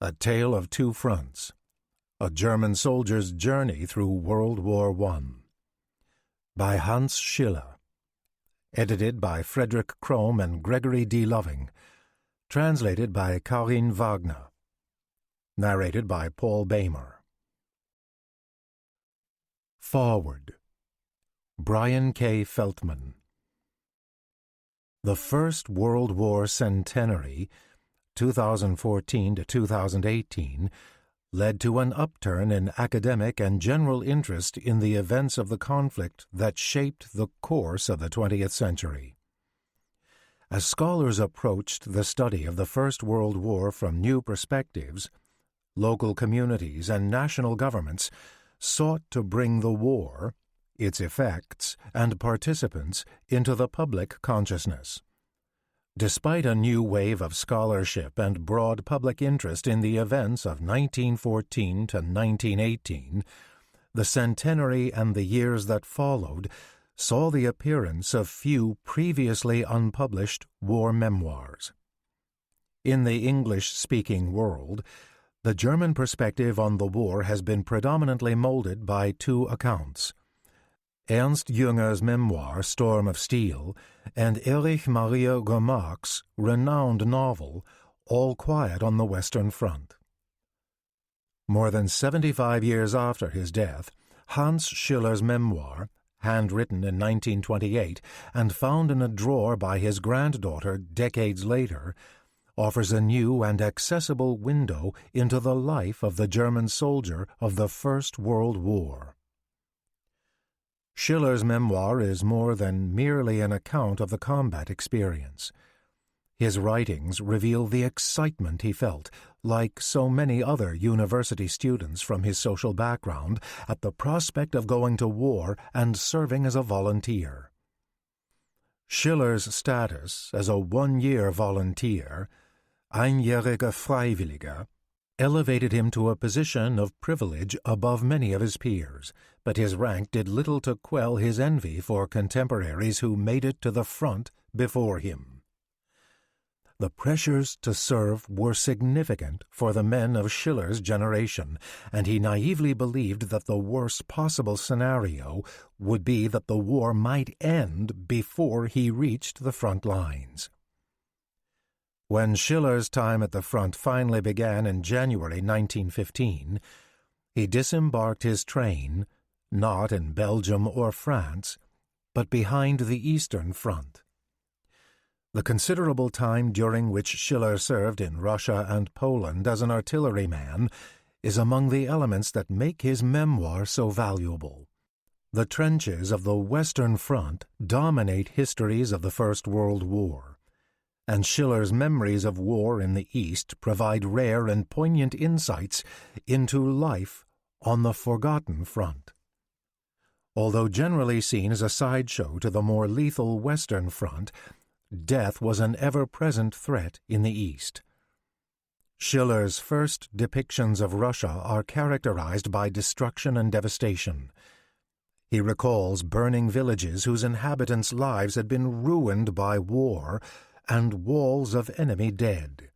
A Tale of Two Fronts, A German Soldier's Journey Through World War I, by Hans Schiller, edited by Frederick Crome and Gregory D. Loving, translated by Karin Wagner, narrated by Paul Bamer. Forward. Brian K. Feltman. The First World War Centenary, 2014 to 2018, led to an upturn in academic and general interest in the events of the conflict that shaped the course of the 20th century. As scholars approached the study of the First World War from new perspectives, local communities and national governments sought to bring the war, its effects, and participants into the public consciousness. Despite a new wave of scholarship and broad public interest in the events of 1914 to 1918, the centenary and the years that followed saw the appearance of few previously unpublished war memoirs. In the English-speaking world, the German perspective on the war has been predominantly molded by two accounts: Ernst Jünger's memoir Storm of Steel and Erich Maria Remarque's renowned novel All Quiet on the Western Front. More than 75 years after his death, Hans Schiller's memoir, handwritten in 1928 and found in a drawer by his granddaughter decades later, offers a new and accessible window into the life of the German soldier of the First World War. Schiller's memoir is more than merely an account of the combat experience. His writings reveal the excitement he felt, like so many other university students from his social background, at the prospect of going to war and serving as a volunteer. Schiller's status as a one-year volunteer, einjähriger Freiwilliger, elevated him to a position of privilege above many of his peers, but his rank did little to quell his envy for contemporaries who made it to the front before him. The pressures to serve were significant for the men of Schiller's generation, and he naively believed that the worst possible scenario would be that the war might end before he reached the front lines. When Schiller's time at the front finally began in January 1915, he disembarked his train, not in Belgium or France, but behind the Eastern Front. The considerable time during which Schiller served in Russia and Poland as an artilleryman is among the elements that make his memoir so valuable. The trenches of the Western Front dominate histories of the First World War, and Schiller's memories of war in the East provide rare and poignant insights into life on the forgotten front. Although generally seen as a sideshow to the more lethal Western Front, death was an ever-present threat in the East. Schiller's first depictions of Russia are characterized by destruction and devastation. He recalls burning villages whose inhabitants' lives had been ruined by war and walls of enemy dead.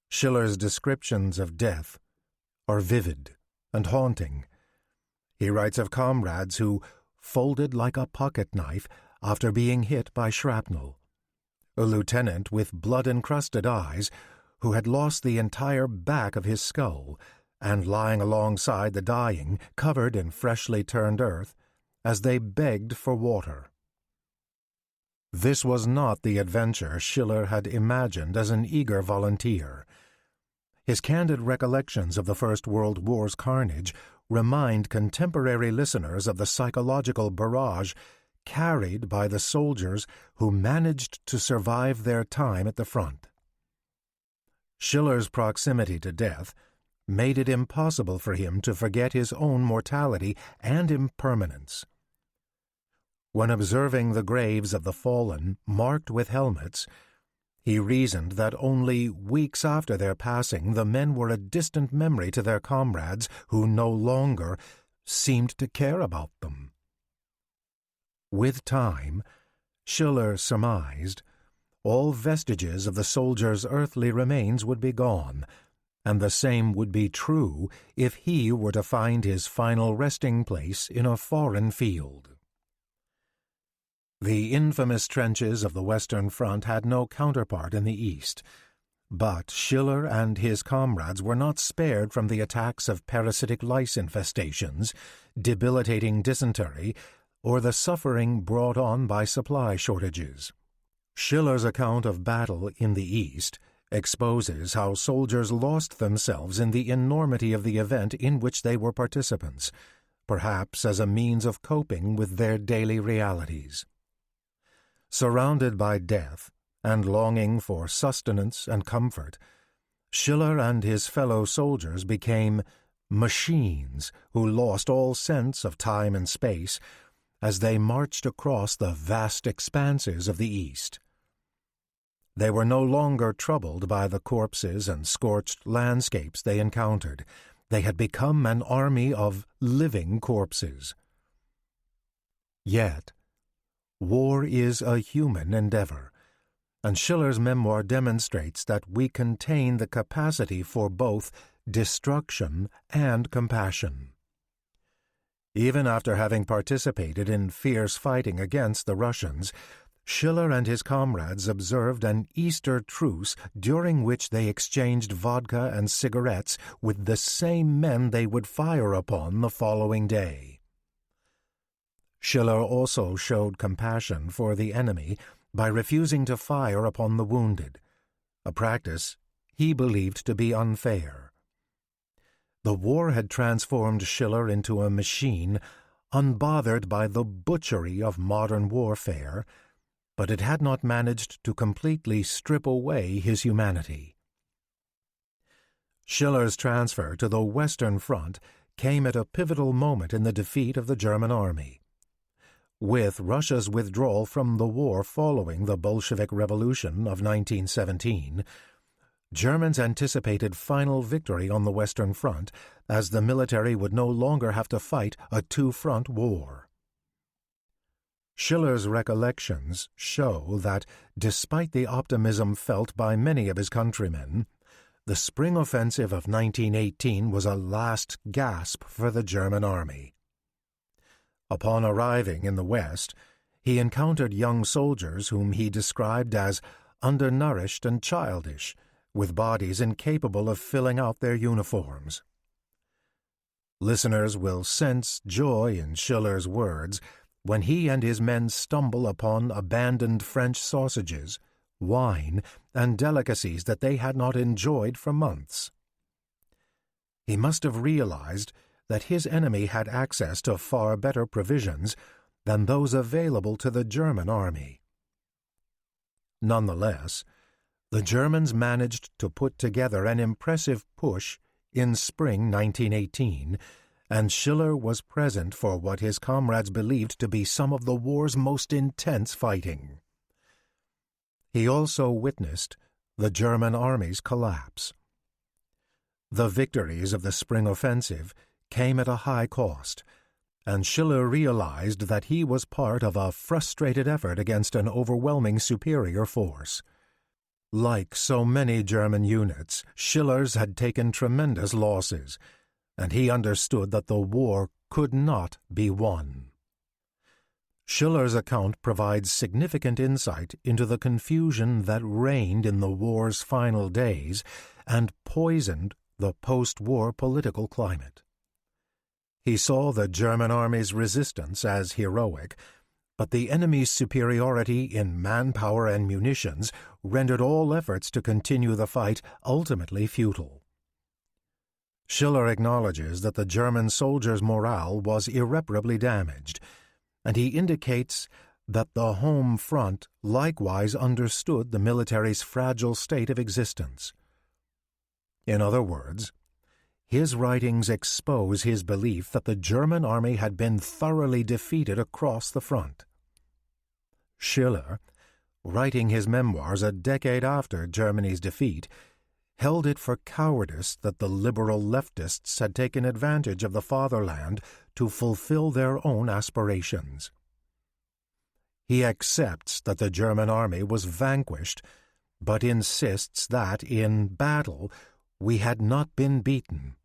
Schiller's descriptions of death are vivid and haunting. He writes of comrades who folded like a pocket knife after being hit by shrapnel, a lieutenant with blood-encrusted eyes who had lost the entire back of his skull and lying alongside the dying, covered in freshly turned earth, as they begged for water. This was not the adventure Schiller had imagined as an eager volunteer. His candid recollections of the First World War's carnage remind contemporary listeners of the psychological barrage carried by the soldiers who managed to survive their time at the front. Schiller's proximity to death made it impossible for him to forget his own mortality and impermanence. When observing the graves of the fallen marked with helmets, he reasoned that only weeks after their passing the men were a distant memory to their comrades who no longer seemed to care about them. With time, Schiller surmised, all vestiges of the soldier's earthly remains would be gone, and the same would be true if he were to find his final resting place in a foreign field. The infamous trenches of the Western Front had no counterpart in the East, but Schiller and his comrades were not spared from the attacks of parasitic lice infestations, debilitating dysentery, or the suffering brought on by supply shortages. Schiller's account of battle in the East exposes how soldiers lost themselves in the enormity of the event in which they were participants, perhaps as a means of coping with their daily realities. Surrounded by death and longing for sustenance and comfort, Schiller and his fellow soldiers became machines who lost all sense of time and space as they marched across the vast expanses of the East. They were no longer troubled by the corpses and scorched landscapes they encountered. They had become an army of living corpses. Yet, war is a human endeavor, and Schiller's memoir demonstrates that we contain the capacity for both destruction and compassion. Even after having participated in fierce fighting against the Russians, Schiller and his comrades observed an Easter truce during which they exchanged vodka and cigarettes with the same men they would fire upon the following day. Schiller also showed compassion for the enemy by refusing to fire upon the wounded, a practice he believed to be unfair. The war had transformed Schiller into a machine unbothered by the butchery of modern warfare, but it had not managed to completely strip away his humanity. Schiller's transfer to the Western Front came at a pivotal moment in the defeat of the German army. With Russia's withdrawal from the war following the Bolshevik Revolution of 1917, Germans anticipated final victory on the Western Front, as the military would no longer have to fight a two-front war. Schiller's recollections show that, despite the optimism felt by many of his countrymen, the spring offensive of 1918 was a last gasp for the German army. Upon arriving in the West, he encountered young soldiers whom he described as undernourished and childish, with bodies incapable of filling out their uniforms. Listeners will sense joy in Schiller's words when he and his men stumble upon abandoned French sausages, wine, and delicacies that they had not enjoyed for months. He must have realized that his enemy had access to far better provisions than those available to the German army. Nonetheless, the Germans managed to put together an impressive push in spring 1918, and Schiller was present for what his comrades believed to be some of the war's most intense fighting. He also witnessed the German army's collapse. The victories of the spring offensive came at a high cost, and Schiller realized that he was part of a frustrated effort against an overwhelming superior force. Like so many German units, Schiller's had taken tremendous losses, and he understood that the war could not be won. Schiller's account provides significant insight into the confusion that reigned in the war's final days and poisoned the post-war political climate. He saw the German army's resistance as heroic, but the enemy's superiority in manpower and munitions rendered all efforts to continue the fight ultimately futile. Schiller acknowledges that the German soldiers' morale was irreparably damaged, and he indicates that the home front likewise understood the military's fragile state of existence. In other words, his writings expose his belief that the German army had been thoroughly defeated across the front. Schiller, writing his memoirs a decade after Germany's defeat, held it for cowardice that the liberal leftists had taken advantage of the fatherland to fulfill their own aspirations. He accepts that the German army was vanquished, but insists that, in battle, we had not been beaten.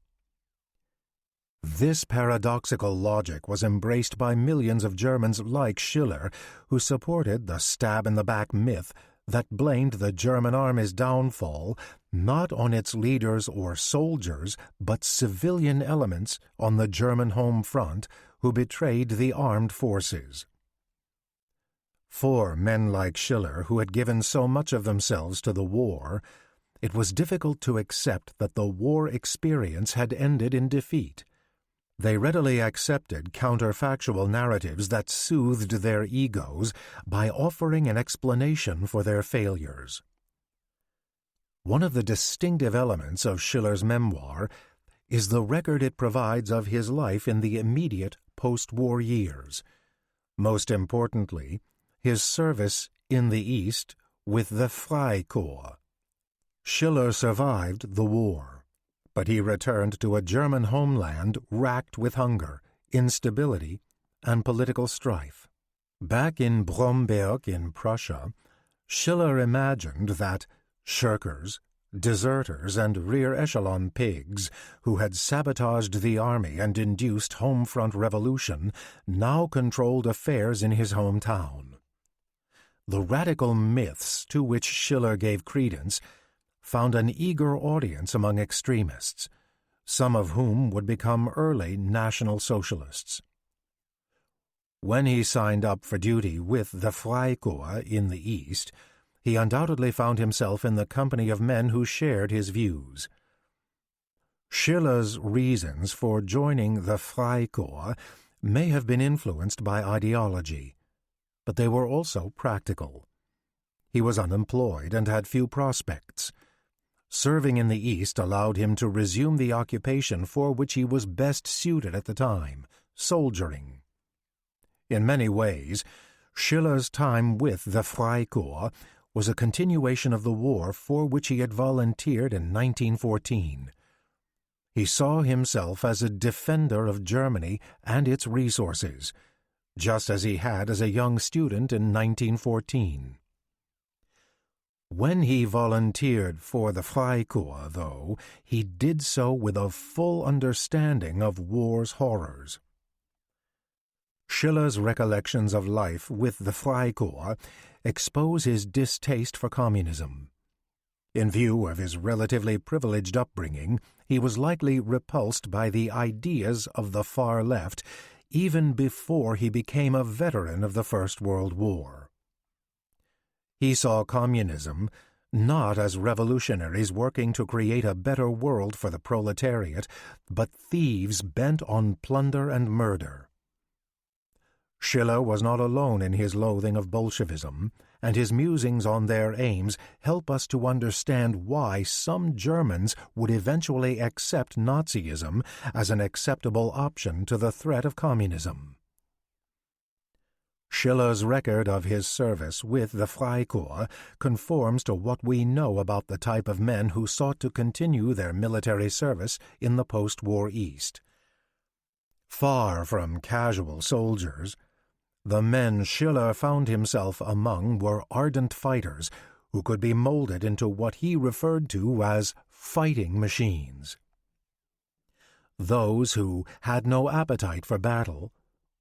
This paradoxical logic was embraced by millions of Germans like Schiller, who supported the stab-in-the-back myth that blamed the German army's downfall not on its leaders or soldiers, but civilian elements on the German home front who betrayed the armed forces. For men like Schiller, who had given so much of themselves to the war, it was difficult to accept that the war experience had ended in defeat. They readily accepted counterfactual narratives that soothed their egos by offering an explanation for their failures. One of the distinctive elements of Schiller's memoir is the record it provides of his life in the immediate post-war years. Most importantly, his service in the East with the Freikorps. Schiller survived the war, but he returned to a German homeland racked with hunger, instability, and political strife. Back in Bromberg in Prussia, Schiller imagined that shirkers, deserters, and rear-echelon pigs who had sabotaged the army and induced home-front revolution now controlled affairs in his hometown. The radical myths to which Schiller gave credence found an eager audience among extremists, some of whom would become early National Socialists. When he signed up for duty with the Freikorps in the East, he undoubtedly found himself in the company of men who shared his views. Schiller's reasons for joining the Freikorps may have been influenced by ideology, but they were also practical. He was unemployed and had few prospects. Serving in the East allowed him to resume the occupation for which he was best suited at the time, soldiering. In many ways, Schiller's time with the Freikorps was a continuation of the war for which he had volunteered in 1914. He saw himself as a defender of Germany and its resources, just as he had as a young student in 1914. When he volunteered for the Freikorps, though, he did so with a full understanding of war's horrors. Schiller's recollections of life with the Freikorps expose his distaste for communism. In view of his relatively privileged upbringing, he was likely repulsed by the ideas of the far left even before he became a veteran of the First World War. He saw communism not as revolutionaries working to create a better world for the proletariat, but thieves bent on plunder and murder. Schiller was not alone in his loathing of Bolshevism, and his musings on their aims help us to understand why some Germans would eventually accept Nazism as an acceptable option to the threat of communism. Schiller's record of his service with the Freikorps conforms to what we know about the type of men who sought to continue their military service in the post-war East. Far from casual soldiers, the men Schiller found himself among were ardent fighters who could be molded into what he referred to as fighting machines. Those who had no appetite for battle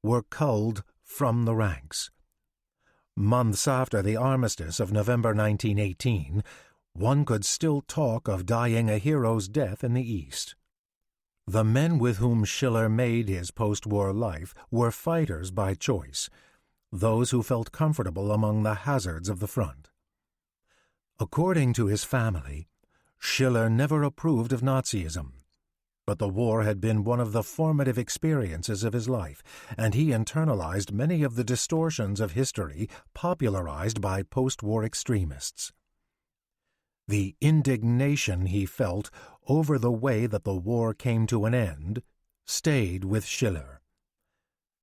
were culled from the ranks. Months after the armistice of November 1918, one could still talk of dying a hero's death in the East. The men with whom Schiller made his post-war life were fighters by choice, those who felt comfortable among the hazards of the front. According to his family, Schiller never approved of Nazism, but the war had been one of the formative experiences of his life, and he internalized many of the distortions of history popularized by post-war extremists. The indignation he felt over the way that the war came to an end stayed with Schiller.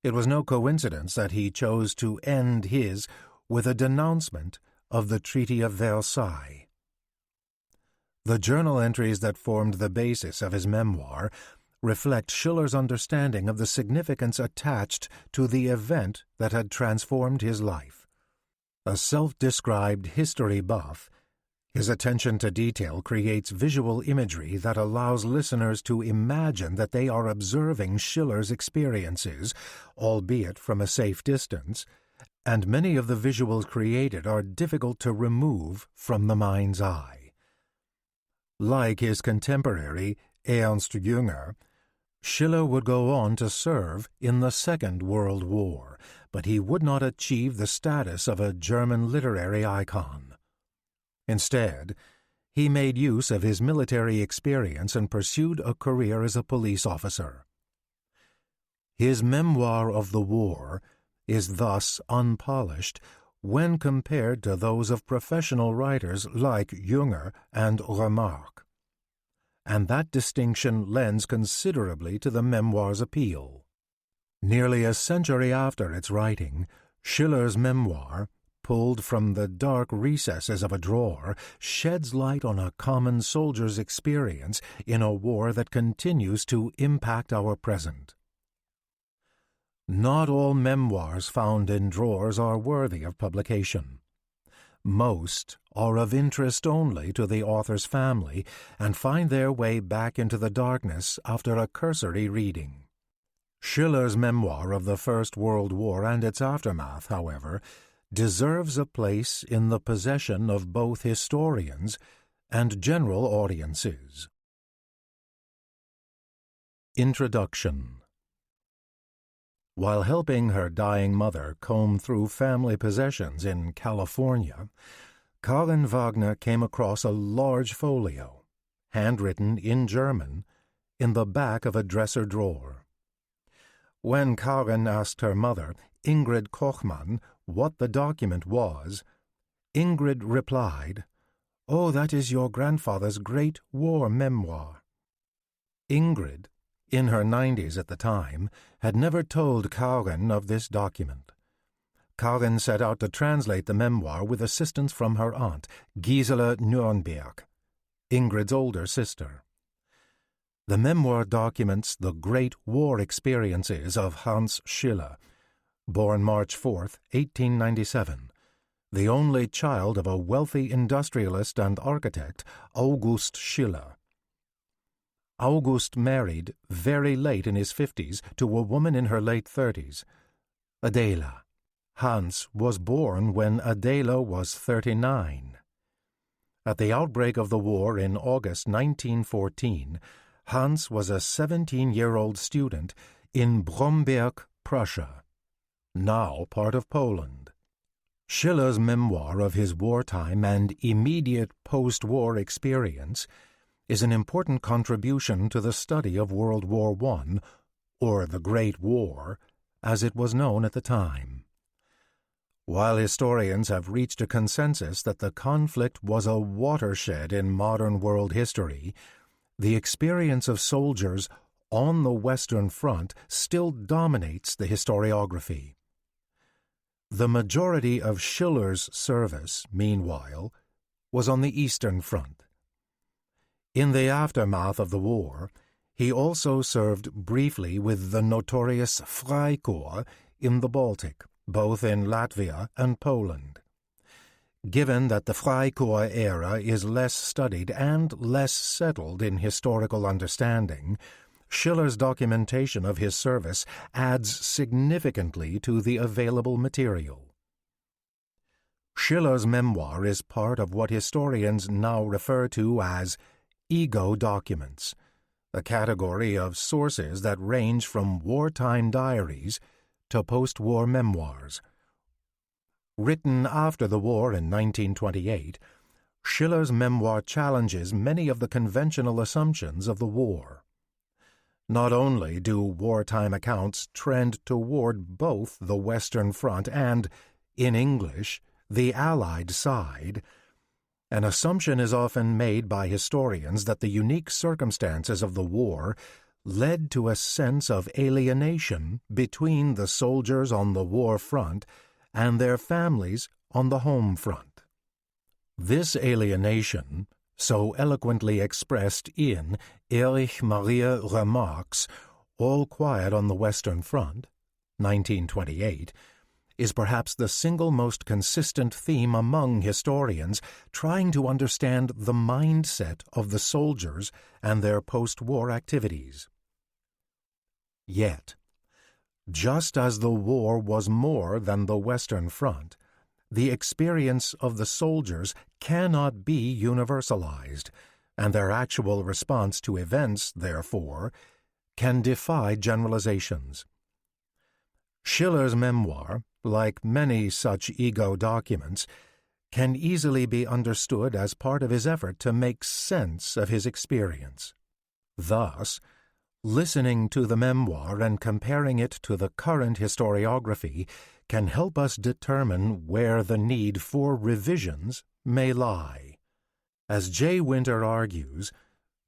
It was no coincidence that he chose to end his with a denouncement of the Treaty of Versailles. The journal entries that formed the basis of his memoir reflect Schiller's understanding of the significance attached to the event that had transformed his life. A self-described history buff, His attention to detail creates visual imagery that allows listeners to imagine that they are observing Schiller's experiences, albeit from a safe distance, and many of the visuals created are difficult to remove from the mind's eye. Like his contemporary Ernst Jünger, Schiller would go on to serve in the Second World War, but he would not achieve the status of a German literary icon. Instead, he made use of his military experience and pursued a career as a police officer. His memoir of the war is thus unpolished when compared to those of professional writers like Jünger and Remarque, and that distinction lends considerably to the memoir's appeal. Nearly a century after its writing, Schiller's memoir, pulled from the dark recesses of a drawer, sheds light on a common soldier's experience in a war that continues to impact our present. Not all memoirs found in drawers are worthy of publication. Most are of interest only to the author's family and find their way back into the darkness after a cursory reading. Schiller's memoir of the First World War and its aftermath, however, deserves a place in the possession of both historians and general audiences. Introduction. While helping her dying mother comb through family possessions in California, Karin Wagner came across a large folio, handwritten in German, in the back of a dresser drawer. When Karin asked her mother, Ingrid Kochmann, what the document was, Ingrid replied, "Oh, that is your grandfather's great war memoir." Ingrid, in her 90s at the time, had never told Karin of this document. Karin set out to translate the memoir with assistance from her aunt, Gisela Nürnberg, Ingrid's older sister. The memoir documents the great war experiences of Hans Schiller, born March 4, 1897, the only child of a wealthy industrialist and architect, August Schiller. August married very late in his 50s to a woman in her late 30s, Adela. Hans was born when Adela was 39. At the outbreak of the war in August 1914, Hans was a 17-year-old student in Bromberg, Prussia, now part of Poland. Schiller's memoir of his wartime and immediate post-war experience is an important contribution to the study of World War I, or the Great War, as it was known at the time. While historians have reached a consensus that the conflict was a watershed in modern world history, the experience of soldiers on the Western Front still dominates the historiography. The majority of Schiller's service, meanwhile, was on the Eastern Front. In the aftermath of the war, he also served briefly with the notorious Freikorps in the Baltic, both in Latvia and Poland. Given that the Freikorps era is less studied and less settled in historical understanding, Schiller's documentation of his service adds significantly to the available material. Schiller's memoir is part of what historians now refer to as ego documents, a category of sources that range from wartime diaries to post-war memoirs. Written after the war in 1928, Schiller's memoir challenges many of the conventional assumptions of the war. Not only do wartime accounts trend toward both the Western Front and, in English, the Allied side, an assumption is often made by historians that the unique circumstances of the war led to a sense of alienation between the soldiers on the war front and their families on the home front. This alienation, so eloquently expressed in Erich Maria Remarque's All Quiet on the Western Front, 1928, is perhaps the single most consistent theme among historians trying to understand the mindset of the soldiers and their post-war activities. Yet, just as the war was more than the Western Front, the experience of the soldiers cannot be universalized, and their actual response to events, therefore, can defy generalizations. Schiller's memoir, like many such ego documents, can easily be understood as part of his effort to make sense of his experience. Thus, listening to the memoir and comparing it to the current historiography can help us determine where the need for revisions may lie. As J. Winter argues,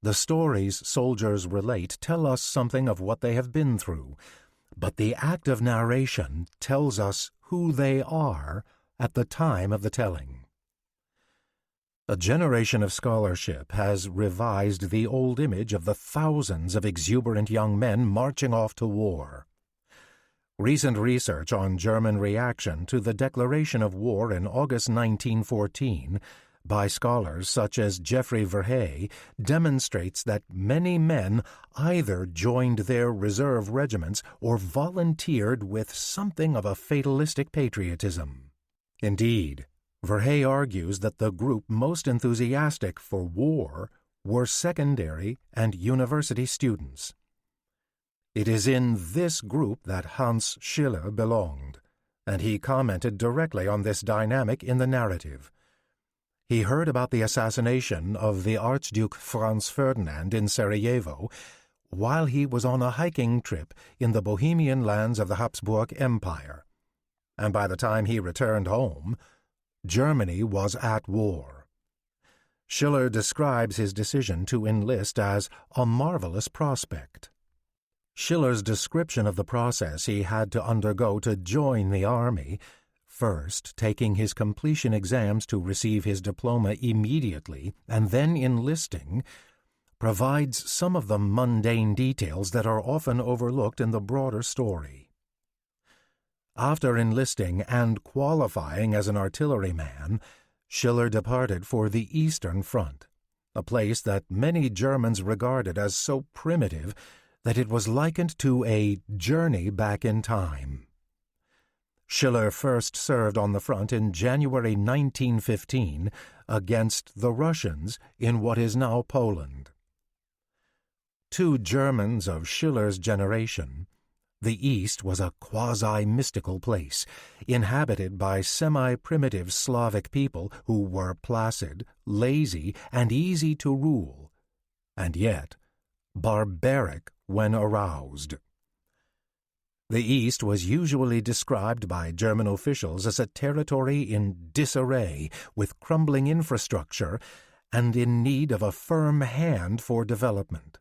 the stories soldiers relate tell us something of what they have been through, but the act of narration tells us who they are at the time of the telling. A generation of scholarship has revised the old image of the thousands of exuberant young men marching off to war. Recent research on German reaction to the declaration of war in August 1914 by scholars such as Geoffrey Verhey demonstrates that many men either joined their reserve regiments or volunteered with something of a fatalistic patriotism. Indeed, Verhey argues that the group most enthusiastic for war were secondary and university students. It is in this group that Hans Schiller belonged, and he commented directly on this dynamic in the narrative. He heard about the assassination of the Archduke Franz Ferdinand in Sarajevo while he was on a hiking trip in the Bohemian lands of the Habsburg Empire, and by the time he returned home, Germany was at war. Schiller describes his decision to enlist as a marvelous prospect. Schiller's description of the process he had to undergo to join the army, first taking his completion exams to receive his diploma immediately and then enlisting, provides some of the mundane details that are often overlooked in the broader story. After enlisting and qualifying as an artilleryman, Schiller departed for the Eastern Front, a place that many Germans regarded as so primitive that it was likened to a journey back in time. Schiller first served on the front in January 1915 against the Russians in what is now Poland. To Germans of Schiller's generation, the East was a quasi-mystical place, inhabited by semi-primitive Slavic people who were placid, lazy, and easy to rule, and yet barbaric when aroused. The East was usually described by German officials as a territory in disarray, with crumbling infrastructure, and in need of a firm hand for development.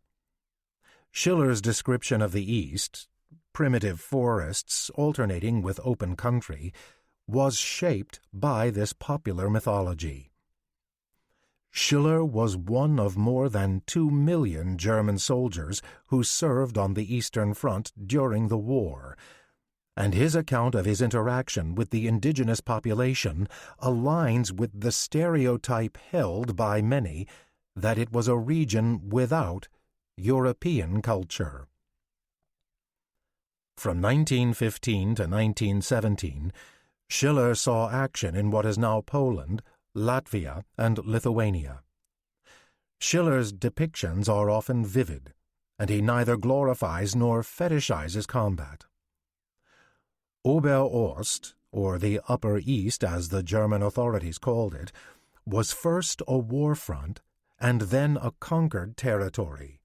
Schiller's description of the East, primitive forests alternating with open country, was shaped by this popular mythology. Schiller was one of more than 2 million German soldiers who served on the Eastern Front during the war, and his account of his interaction with the indigenous population aligns with the stereotype held by many that it was a region without European culture. From 1915 to 1917, Schiller saw action in what is now Poland, Latvia, and Lithuania. Schiller's depictions are often vivid, and he neither glorifies nor fetishizes combat. Ober-Ost, or the Upper East as the German authorities called it, was first a war front and then a conquered territory.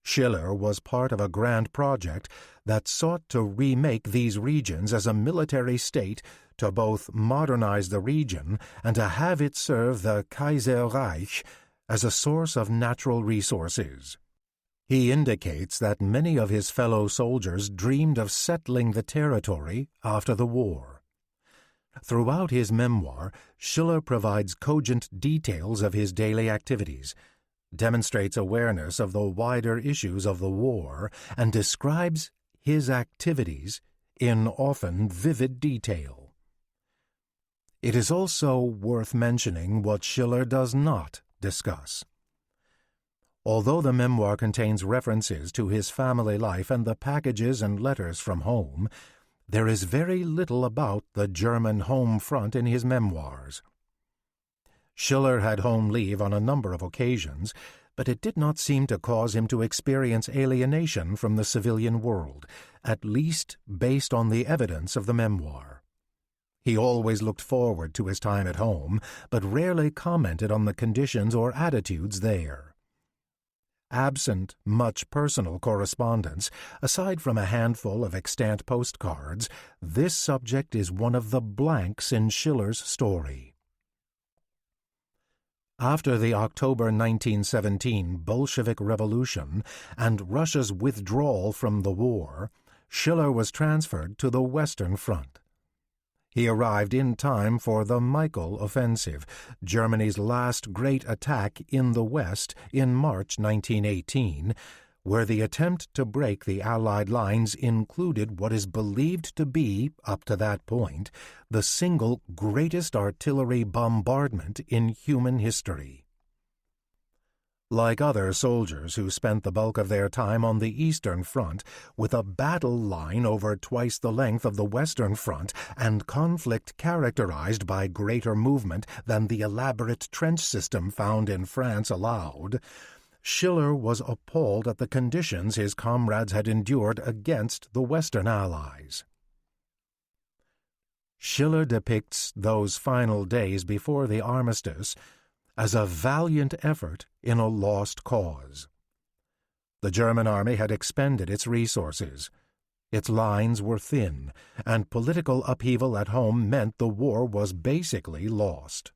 Schiller was part of a grand project that sought to remake these regions as a military state to both modernize the region and to have it serve the Kaiserreich as a source of natural resources. He indicates that many of his fellow soldiers dreamed of settling the territory after the war. Throughout his memoir, Schiller provides cogent details of his daily activities, demonstrates awareness of the wider issues of the war, and describes his activities in often vivid detail. It is also worth mentioning what Schiller does not discuss. Although the memoir contains references to his family life and the packages and letters from home, there is very little about the German home front in his memoirs. Schiller had home leave on a number of occasions, but it did not seem to cause him to experience alienation from the civilian world, at least based on the evidence of the memoir. He always looked forward to his time at home, but rarely commented on the conditions or attitudes there. Absent much personal correspondence, aside from a handful of extant postcards, this subject is one of the blanks in Schiller's story. After the October 1917 Bolshevik Revolution and Russia's withdrawal from the war, Schiller was transferred to the Western Front. He arrived in time for the Michael Offensive, Germany's last great attack in the West in March 1918, where the attempt to break the Allied lines included what is believed to be, up to that point, the single greatest artillery bombardment in human history. Like other soldiers who spent the bulk of their time on the Eastern Front, with a battle line over twice the length of the Western Front and conflict characterized by greater movement than the elaborate trench system found in France allowed, Schiller was appalled at the conditions his comrades had endured against the Western Allies. Schiller depicts those final days before the armistice as a valiant effort in a lost cause. The German army had expended its resources. Its lines were thin, and political upheaval at home meant the war was basically lost.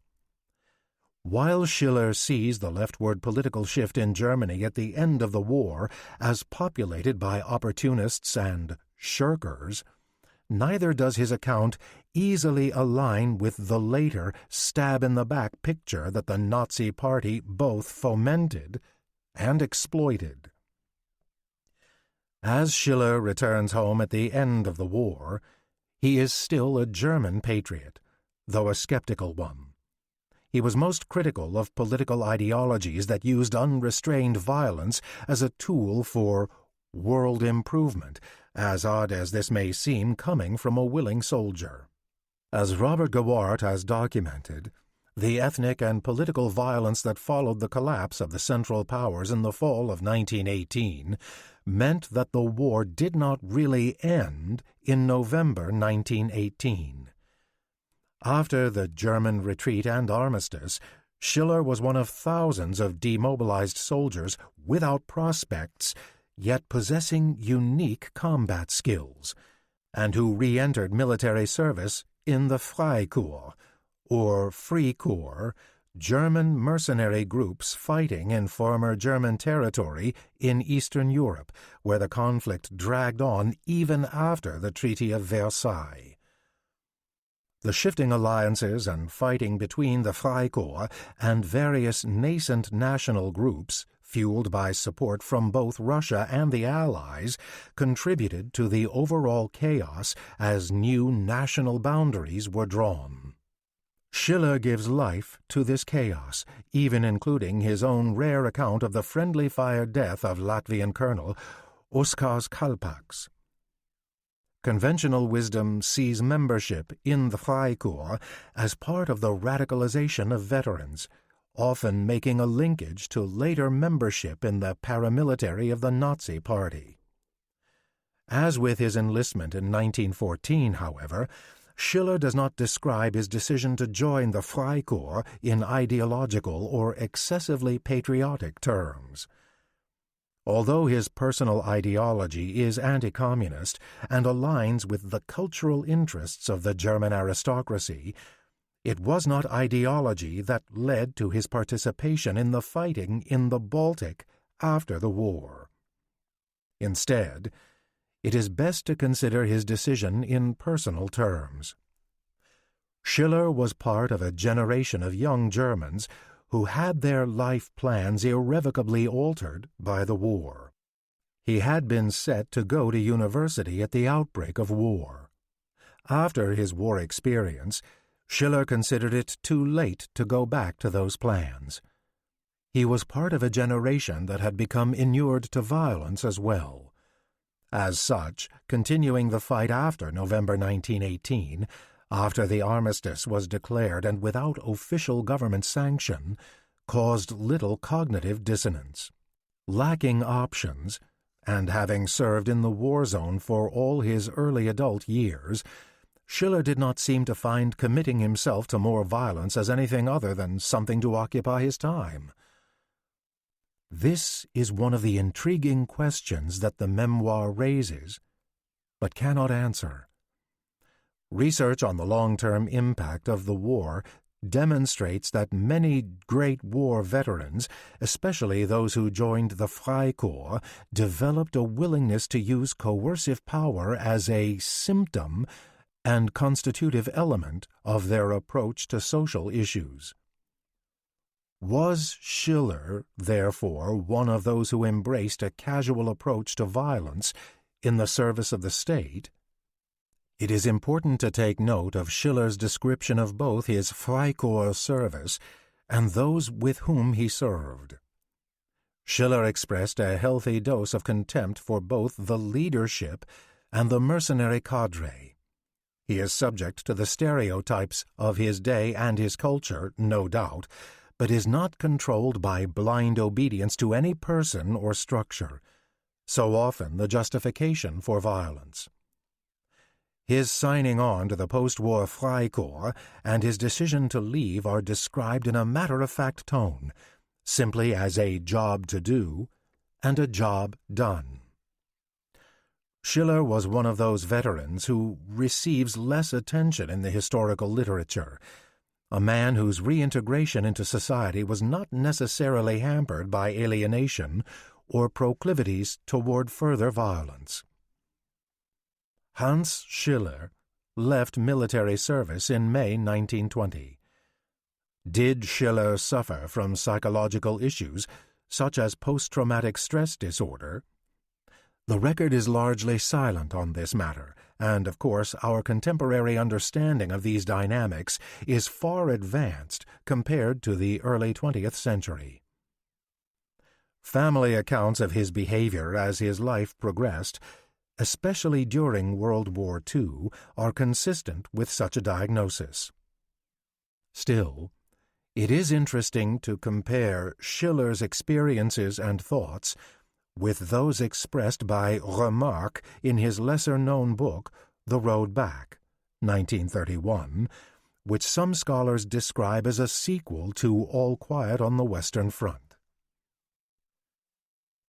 While Schiller sees the leftward political shift in Germany at the end of the war as populated by opportunists and shirkers, neither does his account easily align with the later stab-in-the-back picture that the Nazi Party both fomented and exploited. As Schiller returns home at the end of the war, he is still a German patriot, though a skeptical one. He was most critical of political ideologies that used unrestrained violence as a tool for world improvement, as odd as this may seem coming from a willing soldier. As Robert Gewart has documented, the ethnic and political violence that followed the collapse of the Central Powers in the fall of 1918 meant that the war did not really end in November 1918. After the German retreat and armistice, Schiller was one of thousands of demobilized soldiers without prospects, yet possessing unique combat skills, and who re-entered military service in the Freikorps, or Free Corps, German mercenary groups fighting in former German territory in Eastern Europe, where the conflict dragged on even after the Treaty of Versailles. The shifting alliances and fighting between the Freikorps and various nascent national groups, fueled by support from both Russia and the Allies, contributed to the overall chaos as new national boundaries were drawn. Schiller gives life to this chaos, even including his own rare account of the friendly-fire death of Latvian Colonel Oskars Kalpaks. Conventional wisdom sees membership in the Freikorps as part of the radicalization of veterans, often making a linkage to later membership in the paramilitary of the Nazi Party. As with his enlistment in 1914, however, Schiller does not describe his decision to join the Freikorps in ideological or excessively patriotic terms. Although his personal ideology is anti-communist and aligns with the cultural interests of the German aristocracy, it was not ideology that led to his participation in the fighting in the Baltic after the war. Instead, it is best to consider his decision in personal terms. Schiller was part of a generation of young Germans who had their life plans irrevocably altered by the war. He had been set to go to university at the outbreak of war. After his war experience, Schiller considered it too late to go back to those plans. He was part of a generation that had become inured to violence as well. As such, continuing the fight after November 1918, after the armistice was declared and without official government sanction, caused little cognitive dissonance. Lacking options, and having served in the war zone for all his early adult years, Schiller did not seem to find committing himself to more violence as anything other than something to occupy his time. This is one of the intriguing questions that the memoir raises, but cannot answer. Research on the long-term impact of the war demonstrates that many great war veterans, especially those who joined the Freikorps, developed a willingness to use coercive power as a symptom and constitutive element of their approach to social issues. Was Schiller, therefore, one of those who embraced a casual approach to violence in the service of the state? It is important to take note of Schiller's description of both his Freikorps service and those with whom he served. Schiller expressed a healthy dose of contempt for both the leadership and the mercenary cadre. He is subject to the stereotypes of his day and his culture, no doubt, but is not controlled by blind obedience to any person or structure, so often the justification for violence. His signing on to the post-war Freikorps and his decision to leave are described in a matter-of-fact tone, simply as a job to do and a job done. Schiller was one of those veterans who receives less attention in the historical literature, a man whose reintegration into society was not necessarily hampered by alienation or proclivities toward further violence. Hans Schiller left military service in May 1920. Did Schiller suffer from psychological issues such as post-traumatic stress disorder? The record is largely silent on this matter, and of course our contemporary understanding of these dynamics is far advanced compared to the early 20th century. Family accounts of his behavior as his life progressed, especially during World War II, are consistent with such a diagnosis. Still, it is interesting to compare Schiller's experiences and thoughts with those expressed by Remarque in his lesser-known book, The Road Back, 1931, which some scholars describe as a sequel to All Quiet on the Western Front.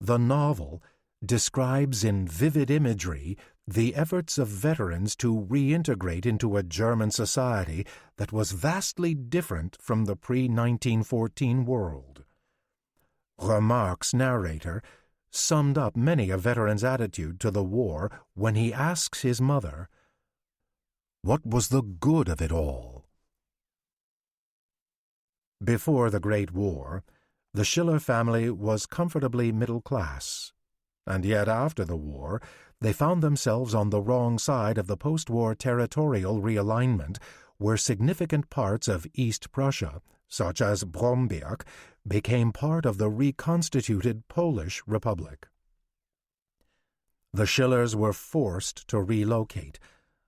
The novel describes in vivid imagery the efforts of veterans to reintegrate into a German society that was vastly different from the pre-1914 world. Remarque's narrator summed up many a veteran's attitude to the war when he asks his mother, "What was the good of it all?" Before the Great War, the Schiller family was comfortably middle class, and yet after the war they found themselves on the wrong side of the post-war territorial realignment, where significant parts of East Prussia, such as Bromberg, became part of the reconstituted Polish Republic. The Schillers were forced to relocate,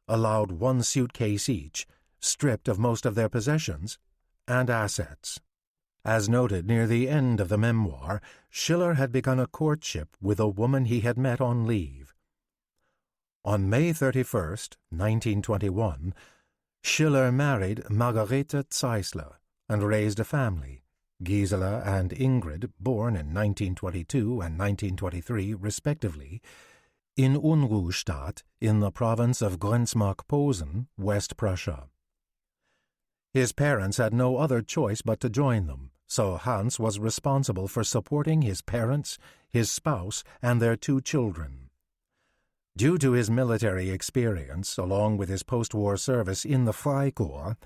allowed one suitcase each, stripped of most of their possessions and assets. As noted near the end of the memoir, Schiller had begun a courtship with a woman he had met on leave. On May 31, 1921, Schiller married Margarete Zeisler and raised a family, Gisela and Ingrid, born in 1922 and 1923 respectively, in Unruhstadt in the province of Grenzmark-Posen, West Prussia. His parents had no other choice but to join them, so Hans was responsible for supporting his parents, his spouse, and their 2 children. Due to his military experience, along with his post-war service in the Freikorps,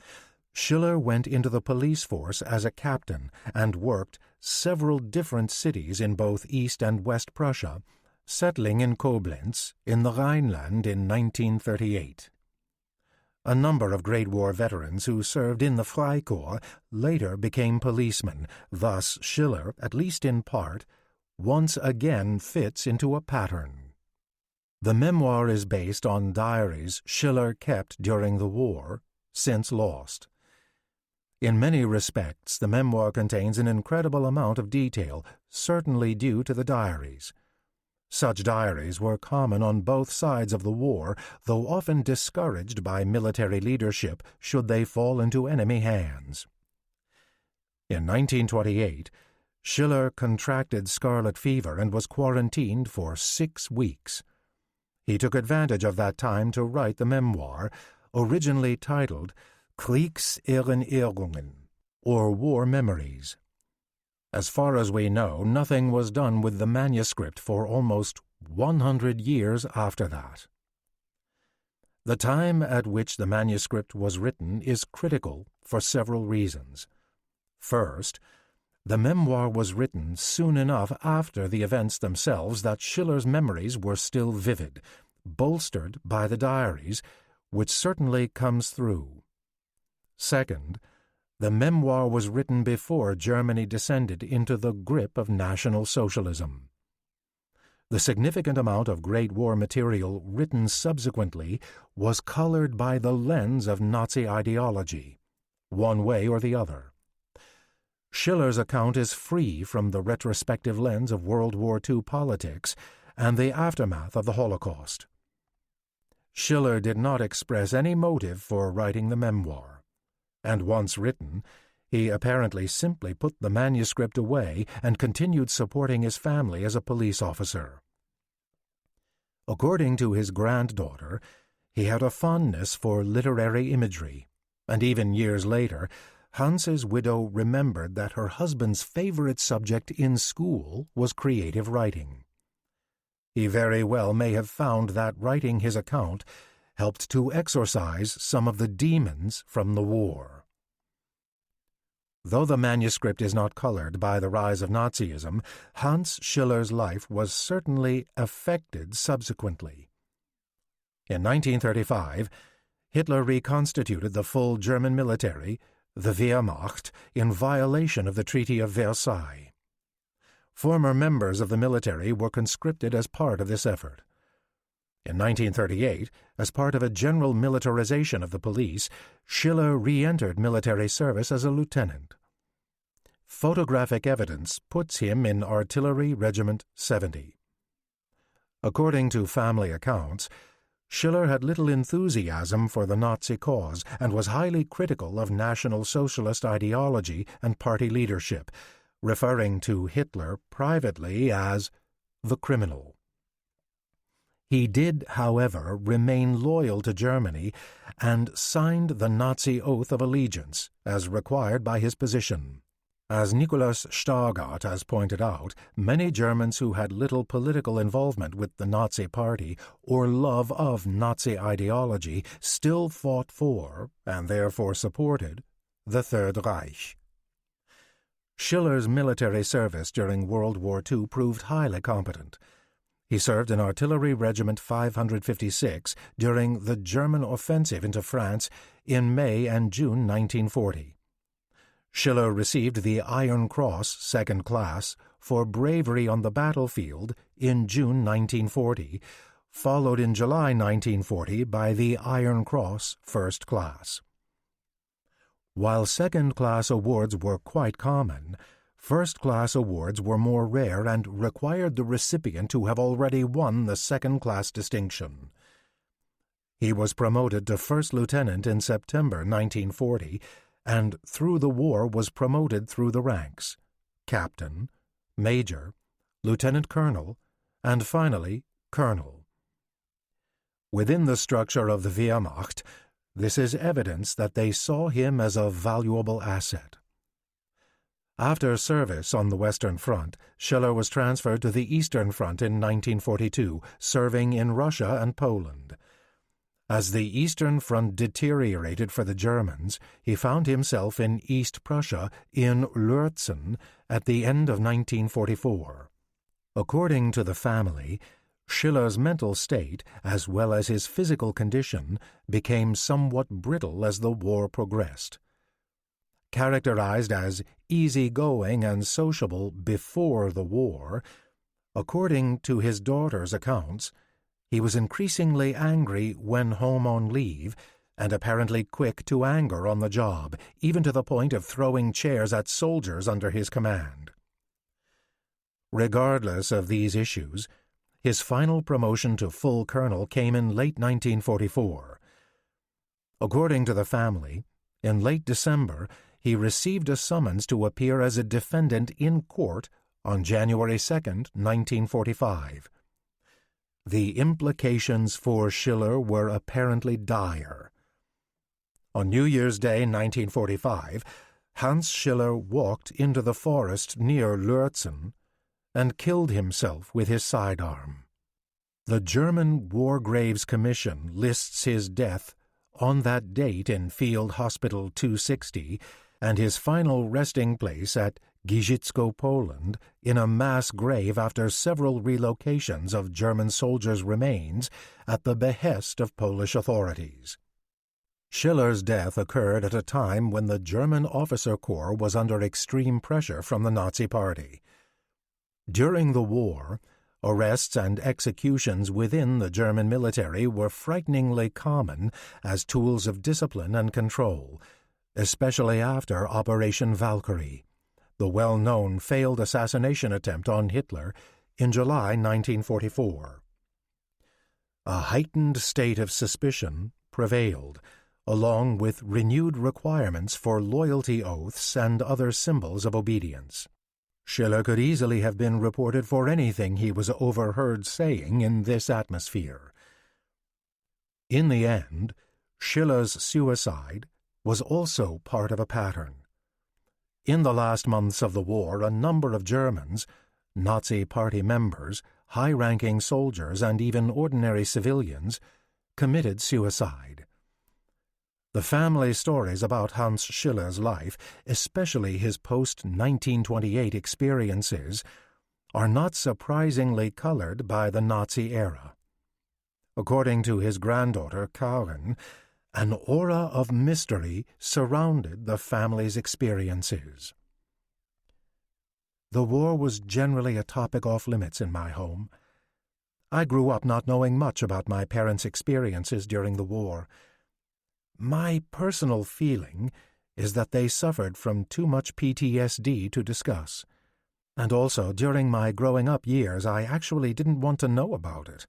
Schiller went into the police force as a captain and worked several different cities in both East and West Prussia, settling in Koblenz in the Rhineland in 1938. A number of Great War veterans who served in the Freikorps later became policemen. Thus, Schiller, at least in part, once again fits into a pattern. The memoir is based on diaries Schiller kept during the war, since lost. In many respects, the memoir contains an incredible amount of detail, certainly due to the diaries. Such diaries were common on both sides of the war, though often discouraged by military leadership should they fall into enemy hands. In 1928, Schiller contracted scarlet fever and was quarantined for 6 weeks. He took advantage of that time to write the memoir, originally titled Kriegserinnerungen, or War Memories. As far as we know, nothing was done with the manuscript for almost 100 years after that. The time at which the manuscript was written is critical for several reasons. First, the memoir was written soon enough after the events themselves that Schiller's memories were still vivid, bolstered by the diaries, which certainly comes through. Second, the memoir was written before Germany descended into the grip of National Socialism. The significant amount of Great War material written subsequently was colored by the lens of Nazi ideology, one way or the other. Schiller's account is free from the retrospective lens of World War II politics and the aftermath of the Holocaust. Schiller did not express any motive for writing the memoir, and once written, he apparently simply put the manuscript away and continued supporting his family as a police officer. According to his granddaughter, he had a fondness for literary imagery, and even years later, Hans's widow remembered that her husband's favorite subject in school was creative writing. He very well may have found that writing his account helped to exorcise some of the demons from the war. Though the manuscript is not colored by the rise of Nazism, Hans Schiller's life was certainly affected subsequently. In 1935, Hitler reconstituted the full German military, the Wehrmacht, in violation of the Treaty of Versailles. Former members of the military were conscripted as part of this effort. In 1938, as part of a general militarization of the police, Schiller re-entered military service as a lieutenant. Photographic evidence puts him in Artillery Regiment 70. According to family accounts, Schiller had little enthusiasm for the Nazi cause and was highly critical of National Socialist ideology and party leadership, referring to Hitler privately as the criminal. He did, however, remain loyal to Germany and signed the Nazi oath of allegiance, as required by his position. As Nicholas Stargard has pointed out, many Germans who had little political involvement with the Nazi Party or love of Nazi ideology still fought for, and therefore supported, the Third Reich. Schiller's military service during World War II proved highly competent. He served in Artillery Regiment 556 during the German offensive into France in May and June 1940. Schiller received the Iron Cross, 2nd Class, for bravery on the battlefield in June 1940, followed in July 1940 by the Iron Cross, 1st Class. While 2nd Class awards were quite common, 1st Class awards were more rare and required the recipient to have already won the 2nd Class distinction. He was promoted to First Lieutenant in September 1940, and through the war was promoted through the ranks, Captain, Major, Lieutenant Colonel, and finally Colonel. Within the structure of the Wehrmacht, this is evidence that they saw him as a valuable asset. After service on the Western Front, Schiller was transferred to the Eastern Front in 1942, serving in Russia and Poland. As the Eastern Front deteriorated for the Germans, he found himself in East Prussia, in Lürzen, at the end of 1944. According to the family, Schiller's mental state, as well as his physical condition, became somewhat brittle as the war progressed. Characterized as easygoing and sociable before the war, according to his daughter's accounts, he was increasingly angry when home on leave and apparently quick to anger on the job, even to the point of throwing chairs at soldiers under his command. Regardless of these issues, his final promotion to full colonel came in late 1944. According to the family, in late December, he received a summons to appear as a defendant in court on January 2, 1945. The implications for Schiller were apparently dire. On New Year's Day 1945, Hans Schiller walked into the forest near Lürzen and killed himself with his sidearm. The German War Graves Commission lists his death on that date in Field Hospital 260 and his final resting place at Giżycko, Poland, in a mass grave after several relocations of German soldiers' remains at the behest of Polish authorities. Schiller's death occurred at a time when the German officer corps was under extreme pressure from the Nazi Party. During the war, arrests and executions within the German military were frighteningly common as tools of discipline and control, especially after Operation Valkyrie, the well-known failed assassination attempt on Hitler in July 1944. A heightened state of suspicion prevailed, along with renewed requirements for loyalty oaths and other symbols of obedience. Schiller could easily have been reported for anything he was overheard saying in this atmosphere. In the end, Schiller's suicide was also part of a pattern. In the last months of the war, a number of Germans, Nazi Party members, high-ranking soldiers, and even ordinary civilians, committed suicide. The family stories about Hans Schiller's life, especially his post-1928 experiences, are not surprisingly colored by the Nazi era. According to his granddaughter, Karin, an aura of mystery surrounded the family's experiences. The war was generally a topic off-limits in my home. I grew up not knowing much about my parents' experiences during the war. My personal feeling is that they suffered from too much PTSD to discuss. And also, during my growing-up years, I actually didn't want to know about it.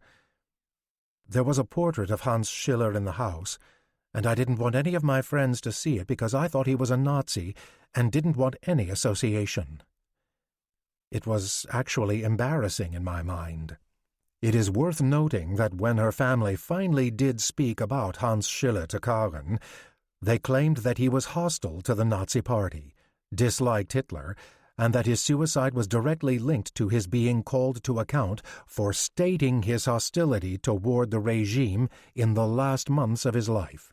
There was a portrait of Hans Schiller in the house, and I didn't want any of my friends to see it because I thought he was a Nazi and didn't want any association. It was actually embarrassing in my mind. It is worth noting that when her family finally did speak about Hans Schiller to Karin, they claimed that he was hostile to the Nazi Party, disliked Hitler, and that his suicide was directly linked to his being called to account for stating his hostility toward the regime in the last months of his life.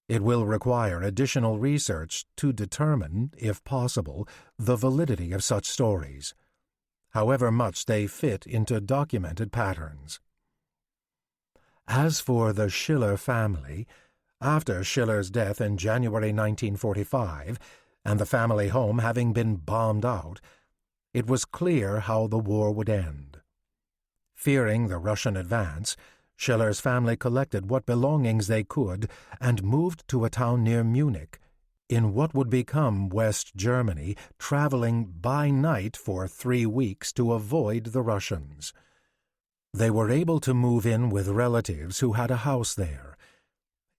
It will require additional research to determine, if possible, the validity of such stories, however much they fit into documented patterns. As for the Schiller family, after Schiller's death in January 1945, and the family home having been bombed out, it was clear how the war would end. Fearing the Russian advance, Schiller's family collected what belongings they could and moved to a town near Munich, in what would become West Germany, traveling by night for 3 weeks to avoid the Russians. They were able to move in with relatives who had a house there.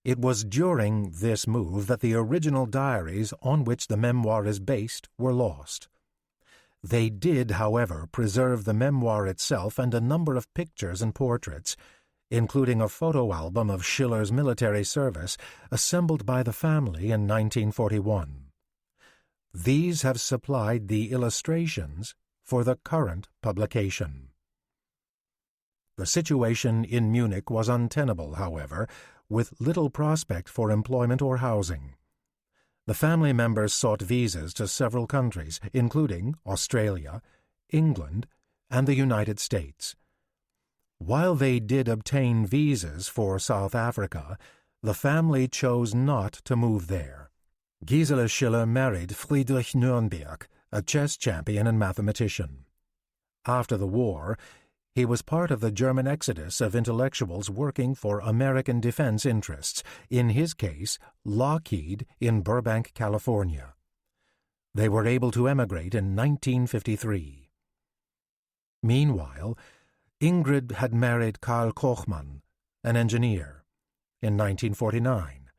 It was during this move that the original diaries on which the memoir is based were lost. They did, however, preserve the memoir itself and a number of pictures and portraits, including a photo album of Schiller's military service assembled by the family in 1941. These have supplied the illustrations for the current publication. The situation in Munich was untenable, however, with little prospect for employment or housing. The family members sought visas to several countries, including Australia, England, and the United States. While they did obtain visas for South Africa, the family chose not to move there. Gisela Schiller married Friedrich Nürnberg, a chess champion and mathematician. After the war, he was part of the German exodus of intellectuals working for American defense interests, in his case, Lockheed in Burbank, California. They were able to emigrate in 1953. Meanwhile, Ingrid had married Karl Kochmann, an engineer, in 1949.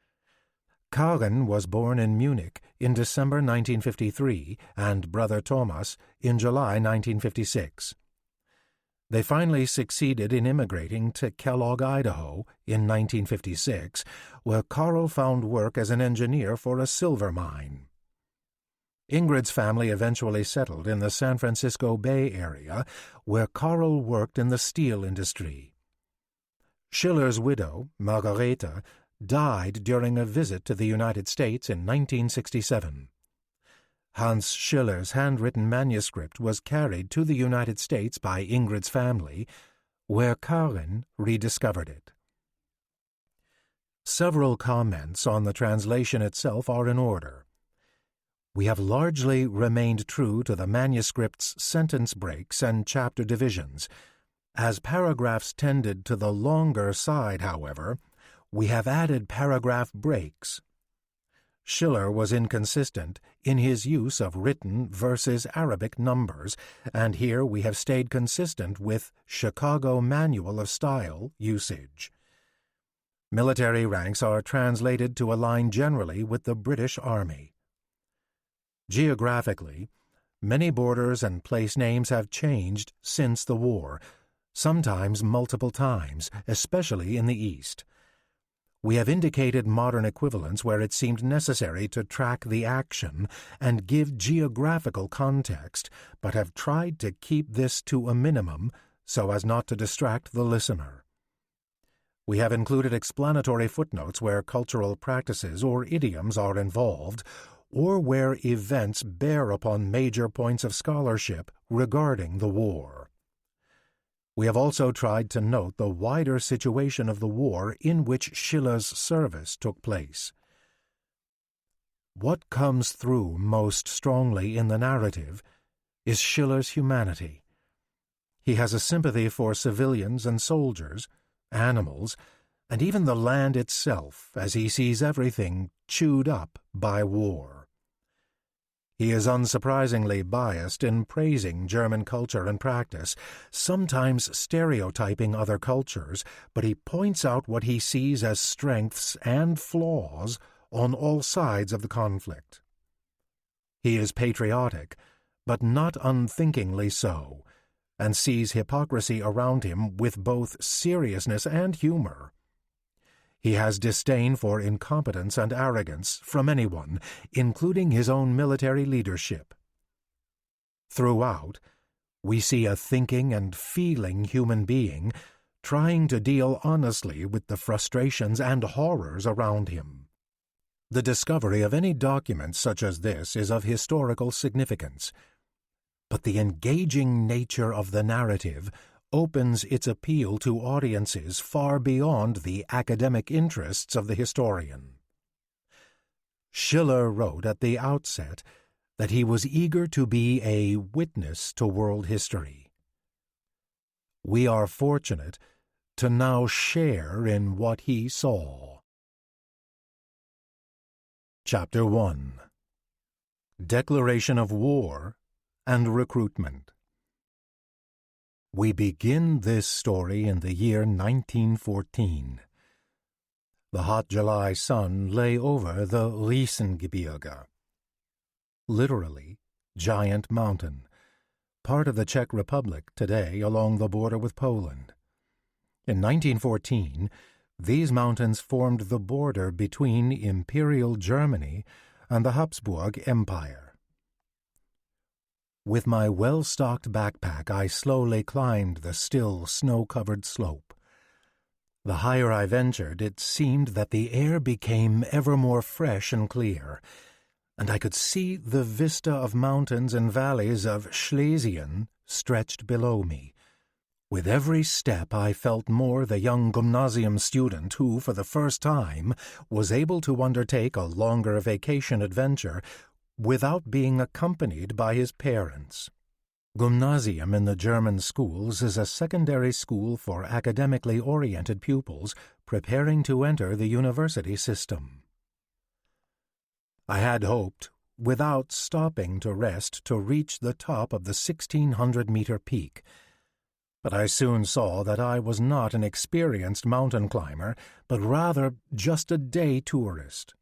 Karin was born in Munich in December 1953 and brother Thomas in July 1956. They finally succeeded in immigrating to Kellogg, Idaho in 1956, where Karl found work as an engineer for a silver mine. Ingrid's family eventually settled in the San Francisco Bay Area, where Karl worked in the steel industry. Schiller's widow, Margarete, died during a visit to the United States in 1967. Hans Schiller's handwritten manuscript was carried to the United States by Ingrid's family, where Karin rediscovered it. Several comments on the translation itself are in order. We have largely remained true to the manuscript's sentence breaks and chapter divisions. As paragraphs tended to the longer side, however, we have added paragraph breaks. Schiller was inconsistent in his use of written versus Arabic numbers, and here we have stayed consistent with Chicago Manual of Style usage. Military ranks are translated to align generally with the British Army. Geographically, many borders and place names have changed since the war, sometimes multiple times, especially in the East. We have indicated modern equivalents where it seemed necessary to track the action and give geographical context, but have tried to keep this to a minimum so as not to distract the listener. We have included explanatory footnotes where cultural practices or idioms are involved, or where events bear upon major points of scholarship regarding the war. We have also tried to note the wider situation of the war in which Schiller's service took place. What comes through most strongly in the narrative is Schiller's humanity. He has a sympathy for civilians and soldiers, animals, and even the land itself as he sees everything chewed up by war. He is unsurprisingly biased in praising German culture and practice, sometimes stereotyping other cultures, but he points out what he sees as strengths and flaws on all sides of the conflict. He is patriotic, but not unthinkingly so, and sees hypocrisy around him with both seriousness and humor. He has disdain for incompetence and arrogance from anyone, including his own military leadership. Throughout, we see a thinking and feeling human being trying to deal honestly with the frustrations and horrors around him. The discovery of any document such as this is of historical significance, but the engaging nature of the narrative opens its appeal to audiences far beyond the academic interests of the historian. Schiller wrote at the outset that he was eager to be a witness to world history. We are fortunate to now share in what he saw. Chapter 1. Declaration of War and Recruitment. We begin this story in the year 1914. The hot July sun lay over the Riesengebirge, literally giant mountain, part of the Czech Republic today along the border with Poland. In 1914, these mountains formed the border between Imperial Germany and the Habsburg Empire. With my well-stocked backpack, I slowly climbed the still snow-covered slope. The higher I ventured, it seemed that the air became ever more fresh and clear, and I could see the vista of mountains and valleys of Schlesien stretched below me. With every step I felt more the young gymnasium student who, for the first time, was able to undertake a longer vacation adventure without being accompanied by his parents. Gymnasium in the German schools is a secondary school for academically oriented pupils preparing to enter the university system. I had hoped, without stopping to rest, to reach the top of the 1,600-meter peak, but I soon saw that I was not an experienced mountain climber, but rather just a day tourist.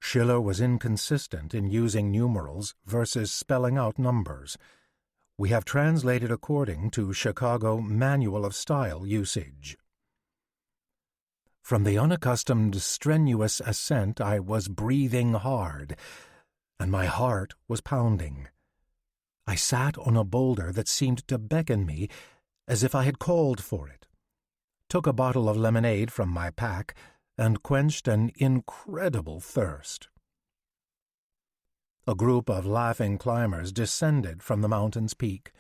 Schiller was inconsistent in using numerals versus spelling out numbers. We have translated according to Chicago Manual of Style usage. From the unaccustomed, strenuous ascent I was breathing hard, and my heart was pounding. I sat on a boulder that seemed to beckon me as if I had called for it, took a bottle of lemonade from my pack, and quenched an incredible thirst. A group of laughing climbers descended from the mountain's peak.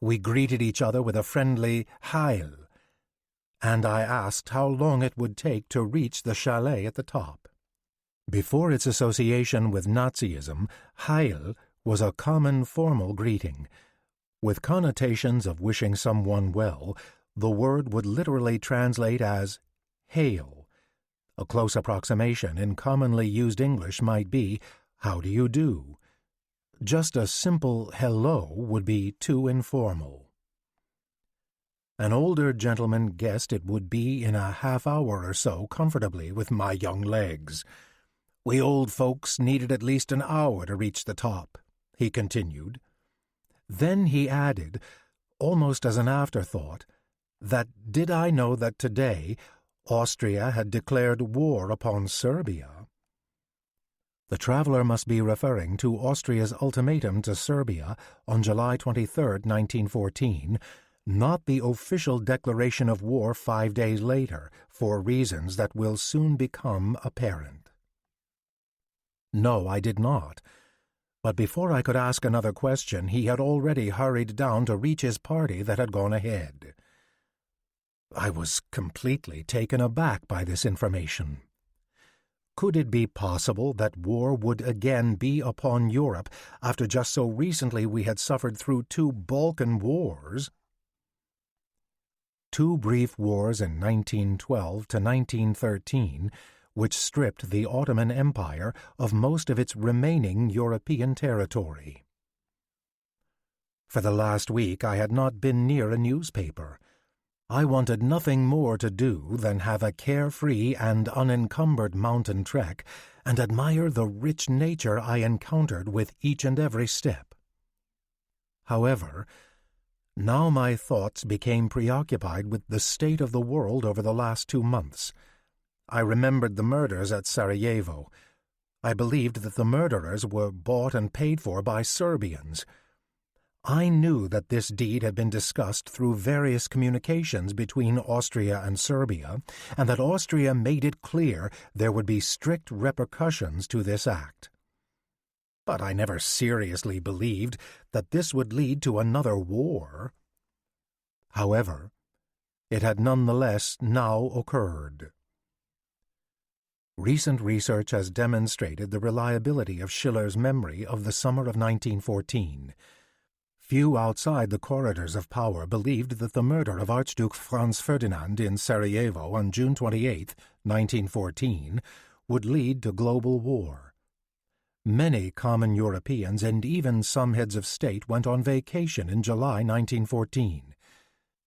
We greeted each other with a friendly Heil, and I asked how long it would take to reach the chalet at the top. Before its association with Nazism, Heil was a common formal greeting. With connotations of wishing someone well, the word would literally translate as hail. A close approximation in commonly used English might be, "How do you do?" Just a simple hello would be too informal. An older gentleman guessed it would be in a half hour or so comfortably with my young legs. "We old folks needed at least an hour to reach the top," he continued. Then he added, almost as an afterthought, that did I know that today Austria had declared war upon Serbia. The traveler must be referring to Austria's ultimatum to Serbia on July 23, 1914, not the official declaration of war 5 days later, for reasons that will soon become apparent. No, I did not. But before I could ask another question, he had already hurried down to reach his party that had gone ahead. I was completely taken aback by this information. Could it be possible that war would again be upon Europe after just so recently we had suffered through 2 Balkan wars? 2 brief wars in 1912 to 1913, which stripped the Ottoman Empire of most of its remaining European territory. For the last week I had not been near a newspaper. I wanted nothing more to do than have a carefree and unencumbered mountain trek and admire the rich nature I encountered with each and every step. However, now my thoughts became preoccupied with the state of the world over the last 2 months. I remembered the murders at Sarajevo. I believed that the murderers were bought and paid for by Serbians. I knew that this deed had been discussed through various communications between Austria and Serbia, and that Austria made it clear there would be strict repercussions to this act. But I never seriously believed that this would lead to another war. However, it had nonetheless now occurred. Recent research has demonstrated the reliability of Schiller's memory of the summer of 1914. Few outside the corridors of power believed that the murder of Archduke Franz Ferdinand in Sarajevo on June 28, 1914, would lead to global war. Many common Europeans and even some heads of state went on vacation in July 1914.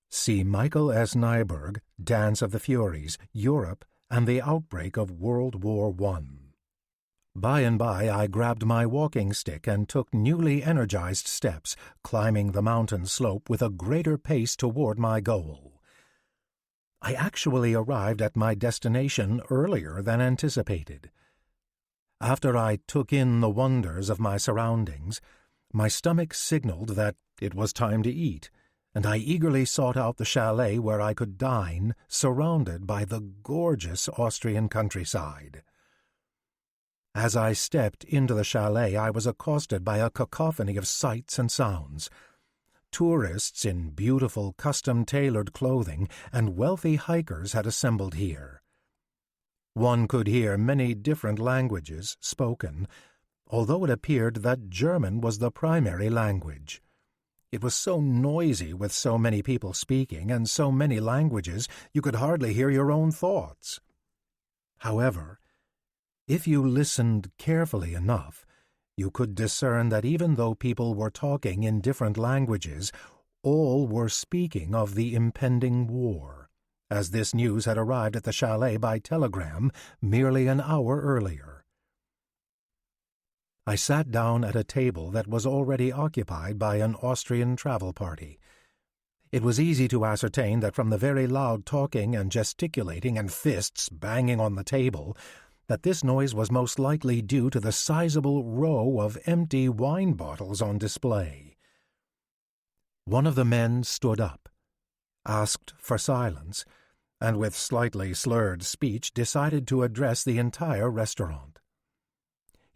See Michael S. Nyberg, Dance of the Furies, Europe, and the Outbreak of World War I. By and by I grabbed my walking stick and took newly energized steps, climbing the mountain slope with a greater pace toward my goal. I actually arrived at my destination earlier than anticipated. After I took in the wonders of my surroundings, my stomach signaled that it was time to eat, and I eagerly sought out the chalet where I could dine, surrounded by the gorgeous Austrian countryside. As I stepped into the chalet, I was accosted by a cacophony of sights and sounds. Tourists in beautiful custom-tailored clothing and wealthy hikers had assembled here. One could hear many different languages spoken, although it appeared that German was the primary language. It was so noisy with so many people speaking and so many languages you could hardly hear your own thoughts. However, if you listened carefully enough, you could discern that even though people were talking in different languages, all were speaking of the impending war, as this news had arrived at the chalet by telegram merely an hour earlier. I sat down at a table that was already occupied by an Austrian travel party. It was easy to ascertain that from the very loud talking and gesticulating and fists banging on the table, that this noise was most likely due to the sizable row of empty wine bottles on display. One of the men stood up, asked for silence, and with slightly slurred speech decided to address the entire restaurant.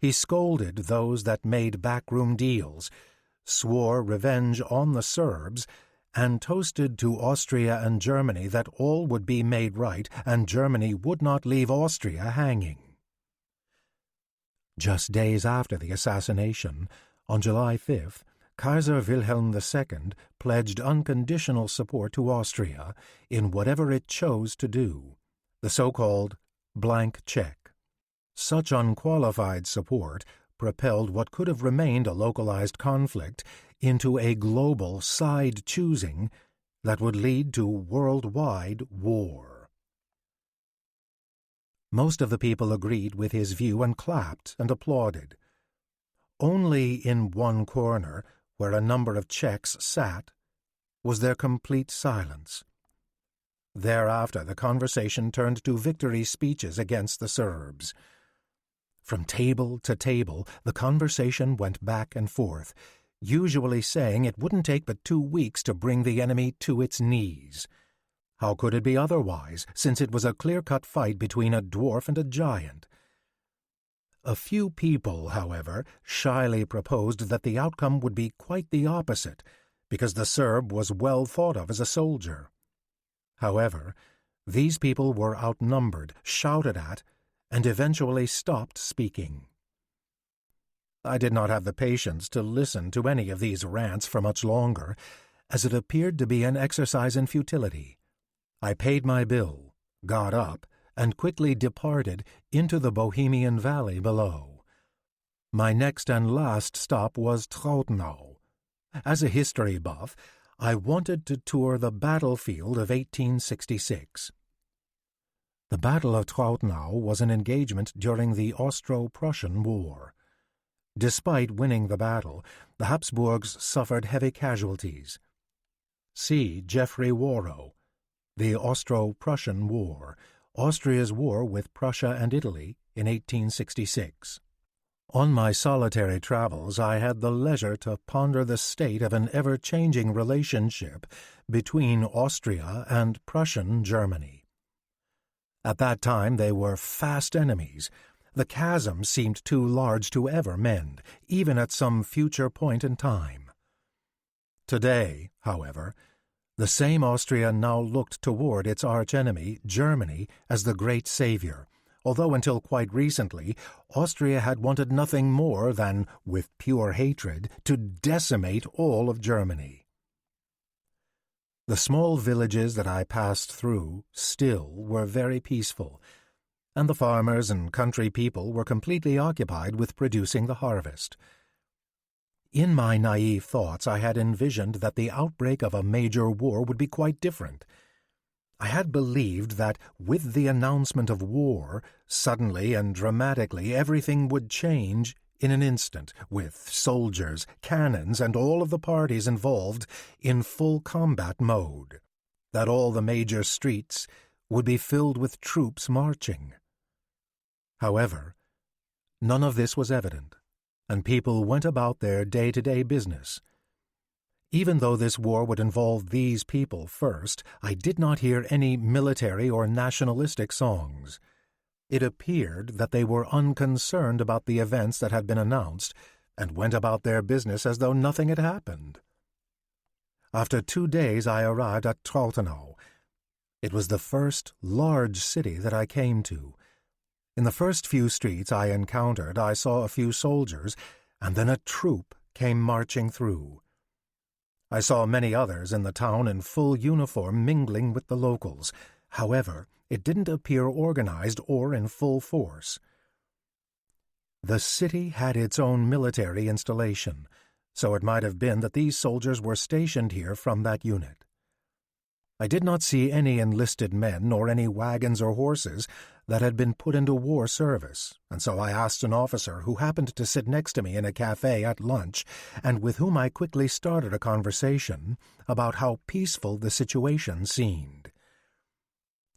He scolded those that made backroom deals, swore revenge on the Serbs, and toasted to Austria and Germany that all would be made right and Germany would not leave Austria hanging. Just days after the assassination, on July 5th, Kaiser Wilhelm II pledged unconditional support to Austria in whatever it chose to do, the so-called blank check. Such unqualified support propelled what could have remained a localized conflict into a global side-choosing that would lead to worldwide war. Most of the people agreed with his view and clapped and applauded. Only in one corner, where a number of Czechs sat, was there complete silence. Thereafter the conversation turned to victory speeches against the Serbs. From table to table, the conversation went back and forth, usually saying it wouldn't take but 2 weeks to bring the enemy to its knees. How could it be otherwise, since it was a clear-cut fight between a dwarf and a giant? A few people, however, shyly proposed that the outcome would be quite the opposite, because the Serb was well thought of as a soldier. However, these people were outnumbered, shouted at, and eventually stopped speaking. I did not have the patience to listen to any of these rants for much longer, as it appeared to be an exercise in futility. I paid my bill, got up, and quickly departed into the Bohemian Valley below. My next and last stop was Trautenau. As a history buff, I wanted to tour the battlefield of 1866. The Battle of Trautenau was an engagement during the Austro-Prussian War. Despite winning the battle, the Habsburgs suffered heavy casualties. See Geoffrey Warrow, The Austro-Prussian War, Austria's war with Prussia and Italy in 1866. On my solitary travels, I had the leisure to ponder the state of an ever-changing relationship between Austria and Prussian Germany. At that time they were fast enemies. The chasm seemed too large to ever mend, even at some future point in time. Today, however, the same Austria now looked toward its archenemy, Germany, as the great savior, although until quite recently Austria had wanted nothing more than, with pure hatred, to decimate all of Germany. The small villages that I passed through still were very peaceful, and the farmers and country people were completely occupied with producing the harvest. In my naive thoughts I had envisioned that the outbreak of a major war would be quite different. I had believed that with the announcement of war, suddenly and dramatically everything would change in an instant, with soldiers, cannons, and all of the parties involved in full combat mode, that all the major streets would be filled with troops marching. However, none of this was evident, and people went about their day-to-day business. Even though this war would involve these people first, I did not hear any military or nationalistic songs. It appeared that they were unconcerned about the events that had been announced and went about their business as though nothing had happened. After 2 days I arrived at Trautenau. It was the first large city that I came to. In the first few streets I encountered, I saw a few soldiers, and then a troop came marching through. I saw many others in the town in full uniform mingling with the locals. However, it didn't appear organized or in full force. The city had its own military installation, so it might have been that these soldiers were stationed here from that unit. I did not see any enlisted men nor any wagons or horses that had been put into war service, and so I asked an officer who happened to sit next to me in a cafe at lunch, and with whom I quickly started a conversation about how peaceful the situation seemed.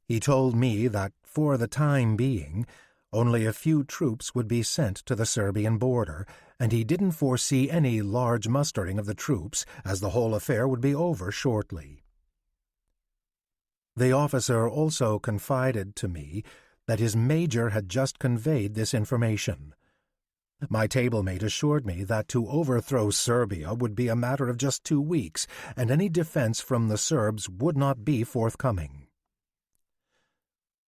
He told me that, for the time being, only a few troops would be sent to the Serbian border, and he didn't foresee any large mustering of the troops, as the whole affair would be over shortly. The officer also confided to me that his major had just conveyed this information. My table-mate assured me that to overthrow Serbia would be a matter of just 2 weeks, and any defense from the Serbs would not be forthcoming.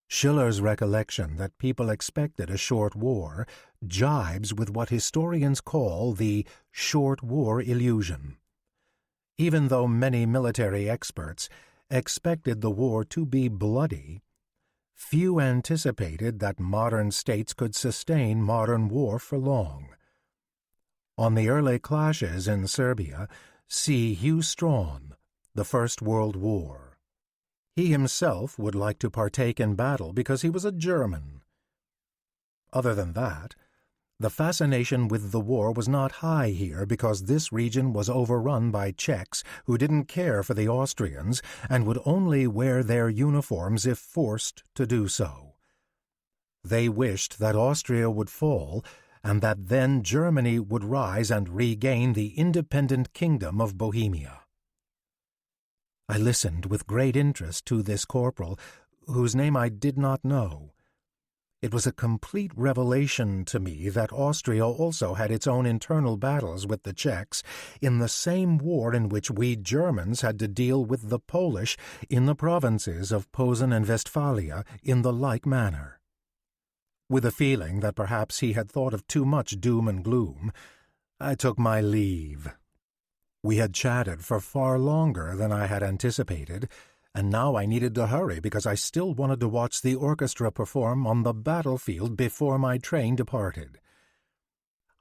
Schiller's recollection that people expected a short war jibes with what historians call the short war illusion. Even though many military experts expected the war to be bloody, few anticipated that modern states could sustain modern war for long. On the early clashes in Serbia, see Hugh Strawn, The First World War. He himself would like to partake in battle because he was a German. Other than that, the fascination with the war was not high here because this region was overrun by Czechs who didn't care for the Austrians and would only wear their uniforms if forced to do so. They wished that Austria would fall and that then Germany would rise and regain the independent kingdom of Bohemia. I listened with great interest to this corporal, whose name I did not know. It was a complete revelation to me that Austria also had its own internal battles with the Czechs in the same war in which we Germans had to deal with the Polish in the provinces of Posen and Westphalia in the like manner. With a feeling that perhaps he had thought of too much doom and gloom, I took my leave. We had chatted for far longer than I had anticipated, and now I needed to hurry because I still wanted to watch the orchestra perform on the battlefield before my train departed.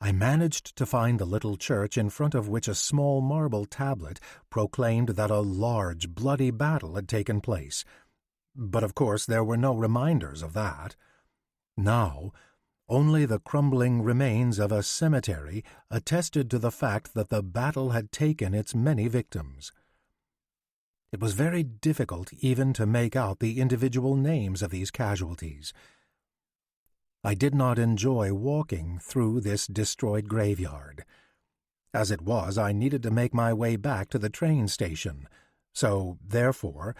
I managed to find the little church in front of which a small marble tablet proclaimed that a large, bloody battle had taken place. But of course there were no reminders of that. Now, only the crumbling remains of a cemetery attested to the fact that the battle had taken its many victims. It was very difficult even to make out the individual names of these casualties. I did not enjoy walking through this destroyed graveyard. As it was, I needed to make my way back to the train station, so, therefore,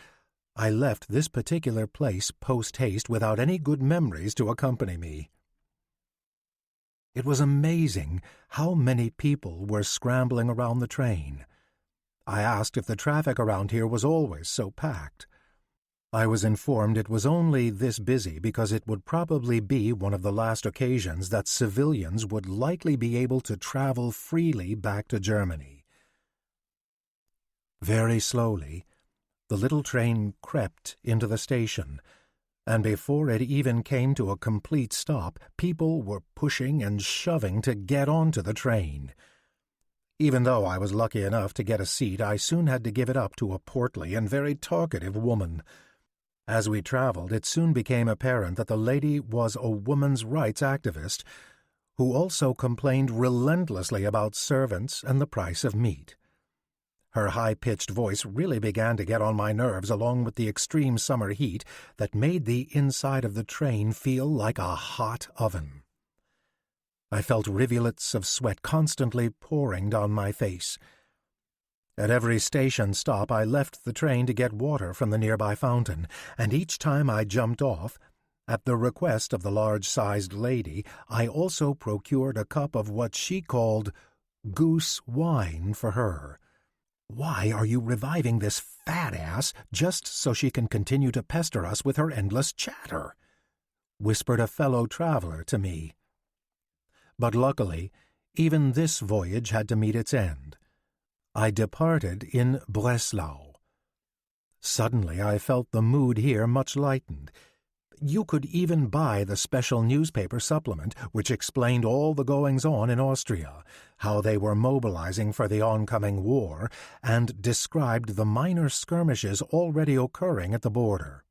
I left this particular place post-haste without any good memories to accompany me. It was amazing how many people were scrambling around the train. I asked if the traffic around here was always so packed. I was informed it was only this busy because it would probably be one of the last occasions that civilians would likely be able to travel freely back to Germany. Very slowly, the little train crept into the station, and before it even came to a complete stop, people were pushing and shoving to get onto the train. Even though I was lucky enough to get a seat, I soon had to give it up to a portly and very talkative woman. As we traveled, it soon became apparent that the lady was a women's rights activist who also complained relentlessly about servants and the price of meat. Her high-pitched voice really began to get on my nerves along with the extreme summer heat that made the inside of the train feel like a hot oven. I felt rivulets of sweat constantly pouring down my face. At every station stop I left the train to get water from the nearby fountain, and each time I jumped off, At the request of the large-sized lady, I also procured a cup of what she called goose wine for her. "Why are you reviving this fat ass just so she can continue to pester us with her endless chatter?" whispered a fellow traveler to me. But luckily, even this voyage had to meet its end. I departed in Breslau. Suddenly I felt the mood here much lightened. You could even buy the special newspaper supplement which explained all the goings-on in Austria, how they were mobilizing for the oncoming war, and described the minor skirmishes already occurring at the border.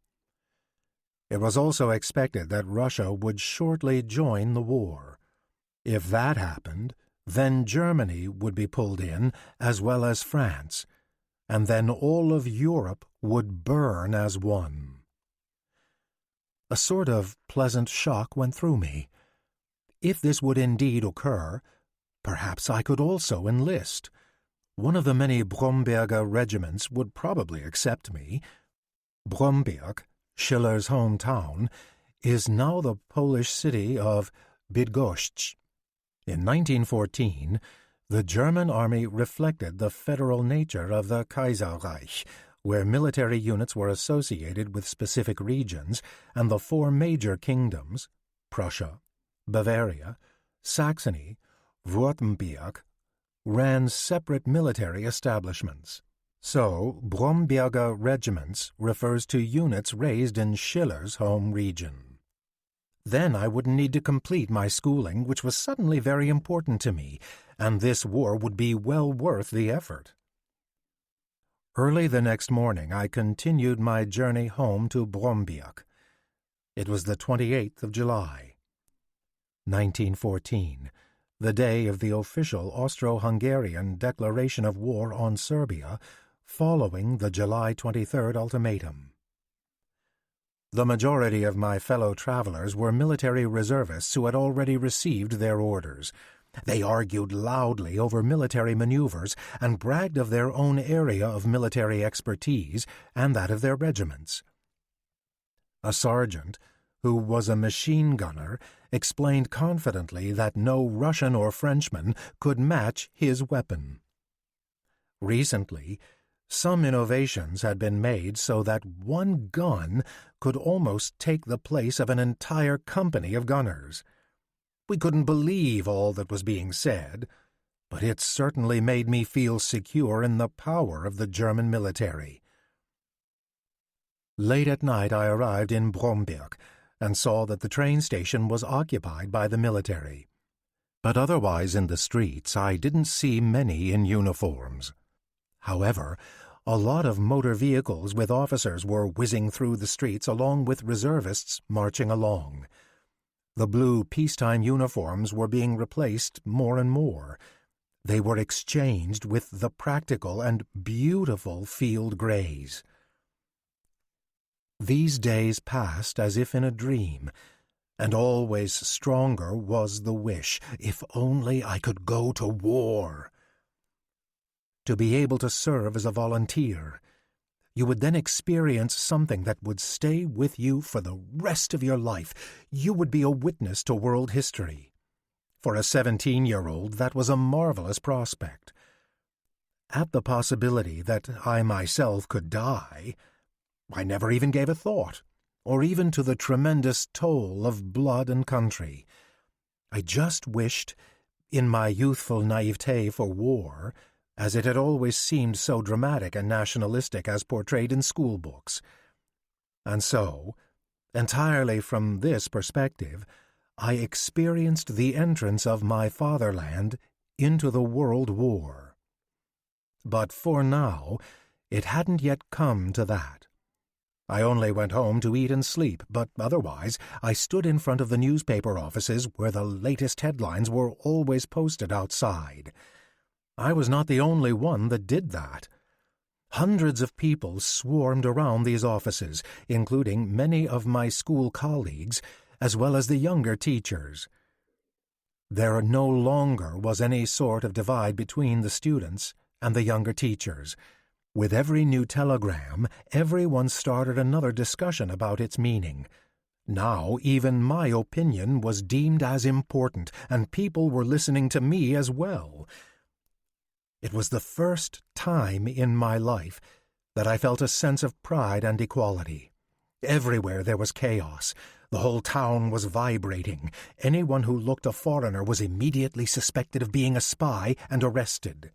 It was also expected that Russia would shortly join the war. If that happened, then Germany would be pulled in, as well as France, and then all of Europe would burn as one. A sort of pleasant shock went through me. If this would indeed occur, perhaps I could also enlist. One of the many Bromberger regiments would probably accept me. Bromberg, Schiller's hometown, is now the Polish city of Bydgoszcz. In 1914, the German army reflected the federal nature of the Kaiserreich, where military units were associated with specific regions, and the four major kingdoms, Prussia, Bavaria, Saxony, Württemberg, ran separate military establishments. So, Bromberger regiments refers to units raised in Schiller's home region. Then I wouldn't need to complete my schooling, which was suddenly very important to me, and this war would be well worth the effort. Early the next morning I continued my journey home to Bromberg. It was the 28th of July, 1914, the day of the official Austro-Hungarian declaration of war on Serbia, following the July 23rd ultimatum. The majority of my fellow travelers were military reservists who had already received their orders. They argued loudly over military maneuvers and bragged of their own area of military expertise and that of their regiments. A sergeant, who was a machine gunner, explained confidently that no Russian or Frenchman could match his weapon. Recently, some innovations had been made so that one gun could almost take the place of an entire company of gunners. We couldn't believe all that was being said, but it certainly made me feel secure in the power of the German military. Late at night I arrived in Bromberg and saw that the train station was occupied by the military. But otherwise in the streets I didn't see many in uniforms. However, a lot of motor vehicles with officers were whizzing through the streets along with reservists marching along. The blue peacetime uniforms were being replaced more and more. They were exchanged with the practical and beautiful field grays. These days passed as if in a dream, and always stronger was the wish, if only I could go to war. To be able to serve as a volunteer, you would then experience something that would stay with you for the rest of your life. You would be a witness to world history. For a 17-year-old, that was a marvelous prospect. At the possibility that I myself could die, I never even gave a thought, or even to the tremendous toll of blood and country. I just wished, in my youthful naivete for war, as it had always seemed so dramatic and nationalistic as portrayed in school books. And so, entirely from this perspective, I experienced the entrance of my fatherland into the World War. But for now, it hadn't yet come to that. I only went home to eat and sleep, but otherwise I stood in front of the newspaper offices where the latest headlines were always posted outside. I was not the only one that did that. Hundreds of people swarmed around these offices, including many of my school colleagues, as well as the younger teachers. There no longer was any sort of divide between the students and the younger teachers. With every new telegram, everyone started another discussion about its meaning, Now even my opinion was deemed as important, and people were listening to me as well. It was the first time in my life that I felt a sense of pride and equality. Everywhere there was chaos. The whole town was vibrating. Anyone who looked a foreigner was immediately suspected of being a spy and arrested.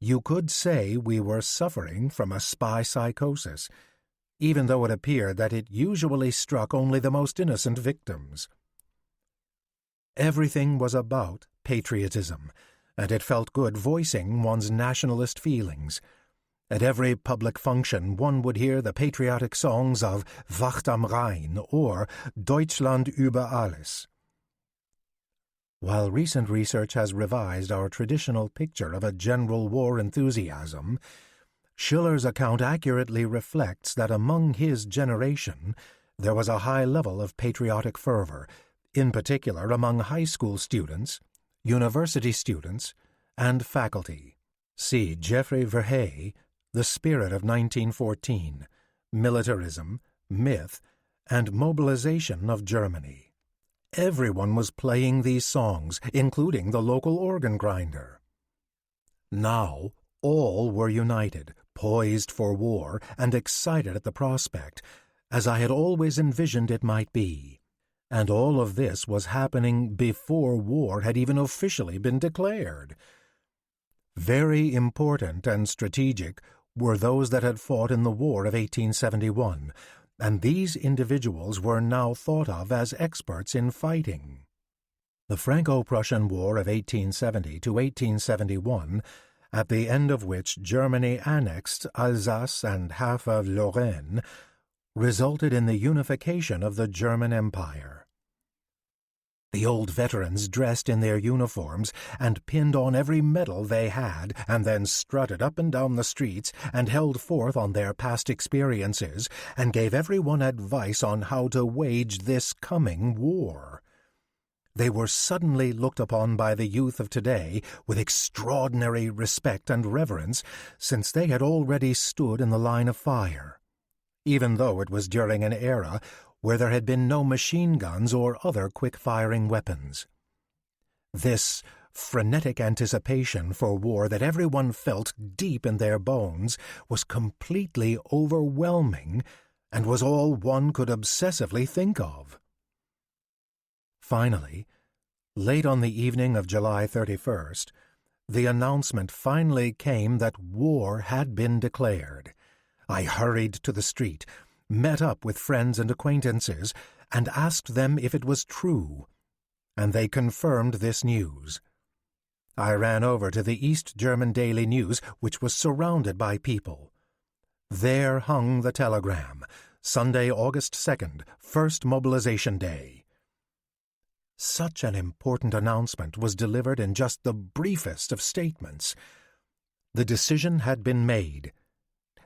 You could say we were suffering from a spy psychosis, even though it appeared that it usually struck only the most innocent victims. Everything was about patriotism, and it felt good voicing one's nationalist feelings. At every public function one would hear the patriotic songs of Wacht am Rhein or Deutschland über alles. While recent research has revised our traditional picture of a general war enthusiasm, Schiller's account accurately reflects that among his generation there was a high level of patriotic fervor, in particular among high school students, university students, and faculty. See Geoffrey Verhey, The Spirit of 1914, Militarism, Myth, and Mobilization of Germany. Everyone was playing these songs, including the local organ grinder. Now, all were united, poised for war, and excited at the prospect, as I had always envisioned it might be. And all of this was happening before war had even officially been declared. Very important and strategic were those that had fought in the War of 1871, and these individuals were now thought of as experts in fighting. The Franco-Prussian War of 1870 to 1871, at the end of which Germany annexed Alsace and half of Lorraine, resulted in the unification of the German Empire. The old veterans dressed in their uniforms and pinned on every medal they had, and then strutted up and down the streets and held forth on their past experiences and gave everyone advice on how to wage this coming war. They were suddenly looked upon by the youth of today with extraordinary respect and reverence, since they had already stood in the line of fire, even though it was during an era where there had been no machine guns or other quick-firing weapons. This frenetic anticipation for war that everyone felt deep in their bones was completely overwhelming and was all one could obsessively think of. Finally, late on the evening of July 31st, the announcement finally came that war had been declared. I hurried to the street, met up with friends and acquaintances, and asked them if it was true, and they confirmed this news. I ran over to the East German Daily News, which was surrounded by people. There hung the telegram, Sunday, August 2nd, First Mobilization Day. Such an important announcement was delivered in just the briefest of statements. The decision had been made.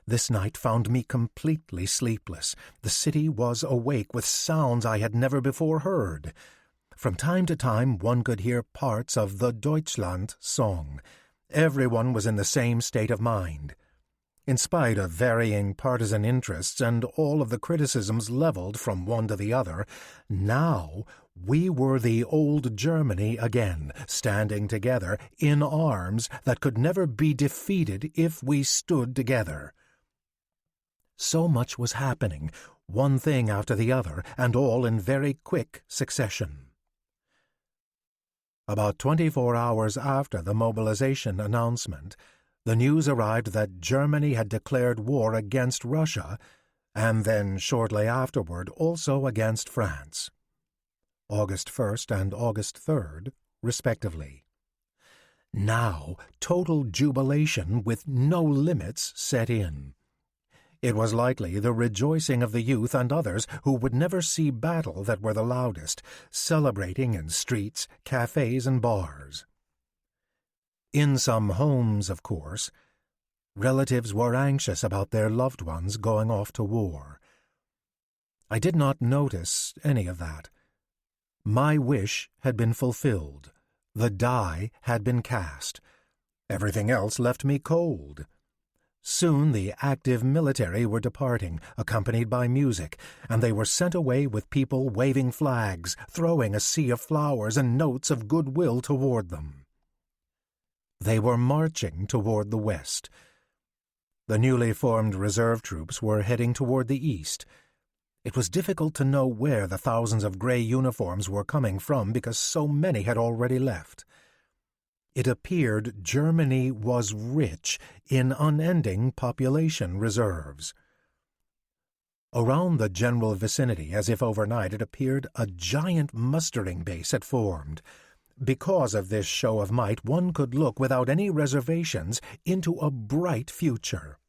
This night found me completely sleepless. The city was awake with sounds I had never before heard. From time to time one could hear parts of the Deutschland song. Everyone was in the same state of mind. In spite of varying partisan interests and all of the criticisms leveled from one to the other, now we were the old Germany again, standing together in arms that could never be defeated if we stood together. So much was happening, one thing after the other, and all in very quick succession. About 24 hours after the mobilization announcement, the news arrived that Germany had declared war against Russia, and then shortly afterward also against France. August 1st and August 3rd, respectively. Now, total jubilation with no limits set in. It was likely the rejoicing of the youth and others who would never see battle that were the loudest, celebrating in streets, cafes, and bars. In some homes, of course, relatives were anxious about their loved ones going off to war. I did not notice any of that. My wish had been fulfilled. The die had been cast. Everything else left me cold. Soon the active military were departing, accompanied by music, and they were sent away with people waving flags, throwing a sea of flowers and notes of goodwill toward them. They were marching toward the west. The newly formed reserve troops were heading toward the east. It was difficult to know where the thousands of gray uniforms were coming from because so many had already left. It appeared Germany was rich in unending population reserves. Around the general vicinity, as if overnight, it appeared a giant mustering base had formed. Because of this show of might, one could look without any reservations into a bright future.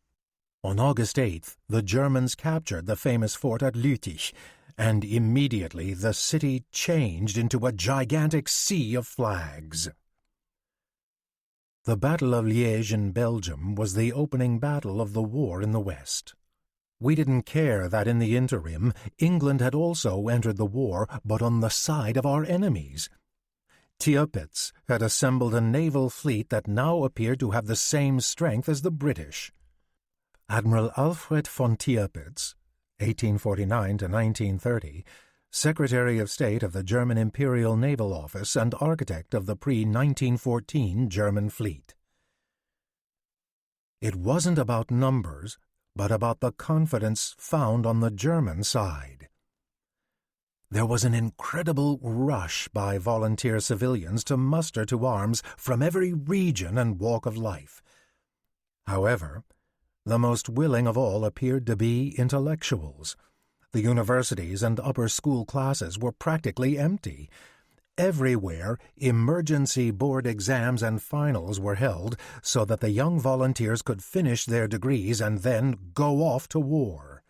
On August 8th, the Germans captured the famous fort at Lüttich, and immediately the city changed into a gigantic sea of flags. The Battle of Liège in Belgium was the opening battle of the war in the West. We didn't care that in the interim, England had also entered the war, but on the side of our enemies. Tirpitz had assembled a naval fleet that now appeared to have the same strength as the British. Admiral Alfred von Tirpitz, 1849 to 1930, Secretary of State of the German Imperial Naval Office and architect of the pre-1914 German fleet. It wasn't about numbers, but about the confidence found on the German side. There was an incredible rush by volunteer civilians to muster to arms from every region and walk of life. However, the most willing of all appeared to be intellectuals. The universities and upper school classes were practically empty. Everywhere, emergency board exams and finals were held so that the young volunteers could finish their degrees and then go off to war.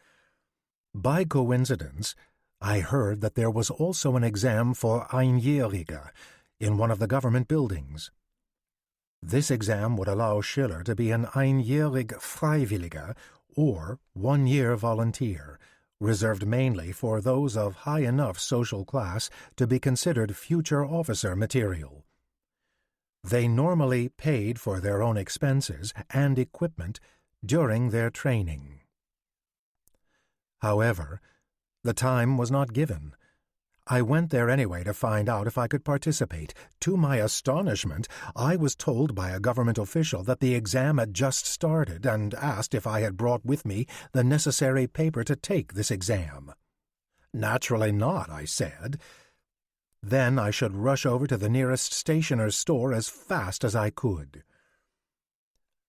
By coincidence, I heard that there was also an exam for Einjährige in one of the government buildings. This exam would allow Schiller to be an Einjährig Freiwilliger, or one-year volunteer, reserved mainly for those of high enough social class to be considered future officer material. They normally paid for their own expenses and equipment during their training. However, the time was not given. I went there anyway to find out if I could participate. To my astonishment, I was told by a government official that the exam had just started and asked if I had brought with me the necessary paper to take this exam. Naturally not, I said. Then I should rush over to the nearest stationer's store as fast as I could.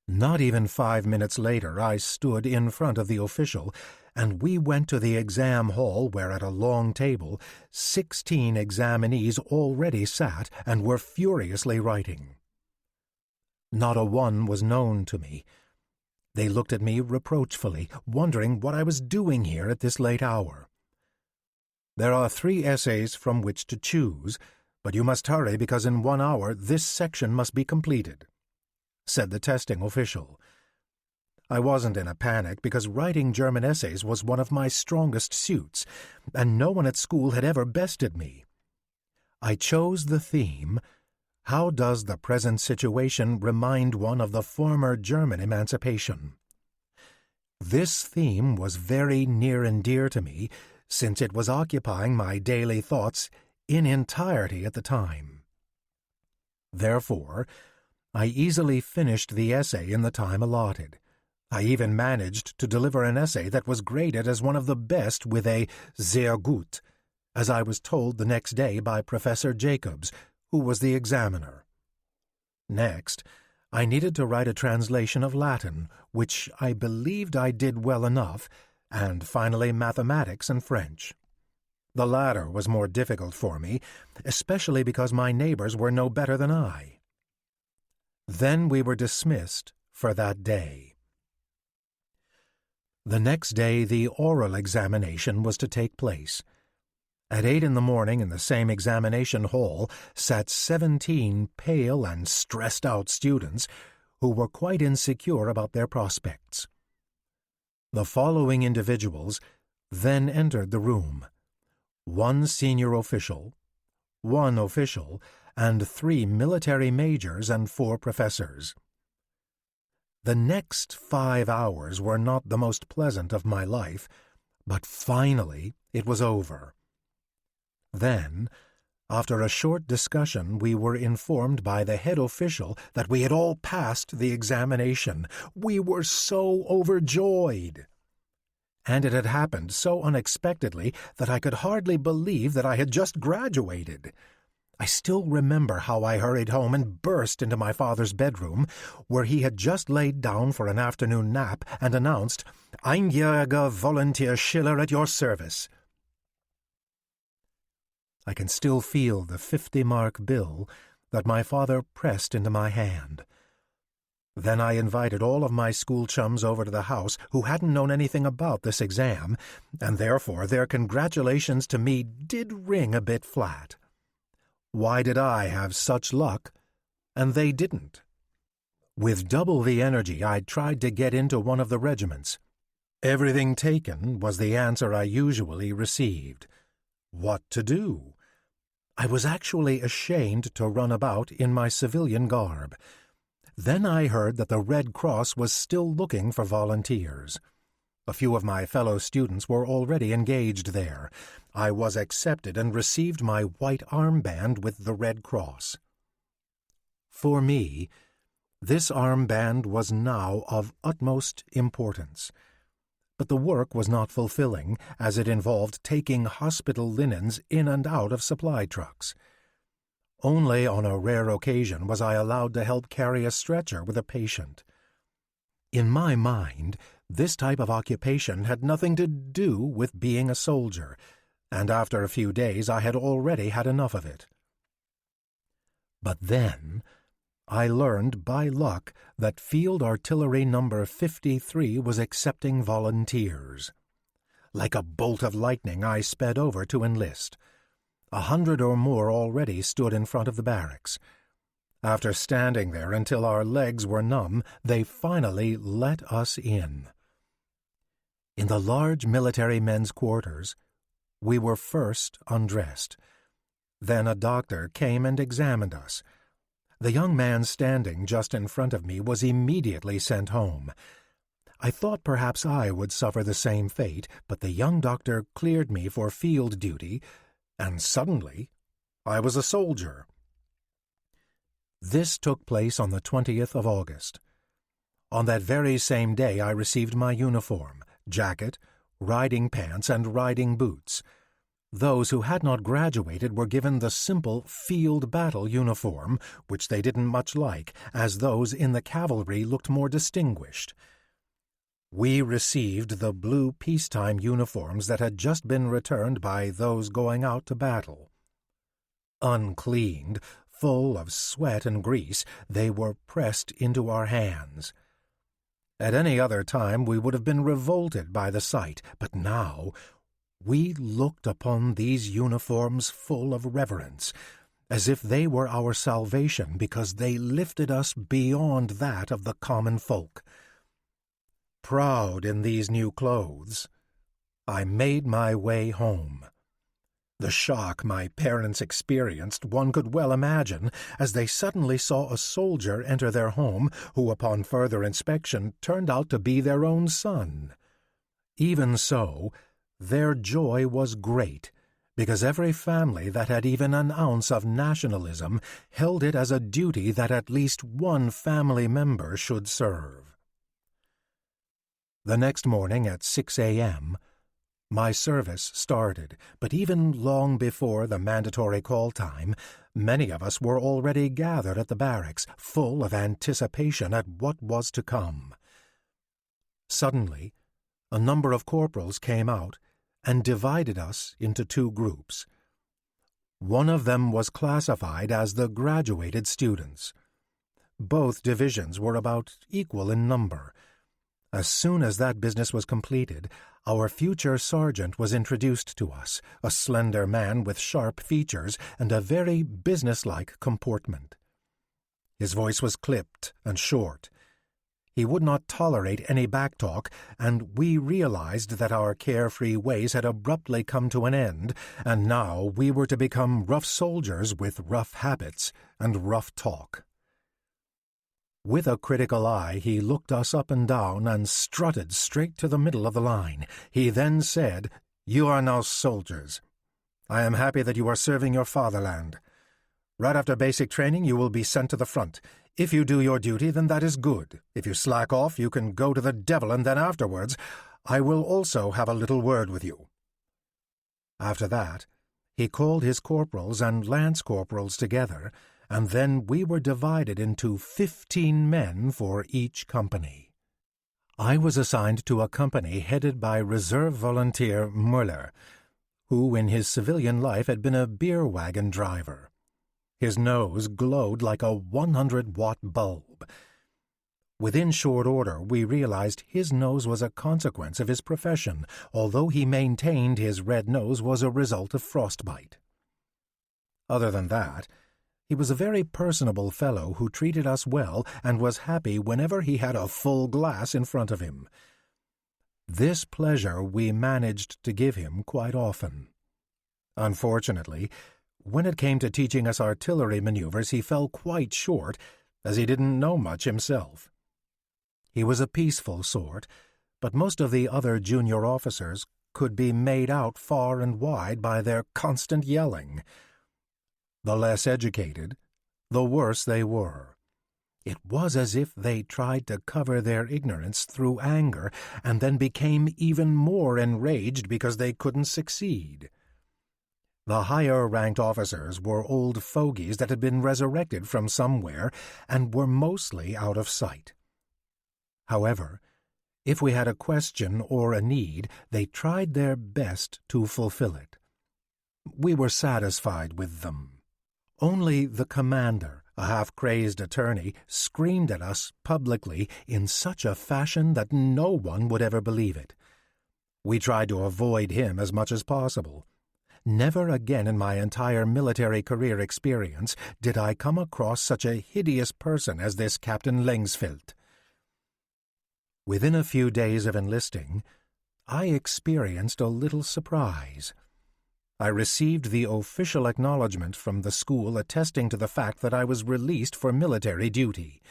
Not even 5 minutes later, I stood in front of the official, and we went to the exam hall where at a long table 16 examinees already sat and were furiously writing. Not a one was known to me. They looked at me reproachfully, wondering what I was doing here at this late hour. There are 3 essays from which to choose, but you must hurry because in 1 hour this section must be completed, said the testing official. I wasn't in a panic because writing German essays was one of my strongest suits, and no one at school had ever bested me. I chose the theme, How does the present situation remind one of the former German emancipation? This theme was very near and dear to me, since it was occupying my daily thoughts in entirety at the time. Therefore, I easily finished the essay in the time allotted. I even managed to deliver an essay that was graded as one of the best with a sehr gut, as I was told the next day by Professor Jacobs, who was the examiner. Next, I needed to write a translation of Latin, which I believed I did well enough, and finally mathematics and French. The latter was more difficult for me, especially because my neighbors were no better than I. Then we were dismissed for that day. The next day the oral examination was to take place. At 8 in the morning in the same examination hall sat 17 pale and stressed-out students who were quite insecure about their prospects. The following individuals then entered the room: 1 senior official, 1 official, and 3 military majors and 4 professors. The next 5 hours were not the most pleasant of my life, but finally it was over. Then, after a short discussion, we were informed by the head official that we had all passed the examination. We were so overjoyed. And it had happened so unexpectedly that I could hardly believe that I had just graduated. I still remember how I hurried home and burst into my father's bedroom, where he had just laid down for an afternoon nap and announced, "Einjähriger Volunteer Schiller at your service." I can still feel the 50-mark bill that my father pressed into my hand. Then I invited all of my school chums over to the house who hadn't known anything about this exam, and therefore their congratulations to me did ring a bit flat. Why did I have such luck, and they didn't? With double the energy, I tried to get into one of the regiments. "Everything taken" was the answer I usually received. What to do? I was actually ashamed to run about in my civilian garb. Then I heard that the Red Cross was still looking for volunteers. A few of my fellow students were already engaged there. I was accepted and received my white armband with the Red Cross. For me, this armband was now of utmost importance. But the work was not fulfilling, as it involved taking hospital linens in and out of supply trucks. Only on a rare occasion was I allowed to help carry a stretcher with a patient. In my mind, this type of occupation had nothing to do with being a soldier, and after a few days I had already had enough of it. But then I learned by luck that Field Artillery No. 53 was accepting volunteers. Like a bolt of lightning, I sped over to enlist. 100 or more already stood in front of the barracks. After standing there until our legs were numb, they finally let us in. In the large military men's quarters, we were first undressed. Then a doctor came and examined us. The young man standing just in front of me was immediately sent home. I thought perhaps I would suffer the same fate, but the young doctor cleared me for field duty, and suddenly I was a soldier. This took place on the 20th of August. On that very same day I received my uniform, jacket, riding pants, and riding boots. Those who had not graduated were given the simple field battle uniform, which they didn't much like, as those in the cavalry looked more distinguished. We received the blue peacetime uniforms that had just been returned by those going out to battle. Uncleaned, full of sweat and grease, they were pressed into our hands. At any other time we would have been revolted by the sight, but now we looked upon these uniforms full of reverence, as if they were our salvation because they lifted us beyond that of the common folk. Proud in these new clothes, I made my way home. The shock my parents experienced one could well imagine, as they suddenly saw a soldier enter their home who, upon further inspection, turned out to be their own son. Even so, their joy was great, because every family that had even an ounce of nationalism held it as a duty that at least one family member should serve. The next morning at 6 a.m., my service started, but even long before the mandatory call time, many of us were already gathered at the barracks, full of anticipation at what was to come. Suddenly, a number of corporals came out and divided us into two groups. One of them was classified as the graduated students. Both divisions were about equal in number. As soon as that business was completed, our future sergeant was introduced to us, a slender man with sharp features and a very businesslike comportment. His voice was clipped and short. He would not tolerate any backtalk, and we realized that our carefree ways had abruptly come to an end, and now we were to become rough soldiers with rough habits and rough talk. With a critical eye, he looked us up and down and strutted straight to the middle of the line. He then said, "You are now soldiers. I am happy that you are serving your fatherland. Right after basic training, you will be sent to the front. If you do your duty, then that is good. If you slack off, you can go to the devil, and then afterwards, I will also have a little word with you." After that, he called his corporals and lance corporals together, and then we were divided into 15 men for each company. I was assigned to a company headed by Reserve Volunteer Müller, who in his civilian life had been a beer wagon driver. His nose glowed like a 100-watt bulb. Within short order, we realized his nose was a consequence of his profession, although he maintained his red nose was a result of frostbite. Other than that, he was a very personable fellow who treated us well and was happy whenever he had a full glass in front of him. This pleasure we managed to give him quite often. Unfortunately, when it came to teaching us artillery maneuvers, he fell quite short, as he didn't know much himself. He was a peaceful sort, but most of the other junior officers could be made out far and wide by their constant yelling. The less educated, the worse they were. It was as if they tried to cover their ignorance through anger and then became even more enraged because they couldn't succeed. The higher-ranked officers were old fogies that had been resurrected from somewhere and were mostly out of sight. However, if we had a question or a need, they tried their best to fulfill it. We were satisfied with them. Only the commander, a half-crazed attorney, screamed at us publicly in such a fashion that no one would ever believe it. We tried to avoid him as much as possible. Never again in my entire military career experience did I come across such a hideous person as this Captain Lengsfeldt. Within a few days of enlisting, I experienced a little surprise. I received the official acknowledgment from the school attesting to the fact that I was released for military duty.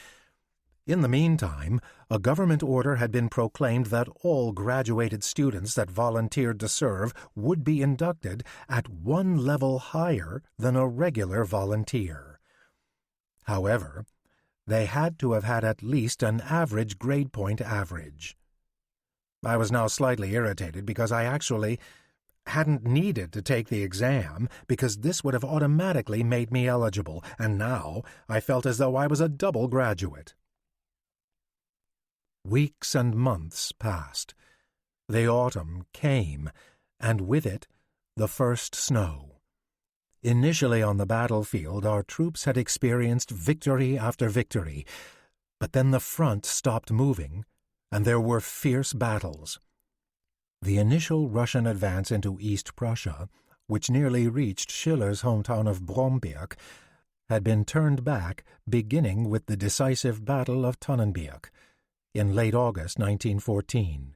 In the meantime, a government order had been proclaimed that all graduated students that volunteered to serve would be inducted at one level higher than a regular volunteer. However, they had to have had at least an average grade point average. I was now slightly irritated because I actually hadn't needed to take the exam because this would have automatically made me eligible, and now I felt as though I was a double graduate. Weeks and months passed. The autumn came, and with it, the first snow. Initially on the battlefield, our troops had experienced victory after victory, but then the front stopped moving, and there were fierce battles. The initial Russian advance into East Prussia, which nearly reached Schiller's hometown of Bromberg, had been turned back, beginning with the decisive Battle of Tannenberg in late August 1914.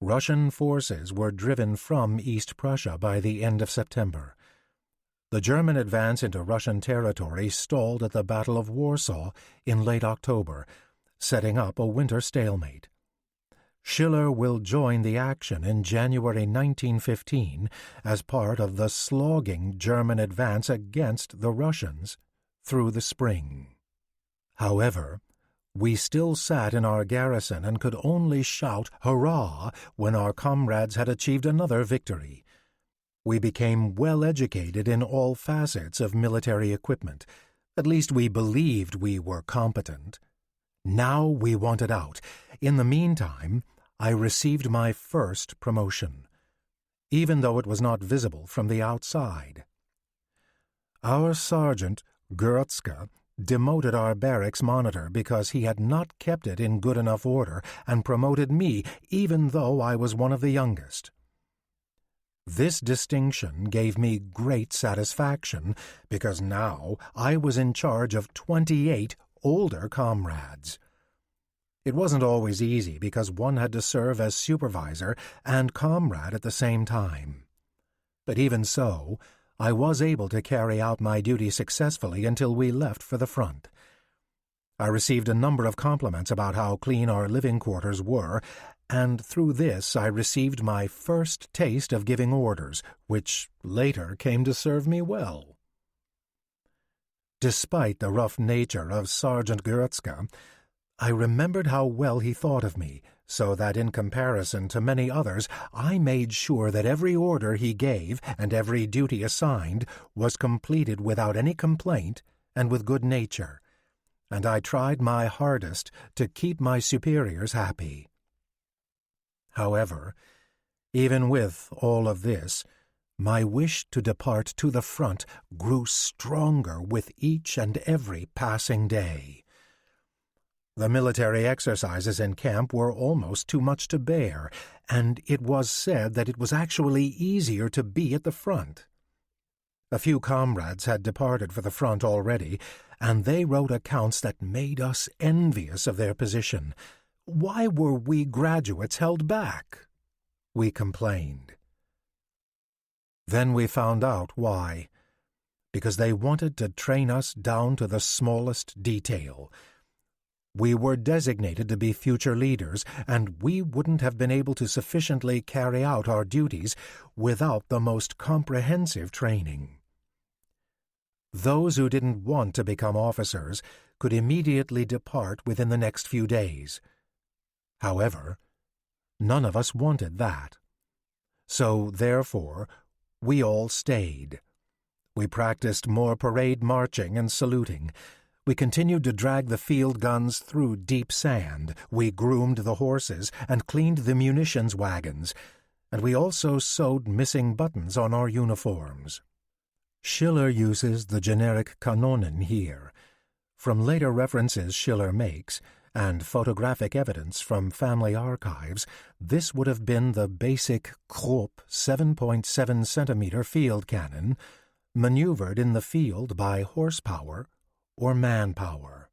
Russian forces were driven from East Prussia by the end of September. The German advance into Russian territory stalled at the Battle of Warsaw in late October, setting up a winter stalemate. Schiller will join the action in January 1915 as part of the slogging German advance against the Russians through the spring. However, we still sat in our garrison and could only shout "Hurrah!" when our comrades had achieved another victory. We became well educated in all facets of military equipment. At least we believed we were competent. Now we wanted out. In the meantime, I received my first promotion, even though it was not visible from the outside. Our sergeant, Gertzke, demoted our barracks monitor because he had not kept it in good enough order and promoted me even though I was one of the youngest. This distinction gave me great satisfaction because now I was in charge of 28 older comrades. It wasn't always easy because one had to serve as supervisor and comrade at the same time. But even so, I was able to carry out my duty successfully until we left for the front. I received a number of compliments about how clean our living quarters were, and through this I received my first taste of giving orders, which later came to serve me well. Despite the rough nature of Sergeant Goretzka, I remembered how well he thought of me, so that in comparison to many others, I made sure that every order he gave and every duty assigned was completed without any complaint and with good nature, and I tried my hardest to keep my superiors happy. However, even with all of this, my wish to depart to the front grew stronger with each and every passing day. The military exercises in camp were almost too much to bear, and it was said that it was actually easier to be at the front. A few comrades had departed for the front already, and they wrote accounts that made us envious of their position. Why were we graduates held back? We complained. Then we found out why. Because they wanted to train us down to the smallest detail. We were designated to be future leaders, and we wouldn't have been able to sufficiently carry out our duties without the most comprehensive training. Those who didn't want to become officers could immediately depart within the next few days. However, none of us wanted that. So, therefore, we all stayed. We practiced more parade marching and saluting. We continued to drag the field guns through deep sand. We groomed the horses and cleaned the munitions wagons, and we also sewed missing buttons on our uniforms. Schiller uses the generic Kanonen here. From later references Schiller makes, and photographic evidence from family archives, this would have been the basic Krupp 7.7 centimeter field cannon, maneuvered in the field by horsepower or manpower.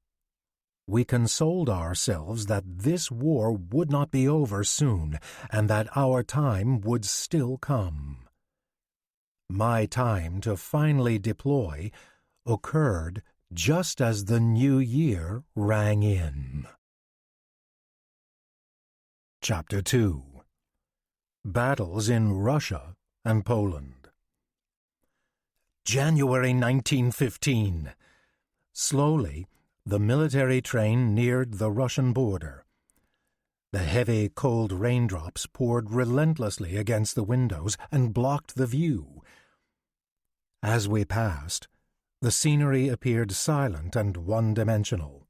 We consoled ourselves that this war would not be over soon, and that our time would still come. My time to finally deploy occurred just as the new year rang in. Chapter 2. Battles in Russia and Poland. January 1915. Slowly, the military train neared the Russian border. The heavy, cold raindrops poured relentlessly against the windows and blocked the view. As we passed, the scenery appeared silent and one-dimensional.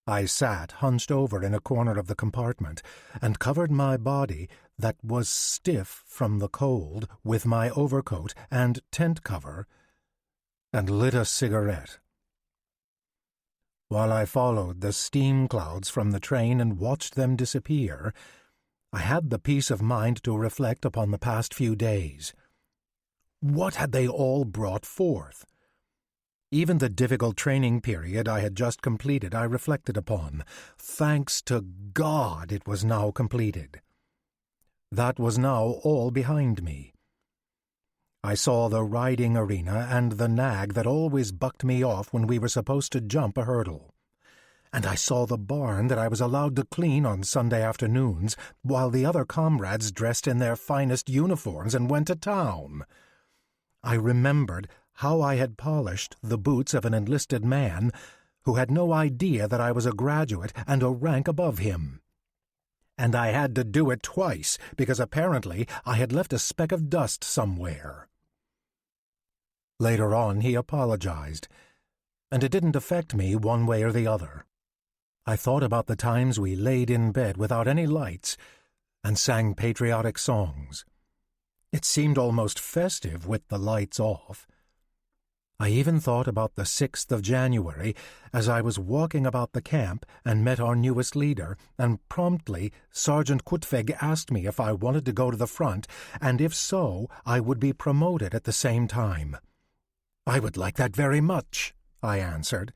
I sat hunched over in a corner of the compartment and covered my body that was stiff from the cold with my overcoat and tent cover, and lit a cigarette. While I followed the steam clouds from the train and watched them disappear, I had the peace of mind to reflect upon the past few days. What had they all brought forth? Even the difficult training period I had just completed I reflected upon. Thanks to God it was now completed. That was now all behind me. I saw the riding arena and the nag that always bucked me off when we were supposed to jump a hurdle. And I saw the barn that I was allowed to clean on Sunday afternoons while the other comrades dressed in their finest uniforms and went to town. I remembered how I had polished the boots of an enlisted man who had no idea that I was a graduate and a rank above him. And I had to do it twice because apparently I had left a speck of dust somewhere. Later on he apologized, and it didn't affect me one way or the other. I thought about the times we laid in bed without any lights and sang patriotic songs. It seemed almost festive with the lights off. I even thought about the 6th of January as I was walking about the camp and met our newest leader, and promptly Sergeant Kutveg asked me if I wanted to go to the front, and if so, I would be promoted at the same time. "I would like that very much," I answered.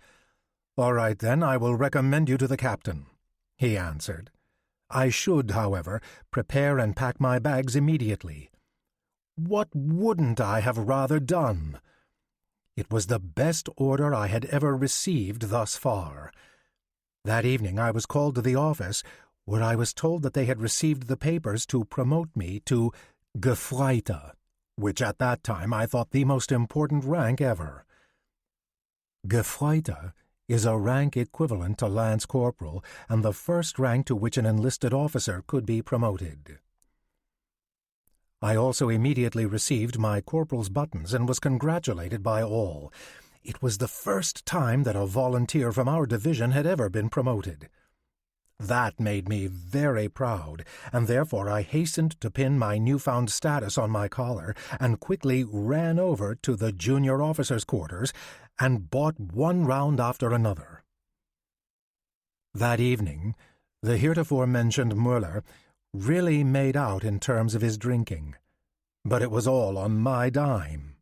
"All right, then, I will recommend you to the captain," he answered. I should, however, prepare and pack my bags immediately. What wouldn't I have rather done? It was the best order I had ever received thus far. That evening I was called to the office, where I was told that they had received the papers to promote me to Gefreiter, which at that time I thought the most important rank ever. Gefreiter is a rank equivalent to Lance Corporal and the first rank to which an enlisted officer could be promoted. I also immediately received my corporal's buttons and was congratulated by all. It was the first time that a volunteer from our division had ever been promoted. That made me very proud, and therefore I hastened to pin my newfound status on my collar and quickly ran over to the junior officers' quarters and bought one round after another. That evening, the heretofore mentioned Muller really made out in terms of his drinking, but it was all on my dime.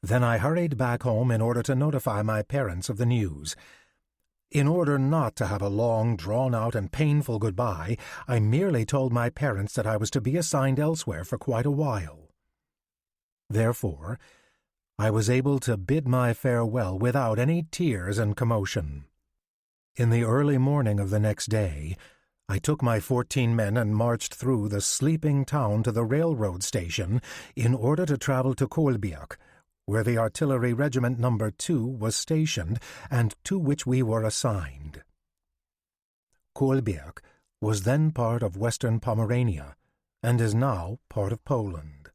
Then I hurried back home in order to notify my parents of the news. In order not to have a long, drawn-out and painful goodbye, I merely told my parents that I was to be assigned elsewhere for quite a while. Therefore, I was able to bid my farewell without any tears and commotion. In the early morning of the next day, I took my 14 men and marched through the sleeping town to the railroad station in order to travel to Kolberg, where the Artillery Regiment No. 2 was stationed and to which we were assigned. Kolberg was then part of Western Pomerania and is now part of Poland.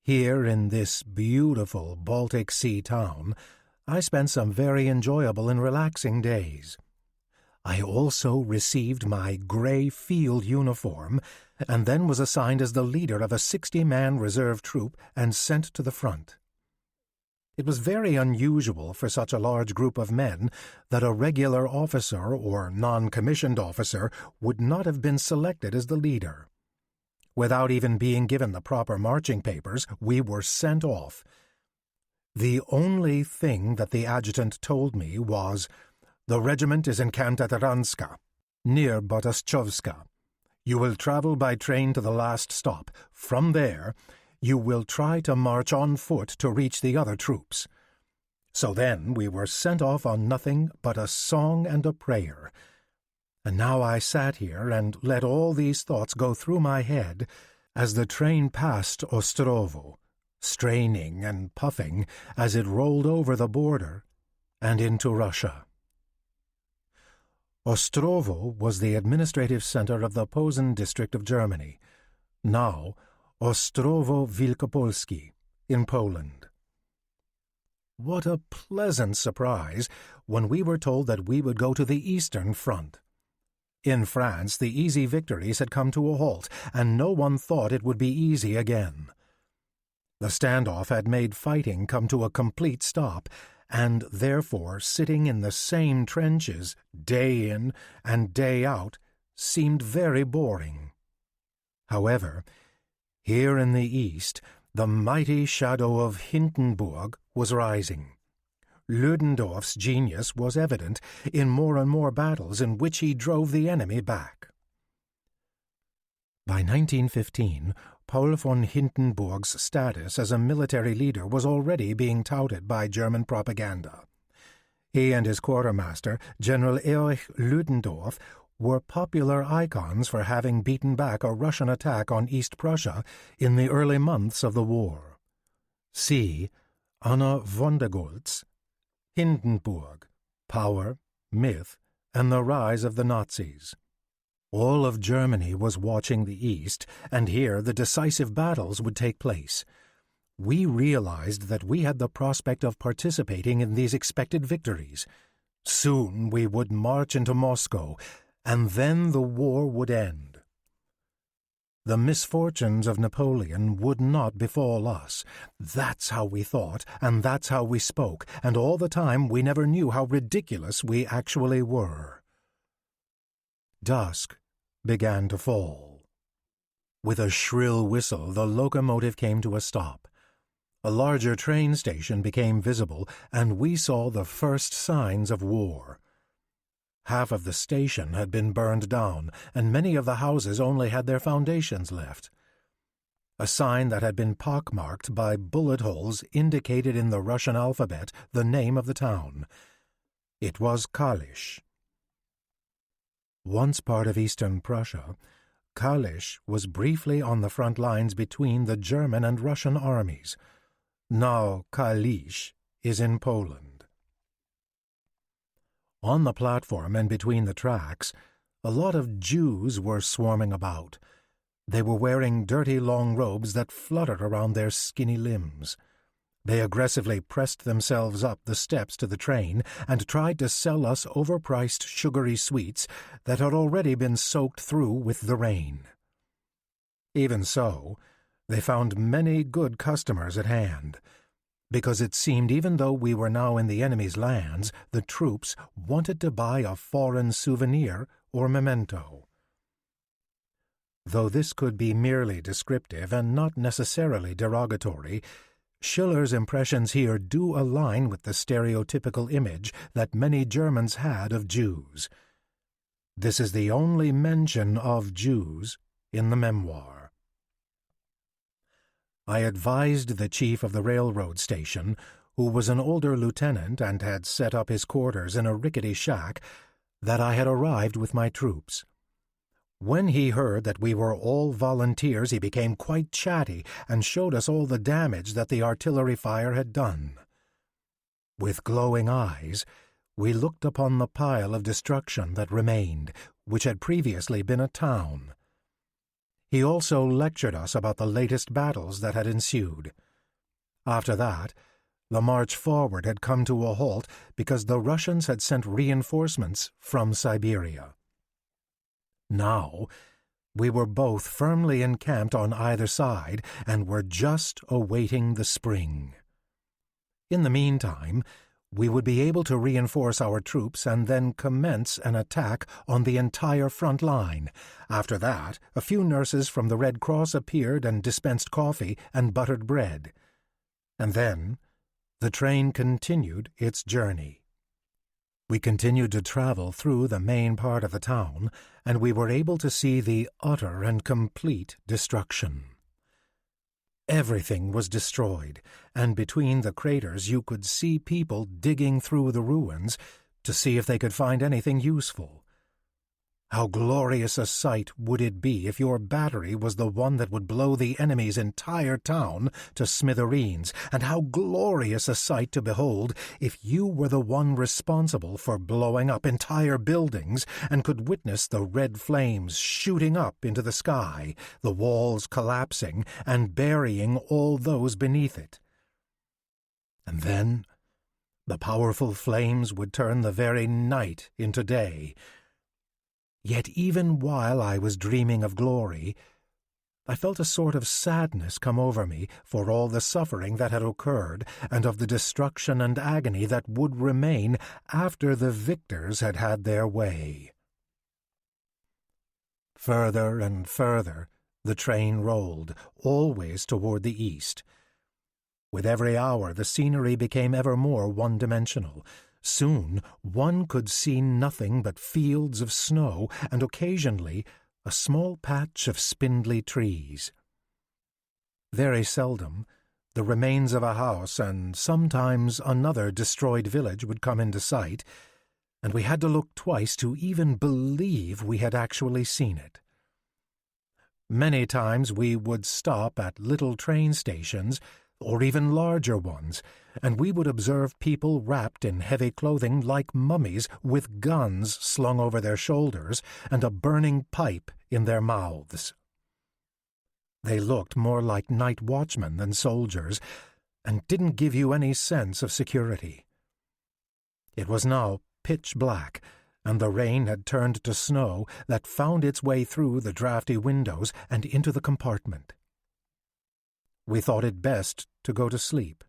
Here in this beautiful Baltic Sea town, I spent some very enjoyable and relaxing days. I also received my gray field uniform and then was assigned as the leader of a 60-man reserve troop and sent to the front. It was very unusual for such a large group of men that a regular officer or non-commissioned officer would not have been selected as the leader. Without even being given the proper marching papers, we were sent off. The only thing that the adjutant told me was, "The regiment is encamped at Ranska, near Botoschowska. You will travel by train to the last stop. From there, you will try to march on foot to reach the other troops." So then we were sent off on nothing but a song and a prayer. And now I sat here and let all these thoughts go through my head as the train passed Ostrovo, straining and puffing as it rolled over the border and into Russia. Ostrovo was the administrative center of the Posen district of Germany, now Ostrovo Wielkopolski in Poland. What a pleasant surprise when we were told that we would go to the Eastern Front. In France, the easy victories had come to a halt, and no one thought it would be easy again. The standoff had made fighting come to a complete stop, and therefore sitting in the same trenches day in and day out seemed very boring. However, here in the east, the mighty shadow of Hindenburg was rising. Ludendorff's genius was evident in more and more battles in which he drove the enemy back. By 1915, Paul von Hindenburg's status as a military leader was already being touted by German propaganda. He and his quartermaster, General Erich Ludendorff, were popular icons for having beaten back a Russian attack on East Prussia in the early months of the war. See Anna von der Goltz, Hindenburg, Power, Myth, and the Rise of the Nazis. All of Germany was watching the East, and here the decisive battles would take place. We realized that we had the prospect of participating in these expected victories. Soon we would march into Moscow, and then the war would end. The misfortunes of Napoleon would not befall us. That's how we thought, and that's how we spoke, and all the time we never knew how ridiculous we actually were. Dusk began to fall. With a shrill whistle, the locomotive came to a stop. A larger train station became visible, and we saw the first signs of war. Half of the station had been burned down, and many of the houses only had their foundations left. A sign that had been pockmarked by bullet holes indicated in the Russian alphabet the name of the town. It was Kalisz. Once part of eastern Prussia, Kalisz was briefly on the front lines between the German and Russian armies. Now Kalisz is in Poland. On the platform and between the tracks, a lot of Jews were swarming about. They were wearing dirty long robes that fluttered around their skinny limbs. They aggressively pressed themselves up the steps to the train and tried to sell us overpriced sugary sweets that had already been soaked through with the rain. Even so, they found many good customers at hand, because it seemed even though we were now in the enemy's lands, the troops wanted to buy a foreign souvenir or memento. Though this could be merely descriptive and not necessarily derogatory, Schiller's impressions here do align with the stereotypical image that many Germans had of Jews. This is the only mention of Jews in the memoir. I advised the chief of the railroad station, who was an older lieutenant and had set up his quarters in a rickety shack, that I had arrived with my troops. When he heard that we were all volunteers, he became quite chatty and showed us all the damage that the artillery fire had done. With glowing eyes, we looked upon the pile of destruction that remained, which had previously been a town. He also lectured us about the latest battles that had ensued. After that, the march forward had come to a halt because the Russians had sent reinforcements from Siberia. Now, we were both firmly encamped on either side and were just awaiting the spring. In the meantime, we would be able to reinforce our troops and then commence an attack on the entire front line. After that, a few nurses from the Red Cross appeared and dispensed coffee and buttered bread. And then, the train continued its journey. We continued to travel through the main part of the town, and we were able to see the utter and complete destruction. Everything was destroyed, and between the craters you could see people digging through the ruins to see if they could find anything useful. How glorious a sight would it be if your battery was the one that would blow the enemy's entire town to smithereens, and how glorious a sight to behold if you were the one responsible for blowing up entire buildings and could witness the red flames shooting up into the sky, the walls collapsing and burying all those beneath it. And then the powerful flames would turn the very night into day. Yet even while I was dreaming of glory, I felt a sort of sadness come over me for all the suffering that had occurred and of the destruction and agony that would remain after the victors had had their way. Further and further the train rolled, always toward the east. With every hour the scenery became ever more one-dimensional. Soon one could see nothing but fields of snow and occasionally a small patch of spindly trees. Very seldom the remains of a house and sometimes another destroyed village would come into sight, and we had to look twice to even believe we had actually seen it. Many times we would stop at little train stations or even larger ones, and we would observe people wrapped in heavy clothing like mummies with guns slung over their shoulders and a burning pipe in their mouths. They looked more like night watchmen than soldiers, and didn't give you any sense of security. It was now pitch black, and the rain had turned to snow that found its way through the draughty windows and into the compartment. We thought it best to go to sleep.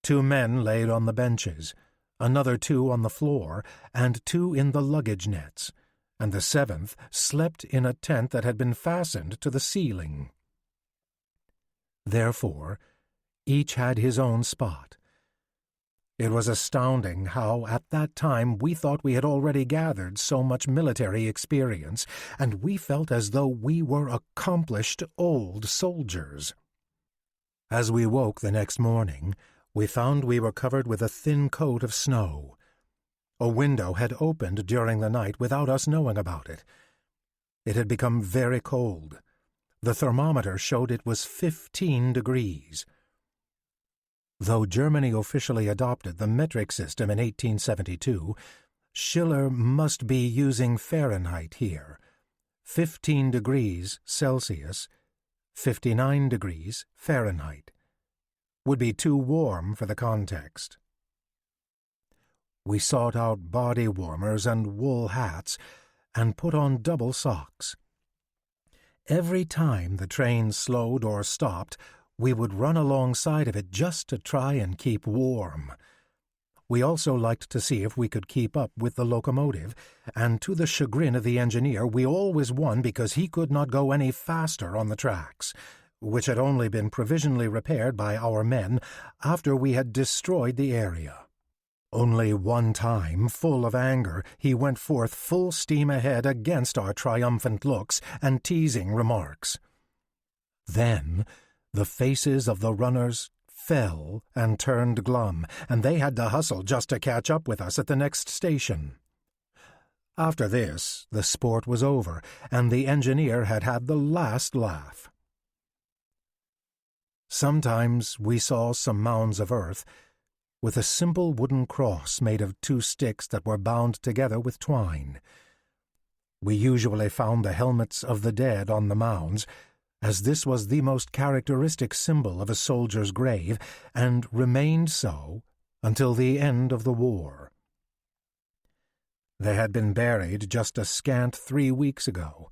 2 men laid on the benches, another 2 on the floor, and 2 in the luggage nets, and the 7th slept in a tent that had been fastened to the ceiling. Therefore, each had his own spot. It was astounding how, at that time, we thought we had already gathered so much military experience, and we felt as though we were accomplished old soldiers. As we woke the next morning, we found we were covered with a thin coat of snow. A window had opened during the night without us knowing about it. It had become very cold. The thermometer showed it was 15 degrees. Though Germany officially adopted the metric system in 1872, Schiller must be using Fahrenheit here. 15 degrees Celsius, 59 degrees Fahrenheit, would be too warm for the context. We sought out body warmers and wool hats and put on double socks. Every time the train slowed or stopped, we would run alongside of it just to try and keep warm. We also liked to see if we could keep up with the locomotive, and to the chagrin of the engineer, we always won because he could not go any faster on the tracks, which had only been provisionally repaired by our men after we had destroyed the area. Only one time, full of anger, he went forth full steam ahead against our triumphant looks and teasing remarks. Then the faces of the runners fell and turned glum, and they had to hustle just to catch up with us at the next station. After this, the sport was over, and the engineer had had the last laugh. Sometimes we saw some mounds of earth, with a simple wooden cross made of 2 sticks that were bound together with twine. We usually found the helmets of the dead on the mounds, as this was the most characteristic symbol of a soldier's grave, and remained so until the end of the war. They had been buried just a scant 3 weeks ago,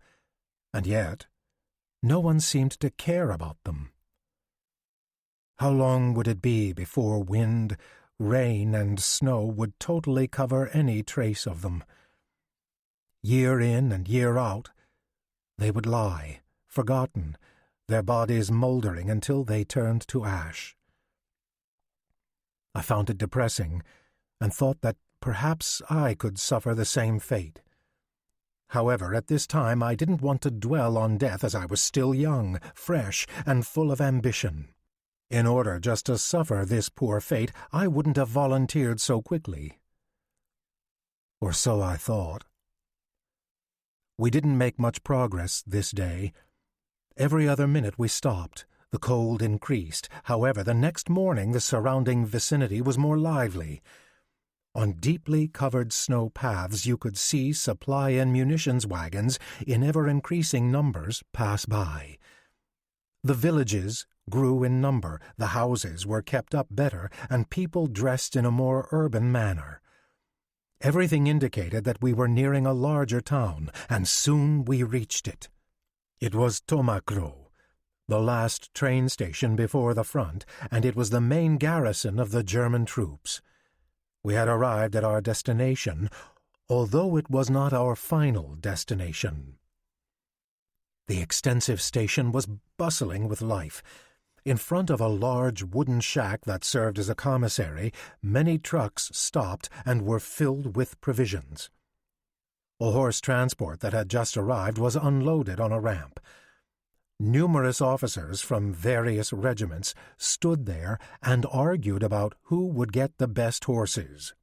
and yet no one seemed to care about them. How long would it be before wind, rain, and snow would totally cover any trace of them? Year in and year out, they would lie, forgotten, their bodies mouldering until they turned to ash. I found it depressing, and thought that perhaps I could suffer the same fate. However, at this time I didn't want to dwell on death, as I was still young, fresh, and full of ambition. In order just to suffer this poor fate, I wouldn't have volunteered so quickly. Or so I thought. We didn't make much progress this day. Every other minute we stopped. The cold increased. However, the next morning the surrounding vicinity was more lively. On deeply covered snow paths you could see supply and munitions wagons in ever-increasing numbers pass by. The villages grew in number, the houses were kept up better, and people dressed in a more urban manner. Everything indicated that we were nearing a larger town, and soon we reached it. It was Tomakro, the last train station before the front, and it was the main garrison of the German troops. We had arrived at our destination, although it was not our final destination. The extensive station was bustling with life. In front of a large wooden shack that served as a commissary, many trucks stopped and were filled with provisions. A horse transport that had just arrived was unloaded on a ramp. Numerous officers from various regiments stood there and argued about who would get the best horses.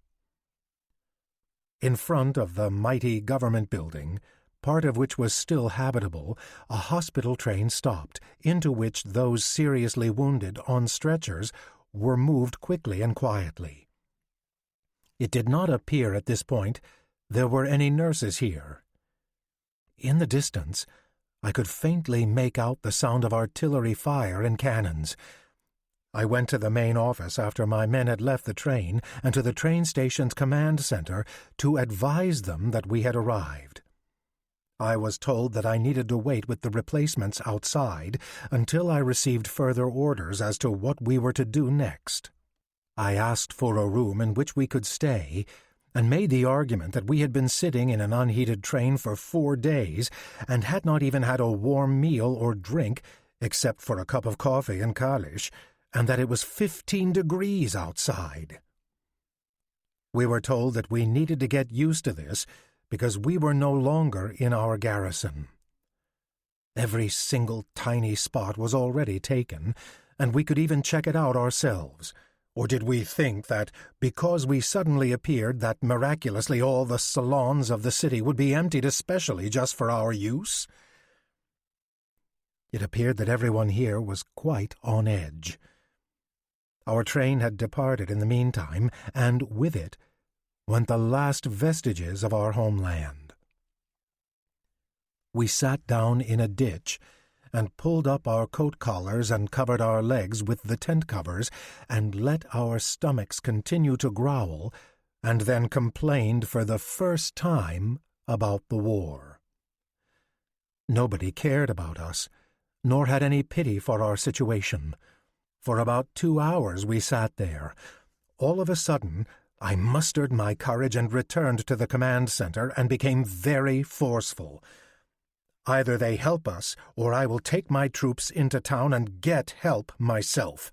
In front of the mighty government building, part of which was still habitable, a hospital train stopped, into which those seriously wounded on stretchers were moved quickly and quietly. It did not appear at this point there were any nurses here. In the distance, I could faintly make out the sound of artillery fire and cannons. I went to the main office after my men had left the train, and to the train station's command center to advise them that we had arrived. I was told that I needed to wait with the replacements outside until I received further orders as to what we were to do next. I asked for a room in which we could stay, and made the argument that we had been sitting in an unheated train for 4 days and had not even had a warm meal or drink except for a cup of coffee and kalish, and that it was 15 degrees outside. We were told that we needed to get used to this because we were no longer in our garrison. Every single tiny spot was already taken, and we could even check it out ourselves. Or did we think that because we suddenly appeared that miraculously all the salons of the city would be emptied especially just for our use? It appeared that everyone here was quite on edge. Our train had departed in the meantime, and with it went the last vestiges of our homeland. We sat down in a ditch and pulled up our coat collars and covered our legs with the tent covers and let our stomachs continue to growl, and then complained for the first time about the war. Nobody cared about us, nor had any pity for our situation. For about 2 hours we sat there. All of a sudden, I mustered my courage and returned to the command center and became very forceful. Either they help us, or I will take my troops into town and get help myself.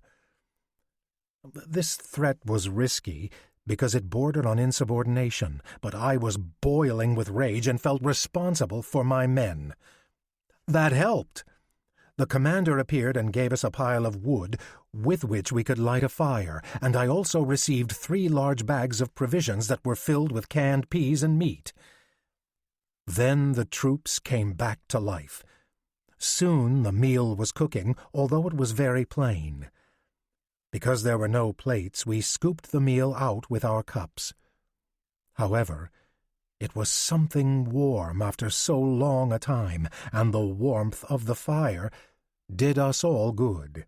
This threat was risky because it bordered on insubordination, but I was boiling with rage and felt responsible for my men. That helped. The commander appeared and gave us a pile of wood with which we could light a fire, and I also received 3 large bags of provisions that were filled with canned peas and meat. Then the troops came back to life. Soon the meal was cooking, although it was very plain. Because there were no plates, we scooped the meal out with our cups. However, it was something warm after so long a time, and the warmth of the fire did us all good.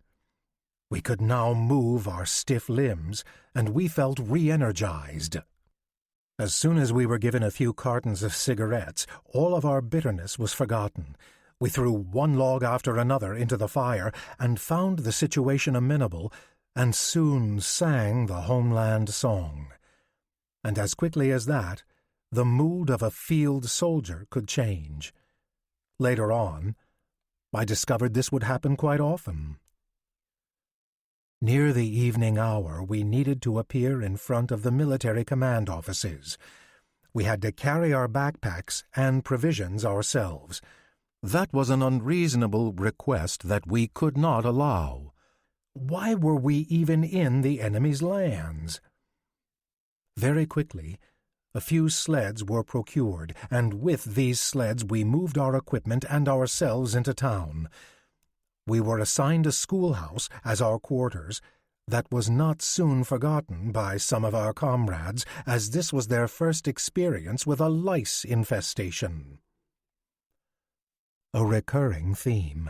We could now move our stiff limbs, and we felt re-energized. As soon as we were given a few cartons of cigarettes, all of our bitterness was forgotten. We threw one log after another into the fire and found the situation amenable, and soon sang the homeland song. And as quickly as that, the mood of a field soldier could change. Later on, I discovered this would happen quite often. Near the evening hour, we needed to appear in front of the military command offices. We had to carry our backpacks and provisions ourselves. That was an unreasonable request that we could not allow. Why were we even in the enemy's lands? Very quickly, a few sleds were procured, and with these sleds we moved our equipment and ourselves into town. We were assigned a schoolhouse as our quarters. That was not soon forgotten by some of our comrades, as this was their first experience with a lice infestation. A recurring theme,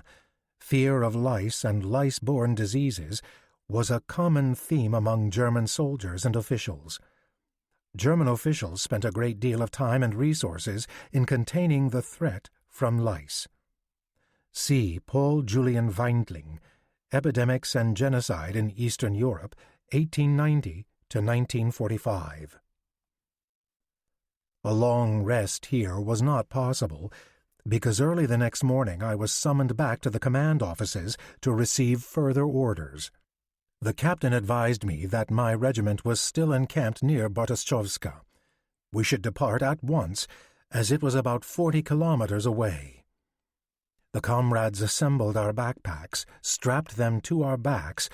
fear of lice and lice-borne diseases, was a common theme among German soldiers and officials. German officials spent a great deal of time and resources in containing the threat from lice. See Paul Julian Weindling, Epidemics and Genocide in Eastern Europe, 1890 to 1945. A long rest here was not possible, because early the next morning I was summoned back to the command offices to receive further orders. The captain advised me that my regiment was still encamped near Bartoszczówka. We should depart at once, as it was about 40 kilometers away. The comrades assembled our backpacks, strapped them to our backs,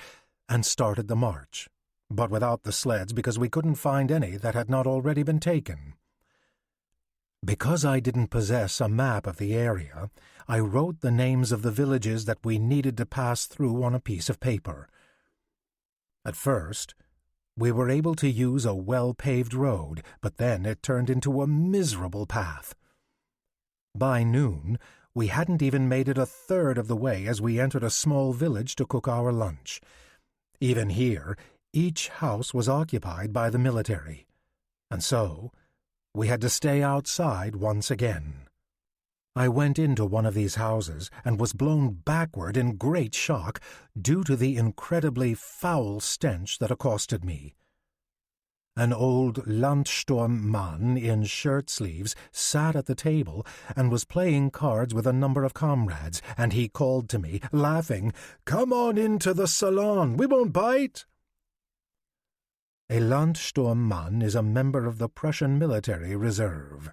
and started the march, but without the sleds because we couldn't find any that had not already been taken. Because I didn't possess a map of the area, I wrote the names of the villages that we needed to pass through on a piece of paper. At first, we were able to use a well-paved road, but then it turned into a miserable path. By noon, we hadn't even made it a third of the way as we entered a small village to cook our lunch. Even here, each house was occupied by the military, and so we had to stay outside once again. I went into one of these houses and was blown backward in great shock due to the incredibly foul stench that accosted me. An old Landsturmmann in shirt-sleeves sat at the table and was playing cards with a number of comrades, and he called to me, laughing, "Come on into the salon, we won't bite." A Landsturmmann is a member of the Prussian military reserve.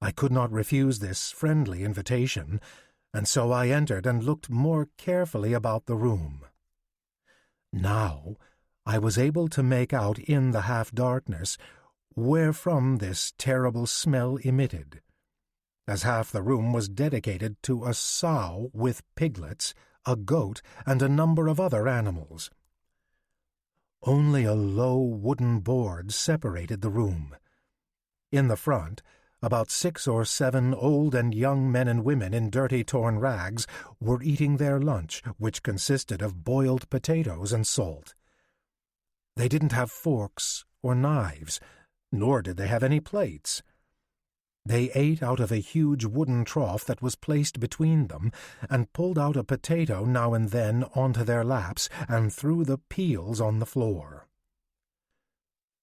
I could not refuse this friendly invitation, and so I entered and looked more carefully about the room. Now I was able to make out in the half-darkness wherefrom this terrible smell emitted, as half the room was dedicated to a sow with piglets, a goat, and a number of other animals. Only a low wooden board separated the room. In the front, about 6 or 7 old and young men and women in dirty torn rags were eating their lunch, which consisted of boiled potatoes and salt. They didn't have forks or knives, nor did they have any plates. They ate out of a huge wooden trough that was placed between them, and pulled out a potato now and then onto their laps and threw the peels on the floor.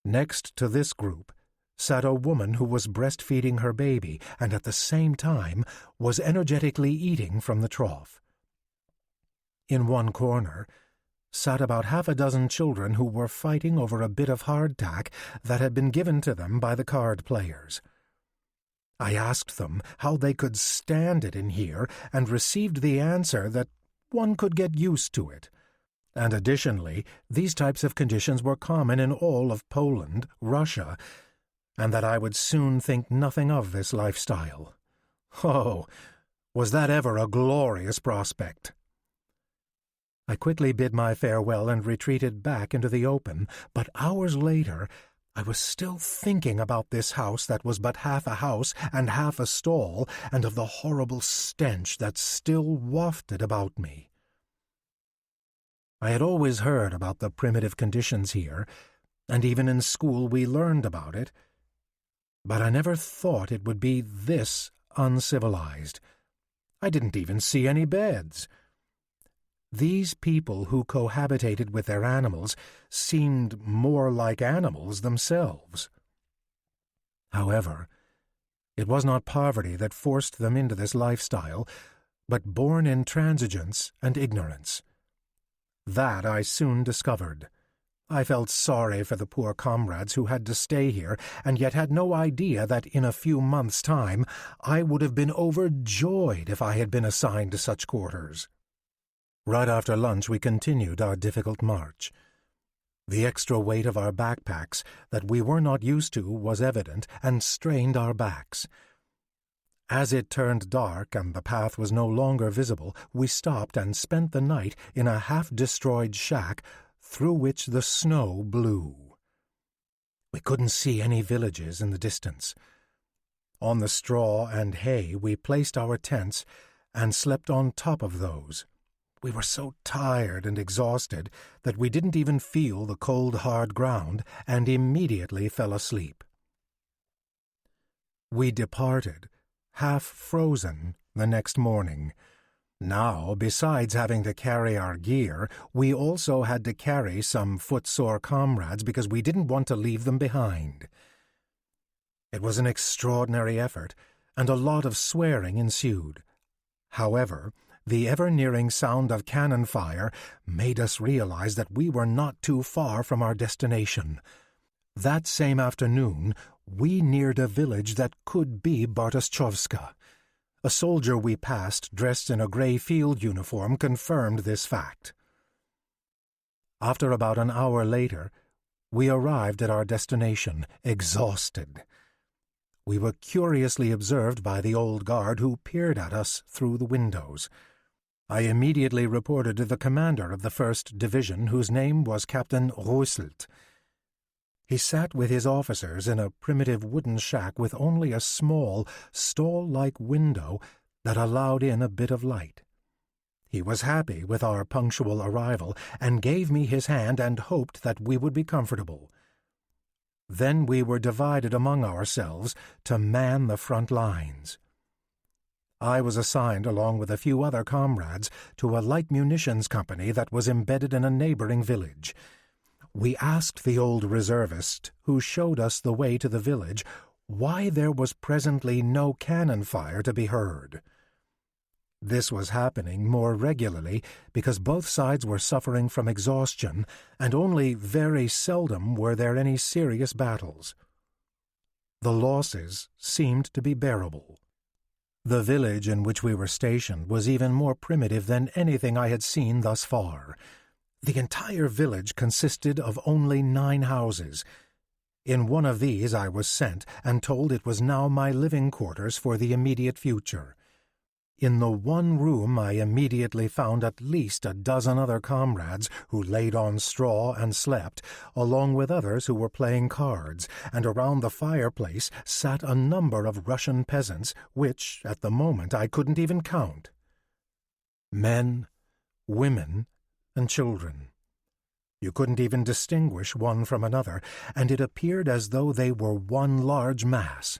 Next to this group sat a woman who was breastfeeding her baby and at the same time was energetically eating from the trough. In one corner sat about half a dozen children who were fighting over a bit of hardtack that had been given to them by the card players. I asked them how they could stand it in here and received the answer that one could get used to it. And additionally, these types of conditions were common in all of Poland, Russia, and that I would soon think nothing of this lifestyle. Oh, was that ever a glorious prospect! I quickly bid my farewell and retreated back into the open, but hours later I was still thinking about this house that was but half a house and half a stall, and of the horrible stench that still wafted about me. I had always heard about the primitive conditions here, and even in school we learned about it, but I never thought it would be this uncivilized. I didn't even see any beds. These people who cohabitated with their animals seemed more like animals themselves. However, it was not poverty that forced them into this lifestyle, but born intransigence and ignorance. That I soon discovered. I felt sorry for the poor comrades who had to stay here, and yet had no idea that in a few months' time I would have been overjoyed if I had been assigned to such quarters. Right after lunch we continued our difficult march. The extra weight of our backpacks that we were not used to was evident and strained our backs. As it turned dark and the path was no longer visible, we stopped and spent the night in a half-destroyed shack through which the snow blew. We couldn't see any villages in the distance. On the straw and hay we placed our tents and slept on top of those. We were so tired and exhausted that we didn't even feel the cold, hard ground and immediately fell asleep. We departed, half frozen, the next morning. Now, besides having to carry our gear, we also had to carry some footsore comrades because we didn't want to leave them behind. It was an extraordinary effort, and a lot of swearing ensued. However, the ever-nearing sound of cannon fire made us realize that we were not too far from our destination. That same afternoon, we neared a village that could be Bartoszczówka. A soldier we passed, dressed in a gray field uniform, confirmed this fact. After about an hour later, we arrived at our destination, exhausted. We were curiously observed by the old guard who peered at us through the windows. I immediately reported to the commander of the 1st Division, whose name was Captain Röselt. He sat with his officers in a primitive wooden shack with only a small, stall-like window that allowed in a bit of light. He was happy with our punctual arrival and gave me his hand and hoped that we would be comfortable. Then we were divided among ourselves to man the front lines. I was assigned, along with a few other comrades, to a light munitions company that was embedded in a neighboring village. We asked the old reservist, who showed us the way to the village, why there was presently no cannon fire to be heard. This was happening more regularly because both sides were suffering from exhaustion, and only very seldom were there any serious battles. The losses seemed to be bearable. The village in which we were stationed was even more primitive than anything I had seen thus far. The entire village consisted of only 9 houses. In one of these I was sent and told it was now my living quarters for the immediate future. In the one room I immediately found at least a dozen other comrades who laid on straw and slept, along with others who were playing cards, and around the fireplace sat a number of Russian peasants, which, at the moment, I couldn't even count. Men, women, and children. You couldn't even distinguish one from another, and it appeared as though they were one large mass.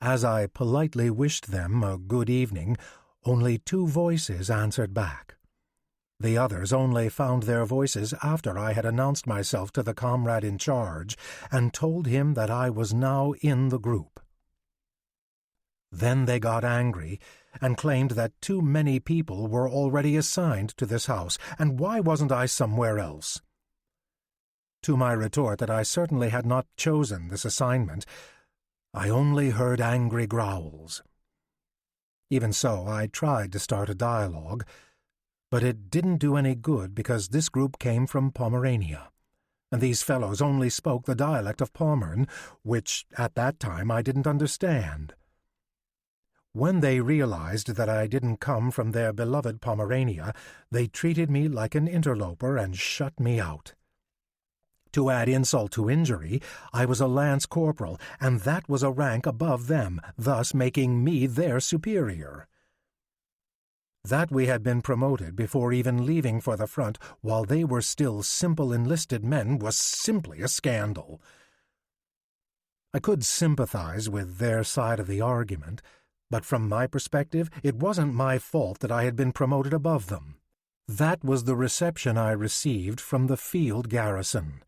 As I politely wished them a good evening, only 2 voices answered back. The others only found their voices after I had announced myself to the comrade in charge and told him that I was now in the group. Then they got angry and claimed that too many people were already assigned to this house, and why wasn't I somewhere else? To my retort that I certainly had not chosen this assignment, I only heard angry growls. Even so, I tried to start a dialogue, but it didn't do any good because this group came from Pomerania, and these fellows only spoke the dialect of Pommern, which at that time I didn't understand. When they realized that I didn't come from their beloved Pomerania, they treated me like an interloper and shut me out. To add insult to injury, I was a lance corporal, and that was a rank above them, thus making me their superior. That we had been promoted before even leaving for the front while they were still simple enlisted men was simply a scandal. I could sympathize with their side of the argument, but from my perspective, it wasn't my fault that I had been promoted above them. That was the reception I received from the field garrison.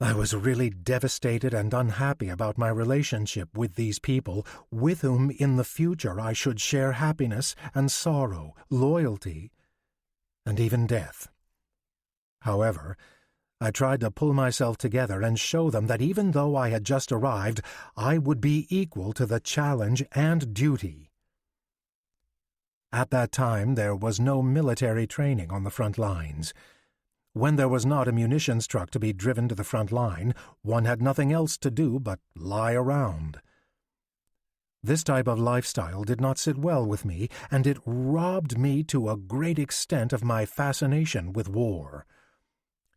I was really devastated and unhappy about my relationship with these people, with whom in the future I should share happiness and sorrow, loyalty, and even death. However, I tried to pull myself together and show them that even though I had just arrived, I would be equal to the challenge and duty. At that time, there was no military training on the front lines. When there was not a munitions truck to be driven to the front line, one had nothing else to do but lie around. This type of lifestyle did not sit well with me, and it robbed me to a great extent of my fascination with war.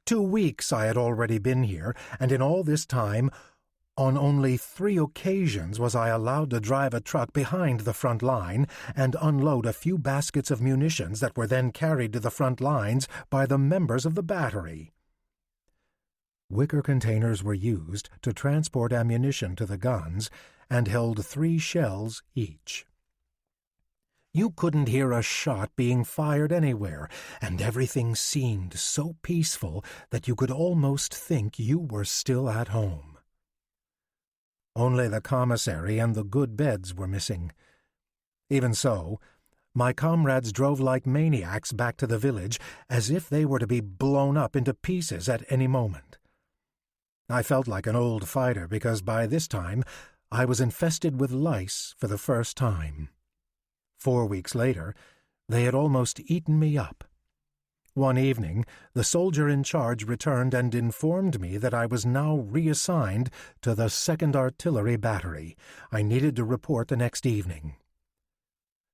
2 weeks I had already been here, and in all this time, on only 3 occasions was I allowed to drive a truck behind the front line and unload a few baskets of munitions that were then carried to the front lines by the members of the battery. Wicker containers were used to transport ammunition to the guns and held 3 shells each. You couldn't hear a shot being fired anywhere, and everything seemed so peaceful that you could almost think you were still at home. Only the commissary and the good beds were missing. Even so, my comrades drove like maniacs back to the village as if they were to be blown up into pieces at any moment. I felt like an old fighter because by this time I was infested with lice for the first time. 4 weeks later, they had almost eaten me up. One evening, the soldier in charge returned and informed me that I was now reassigned to the 2nd Artillery Battery. I needed to report the next evening.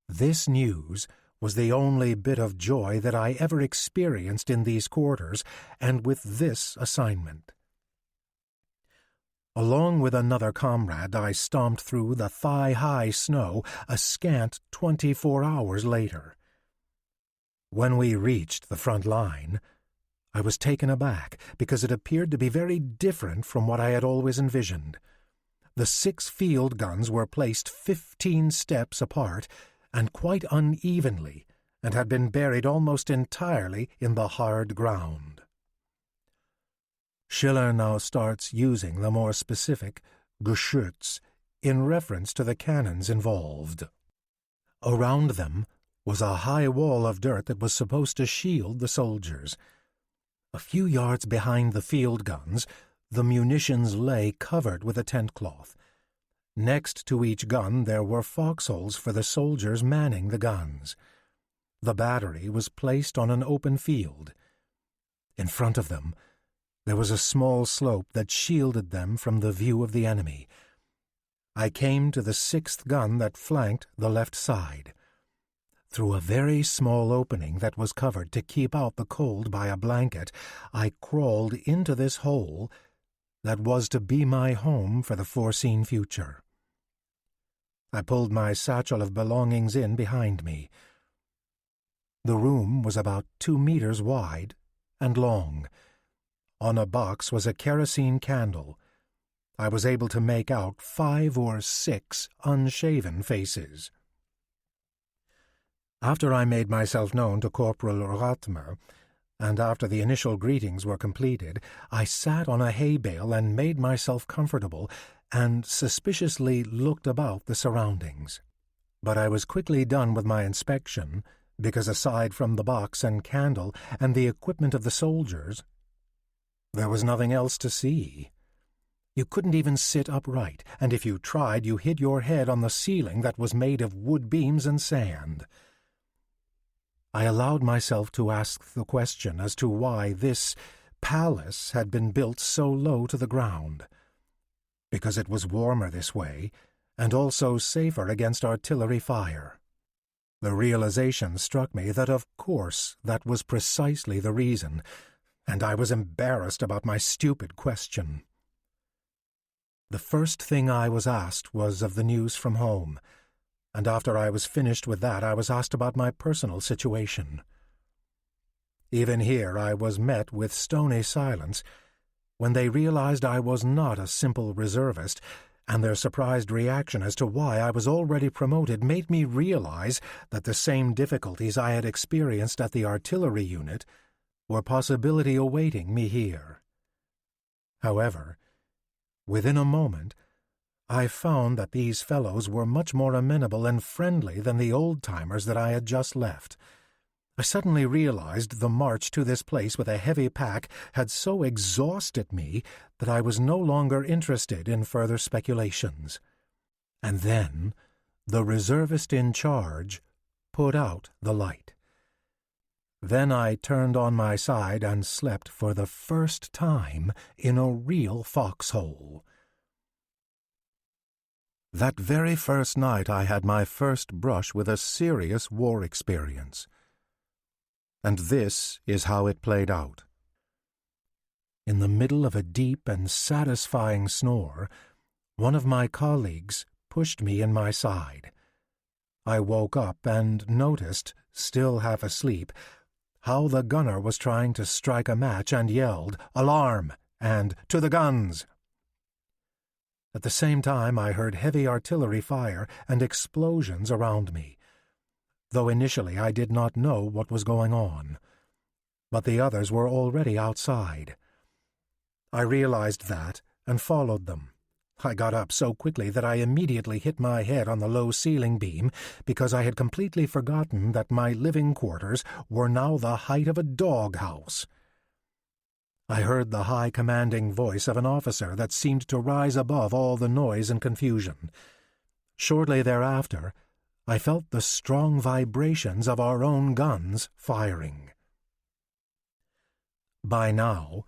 This news was the only bit of joy that I ever experienced in these quarters, and with this assignment. Along with another comrade, I stomped through the thigh-high snow a scant 24 hours later. When we reached the front line, I was taken aback because it appeared to be very different from what I had always envisioned. The 6 field guns were placed 15 steps apart and quite unevenly, and had been buried almost entirely in the hard ground. Schiller now starts using the more specific Geschütz in reference to the cannons involved. Around them was a high wall of dirt that was supposed to shield the soldiers. A few yards behind the field guns, the munitions lay covered with a tent cloth. Next to each gun there were foxholes for the soldiers manning the guns. The battery was placed on an open field. In front of them, there was a small slope that shielded them from the view of the enemy. I came to the 6th gun that flanked the left side. Through a very small opening that was covered to keep out the cold by a blanket, I crawled into this hole that was to be my home for the foreseen future. I pulled my satchel of belongings in behind me. The room was about 2 meters wide and long. On a box was a kerosene candle. I was able to make out 5 or 6 unshaven faces. After I made myself known to Corporal Ratmer, and after the initial greetings were completed, I sat on a hay bale and made myself comfortable and suspiciously looked about the surroundings. But I was quickly done with my inspection, because aside from the box and candle and the equipment of the soldiers, there was nothing else to see. You couldn't even sit upright, and if you tried, you hit your head on the ceiling that was made of wood beams and sand. I allowed myself to ask the question as to why this palace had been built so low to the ground. Because it was warmer this way, and also safer against artillery fire. The realization struck me that of course that was precisely the reason, and I was embarrassed about my stupid question. The first thing I was asked was of the news from home, and after I was finished with that I was asked about my personal situation. Even here I was met with stony silence when they realized I was not a simple reservist, and their surprised reaction as to why I was already promoted made me realize that the same difficulties I had experienced at the artillery unit were possibility awaiting me here. However, within a moment, I found that these fellows were much more amenable and friendly than the old-timers that I had just left. I suddenly realized the march to this place with a heavy pack had so exhausted me that I was no longer interested in further speculations. And then the reservist in charge put out the light. Then I turned on my side and slept for the first time in a real foxhole. That very first night I had my first brush with a serious war experience. And this is how it played out. In the middle of a deep and satisfying snore, one of my colleagues pushed me in my side. I woke up and noticed, still half asleep, how the gunner was trying to strike a match and yelled, "Alarm!" and "To the guns!" At the same time I heard heavy artillery fire and explosions around me, though initially I did not know what was going on. But the others were already outside. I realized that and followed them. I got up so quickly that I immediately hit my head on the low ceiling beam because I had completely forgotten that my living quarters were now the height of a doghouse. I heard the high commanding voice of an officer that seemed to rise above all the noise and confusion. Shortly thereafter, I felt the strong vibrations of our own guns firing. By now,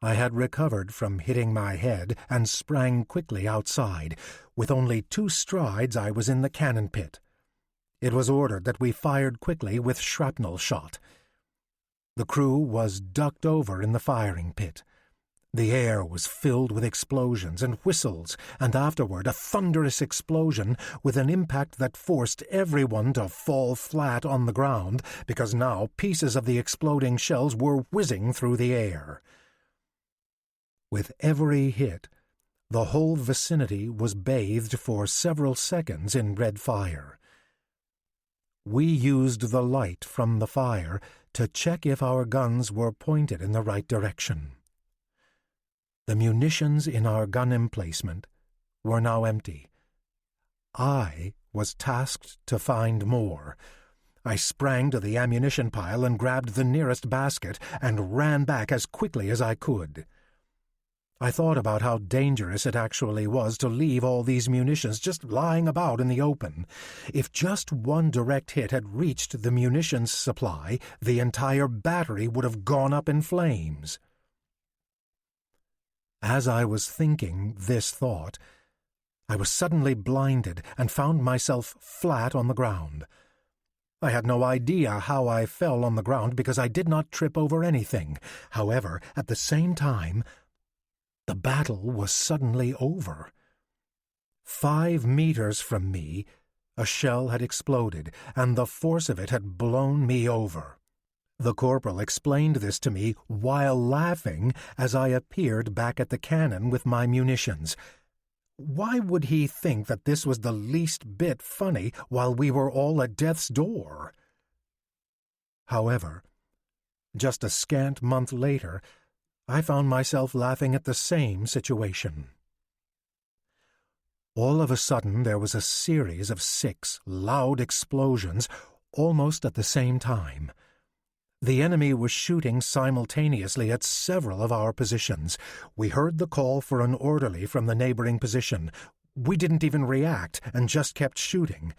I had recovered from hitting my head and sprang quickly outside. With only 2 strides I was in the cannon pit. It was ordered that we fired quickly with shrapnel shot. The crew was ducked over in the firing pit. The air was filled with explosions and whistles, and afterward a thunderous explosion with an impact that forced everyone to fall flat on the ground, because now pieces of the exploding shells were whizzing through the air. With every hit, the whole vicinity was bathed for several seconds in red fire. We used the light from the fire to check if our guns were pointed in the right direction. The munitions in our gun emplacement were now empty. I was tasked to find more. I sprang to the ammunition pile and grabbed the nearest basket and ran back as quickly as I could. I thought about how dangerous it actually was to leave all these munitions just lying about in the open. If just one direct hit had reached the munitions supply, the entire battery would have gone up in flames. As I was thinking this thought, I was suddenly blinded and found myself flat on the ground. I had no idea how I fell on the ground because I did not trip over anything. However, at the same time, the battle was suddenly over. 5 meters from me, a shell had exploded, and the force of it had blown me over. The corporal explained this to me while laughing as I appeared back at the cannon with my munitions. Why would he think that this was the least bit funny while we were all at death's door? However, just a scant month later, I found myself laughing at the same situation. All of a sudden, there was a series of 6 loud explosions, almost at the same time. The enemy was shooting simultaneously at several of our positions. We heard the call for an orderly from the neighboring position. We didn't even react and just kept shooting.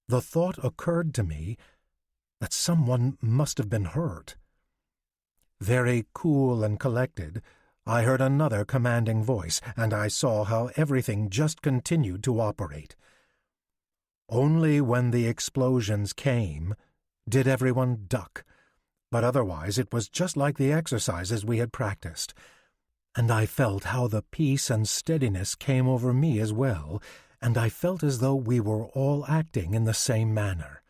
The thought occurred to me that someone must have been hurt. Very cool and collected, I heard another commanding voice, and I saw how everything just continued to operate. Only when the explosions came did everyone duck, but otherwise it was just like the exercises we had practiced, and I felt how the peace and steadiness came over me as well, and I felt as though we were all acting in the same manner.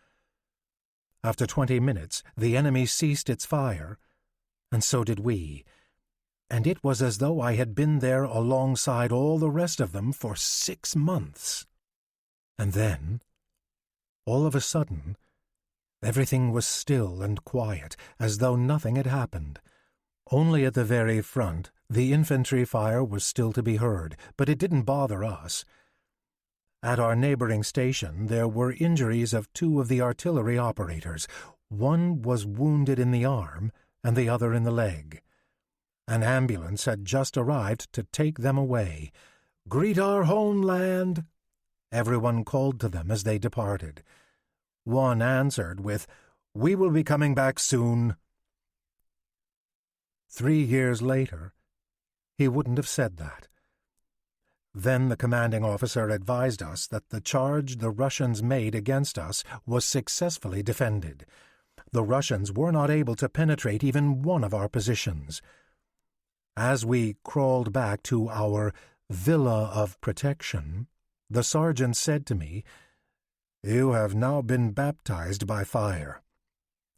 After 20 minutes, the enemy ceased its fire, and so did we, and it was as though I had been there alongside all the rest of them for 6 months. And then, all of a sudden, everything was still and quiet, as though nothing had happened. Only at the very front, the infantry fire was still to be heard, but it didn't bother us. At our neighboring station, there were injuries of 2 of the artillery operators. One was wounded in the arm, and the other in the leg. An ambulance had just arrived to take them away. "Greet our homeland!" everyone called to them as they departed. One answered with, "We will be coming back soon." 3 years later, he wouldn't have said that. Then the commanding officer advised us that the charge the Russians made against us was successfully defended. The Russians were not able to penetrate even one of our positions. As we crawled back to our villa of protection, the sergeant said to me, "You have now been baptized by fire.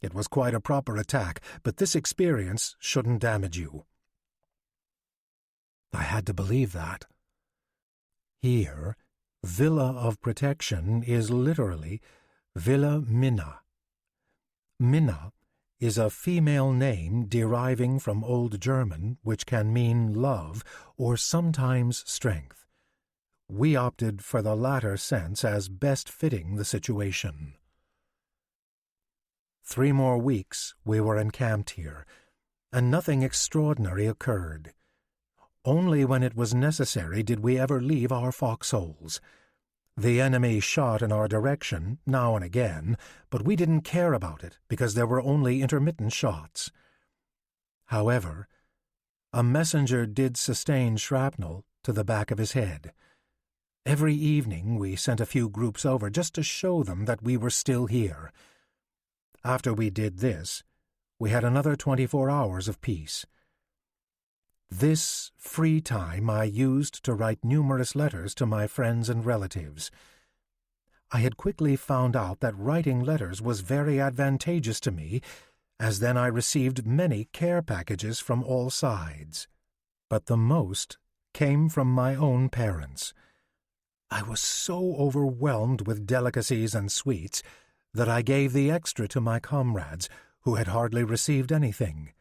It was quite a proper attack, but this experience shouldn't damage you." I had to believe that. Here, villa of protection is literally Villa Minna. Minna is a female name deriving from Old German, which can mean love or sometimes strength. We opted for the latter sense as best fitting the situation. 3 more weeks we were encamped here, and nothing extraordinary occurred. Only when it was necessary did we ever leave our foxholes. The enemy shot in our direction, now and again, but we didn't care about it because there were only intermittent shots. However, a messenger did sustain shrapnel to the back of his head. Every evening we sent a few groups over just to show them that we were still here. After we did this, we had another 24 hours of peace. This free time I used to write numerous letters to my friends and relatives. I had quickly found out that writing letters was very advantageous to me, as then I received many care packages from all sides. But the most came from my own parents. I was so overwhelmed with delicacies and sweets that I gave the extra to my comrades, who had hardly received anything.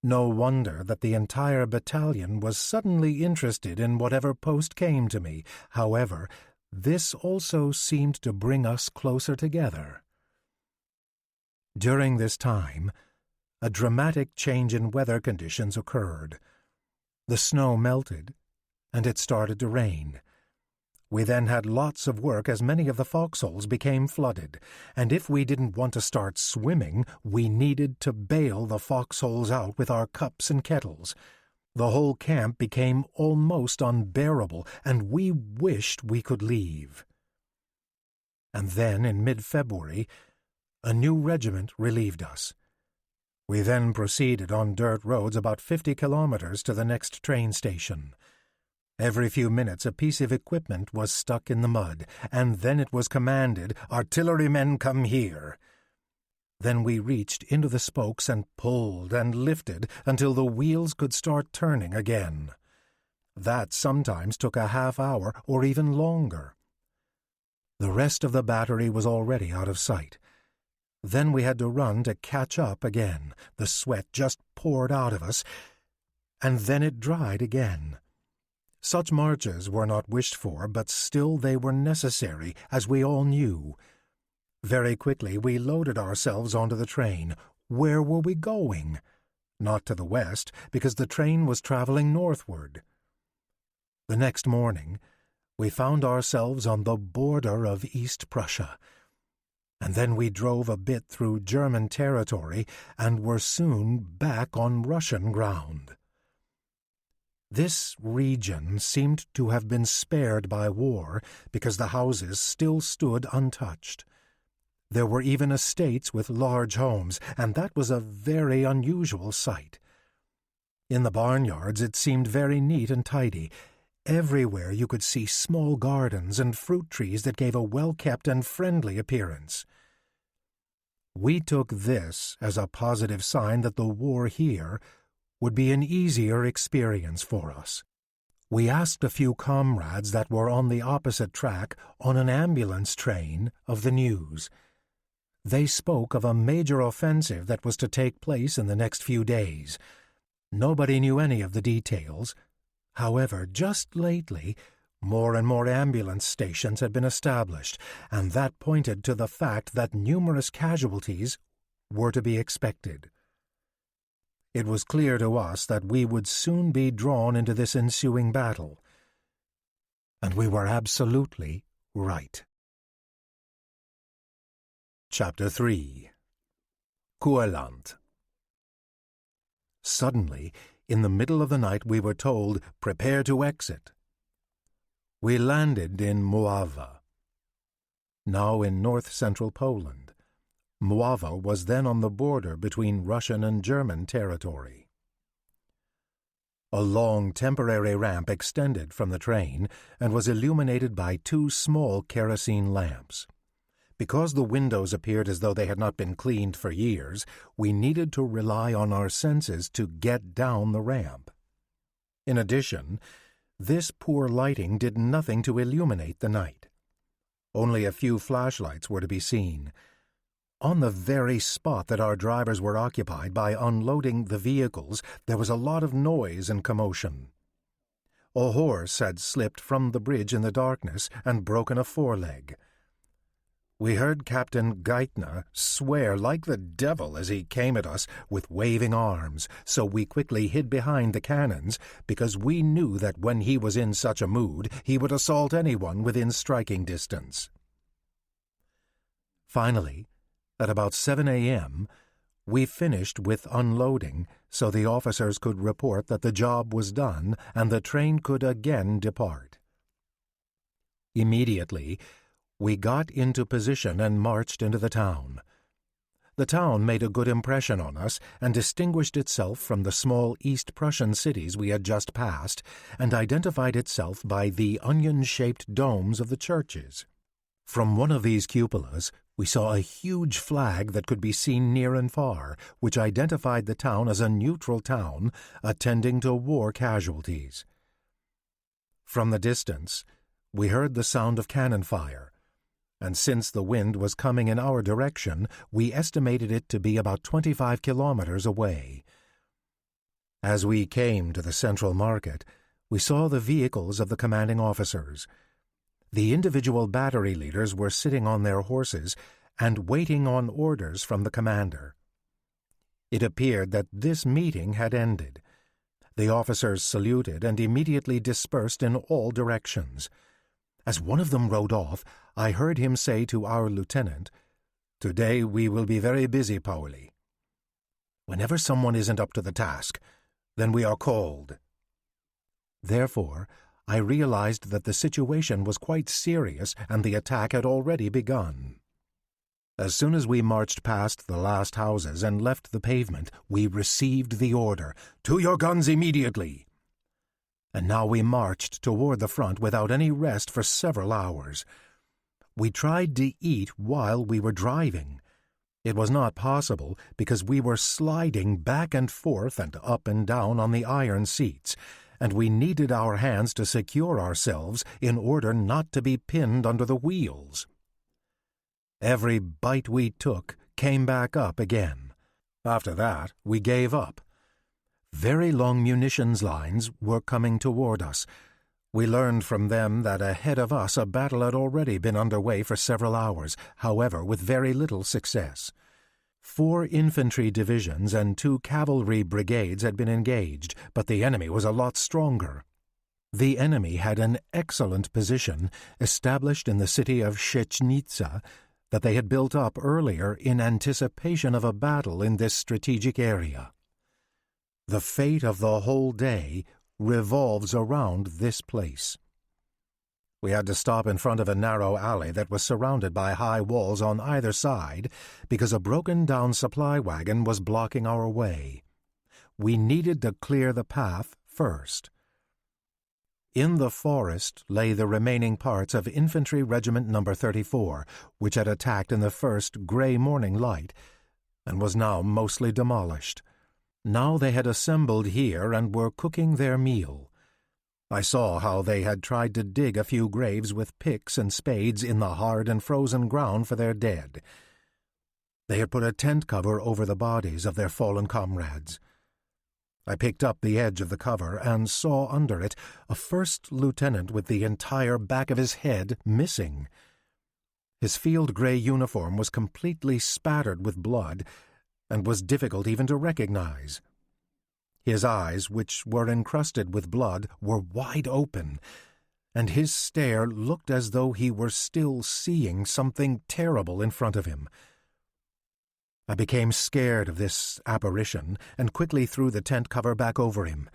No wonder that the entire battalion was suddenly interested in whatever post came to me. However, this also seemed to bring us closer together. During this time, a dramatic change in weather conditions occurred. The snow melted, and it started to rain. We then had lots of work as many of the foxholes became flooded, and if we didn't want to start swimming, we needed to bail the foxholes out with our cups and kettles. The whole camp became almost unbearable, and we wished we could leave. And then, in mid-February, a new regiment relieved us. We then proceeded on dirt roads about 50 kilometers to the next train station. Every few minutes a piece of equipment was stuck in the mud, and then it was commanded, "Artillerymen, come here." Then we reached into the spokes and pulled and lifted until the wheels could start turning again. That sometimes took a half hour or even longer. The rest of the battery was already out of sight. Then we had to run to catch up again. The sweat just poured out of us, and then it dried again. Such marches were not wished for, but still they were necessary, as we all knew. Very quickly we loaded ourselves onto the train. Where were we going? Not to the west, because the train was traveling northward. The next morning, we found ourselves on the border of East Prussia, and then we drove a bit through German territory and were soon back on Russian ground. This region seemed to have been spared by war because the houses still stood untouched. There were even estates with large homes, and that was a very unusual sight. In the barnyards it seemed very neat and tidy. Everywhere you could see small gardens and fruit trees that gave a well-kept and friendly appearance. We took this as a positive sign that the war here would be an easier experience for us. We asked a few comrades that were on the opposite track on an ambulance train of the news. They spoke of a major offensive that was to take place in the next few days. Nobody knew any of the details. However, just lately, more and more ambulance stations had been established, and that pointed to the fact that numerous casualties were to be expected. It was clear to us that we would soon be drawn into this ensuing battle. And we were absolutely right. Chapter 3. Kurland. Suddenly, in the middle of the night, we were told, "Prepare to exit." We landed in Mława, now in north-central Poland. Mława was then on the border between Russian and German territory. A long temporary ramp extended from the train and was illuminated by two small kerosene lamps. Because the windows appeared as though they had not been cleaned for years, we needed to rely on our senses to get down the ramp. In addition, this poor lighting did nothing to illuminate the night. Only a few flashlights were to be seen. On the very spot that our drivers were occupied by unloading the vehicles, there was a lot of noise and commotion. A horse had slipped from the bridge in the darkness and broken a foreleg. We heard Captain Geithner swear like the devil as he came at us with waving arms, so we quickly hid behind the cannons because we knew that when he was in such a mood, he would assault anyone within striking distance. Finally, at about 7 a.m., we finished with unloading so the officers could report that the job was done and the train could again depart. Immediately, we got into position and marched into the town. The town made a good impression on us and distinguished itself from the small East Prussian cities we had just passed and identified itself by the onion-shaped domes of the churches. From one of these cupolas, we saw a huge flag that could be seen near and far, which identified the town as a neutral town attending to war casualties. From the distance, we heard the sound of cannon fire, and since the wind was coming in our direction, we estimated it to be about 25 kilometers away. As we came to the central market, we saw the vehicles of the commanding officers. The individual battery leaders were sitting on their horses and waiting on orders from the commander. It appeared that this meeting had ended. The officers saluted and immediately dispersed in all directions. As one of them rode off, I heard him say to our lieutenant, "Today we will be very busy, Pauli. Whenever someone isn't up to the task, then we are called." Therefore, I realized that the situation was quite serious and the attack had already begun. As soon as we marched past the last houses and left the pavement, we received the order, "To your guns immediately!" And now we marched toward the front without any rest for several hours. We tried to eat while we were driving. It was not possible because we were sliding back and forth and up and down on the iron seats, and we needed our hands to secure ourselves in order not to be pinned under the wheels. Every bite we took came back up again. After that, we gave up. Very long munitions lines were coming toward us. We learned from them that ahead of us a battle had already been underway for several hours, however, with very little success. 4 infantry divisions and 2 cavalry brigades had been engaged, but the enemy was a lot stronger. The enemy had an excellent position established in the city of Schi that they had built up earlier in anticipation of a battle in this strategic area. The fate of the whole day revolves around this place. We had to stop in front of a narrow alley that was surrounded by high walls on either side because a broken-down supply wagon was blocking our way. We needed to clear the path first. In the forest lay the remaining parts of Infantry Regiment No. 34, which had attacked in the first gray morning light and was now mostly demolished. Now they had assembled here and were cooking their meal. I saw how they had tried to dig a few graves with picks and spades in the hard and frozen ground for their dead. They had put a tent cover over the bodies of their fallen comrades. I picked up the edge of the cover and saw under it a first lieutenant with the entire back of his head missing. His field gray uniform was completely spattered with blood and was difficult even to recognize. His eyes, which were encrusted with blood, were wide open, and his stare looked as though he were still seeing something terrible in front of him. I became scared of this apparition and quickly threw the tent cover back over him.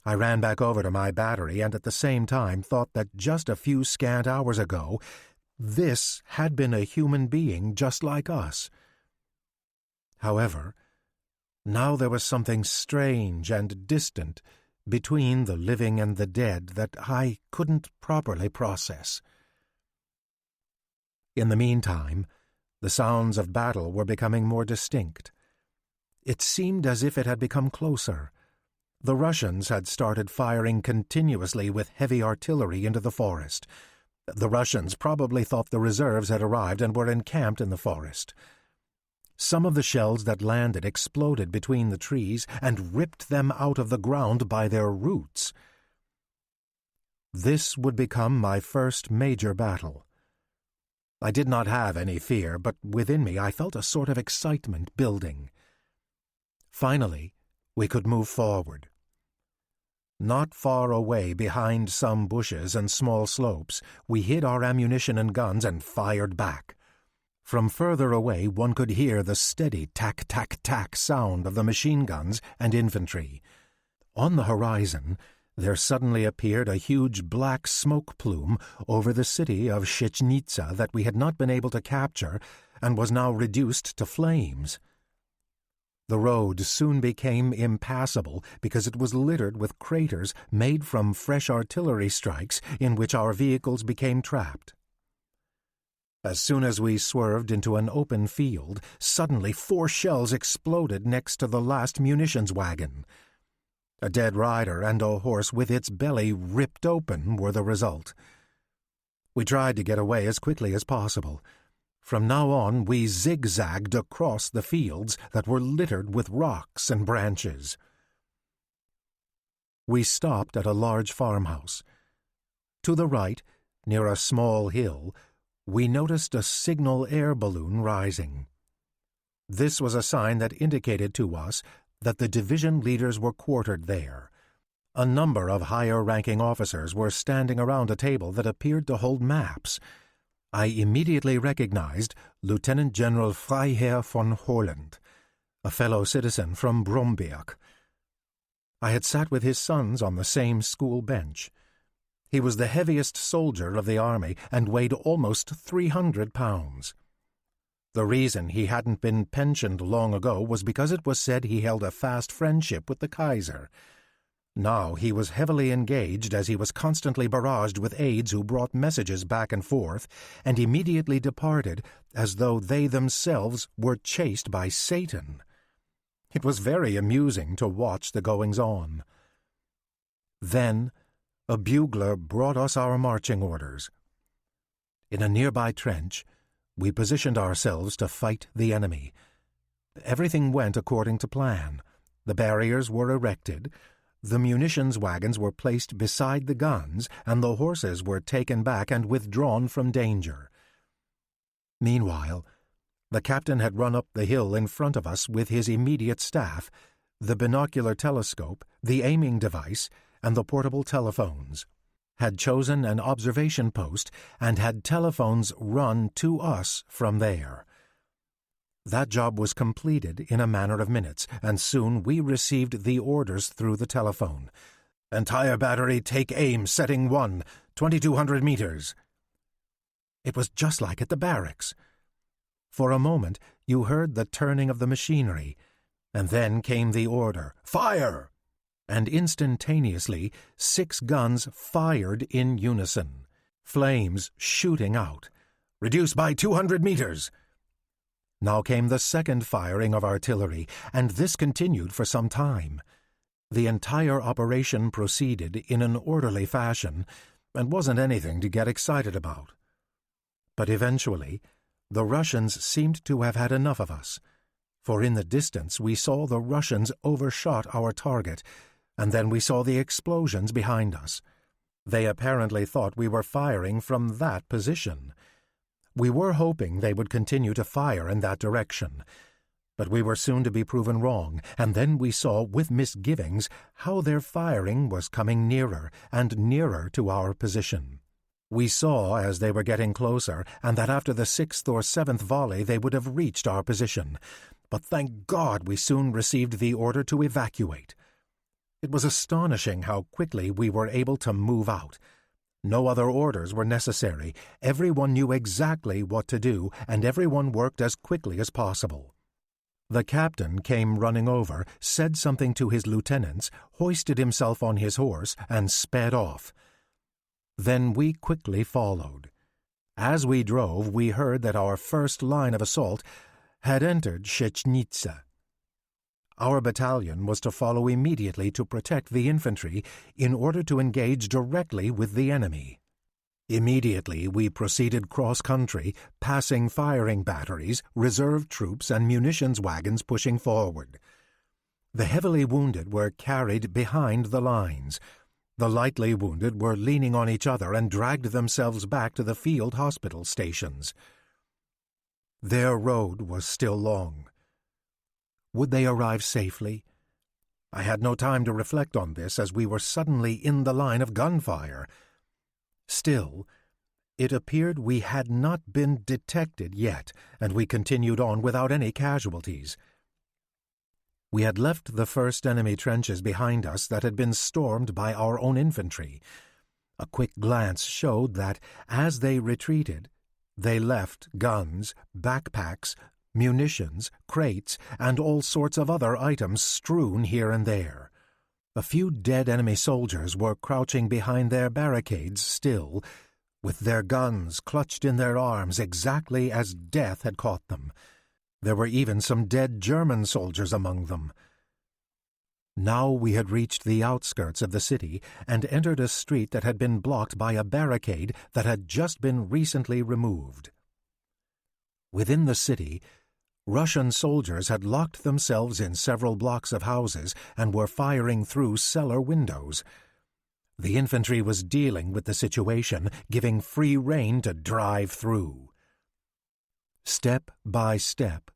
I ran back over to my battery and at the same time thought that just a few scant hours ago, this had been a human being just like us. However, now there was something strange and distant between the living and the dead that I couldn't properly process. In the meantime, the sounds of battle were becoming more distinct. It seemed as if it had become closer. The Russians had started firing continuously with heavy artillery into the forest. The Russians probably thought the reserves had arrived and were encamped in the forest. Some of the shells that landed exploded between the trees and ripped them out of the ground by their roots. This would become my first major battle. I did not have any fear, but within me I felt a sort of excitement building. Finally, we could move forward. Not far away behind some bushes and small slopes, we hid our ammunition and guns and fired back. From further away one could hear the steady tack-tack-tack sound of the machine guns and infantry. On the horizon, there suddenly appeared a huge black smoke plume over the city of Schi that we had not been able to capture and was now reduced to flames. The road soon became impassable because it was littered with craters made from fresh artillery strikes in which our vehicles became trapped. As soon as we swerved into an open field, suddenly 4 shells exploded next to the last munitions wagon. A dead rider and a horse with its belly ripped open were the result. We tried to get away as quickly as possible. From now on, we zigzagged across the fields that were littered with rocks and branches. We stopped at a large farmhouse. To the right, near a small hill, we noticed a signal air balloon rising. This was a sign that indicated to us that the division leaders were quartered there. A number of higher-ranking officers were standing around a table that appeared to hold maps. I immediately recognized Lieutenant General Freiherr von Holland, a fellow citizen from Bromberg. I had sat with his sons on the same school bench. He was the heaviest soldier of the army and weighed almost 300 pounds. The reason he hadn't been pensioned long ago was because it was said he held a fast friendship with the Kaiser. Now he was heavily engaged as he was constantly barraged with aides who brought messages back and forth and immediately departed as though they themselves were chased by Satan. It was very amusing to watch the goings-on. Then a bugler brought us our marching orders. In a nearby trench, we positioned ourselves to fight the enemy. Everything went according to plan. The barriers were erected, the munitions wagons were placed beside the guns, and the horses were taken back and withdrawn from danger. Meanwhile, the captain had run up the hill in front of us with his immediate staff, the binocular telescope, the aiming device, and the portable telephones, had chosen an observation post, and had telephones run to us from there. That job was completed in a matter of minutes, and soon we received the orders through the telephone. "Entire battery take aim, setting 1, 2,200 meters. It was just like at the barracks. For a moment you heard the turning of the machinery, and then came the order, "Fire!" And instantaneously 6 guns fired in unison, flames shooting out. "Reduce by 200 meters!" Now came the second firing of artillery, and this continued for some time. The entire operation proceeded in an orderly fashion, and wasn't anything to get excited about. But eventually, the Russians seemed to have had enough of us, for in the distance we saw the Russians overshot our target, and then we saw the explosions behind us. They apparently thought we were firing from that position. We were hoping they would continue to fire in that direction, but we were soon to be proven wrong, and then we saw with misgivings how their firing was coming nearer and nearer to our position. We saw as they were getting closer, and that after the 6th or 7th volley they would have reached our position, but thank God we soon received the order to evacuate. It was astonishing how quickly we were able to move out. No other orders were necessary. Everyone knew exactly what to do, and everyone worked as quickly as possible. The captain came running over, said something to his lieutenants, hoisted himself on his horse, and sped off. Then we quickly followed. As we drove, we heard that our first line of assault had entered Szechnitza. Our battalion was to follow immediately to protect the infantry in order to engage directly with the enemy. Immediately we proceeded cross-country, passing firing batteries, reserve troops, and munitions wagons pushing forward. The heavily wounded were carried behind the lines. The lightly wounded were leaning on each other and dragged themselves back to the field hospital stations. Their road was still long. Would they arrive safely? I had no time to reflect on this, as we were suddenly in the line of gunfire. Still, it appeared we had not been detected yet, and we continued on without any casualties. We had left the first enemy trenches behind us that had been stormed by our own infantry. A quick glance showed that, as they retreated, they left guns, backpacks, munitions, crates, and all sorts of other items strewn here and there. A few dead enemy soldiers were crouching behind their barricades still, with their guns clutched in their arms exactly as death had caught them. There were even some dead German soldiers among them. Now we had reached the outskirts of the city and entered a street that had been blocked by a barricade that had just been recently removed. Within the city, Russian soldiers had locked themselves in several blocks of houses and were firing through cellar windows. The infantry was dealing with the situation, giving free rein to drive through. Step by step,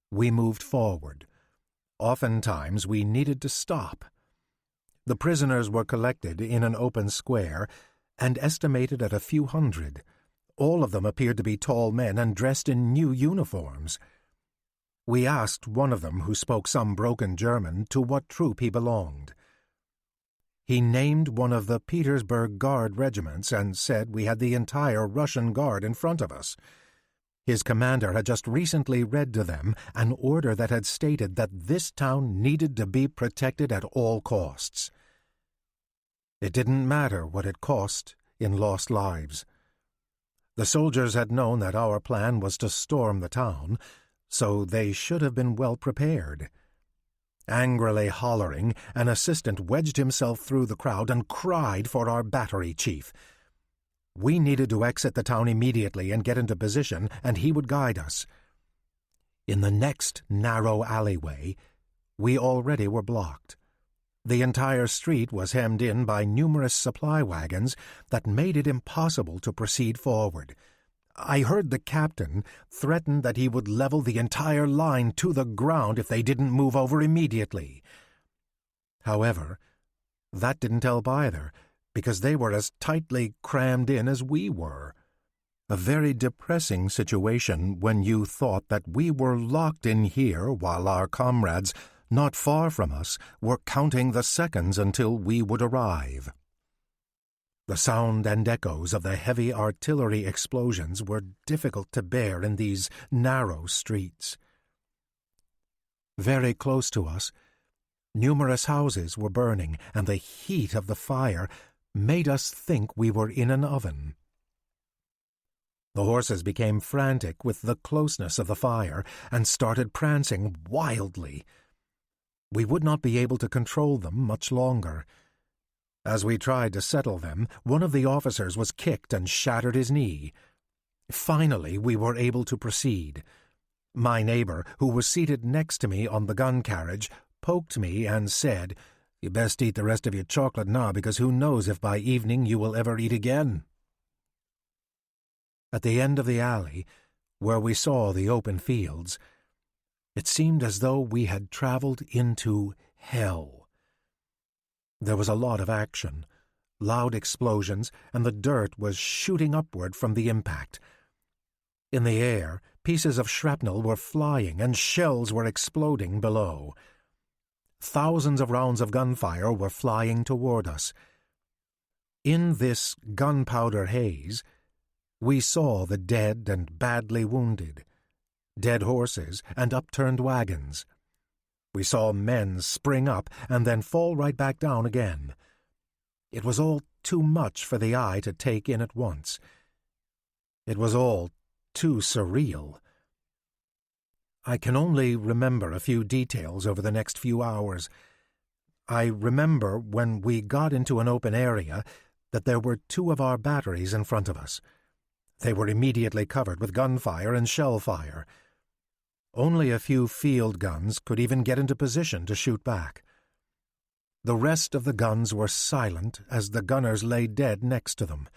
we moved forward. Oftentimes we needed to stop. The prisoners were collected in an open square and estimated at a few hundred. All of them appeared to be tall men and dressed in new uniforms. We asked one of them, who spoke some broken German, to what troop he belonged. He named one of the Petersburg Guard regiments and said we had the entire Russian Guard in front of us. His commander had just recently read to them an order that had stated that this town needed to be protected at all costs. It didn't matter what it cost in lost lives. The soldiers had known that our plan was to storm the town, so they should have been well prepared. Angrily hollering, an assistant wedged himself through the crowd and cried for our battery chief. We needed to exit the town immediately and get into position, and he would guide us. In the next narrow alleyway, we already were blocked. The entire street was hemmed in by numerous supply wagons that made it impossible to proceed forward. I heard the captain threaten that he would level the entire line to the ground if they didn't move over immediately. However, that didn't help either, because they were as tightly crammed in as we were. A very depressing situation when you thought that we were locked in here while our comrades, not far from us, were counting the seconds until we would arrive. The sound and echoes of the heavy artillery explosions were difficult to bear in these narrow streets. Very close to us, numerous houses were burning, and the heat of the fire made us think we were in an oven. The horses became frantic with the closeness of the fire and started prancing wildly. We would not be able to control them much longer. As we tried to settle them, one of the officers was kicked and shattered his knee. Finally, we were able to proceed. My neighbor, who was seated next to me on the gun carriage, poked me and said, "You best eat the rest of your chocolate now, because who knows if by evening you will ever eat again." At the end of the alley, where we saw the open fields, it seemed as though we had traveled into hell. There was a lot of action, loud explosions, and the dirt was shooting upward from the impact. In the air, pieces of shrapnel were flying and shells were exploding below. Thousands of rounds of gunfire were flying toward us. In this gunpowder haze, we saw the dead and badly wounded, dead horses and upturned wagons. We saw men spring up and then fall right back down again. It was all too much for the eye to take in at once. It was all too surreal. I can only remember a few details over the next few hours. I remember when we got into an open area that there were 2 of our batteries in front of us. They were immediately covered with gunfire and shell fire. Only a few field guns could even get into position to shoot back. The rest of the guns were silent as the gunners lay dead next to them.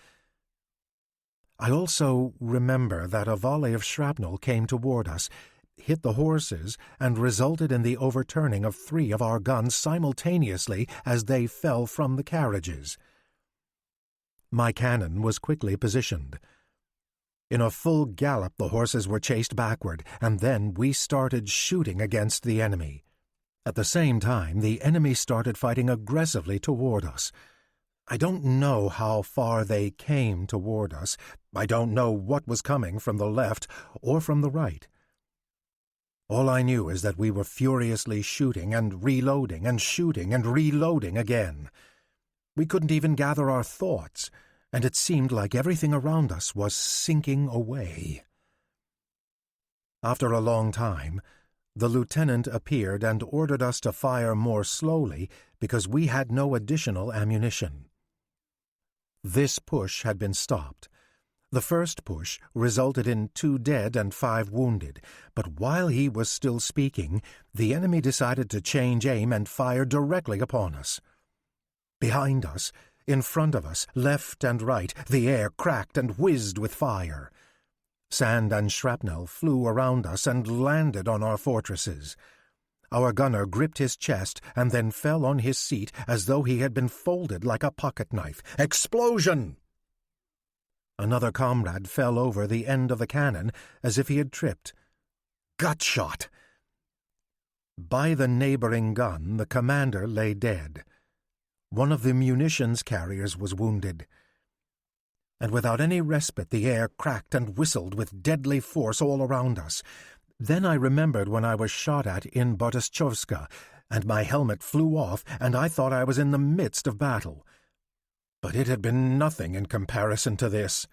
I also remember that a volley of shrapnel came toward us, hit the horses, and resulted in the overturning of 3 of our guns simultaneously as they fell from the carriages. My cannon was quickly positioned. In a full gallop the horses were chased backward, and then we started shooting against the enemy. At the same time, the enemy started fighting aggressively toward us. I don't know how far they came toward us. I don't know what was coming from the left or from the right. All I knew is that we were furiously shooting and reloading and shooting and reloading again. We couldn't even gather our thoughts, and it seemed like everything around us was sinking away. After a long time, the lieutenant appeared and ordered us to fire more slowly because we had no additional ammunition. This push had been stopped. The first push resulted in 2 dead and 5 wounded, but while he was still speaking, the enemy decided to change aim and fire directly upon us. Behind us, In front of us, left and right, the air cracked and whizzed with fire. Sand and shrapnel flew around us and landed on our fortresses. Our gunner gripped his chest and then fell on his seat as though he had been folded like a pocket knife. Explosion! Another comrade fell over the end of the cannon as if he had tripped. Gut shot! By the neighboring gun, the commander lay dead. One of the munitions carriers was wounded. And without any respite, the air cracked and whistled with deadly force all around us. Then I remembered when I was shot at in Boryschovska, and my helmet flew off, and I thought I was in the midst of battle. But it had been nothing in comparison to this.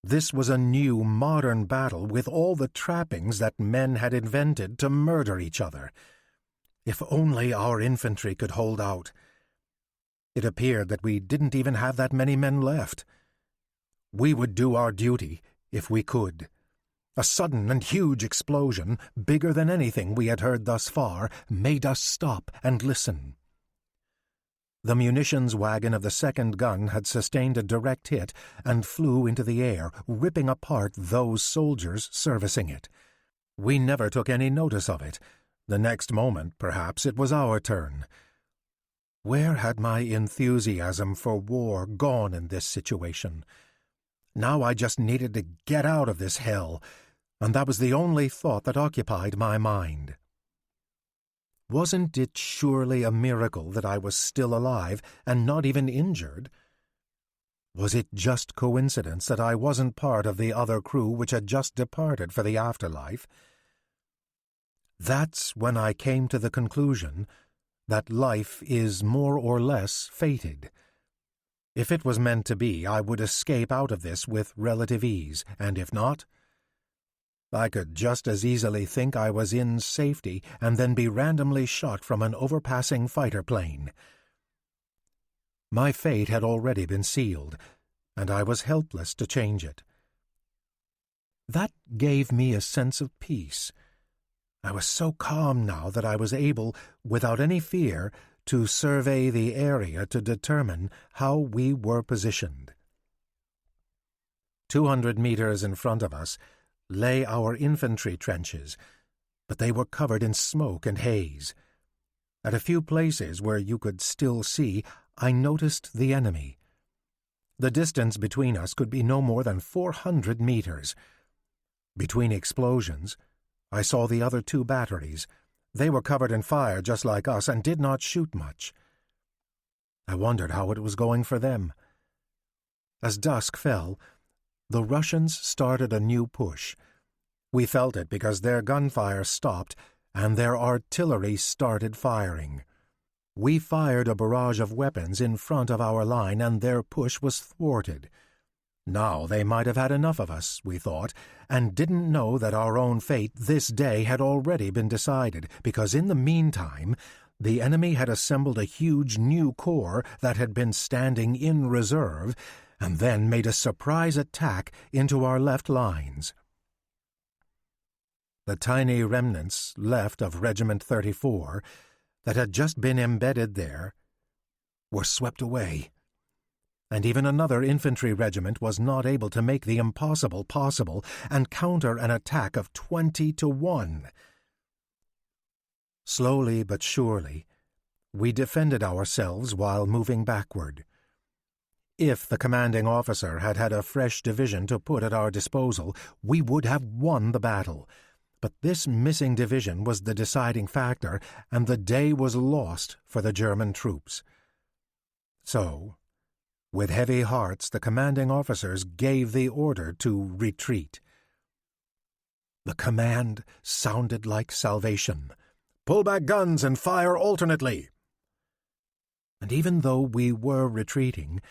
This was a new, modern battle with all the trappings that men had invented to murder each other. If only our infantry could hold out. It appeared that we didn't even have that many men left. We would do our duty if we could. A sudden and huge explosion, bigger than anything we had heard thus far, made us stop and listen. The munitions wagon of the second gun had sustained a direct hit and flew into the air, ripping apart those soldiers servicing it. We never took any notice of it. The next moment, perhaps, it was our turn. Where had my enthusiasm for war gone in this situation? Now I just needed to get out of this hell, and that was the only thought that occupied my mind. Wasn't it surely a miracle that I was still alive and not even injured? Was it just coincidence that I wasn't part of the other crew which had just departed for the afterlife? That's when I came to the conclusion that life is more or less fated. If it was meant to be, I would escape out of this with relative ease, and if not, I could just as easily think I was in safety and then be randomly shot from an overpassing fighter plane. My fate had already been sealed, and I was helpless to change it. That gave me a sense of peace. I was so calm now that I was able, without any fear, to survey the area to determine how we were positioned. 200 meters in front of us lay our infantry trenches, but they were covered in smoke and haze. At a few places where you could still see, I noticed the enemy. The distance between us could be no more than 400 meters. Between explosions, I saw the other two batteries. They were covered in fire just like us and did not shoot much. I wondered how it was going for them. As dusk fell, the Russians started a new push. We felt it because their gunfire stopped and their artillery started firing. We fired a barrage of weapons in front of our line and their push was thwarted. Now they might have had enough of us, we thought, and didn't know that our own fate this day had already been decided, because in the meantime the enemy had assembled a huge new corps that had been standing in reserve and then made a surprise attack into our left lines. The tiny remnants left of Regiment 34 that had just been embedded there were swept away, and even another infantry regiment was not able to make the impossible possible and counter an attack of 20 to 1. Slowly but surely, we defended ourselves while moving backward. If the commanding officer had had a fresh division to put at our disposal, we would have won the battle. But this missing division was the deciding factor, and the day was lost for the German troops. So, with heavy hearts, the commanding officers gave the order to retreat. The command sounded like salvation. "Pull back guns and fire alternately." And even though we were retreating,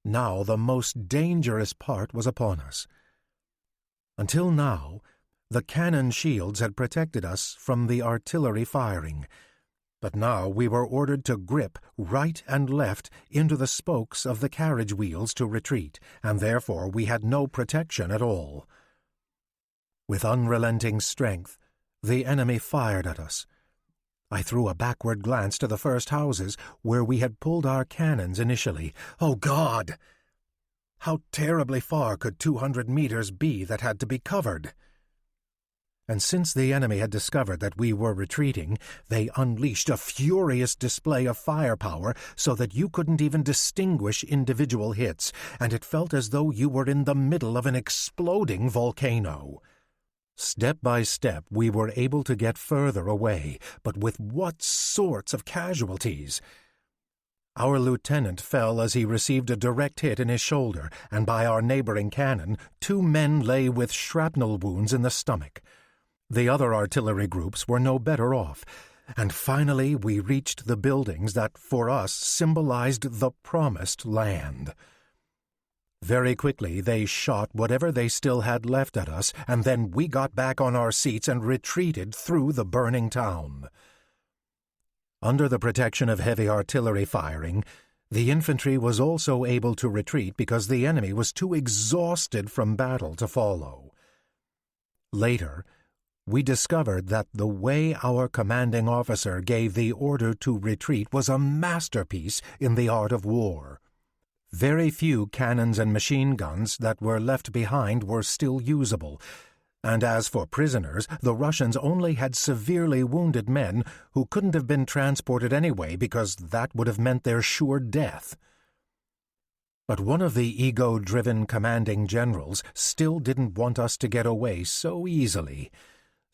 now the most dangerous part was upon us. Until now, the cannon shields had protected us from the artillery firing, but now we were ordered to grip right and left into the spokes of the carriage wheels to retreat, and therefore we had no protection at all. With unrelenting strength, the enemy fired at us. I threw a backward glance to the first houses where we had pulled our cannons initially. Oh, God! How terribly far could 200 meters be that had to be covered? And since the enemy had discovered that we were retreating, they unleashed a furious display of firepower so that you couldn't even distinguish individual hits, and it felt as though you were in the middle of an exploding volcano. Step by step, we were able to get further away, but with what sorts of casualties? Our lieutenant fell as he received a direct hit in his shoulder, and by our neighboring cannon, 2 men lay with shrapnel wounds in the stomach. The other artillery groups were no better off, and finally we reached the buildings that, for us, symbolized the promised land. Very quickly they shot whatever they still had left at us, and then we got back on our seats and retreated through the burning town. Under the protection of heavy artillery firing, the infantry was also able to retreat because the enemy was too exhausted from battle to follow. Later, we discovered that the way our commanding officer gave the order to retreat was a masterpiece in the art of war. Very few cannons and machine guns that were left behind were still usable, and as for prisoners, the Russians only had severely wounded men who couldn't have been transported anyway because that would have meant their sure death. But one of the ego-driven commanding generals still didn't want us to get away so easily.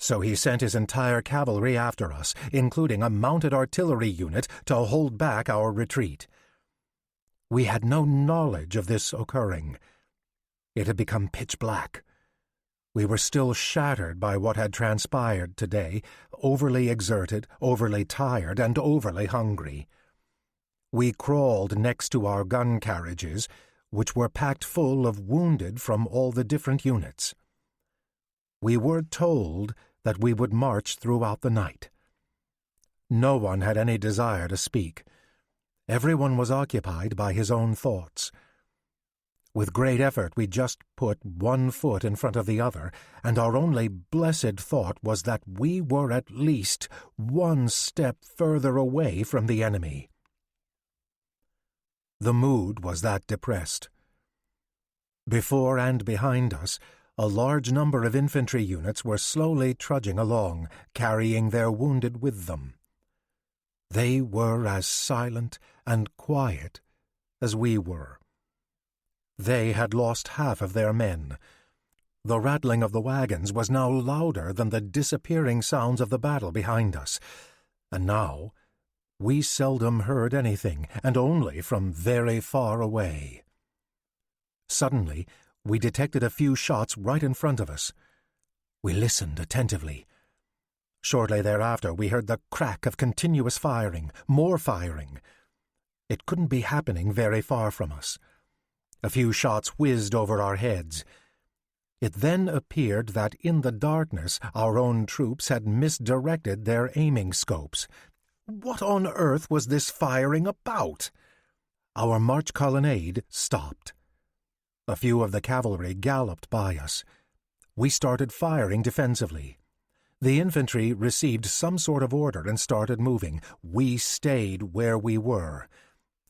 So he sent his entire cavalry after us, including a mounted artillery unit, to hold back our retreat. We had no knowledge of this occurring. It had become pitch black. We were still shattered by what had transpired today, overly exerted, overly tired, and overly hungry. We crawled next to our gun carriages, which were packed full of wounded from all the different units. We were told that we would march throughout the night. No one had any desire to speak. Everyone was occupied by his own thoughts. With great effort, we just put one foot in front of the other, and our only blessed thought was that we were at least one step further away from the enemy. The mood was that depressed. Before and behind us, a large number of infantry units were slowly trudging along, carrying their wounded with them. They were as silent and quiet as we were. They had lost half of their men. The rattling of the wagons was now louder than the disappearing sounds of the battle behind us, and now we seldom heard anything, and only from very far away. Suddenly, we detected a few shots right in front of us. We listened attentively. Shortly thereafter, we heard the crack of continuous firing, more firing. It couldn't be happening very far from us. A few shots whizzed over our heads. It then appeared that in the darkness our own troops had misdirected their aiming scopes. What on earth was this firing about? Our march colonnade stopped. A few of the cavalry galloped by us. We started firing defensively. The infantry received some sort of order and started moving. We stayed where we were.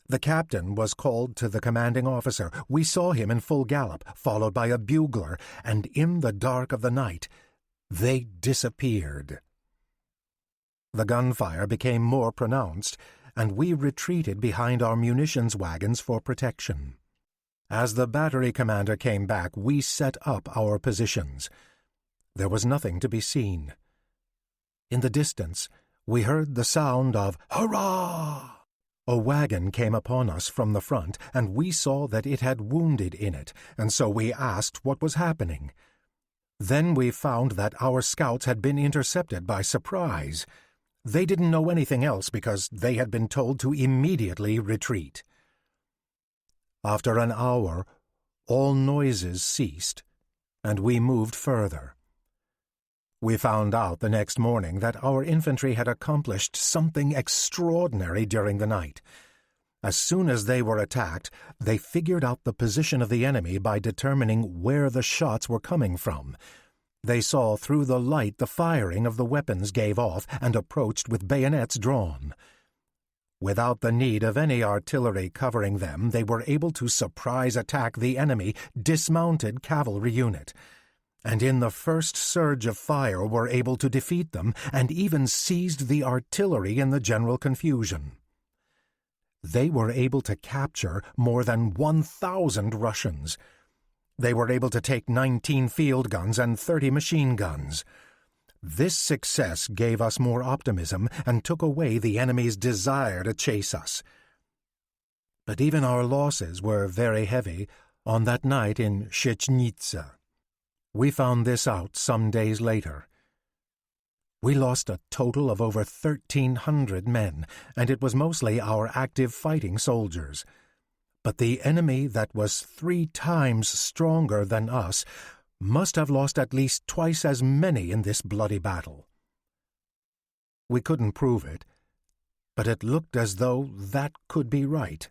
The captain was called to the commanding officer. We saw him in full gallop, followed by a bugler, and in the dark of the night, they disappeared. The gunfire became more pronounced, and we retreated behind our munitions wagons for protection. As the battery commander came back, we set up our positions. There was nothing to be seen. In the distance, we heard the sound of "Hurrah!" A wagon came upon us from the front, and we saw that it had wounded in it, and so we asked what was happening. Then we found that our scouts had been intercepted by surprise. They didn't know anything else because they had been told to immediately retreat. After an hour, all noises ceased, and we moved further. We found out the next morning that our infantry had accomplished something extraordinary during the night. As soon as they were attacked, they figured out the position of the enemy by determining where the shots were coming from. They saw through the light the firing of the weapons gave off and approached with bayonets drawn. Without the need of any artillery covering them, they were able to surprise attack the enemy dismounted cavalry unit, and in the first surge of fire were able to defeat them and even seized the artillery in the general confusion. They were able to capture more than 1,000 Russians. They were able to take 19 field guns and 30 machine guns. This success gave us more optimism and took away the enemy's desire to chase us. But even our losses were very heavy on that night in Schi. We found this out some days later. We lost a total of over 1,300 men, and it was mostly our active fighting soldiers. But the enemy that was 3 times stronger than us must have lost at least twice as many in this bloody battle. We couldn't prove it, but it looked as though that could be right.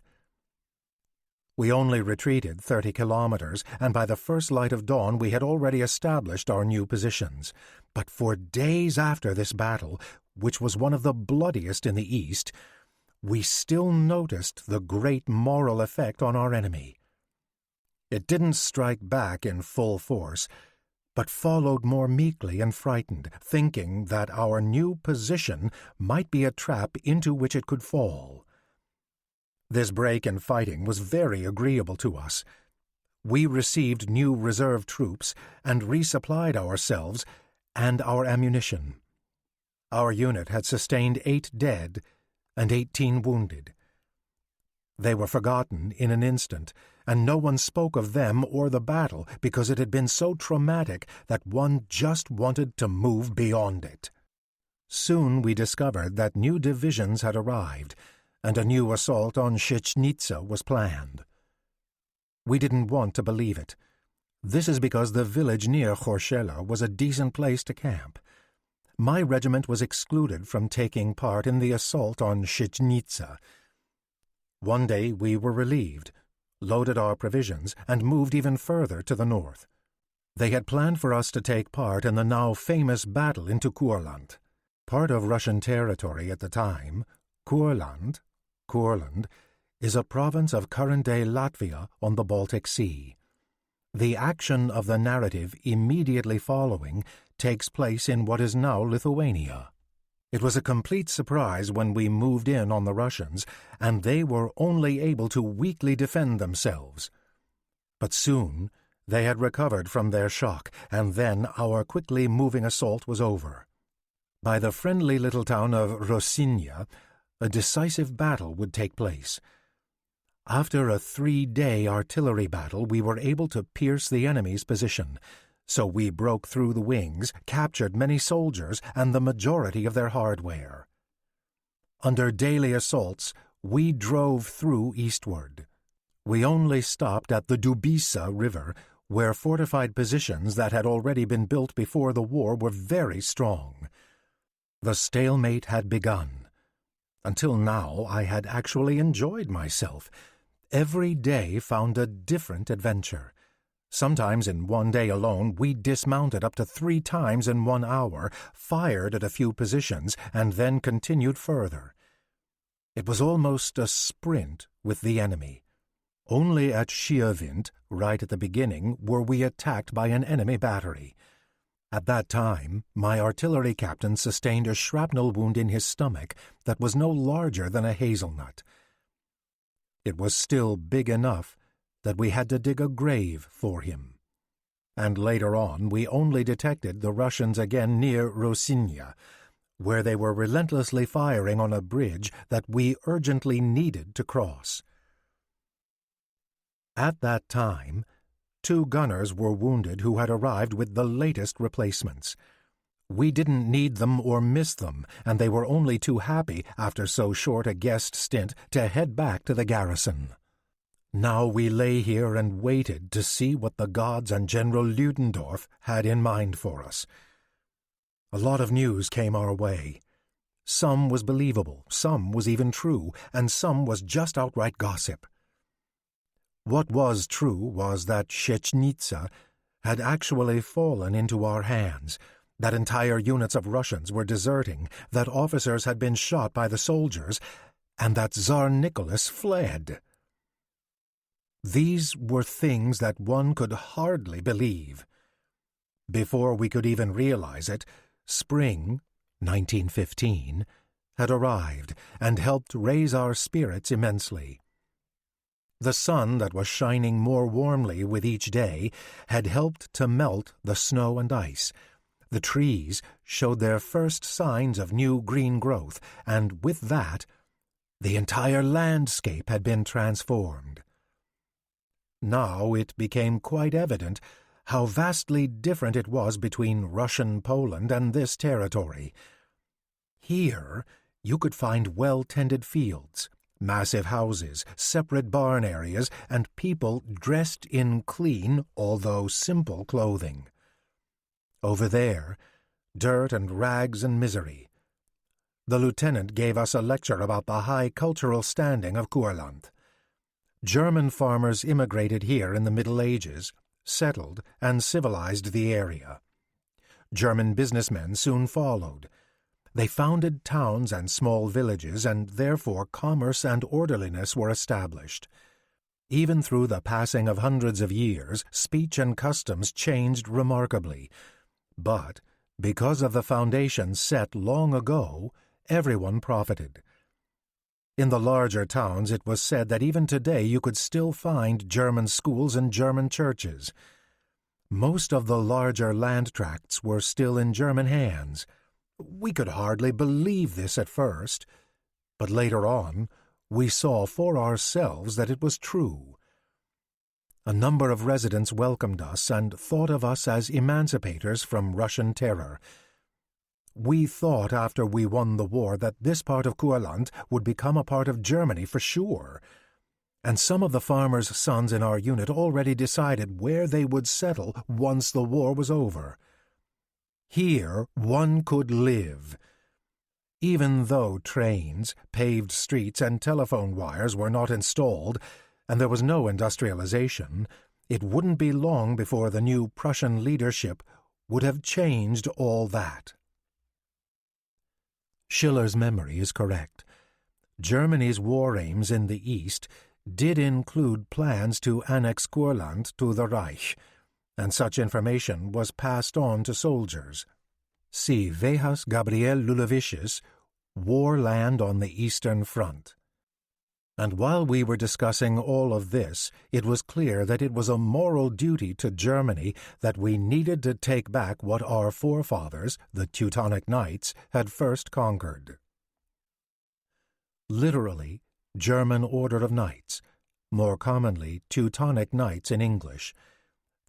We only retreated 30 kilometers, and by the first light of dawn we had already established our new positions. But for days after this battle, which was one of the bloodiest in the East, we still noticed the great moral effect on our enemy. It didn't strike back in full force, but followed more meekly and frightened, thinking that our new position might be a trap into which it could fall. This break in fighting was very agreeable to us. We received new reserve troops and resupplied ourselves and our ammunition. Our unit had sustained 8 dead and 18 wounded. They were forgotten in an instant, and no one spoke of them or the battle because it had been so traumatic that one just wanted to move beyond it. Soon we discovered that new divisions had arrived, and a new assault on Schi was planned. We didn't want to believe it. This is because the village near Horshela was a decent place to camp. My regiment was excluded from taking part in the assault on Schi. One day we were relieved, loaded our provisions, and moved even further to the north. They had planned for us to take part in the now famous battle into Courland. Part of Russian territory at the time, Courland is a province of current-day Latvia on the Baltic Sea. The action of the narrative immediately following takes place in what is now Lithuania. It was a complete surprise when we moved in on the Russians, and they were only able to weakly defend themselves. But soon they had recovered from their shock, and then our quickly moving assault was over. By the friendly little town of Rosinja, a decisive battle would take place. After a 3-day artillery battle, we were able to pierce the enemy's position. So we broke through the wings, captured many soldiers and the majority of their hardware. Under daily assaults, we drove through eastward. We only stopped at the Dubisa River, where fortified positions that had already been built before the war were very strong. The stalemate had begun. Until now, I had actually enjoyed myself. Every day found a different adventure. Sometimes in one day alone we dismounted up to 3 times in 1 hour, fired at a few positions, and then continued further. It was almost a sprint with the enemy. Only at Schiavint, right at the beginning, were we attacked by an enemy battery. At that time, my artillery captain sustained a shrapnel wound in his stomach that was no larger than a hazelnut. It was still big enough that we had to dig a grave for him. And later on we only detected the Russians again near Rosinja, where they were relentlessly firing on a bridge that we urgently needed to cross. At that time, 2 gunners were wounded who had arrived with the latest replacements. We didn't need them or miss them, and they were only too happy, after so short a guest stint, to head back to the garrison. Now we lay here and waited to see what the gods and General Ludendorff had in mind for us. A lot of news came our way. Some was believable, some was even true, and some was just outright gossip. What was true was that Schi had actually fallen into our hands, that entire units of Russians were deserting, that officers had been shot by the soldiers, and that Tsar Nicholas fled. These were things that one could hardly believe. Before we could even realize it, spring, 1915, had arrived and helped raise our spirits immensely. The sun that was shining more warmly with each day had helped to melt the snow and ice. The trees showed their first signs of new green growth, and with that, the entire landscape had been transformed. Now it became quite evident how vastly different it was between Russian Poland and this territory. Here, you could find well-tended fields, massive houses, separate barn areas, and people dressed in clean, although simple clothing. Over there, dirt and rags and misery. The lieutenant gave us a lecture about the high cultural standing of Kurland. German farmers immigrated here in the Middle Ages, settled and civilized the area. German businessmen soon followed. They founded towns and small villages, and therefore commerce and orderliness were established. Even through the passing of hundreds of years, speech and customs changed remarkably. But, because of the foundations set long ago, everyone profited. In the larger towns, it was said that even today you could still find German schools and German churches. Most of the larger land tracts were still in German hands. We could hardly believe this at first, but later on we saw for ourselves that it was true. A number of residents welcomed us and thought of us as emancipators from Russian terror. We thought after we won the war that this part of Kurland would become a part of Germany for sure, and some of the farmers' sons in our unit already decided where they would settle once the war was over. Here one could live. Even though trains, paved streets, and telephone wires were not installed, and there was no industrialization, it wouldn't be long before the new Prussian leadership would have changed all that. Schiller's memory is correct. Germany's war aims in the East did include plans to annex Kurland to the Reich, and such information was passed on to soldiers. See Vejas Gabriel Lulevicius, War Land on the Eastern Front. And while we were discussing all of this, it was clear that it was a moral duty to Germany that we needed to take back what our forefathers, the Teutonic Knights, had first conquered. Literally, German Order of Knights, more commonly Teutonic Knights in English.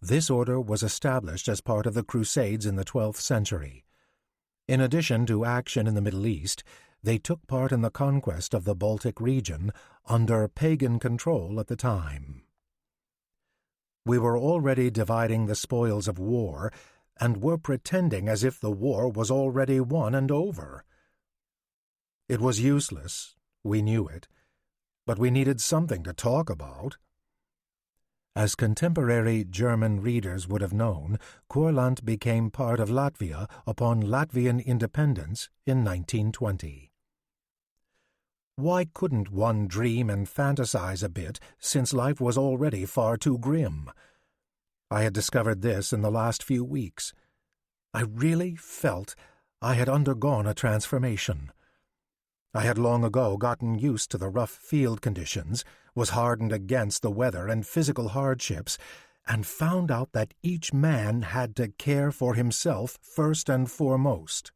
This order was established as part of the Crusades in the 12th century. In addition to action in the Middle East, they took part in the conquest of the Baltic region under pagan control at the time. We were already dividing the spoils of war, and were pretending as if the war was already won and over. It was useless, we knew it, but we needed something to talk about. As contemporary German readers would have known, Kurland became part of Latvia upon Latvian independence in 1920. Why couldn't one dream and fantasize a bit, since life was already far too grim? I had discovered this in the last few weeks. I really felt I had undergone a transformation. I had long ago gotten used to the rough field conditions, was hardened against the weather and physical hardships, and found out that each man had to care for himself first and foremost.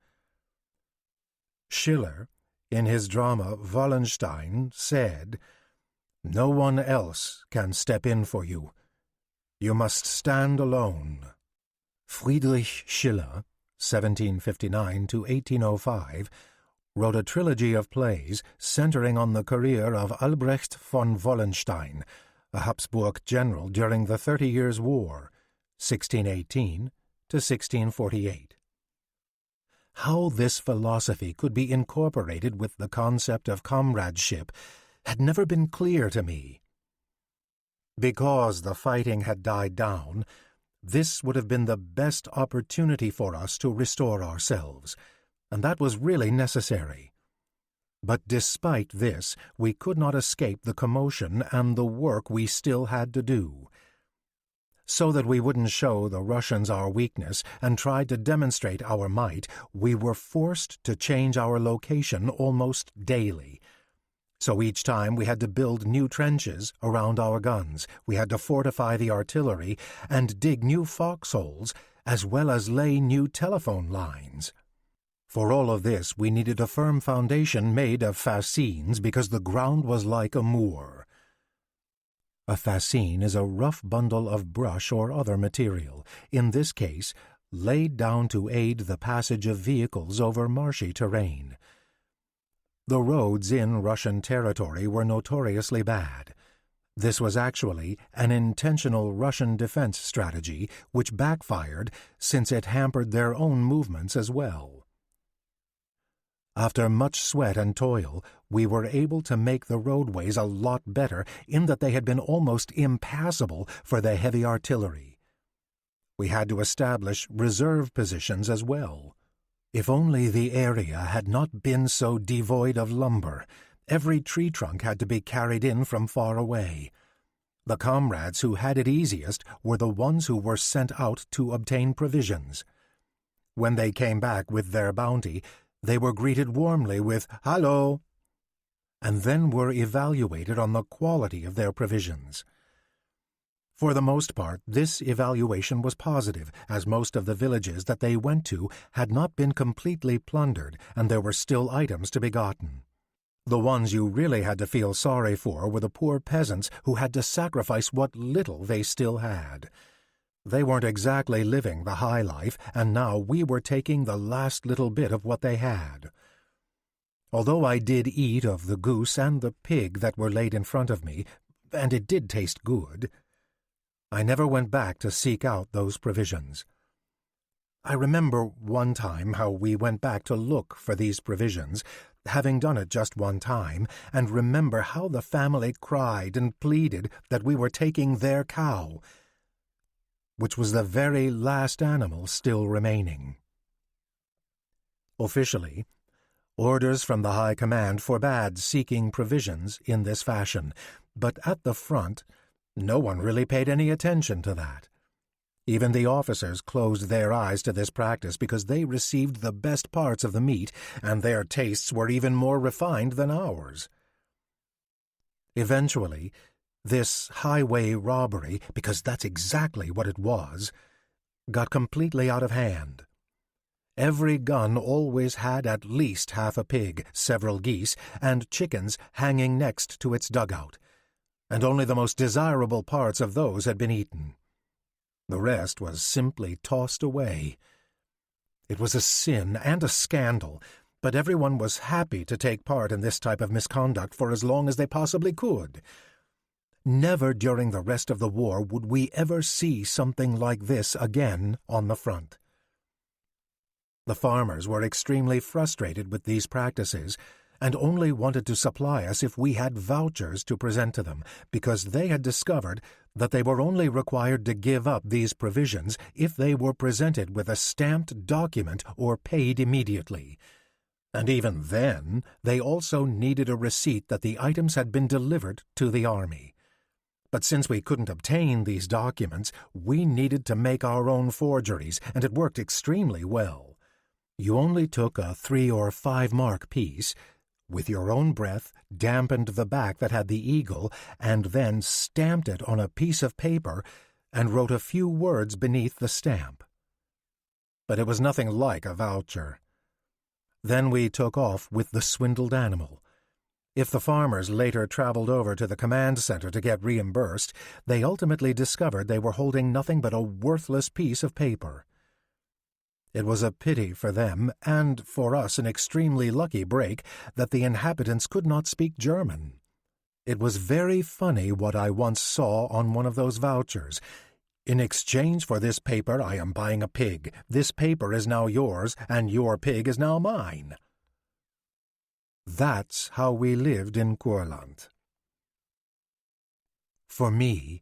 Schiller, in his drama Wallenstein, said, "No one else can step in for you. You must stand alone." Friedrich Schiller, 1759 to 1805, wrote a trilogy of plays centering on the career of Albrecht von Wallenstein, a Habsburg general during the 30 Years' War, 1618 to 1648. How this philosophy could be incorporated with the concept of comradeship had never been clear to me. Because the fighting had died down, This would have been the best opportunity for us to restore ourselves, and that was really necessary. But despite this, we could not escape the commotion and the work we still had to do. So that we wouldn't show the Russians our weakness and tried to demonstrate our might, we were forced to change our location almost daily. So each time we had to build new trenches around our guns, we had to fortify the artillery and dig new foxholes, as well as lay new telephone lines. For all of this, we needed a firm foundation made of fascines because the ground was like a moor. A fascine is a rough bundle of brush or other material, in this case, laid down to aid the passage of vehicles over marshy terrain. The roads in Russian territory were notoriously bad. This was actually an intentional Russian defense strategy which backfired since it hampered their own movements as well. After much sweat and toil, we were able to make the roadways a lot better in that they had been almost impassable for the heavy artillery. We had to establish reserve positions as well. If only the area had not been so devoid of lumber, every tree trunk had to be carried in from far away. The comrades who had it easiest were the ones who were sent out to obtain provisions. When they came back with their bounty, they were greeted warmly with "Hallo," and then were evaluated on the quality of their provisions. For the most part, this evaluation was positive, as most of the villages that they went to had not been completely plundered, and there were still items to be gotten. The ones you really had to feel sorry for were the poor peasants who had to sacrifice what little they still had. They weren't exactly living the high life, and now we were taking the last little bit of what they had. Although I did eat of the goose and the pig that were laid in front of me, and it did taste good, I never went back to seek out those provisions. I remember one time how we went back to look for these provisions, having done it just one time, and remember how the family cried and pleaded that we were taking their cow, which was the very last animal still remaining. Officially, orders from the High Command forbade seeking provisions in this fashion, but at the front, no one really paid any attention to that. Even the officers closed their eyes to this practice because they received the best parts of the meat, and their tastes were even more refined than ours. Eventually, this highway robbery, because that's exactly what it was, got completely out of hand. Every gun always had at least half a pig, several geese, and chickens hanging next to its dugout, and only the most desirable parts of those had been eaten. The rest was simply tossed away. It was a sin and a scandal, but everyone was happy to take part in this type of misconduct for as long as they possibly could. Never during the rest of the war would we ever see something like this again on the front. The farmers were extremely frustrated with these practices and only wanted to supply us if we had vouchers to present to them, because they had discovered that they were only required to give up these provisions if they were presented with a stamped document or paid immediately. And even then, they also needed a receipt that the items had been delivered to the army. But since we couldn't obtain these documents, we needed to make our own forgeries, and it worked extremely well. You only took a 3 or 5 mark piece, with your own breath dampened the back that had the eagle, and then stamped it on a piece of paper and wrote a few words beneath the stamp. But it was nothing like a voucher. Then we took off with the swindled animal. If the farmers later traveled over to the command center to get reimbursed, they ultimately discovered they were holding nothing but a worthless piece of paper. It was a pity for them, and for us an extremely lucky break, that the inhabitants could not speak German. It was very funny what I once saw on one of those vouchers. "In exchange for this paper, I am buying a pig. This paper is now yours, and your pig is now mine." That's how we lived in Courland. For me,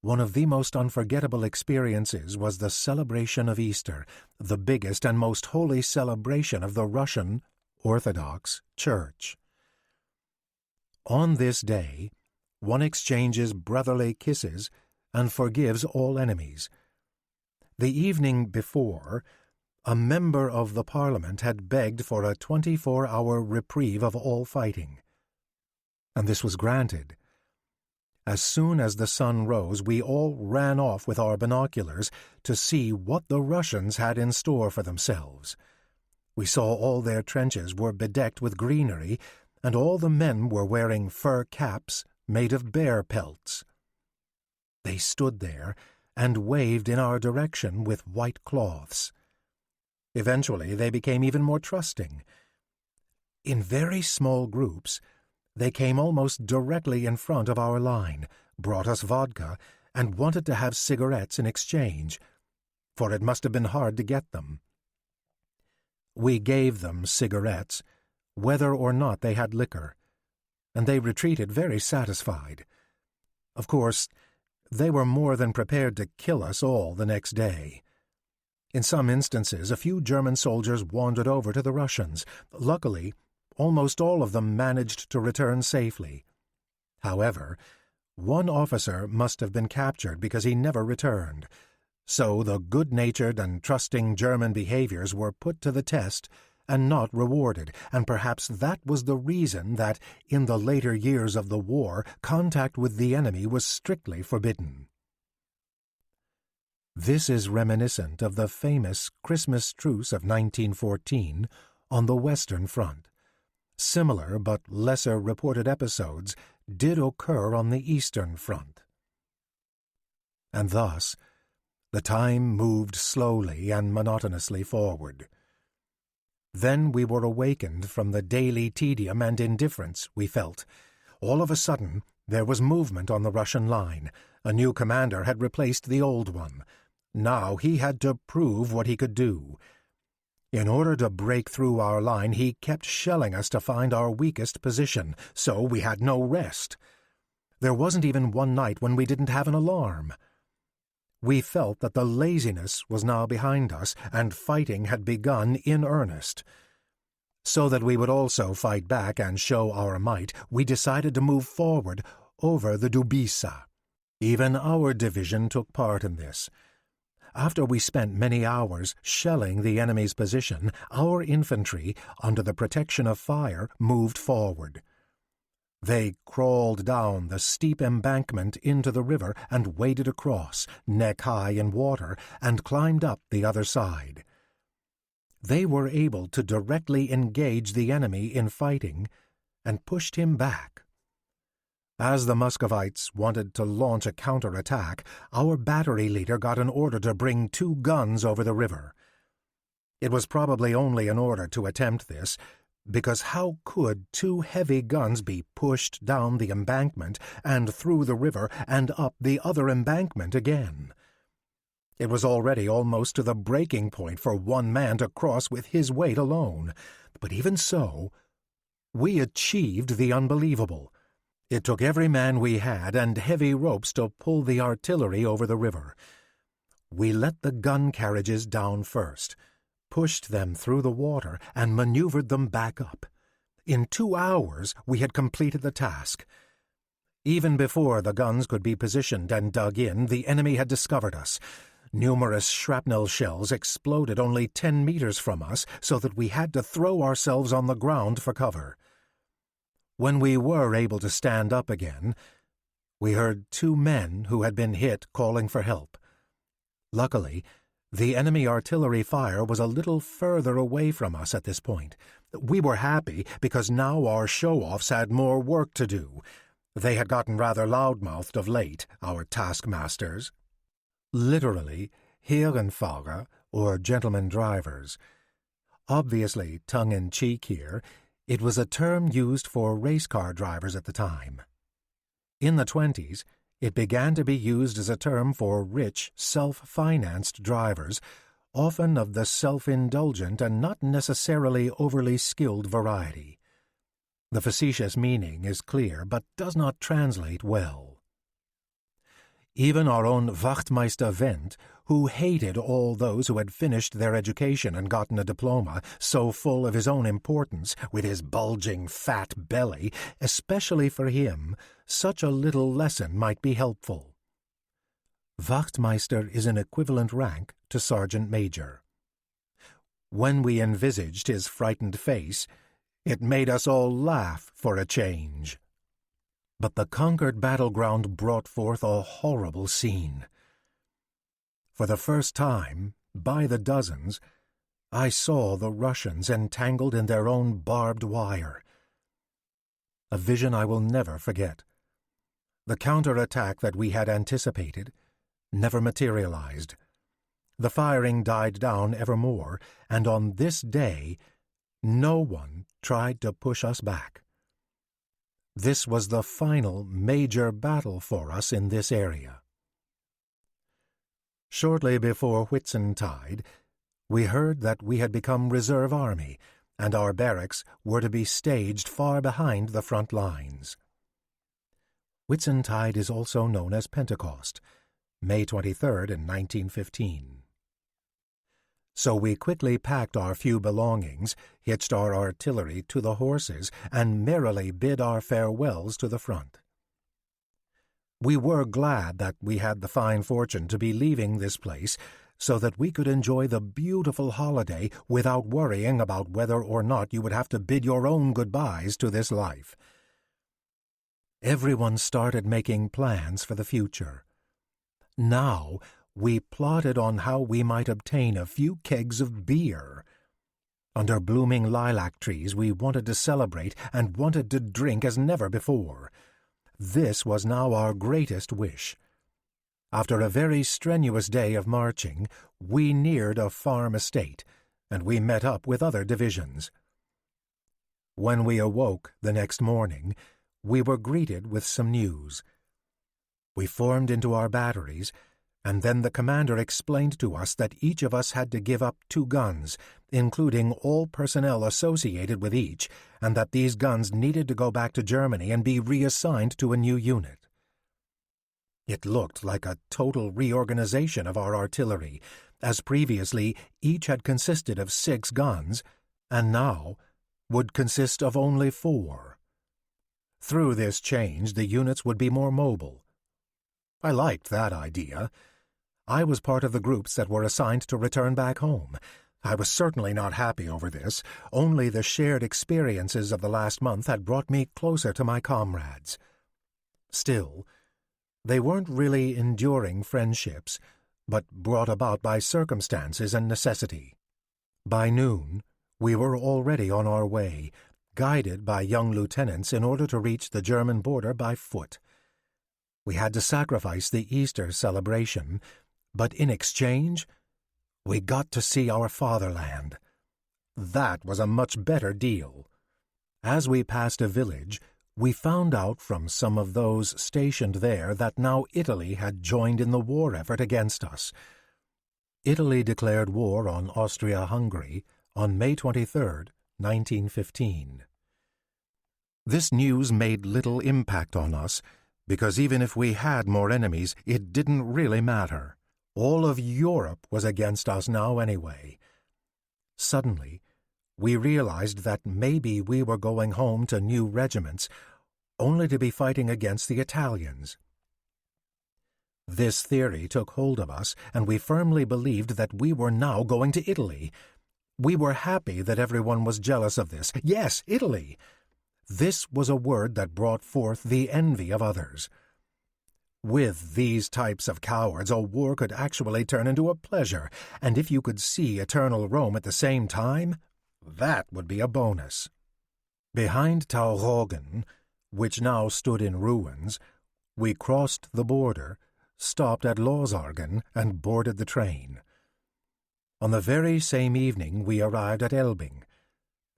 One of the most unforgettable experiences was the celebration of Easter, the biggest and most holy celebration of the Russian Orthodox Church. On this day, one exchanges brotherly kisses and forgives all enemies. The evening before, a member of the Parliament had begged for a 24-hour reprieve of all fighting, and this was granted. As soon as the sun rose, we all ran off with our binoculars to see what the Russians had in store for themselves. We saw all their trenches were bedecked with greenery, and all the men were wearing fur caps made of bear pelts. They stood there and waved in our direction with white cloths. Eventually, they became even more trusting. In very small groups, they came almost directly in front of our line, brought us vodka, and wanted to have cigarettes in exchange, for it must have been hard to get them. We gave them cigarettes, whether or not they had liquor, and they retreated very satisfied. Of course, they were more than prepared to kill us all the next day. In some instances, a few German soldiers wandered over to the Russians. Luckily, almost all of them managed to return safely. However, one officer must have been captured because he never returned, so the good-natured and trusting German behaviors were put to the test and not rewarded, and perhaps that was the reason that, in the later years of the war, contact with the enemy was strictly forbidden. This is reminiscent of the famous Christmas truce of 1914 on the Western Front. Similar but lesser reported episodes did occur on the Eastern Front. And thus, the time moved slowly and monotonously forward. Then we were awakened from the daily tedium and indifference we felt. All of a sudden, there was movement on the Russian line. A new commander had replaced the old one. Now he had to prove what he could do. In order to break through our line, he kept shelling us to find our weakest position, so we had no rest. There wasn't even one night when we didn't have an alarm. We felt that the laziness was now behind us, and fighting had begun in earnest. So that we would also fight back and show our might, we decided to move forward over the Dubisa. Even our division took part in this. After we spent many hours shelling the enemy's position, our infantry, under the protection of fire, moved forward. They crawled down the steep embankment into the river and waded across, neck-high in water, and climbed up the other side. They were able to directly engage the enemy in fighting and pushed him back. As the Muscovites wanted to launch a counterattack, our battery leader got an order to bring 2 guns over the river. It was probably only an order to attempt this, because how could 2 heavy guns be pushed down the embankment and through the river and up the other embankment again? It was already almost to the breaking point for one man to cross with his weight alone. But even so, we achieved the unbelievable. It took every man we had and heavy ropes to pull the artillery over the river. We let the gun carriages down first, pushed them through the water, and maneuvered them back up. In 2 hours we had completed the task. Even before the guns could be positioned and dug in, the enemy had discovered us. Numerous shrapnel shells exploded only 10 meters from us, so that we had to throw ourselves on the ground for cover. When we were able to stand up again, we heard 2 men who had been hit calling for help. Luckily, the enemy artillery fire was a little further away from us at this point. We were happy because now our show-offs had more work to do. They had gotten rather loudmouthed of late, our taskmasters. Literally, Herrenfahrer, or gentlemen drivers. Obviously tongue-in-cheek here, it was a term used for race car drivers at the time. In the 1920s, it began to be used as a term for rich, self-financed drivers, often of the self-indulgent and not necessarily overly skilled variety. The facetious meaning is clear but does not translate well. Even our own Wachtmeister Wendt, who hated all those who had finished their education and gotten a diploma, so full of his own importance, with his bulging fat belly, especially for him, such a little lesson might be helpful. Wachtmeister is an equivalent rank to Sergeant Major. When we envisaged his frightened face, it made us all laugh for a change. But the conquered battleground brought forth a horrible scene. For the first time, by the dozens, I saw the Russians entangled in their own barbed wire. A vision I will never forget. The counterattack that we had anticipated never materialized. The firing died down ever more, and on this day, no one tried to push us back. This was the final major battle for us in this area. Shortly before Whitsuntide, we heard that we had become reserve army, and our barracks were to be staged far behind the front lines. Whitsuntide is also known as Pentecost, May 23rd in 1915. So we quickly packed our few belongings, hitched our artillery to the horses, and merrily bid our farewells to the front. We were glad that we had the fine fortune to be leaving this place so that we could enjoy the beautiful holiday without worrying about whether or not you would have to bid your own goodbyes to this life. Everyone started making plans for the future. Now, we plotted on how we might obtain a few kegs of beer. Under blooming lilac trees we wanted to celebrate and wanted to drink as never before. This was now our greatest wish. After a very strenuous day of marching, we neared a farm estate, and we met up with other divisions. When we awoke the next morning, we were greeted with some news. We formed into our batteries, and then the commander explained to us that each of us had to give up 2 guns, including all personnel associated with each, and that these guns needed to go back to Germany and be reassigned to a new unit. It looked like a total reorganization of our artillery, as previously each had consisted of 6 guns, and now would consist of only 4. Through this change, the units would be more mobile. I liked that idea. I was part of the groups that were assigned to return back home. I was certainly not happy over this. Only the shared experiences of the last month had brought me closer to my comrades. Still, they weren't really enduring friendships, but brought about by circumstances and necessity. By noon, we were already on our way, guided by young lieutenants in order to reach the German border by foot. We had to sacrifice the Easter celebration, but in exchange, we got to see our fatherland. That was a much better deal. As we passed a village, we found out from some of those stationed there that now Italy had joined in the war effort against us. Italy declared war on Austria-Hungary on May 23, 1915. This news made little impact on us, because even if we had more enemies, it didn't really matter. All of Europe was against us now anyway. Suddenly, we realized that maybe we were going home to new regiments, only to be fighting against the Italians. This theory took hold of us, and we firmly believed that we were now going to Italy. We were happy that everyone was jealous of this. Yes, Italy! This was a word that brought forth the envy of others. With these types of cowards, a war could actually turn into a pleasure, and if you could see eternal Rome at the same time, that would be a bonus. Behind Tauroggen, which now stood in ruins, we crossed the border, stopped at Losargen, and boarded the train. On the very same evening we arrived at Elbing.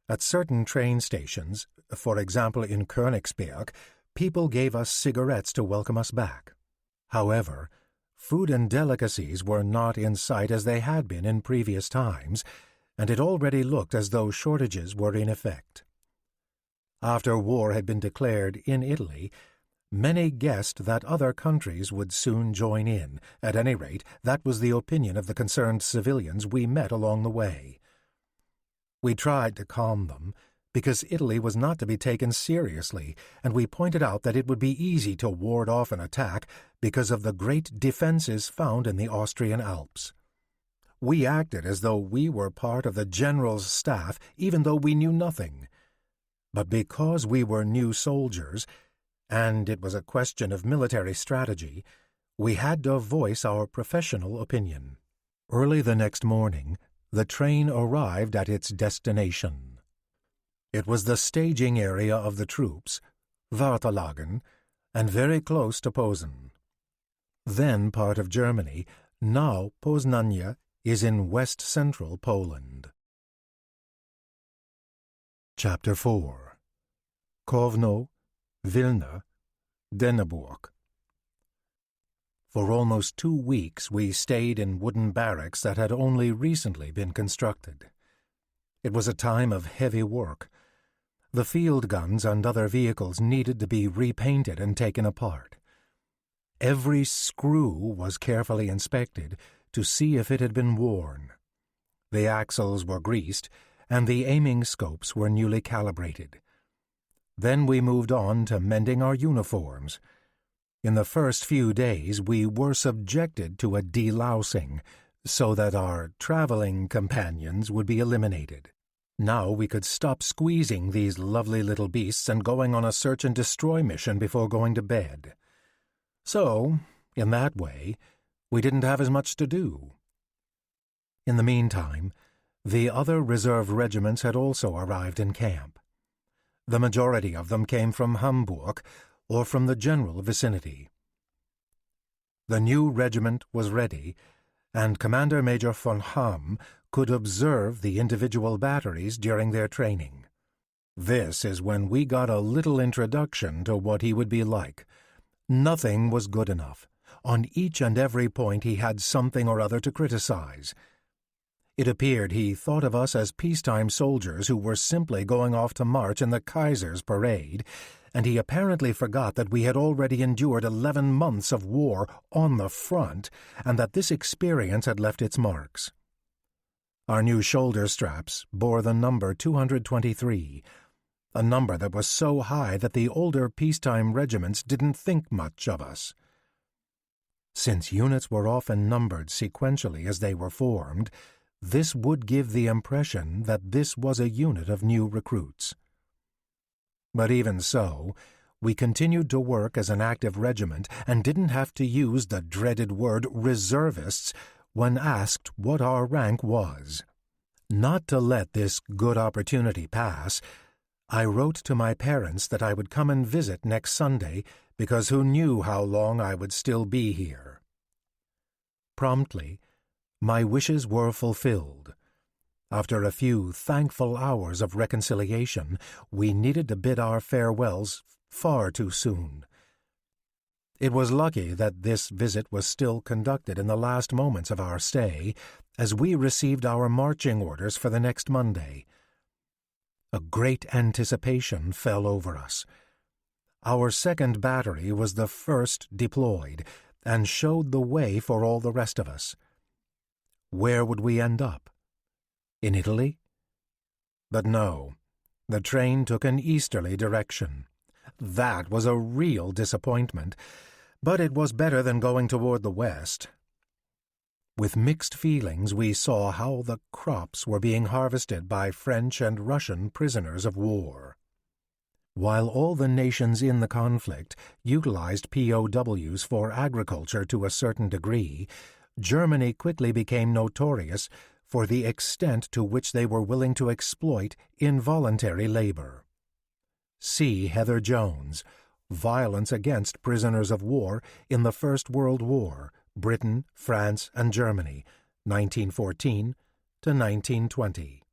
At certain train stations, for example in Königsberg, people gave us cigarettes to welcome us back. However, food and delicacies were not in sight as they had been in previous times, and it already looked as though shortages were in effect. After war had been declared in Italy, Many guessed that other countries would soon join in. At any rate, that was the opinion of the concerned civilians we met along the way. We tried to calm them, because Italy was not to be taken seriously, and we pointed out that it would be easy to ward off an attack because of the great defenses found in the Austrian Alps. We acted as though we were part of the general's staff, even though we knew nothing. But because we were new soldiers, and it was a question of military strategy, we had to voice our professional opinion. Early the next morning, the train arrived at its destination. It was the staging area of the troops, Wartelagen, and very close to Posen. Then part of Germany, now Poznania is in west-central Poland. Chapter 4. Kovno, Vilna, Denneburg. For almost 2 weeks we stayed in wooden barracks that had only recently been constructed. It was a time of heavy work. The field guns and other vehicles needed to be repainted and taken apart. Every screw was carefully inspected to see if it had been worn. The axles were greased, and the aiming scopes were newly calibrated. Then we moved on to mending our uniforms. In the first few days we were subjected to a delousing, so that our traveling companions would be eliminated. Now we could stop squeezing these lovely little beasts and going on a search-and-destroy mission before going to bed. So, in that way, we didn't have as much to do. In the meantime, the other reserve regiments had also arrived in camp. The majority of them came from Hamburg or from the general vicinity. The new regiment was ready, and Commander Major von Hamm could observe the individual batteries during their training. This is when we got a little introduction to what he would be like. Nothing was good enough. On each and every point he had something or other to criticize. It appeared he thought of us as peacetime soldiers who were simply going off to march in the Kaiser's parade, and he apparently forgot that we had already endured 11 months of war on the front, and that this experience had left its marks. Our new shoulder straps bore the number 223, a number that was so high that the older peacetime regiments didn't think much of us. Since units were often numbered sequentially as they were formed, this would give the impression that this was a unit of new recruits. But even so, we continued to work as an active regiment and didn't have to use the dreaded word reservists when asked what our rank was. Not to let this good opportunity pass, I wrote to my parents that I would come and visit next Sunday, because who knew how long I would still be here. Promptly, my wishes were fulfilled. After a few thankful hours of reconciliation, we needed to bid our farewells far too soon. It was lucky that this visit was still conducted in the last moments of our stay, as we received our marching orders for the next Monday. A great anticipation fell over us. Our second battery was the first deployed, and showed the way for all the rest of us. Where would we end up? In Italy? But no, the train took an easterly direction. That was a real disappointment, but it was better than going toward the west. With mixed feelings we saw how the crops were being harvested by French and Russian prisoners of war. While all the nations in the conflict utilized POWs for agriculture to a certain degree, Germany quickly became notorious for the extent to which they were willing to exploit involuntary labor. See Heather Jones, Violence Against Prisoners of War in the First World War, Britain, France, and Germany, 1914 to 1920.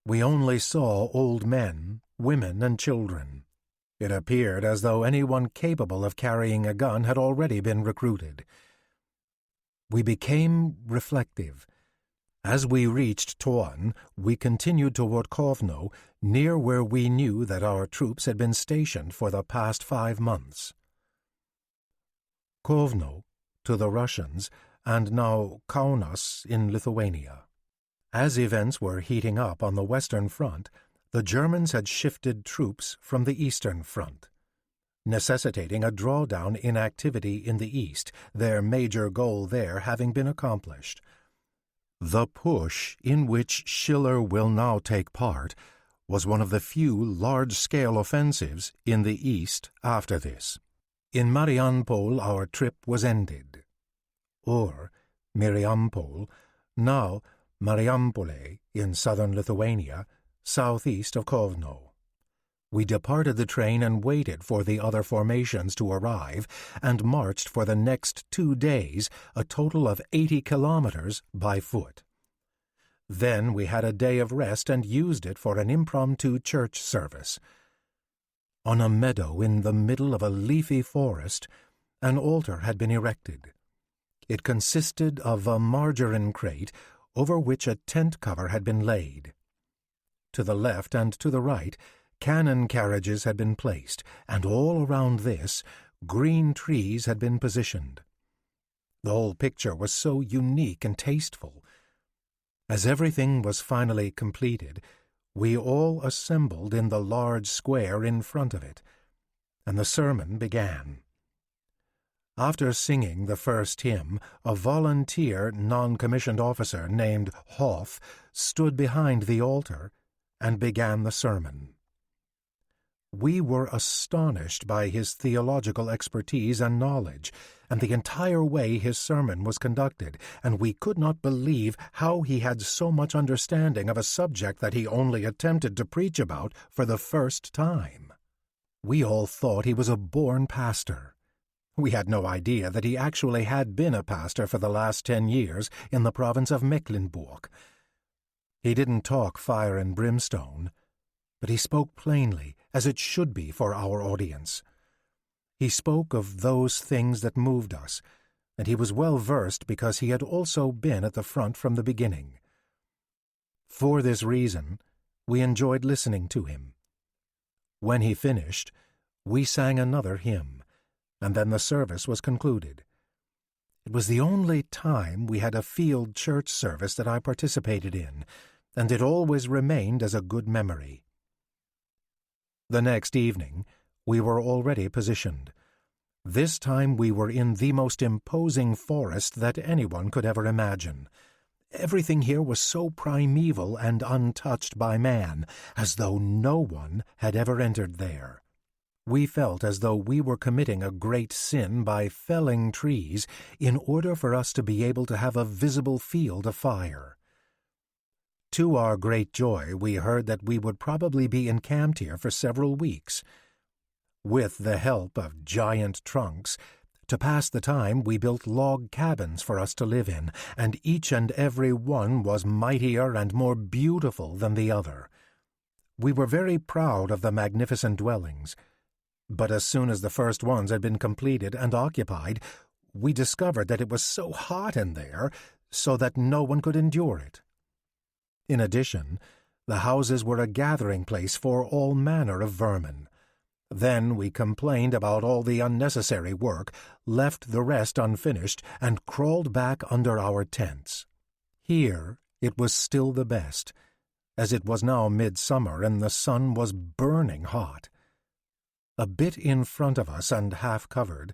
We only saw old men, women, and children. It appeared as though anyone capable of carrying a gun had already been recruited. We became reflective. As we reached Toan, we continued toward Kovno, near where we knew that our troops had been stationed for the past 5 months. Kovno, to the Russians, and now Kaunas in Lithuania. As events were heating up on the Western Front, the Germans had shifted troops from the Eastern Front, necessitating a drawdown in activity in the East, their major goal there having been accomplished. The push in which Schiller will now take part was one of the few large-scale offensives in the East after this. In Mariampol our trip was ended. Or Mariampol, now Mariampole in southern Lithuania, southeast of Kovno. We departed the train and waited for the other formations to arrive and marched for the next 2 days, a total of 80 kilometers by foot. Then we had a day of rest and used it for an impromptu church service. On a meadow in the middle of a leafy forest, an altar had been erected. It consisted of a margarine crate over which a tent cover had been laid. To the left and to the right, cannon carriages had been placed, and all around this, green trees had been positioned. The whole picture was so unique and tasteful. As everything was finally completed, we all assembled in the large square in front of it, and the sermon began. After singing the first hymn, a volunteer non-commissioned officer named Hoff stood behind the altar and began the sermon. We were astonished by his theological expertise and knowledge, and the entire way his sermon was conducted, and we could not believe how he had so much understanding of a subject that he only attempted to preach about for the first time. We all thought he was a born pastor. We had no idea that he actually had been a pastor for the last 10 years in the province of Mecklenburg. He didn't talk fire and brimstone, but he spoke plainly, as it should be for our audience. He spoke of those things that moved us, and he was well versed because he had also been at the front from the beginning. For this reason, we enjoyed listening to him. When he finished, we sang another hymn, and then the service was concluded. It was the only time we had a field church service that I participated in, and it always remained as a good memory. The next evening, we were already positioned. This time we were in the most imposing forest that anyone could ever imagine. Everything here was so primeval and untouched by man, as though no one had ever entered there. We felt as though we were committing a great sin by felling trees in order for us to be able to have a visible field of fire. To our great joy, we heard that we would probably be encamped here for several weeks. With the help of giant trunks, to pass the time we built log cabins for us to live in, and each and every one was mightier and more beautiful than the other. We were very proud of the magnificent dwellings, but as soon as the first ones had been completed and occupied, we discovered that it was so hot in there so that no one could endure it. In addition, the houses were a gathering place for all manner of vermin. Then we complained about all the unnecessary work, left the rest unfinished, and crawled back under our tents. Here it was still the best, as it was now midsummer and the sun was burning hot. A bit in front of us and half-covered,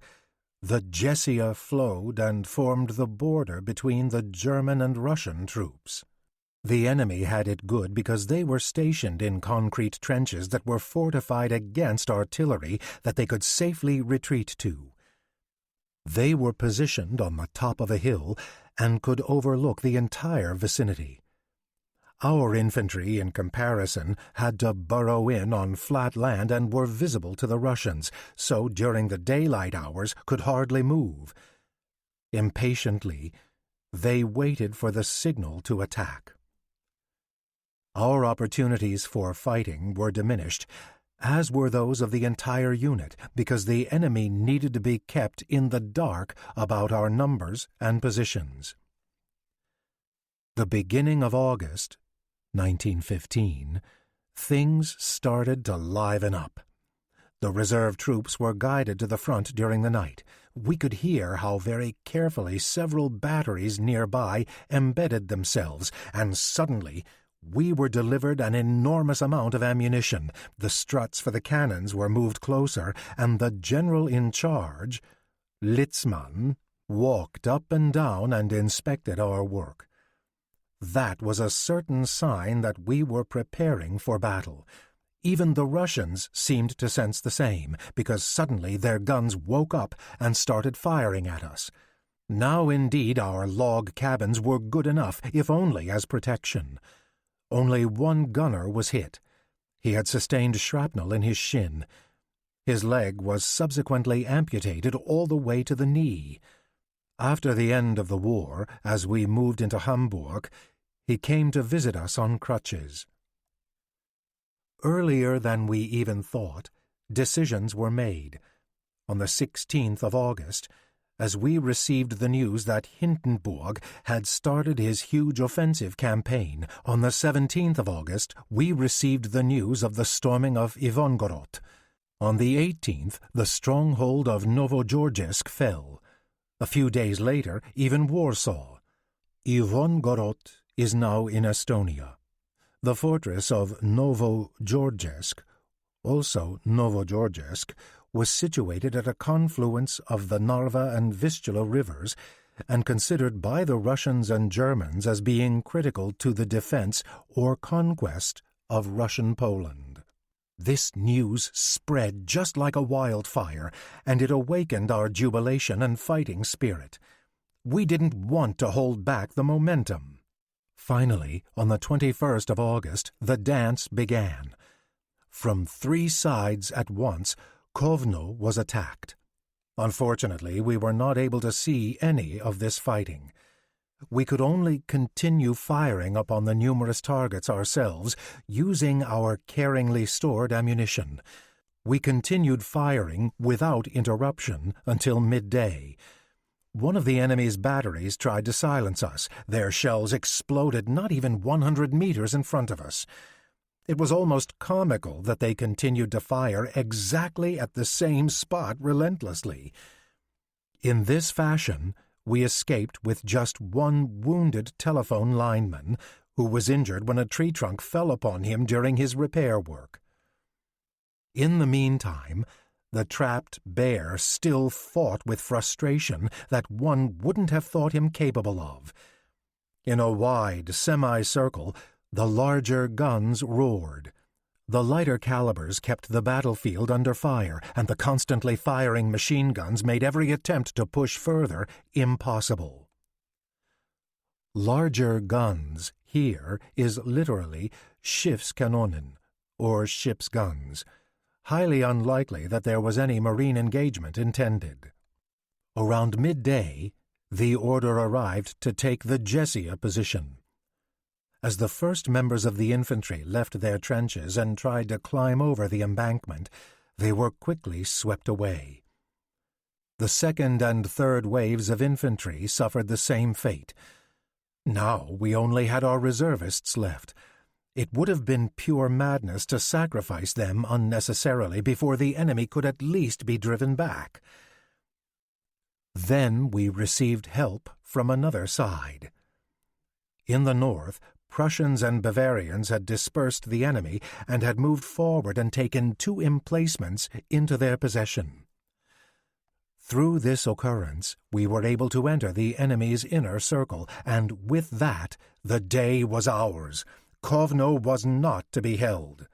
the Jessia flowed and formed the border between the German and Russian troops. The enemy had it good because they were stationed in concrete trenches that were fortified against artillery that they could safely retreat to. They were positioned on the top of a hill and could overlook the entire vicinity. Our infantry, in comparison, had to burrow in on flat land and were visible to the Russians, so during the daylight hours could hardly move. Impatiently, they waited for the signal to attack. Our opportunities for fighting were diminished, as were those of the entire unit, because the enemy needed to be kept in the dark about our numbers and positions. The beginning of August, 1915, things started to liven up. The reserve troops were guided to the front during the night. We could hear how very carefully several batteries nearby embedded themselves, and suddenly we were delivered an enormous amount of ammunition. The struts for the cannons were moved closer, and the general in charge, Litzmann, walked up and down and inspected our work. That was a certain sign that we were preparing for battle. Even the Russians seemed to sense the same, because suddenly their guns woke up and started firing at us. Now indeed our log cabins were good enough, if only as protection. Only one gunner was hit. He had sustained shrapnel in his shin. His leg was subsequently amputated all the way to the knee. After the end of the war, as we moved into Hamburg, he came to visit us on crutches. Earlier than we even thought, decisions were made. On the 16th of August, as we received the news that Hindenburg had started his huge offensive campaign, on the 17th of August, we received the news of the storming of Ivangorod. On the 18th, the stronghold of Novogeorgsk fell. A few days later, even Warsaw. Ivangorod is now in Estonia. The fortress of Novogeorgsk, also Novogeorgsk, was situated at a confluence of the Narva and Vistula rivers and considered by the Russians and Germans as being critical to the defense or conquest of Russian Poland. This news spread just like a wildfire, and it awakened our jubilation and fighting spirit. We didn't want to hold back the momentum. Finally, on the 21st of August, the dance began. From 3 sides at once, Kovno was attacked. Unfortunately, we were not able to see any of this fighting. We could only continue firing upon the numerous targets ourselves, using our caringly stored ammunition. We continued firing without interruption until midday. One of the enemy's batteries tried to silence us. Their shells exploded not even 100 meters in front of us. It was almost comical that they continued to fire exactly at the same spot relentlessly. In this fashion, we escaped with just one wounded telephone lineman who was injured when a tree trunk fell upon him during his repair work. In the meantime, the trapped bear still fought with frustration that one wouldn't have thought him capable of. In a wide semicircle, the larger guns roared. The lighter calibers kept the battlefield under fire, and the constantly firing machine guns made every attempt to push further impossible. Larger guns here is literally Schiffskanonen, or ship's guns. Highly unlikely that there was any marine engagement intended. Around midday, the order arrived to take the Jessia position. As the first members of the infantry left their trenches and tried to climb over the embankment, they were quickly swept away. The second and third waves of infantry suffered the same fate. Now we only had our reservists left. It would have been pure madness to sacrifice them unnecessarily before the enemy could at least be driven back. Then we received help from another side. In the north, Prussians and Bavarians had dispersed the enemy and had moved forward and taken 2 emplacements into their possession. Through this occurrence, we were able to enter the enemy's inner circle, and with that, the day was ours. Kovno was not to be held.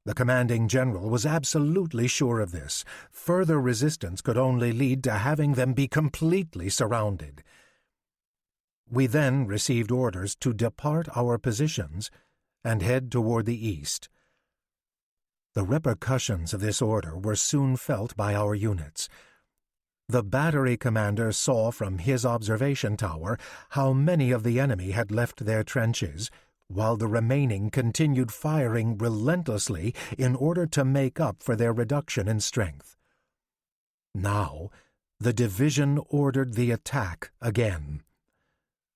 The commanding general was absolutely sure of this. Further resistance could only lead to having them be completely surrounded. We then received orders to depart our positions and head toward the east. The repercussions of this order were soon felt by our units. The battery commander saw from his observation tower how many of the enemy had left their trenches, while the remaining continued firing relentlessly in order to make up for their reduction in strength. Now, the division ordered the attack again.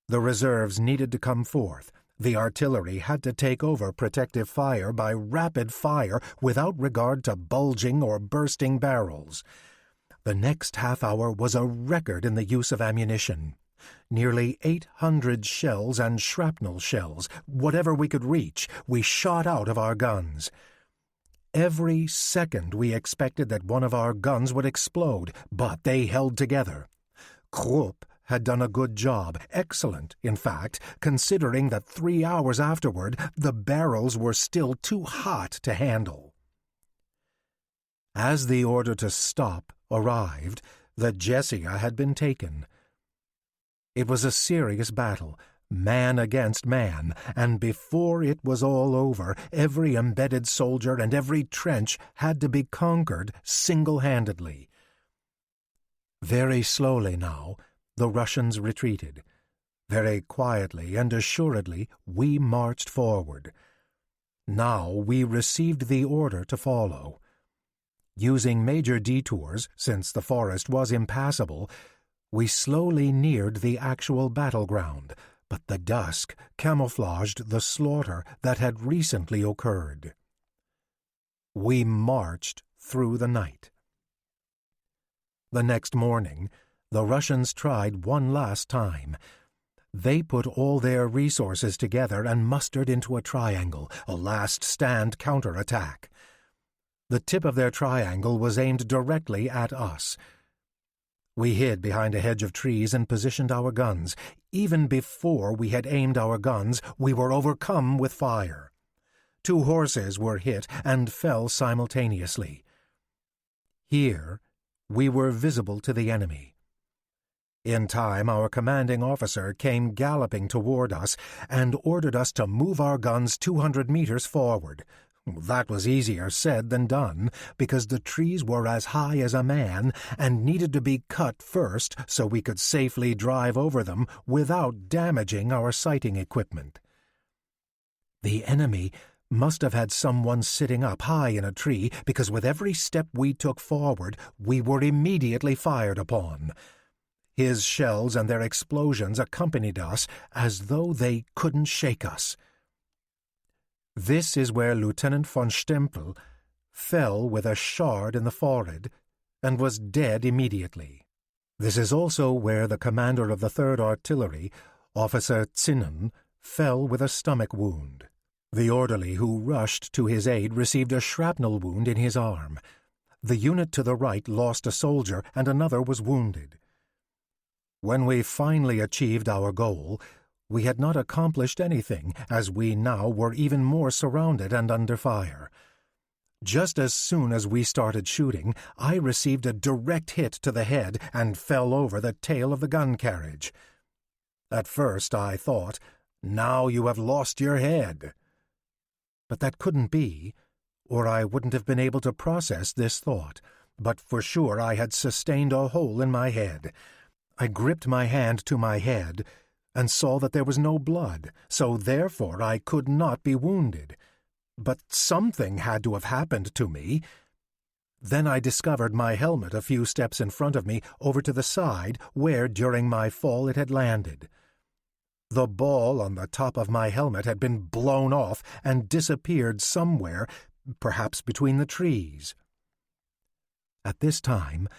The reserves needed to come forth. The artillery had to take over protective fire by rapid fire without regard to bulging or bursting barrels. The next half-hour was a record in the use of ammunition. Nearly 800 shells and shrapnel shells, whatever we could reach, we shot out of our guns. Every second we expected that one of our guns would explode, but they held together. Krupp had done a good job, excellent, in fact, considering that 3 hours afterward the barrels were still too hot to handle. As the order to stop arrived, the Jessia had been taken. It was a serious battle, man against man, and before it was all over, every embedded soldier and every trench had to be conquered single-handedly. Very slowly now, the Russians retreated. Very quietly and assuredly, we marched forward. Now we received the order to follow. Using major detours, since the forest was impassable, we slowly neared the actual battleground, but the dusk camouflaged the slaughter that had recently occurred. We marched through the night. The next morning, the Russians tried one last time. They put all their resources together and mustered into a triangle, a last-stand counterattack. The tip of their triangle was aimed directly at us. We hid behind a hedge of trees and positioned our guns. Even before we had aimed our guns, we were overcome with fire. 2 horses were hit and fell simultaneously. Here, we were visible to the enemy. In time, our commanding officer came galloping toward us and ordered us to move our guns 200 meters forward. That was easier said than done, because the trees were as high as a man and needed to be cut first so we could safely drive over them without damaging our sighting equipment. The enemy must have had someone sitting up high in a tree, because with every step we took forward, we were immediately fired upon. His shells and their explosions accompanied us as though they couldn't shake us. This is where Lieutenant von Stempel fell with a shard in the forehead and was dead immediately. This is also where the commander of the 3rd Artillery, Officer Zinnen, fell with a stomach wound. The orderly who rushed to his aid received a shrapnel wound in his arm. The unit to the right lost a soldier and another was wounded. When we finally achieved our goal, we had not accomplished anything, as we now were even more surrounded and under fire. Just as soon as we started shooting, I received a direct hit to the head and fell over the tail of the gun carriage. At first I thought, "Now you have lost your head." But that couldn't be, or I wouldn't have been able to process this thought. But for sure I had sustained a hole in my head. I gripped my hand to my head and saw that there was no blood, so therefore I could not be wounded. But something had to have happened to me. Then I discovered my helmet a few steps in front of me over to the side where, during my fall, it had landed. The ball on the top of my helmet had been blown off and disappeared somewhere, perhaps between the trees. At this time,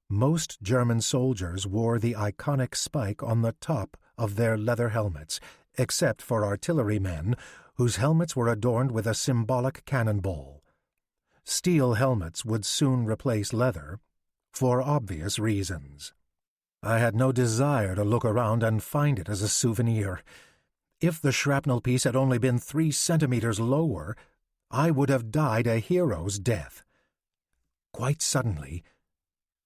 most German soldiers wore the iconic spike on the top of their leather helmets, except for artillerymen, whose helmets were adorned with a symbolic cannonball. Steel helmets would soon replace leather, for obvious reasons. I had no desire to look around and find it as a souvenir. If the shrapnel piece had only been 3 centimeters lower, I would have died a hero's death. Quite suddenly,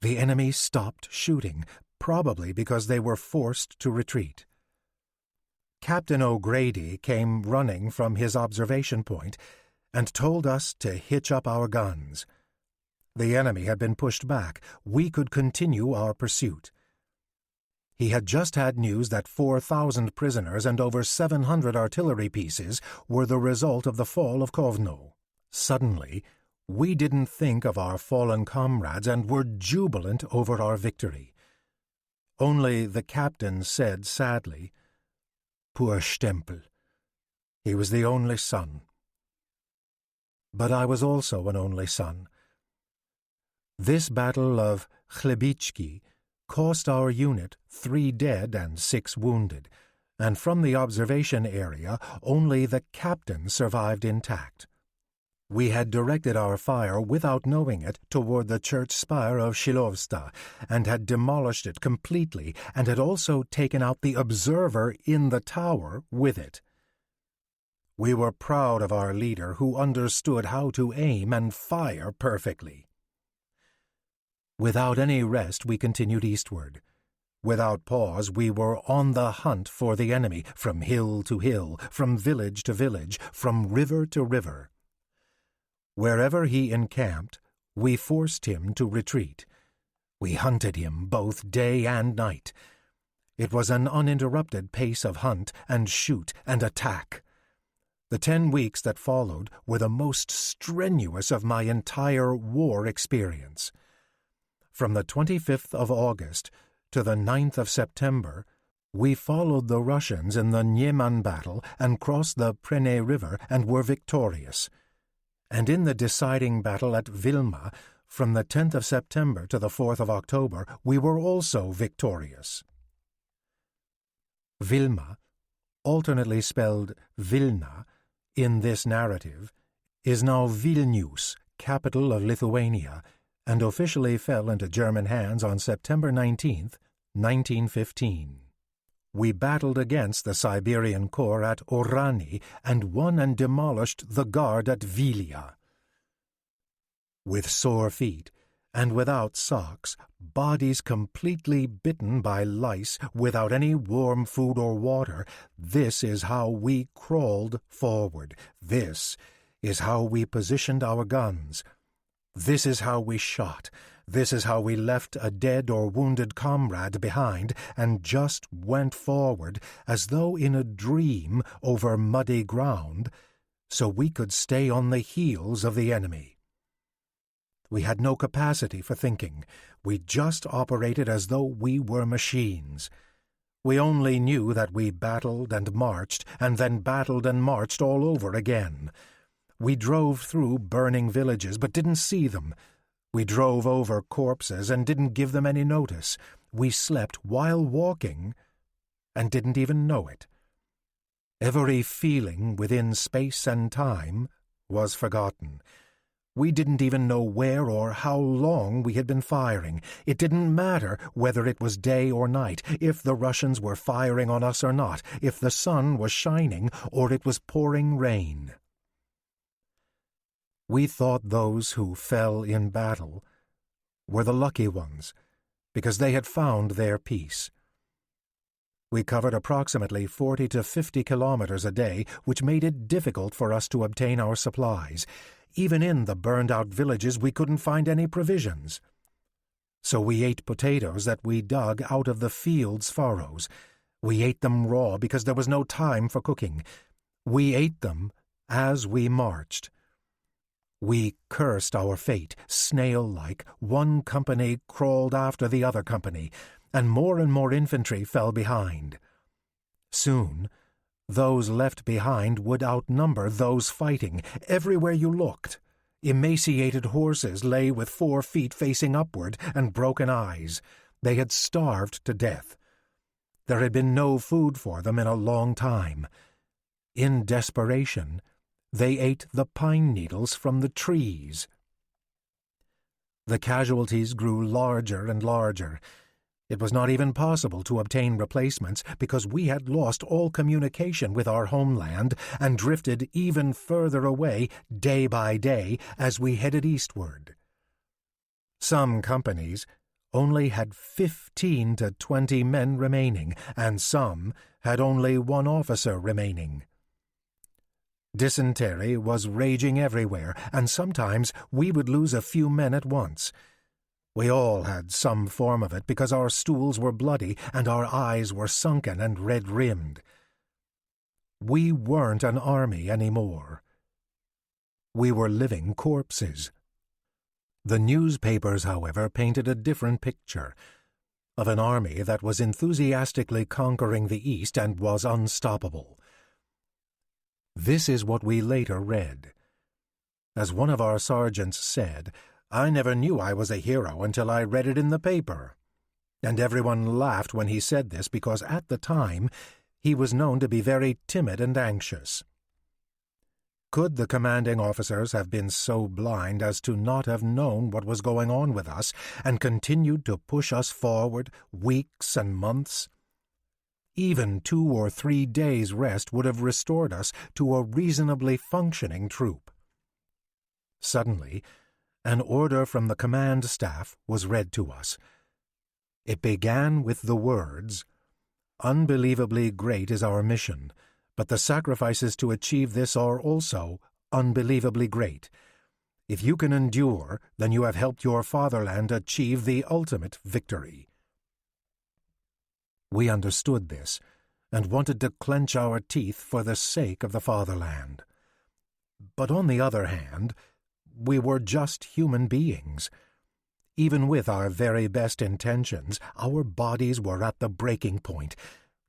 the enemy stopped shooting, probably because they were forced to retreat. Captain O'Grady came running from his observation point and told us to hitch up our guns. The enemy had been pushed back. We could continue our pursuit. He had just had news that 4,000 prisoners and over 700 artillery pieces were the result of the fall of Kovno. Suddenly, we didn't think of our fallen comrades and were jubilant over our victory. Only the captain said sadly, Poor Stempel. He was the only son. But I was also an only son. This battle of Chlebitsky cost our unit 3 dead and 6 wounded, and from the observation area only the captain survived intact. We had directed our fire without knowing it toward the church spire of Shilovsta, and had demolished it completely, and had also taken out the observer in the tower with it. We were proud of our leader, who understood how to aim and fire perfectly. Without any rest we continued eastward. Without pause we were on the hunt for the enemy, from hill to hill, from village to village, from river to river. Wherever he encamped, we forced him to retreat. We hunted him both day and night. It was an uninterrupted pace of hunt and shoot and attack. The 10 weeks that followed were the most strenuous of my entire war experience. From the 25th of August to the 9th of September, we followed the Russians in the Nieman battle and crossed the Prene River and were victorious. And in the deciding battle at Vilma, from the 10th of September to the 4th of October, we were also victorious. Vilma, alternately spelled Vilna, in this narrative, is now Vilnius, capital of Lithuania, and officially fell into German hands on September 19, 1915. We battled against the Siberian Corps at Orani and won and demolished the guard at Vilia. With sore feet and without socks, bodies completely bitten by lice, without any warm food or water, this is how we crawled forward. This is how we positioned our guns. This is how we shot. This is how we left a dead or wounded comrade behind and just went forward as though in a dream over muddy ground, so we could stay on the heels of the enemy. We had no capacity for thinking. We just operated as though we were machines. We only knew that we battled and marched, and then battled and marched all over again. We drove through burning villages but didn't see them. We drove over corpses and didn't give them any notice. We slept while walking and didn't even know it. Every feeling within space and time was forgotten. We didn't even know where or how long we had been firing. It didn't matter whether it was day or night, if the Russians were firing on us or not, if the sun was shining or it was pouring rain. We thought those who fell in battle were the lucky ones, because they had found their peace. We covered approximately 40 to 50 kilometers a day, which made it difficult for us to obtain our supplies. Even in the burned-out villages we couldn't find any provisions. So we ate potatoes that we dug out of the field's furrows. We ate them raw because there was no time for cooking. We ate them as we marched. We cursed our fate, snail-like. One company crawled after the other company, and more infantry fell behind. Soon, those left behind would outnumber those fighting. Everywhere you looked, emaciated horses lay with 4 feet facing upward and broken eyes. They had starved to death. There had been no food for them in a long time. In desperation, they ate the pine needles from the trees. The casualties grew larger and larger. It was not even possible to obtain replacements because we had lost all communication with our homeland and drifted even further away day by day as we headed eastward. Some companies only had 15 to 20 men remaining, and some had only 1 officer remaining. Dysentery was raging everywhere, and sometimes we would lose a few men at once. We all had some form of it because our stools were bloody and our eyes were sunken and red-rimmed. We weren't an army anymore. We were living corpses. The newspapers, however, painted a different picture. of an army that was enthusiastically conquering the East and was unstoppable. This is what we later read. As one of our sergeants said, "I never knew I was a hero until I read it in the paper." And everyone laughed when he said this because at the time he was known to be very timid and anxious. Could the commanding officers have been so blind as to not have known what was going on with us and continued to push us forward weeks and months? Even 2 or 3 days' rest would have restored us to a reasonably functioning troop. Suddenly, an order from the command staff was read to us. It began with the words, "Unbelievably great is our mission, but the sacrifices to achieve this are also unbelievably great. If you can endure, then you have helped your fatherland achieve the ultimate victory." We understood this and wanted to clench our teeth for the sake of the fatherland. But on the other hand, we were just human beings. Even with our very best intentions, our bodies were at the breaking point,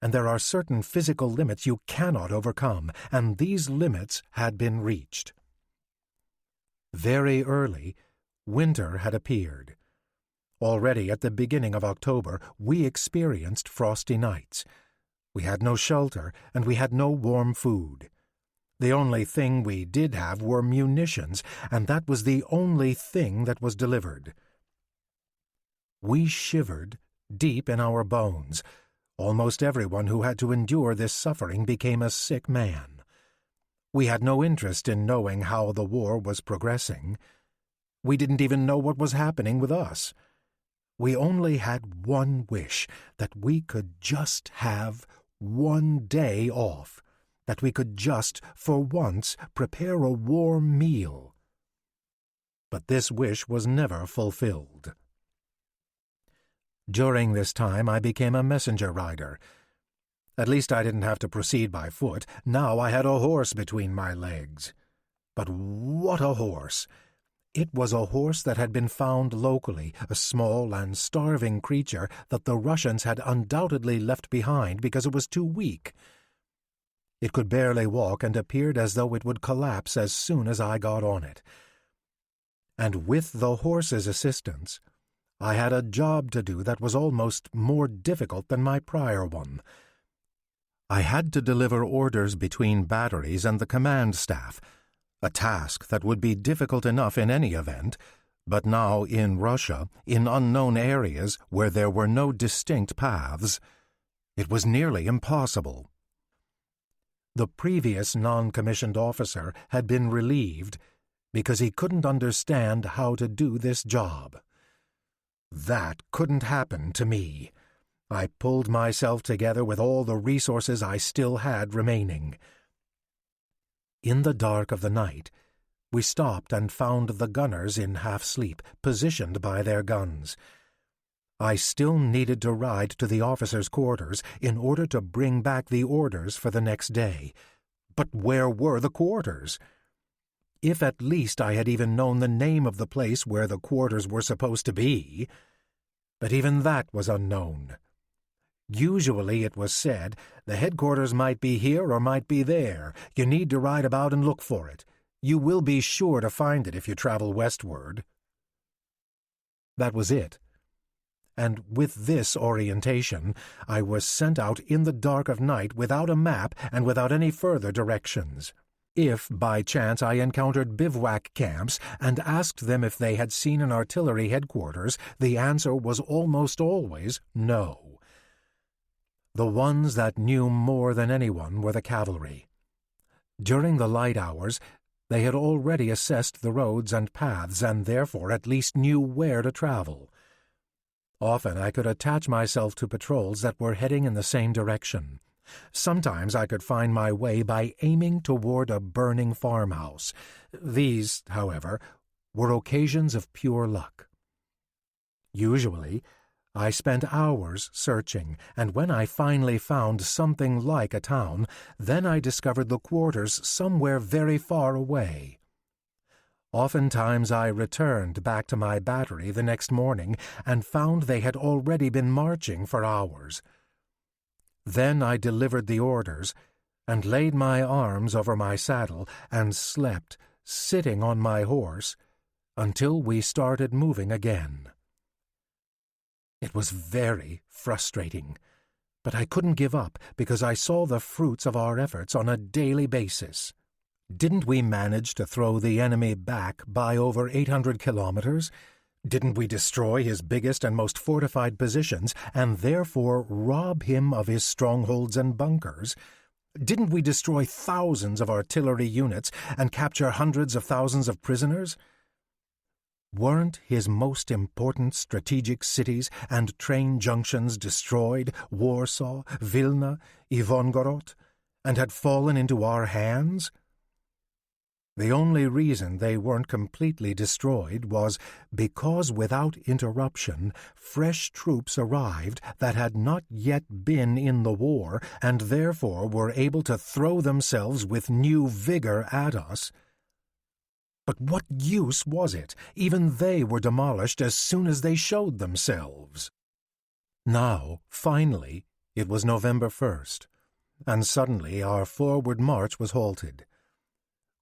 and there are certain physical limits you cannot overcome, and these limits had been reached. Very early, winter had appeared. Already at the beginning of October, we experienced frosty nights. We had no shelter, and we had no warm food. The only thing we did have were munitions, and that was the only thing that was delivered. We shivered deep in our bones. Almost everyone who had to endure this suffering became a sick man. We had no interest in knowing how the war was progressing. We didn't even know what was happening with us. We only had one wish, that we could just have one day off, that we could just, for once, prepare a warm meal. But this wish was never fulfilled. During this time I became a messenger rider. At least I didn't have to proceed by foot. Now I had a horse between my legs. But what a horse! It was a horse that had been found locally, a small and starving creature that the Russians had undoubtedly left behind because it was too weak. It could barely walk and appeared as though it would collapse as soon as I got on it. And with the horse's assistance, I had a job to do that was almost more difficult than my prior one. I had to deliver orders between batteries and the command staff, a task that would be difficult enough in any event, but now in Russia, in unknown areas where there were no distinct paths, it was nearly impossible. The previous non-commissioned officer had been relieved because he couldn't understand how to do this job. That couldn't happen to me. I pulled myself together with all the resources I still had remaining. In the dark of the night, we stopped and found the gunners in half-sleep, positioned by their guns. I still needed to ride to the officers' quarters in order to bring back the orders for the next day. But where were the quarters? If at least I had even known the name of the place where the quarters were supposed to be. But even that was unknown. Usually it was said, the headquarters might be here or might be there. You need to ride about and look for it. You will be sure to find it if you travel westward. That was it. And with this orientation, I was sent out in the dark of night without a map and without any further directions. If, by chance, I encountered bivouac camps and asked them if they had seen an artillery headquarters, the answer was almost always no. The ones that knew more than anyone were the cavalry. During the light hours, they had already assessed the roads and paths and therefore at least knew where to travel. Often I could attach myself to patrols that were heading in the same direction. Sometimes I could find my way by aiming toward a burning farmhouse. These, however, were occasions of pure luck. Usually, I spent hours searching, and when I finally found something like a town, then I discovered the quarters somewhere very far away. Oftentimes I returned back to my battery the next morning and found they had already been marching for hours. Then I delivered the orders and laid my arms over my saddle and slept, sitting on my horse, until we started moving again. It was very frustrating, but I couldn't give up because I saw the fruits of our efforts on a daily basis. Didn't we manage to throw the enemy back by over 800 kilometers? Didn't we destroy his biggest and most fortified positions and therefore rob him of his strongholds and bunkers? Didn't we destroy thousands of artillery units and capture hundreds of thousands of prisoners? Weren't his most important strategic cities and train junctions destroyed, Warsaw, Vilna, Ivangorod, and had fallen into our hands? The only reason they weren't completely destroyed was because without interruption fresh troops arrived that had not yet been in the war and therefore were able to throw themselves with new vigor at us. But what use was it? Even they were demolished as soon as they showed themselves. Now, finally, it was November 1st, and suddenly our forward march was halted.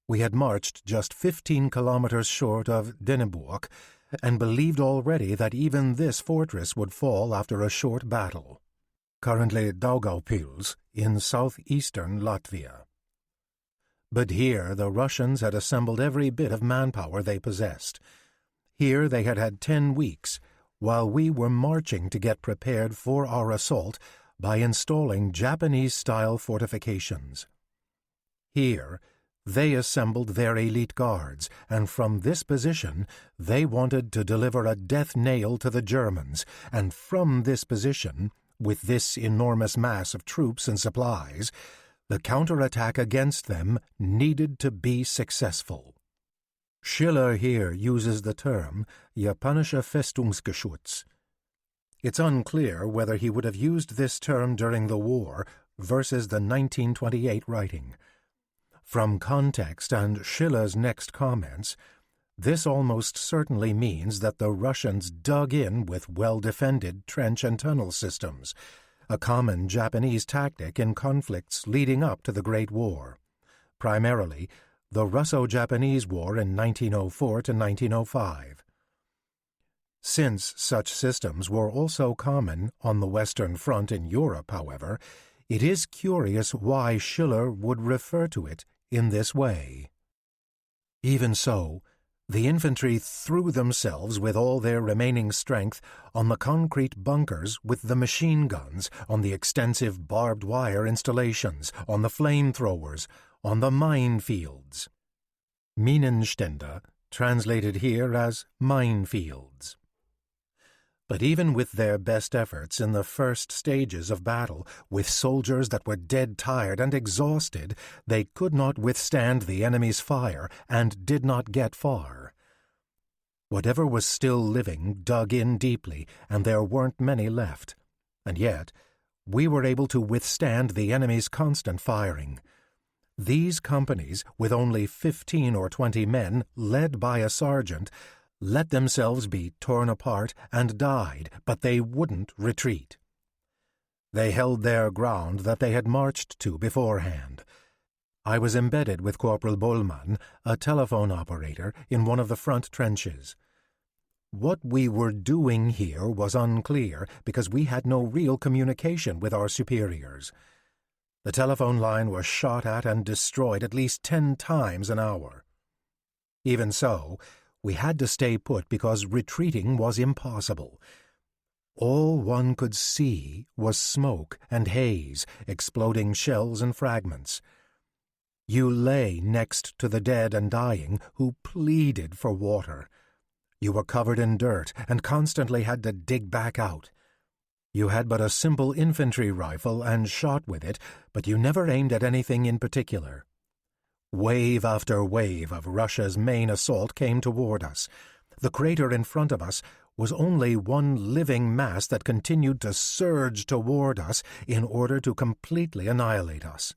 We had marched just 15 kilometers short of Denneburg and believed already that even this fortress would fall after a short battle. Currently Daugavpils in southeastern Latvia. But here the Russians had assembled every bit of manpower they possessed. Here they had had 10 weeks, while we were marching to get prepared for our assault by installing Japanese-style fortifications. Here they assembled their elite guards, and from this position they wanted to deliver a death nail to the Germans, and from this position, with this enormous mass of troops and supplies, the counterattack against them needed to be successful. Schiller here uses the term Japanischer Festungsgeschütz. It's unclear whether he would have used this term during the war versus the 1928 writing. From context and Schiller's next comments, this almost certainly means that the Russians dug in with well-defended trench and tunnel systems, a common Japanese tactic in conflicts leading up to the Great War, primarily the Russo-Japanese War in 1904 to 1905. Since such systems were also common on the Western Front in Europe, however, it is curious why Schiller would refer to it in this way. Even so, the infantry threw themselves with all their remaining strength on the concrete bunkers with the machine guns, on the extensive barbed wire installations, on the flamethrowers, on the minefields. Minenstände, translated here as minefields. But even with their best efforts in the first stages of battle, with soldiers that were dead tired and exhausted, they could not withstand the enemy's fire and did not get far. Whatever was still living dug in deeply, and there weren't many left. And yet, we were able to withstand the enemy's constant firing. These companies, with only 15 or 20 men, led by a sergeant, let themselves be torn apart and died, but they wouldn't retreat. They held their ground that they had marched to beforehand. I was embedded with Corporal Bollmann, a telephone operator, in one of the front trenches. What we were doing here was unclear because we had no real communication with our superiors. The telephone line was shot at and destroyed at least 10 times an hour. Even so, we had to stay put because retreating was impossible. All one could see was smoke and haze, exploding shells and fragments. You lay next to the dead and dying who pleaded for water. You were covered in dirt and constantly had to dig back out. You had but a simple infantry rifle and shot with it, but you never aimed at anything in particular. Wave after wave of Russia's main assault came toward us. The crater in front of us was only one living mass that continued to surge toward us in order to completely annihilate us.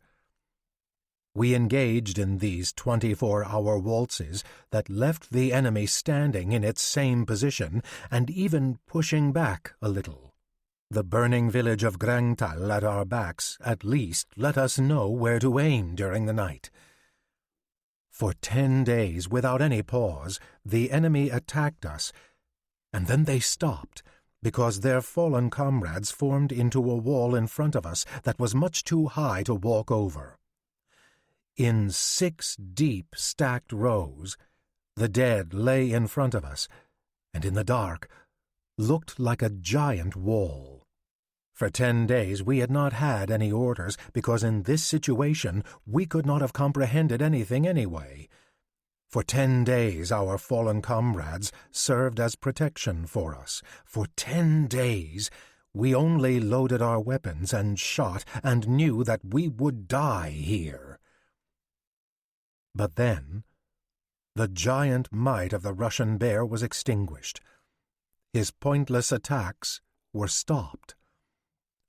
We engaged in these 24-hour waltzes that left the enemy standing in its same position and even pushing back a little. The burning village of Grangtal at our backs at least let us know where to aim during the night. For 10 days, without any pause, the enemy attacked us, and then they stopped, because their fallen comrades formed into a wall in front of us that was much too high to walk over. In 6 deep stacked rows, the dead lay in front of us, and in the dark looked like a giant wall. For 10 days we had not had any orders, because in this situation we could not have comprehended anything anyway. For 10 days our fallen comrades served as protection for us. For 10 days we only loaded our weapons and shot and knew that we would die here. But then the giant might of the Russian bear was extinguished. His pointless attacks were stopped.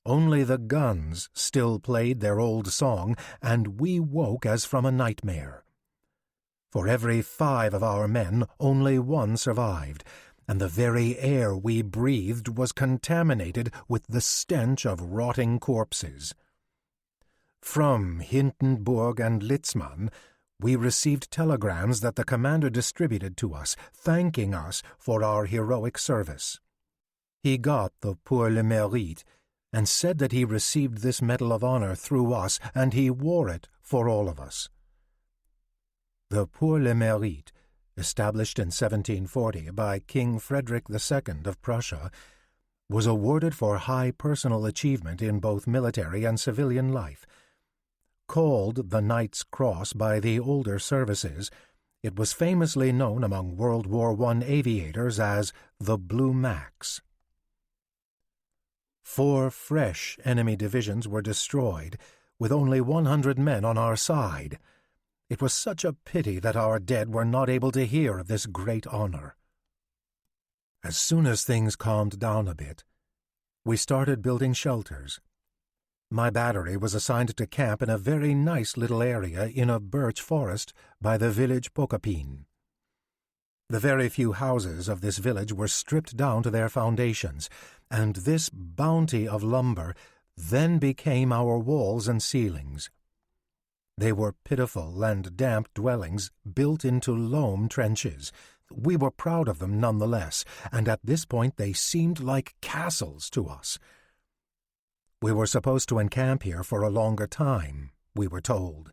Only the guns still played their old song, and we woke as from a nightmare. For every 5 of our men, only 1 survived, and the very air we breathed was contaminated with the stench of rotting corpses. From Hindenburg and Litzmann, we received telegrams that the commander distributed to us, thanking us for our heroic service. He got the Pour le Mérite, and said that he received this Medal of Honor through us, and he wore it for all of us. The Pour le Mérite, established in 1740 by King Frederick II of Prussia, was awarded for high personal achievement in both military and civilian life. Called the Knight's Cross by the older services, it was famously known among World War I aviators as the Blue Max. 4 fresh enemy divisions were destroyed, with only 100 men on our side. It was such a pity that our dead were not able to hear of this great honor. As soon as things calmed down a bit, we started building shelters. My battery was assigned to camp in a very nice little area in a birch forest by the village Pokapin. The very few houses of this village were stripped down to their foundations, and this bounty of lumber then became our walls and ceilings. They were pitiful and damp dwellings built into loam trenches. We were proud of them nonetheless, and at this point they seemed like castles to us. We were supposed to encamp here for a longer time, we were told.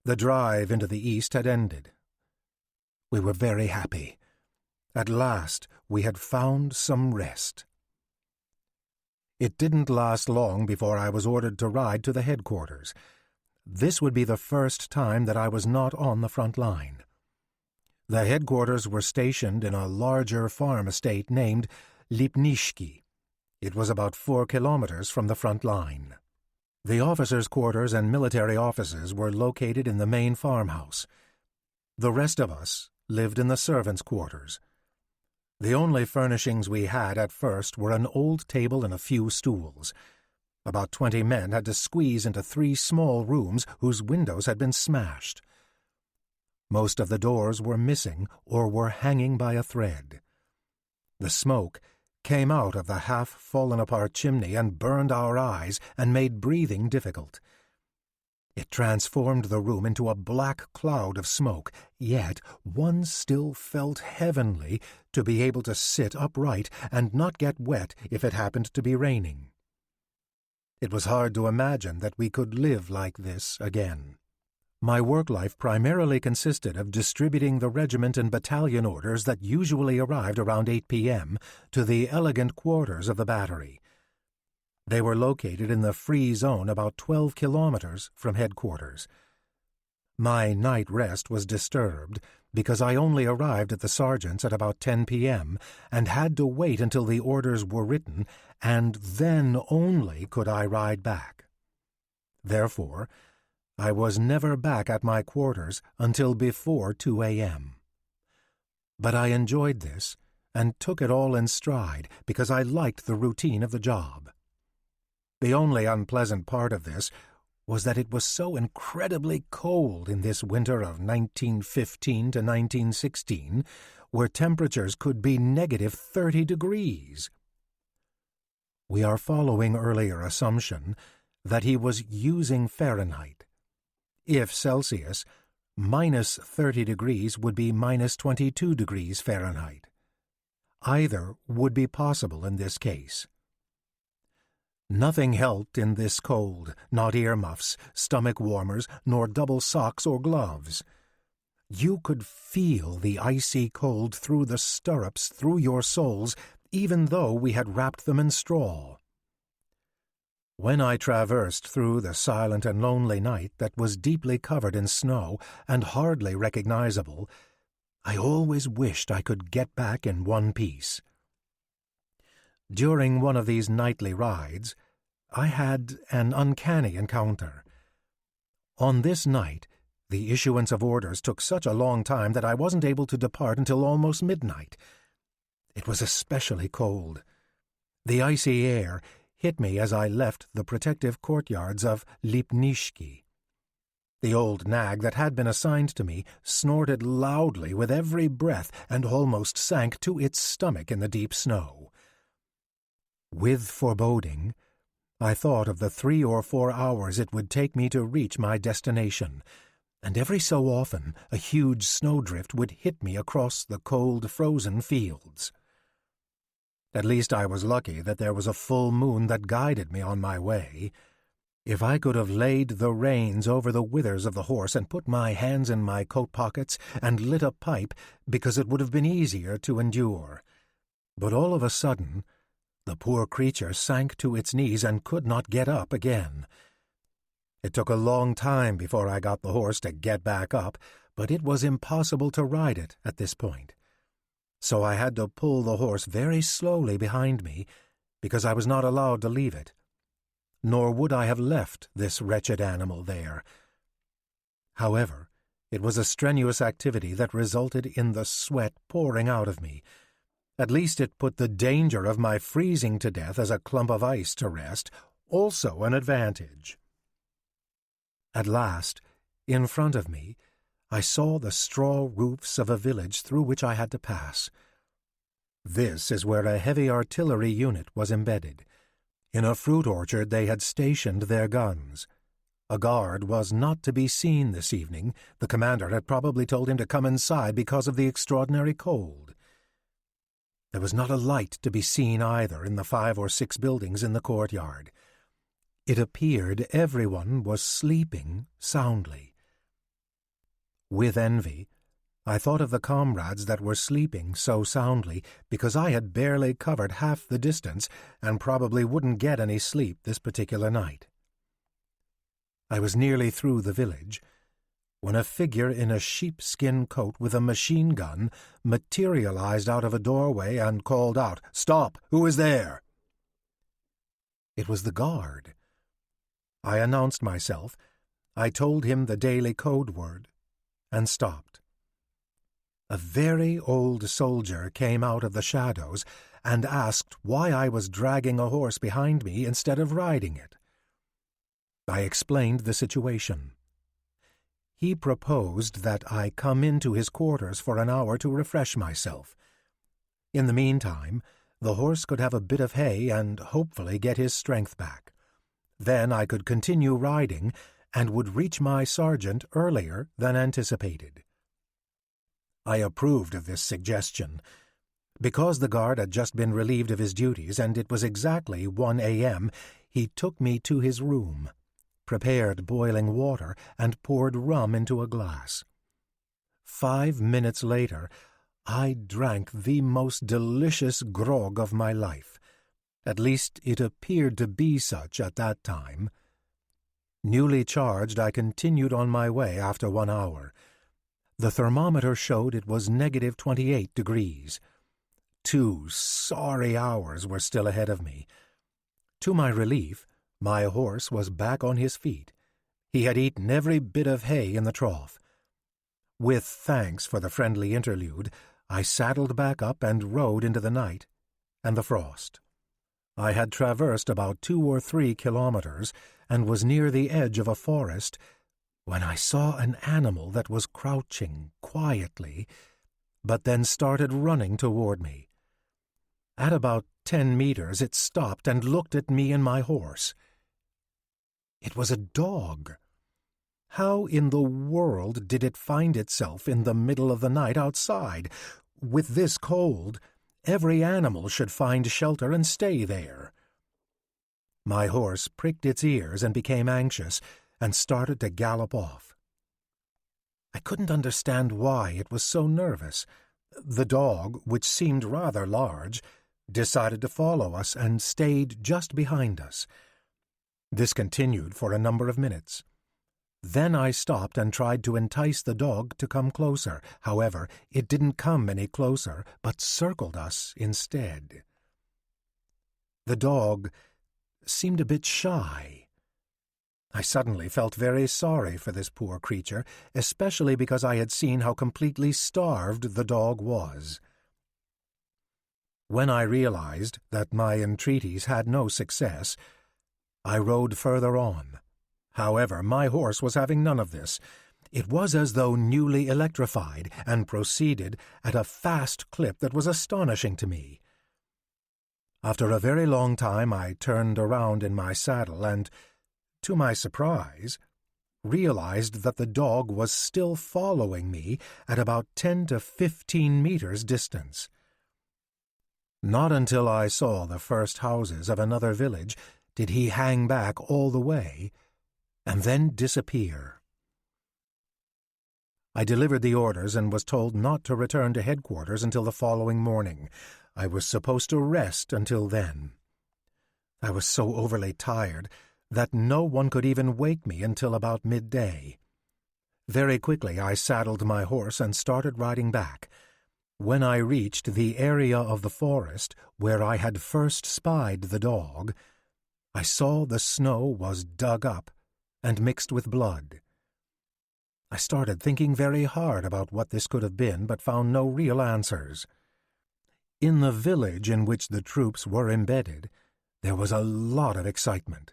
The drive into the east had ended. We were very happy. At last we had found some rest. It didn't last long before I was ordered to ride to the headquarters. This would be the first time that I was not on the front line. The headquarters were stationed in a larger farm estate named Lipnishki. It was about 4 kilometers from the front line. The officers' quarters and military offices were located in the main farmhouse. The rest of us lived in the servants' quarters. The only furnishings we had at first were an old table and a few stools. About 20 men had to squeeze into 3 small rooms whose windows had been smashed. Most of the doors were missing or were hanging by a thread. The smoke came out of the half-fallen-apart chimney and burned our eyes and made breathing difficult. It transformed the room into a black cloud of smoke, yet one still felt heavenly to be able to sit upright and not get wet if it happened to be raining. It was hard to imagine that we could live like this again. My work life primarily consisted of distributing the regiment and battalion orders that usually arrived around 8 p.m. to the elegant quarters of the battery. They were located in the free zone about 12 kilometers from headquarters. My night rest was disturbed because I only arrived at the sergeant's at about 10 p.m. and had to wait until the orders were written, and then only could I ride back. Therefore, I was never back at my quarters until before 2 a.m. But I enjoyed this and took it all in stride because I liked the routine of the job. The only unpleasant part of this was that it was so incredibly cold in this winter of 1915 to 1916, where temperatures could be negative 30 degrees. We are following earlier assumption that he was using Fahrenheit. If Celsius, minus 30 degrees would be minus 22 degrees Fahrenheit. Either would be possible in this case. Nothing helped in this cold, not earmuffs, stomach warmers, nor double socks or gloves. You could feel the icy cold through the stirrups, through your soles, even though we had wrapped them in straw. When I traversed through the silent and lonely night that was deeply covered in snow and hardly recognizable, I always wished I could get back in one piece. During one of these nightly rides, I had an uncanny encounter. On this night, the issuance of orders took such a long time that I wasn't able to depart until almost midnight. It was especially cold. The icy air hit me as I left the protective courtyards of Lipnishki. The old nag that had been assigned to me snorted loudly with every breath and almost sank to its stomach in the deep snow. With foreboding, I thought of the 3 or 4 hours it would take me to reach my destination, and every so often a huge snowdrift would hit me across the cold, frozen fields. At least I was lucky that there was a full moon that guided me on my way. If I could have laid the reins over the withers of the horse and put my hands in my coat pockets and lit a pipe, because it would have been easier to endure. But all of a sudden, the poor creature sank to its knees and could not get up again. It took a long time before I got the horse to get back up, but it was impossible to ride it at this point. So I had to pull the horse very slowly behind me, because I was not allowed to leave it. Nor would I have left this wretched animal there. However, it was a strenuous activity that resulted in the sweat pouring out of me. At least it put the danger of my freezing to death as a clump of ice to rest, also an advantage. At last, in front of me, I saw the straw roofs of a village through which I had to pass. This is where a heavy artillery unit was embedded. In a fruit orchard they had stationed their guns. A guard was not to be seen this evening. The commander had probably told him to come inside because of the extraordinary cold. There was not a light to be seen either in the 5 or 6 buildings in the courtyard. It appeared everyone was sleeping soundly. With envy, I thought of the comrades that were sleeping so soundly because I had barely covered half the distance and probably wouldn't get any sleep this particular night. I was nearly through the village when a figure in a sheepskin coat with a machine gun materialized out of a doorway and called out, "Stop! Who is there?" It was the guard. I announced myself. I told him the daily code word and stopped. A very old soldier came out of the shadows and asked why I was dragging a horse behind me instead of riding it. I explained the situation. He proposed that I come into his quarters for an hour to refresh myself. In the meantime, the horse could have a bit of hay and hopefully get his strength back. Then I could continue riding and would reach my sergeant earlier than anticipated. I approved of this suggestion. Because the guard had just been relieved of his duties and it was exactly 1 a.m., he took me to his room, prepared boiling water, and poured rum into a glass. 5 minutes later, I drank the most delicious grog of my life. At least it appeared to be such at that time. Newly charged, I continued on my way after 1 hour. The thermometer showed it was negative 28 degrees. 2 sorry hours were still ahead of me. To my relief, my horse was back on his feet. He had eaten every bit of hay in the trough. With thanks for the friendly interlude, I saddled back up and rode into the night and the frost. I had traversed about 2 or 3 kilometers and was near the edge of a forest when I saw an animal that was crouching quietly, but then started running toward me. At about 10 meters, it stopped and looked at me and my horse. It was a dog. How in the world did it find itself in the middle of the night outside? With this cold, every animal should find shelter and stay there. My horse pricked its ears and became anxious and started to gallop off. I couldn't understand why it was so nervous. The dog, which seemed rather large, decided to follow us and stayed just behind us. This continued for a number of minutes. Then I stopped and tried to entice the dog to come closer. However, it didn't come any closer, but circled us instead. The dog seemed a bit shy. I suddenly felt very sorry for this poor creature, especially because I had seen how completely starved the dog was. When I realized that my entreaties had no success, I rode further on. However, my horse was having none of this. It was as though newly electrified, and proceeded at a fast clip that was astonishing to me. After a very long time I turned around in my saddle and, to my surprise, realized that the dog was still following me at about 10 to 15 meters distance. Not until I saw the first houses of another village did he hang back all the way and then disappear. I delivered the orders and was told not to return to headquarters until the following morning. I was supposed to rest until then. I was so overly tired that no one could even wake me until about midday. Very quickly I saddled my horse and started riding back. When I reached the area of the forest where I had first spied the dog, I saw the snow was dug up and mixed with blood. I started thinking very hard about what this could have been, but found no real answers. In the village in which the troops were embedded, there was a lot of excitement.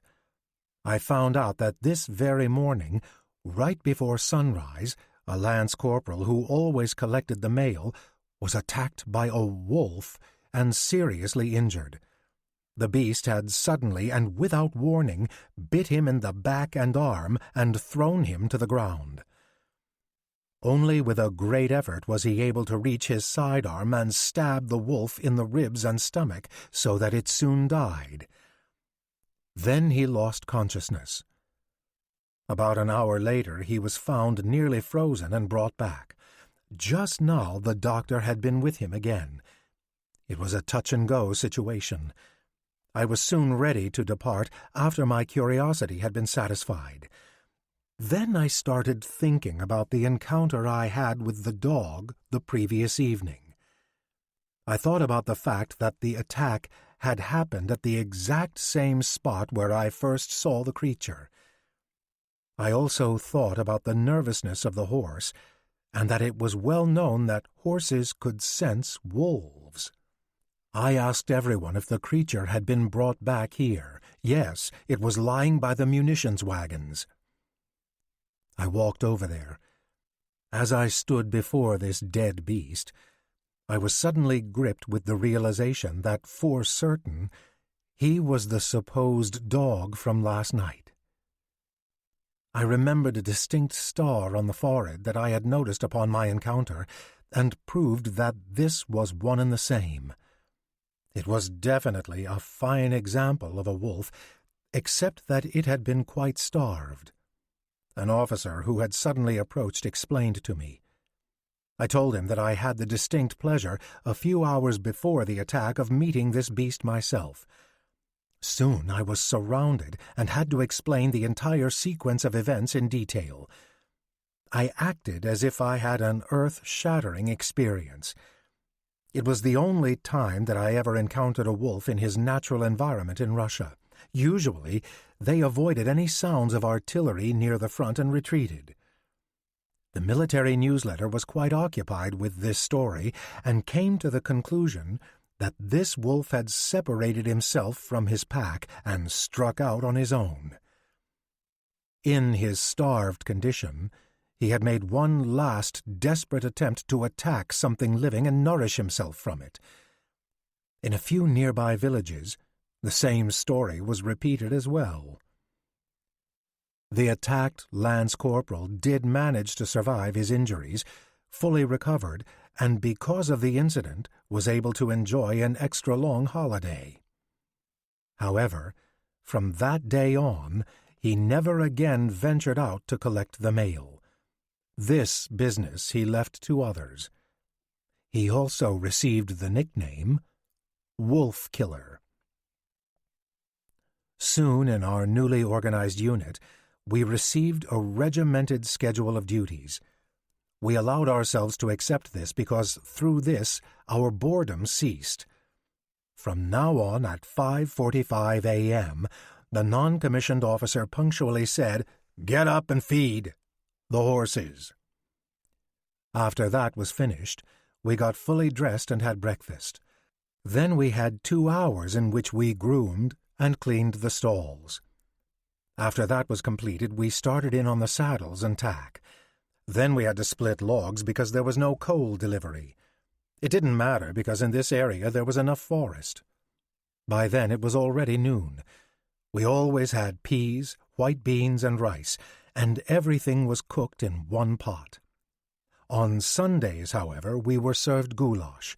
I found out that this very morning, right before sunrise, a lance corporal who always collected the mail was attacked by a wolf and seriously injured. The beast had suddenly and without warning bit him in the back and arm and thrown him to the ground. Only with a great effort was he able to reach his sidearm and stab the wolf in the ribs and stomach so that it soon died. Then he lost consciousness. About an hour later he was found nearly frozen and brought back. Just now the doctor had been with him again. It was a touch-and-go situation. I was soon ready to depart after my curiosity had been satisfied. Then I started thinking about the encounter I had with the dog the previous evening. I thought about the fact that the attack had happened at the exact same spot where I first saw the creature. I also thought about the nervousness of the horse, and that it was well known that horses could sense wolves. I asked everyone if the creature had been brought back here. Yes, it was lying by the munitions wagons. I walked over there. As I stood before this dead beast, I was suddenly gripped with the realization that, for certain, he was the supposed dog from last night. I remembered a distinct star on the forehead that I had noticed upon my encounter, and proved that this was one and the same. It was definitely a fine example of a wolf, except that it had been quite starved. An officer who had suddenly approached explained to me. I told him that I had the distinct pleasure, a few hours before the attack, of meeting this beast myself. Soon I was surrounded and had to explain the entire sequence of events in detail. I acted as if I had an earth-shattering experience. It was the only time that I ever encountered a wolf in his natural environment in Russia. Usually, they avoided any sounds of artillery near the front and retreated. The military newsletter was quite occupied with this story and came to the conclusion that this wolf had separated himself from his pack and struck out on his own. In his starved condition, he had made one last desperate attempt to attack something living and nourish himself from it. In a few nearby villages, the same story was repeated as well. The attacked Lance Corporal did manage to survive his injuries, fully recovered, and because of the incident was able to enjoy an extra-long holiday. However, from that day on, he never again ventured out to collect the mail. This business he left to others. He also received the nickname Wolf Killer. Soon in our newly organized unit, we received a regimented schedule of duties. We allowed ourselves to accept this because through this our boredom ceased. From now on at 5:45 a.m., the non-commissioned officer punctually said, "Get up and feed the horses." After that was finished, we got fully dressed and had breakfast. Then we had 2 hours in which we groomed and cleaned the stalls. After that was completed, we started in on the saddles and tack. Then we had to split logs because there was no coal delivery. It didn't matter because in this area there was enough forest. By then it was already noon. We always had peas, white beans, and rice, and everything was cooked in one pot. On Sundays, however, we were served goulash.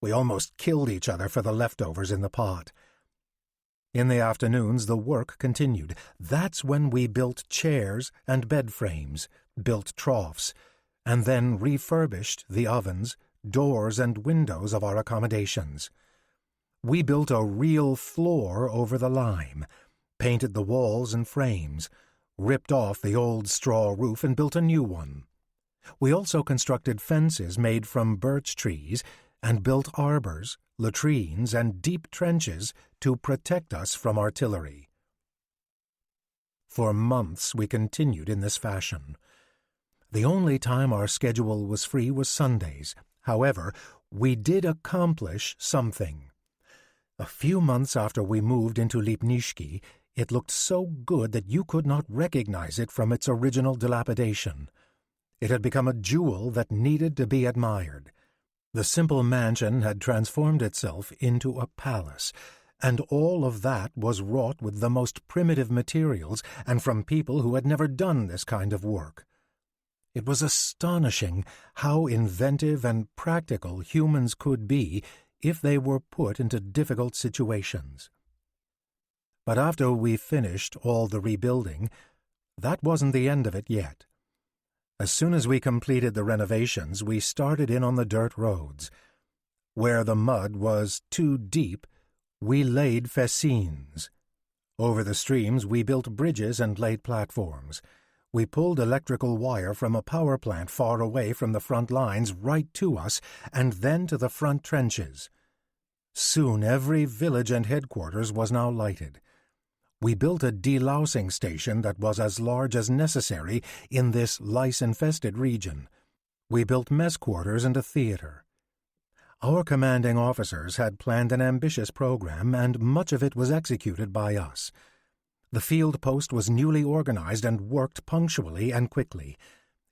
We almost killed each other for the leftovers in the pot. In the afternoons, the work continued. That's when we built chairs and bed frames, built troughs, and then refurbished the ovens, doors, and windows of our accommodations. We built a real floor over the lime, painted the walls and frames, ripped off the old straw roof and built a new one. We also constructed fences made from birch trees and built arbors, latrines, and deep trenches to protect us from artillery. For months we continued in this fashion. The only time our schedule was free was Sundays. However, we did accomplish something. A few months after we moved into Lipnishki, it looked so good that you could not recognize it from its original dilapidation. It had become a jewel that needed to be admired. The simple mansion had transformed itself into a palace, and all of that was wrought with the most primitive materials and from people who had never done this kind of work. It was astonishing how inventive and practical humans could be if they were put into difficult situations. But after we finished all the rebuilding, that wasn't the end of it yet. As soon as we completed the renovations, we started in on the dirt roads. Where the mud was too deep, we laid fascines. Over the streams, we built bridges and laid platforms. We pulled electrical wire from a power plant far away from the front lines right to us and then to the front trenches. Soon every village and headquarters was now lighted. We built a delousing station that was as large as necessary in this lice-infested region. We built mess quarters and a theater. Our commanding officers had planned an ambitious program, and much of it was executed by us. The field post was newly organized and worked punctually and quickly.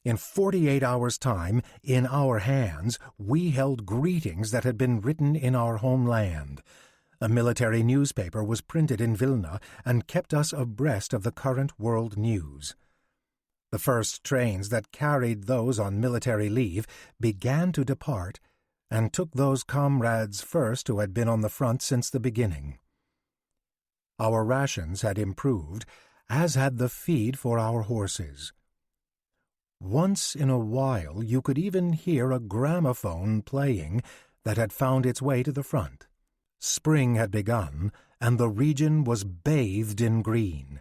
In 48 hours' time, in our hands, we held greetings that had been written in our homeland. A military newspaper was printed in Vilna and kept us abreast of the current world news. The first trains that carried those on military leave began to depart and took those comrades first who had been on the front since the beginning. Our rations had improved, as had the feed for our horses. Once in a while you could even hear a gramophone playing that had found its way to the front. Spring had begun, and the region was bathed in green.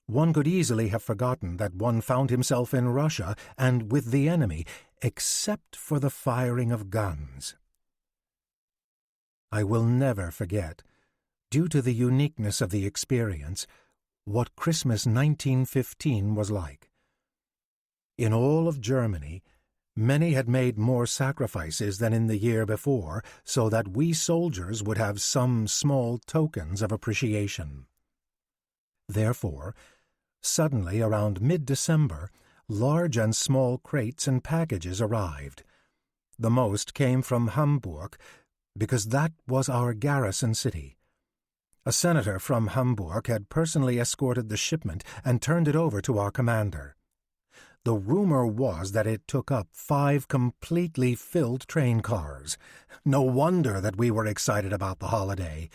One could easily have forgotten that one found himself in Russia and with the enemy, except for the firing of guns. I will never forget, due to the uniqueness of the experience, what Christmas 1915 was like. In all of Germany, Many had made more sacrifices than in the year before, so that we soldiers would have some small tokens of appreciation. Therefore, suddenly around mid-December, large and small crates and packages arrived. The most came from Hamburg, because that was our garrison city. A senator from Hamburg had personally escorted the shipment and turned it over to our commander. The rumor was that it took up 5 completely filled train cars. No wonder that we were excited about the holiday.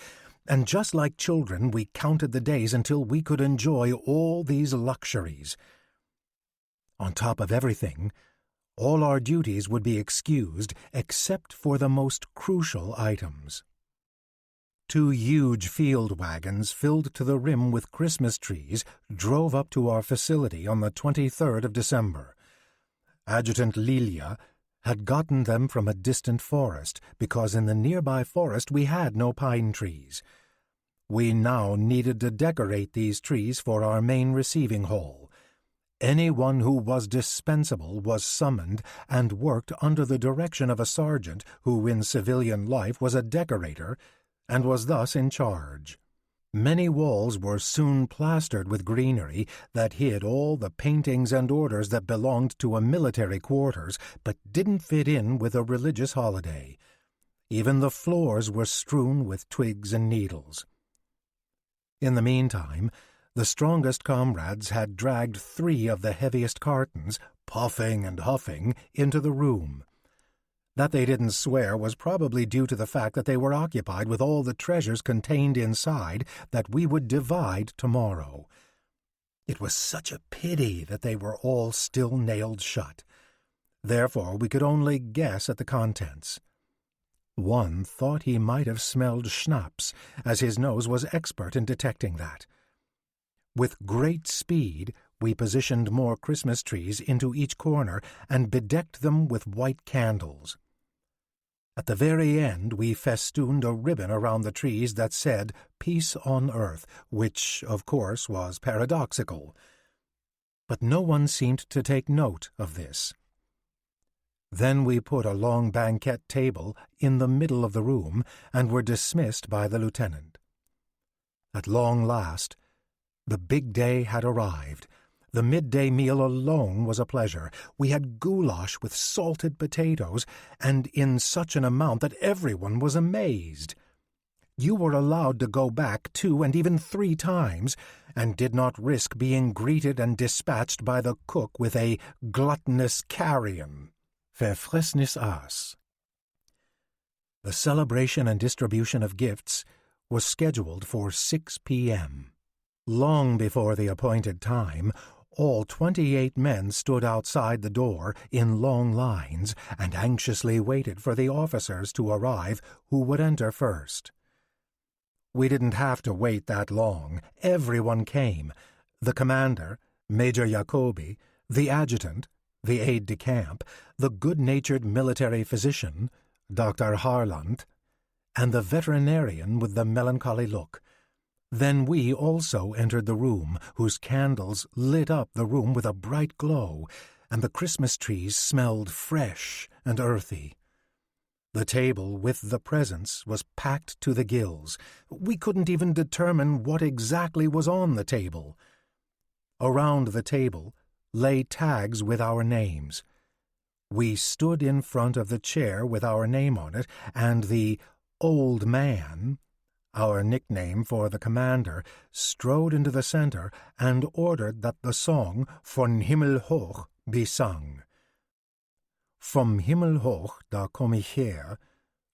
And just like children, we counted the days until we could enjoy all these luxuries. On top of everything, all our duties would be excused except for the most crucial items. 2 huge field wagons filled to the rim with Christmas trees drove up to our facility on the 23rd of December. Adjutant Lilia had gotten them from a distant forest because in the nearby forest we had no pine trees. We now needed to decorate these trees for our main receiving hall. Anyone who was dispensable was summoned and worked under the direction of a sergeant who in civilian life was a decorator and was thus in charge. Many walls were soon plastered with greenery that hid all the paintings and orders that belonged to a military quarters but didn't fit in with a religious holiday. Even the floors were strewn with twigs and needles. In the meantime, the strongest comrades had dragged 3 of the heaviest cartons, puffing and huffing, into the room. That they didn't swear was probably due to the fact that they were occupied with all the treasures contained inside that we would divide tomorrow. It was such a pity that they were all still nailed shut. Therefore, we could only guess at the contents. One thought he might have smelled schnapps, as his nose was expert in detecting that. With great speed, we positioned more Christmas trees into each corner and bedecked them with white candles. At the very end, we festooned a ribbon around the trees that said, "Peace on Earth," which, of course, was paradoxical. But no one seemed to take note of this. Then we put a long banquet table in the middle of the room and were dismissed by the lieutenant. At long last, the big day had arrived. The midday meal alone was a pleasure. We had goulash with salted potatoes, and in such an amount that everyone was amazed. You were allowed to go back 2 and even 3 times, and did not risk being greeted and dispatched by the cook with a gluttonous carrion. Verfressnis aas. The celebration and distribution of gifts was scheduled for 6 p.m. Long before the appointed time, all 28 men stood outside the door in long lines and anxiously waited for the officers to arrive who would enter first. We didn't have to wait that long. Everyone came. The commander, Major Jacobi, the adjutant, the aide-de-camp, the good-natured military physician, Dr. Harland, and the veterinarian with the melancholy look. Then we also entered the room, whose candles lit up the room with a bright glow, and the Christmas trees smelled fresh and earthy. The table with the presents was packed to the gills. We couldn't even determine what exactly was on the table. Around the table lay tags with our names. We stood in front of the chair with our name on it, and the old man, our nickname for the commander, strode into the center and ordered that the song Von Himmel hoch be sung. Vom Himmel hoch da komm ich her,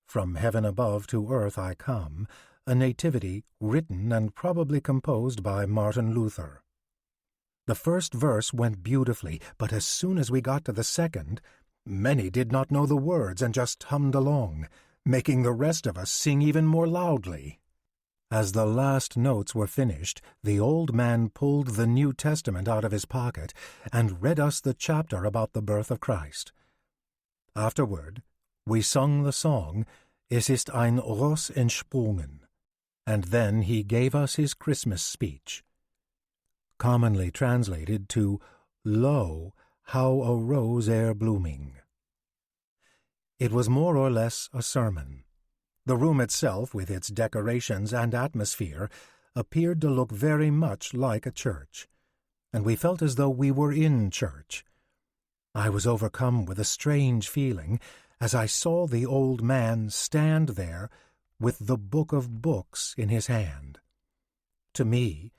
from heaven above to earth I come, a nativity written and probably composed by Martin Luther. The first verse went beautifully, but as soon as we got to the second, many did not know the words and just hummed along, making the rest of us sing even more loudly. As the last notes were finished, the old man pulled the New Testament out of his pocket and read us the chapter about the birth of Christ. Afterward, we sung the song, Es ist ein Ross entsprungen, and then he gave us his Christmas speech, commonly translated to, Lo, how a rose blooming. It was more or less a sermon. The room itself, with its decorations and atmosphere, appeared to look very much like a church, and we felt as though we were in church. I was overcome with a strange feeling as I saw the old man stand there with the book of books in his hand. To me,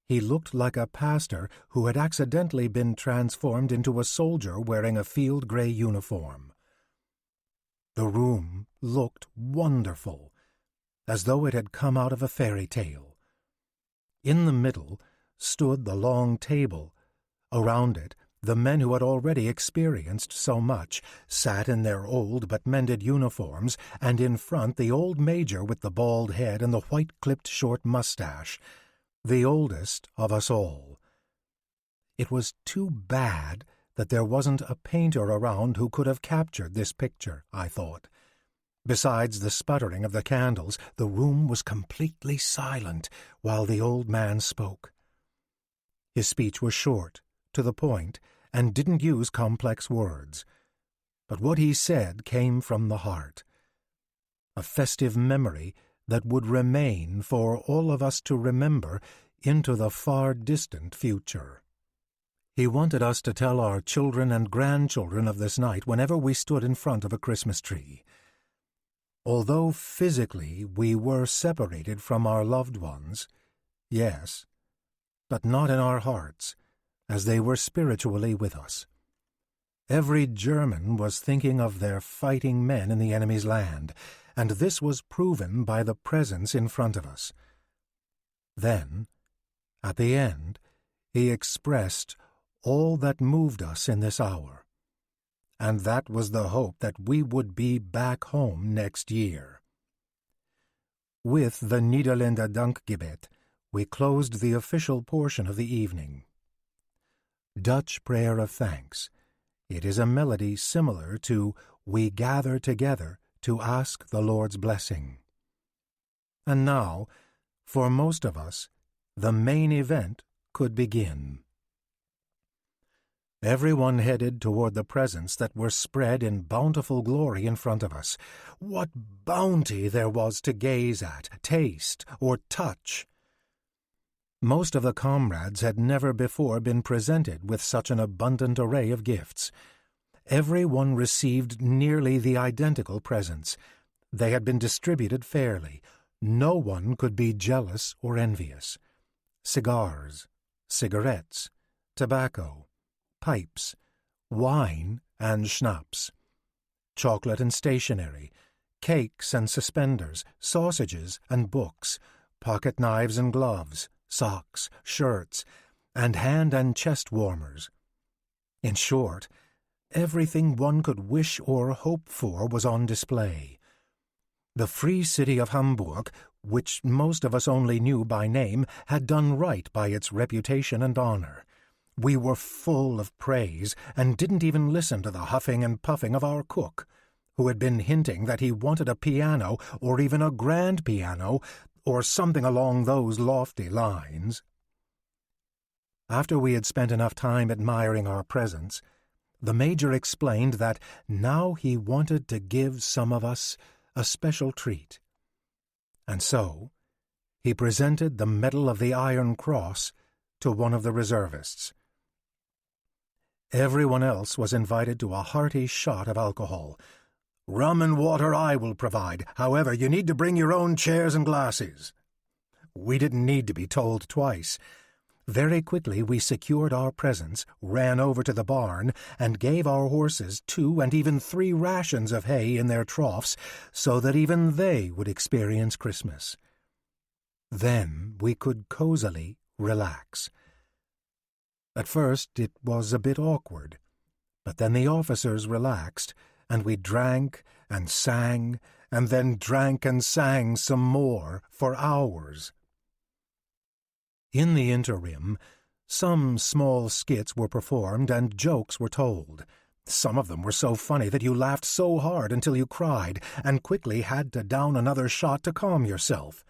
he looked like a pastor who had accidentally been transformed into a soldier wearing a field-gray uniform. The room looked wonderful, as though it had come out of a fairy tale. In the middle stood the long table. Around it, the men who had already experienced so much sat in their old but mended uniforms, and in front the old major with the bald head and the white-clipped short mustache, the oldest of us all. It was too bad that there wasn't a painter around who could have captured this picture, I thought. Besides the sputtering of the candles, the room was completely silent while the old man spoke. His speech was short, to the point, and didn't use complex words. But what he said came from the heart. A festive memory that would remain for all of us to remember into the far distant future. He wanted us to tell our children and grandchildren of this night whenever we stood in front of a Christmas tree. Although physically we were separated from our loved ones, yes, but not in our hearts, as they were spiritually with us. Every German was thinking of their fighting men in the enemy's land, and this was proven by the presence in front of us. Then, at the end, he expressed all that moved us in this hour, and that was the hope that we would be back home next year. With the Niederländer Dankgebet, we closed the official portion of the evening. Dutch Prayer of Thanks. It is a melody similar to We Gather Together to Ask the Lord's Blessing. And now, for most of us, the main event could begin. Everyone headed toward the presents that were spread in bountiful glory in front of us. What bounty there was to gaze at, taste, or touch! Most of the comrades had never before been presented with such an abundant array of gifts. Every one received nearly the identical presents. They had been distributed fairly. No one could be jealous or envious. Cigars, cigarettes, tobacco, pipes, wine and schnapps, chocolate and stationery, cakes and suspenders, sausages and books, pocket knives and gloves, socks, shirts, and hand and chest warmers. In short, everything one could wish or hope for was on display. The free city of Hamburg, which most of us only knew by name, had done right by its reputation and honor. We were full of praise and didn't even listen to the huffing and puffing of our cook, who had been hinting that he wanted a piano or even a grand piano or something along those lofty lines. After we had spent enough time admiring our presents, the Major explained that now he wanted to give some of us a special treat. And so, he presented the Medal of the Iron Cross to one of the reservists. Everyone else was invited to a hearty shot of alcohol. Rum and water I will provide. However, you need to bring your own chairs and glasses. We didn't need to be told twice. Very quickly we secured our presents, ran over to the barn, and gave our horses 2 and even 3 rations of hay in their troughs, so that even they would experience Christmas. Then we could cozily relax. At first it was a bit awkward, but then the officers relaxed, and we drank and sang, and then drank and sang some more for hours. In the interim, some small skits were performed and jokes were told. Some of them were so funny that you laughed so hard until you cried, and quickly had to down another shot to calm yourself.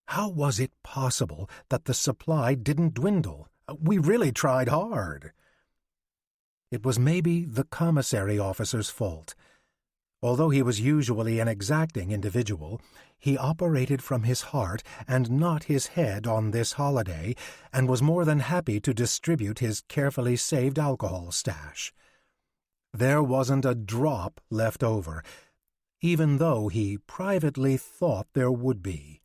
How was it possible that the supply didn't dwindle? We really tried hard. It was maybe the commissary officer's fault. Although he was usually an exacting individual, he operated from his heart and not his head on this holiday, and was more than happy to distribute his carefully saved alcohol stash. There wasn't a drop left over, even though he privately thought there would be.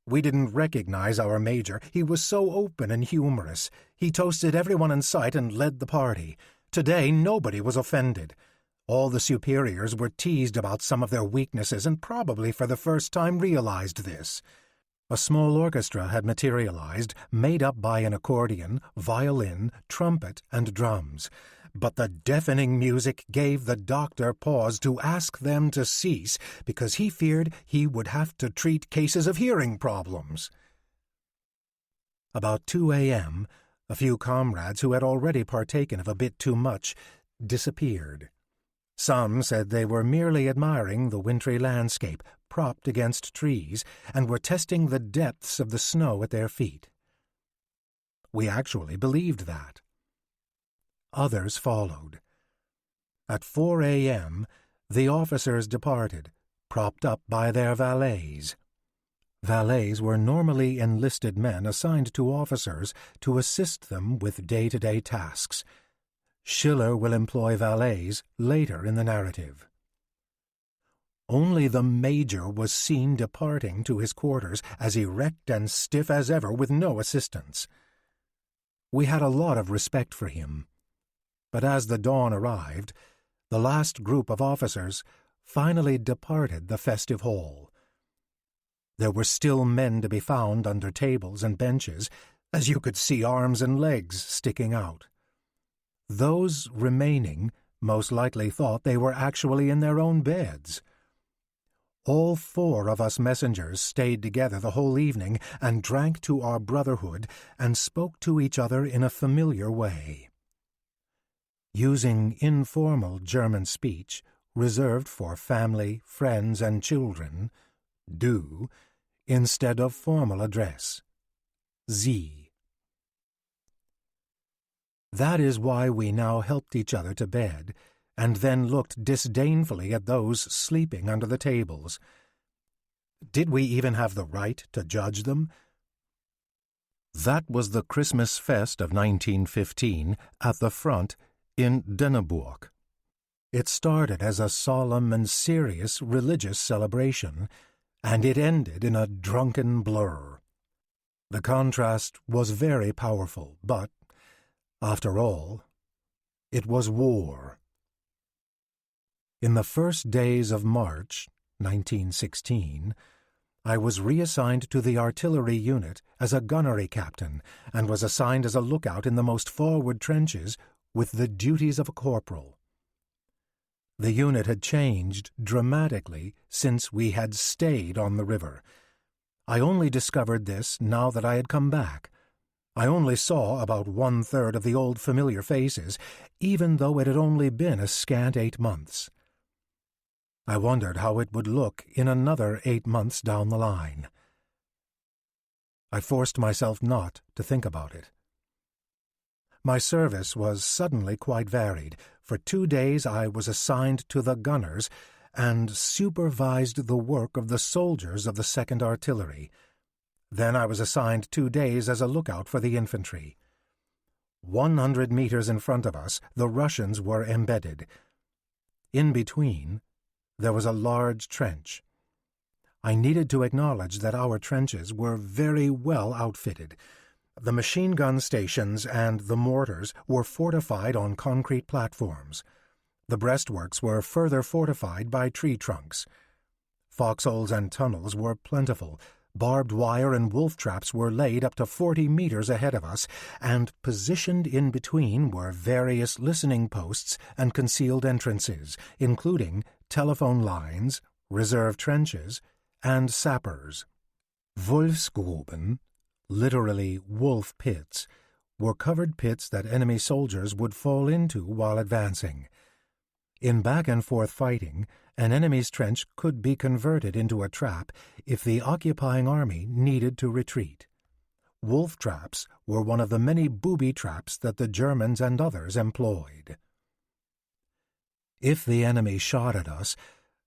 We didn't recognize our major. He was so open and humorous. He toasted everyone in sight and led the party. Today, nobody was offended. All the superiors were teased about some of their weaknesses and probably for the first time realized this. A small orchestra had materialized, made up by an accordion, violin, trumpet, and drums. But the deafening music gave the doctor pause to ask them to cease because he feared he would have to treat cases of hearing problems. About 2 a.m., a few comrades who had already partaken of a bit too much disappeared. Some said they were merely admiring the wintry landscape, propped against trees, and were testing the depths of the snow at their feet. We actually believed that. Others followed. At 4 a.m., the officers departed, propped up by their valets. Valets were normally enlisted men assigned to officers to assist them with day-to-day tasks. Schiller will employ valets later in the narrative. Only the major was seen departing to his quarters as erect and stiff as ever with no assistance. We had a lot of respect for him. But as the dawn arrived, the last group of officers finally departed the festive hall. There were still men to be found under tables and benches, as you could see arms and legs sticking out. Those remaining most likely thought they were actually in their own beds. All 4 of us messengers stayed together the whole evening and drank to our brotherhood and spoke to each other in a familiar way. Using informal German speech reserved for family, friends, and children, du, instead of formal address, Sie. That is why we now helped each other to bed, and then looked disdainfully at those sleeping under the tables. Did we even have the right to judge them? That was the Christmas fest of 1915 at the front in Denneburg. It started as a solemn and serious religious celebration, and it ended in a drunken blur. The contrast was very powerful, but, after all, it was war. In the first days of March, 1916, I was reassigned to the artillery unit as a gunnery captain and was assigned as a lookout in the most forward trenches with the duties of a corporal. The unit had changed dramatically since we had stayed on the river. I only discovered this now that I had come back. I only saw about 1/3 of the old familiar faces, even though it had only been a scant 8 months. I wondered how it would look in another 8 months down the line. I forced myself not to think about it. My service was suddenly quite varied. For 2 days I was assigned to the gunners and supervised the work of the soldiers of the 2nd Artillery. Then I was assigned 2 days as a lookout for the infantry. 100 meters in front of us, the Russians were embedded. In between, there was a large trench. I needed to acknowledge that our trenches were very well outfitted. The machine gun stations and the mortars were fortified on concrete platforms. The breastworks were further fortified by tree trunks. Foxholes and tunnels were plentiful. Barbed wire and wolf traps were laid up to 40 meters ahead of us, and positioned in between were various listening posts and concealed entrances, including telephone lines, reserve trenches, and sappers. Wolfsgruben, literally wolf pits, were covered pits that enemy soldiers would fall into while advancing. In back-and-forth fighting, an enemy's trench could be converted into a trap if the occupying army needed to retreat. Wolf traps were one of the many booby traps that the Germans and others employed. If the enemy shot at us,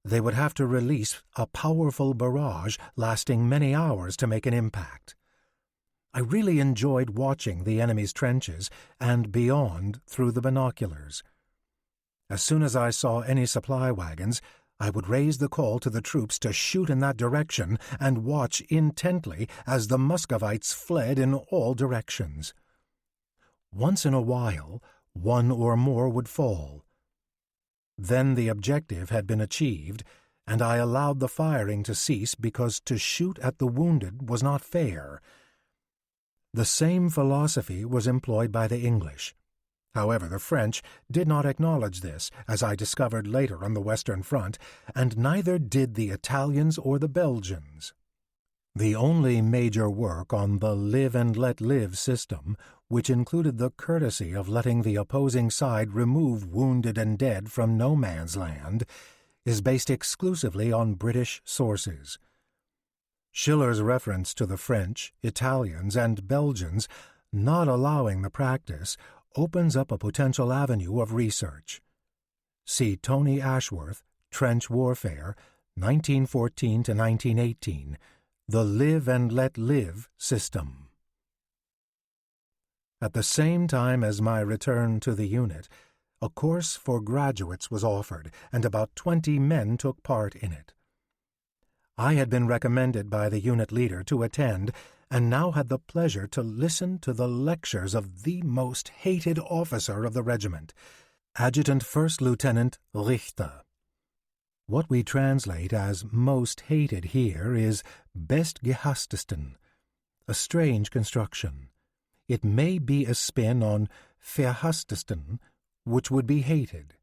they would have to release a powerful barrage lasting many hours to make an impact. I really enjoyed watching the enemy's trenches and beyond through the binoculars. As soon as I saw any supply wagons, I would raise the call to the troops to shoot in that direction and watch intently as the Muscovites fled in all directions. Once in a while, one or more would fall. Then the objective had been achieved, and I allowed the firing to cease because to shoot at the wounded was not fair. The same philosophy was employed by the English. However, the French did not acknowledge this, as I discovered later on the Western Front, and neither did the Italians or the Belgians. The only major work on the live and let live system, which included the courtesy of letting the opposing side remove wounded and dead from no man's land, is based exclusively on British sources. Schiller's reference to the French, Italians, and Belgians not allowing the practice opens up a potential avenue of research. See Tony Ashworth, Trench Warfare, 1914 to 1918, The Live and Let Live System. At the same time as my return to the unit, a course for graduates was offered, and about 20 men took part in it. I had been recommended by the unit leader to attend, and now had the pleasure to listen to the lectures of the most hated officer of the regiment, Adjutant First Lieutenant Richter. What we translate as most hated here is bestgehasstesten, a strange construction. It may be a spin on verhasstesten, which would be hated.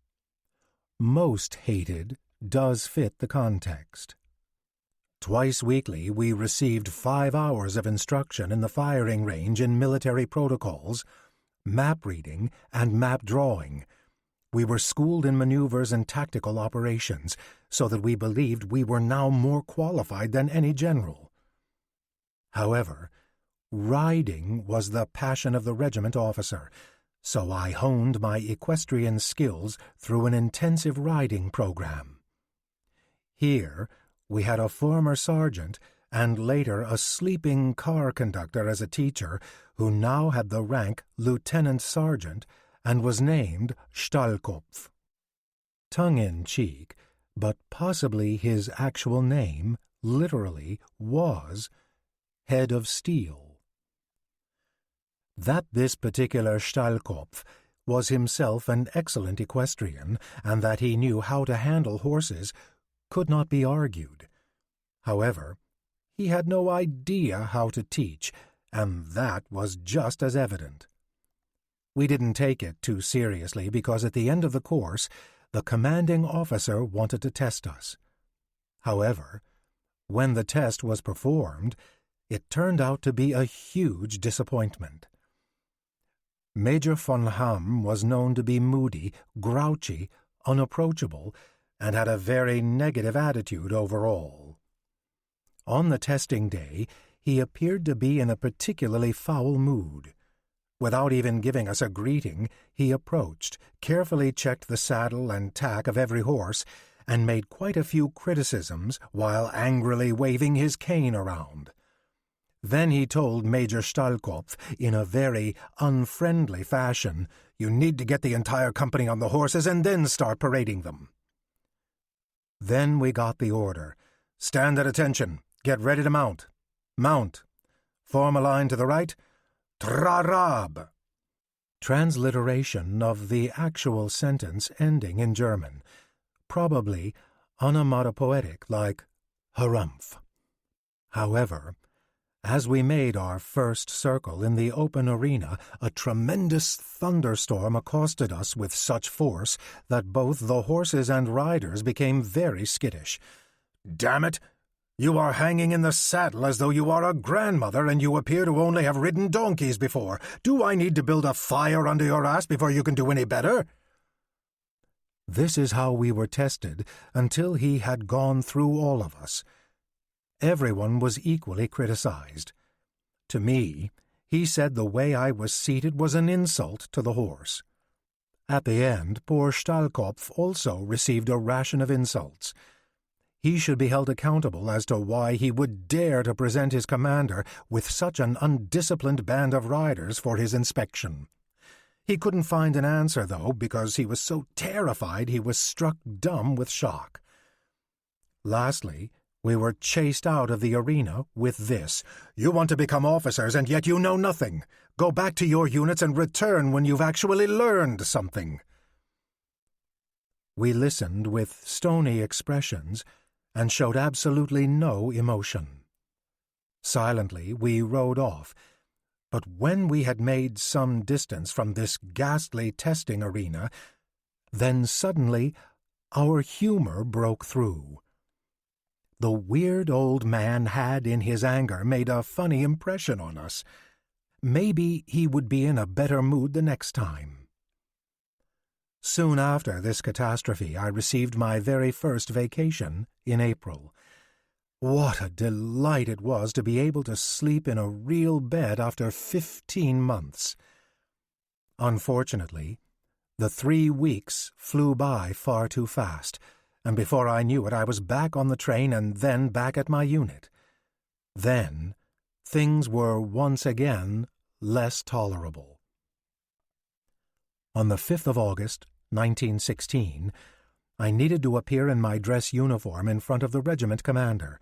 Most hated does fit the context. Twice weekly we received 5 hours of instruction in the firing range in military protocols, map reading, and map drawing. We were schooled in maneuvers and tactical operations, so that we believed we were now more qualified than any general. However, riding was the passion of the regiment officer, so I honed my equestrian skills through an intensive riding program. Here, we had a former sergeant and later a sleeping car conductor as a teacher who now had the rank lieutenant sergeant and was named Stahlkopf. Tongue-in-cheek, but possibly his actual name, literally, was Head of Steel. That this particular Stahlkopf was himself an excellent equestrian and that he knew how to handle horses could not be argued. However, he had no idea how to teach, and that was just as evident. We didn't take it too seriously because at the end of the course, the commanding officer wanted to test us. However, when the test was performed, it turned out to be a huge disappointment. Major von Hamm was known to be moody, grouchy, unapproachable, and had a very negative attitude overall. On the testing day, he appeared to be in a particularly foul mood. Without even giving us a greeting, he approached, carefully checked the saddle and tack of every horse, and made quite a few criticisms while angrily waving his cane around. Then he told Major Stahlkopf in a very unfriendly fashion, "You need to get the entire company on the horses and then start parading them." Then we got the order. "Stand at attention. Get ready to mount. Mount. Form a line to the right. Trarab." Transliteration of the actual sentence ending in German, probably onomatopoetic like harumph. However, as we made our first circle in the open arena, a tremendous thunderstorm accosted us with such force that both the horses and riders became very skittish. "Damn it! You are hanging in the saddle as though you are a grandmother and you appear to only have ridden donkeys before. Do I need to build a fire under your ass before you can do any better?" This is how we were tested until he had gone through all of us. Everyone was equally criticized. To me, he said the way I was seated was an insult to the horse. At the end, poor Stahlkopf also received a ration of insults. He should be held accountable as to why he would dare to present his commander with such an undisciplined band of riders for his inspection. He couldn't find an answer, though, because he was so terrified he was struck dumb with shock. Lastly, we were chased out of the arena with this: "You want to become officers, and yet you know nothing. Go back to your units and return when you've actually learned something." We listened with stony expressions and showed absolutely no emotion. Silently we rode off, but when we had made some distance from this ghastly testing arena, then suddenly our humor broke through. The weird old man had, in his anger, made a funny impression on us. Maybe he would be in a better mood the next time. Soon after this catastrophe, I received my very first vacation in April. What a delight it was to be able to sleep in a real bed after 15 months. Unfortunately, the 3 weeks flew by far too fast, and before I knew it, I was back on the train and then back at my unit. Then, things were once again less tolerable. On the 5th of August, 1916, I needed to appear in my dress uniform in front of the regiment commander,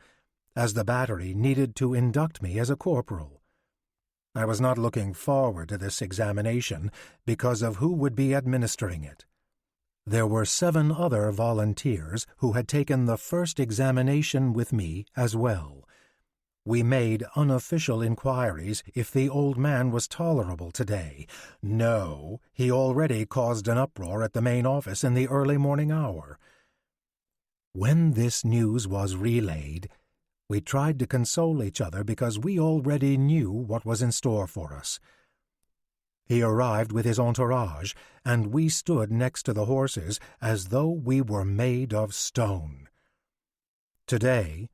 as the battery needed to induct me as a corporal. I was not looking forward to this examination because of who would be administering it. There were 7 other volunteers who had taken the first examination with me as well. We made unofficial inquiries if the old man was tolerable today. No, he already caused an uproar at the main office in the early morning hour. When this news was relayed, we tried to console each other because we already knew what was in store for us. He arrived with his entourage, and we stood next to the horses as though we were made of stone. Today,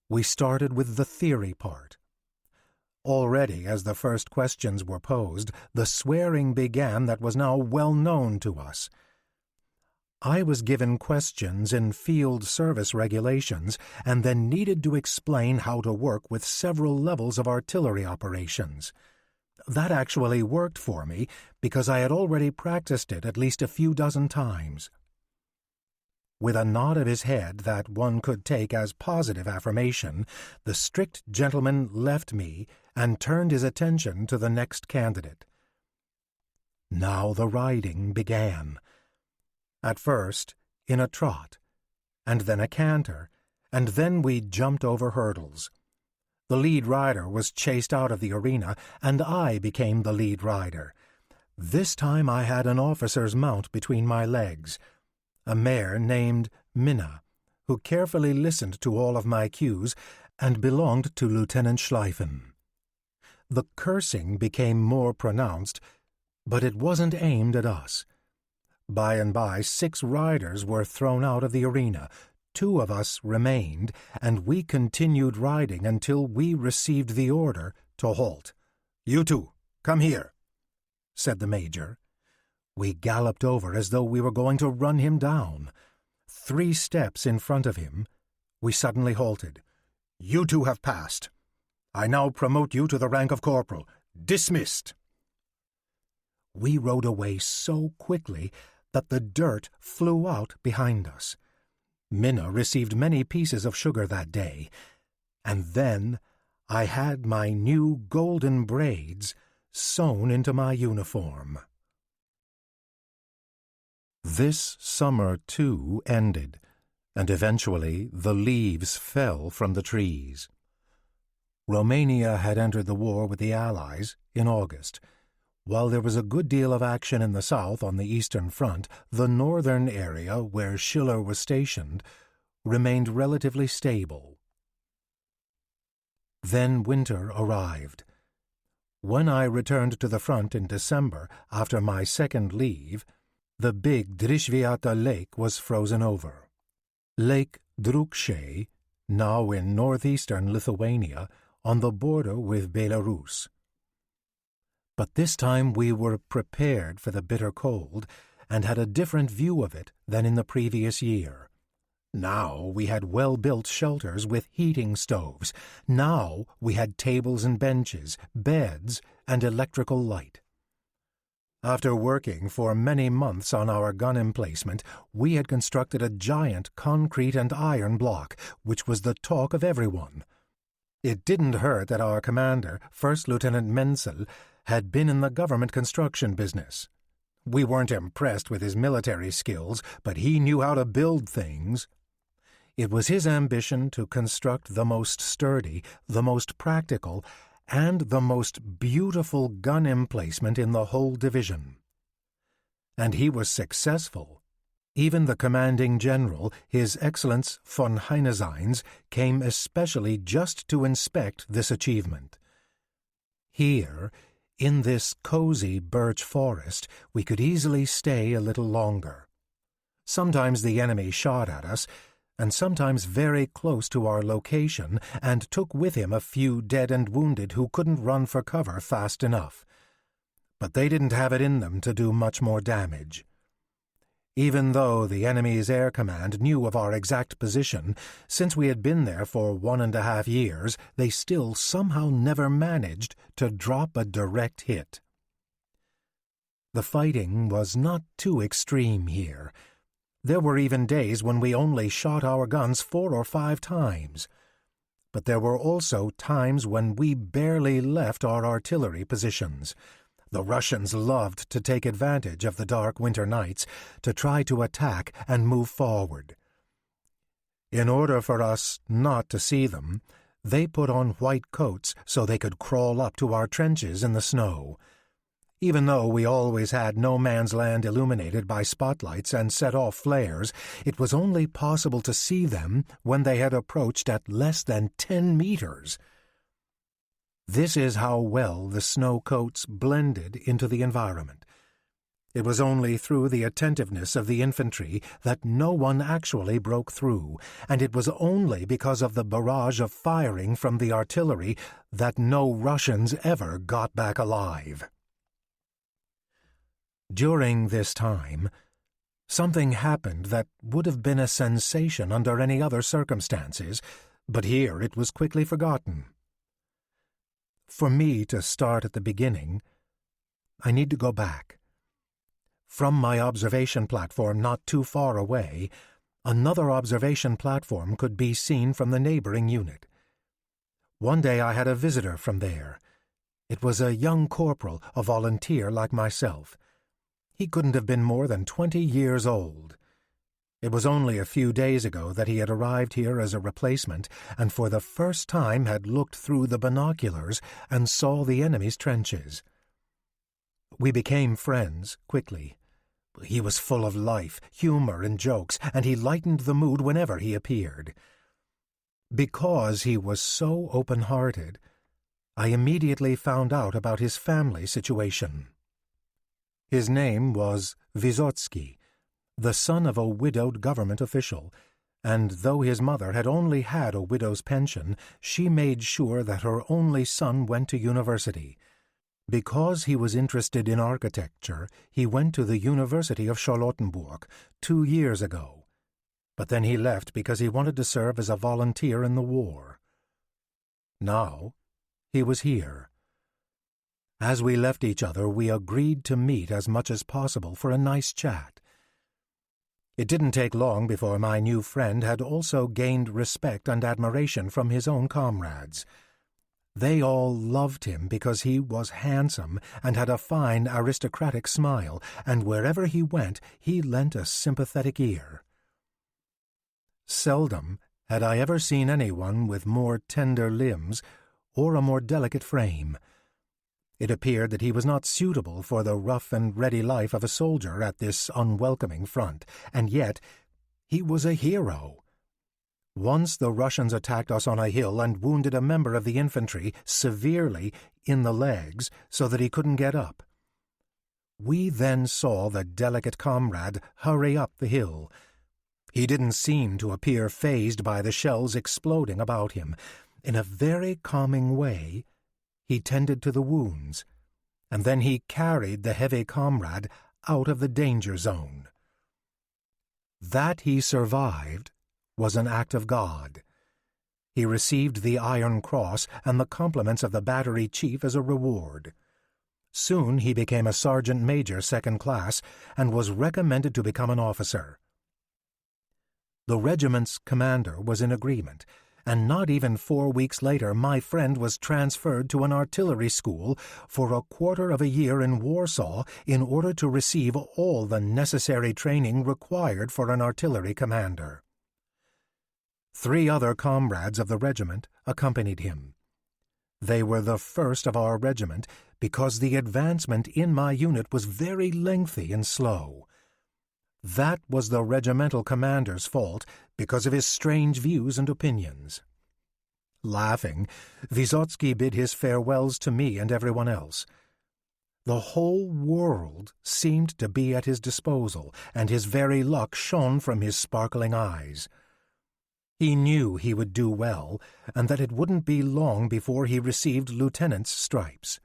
we started with the theory part. Already, as the first questions were posed, the swearing began that was now well known to us. I was given questions in field service regulations and then needed to explain how to work with several levels of artillery operations. That actually worked for me because I had already practiced it at least a few dozen times. With a nod of his head that one could take as positive affirmation, the strict gentleman left me and turned his attention to the next candidate. Now the riding began. At first, in a trot, and then a canter, and then we jumped over hurdles. The lead rider was chased out of the arena, and I became the lead rider. This time I had an officer's mount between my legs, a mare named Minna, who carefully listened to all of my cues and belonged to Lieutenant Schleifen. The cursing became more pronounced, but it wasn't aimed at us. By and by, 6 riders were thrown out of the arena. 2 of us remained, and we continued riding until we received the order to halt. "You 2, come here," said the major. We galloped over as though we were going to run him down. 3 steps in front of him, we suddenly halted. "You 2 have passed. I now promote you to the rank of corporal. Dismissed." We rode away so quickly that the dirt flew out behind us. Minna received many pieces of sugar that day, and then I had my new golden braids sewn into my uniform. This summer, too, ended, and eventually the leaves fell from the trees. Romania had entered the war with the Allies in August. While there was a good deal of action in the south on the Eastern Front, the northern area where Schiller was stationed remained relatively stable. Then winter arrived. When I returned to the front in December after my second leave, the big Drishviata Lake was frozen over. Lake Drugshe, now in northeastern Lithuania, on the border with Belarus. But this time we were prepared for the bitter cold, and had a different view of it than in the previous year. Now we had well-built shelters with heating stoves. Now we had tables and benches, beds, and electrical light. After working for many months on our gun emplacement, we had constructed a giant concrete and iron block, which was the talk of everyone. It didn't hurt that our commander, First Lieutenant Menzel, had been in the government construction business. We weren't impressed with his military skills, but he knew how to build things. It was his ambition to construct the most sturdy, the most practical, and the most beautiful gun emplacement in the whole division. And he was successful. Even the commanding general, His Excellence von Heineseins, came especially just to inspect this achievement. Here, in this cozy birch forest, we could easily stay a little longer. Sometimes the enemy shot at us, and sometimes very close to our location, and took with him a few dead and wounded who couldn't run for cover fast enough. But they didn't have it in them to do much more damage. Even though the enemy's air command knew of our exact position, since we had been there for 1.5 years, they still somehow never managed to drop a direct hit. The fighting was not too extreme here. There were even days when we only shot our guns 4 or 5 times. But there were also times when we barely left our artillery positions. The Russians loved to take advantage of the dark winter nights to try to attack and move forward. In order for us not to see them, they put on white coats so they could crawl up to our trenches in the snow. Even though we always had no man's land illuminated by spotlights and set off flares, it was only possible to see them when they had approached at less than 10 meters. This is how well the snow coats blended into the environment. It was only through the attentiveness of the infantry that no one actually broke through, and it was only because of the barrage of firing from the artillery that no Russians ever got back alive. During this time, something happened that would have been a sensation under any other circumstances, but here it was quickly forgotten. For me to start at the beginning, I need to go back. From my observation platform not too far away, another observation platform could be seen from the neighboring unit. One day I had a visitor from there. It was a young corporal, a volunteer like myself. He couldn't have been more than 20 years old. It was only a few days ago that he had arrived here as a replacement and for the first time had looked through the binoculars and saw the enemy's trenches. We became friends quickly. He was full of life, humor, and jokes, and he lightened the mood whenever he appeared. Because he was so open-hearted, I immediately found out about his family situation. His name was Vysotsky, the son of a widowed government official, and though his mother had only had a widow's pension, she made sure that her only son went to university. Because he was interested in architecture, he went to the University of Charlottenburg 2 years ago, but then he left because he wanted to serve as a volunteer in the war. Now, he was here. As we left each other, we agreed to meet as much as possible for a nice chat. It didn't take long before my new friend had also gained respect and admiration from his own comrades. They all loved him because he was handsome and had a fine aristocratic smile, and wherever he went he lent a sympathetic ear. Seldom had I ever seen anyone with more tender limbs or a more delicate frame. It appeared that he was not suitable for the rough and ready life of a soldier at this unwelcoming front, and yet he was a hero. Once the Russians attacked us on a hill and wounded a member of the infantry severely in the legs so that he couldn't get up. We then saw the delicate comrade hurry up the hill. He didn't seem to appear fazed by the shells exploding about him. In a very calming way, he tended to the wounds, and then he carried the heavy comrade out of the danger zone. That he survived was an act of God. He received the Iron Cross and the compliments of the battery chief as a reward. Soon he became a sergeant major 2nd class and was recommended to become an officer. The regiment's commander was in agreement, and not even 4 weeks later my friend was transferred to an artillery school for a quarter of a year in Warsaw in order to receive all the necessary training required for an artillery commander. 3 other comrades of the regiment accompanied him. They were the first of our regiment because the advancement in my unit was very lengthy and slow. That was the regimental commander's fault because of his strange views and opinions. Laughing, Vysotsky bid his farewells to me and everyone else. The whole world seemed to be at his disposal, and his very luck shone from his sparkling eyes. He knew he would do well, and that it wouldn't be long before he received lieutenant's stripes.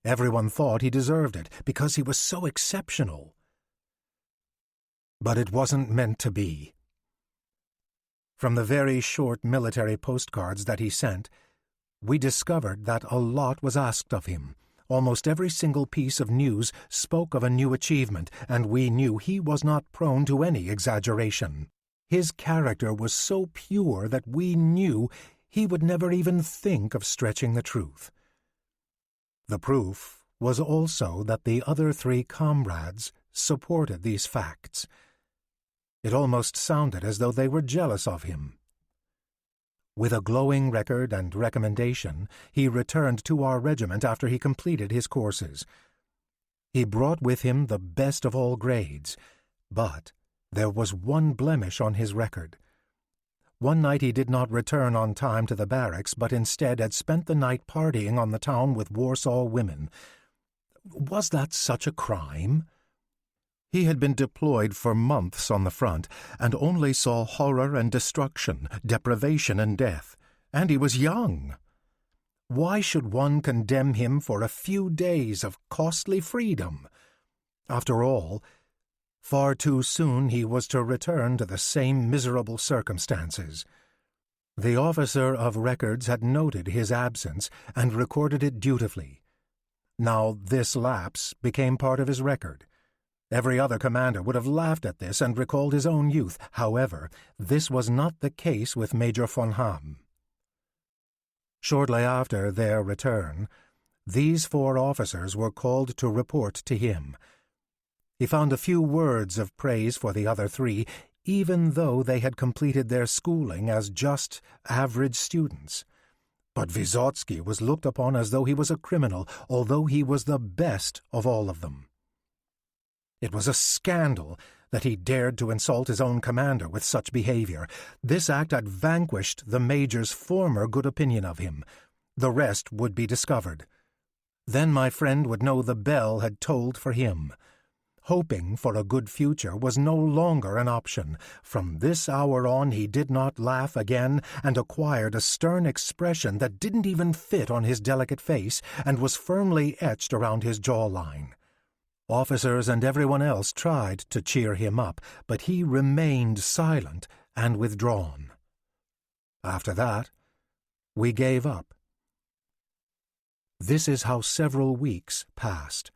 Everyone thought he deserved it because he was so exceptional. But it wasn't meant to be. From the very short military postcards that he sent, we discovered that a lot was asked of him. Almost every single piece of news spoke of a new achievement, and we knew he was not prone to any exaggeration. His character was so pure that we knew he would never even think of stretching the truth. The proof was also that the other 3 comrades supported these facts. It almost sounded as though they were jealous of him. With a glowing record and recommendation, he returned to our regiment after he completed his courses. He brought with him the best of all grades, but there was one blemish on his record. One night he did not return on time to the barracks, but instead had spent the night partying on the town with Warsaw women. Was that such a crime? He had been deployed for months on the front, and only saw horror and destruction, deprivation and death, and he was young. Why should one condemn him for a few days of costly freedom? After all, far too soon he was to return to the same miserable circumstances. The officer of records had noted his absence and recorded it dutifully. Now this lapse became part of his record. Every other commander would have laughed at this and recalled his own youth. However, this was not the case with Major von Ham. Shortly after their return, these 4 officers were called to report to him. He found a few words of praise for the other 3, even though they had completed their schooling as just average students. But Vysotsky was looked upon as though he was a criminal, although he was the best of all of them. It was a scandal that he dared to insult his own commander with such behavior. This act had vanquished the major's former good opinion of him. The rest would be discovered. Then my friend would know the bell had tolled for him. Hoping for a good future was no longer an option. From this hour on he did not laugh again, and acquired a stern expression that didn't even fit on his delicate face and was firmly etched around his jawline. Officers and everyone else tried to cheer him up, but he remained silent and withdrawn. After that, we gave up. This is how several weeks passed.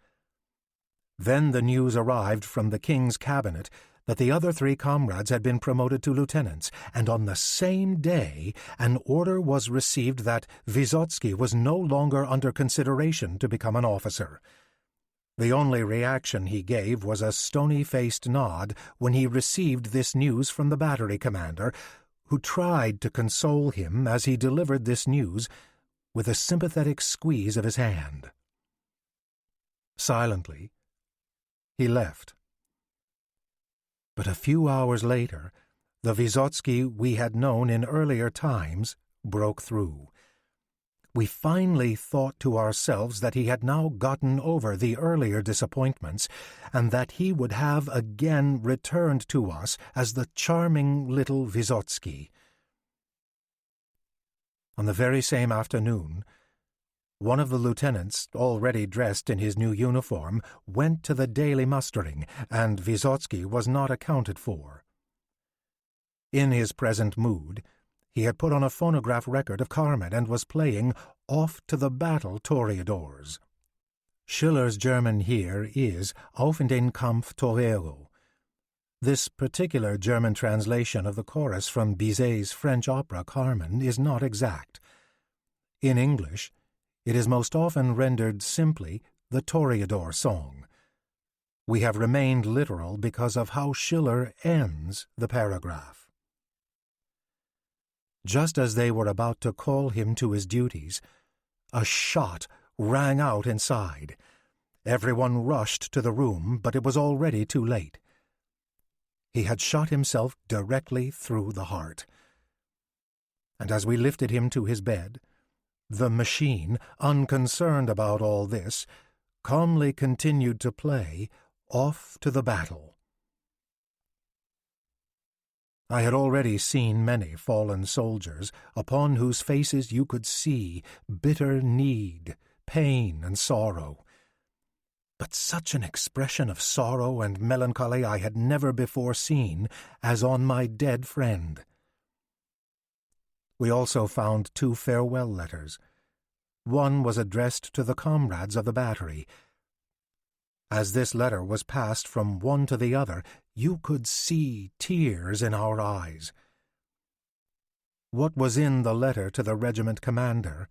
Then the news arrived from the king's cabinet that the other 3 comrades had been promoted to lieutenants, and on the same day an order was received that Vysotsky was no longer under consideration to become an officer. The only reaction he gave was a stony-faced nod when he received this news from the battery commander, who tried to console him as he delivered this news with a sympathetic squeeze of his hand. Silently, he left. But a few hours later, the Vysotsky we had known in earlier times broke through. We finally thought to ourselves that he had now gotten over the earlier disappointments, and that he would have again returned to us as the charming little Vysotsky. On the very same afternoon, One of the lieutenants, already dressed in his new uniform, went to the daily mustering, and Vysotsky was not accounted for. In his present mood, he had put on a phonograph record of Carmen and was playing Off to the Battle Toreadors. Schiller's German here is Auf in den Kampf Torero. This particular German translation of the chorus from Bizet's French opera Carmen is not exact. In English, it is most often rendered simply the Toreador song. We have remained literal because of how Schiller ends the paragraph. Just as they were about to call him to his duties, a shot rang out inside. Everyone rushed to the room, but it was already too late. He had shot himself directly through the heart. And as we lifted him to his bed, the machine, unconcerned about all this, calmly continued to play Off to the Battle. I had already seen many fallen soldiers, upon whose faces you could see bitter need, pain, and sorrow. But such an expression of sorrow and melancholy I had never before seen as on my dead friend. We also found 2 farewell letters. One was addressed to the comrades of the battery. As this letter was passed from one to the other, you could see tears in our eyes. What was in the letter to the regiment commander,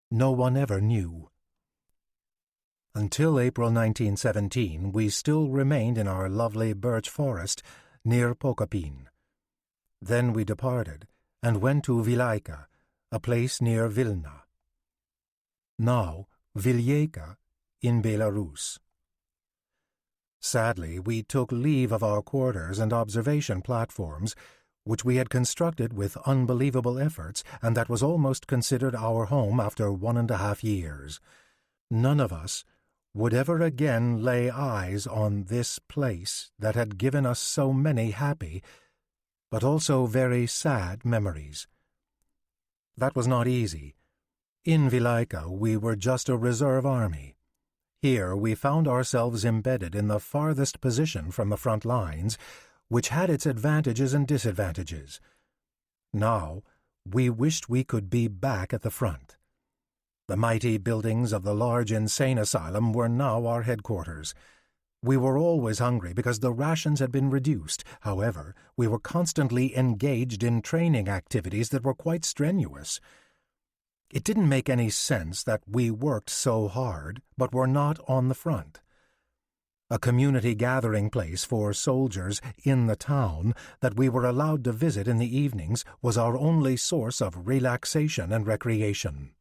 no one ever knew. Until April 1917, we still remained in our lovely birch forest near Pokapin. Then we departed and went to Vilaika, a place near Vilna. Now, Viljeka in Belarus. Sadly, we took leave of our quarters and observation platforms, which we had constructed with unbelievable efforts, and that was almost considered our home after 1.5 years. None of us would ever again lay eyes on this place that had given us so many happy, but also very sad memories. That was not easy. In Vilaika we were just a reserve army. Here we found ourselves embedded in the farthest position from the front lines, which had its advantages and disadvantages. Now we wished we could be back at the front. The mighty buildings of the large insane asylum were now our headquarters. We were always hungry because the rations had been reduced. However, we were constantly engaged in training activities that were quite strenuous. It didn't make any sense that we worked so hard, but were not on the front. A community gathering place for soldiers in the town that we were allowed to visit in the evenings was our only source of relaxation and recreation.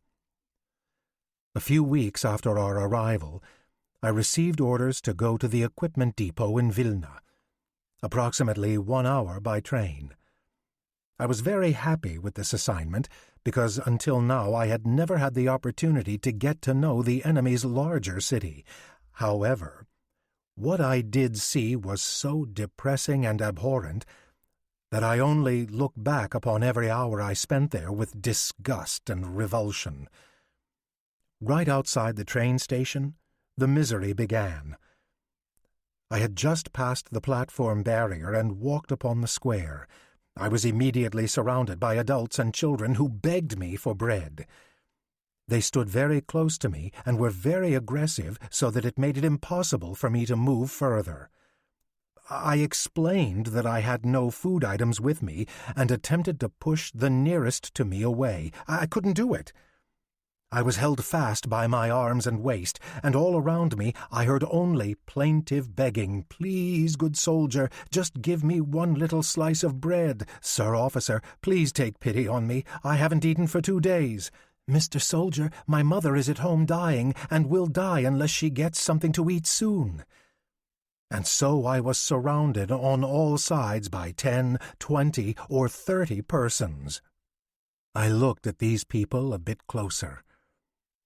A few weeks after our arrival, I received orders to go to the equipment depot in Vilna, approximately 1 hour by train. I was very happy with this assignment because until now I had never had the opportunity to get to know the enemy's larger city. However, what I did see was so depressing and abhorrent that I only look back upon every hour I spent there with disgust and revulsion. Right outside the train station, the misery began. I had just passed the platform barrier and walked upon the square. I was immediately surrounded by adults and children who begged me for bread. They stood very close to me and were very aggressive so that it made it impossible for me to move further. I explained that I had no food items with me and attempted to push the nearest to me away. I couldn't do it. I was held fast by my arms and waist, and all around me I heard only plaintive begging. "Please, good soldier, just give me one little slice of bread. Sir officer, please take pity on me. I haven't eaten for 2 days. Mr. Soldier, my mother is at home dying, and will die unless she gets something to eat soon." And so I was surrounded on all sides by 10, 20, or 30 persons. I looked at these people a bit closer.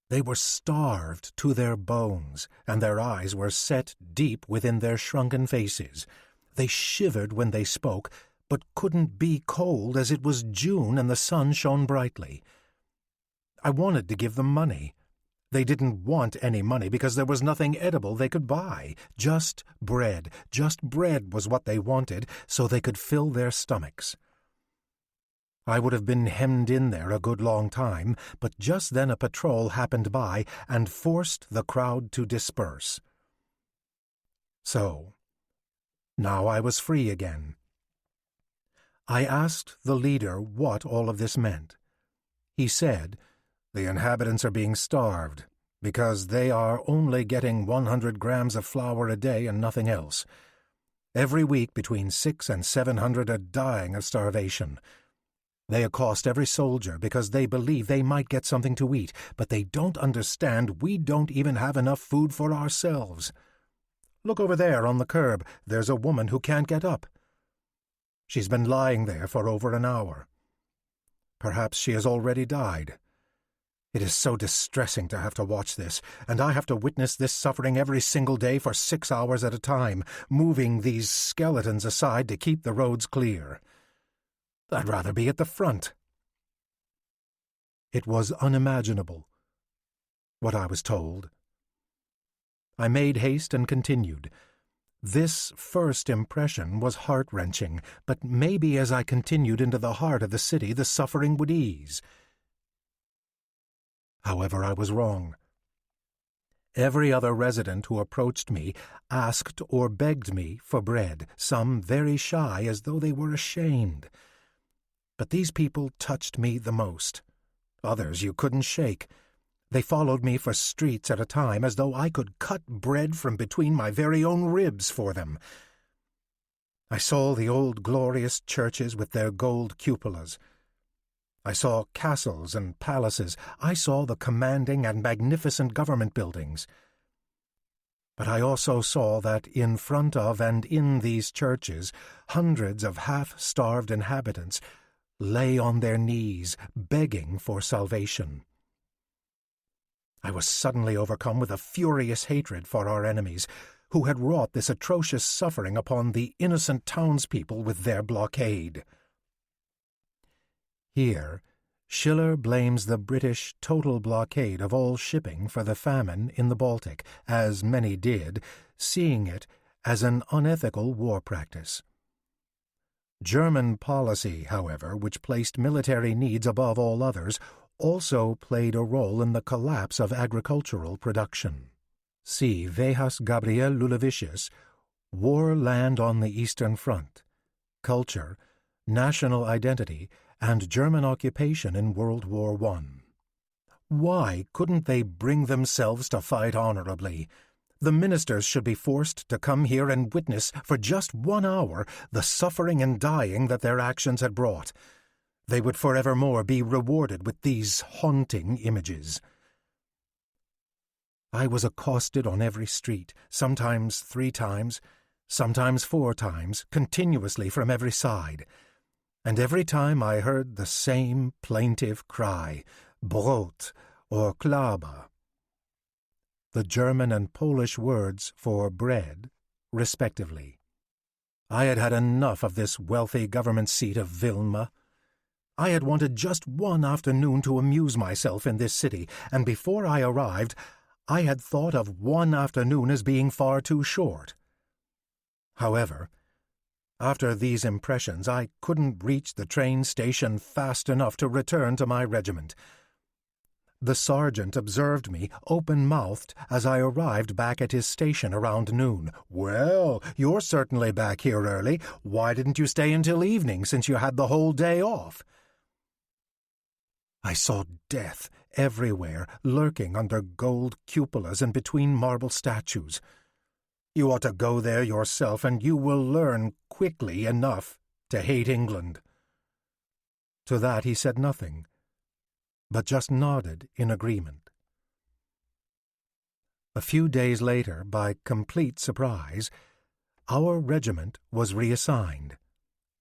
They were starved to their bones, and their eyes were set deep within their shrunken faces. They shivered when they spoke, but couldn't be cold as it was June and the sun shone brightly. I wanted to give them money. They didn't want any money because there was nothing edible they could buy. Just bread. Just bread was what they wanted, so they could fill their stomachs. I would have been hemmed in there a good long time, but just then a patrol happened by and forced the crowd to disperse. So, now I was free again. I asked the leader what all of this meant. He said, "The inhabitants are being starved, because they are only getting 100 grams of flour a day and nothing else. Every week between 600 and 700 are dying of starvation. They accost every soldier because they believe they might get something to eat, but they don't understand we don't even have enough food for ourselves. Look over there on the curb. There's a woman who can't get up. She's been lying there for over an hour. Perhaps she has already died. It is so distressing to have to watch this, and I have to witness this suffering every single day for 6 hours at a time, moving these skeletons aside to keep the roads clear. I'd rather be at the front." It was unimaginable, what I was told. I made haste and continued. This first impression was heart-wrenching, but maybe as I continued into the heart of the city the suffering would ease. However, I was wrong. Every other resident who approached me asked or begged me for bread, some very shy as though they were ashamed. But these people touched me the most. Others you couldn't shake. They followed me for streets at a time as though I could cut bread from between my very own ribs for them. I saw the old glorious churches with their gold cupolas. I saw castles and palaces. I saw the commanding and magnificent government buildings. But I also saw that in front of and in these churches, hundreds of half-starved inhabitants lay on their knees, begging for salvation. I was suddenly overcome with a furious hatred for our enemies, who had wrought this atrocious suffering upon the innocent townspeople with their blockade. Here, Schiller blames the British total blockade of all shipping for the famine in the Baltic, as many did, seeing it as an unethical war practice. German policy, however, which placed military needs above all others, also played a role in the collapse of agricultural production. See Vejas Gabriel Lulevicius, War Land on the Eastern Front, Culture, National Identity, and German Occupation in World War I. Why couldn't they bring themselves to fight honorably? The ministers should be forced to come here and witness for just 1 hour the suffering and dying that their actions had brought. They would forevermore be rewarded with these haunting images. I was accosted on every street, sometimes 3 times, sometimes 4 times, continuously from every side. And every time I heard the same plaintive cry, Brot or Klaba, the German and Polish words for bread, respectively. I had had enough of this wealthy government seat of Vilna. I had wanted just 1 afternoon to amuse myself in this city, and before I arrived, I had thought of 1 afternoon as being far too short. However, after these impressions, I couldn't reach the train station fast enough to return to my regiment. The sergeant observed me open-mouthed as I arrived back at his station around noon. "Well, you're certainly back here early. Why didn't you stay until evening, since you had the whole day off?" I saw death everywhere, lurking under gold cupolas and between marble statues. You ought to go there yourself, and you will learn quickly enough to hate England. To that he said nothing, but just nodded in agreement. A few days later, by complete surprise, our regiment was reassigned,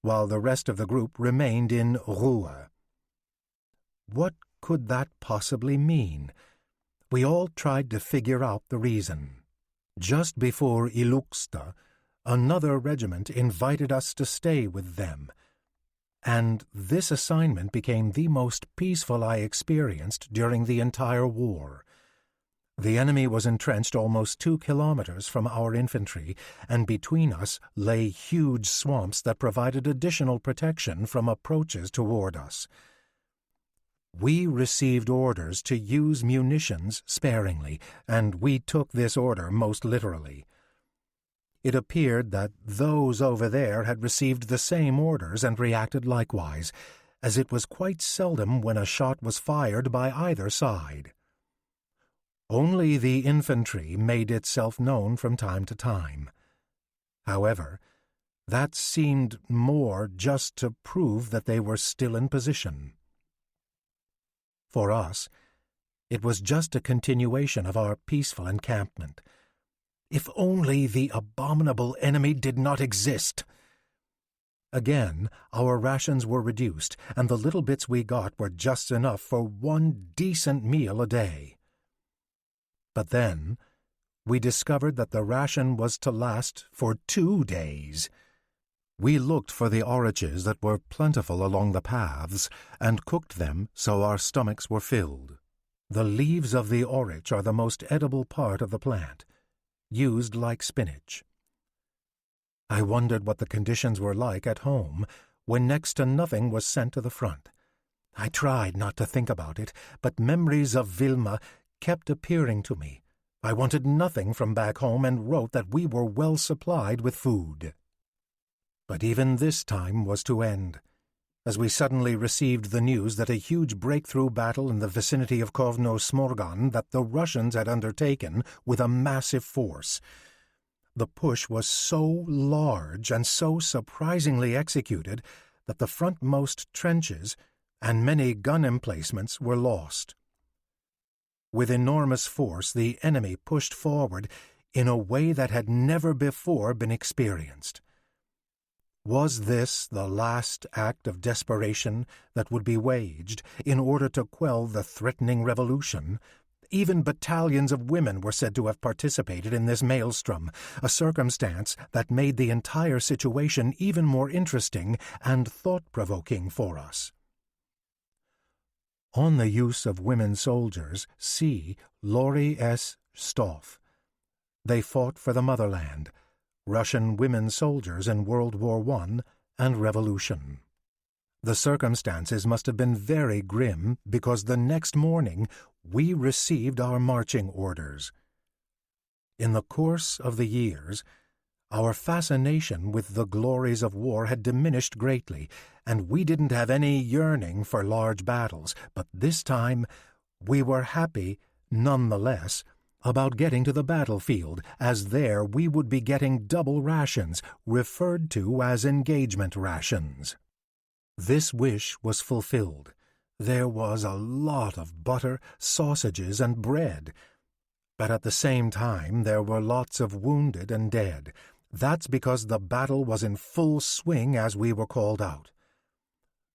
while the rest of the group remained in Ruhr. What could that possibly mean? We all tried to figure out the reason. Just before Iluksta, another regiment invited us to stay with them, and this assignment became the most peaceful I experienced during the entire war. The enemy was entrenched almost 2 kilometers from our infantry, and between us lay huge swamps that provided additional protection from approaches toward us. We received orders to use munitions sparingly, and we took this order most literally. It appeared that those over there had received the same orders and reacted likewise, as it was quite seldom when a shot was fired by either side. Only the infantry made itself known from time to time. However, that seemed more just to prove that they were still in position. For us, it was just a continuation of our peaceful encampment. If only the abominable enemy did not exist! Again, our rations were reduced, and the little bits we got were just enough for one decent meal a day. But then, we discovered that the ration was to last for 2 days. We looked for the oranges that were plentiful along the paths, and cooked them so our stomachs were filled. The leaves of the orange are the most edible part of the plant, used like spinach. I wondered what the conditions were like at home when next to nothing was sent to the front. I tried not to think about it, but memories of Vilma kept appearing to me. I wanted nothing from back home and wrote that we were well supplied with food. But even this time was to end, as we suddenly received the news that a huge breakthrough battle in the vicinity of Kovno-Smorgon that the Russians had undertaken with a massive force. The push was so large and so surprisingly executed that the frontmost trenches and many gun emplacements were lost. With enormous force, the enemy pushed forward in a way that had never before been experienced. Was this the last act of desperation that would be waged in order to quell the threatening revolution? Even battalions of women were said to have participated in this maelstrom, a circumstance that made the entire situation even more interesting and thought-provoking for us. On the use of women soldiers, see Lori S. Stoff. They fought for the motherland, Russian women soldiers in World War I and Revolution. The circumstances must have been very grim because the next morning we received our marching orders. In the course of the years, our fascination with the glories of war had diminished greatly, and we didn't have any yearning for large battles, but this time we were happy, nonetheless, about getting to the battlefield, as there we would be getting double rations, referred to as engagement rations. This wish was fulfilled. There was a lot of butter, sausages, and bread. But at the same time there were lots of wounded and dead. That's because the battle was in full swing as we were called out.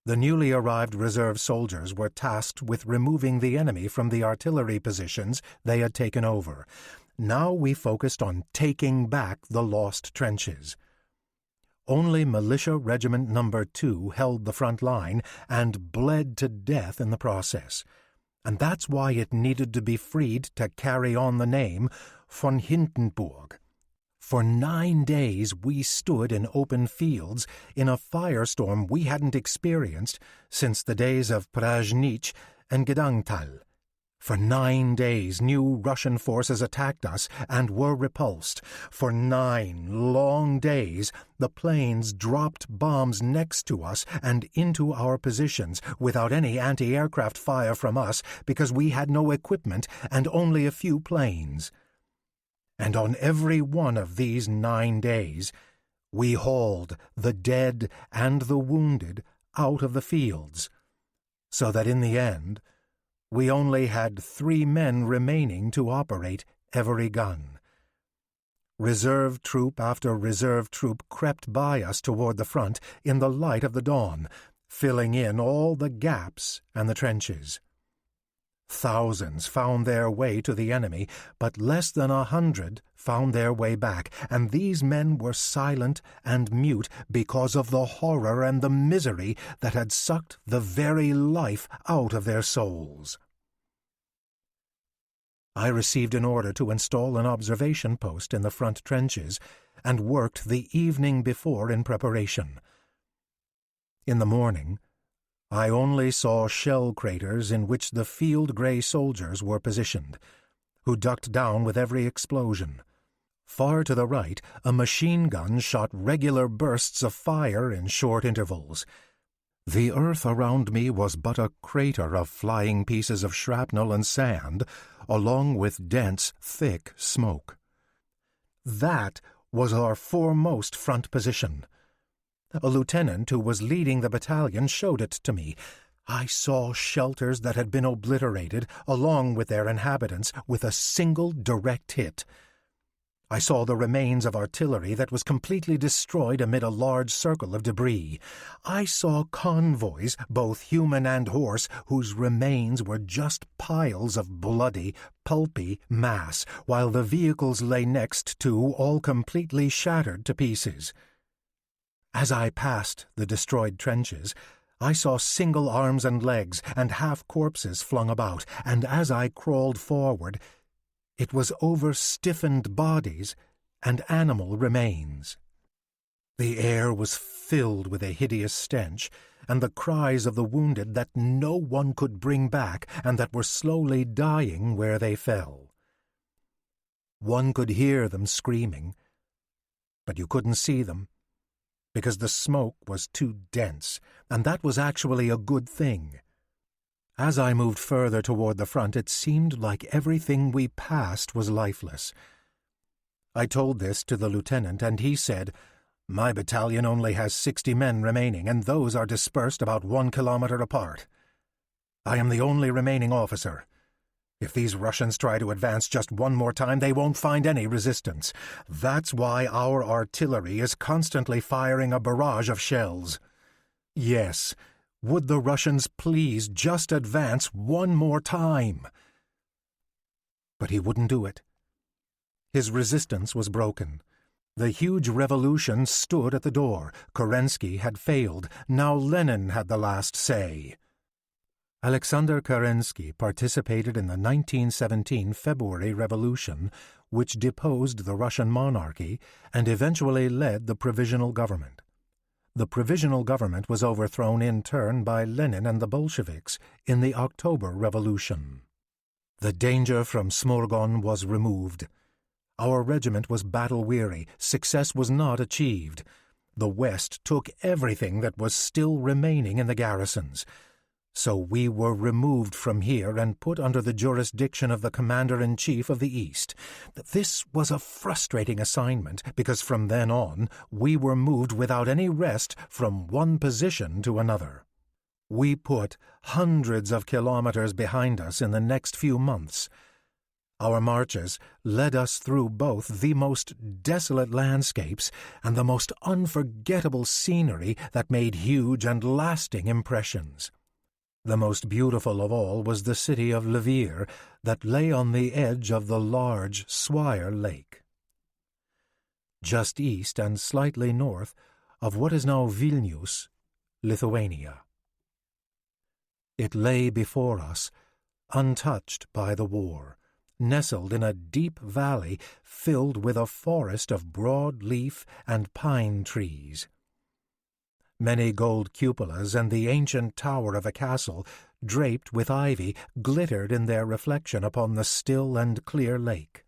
The newly arrived reserve soldiers were tasked with removing the enemy from the artillery positions they had taken over. Now we focused on taking back the lost trenches. Only Militia Regiment No. 2 held the front line and bled to death in the process. And that's why it needed to be freed to carry on the name von Hindenburg. For 9 days we stood in open fields in a firestorm we hadn't experienced since the days of Prajnich and Gedantal. For 9 days new Russian forces attacked us and were repulsed. For 9 long days the planes dropped bombs next to us and into our positions without any anti-aircraft fire from us because we had no equipment and only a few planes. And on every one of these 9 days, we hauled the dead and the wounded out of the fields, so that in the end, we only had 3 men remaining to operate every gun. Reserve troop after reserve troop crept by us toward the front in the light of the dawn, filling in all the gaps and the trenches. Thousands found their way to the enemy, but less than 100 found their way back, and these men were silent and mute because of the horror and the misery that had sucked the very life out of their souls. I received an order to install an observation post in the front trenches and worked the evening before in preparation. In the morning, I only saw shell craters in which the field grey soldiers were positioned, who ducked down with every explosion. Far to the right, a machine gun shot regular bursts of fire in short intervals. The earth around me was but a crater of flying pieces of shrapnel and sand, along with dense, thick smoke. That was our foremost front position. A lieutenant who was leading the battalion showed it to me. I saw shelters that had been obliterated, along with their inhabitants, with a single direct hit. I saw the remains of artillery that was completely destroyed amid a large circle of debris. I saw convoys, both human and horse, whose remains were just piles of bloody, pulpy mass, while the vehicles lay next to, all completely shattered to pieces. As I passed the destroyed trenches, I saw single arms and legs and half corpses flung about, and as I crawled forward, it was over stiffened bodies and animal remains. The air was filled with a hideous stench, and the cries of the wounded that no one could bring back and that were slowly dying where they fell. One could hear them screaming, but you couldn't see them, because the smoke was too dense, and that was actually a good thing. As I moved further toward the front, it seemed like everything we passed was lifeless. I told this to the lieutenant, and he said, "My battalion only has 60 men remaining, and those are dispersed about 1 kilometer apart. I am the only remaining officer. If these Russians try to advance just one more time, they won't find any resistance. That's why our artillery is constantly firing a barrage of shells. Yes, would the Russians please just advance one more time?" But he wouldn't do it. His resistance was broken. The huge revolution stood at the door. Kerensky had failed. Now Lenin had the last say. Alexander Kerensky participated in the 1917 February Revolution, which deposed the Russian monarchy and eventually led the provisional government. The provisional government was overthrown in turn by Lenin and the Bolsheviks in the October Revolution. The danger from Smorgon was removed. Our regiment was battle-weary. Success was not achieved. The West took everything that was still remaining in the garrisons. So we were removed from here and put under the jurisdiction of the Commander-in-Chief of the East. This was a frustrating assignment, because from then on we were moved without any rest from one position to another. We put hundreds of kilometers behind us in the next few months. Our marches led us through both the most desolate landscapes and the most unforgettable scenery that made huge and lasting impressions. The most beautiful of all was the city of Lviv that lay on the edge of the large Swire Lake, just east and slightly north of what is now Vilnius, Lithuania. It lay before us, untouched by the war, nestled in a deep valley filled with a forest of broad-leaf and pine trees. Many gold cupolas and the ancient tower of a castle, draped with ivy, glittered in their reflection upon the still and clear lake.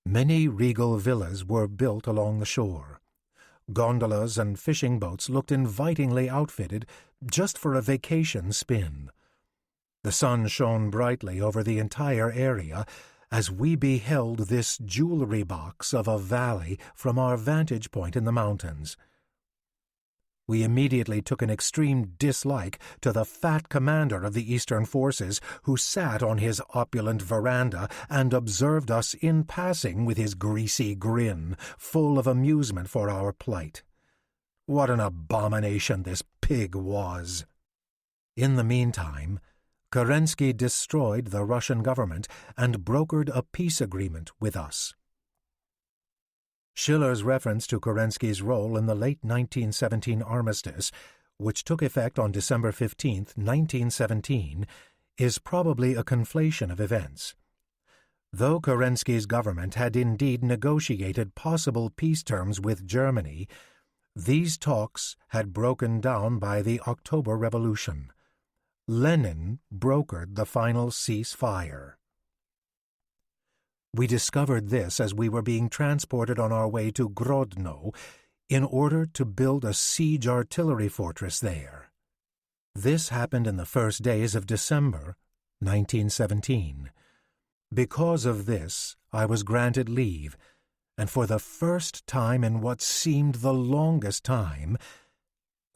Many regal villas were built along the shore. Gondolas and fishing boats looked invitingly outfitted just for a vacation spin. The sun shone brightly over the entire area as we beheld this jewelry box of a valley from our vantage point in the mountains. We immediately took an extreme dislike to the fat commander of the Eastern forces, who sat on his opulent veranda and observed us in passing with his greasy grin, full of amusement for our plight. What an abomination this pig was! In the meantime, Kerensky destroyed the Russian government and brokered a peace agreement with us. Schiller's reference to Kerensky's role in the late 1917 armistice, which took effect on December 15, 1917, is probably a conflation of events. Though Kerensky's government had indeed negotiated possible peace terms with Germany, these talks had broken down by the October Revolution. Lenin brokered the final ceasefire. We discovered this as we were being transported on our way to Grodno in order to build a siege artillery fortress there. This happened in the first days of December 1917. Because of this, I was granted leave, and for the first time in what seemed the longest time,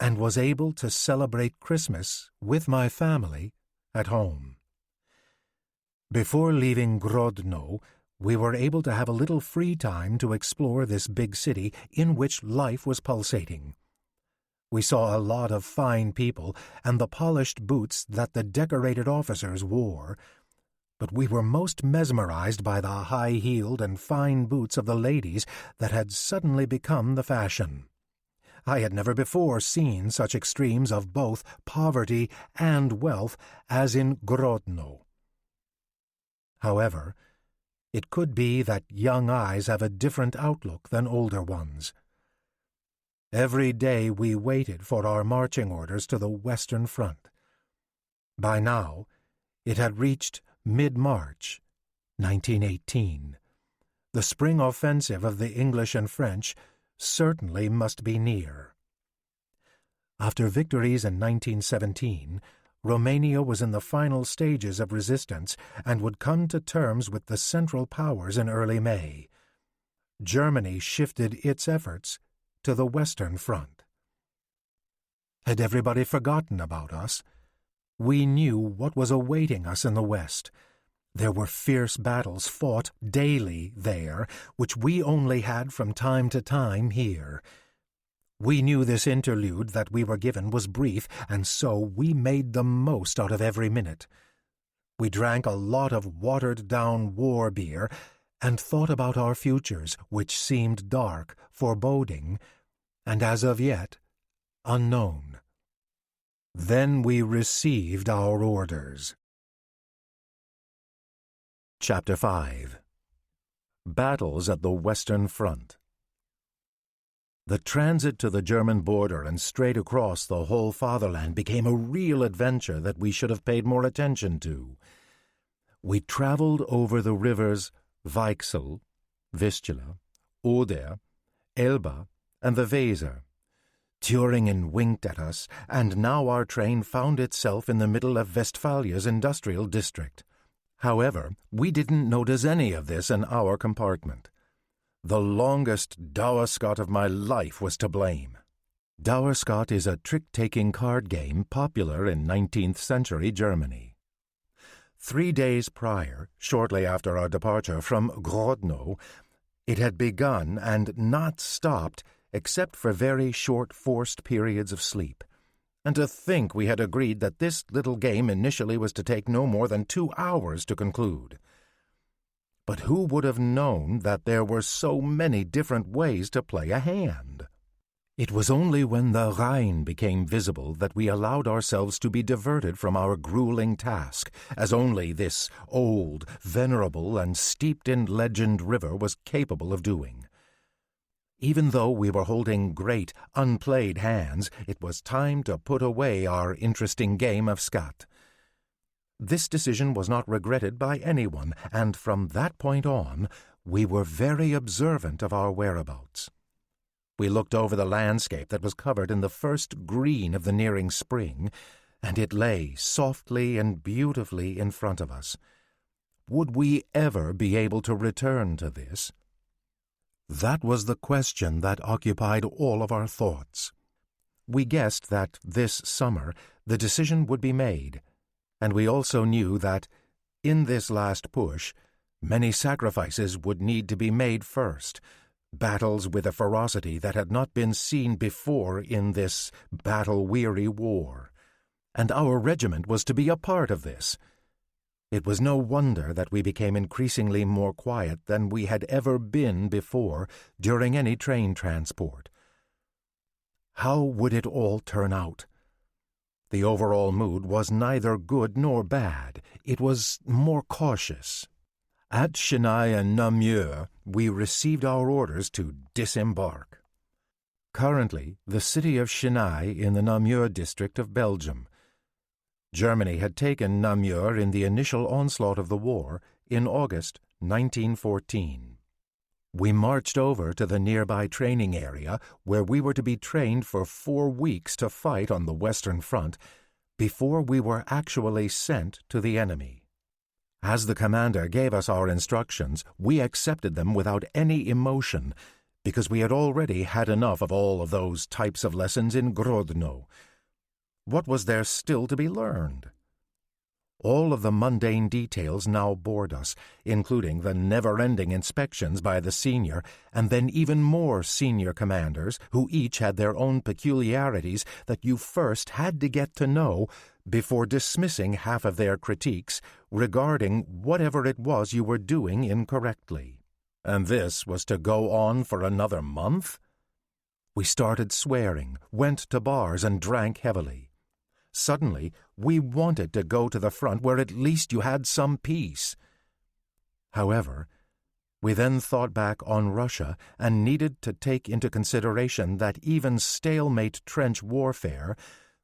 and was able to celebrate Christmas with my family at home. Before leaving Grodno, we were able to have a little free time to explore this big city in which life was pulsating. We saw a lot of fine people and the polished boots that the decorated officers wore, but we were most mesmerized by the high-heeled and fine boots of the ladies that had suddenly become the fashion. I had never before seen such extremes of both poverty and wealth as in Grodno. However, it could be that young eyes have a different outlook than older ones. Every day we waited for our marching orders to the Western Front. By now, it had reached mid-March, 1918. The spring offensive of the English and French certainly must be near. After victories in 1917, Romania was in the final stages of resistance and would come to terms with the Central Powers in early May. Germany shifted its efforts to the Western Front. Had everybody forgotten about us? We knew what was awaiting us in the West. There were fierce battles fought daily there, which we only had from time to time here. We knew this interlude that we were given was brief, and so we made the most out of every minute. We drank a lot of watered-down war beer and thought about our futures, which seemed dark, foreboding, and as of yet, unknown. Then we received our orders. Chapter 5. Battles at the Western Front. The transit to the German border and straight across the whole fatherland became a real adventure that we should have paid more attention to. We traveled over the rivers Weichsel, Vistula, Oder, Elbe, and the Weser. Thüringen winked at us, and now our train found itself in the middle of Westphalia's industrial district. However, we didn't notice any of this in our compartment. The longest Dauerschott of my life was to blame. Dauerschott is a trick-taking card game popular in 19th century Germany. 3 days prior, shortly after our departure from Grodno, it had begun and not stopped except for very short forced periods of sleep. And to think we had agreed that this little game initially was to take no more than 2 hours to conclude. But who would have known that there were so many different ways to play a hand? It was only when the Rhine became visible that we allowed ourselves to be diverted from our grueling task, as only this old, venerable, and steeped in legend river was capable of doing. Even though we were holding great, unplayed hands, it was time to put away our interesting game of skat. This decision was not regretted by anyone, and from that point on, we were very observant of our whereabouts. We looked over the landscape that was covered in the first green of the nearing spring, and it lay softly and beautifully in front of us. Would we ever be able to return to this? That was the question that occupied all of our thoughts. We guessed that this summer the decision would be made, and we also knew that, in this last push, many sacrifices would need to be made first, battles with a ferocity that had not been seen before in this battle-weary war. and our regiment was to be a part of this. It was no wonder that we became increasingly more quiet than we had ever been before during any train transport. How would it all turn out? The overall mood was neither good nor bad. It was more cautious. At Schi and Namur, we received our orders to disembark. Currently, the city of Schi in the Namur district of Belgium. Germany had taken Namur in the initial onslaught of the war in August 1914. We marched over to the nearby training area where we were to be trained for 4 weeks to fight on the Western Front before we were actually sent to the enemy. As the commander gave us our instructions, we accepted them without any emotion because we had already had enough of all of those types of lessons in Grodno. What was there still to be learned? All of the mundane details now bored us, including the never-ending inspections by the senior and then even more senior commanders who each had their own peculiarities that you first had to get to know before dismissing half of their critiques regarding whatever it was you were doing incorrectly. And this was to go on for another month? We started swearing, went to bars, and drank heavily. Suddenly, we wanted to go to the front where at least you had some peace. However, we then thought back on Russia and needed to take into consideration that even stalemate trench warfare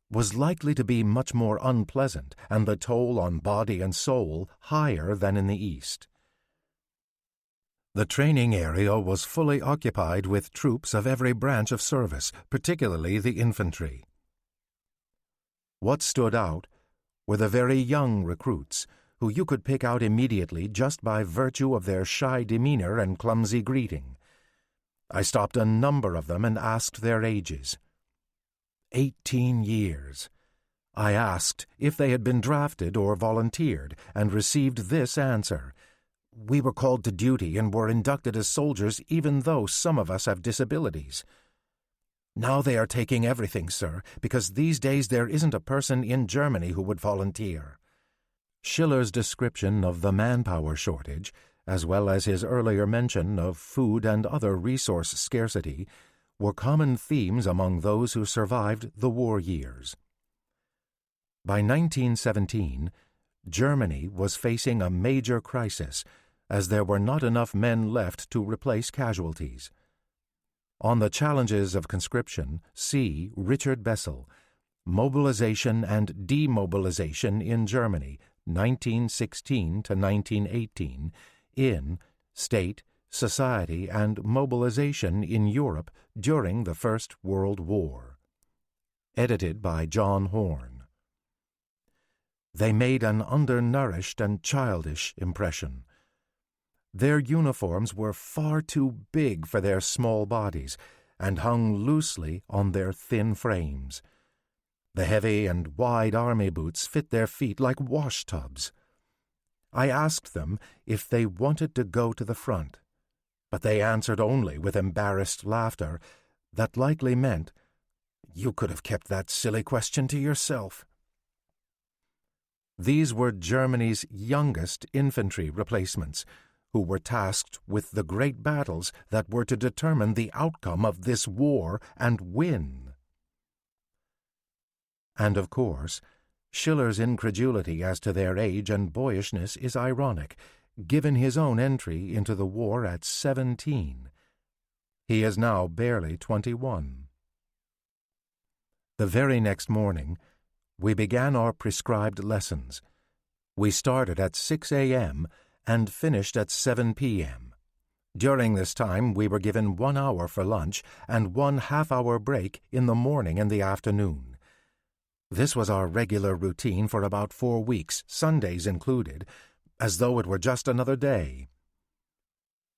was likely to be much more unpleasant and the toll on body and soul higher than in the East. The training area was fully occupied with troops of every branch of service, particularly the infantry. What stood out were the very young recruits, who you could pick out immediately just by virtue of their shy demeanor and clumsy greeting. I stopped a number of them and asked their ages. 18 years. I asked if they had been drafted or volunteered, and received this answer: "We were called to duty and were inducted as soldiers even though some of us have disabilities. Now they are taking everything, sir, because these days there isn't a person in Germany who would volunteer." Schiller's description of the manpower shortage, as well as his earlier mention of food and other resource scarcity, were common themes among those who survived the war years. By 1917, Germany was facing a major crisis, as there were not enough men left to replace casualties. On the Challenges of Conscription, see Richard Bessel, Mobilization and Demobilization in Germany, 1916 to 1918, in State, Society, and Mobilization in Europe during the First World War. Edited by John Horn. They made an undernourished and childish impression. Their uniforms were far too big for their small bodies and hung loosely on their thin frames. The heavy and wide army boots fit their feet like washtubs. I asked them if they wanted to go to the front, but they answered only with embarrassed laughter that likely meant, "You could have kept that silly question to yourself." These were Germany's youngest infantry replacements, who were tasked with the great battles that were to determine the outcome of this war and win. And of course, Schiller's incredulity as to their age and boyishness is ironic, given his own entry into the war at 17. He is now barely 21. The very next morning, we began our prescribed lessons. We started at 6 a.m. and finished at 7 p.m. During this time, we were given 1 hour for lunch and 1 half-hour break in the morning and the afternoon. This was our regular routine for about 4 weeks, Sundays included, as though it were just another day.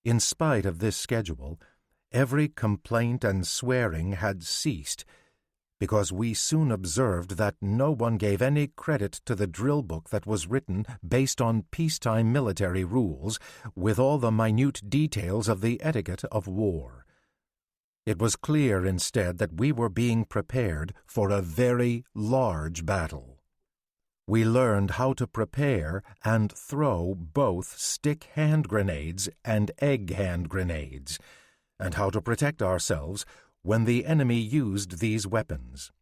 In spite of this schedule, every complaint and swearing had ceased, because we soon observed that no one gave any credit to the drill book that was written based on peacetime military rules, with all the minute details of the etiquette of war. It was clear instead that we were being prepared for a very large battle. We learned how to prepare and throw both stick hand grenades and egg hand grenades, and how to protect ourselves when the enemy used these weapons.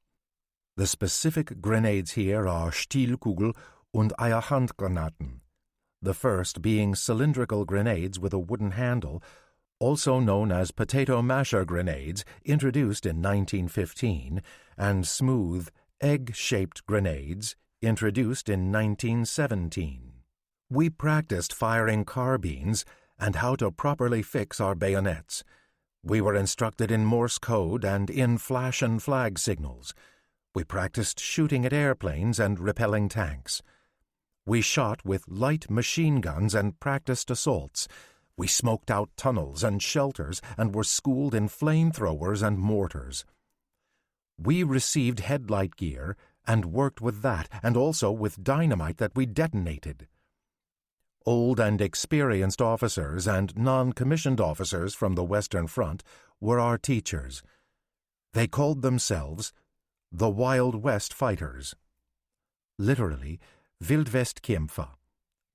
The specific grenades here are Stielkugel und Eierhandgranaten, the first being cylindrical grenades with a wooden handle, also known as potato masher grenades, introduced in 1915, and smooth, egg-shaped grenades, introduced in 1917. We practiced firing carbines and how to properly fix our bayonets. We were instructed in Morse code and in flash and flag signals. We practiced shooting at airplanes and repelling tanks. We shot with light machine guns and practiced assaults. We smoked out tunnels and shelters and were schooled in flamethrowers and mortars. We received headlight gear and worked with that and also with dynamite that we detonated. Old and experienced officers and non-commissioned officers from the Western Front were our teachers. They called themselves the Wild West Fighters. Literally, Wildwestkämpfer.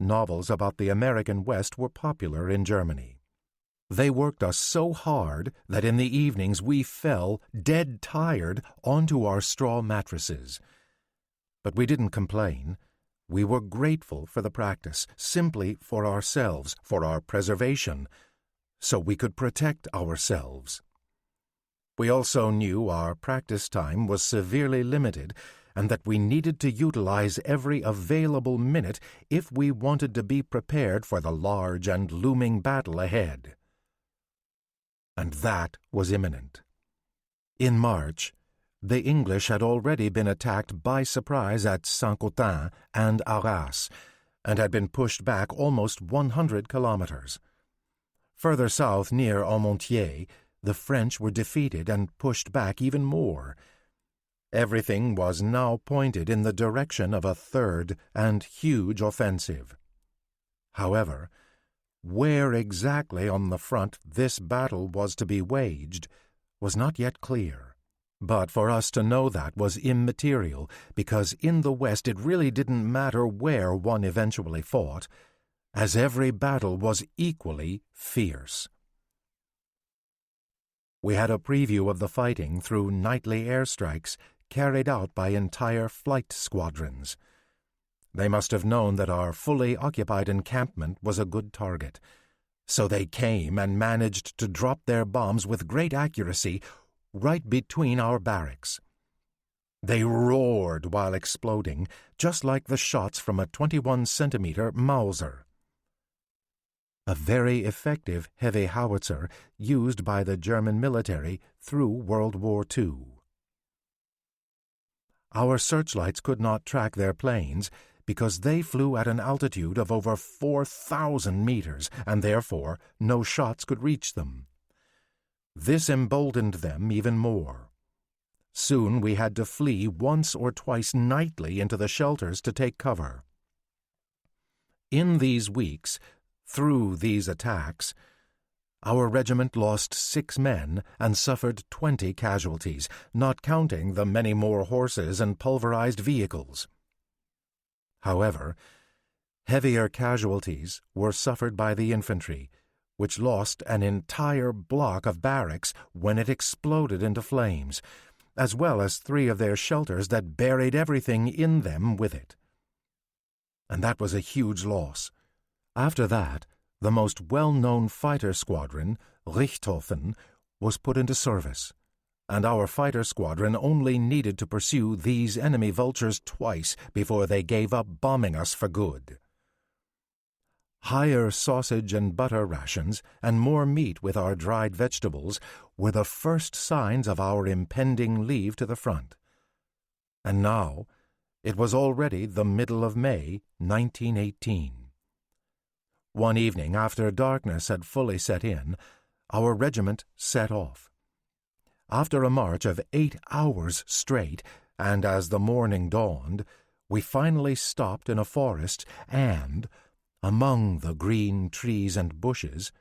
Novels about the American West were popular in Germany. They worked us so hard that in the evenings we fell, dead tired, onto our straw mattresses. But we didn't complain. We were grateful for the practice, simply for ourselves, for our preservation, so we could protect ourselves. We also knew our practice time was severely limited and that we needed to utilize every available minute if we wanted to be prepared for the large and looming battle ahead. And that was imminent. In March, the English had already been attacked by surprise at Saint-Quentin and Arras, and had been pushed back almost 100 kilometers. Further south, near Armentières, the French were defeated and pushed back even more. Everything was now pointed in the direction of a third and huge offensive. However, where exactly on the front this battle was to be waged was not yet clear. But for us to know that was immaterial, because in the West it really didn't matter where one eventually fought, as every battle was equally fierce. We had a preview of the fighting through nightly airstrikes carried out by entire flight squadrons. They must have known that our fully occupied encampment was a good target, so they came and managed to drop their bombs with great accuracy right between our barracks. They roared while exploding, just like the shots from a 21-centimeter Mauser, a very effective heavy howitzer used by the German military through World War II. Our searchlights could not track their planes because they flew at an altitude of over 4,000 meters, and therefore no shots could reach them. This emboldened them even more. Soon we had to flee once or twice nightly into the shelters to take cover. In these weeks, through these attacks, our regiment lost 6 men and suffered 20 casualties, not counting the many more horses and pulverized vehicles. However, heavier casualties were suffered by the infantry, which lost an entire block of barracks when it exploded into flames, as well as 3 of their shelters that buried everything in them with it. And that was a huge loss. After that, the most well-known fighter squadron, Richthofen, was put into service, and our fighter squadron only needed to pursue these enemy vultures twice before they gave up bombing us for good. Higher sausage and butter rations and more meat with our dried vegetables were the first signs of our impending leave to the front. And now it was already the middle of May, 1918. One evening, after darkness had fully set in, our regiment set off. After a march of 8 hours straight, and as the morning dawned, we finally stopped in a forest and, among the green trees and bushes,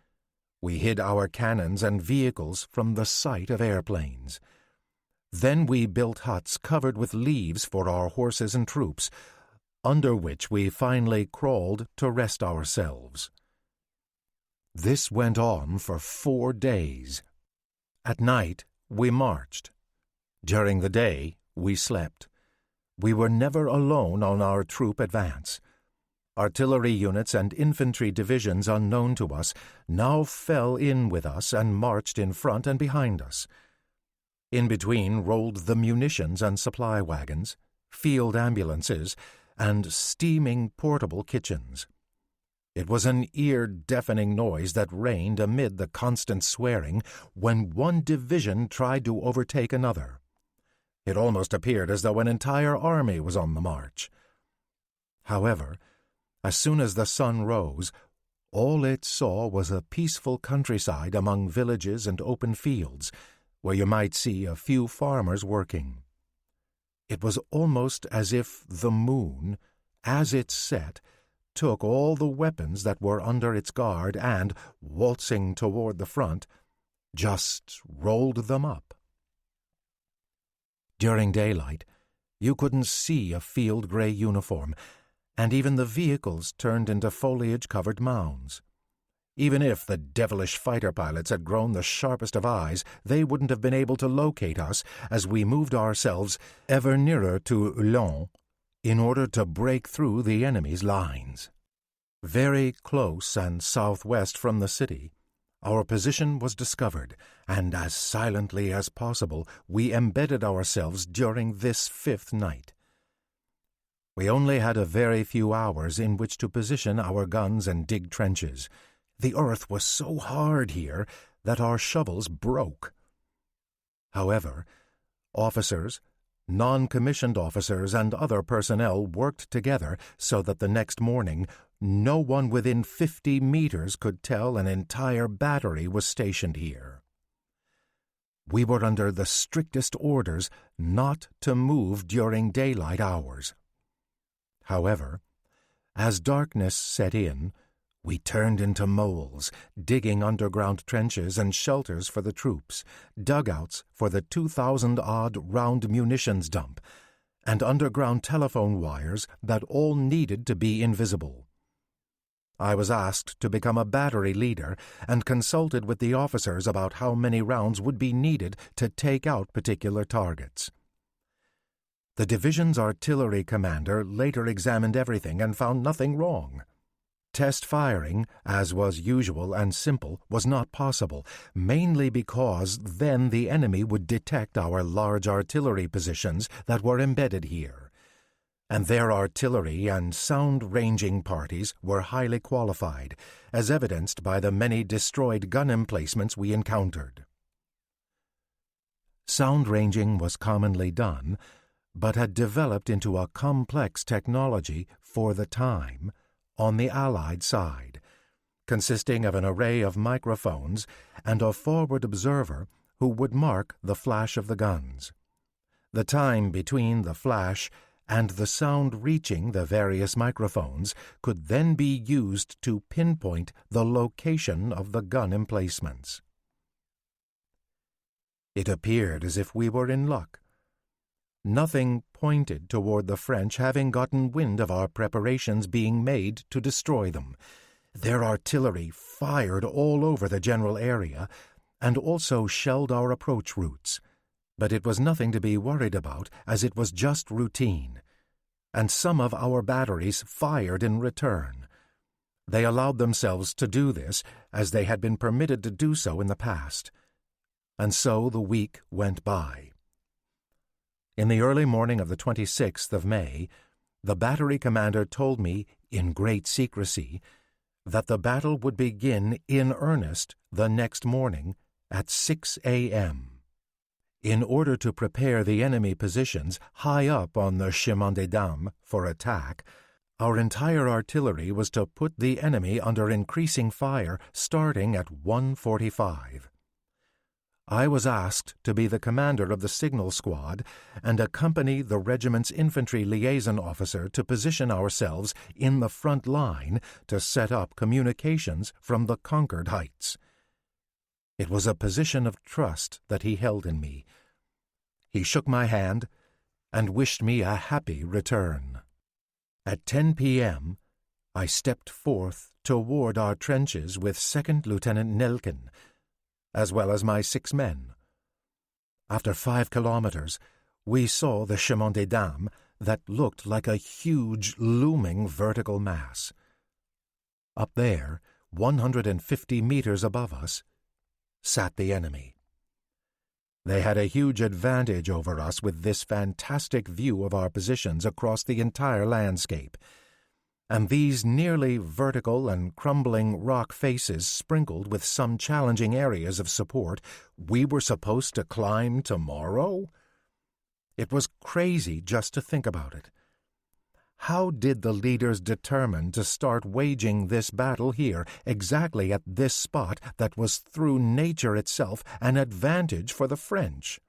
we hid our cannons and vehicles from the sight of airplanes. Then we built huts covered with leaves for our horses and troops, under which we finally crawled to rest ourselves. This went on for 4 days. At night, we marched. During the day, we slept. We were never alone on our troop advance. Artillery units and infantry divisions unknown to us now fell in with us and marched in front and behind us. In between rolled the munitions and supply wagons, field ambulances, and steaming portable kitchens. It was an ear-deafening noise that reigned amid the constant swearing when one division tried to overtake another. It almost appeared as though an entire army was on the march. However, as soon as the sun rose, all it saw was a peaceful countryside among villages and open fields, where you might see a few farmers working. It was almost as if the moon, as it set, took all the weapons that were under its guard and, waltzing toward the front, just rolled them up. During daylight, you couldn't see a field gray uniform, and even the vehicles turned into foliage-covered mounds. Even if the devilish fighter pilots had grown the sharpest of eyes, they wouldn't have been able to locate us as we moved ourselves ever nearer to Lyon in order to break through the enemy's lines. Very close and southwest from the city, our position was discovered, and as silently as possible we embedded ourselves during this 5th night. We only had a very few hours in which to position our guns and dig trenches. The earth was so hard here that our shovels broke. However, officers, non-commissioned officers, and other personnel worked together so that the next morning no one within 50 meters could tell an entire battery was stationed here. We were under the strictest orders not to move during daylight hours. However, as darkness set in, we turned into moles, digging underground trenches and shelters for the troops, dugouts for the 2,000-odd round munitions dump, and underground telephone wires that all needed to be invisible. I was asked to become a battery leader and consulted with the officers about how many rounds would be needed to take out particular targets. The division's artillery commander later examined everything and found nothing wrong. Test firing, as was usual and simple, was not possible, mainly because then the enemy would detect our large artillery positions that were embedded here, and their artillery and sound-ranging parties were highly qualified, as evidenced by the many destroyed gun emplacements we encountered. Sound-ranging was commonly done, but had developed into a complex technology for the time on the Allied side, consisting of an array of microphones and a forward observer who would mark the flash of the guns. The time between the flash and the sound reaching the various microphones could then be used to pinpoint the location of the gun emplacements. It appeared as if we were in luck. Nothing pointed toward the French having gotten wind of our preparations being made to destroy them. Their artillery fired all over the general area and also shelled our approach routes. But it was nothing to be worried about, as it was just routine. And some of our batteries fired in return. They allowed themselves to do this, as they had been permitted to do so in the past. And so the week went by. In the early morning of the 26th of May, the battery commander told me, in great secrecy, that the battle would begin in earnest the next morning at 6 a.m. In order to prepare the enemy positions high up on the Chemin des Dames for attack, our entire artillery was to put the enemy under increasing fire starting at 1:45. I was asked to be the commander of the signal squad and accompany the regiment's infantry liaison officer to position ourselves in the front line to set up communications from the conquered heights. It was a position of trust that he held in me. He shook my hand and wished me a happy return. At 10 p.m., I stepped forth toward our trenches with 2nd Lieutenant Nelken, as well as my 6 men. After 5 kilometers, we saw the Chemin des Dames that looked like a huge, looming vertical mass. Up there, 150 meters above us, sat the enemy. They had a huge advantage over us with this fantastic view of our positions across the entire landscape, and these nearly vertical and crumbling rock faces sprinkled with some challenging areas of support we were supposed to climb tomorrow? It was crazy just to think about it. How did the leaders determine to start waging this battle here, exactly at this spot that was through nature itself an advantage for the French?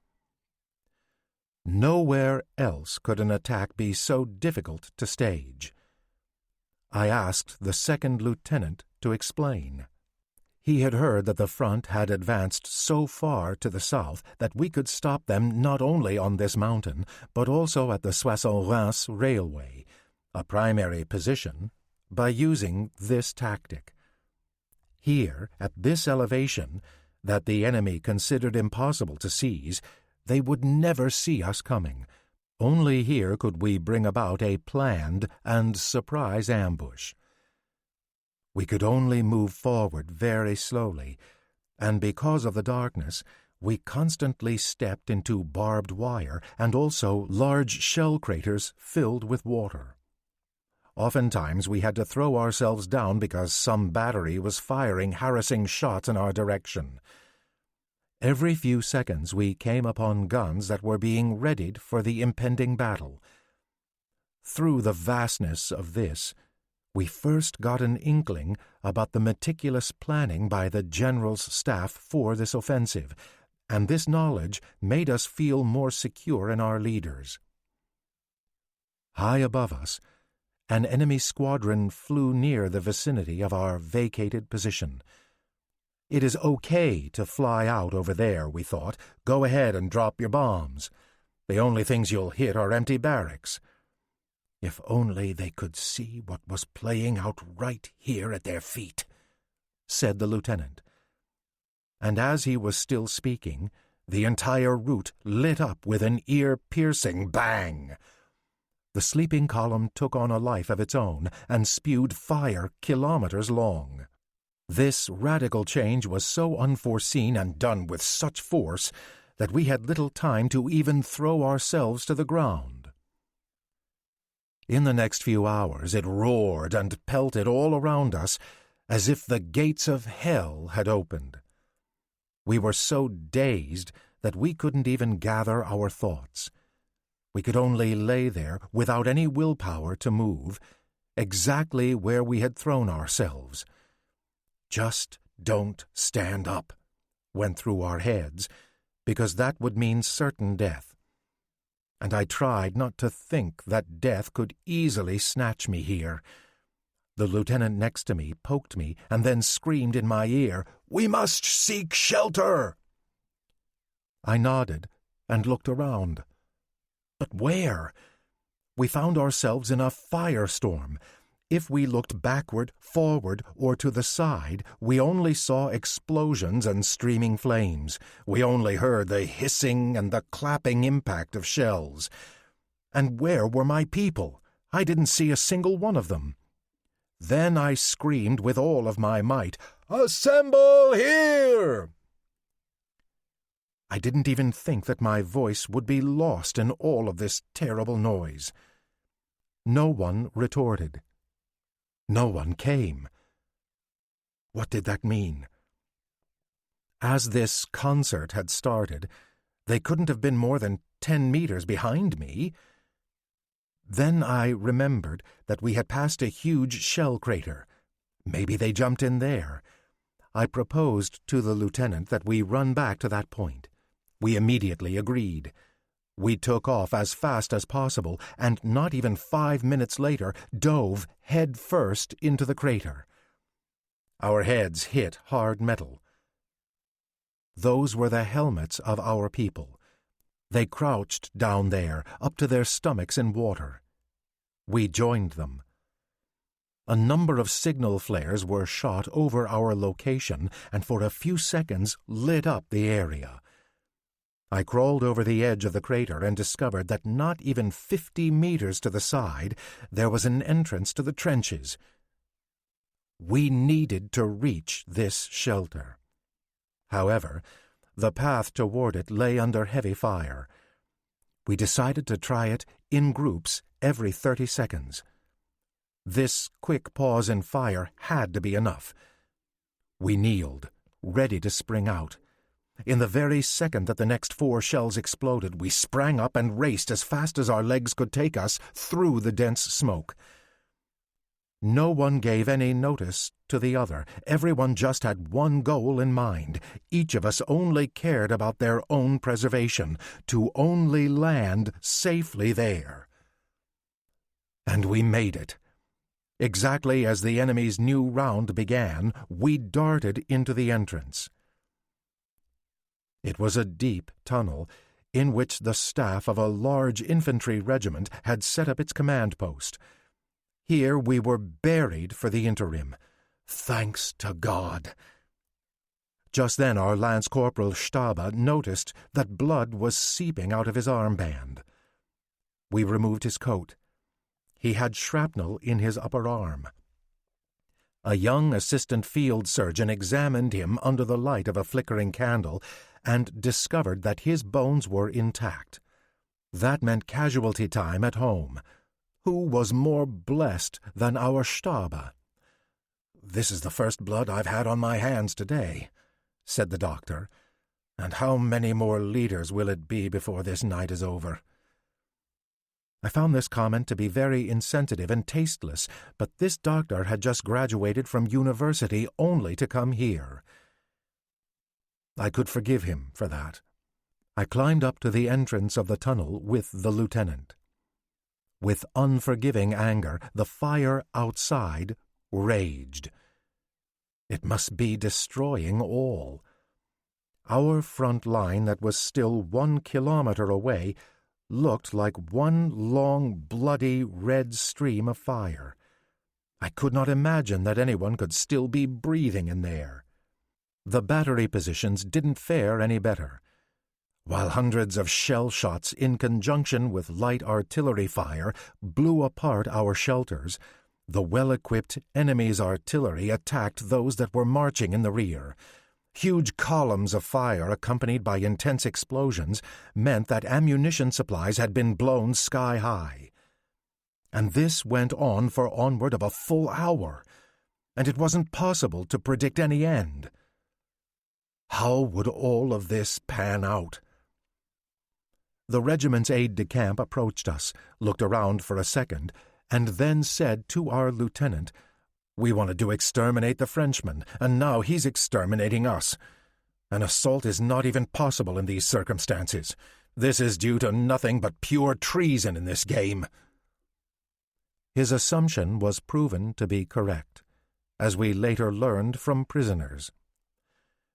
Nowhere else could an attack be so difficult to stage. I asked the 2nd lieutenant to explain. He had heard that the front had advanced so far to the south that we could stop them not only on this mountain, but also at the Soissons-Reims railway, a primary position, by using this tactic. Here, at this elevation, that the enemy considered impossible to seize, they would never see us coming. Only here could we bring about a planned and surprise ambush. We could only move forward very slowly, and because of the darkness, we constantly stepped into barbed wire and also large shell craters filled with water. Oftentimes we had to throw ourselves down because some battery was firing harassing shots in our direction. Every few seconds we came upon guns that were being readied for the impending battle. Through the vastness of this, we first got an inkling about the meticulous planning by the general's staff for this offensive, and this knowledge made us feel more secure in our leaders. High above us, an enemy squadron flew near the vicinity of our vacated position. It is okay to fly out over there, we thought. Go ahead and drop your bombs. The only things you'll hit are empty barracks. If only they could see what was playing out right here at their feet, said the lieutenant. And as he was still speaking, the entire route lit up with an ear-piercing bang. The sleeping column took on a life of its own and spewed fire kilometers long. This radical change was so unforeseen and done with such force that we had little time to even throw ourselves to the ground. In the next few hours it roared and pelted all around us as if the gates of hell had opened. We were so dazed that we couldn't even gather our thoughts. We could only lay there without any willpower to move, exactly where we had thrown ourselves. Just don't stand up, went through our heads, because that would mean certain death. And I tried not to think that death could easily snatch me here. The lieutenant next to me poked me and then screamed in my ear, "We must seek shelter!" I nodded and looked around. But where? We found ourselves in a firestorm. If we looked backward, forward, or to the side, we only saw explosions and streaming flames. We only heard the hissing and the clapping impact of shells. And where were my people? I didn't see a single one of them. Then I screamed with all of my might, "Assemble here!" I didn't even think that my voice would be lost in all of this terrible noise. No one retorted. No one came. What did that mean? As this concert had started, they couldn't have been more than 10 meters behind me. Then I remembered that we had passed a huge shell crater. Maybe they jumped in there. I proposed to the lieutenant that we run back to that point. We immediately agreed. We took off as fast as possible, and not even 5 minutes later dove head first into the crater. Our heads hit hard metal. Those were the helmets of our people. They crouched down there, up to their stomachs in water. We joined them. A number of signal flares were shot over our location and for a few seconds lit up the area. I crawled over the edge of the crater and discovered that not even 50 meters to the side there was an entrance to the trenches. We needed to reach this shelter. However, the path toward it lay under heavy fire. We decided to try it in groups every 30 seconds. This quick pause in fire had to be enough. We kneeled, ready to spring out. In the very second that the next 4 shells exploded, we sprang up and raced as fast as our legs could take us through the dense smoke. No one gave any notice to the other. Everyone just had one goal in mind. Each of us only cared about their own preservation, to only land safely there. And we made it. Exactly as the enemy's new round began, we darted into the entrance. It was a deep tunnel in which the staff of a large infantry regiment had set up its command post. Here we were buried for the interim. Thanks to God. Just then our Lance Corporal Staba noticed that blood was seeping out of his armband. We removed his coat. He had shrapnel in his upper arm. A young assistant field surgeon examined him under the light of a flickering candle and discovered that his bones were intact. That meant casualty time at home. Who was more blessed than our Staba? "This is the first blood I've had on my hands today," said the doctor. "And how many more liters will it be before this night is over?" I found this comment to be very insensitive and tasteless, but this doctor had just graduated from university only to come here. I could forgive him for that. I climbed up to the entrance of the tunnel with the lieutenant. With unforgiving anger, the fire outside raged. It must be destroying all. Our front line that was still 1 kilometer away looked like one long, bloody, red stream of fire. I could not imagine that anyone could still be breathing in there. The battery positions didn't fare any better. While hundreds of shell shots in conjunction with light artillery fire blew apart our shelters, the well-equipped enemy's artillery attacked those that were marching in the rear. Huge columns of fire accompanied by intense explosions meant that ammunition supplies had been blown sky high. And this went on for onward of a full hour, and it wasn't possible to predict any end. How would all of this pan out? The regiment's aide-de-camp approached us, looked around for a second, and then said to our lieutenant, "We wanted to exterminate the Frenchman, and now he's exterminating us. An assault is not even possible in these circumstances. This is due to nothing but pure treason in this game." His assumption was proven to be correct, as we later learned from prisoners.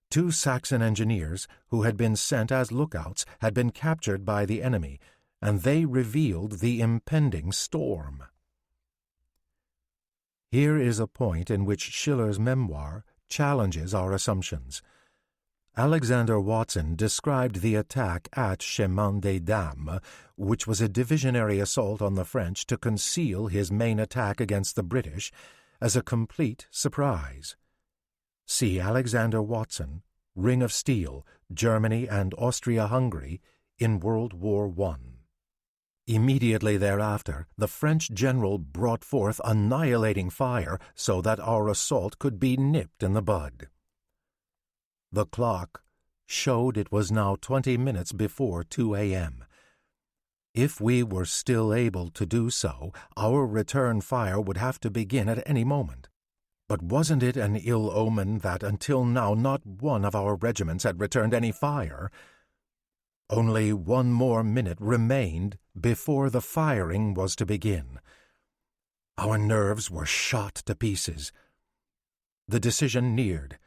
2 Saxon engineers who had been sent as lookouts had been captured by the enemy, and they revealed the impending storm. Here is a point in which Schiller's memoir challenges our assumptions. Alexander Watson described the attack at Chemin des Dames, which was a divisionary assault on the French to conceal his main attack against the British, as a complete surprise. See Alexander Watson, Ring of Steel, Germany and Austria-Hungary in World War I. Immediately thereafter, the French general brought forth annihilating fire so that our assault could be nipped in the bud. The clock showed it was now 20 minutes before 2 a.m. If we were still able to do so, our return fire would have to begin at any moment. But wasn't it an ill omen that until now not one of our regiments had returned any fire? Only 1 more minute remained before the firing was to begin. Our nerves were shot to pieces. The decision neared.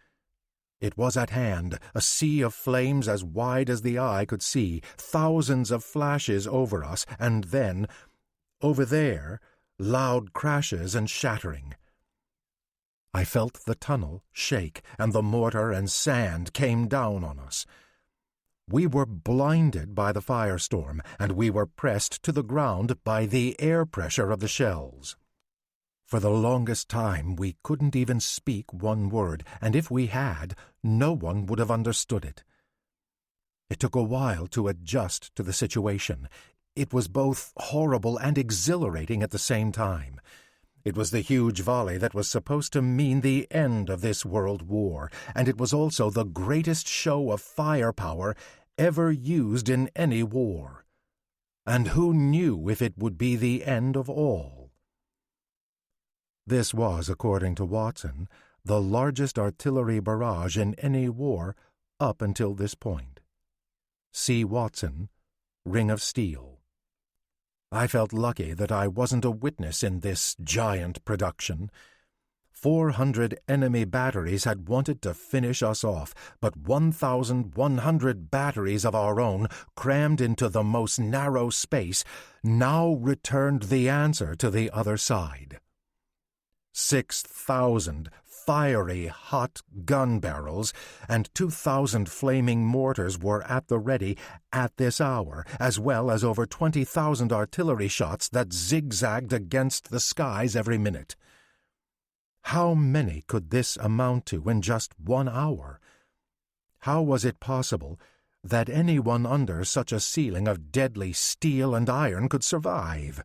It was at hand, a sea of flames as wide as the eye could see, thousands of flashes over us, and then, over there, loud crashes and shattering. I felt the tunnel shake, and the mortar and sand came down on us. We were blinded by the firestorm, and we were pressed to the ground by the air pressure of the shells. For the longest time we couldn't even speak one word, and if we had, no one would have understood it. It took a while to adjust to the situation. It was both horrible and exhilarating at the same time. It was the huge volley that was supposed to mean the end of this world war, and it was also the greatest show of firepower ever used in any war. And who knew if it would be the end of all? This was, according to Watson, the largest artillery barrage in any war up until this point. See Watson, Ring of Steel. I felt lucky that I wasn't a witness in this giant production. 400 enemy batteries had wanted to finish us off, but 1,100 batteries of our own, crammed into the most narrow space, now returned the answer to the other side. 6,000 fiery, hot gun barrels and 2,000 flaming mortars were at the ready at this hour, as well as over 20,000 artillery shots that zigzagged against the skies every minute. How many could this amount to in just 1 hour? How was it possible that anyone under such a ceiling of deadly steel and iron could survive?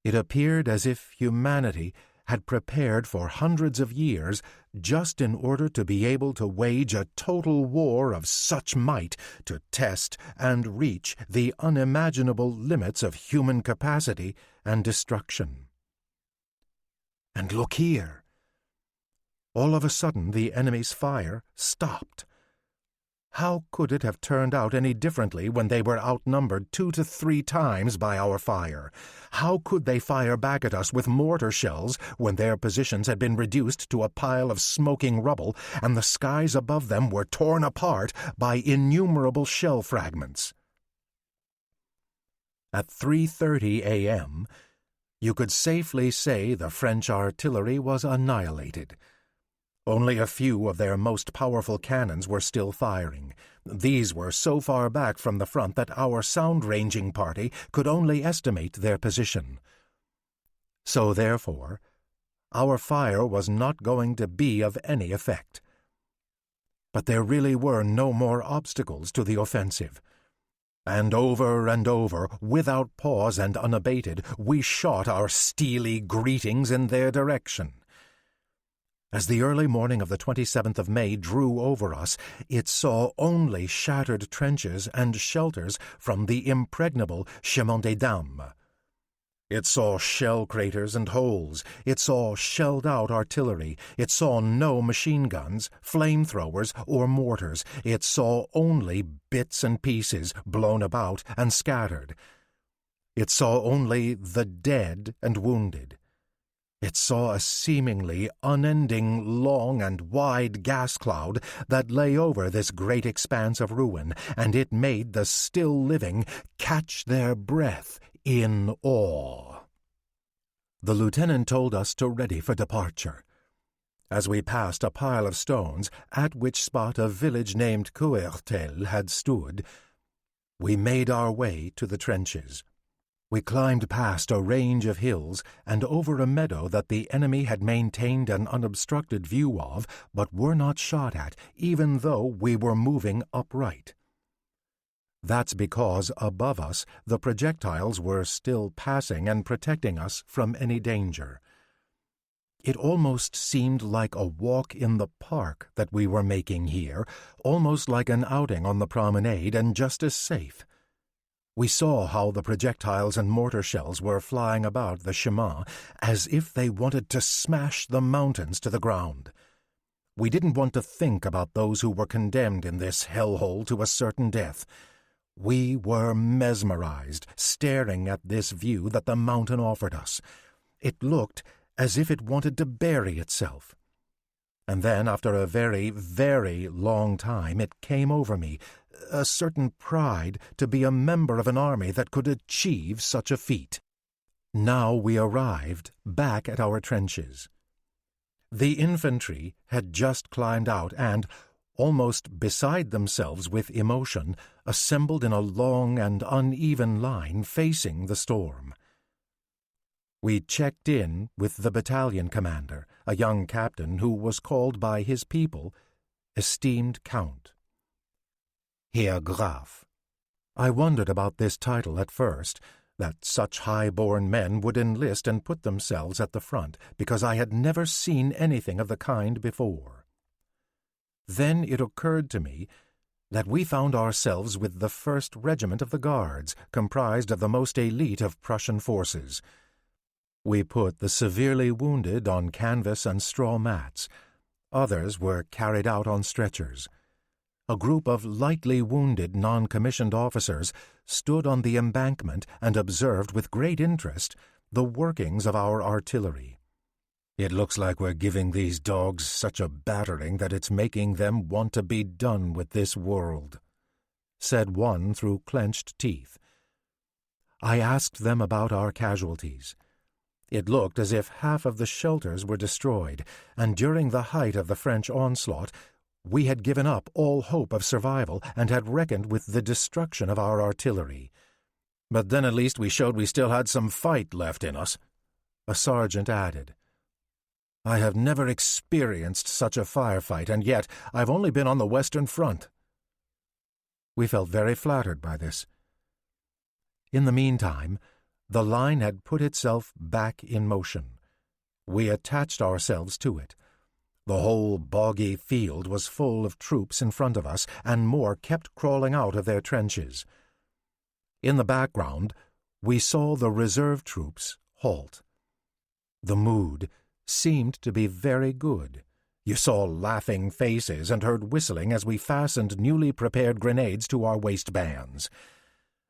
It appeared as if humanity had prepared for hundreds of years just in order to be able to wage a total war of such might to test and reach the unimaginable limits of human capacity and destruction. And look here! All of a sudden the enemy's fire stopped. How could it have turned out any differently when they were outnumbered 2 to 3 times by our fire? How could they fire back at us with mortar shells when their positions had been reduced to a pile of smoking rubble and the skies above them were torn apart by innumerable shell fragments? At 3:30 a.m., you could safely say the French artillery was annihilated. Only a few of their most powerful cannons were still firing. These were so far back from the front that our sound-ranging party could only estimate their position. So, therefore, our fire was not going to be of any effect. But there really were no more obstacles to the offensive. And over, without pause and unabated, we shot our steely greetings in their direction. As the early morning of the 27th of May drew over us, it saw only shattered trenches and shelters from the impregnable Chemin des Dames. It saw shell craters and holes. It saw shelled-out artillery. It saw no machine guns, flamethrowers, or mortars. It saw only bits and pieces blown about and scattered. It saw only the dead and wounded. It saw a seemingly unending long and wide gas cloud that lay over this great expanse of ruin, and it made the still living catch their breath in awe. The lieutenant told us to ready for departure. As we passed a pile of stones, at which spot a village named Courtel had stood, we made our way to the trenches. We climbed past a range of hills and over a meadow that the enemy had maintained an unobstructed view of, but were not shot at, even though we were moving upright. That's because above us the projectiles were still passing and protecting us from any danger. It almost seemed like a walk in the park that we were making here, almost like an outing on the promenade, and just as safe. We saw how the projectiles and mortar shells were flying about the chemin as if they wanted to smash the mountains to the ground. We didn't want to think about those who were condemned in this hellhole to a certain death. We were mesmerized, staring at this view that the mountain offered us. It looked as if it wanted to bury itself. And then, after a very, very long time, it came over me, a certain pride to be a member of an army that could achieve such a feat. Now we arrived back at our trenches. The infantry had just climbed out and, almost beside themselves with emotion, assembled in a long and uneven line facing the storm. We checked in with the battalion commander, a young captain who was called by his people Esteemed Count. Herr Graf. I wondered about this title at first, that such high-born men would enlist and put themselves at the front, because I had never seen anything of the kind before. Then it occurred to me that we found ourselves with the 1st Regiment of the Guards, comprised of the most elite of Prussian forces. We put the severely wounded on canvas and straw mats. Others were carried out on stretchers. A group of lightly wounded non-commissioned officers stood on the embankment and observed with great interest the workings of our artillery. "It looks like we're giving these dogs such a battering that it's making them want to be done with this world," said one through clenched teeth. I asked them about our casualties. It looked as if half of the shelters were destroyed, and during the height of the French onslaught, we had given up all hope of survival and had reckoned with the destruction of our artillery. "But then at least we showed we still had some fight left in us," a sergeant added. "I have never experienced such a firefight, and yet I've only been on the Western Front." We felt very flattered by this. In the meantime, the line had put itself back in motion. We attached ourselves to it. The whole boggy field was full of troops in front of us, and more kept crawling out of their trenches. In the background, we saw the reserve troops halt. The mood seemed to be very good. You saw laughing faces and heard whistling as we fastened newly prepared grenades to our waistbands.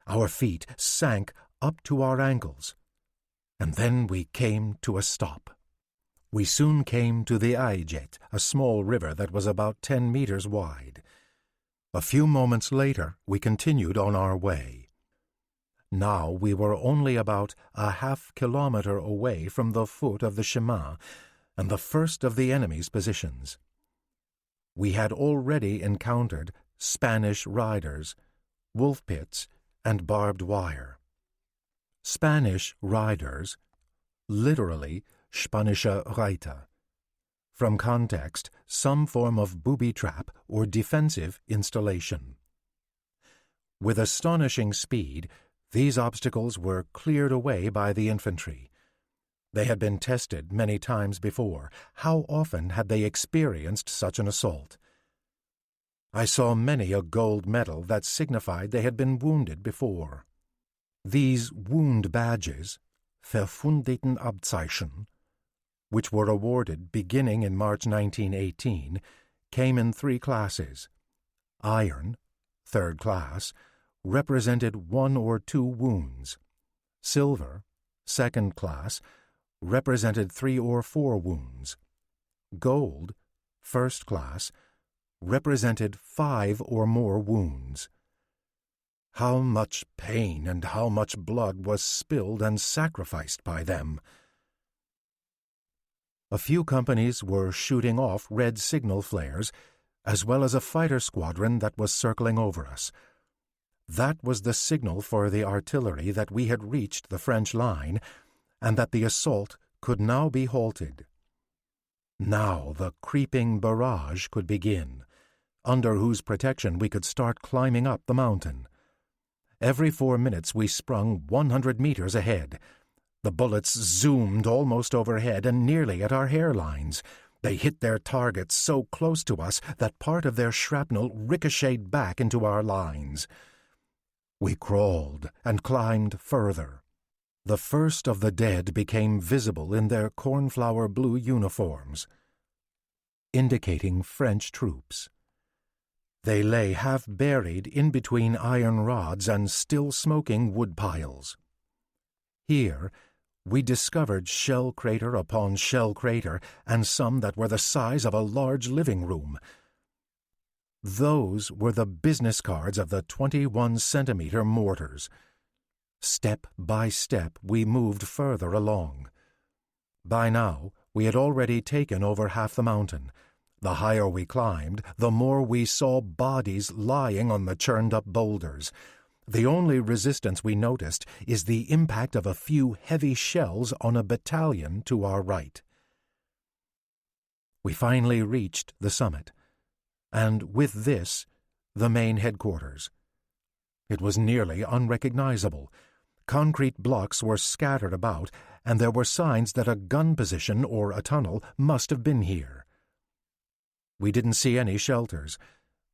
Our feet sank up to our ankles, and then we came to a stop. We soon came to the Aijet, a small river that was about 10 meters wide. A few moments later, we continued on our way. Now we were only about a half-kilometer away from the foot of the chemin and the first of the enemy's positions. We had already encountered Spanish riders, wolf pits, and barbed wire. Spanish riders, literally Spanische Reiter. From context, some form of booby trap or defensive installation. With astonishing speed, these obstacles were cleared away by the infantry. They had been tested many times before. How often had they experienced such an assault? I saw many a gold medal that signified they had been wounded before. These wound badges, Verwundetenabzeichen, which were awarded beginning in March 1918, came in 3 classes. Iron, 3rd class, represented 1 or 2 wounds. Silver, 2nd class, represented 3 or 4 wounds. Gold, 1st class, represented 5 or more wounds. How much pain and how much blood was spilled and sacrificed by them! A few companies were shooting off red signal flares, as well as a fighter squadron that was circling over us. That was the signal for the artillery that we had reached the French line, and that the assault could now be halted. Now the creeping barrage could begin, under whose protection we could start climbing up the mountain. Every 4 minutes we sprung 100 meters ahead. The bullets zoomed almost overhead and nearly at our hairlines. They hit their targets so close to us that part of their shrapnel ricocheted back into our lines. We crawled and climbed further. The first of the dead became visible in their cornflower blue uniforms, indicating French troops. They lay half buried in between iron rods and still smoking wood piles. Here we discovered shell crater upon shell crater, and some that were the size of a large living room. Those were the business cards of the 21-centimeter mortars. Step by step, we moved further along. By now, we had already taken over half the mountain. The higher we climbed, the more we saw bodies lying on the churned-up boulders. The only resistance we noticed is the impact of a few heavy shells on a battalion to our right. We finally reached the summit, and with this, the main headquarters. It was nearly unrecognizable. Concrete blocks were scattered about, and there were signs that a gun position or a tunnel must have been here. We didn't see any shelters.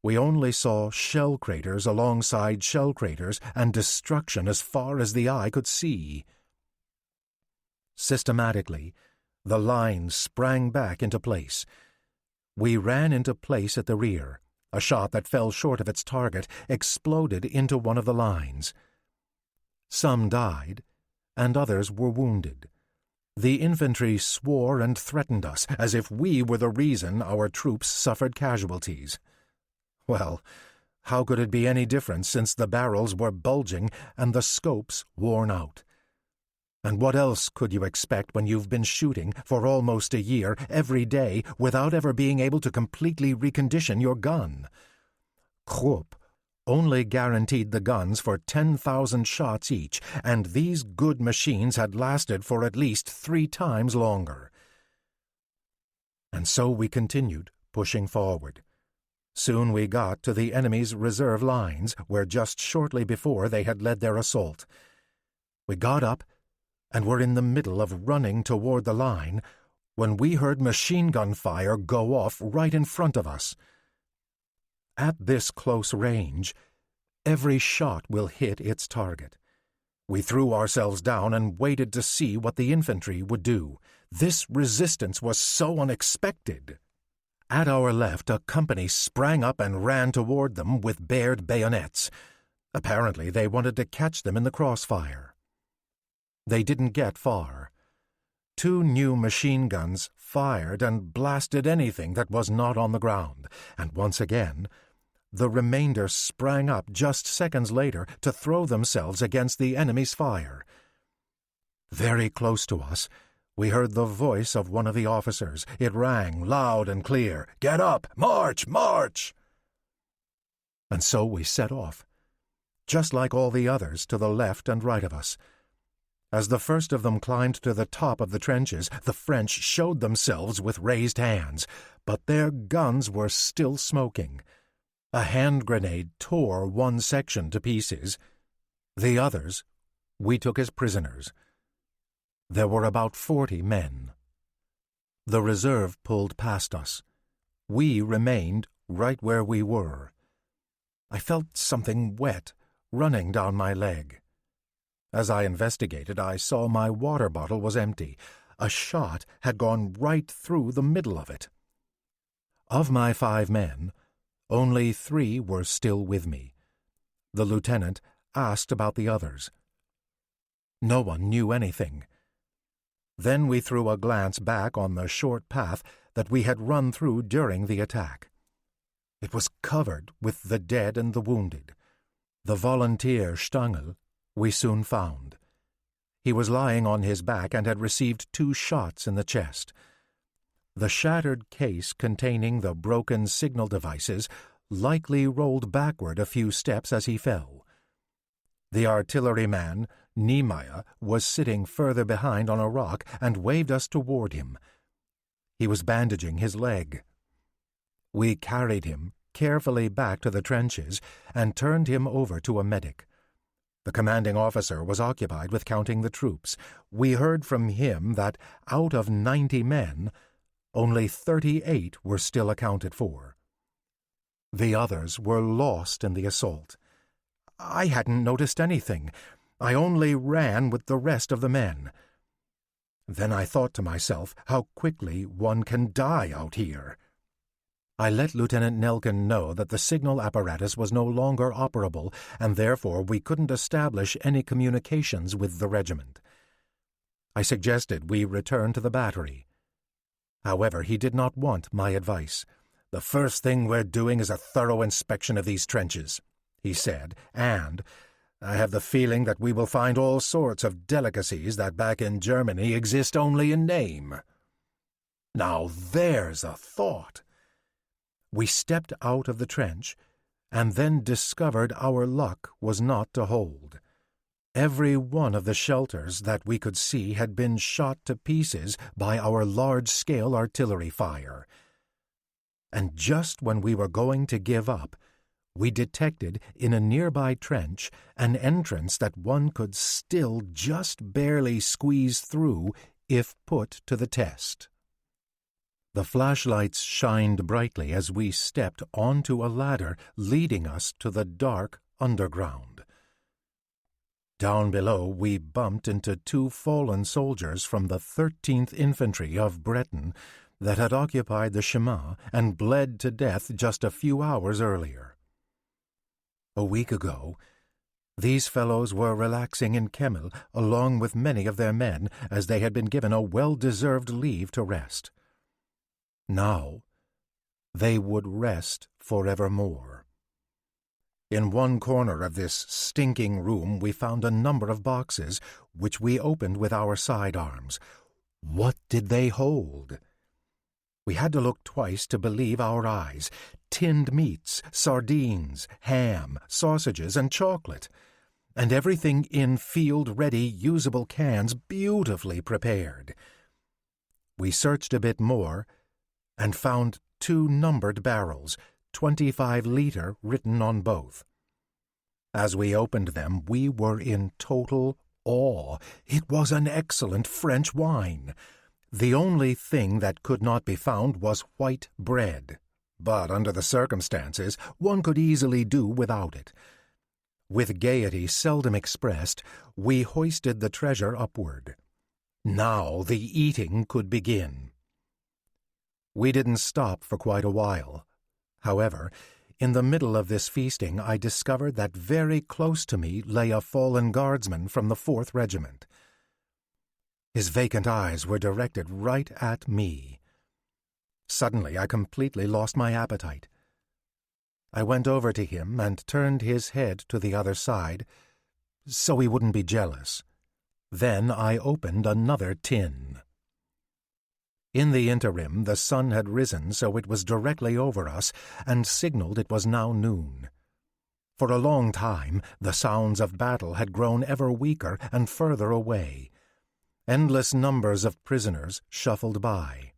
We only saw shell craters alongside shell craters and destruction as far as the eye could see. Systematically, the line sprang back into place. We ran into place at the rear. A shot that fell short of its target exploded into one of the lines. Some died, and others were wounded. The infantry swore and threatened us as if we were the reason our troops suffered casualties. Well, how could it be any different since the barrels were bulging and the scopes worn out? And what else could you expect when you've been shooting for almost a year every day without ever being able to completely recondition your gun? Krupp only guaranteed the guns for 10,000 shots each, and these good machines had lasted for at least 3 times longer. And so we continued, pushing forward. Soon we got to the enemy's reserve lines, where just shortly before they had led their assault. We got up and were in the middle of running toward the line when we heard machine gun fire go off right in front of us. At this close range, every shot will hit its target. We threw ourselves down and waited to see what the infantry would do. This resistance was so unexpected. At our left, a company sprang up and ran toward them with bared bayonets. Apparently, they wanted to catch them in the crossfire. They didn't get far. 2 new machine guns fired and blasted anything that was not on the ground, and once again, the remainder sprang up just seconds later to throw themselves against the enemy's fire. Very close to us, we heard the voice of one of the officers. It rang loud and clear, "Get up! March! March!" And so we set off, just like all the others to the left and right of us. As the first of them climbed to the top of the trenches, the French showed themselves with raised hands, but their guns were still smoking. A hand grenade tore one section to pieces. The others we took as prisoners. There were about 40 men. The reserve pulled past us. We remained right where we were. I felt something wet running down my leg. As I investigated, I saw my water bottle was empty. A shot had gone right through the middle of it. Of my 5 men, only 3 were still with me. The lieutenant asked about the others. No one knew anything. Then we threw a glance back on the short path that we had run through during the attack. It was covered with the dead and the wounded. The volunteer Stangl we soon found. He was lying on his back and had received 2 shots in the chest. The shattered case containing the broken signal devices likely rolled backward a few steps as he fell. The artilleryman, Niemeyer, was sitting further behind on a rock and waved us toward him. He was bandaging his leg. We carried him carefully back to the trenches and turned him over to a medic. The commanding officer was occupied with counting the troops. We heard from him that out of 90 men, only 38 were still accounted for. The others were lost in the assault. I hadn't noticed anything. I only ran with the rest of the men. Then I thought to myself how quickly one can die out here. I let Lieutenant Nelkin know that the signal apparatus was no longer operable, and therefore we couldn't establish any communications with the regiment. I suggested we return to the battery. However, he did not want my advice. "The first thing we're doing is a thorough inspection of these trenches," he said, and, I have the feeling that we will find all sorts of delicacies that back in Germany exist only in name. Now there's a thought. We stepped out of the trench and then discovered our luck was not to hold. Every one of the shelters that we could see had been shot to pieces by our large-scale artillery fire. And just when we were going to give up, we detected in a nearby trench an entrance that one could still just barely squeeze through if put to the test. The flashlights shined brightly as we stepped onto a ladder leading us to the dark underground. Down below, we bumped into 2 fallen soldiers from the 13th Infantry of Breton that had occupied the Chemin and bled to death just a few hours earlier. A week ago, these fellows were relaxing in Kemmel along with many of their men as they had been given a well-deserved leave to rest. Now, they would rest forevermore. In one corner of this stinking room we found a number of boxes, which we opened with our sidearms. What did they hold? We had to look twice to believe our eyes. Tinned meats, sardines, ham, sausages, and chocolate. And everything in field-ready, usable cans, beautifully prepared. We searched a bit more and found 2 numbered barrels, 25-liter written on both. As we opened them, we were in total awe. It was an excellent French wine. The only thing that could not be found was white bread, but under the circumstances, one could easily do without it. With gaiety seldom expressed, we hoisted the treasure upward. Now the eating could begin. We didn't stop for quite a while. However, in the middle of this feasting, I discovered that very close to me lay a fallen guardsman from the 4th Regiment. His vacant eyes were directed right at me. Suddenly, I completely lost my appetite. I went over to him and turned his head to the other side, so he wouldn't be jealous. Then I opened another tin. In the interim, the sun had risen so it was directly over us and signaled it was now noon. For a long time, the sounds of battle had grown ever weaker and further away. Endless numbers of prisoners shuffled by.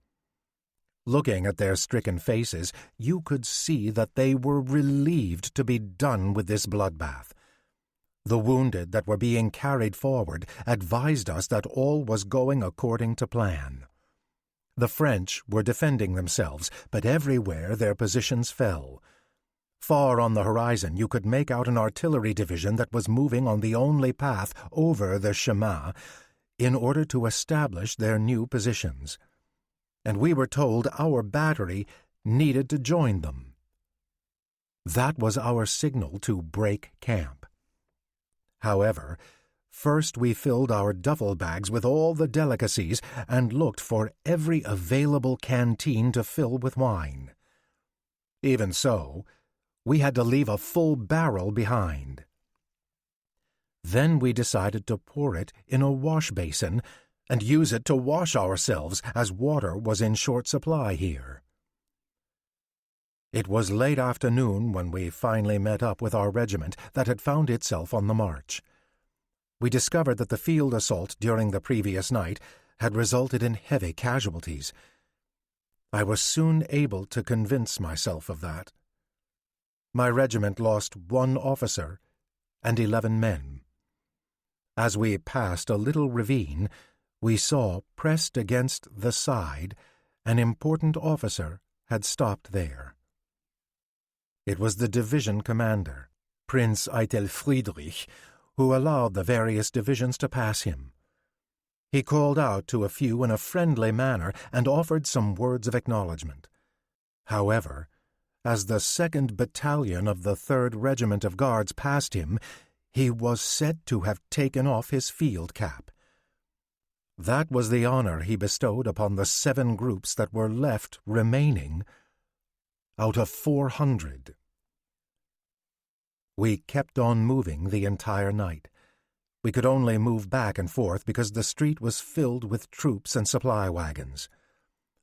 Looking at their stricken faces, you could see that they were relieved to be done with this bloodbath. The wounded that were being carried forward advised us that all was going according to plan. The French were defending themselves, but everywhere their positions fell. Far on the horizon you could make out an artillery division that was moving on the only path over the Chemin in order to establish their new positions. And we were told our battery needed to join them. That was our signal to break camp. However, first we filled our duffel bags with all the delicacies and looked for every available canteen to fill with wine. Even so, we had to leave a full barrel behind. Then we decided to pour it in a wash basin and use it to wash ourselves, as water was in short supply here. It was late afternoon when we finally met up with our regiment that had found itself on the march. We discovered that the field assault during the previous night had resulted in heavy casualties. I was soon able to convince myself of that. My regiment lost 1 officer and 11 men. As we passed a little ravine, we saw, pressed against the side, an important officer had stopped there. It was the division commander, Prince Eitel Friedrich, who allowed the various divisions to pass him. He called out to a few in a friendly manner and offered some words of acknowledgement. However, as the 2nd Battalion of the 3rd Regiment of Guards passed him, he was said to have taken off his field cap. That was the honor he bestowed upon the 7 groups that were left remaining out of 400. We kept on moving the entire night. We could only move back and forth because the street was filled with troops and supply wagons.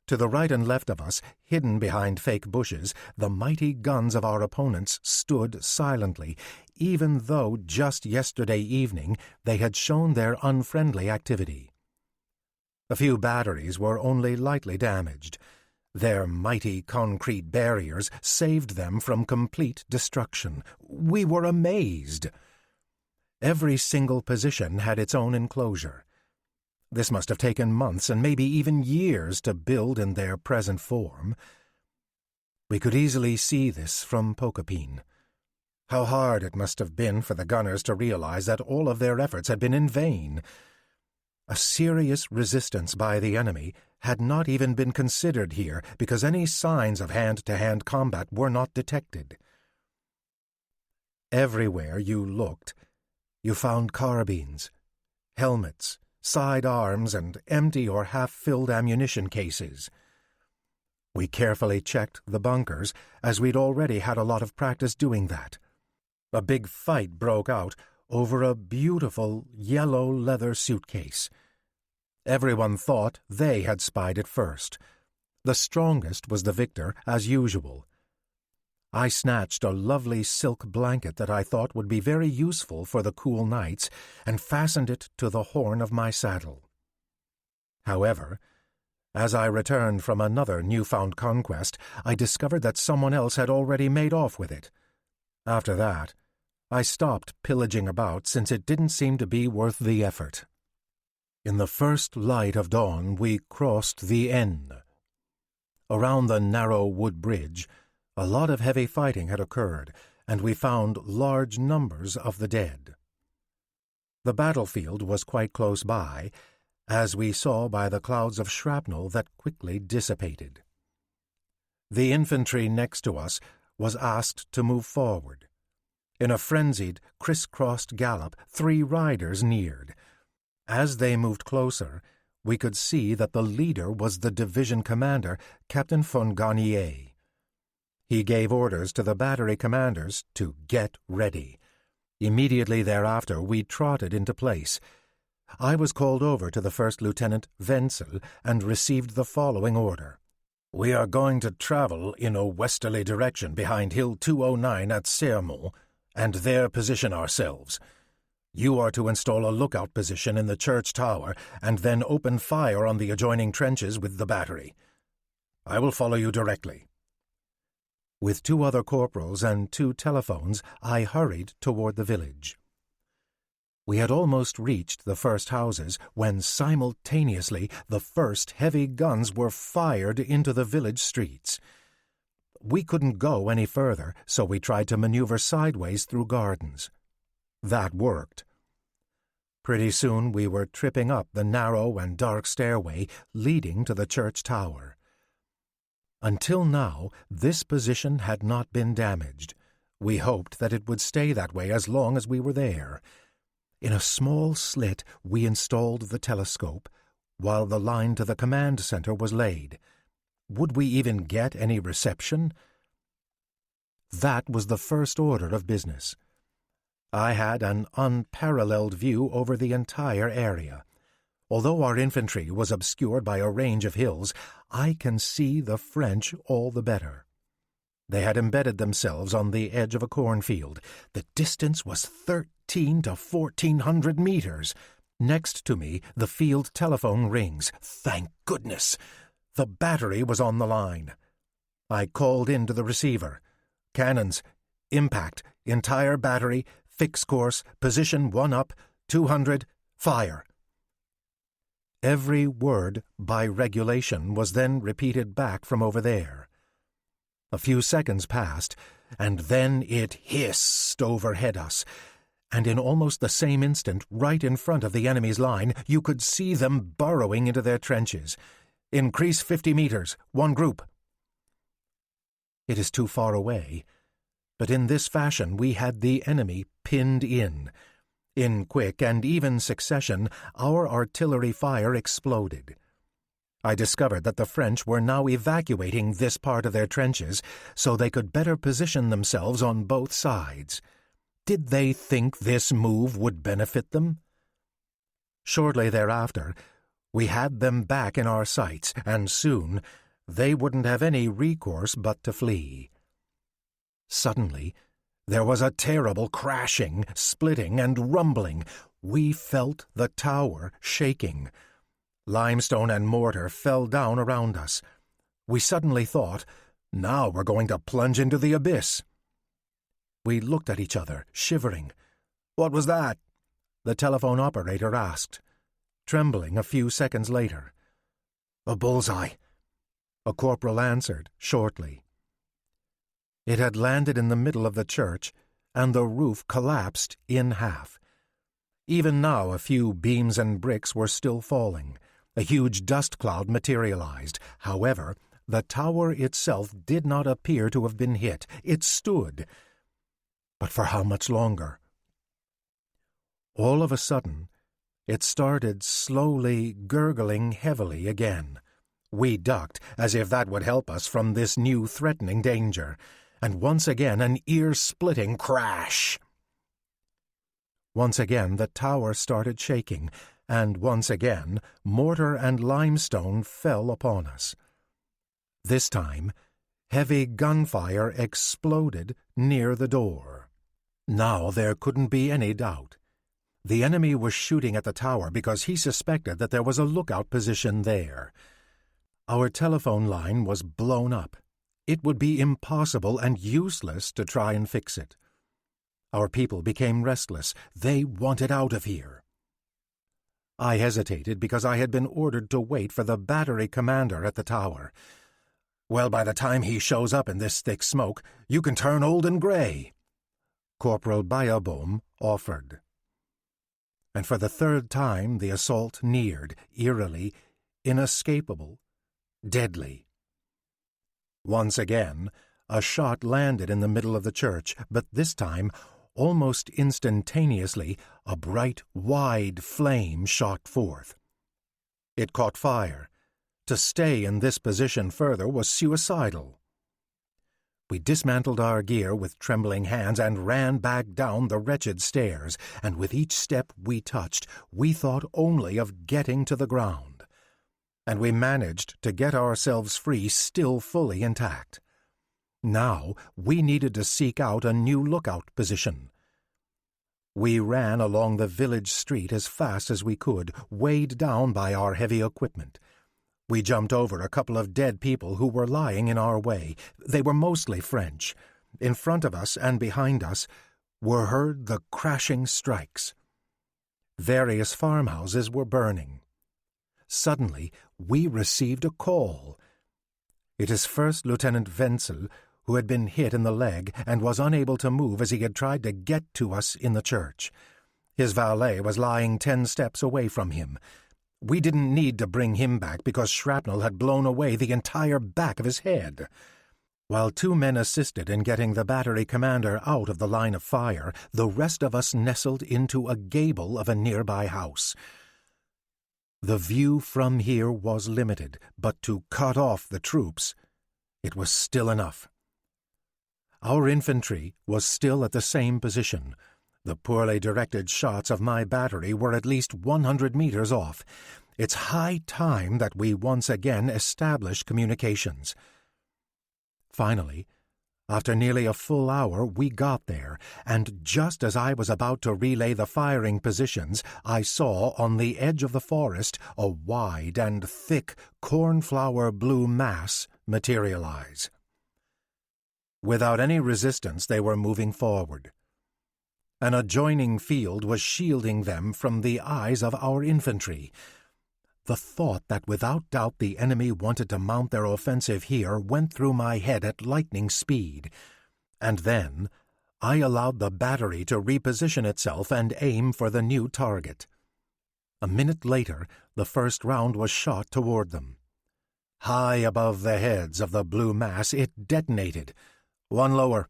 To the right and left of us, hidden behind fake bushes, the mighty guns of our opponents stood silently, even though just yesterday evening they had shown their unfriendly activity. A few batteries were only lightly damaged. Their mighty concrete barriers saved them from complete destruction. We were amazed. Every single position had its own enclosure. This must have taken months and maybe even years to build in their present form. We could easily see this from Pokapin. How hard it must have been for the gunners to realize that all of their efforts had been in vain. A serious resistance by the enemy had not even been considered here because any signs of hand-to-hand combat were not detected. Everywhere you looked, you found carbines, helmets, side arms, and empty or half-filled ammunition cases. We carefully checked the bunkers, as we'd already had a lot of practice doing that. A big fight broke out over a beautiful yellow leather suitcase. Everyone thought they had spied it first. The strongest was the victor, as usual. I snatched a lovely silk blanket that I thought would be very useful for the cool nights and fastened it to the horn of my saddle. However, as I returned from another newfound conquest, I discovered that someone else had already made off with it. After that, I stopped pillaging about since it didn't seem to be worth the effort. In the first light of dawn, we crossed the N. Around the narrow wood bridge, a lot of heavy fighting had occurred, and we found large numbers of the dead. The battlefield was quite close by, as we saw by the clouds of shrapnel that quickly dissipated. The infantry next to us was asked to move forward. In a frenzied, crisscrossed gallop, 3 riders neared. As they moved closer, we could see that the leader was the division commander, Captain von Garnier. He gave orders to the battery commanders to get ready. Immediately thereafter, we trotted into place. I was called over to the First Lieutenant Wenzel and received the following order. We are going to travel in a westerly direction behind Hill 209 at Sermont, and there position ourselves. You are to install a lookout position in the church tower and then open fire on the adjoining trenches with the battery. I will follow you directly. With 2 other corporals and 2 telephones, I hurried toward the village. We had almost reached the first houses when simultaneously the first heavy guns were fired into the village streets. We couldn't go any further, so we tried to maneuver sideways through gardens. That worked. Pretty soon we were tripping up the narrow and dark stairway leading to the church tower. Until now, this position had not been damaged. We hoped that it would stay that way as long as we were there. In a small slit, we installed the telescope, while the line to the command center was laid. Would we even get any reception? That was the first order of business. I had an unparalleled view over the entire area. Although our infantry was obscured by a range of hills, I can see the French all the better. They had embedded themselves on the edge of a cornfield. The distance was 1,300 to 1,400 meters. Next to me, the field telephone rings. Thank goodness! The battery was on the line. I called into the receiver. Cannons, impact, entire battery, fix course, position 1 up, 200, fire. Every word, by regulation, was then repeated back from over there. A few seconds passed, and then it hissed overhead us, and in almost the same instant, right in front of the enemy's line, you could see them burrowing into their trenches. Increase 50 meters, 1 group. It is too far away, but in this fashion we had the enemy pinned in. In quick and even succession, our artillery fire exploded. I discovered that the French were now evacuating this part of their trenches so they could better position themselves on both sides. Did they think this move would benefit them? Shortly thereafter, we had them back in our sights, and soon they wouldn't have any recourse but to flee. Suddenly, there was a terrible crashing, splitting, and rumbling. We felt the tower shaking. Limestone and mortar fell down around us. We suddenly thought, now we're going to plunge into the abyss. We looked at each other, shivering. "What was that?" the telephone operator asked, trembling a few seconds later. "A bullseye," a corporal answered shortly. It had landed in the middle of the church, and the roof collapsed in half. Even now a few beams and bricks were still falling. A huge dust cloud materialized. However, the tower itself did not appear to have been hit. It stood. But for how much longer? All of a sudden, it started slowly gurgling heavily again. We ducked, as if that would help us from this new threatening danger, and once again an ear-splitting crash. Once again the tower started shaking, and once again mortar and limestone fell upon us. This time, heavy gunfire exploded near the door. Now there couldn't be any doubt. The enemy was shooting at the tower because he suspected that there was a lookout position there. Our telephone line was blown up. It would be impossible and useless to try and fix it. Our people became restless. They wanted out of here. I hesitated because I had been ordered to wait for the battery commander at the tower. "Well, by the time he shows up in this thick smoke, you can turn old and gray," Corporal Bayabom offered. And for the third time the assault neared, eerily, inescapable, deadly. Once again, a shot landed in the middle of the church, but this time, almost instantaneously, a bright, wide flame shot forth. It caught fire. To stay in this position further was suicidal. We dismantled our gear with trembling hands and ran back down the wretched stairs, and with each step we touched, we thought only of getting to the ground. And we managed to get ourselves free, still fully intact. Now we needed to seek out a new lookout position. We ran along the village street as fast as we could, weighed down by our heavy equipment. We jumped over a couple of dead people who were lying in our way. They were mostly French. In front of us and behind us were heard the crashing strikes. Various farmhouses were burning. Suddenly, we received a call. It is First Lieutenant Wenzel, who had been hit in the leg and was unable to move as he had tried to get to us in the church. His valet was lying 10 steps away from him. We didn't need to bring him back because shrapnel had blown away the entire back of his head. While 2 men assisted in getting the battery commander out of the line of fire, the rest of us nestled into a gable of a nearby house. The view from here was limited, but to cut off the troops, it was still enough. Our infantry was still at the same position. The poorly directed shots of my battery were at least 100 meters off. It's high time that we once again establish communications. Finally, after nearly a full hour, we got there, and just as I was about to relay the firing positions, I saw on the edge of the forest a wide and thick cornflower blue mass materialize. Without any resistance, they were moving forward. An adjoining field was shielding them from the eyes of our infantry. The thought that without doubt the enemy wanted to mount their offensive here went through my head at lightning speed, and then I allowed the battery to reposition itself and aim for the new target. A minute later, the first round was shot toward them. High above the heads of the blue mass, it detonated. "One lower.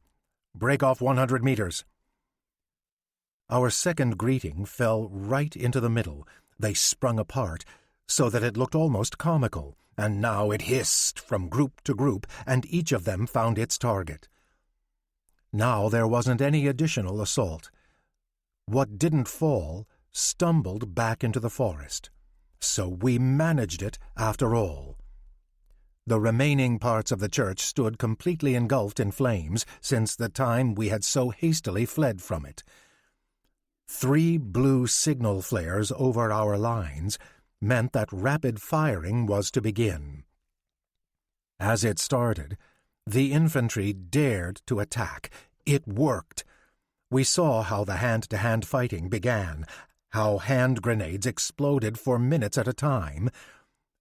Break off 100 meters. Our second greeting fell right into the middle. They sprung apart, so that it looked almost comical, and now it hissed from group to group, and each of them found its target. Now there wasn't any additional assault. What didn't fall stumbled back into the forest. So we managed it after all. The remaining parts of the church stood completely engulfed in flames since the time we had so hastily fled from it. 3 blue signal flares over our lines meant that rapid firing was to begin. As it started, the infantry dared to attack. It worked. We saw how the hand-to-hand fighting began, how hand grenades exploded for minutes at a time.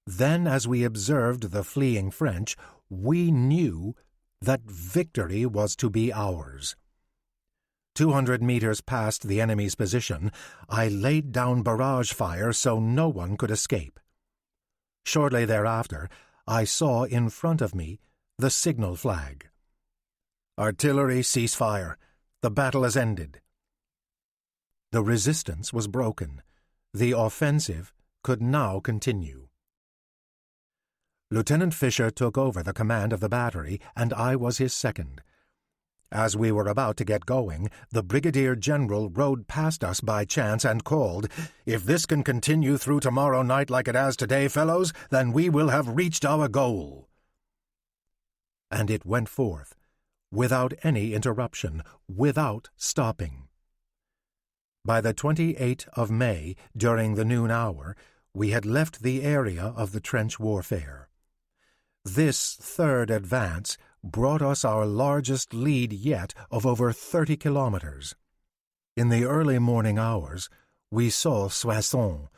Then, as we observed the fleeing French, we knew that victory was to be ours. 200 meters past the enemy's position, I laid down barrage fire so no one could escape. Shortly thereafter, I saw in front of me the signal flag. "Artillery, cease fire. The battle has ended." The resistance was broken. The offensive could now continue. Lieutenant Fisher took over the command of the battery, and I was his second. As we were about to get going, the Brigadier General rode past us by chance and called, "If this can continue through tomorrow night like it has today, fellows, then we will have reached our goal." And it went forth, without any interruption, without stopping. By the 28th of May, during the noon hour, we had left the area of the trench warfare. This third advance brought us our largest lead yet of over 30 kilometers. In the early morning hours, we saw Soissons,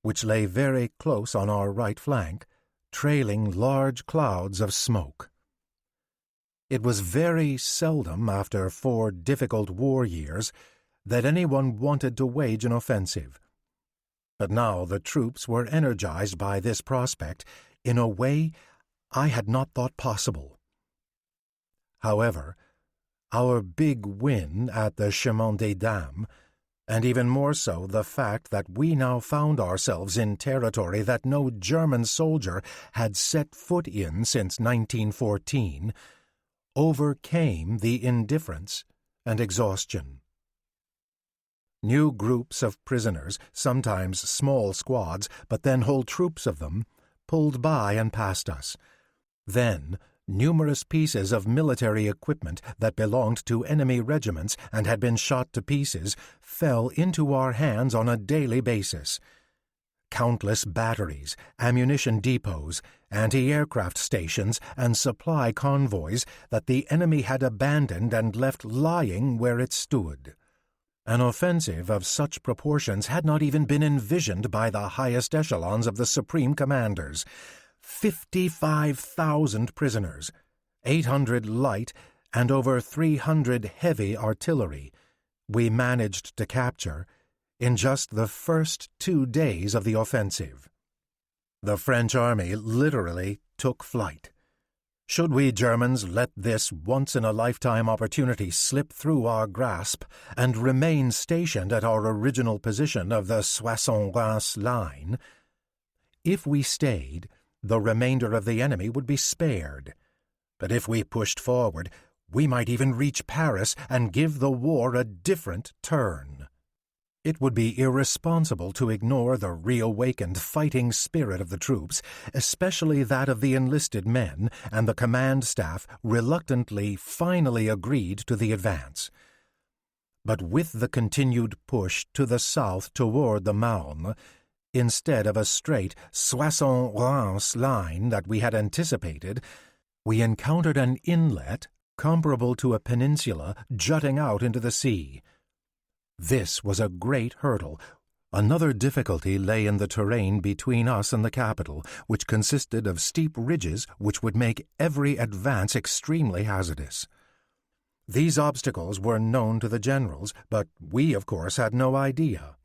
which lay very close on our right flank, trailing large clouds of smoke. It was very seldom after 4 difficult war years that anyone wanted to wage an offensive. But now the troops were energized by this prospect in a way I had not thought possible. However, our big win at the Chemin des Dames, and even more so the fact that we now found ourselves in territory that no German soldier had set foot in since 1914, overcame the indifference and exhaustion. New groups of prisoners, sometimes small squads, but then whole troops of them, pulled by and passed us. Then, numerous pieces of military equipment that belonged to enemy regiments and had been shot to pieces fell into our hands on a daily basis. Countless batteries, ammunition depots, anti-aircraft stations, and supply convoys that the enemy had abandoned and left lying where it stood. An offensive of such proportions had not even been envisioned by the highest echelons of the supreme commanders. 55,000 prisoners, 800 light, and over 300 heavy artillery we managed to capture in just the first 2 days of the offensive. The French army literally took flight. Should we Germans let this once-in-a-lifetime opportunity slip through our grasp and remain stationed at our original position of the Soissons-Reims line? If we stayed, the remainder of the enemy would be spared. But if we pushed forward, we might even reach Paris and give the war a different turn. It would be irresponsible to ignore the reawakened fighting spirit of the troops, especially that of the enlisted men, and the command staff reluctantly finally agreed to the advance. But with the continued push to the south toward the Marne, instead of a straight Soissons-Reims line that we had anticipated, we encountered an inlet comparable to a peninsula jutting out into the sea. This was a great hurdle. Another difficulty lay in the terrain between us and the capital, which consisted of steep ridges which would make every advance extremely hazardous. These obstacles were known to the generals, but we, of course, had no idea.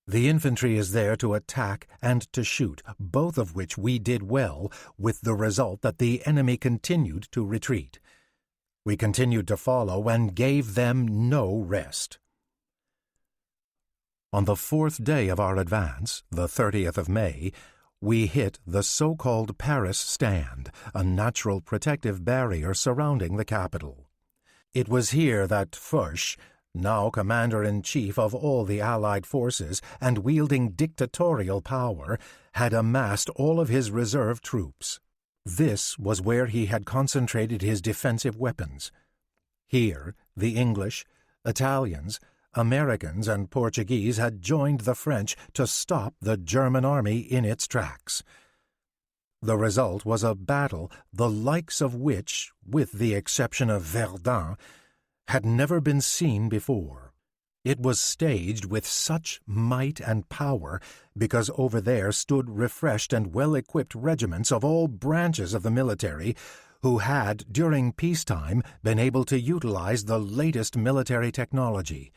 The infantry is there to attack and to shoot, both of which we did well, with the result that the enemy continued to retreat. We continued to follow and gave them no rest. On the 4th day of our advance, the 30th of May, we hit the so-called Paris Stand, a natural protective barrier surrounding the capital. It was here that Foch, now commander-in-chief of all the Allied forces and wielding dictatorial power, had amassed all of his reserve troops. This was where he had concentrated his defensive weapons. Here, the English, Italians, Americans, and Portuguese had joined the French to stop the German army in its tracks. The result was a battle the likes of which, with the exception of Verdun, had never been seen before. It was staged with such might and power because over there stood refreshed and well-equipped regiments of all branches of the military who had, during peacetime, been able to utilize the latest military technology.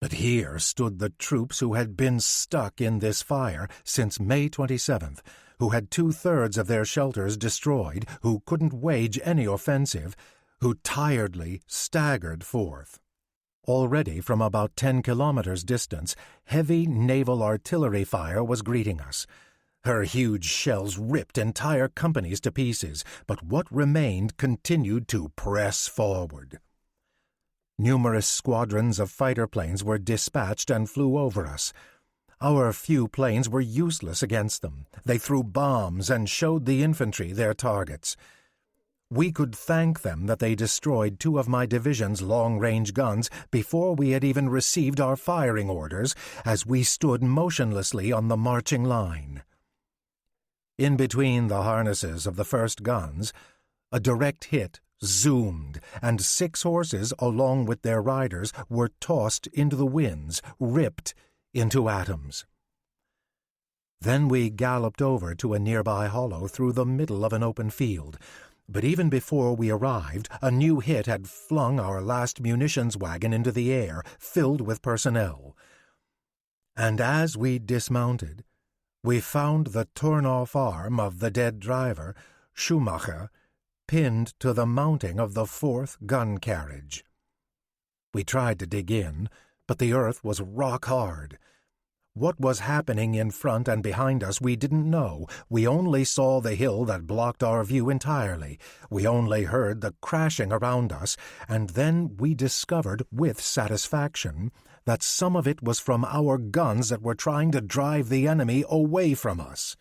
But here stood the troops who had been stuck in this fire since May 27th, who had 2/3 of their shelters destroyed, who couldn't wage any offensive, who tiredly staggered forth. Already from about 10 kilometers distance, heavy naval artillery fire was greeting us. Her huge shells ripped entire companies to pieces, but what remained continued to press forward. Numerous squadrons of fighter planes were dispatched and flew over us. Our few planes were useless against them. They threw bombs and showed the infantry their targets. We could thank them that they destroyed 2 of my division's long-range guns before we had even received our firing orders, as we stood motionlessly on the marching line. In between the harnesses of the first guns, a direct hit zoomed, and 6 horses, along with their riders, were tossed into the winds, ripped into atoms. Then we galloped over to a nearby hollow through the middle of an open field. But even before we arrived, a new hit had flung our last munitions wagon into the air, filled with personnel. And as we dismounted, we found the torn-off arm of the dead driver, Schumacher, pinned to the mounting of the 4th gun carriage. We tried to dig in, but the earth was rock-hard. What was happening in front and behind us we didn't know. We only saw the hill that blocked our view entirely. We only heard the crashing around us, and then we discovered with satisfaction that some of it was from our guns that were trying to drive the enemy away from us.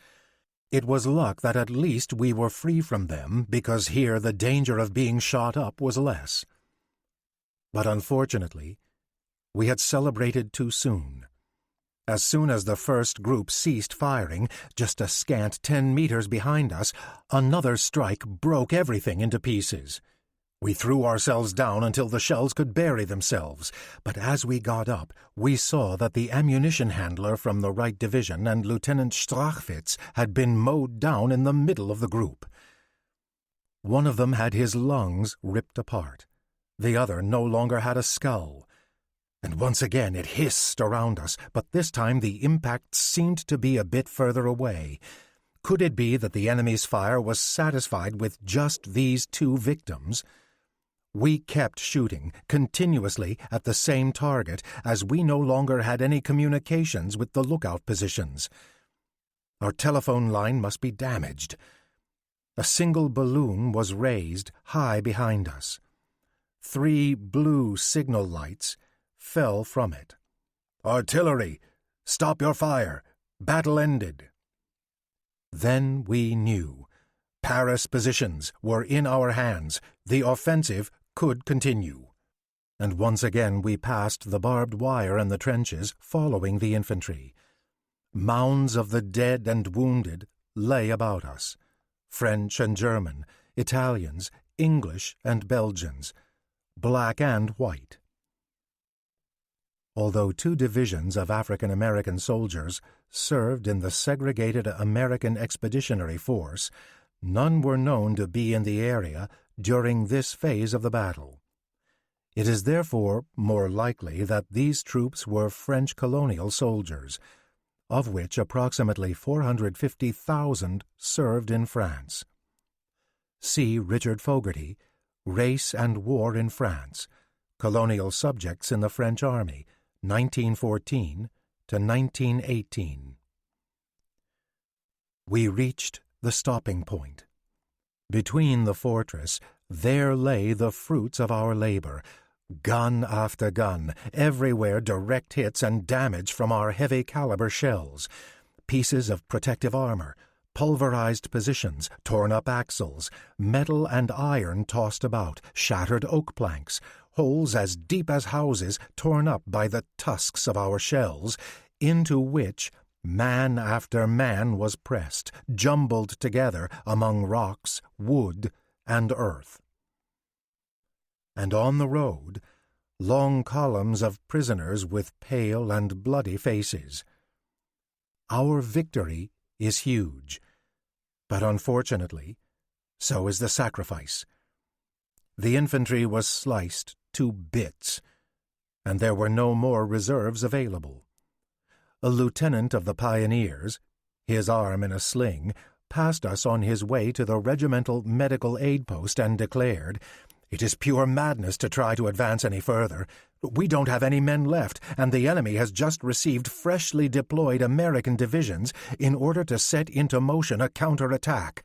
It was luck that at least we were free from them, because here the danger of being shot up was less. But unfortunately, we had celebrated too soon. As soon as the first group ceased firing, just a scant 10 meters behind us, another strike broke everything into pieces. We threw ourselves down until the shells could bury themselves, but as we got up, we saw that the ammunition handler from the right division and Lieutenant Strachwitz had been mowed down in the middle of the group. One of them had his lungs ripped apart. The other no longer had a skull. And once again it hissed around us, but this time the impact seemed to be a bit further away. Could it be that the enemy's fire was satisfied with just these 2 victims? We kept shooting continuously at the same target, as we no longer had any communications with the lookout positions. Our telephone line must be damaged. A single balloon was raised high behind us. 3 blue signal lights fell from it. "Artillery! Stop your fire! Battle ended!" Then we knew. Paris positions were in our hands. The offensive could continue. And once again we passed the barbed wire and the trenches, following the infantry. Mounds of the dead and wounded lay about us. French and German, Italians, English and Belgians, black and white. Although 2 divisions of African-American soldiers served in the segregated American Expeditionary Force, none were known to be in the area during this phase of the battle. It is therefore more likely that these troops were French colonial soldiers, of which approximately 450,000 served in France. See Richard Fogarty, Race and War in France, Colonial Subjects in the French Army, 1914 to 1918. We reached the stopping point. Between the fortress, there lay the fruits of our labor. Gun after gun, everywhere direct hits and damage from our heavy-caliber shells. Pieces of protective armor, pulverized positions, torn-up axles, metal and iron tossed about, shattered oak planks, holes as deep as houses torn up by the tusks of our shells, into which man after man was pressed, jumbled together among rocks, wood, and earth. And on the road, long columns of prisoners with pale and bloody faces. Our victory is huge, but unfortunately, so is the sacrifice. The infantry was sliced to bits, and there were no more reserves available. A lieutenant of the Pioneers, his arm in a sling, passed us on his way to the regimental medical aid post and declared, "It is pure madness to try to advance any further. We don't have any men left, and the enemy has just received freshly deployed American divisions in order to set into motion a counterattack.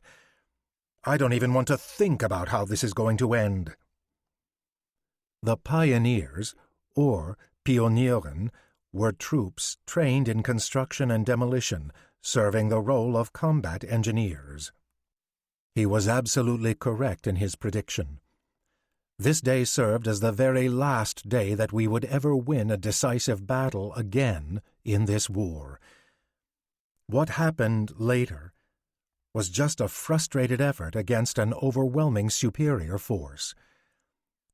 I don't even want to think about how this is going to end." The Pioneers, or Pionieren, were troops trained in construction and demolition, serving the role of combat engineers. He was absolutely correct in his prediction. This day served as the very last day that we would ever win a decisive battle again in this war. What happened later was just a frustrated effort against an overwhelming superior force.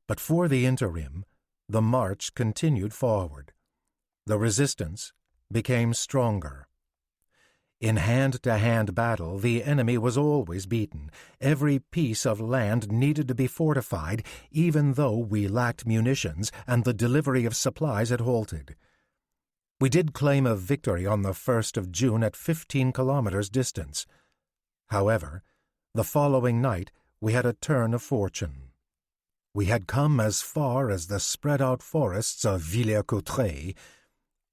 But for the interim, the march continued forward. The resistance became stronger. In hand-to-hand battle, the enemy was always beaten. Every piece of land needed to be fortified, even though we lacked munitions and the delivery of supplies had halted. We did claim a victory on the 1st of June at 15 kilometers distance. However, the following night we had a turn of fortune. We had come as far as the spread-out forests of Villers-Cotterêts,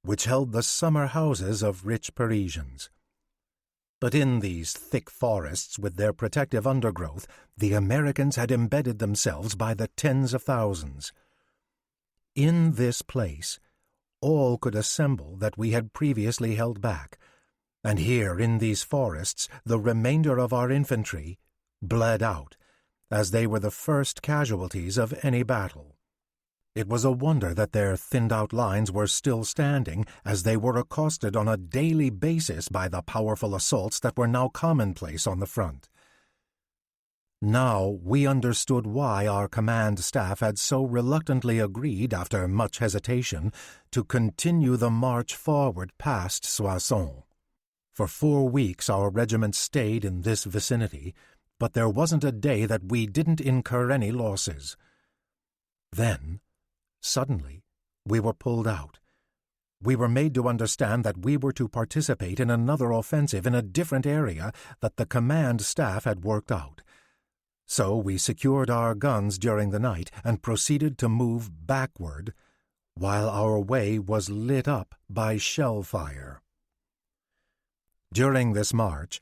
which held the summer houses of rich Parisians. But in these thick forests with their protective undergrowth, the Americans had embedded themselves by the tens of thousands. In this place, all could assemble that we had previously held back, and here in these forests the remainder of our infantry bled out, as they were the first casualties of any battle. It was a wonder that their thinned-out lines were still standing, as they were accosted on a daily basis by the powerful assaults that were now commonplace on the front. Now we understood why our command staff had so reluctantly agreed, after much hesitation, to continue the march forward past Soissons. For 4 weeks our regiment stayed in this vicinity, but there wasn't a day that we didn't incur any losses. Then, suddenly, we were pulled out. We were made to understand that we were to participate in another offensive in a different area that the command staff had worked out. So we secured our guns during the night and proceeded to move backward, while our way was lit up by shell fire. During this march,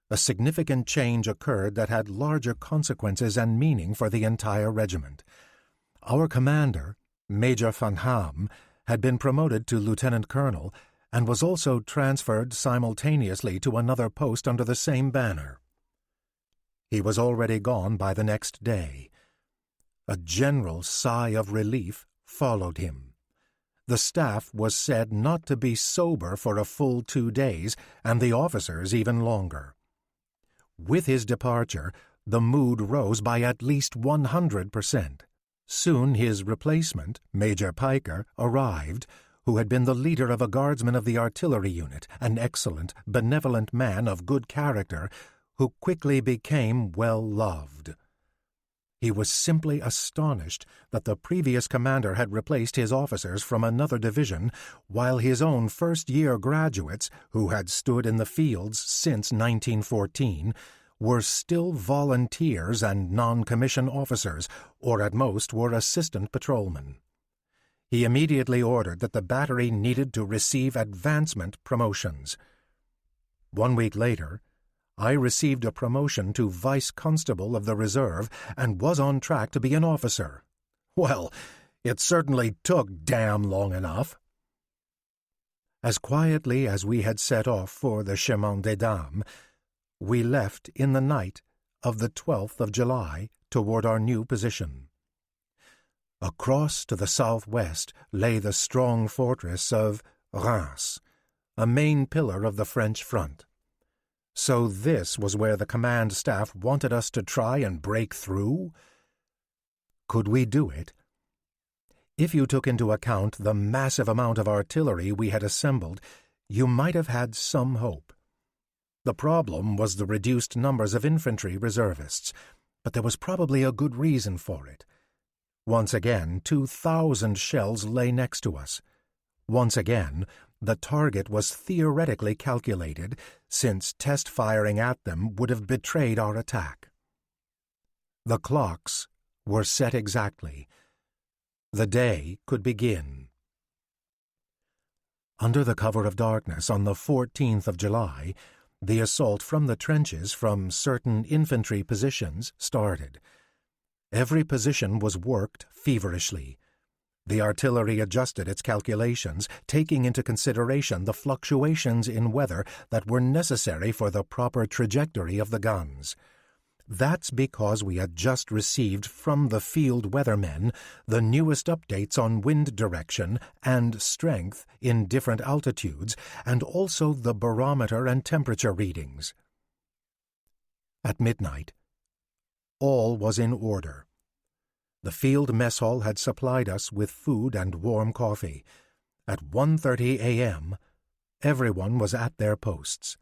a significant change occurred that had larger consequences and meaning for the entire regiment. Our commander, Major Van Ham, had been promoted to lieutenant colonel and was also transferred simultaneously to another post under the same banner. He was already gone by the next day. A general sigh of relief followed him. The staff was said not to be sober for a full 2 days, and the officers even longer. With his departure, the mood rose by at least 100%. Soon his replacement, Major Piker, arrived, who had been the leader of a guardsman of the artillery unit, an excellent, benevolent man of good character, who quickly became well-loved. He was simply astonished that the previous commander had replaced his officers from another division, while his own first-year graduates, who had stood in the fields since 1914, were still volunteers and non-commissioned officers, or at most were assistant patrolmen. He immediately ordered that the battery needed to receive advancement promotions. 1 week later, I received a promotion to Vice Constable of the Reserve and was on track to be an officer. Well, it certainly took damn long enough. As quietly as we had set off for the Chemin des Dames, we left in the night of the 12th of July toward our new position. Across to the southwest lay the strong fortress of Reims, a main pillar of the French front. So this was where the command staff wanted us to try and break through? Could we do it? If you took into account the massive amount of artillery we had assembled, you might have had some hope. The problem was the reduced numbers of infantry reservists, but there was probably a good reason for it. Once again, 2,000 shells lay next to us. Once again, the target was theoretically calculated, since test firing at them would have betrayed our attack. The clocks were set exactly. The day could begin. Under the cover of darkness on the 14th of July, the assault from the trenches from certain infantry positions started. Every position was worked feverishly. The artillery adjusted its calculations, taking into consideration the fluctuations in weather that were necessary for the proper trajectory of the guns. That's because we had just received from the field weathermen the newest updates on wind direction and strength in different altitudes, and also the barometer and temperature readings. At midnight, all was in order. The field mess hall had supplied us with food and warm coffee. At 1:30 a.m., everyone was at their posts.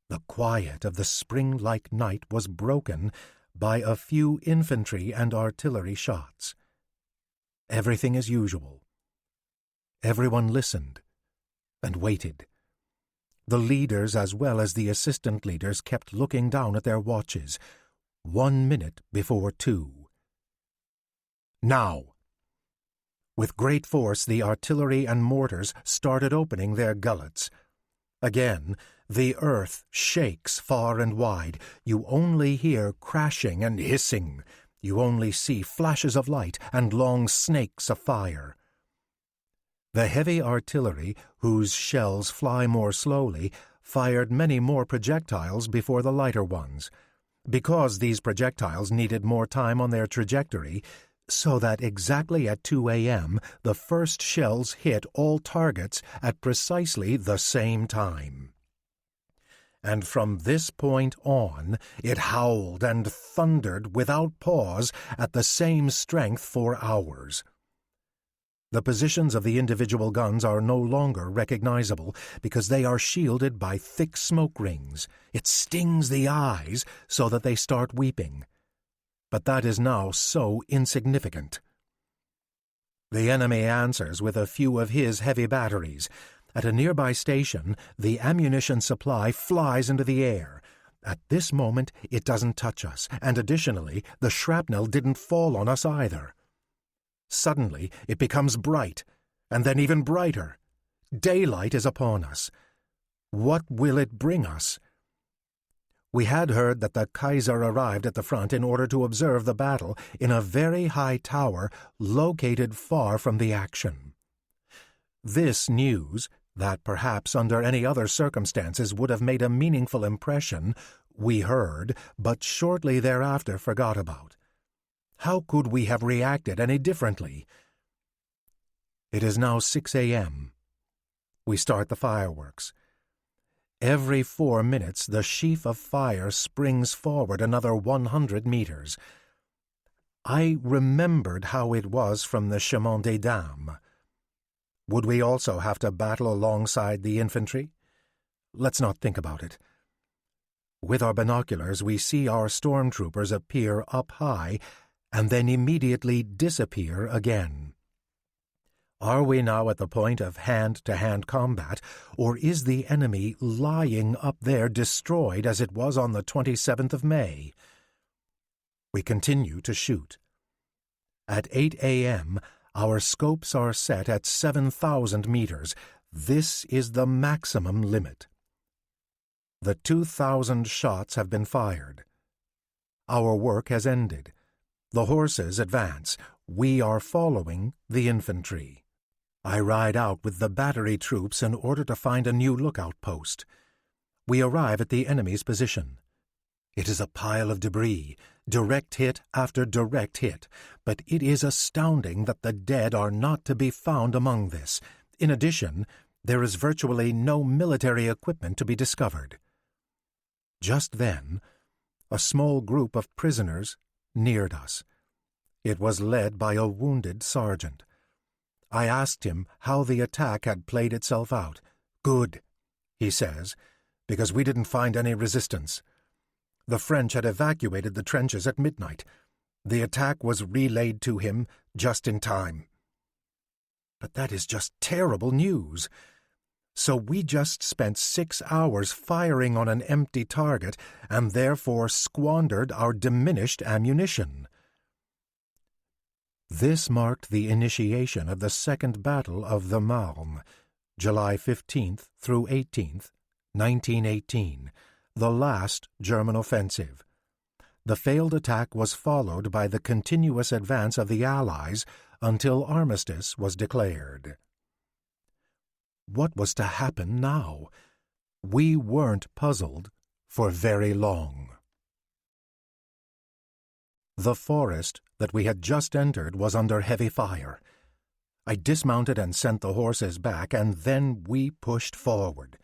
The quiet of the spring-like night was broken by a few infantry and artillery shots. Everything as usual. Everyone listened and waited. The leaders as well as the assistant leaders kept looking down at their watches. 1 minute before 2. Now! With great force, the artillery and mortars started opening their gullets. Again, the earth shakes far and wide. You only hear crashing and hissing. You only see flashes of light and long snakes of fire. The heavy artillery, whose shells fly more slowly, fired many more projectiles before the lighter ones, because these projectiles needed more time on their trajectory, so that exactly at 2 a.m. the first shells hit all targets at precisely the same time. And from this point on, it howled and thundered without pause at the same strength for hours. The positions of the individual guns are no longer recognizable because they are shielded by thick smoke rings. It stings the eyes so that they start weeping. But that is now so insignificant. The enemy answers with a few of his heavy batteries. At a nearby station, the ammunition supply flies into the air. At this moment, it doesn't touch us, and additionally, the shrapnel didn't fall on us either. Suddenly, it becomes bright, and then even brighter. Daylight is upon us. What will it bring us? We had heard that the Kaiser arrived at the front in order to observe the battle in a very high tower located far from the action. This news, that perhaps under any other circumstances would have made a meaningful impression, we heard, but shortly thereafter forgot about. How could we have reacted any differently? It is now 6 a.m. We start the fireworks. Every 4 minutes the sheaf of fire springs forward another 100 meters. I remembered how it was from the Chemin des Dames. Would we also have to battle alongside the infantry? Let's not think about it. With our binoculars we see our stormtroopers appear up high and then immediately disappear again. Are we now at the point of hand-to-hand combat, or is the enemy lying up there destroyed as it was on the 27th of May? We continue to shoot. At 8 a.m., our scopes are set at 7,000 meters. This is the maximum limit. The 2,000 shots have been fired. Our work has ended. The horses advance. We are following the infantry. I ride out with the battery troops in order to find a new lookout post. We arrive at the enemy's position. It is a pile of debris, direct hit after direct hit, but it is astounding that the dead are not to be found among this. In addition, there is virtually no military equipment to be discovered. Just then, a small group of prisoners neared us. It was led by a wounded sergeant. I asked him how the attack had played itself out. "Good," he says, "because we didn't find any resistance. The French had evacuated the trenches at midnight. The attack was relayed to him just in time." But that is just terrible news. So we just spent 6 hours firing on an empty target and therefore squandered our diminished ammunition. This marked the initiation of the Second Battle of the Marne, July 15th through 18th, 1918, the last German offensive. The failed attack was followed by the continuous advance of the Allies until armistice was declared. What was to happen now? We weren't puzzled for very long. The forest that we had just entered was under heavy fire. I dismounted and sent the horses back, and then we pushed forward.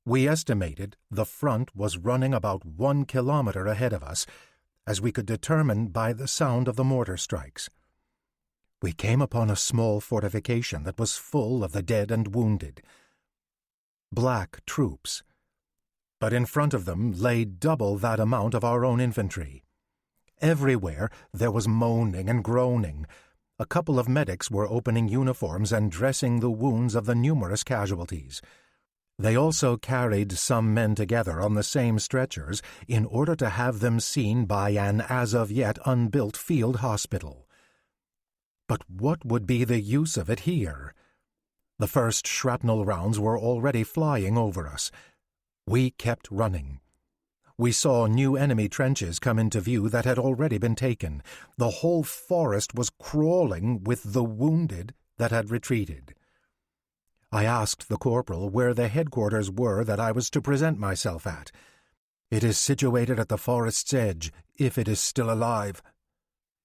We estimated the front was running about 1 kilometer ahead of us, as we could determine by the sound of the mortar strikes. We came upon a small fortification that was full of the dead and wounded. Black troops. But in front of them lay double that amount of our own infantry. Everywhere there was moaning and groaning. A couple of medics were opening uniforms and dressing the wounds of the numerous casualties. They also carried some men together on the same stretchers in order to have them seen by an as-of-yet unbuilt field hospital. But what would be the use of it here? The first shrapnel rounds were already flying over us. We kept running. We saw new enemy trenches come into view that had already been taken. The whole forest was crawling with the wounded that had retreated. I asked the corporal where the headquarters were that I was to present myself at. "It is situated at the forest's edge, if it is still alive,"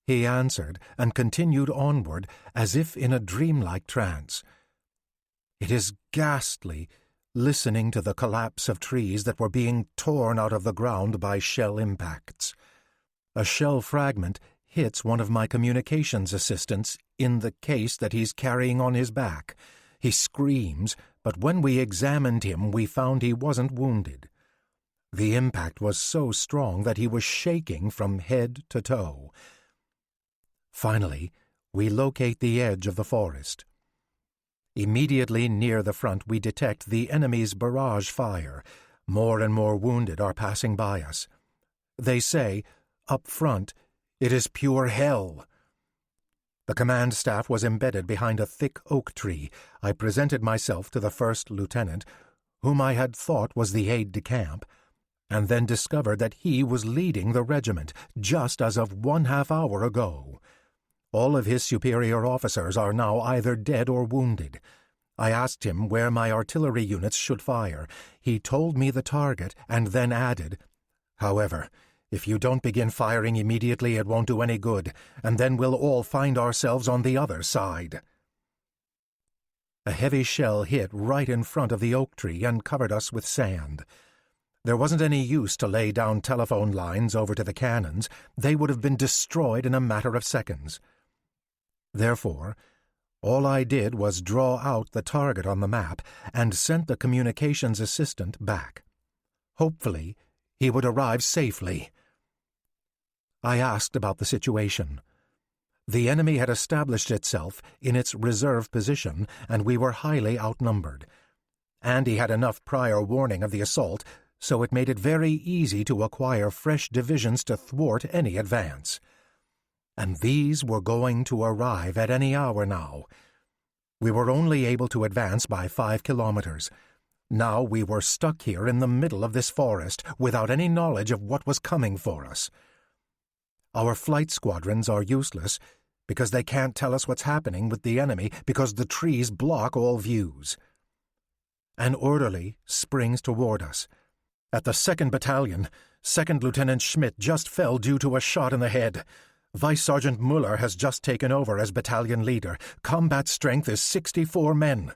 he answered, and continued onward as if in a dreamlike trance. It is ghastly, listening to the collapse of trees that were being torn out of the ground by shell impacts. A shell fragment hits one of my communications assistants in the case that he's carrying on his back. He screams, but when we examined him, we found he wasn't wounded. The impact was so strong that he was shaking from head to toe. Finally, we locate the edge of the forest. Immediately near the front, we detect the enemy's barrage fire. More and more wounded are passing by us. They say, up front, "It is pure hell." The command staff was embedded behind a thick oak tree. I presented myself to the first lieutenant, whom I had thought was the aide-de-camp, and then discovered that he was leading the regiment, just as of 1/2 hour ago. All of his superior officers are now either dead or wounded. I asked him where my artillery units should fire. He told me the target and then added, "However, if you don't begin firing immediately, it won't do any good, and then we'll all find ourselves on the other side." A heavy shell hit right in front of the oak tree and covered us with sand. There wasn't any use to lay down telephone lines over to the cannons. They would have been destroyed in a matter of seconds. Therefore, all I did was draw out the target on the map and sent the communications assistant back. Hopefully, he would arrive safely. I asked about the situation. The enemy had established itself in its reserve position, and we were highly outnumbered. Andy had enough prior warning of the assault, so it made it very easy to acquire fresh divisions to thwart any advance. And these were going to arrive at any hour now. We were only able to advance by 5 kilometers. Now we were stuck here in the middle of this forest without any knowledge of what was coming for us. Our flight squadrons are useless because they can't tell us what's happening with the enemy because the trees block all views. An orderly springs toward us. At the 2nd Battalion, 2nd Lieutenant Schmidt just fell due to a shot in the head. Vice Sergeant Muller has just taken over as battalion leader. Combat strength is 64 men.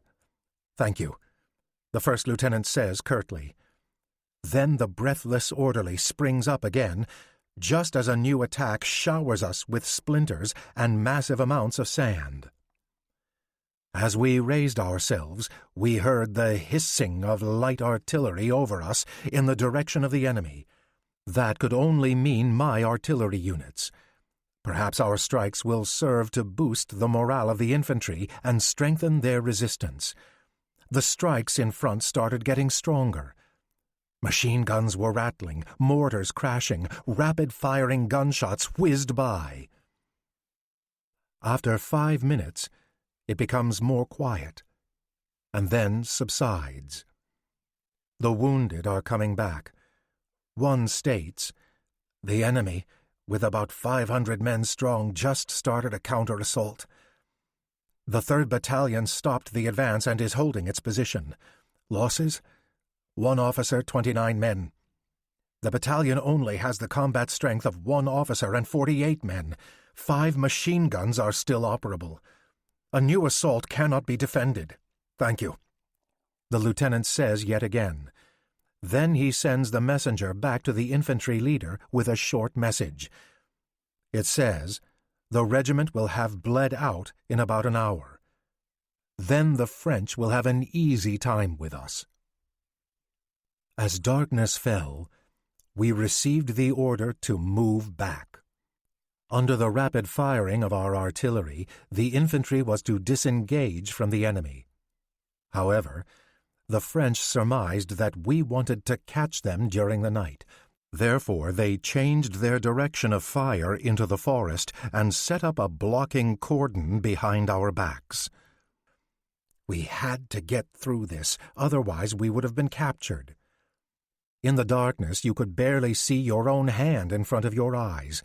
Thank you, the first lieutenant says curtly. Then the breathless orderly springs up again, just as a new attack showers us with splinters and massive amounts of sand. As we raised ourselves, we heard the hissing of light artillery over us in the direction of the enemy. That could only mean my artillery units. Perhaps our strikes will serve to boost the morale of the infantry and strengthen their resistance. The strikes in front started getting stronger. Machine guns were rattling, mortars crashing, rapid-firing gunshots whizzed by. After 5 minutes, it becomes more quiet, and then subsides. The wounded are coming back. One states, "The enemy, with about 500 men strong, just started a counter-assault. The 3rd Battalion stopped the advance and is holding its position. Losses? 1 officer, 29 men. The battalion only has the combat strength of 1 officer and 48 men. 5 machine guns are still operable. A new assault cannot be defended. Thank you," the lieutenant says yet again. Then he sends the messenger back to the infantry leader with a short message. It says, "The regiment will have bled out in about an hour. Then the French will have an easy time with us." As darkness fell, we received the order to move back. Under the rapid firing of our artillery, the infantry was to disengage from the enemy. However, the French surmised that we wanted to catch them during the night. Therefore, they changed their direction of fire into the forest and set up a blocking cordon behind our backs. We had to get through this, otherwise we would have been captured. In the darkness, you could barely see your own hand in front of your eyes.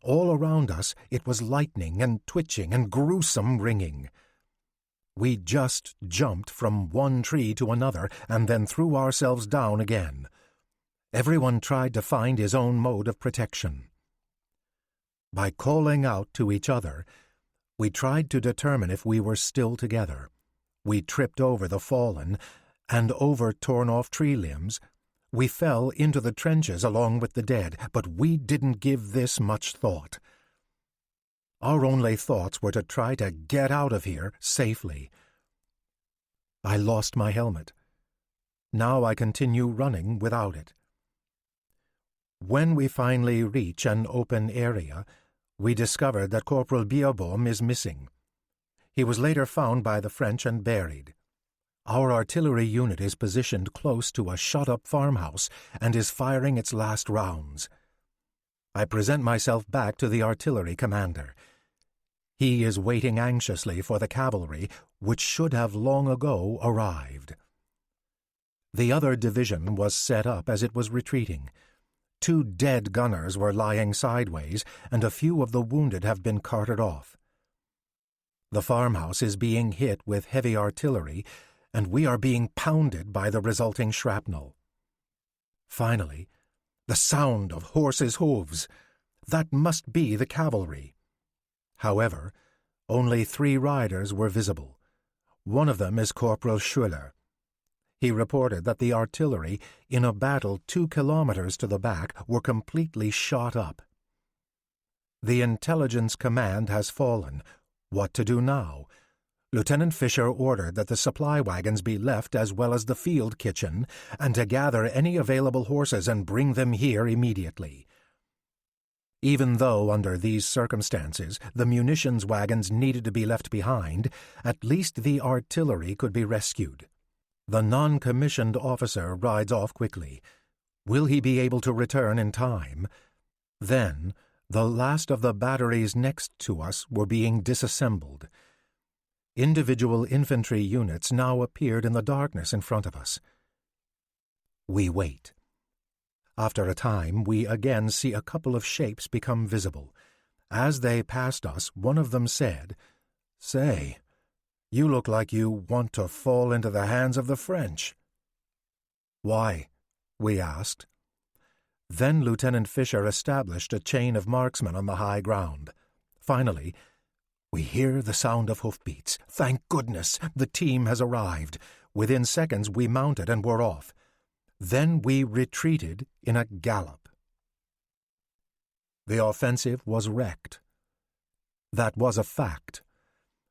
All around us, it was lightning and twitching and gruesome ringing. We just jumped from one tree to another and then threw ourselves down again. Everyone tried to find his own mode of protection. By calling out to each other, we tried to determine if we were still together. We tripped over the fallen, and over torn-off tree limbs. We fell into the trenches along with the dead, but we didn't give this much thought. Our only thoughts were to try to get out of here safely. I lost my helmet. Now I continue running without it. When we finally reach an open area, we discover that Corporal Beerbohm is missing. He was later found by the French and buried. Our artillery unit is positioned close to a shut-up farmhouse and is firing its last rounds. I present myself back to the artillery commander. He is waiting anxiously for the cavalry, which should have long ago arrived. The other division was set up as it was retreating. 2 dead gunners were lying sideways, and a few of the wounded have been carted off. The farmhouse is being hit with heavy artillery, and we are being pounded by the resulting shrapnel. Finally, the sound of horses' hooves. That must be the cavalry. However, only 3 riders were visible. One of them is Corporal Schuller. He reported that the artillery, in a battle 2 kilometers to the back, were completely shot up. The intelligence command has fallen. What to do now? Lieutenant Fisher ordered that the supply wagons be left as well as the field kitchen, and to gather any available horses and bring them here immediately. Even though, under these circumstances, the munitions wagons needed to be left behind, at least the artillery could be rescued. The non-commissioned officer rides off quickly. Will he be able to return in time? Then, the last of the batteries next to us were being disassembled. Individual infantry units now appeared in the darkness in front of us. We wait. After a time, we again see a couple of shapes become visible. As they passed us, one of them said, "Say, you look like you want to fall into the hands of the French." "Why?" we asked. Then Lieutenant Fisher established a chain of marksmen on the high ground. Finally, we hear the sound of hoofbeats. Thank goodness, the team has arrived. Within seconds we mounted and were off. Then we retreated in a gallop. The offensive was wrecked. That was a fact.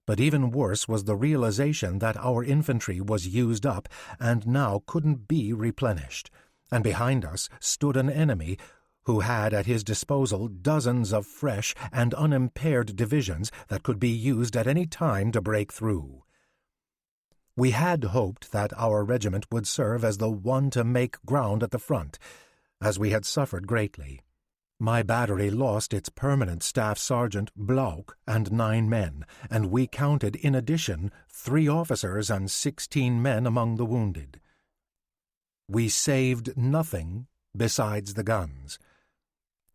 But even worse was the realization that our infantry was used up and now couldn't be replenished, and behind us stood an enemy who had at his disposal dozens of fresh and unimpaired divisions that could be used at any time to break through. We had hoped that our regiment would serve as the one to make ground at the front, as we had suffered greatly. My battery lost its permanent staff sergeant, Blauck, and 9 men, and we counted in addition 3 officers and 16 men among the wounded. We saved nothing besides the guns.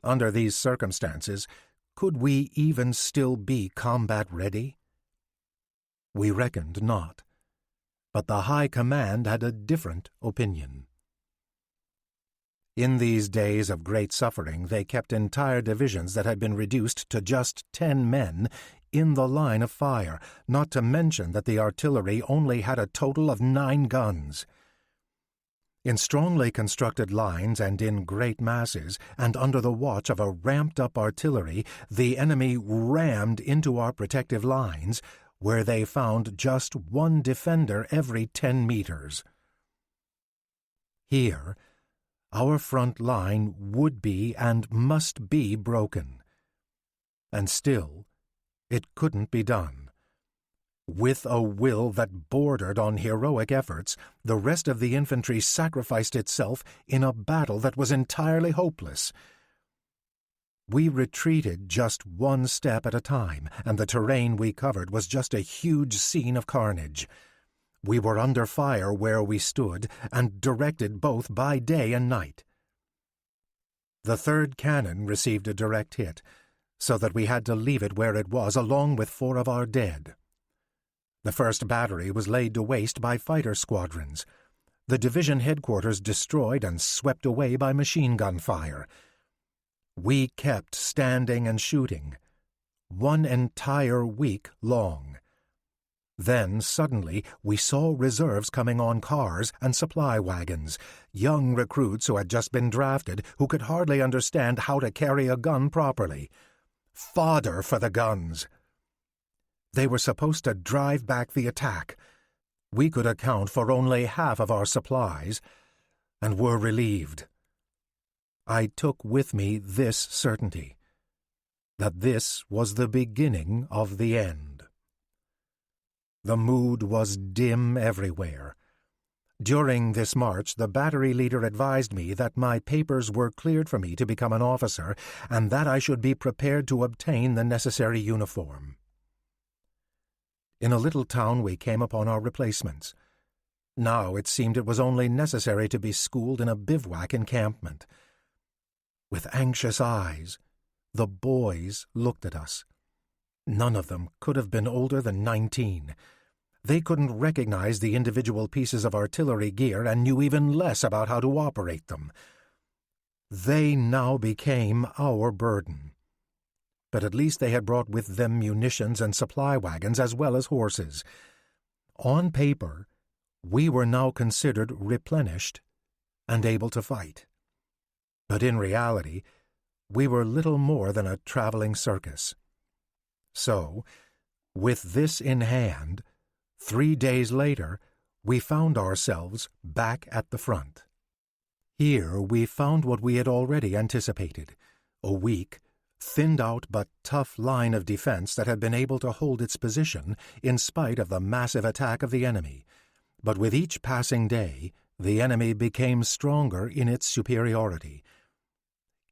Under these circumstances, could we even still be combat-ready? We reckoned not, but the High Command had a different opinion. In these days of great suffering, they kept entire divisions that had been reduced to just 10 men in the line of fire, not to mention that the artillery only had a total of 9 guns. In strongly constructed lines and in great masses, and under the watch of a ramped-up artillery, the enemy rammed into our protective lines, where they found just 1 defender every 10 meters. Here, our front line would be and must be broken. And still, it couldn't be done. With a will that bordered on heroic efforts, the rest of the infantry sacrificed itself in a battle that was entirely hopeless. We retreated just 1 step at a time, and the terrain we covered was just a huge scene of carnage. We were under fire where we stood, and directed both by day and night. The 3rd cannon received a direct hit, so that we had to leave it where it was, along with 4 of our dead. The 1st battery was laid to waste by fighter squadrons, the division headquarters destroyed and swept away by machine gun fire. We kept standing and shooting, 1 entire week long. Then, suddenly, we saw reserves coming on cars and supply wagons, young recruits who had just been drafted, who could hardly understand how to carry a gun properly. Fodder for the guns! They were supposed to drive back the attack. We could account for only half of our supplies, and were relieved. I took with me this certainty, that this was the beginning of the end. The mood was dim everywhere. During this march, the battery leader advised me that my papers were cleared for me to become an officer, and that I should be prepared to obtain the necessary uniform. In a little town we came upon our replacements. Now it seemed it was only necessary to be schooled in a bivouac encampment. With anxious eyes, the boys looked at us. None of them could have been older than 19. They couldn't recognize the individual pieces of artillery gear and knew even less about how to operate them. They now became our burden. But at least they had brought with them munitions and supply wagons as well as horses. On paper, we were now considered replenished and able to fight. But in reality, we were little more than a traveling circus. So, with this in hand, 3 days later, we found ourselves back at the front. Here we found what we had already anticipated, a weak, thinned-out but tough line of defense that had been able to hold its position in spite of the massive attack of the enemy. But with each passing day, the enemy became stronger in its superiority.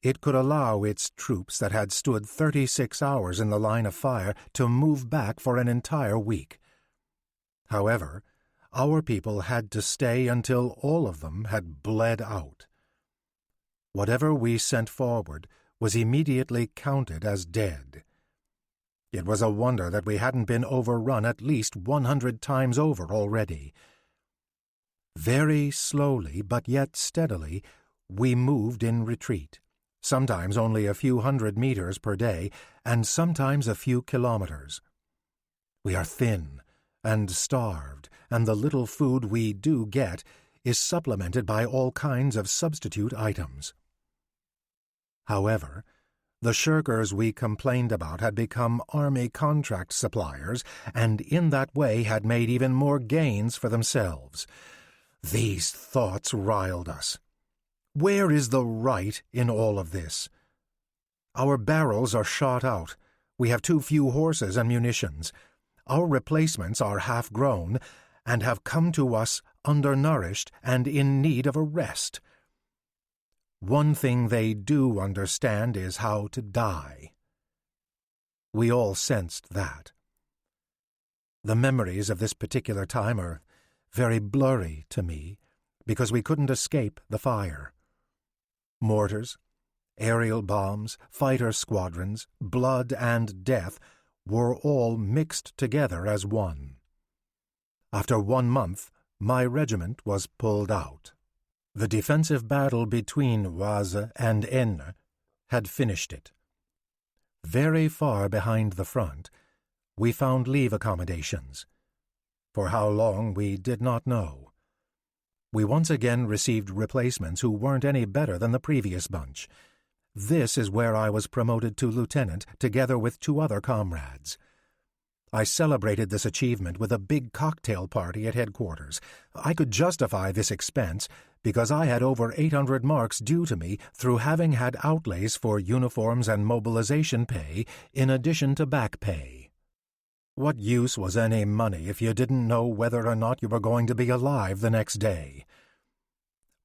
It could allow its troops that had stood 36 hours in the line of fire to move back for an entire week. However, our people had to stay until all of them had bled out. Whatever we sent forward was immediately counted as dead. It was a wonder that we hadn't been overrun at least 100 times over already. Very slowly, but yet steadily, we moved in retreat, sometimes only a few hundred meters per day, and sometimes a few kilometers. We are thin and starved, and the little food we do get is supplemented by all kinds of substitute items. However, the shirkers we complained about had become army contract suppliers, and in that way had made even more gains for themselves. These thoughts riled us. Where is the right in all of this? Our barrels are shot out. We have too few horses and munitions. Our replacements are half-grown, and have come to us undernourished and in need of a rest. One thing they do understand is how to die. We all sensed that. The memories of this particular time are very blurry to me, because we couldn't escape the fire. Mortars, aerial bombs, fighter squadrons, blood and death were all mixed together as one. After 1 month, my regiment was pulled out. The defensive battle between Oise and Aisne had finished it. Very far behind the front, we found leave accommodations. For how long, we did not know. We once again received replacements who weren't any better than the previous bunch. This is where I was promoted to lieutenant, together with 2 other comrades. I celebrated this achievement with a big cocktail party at headquarters. I could justify this expense because I had over 800 marks due to me through having had outlays for uniforms and mobilization pay in addition to back pay. What use was any money if you didn't know whether or not you were going to be alive the next day?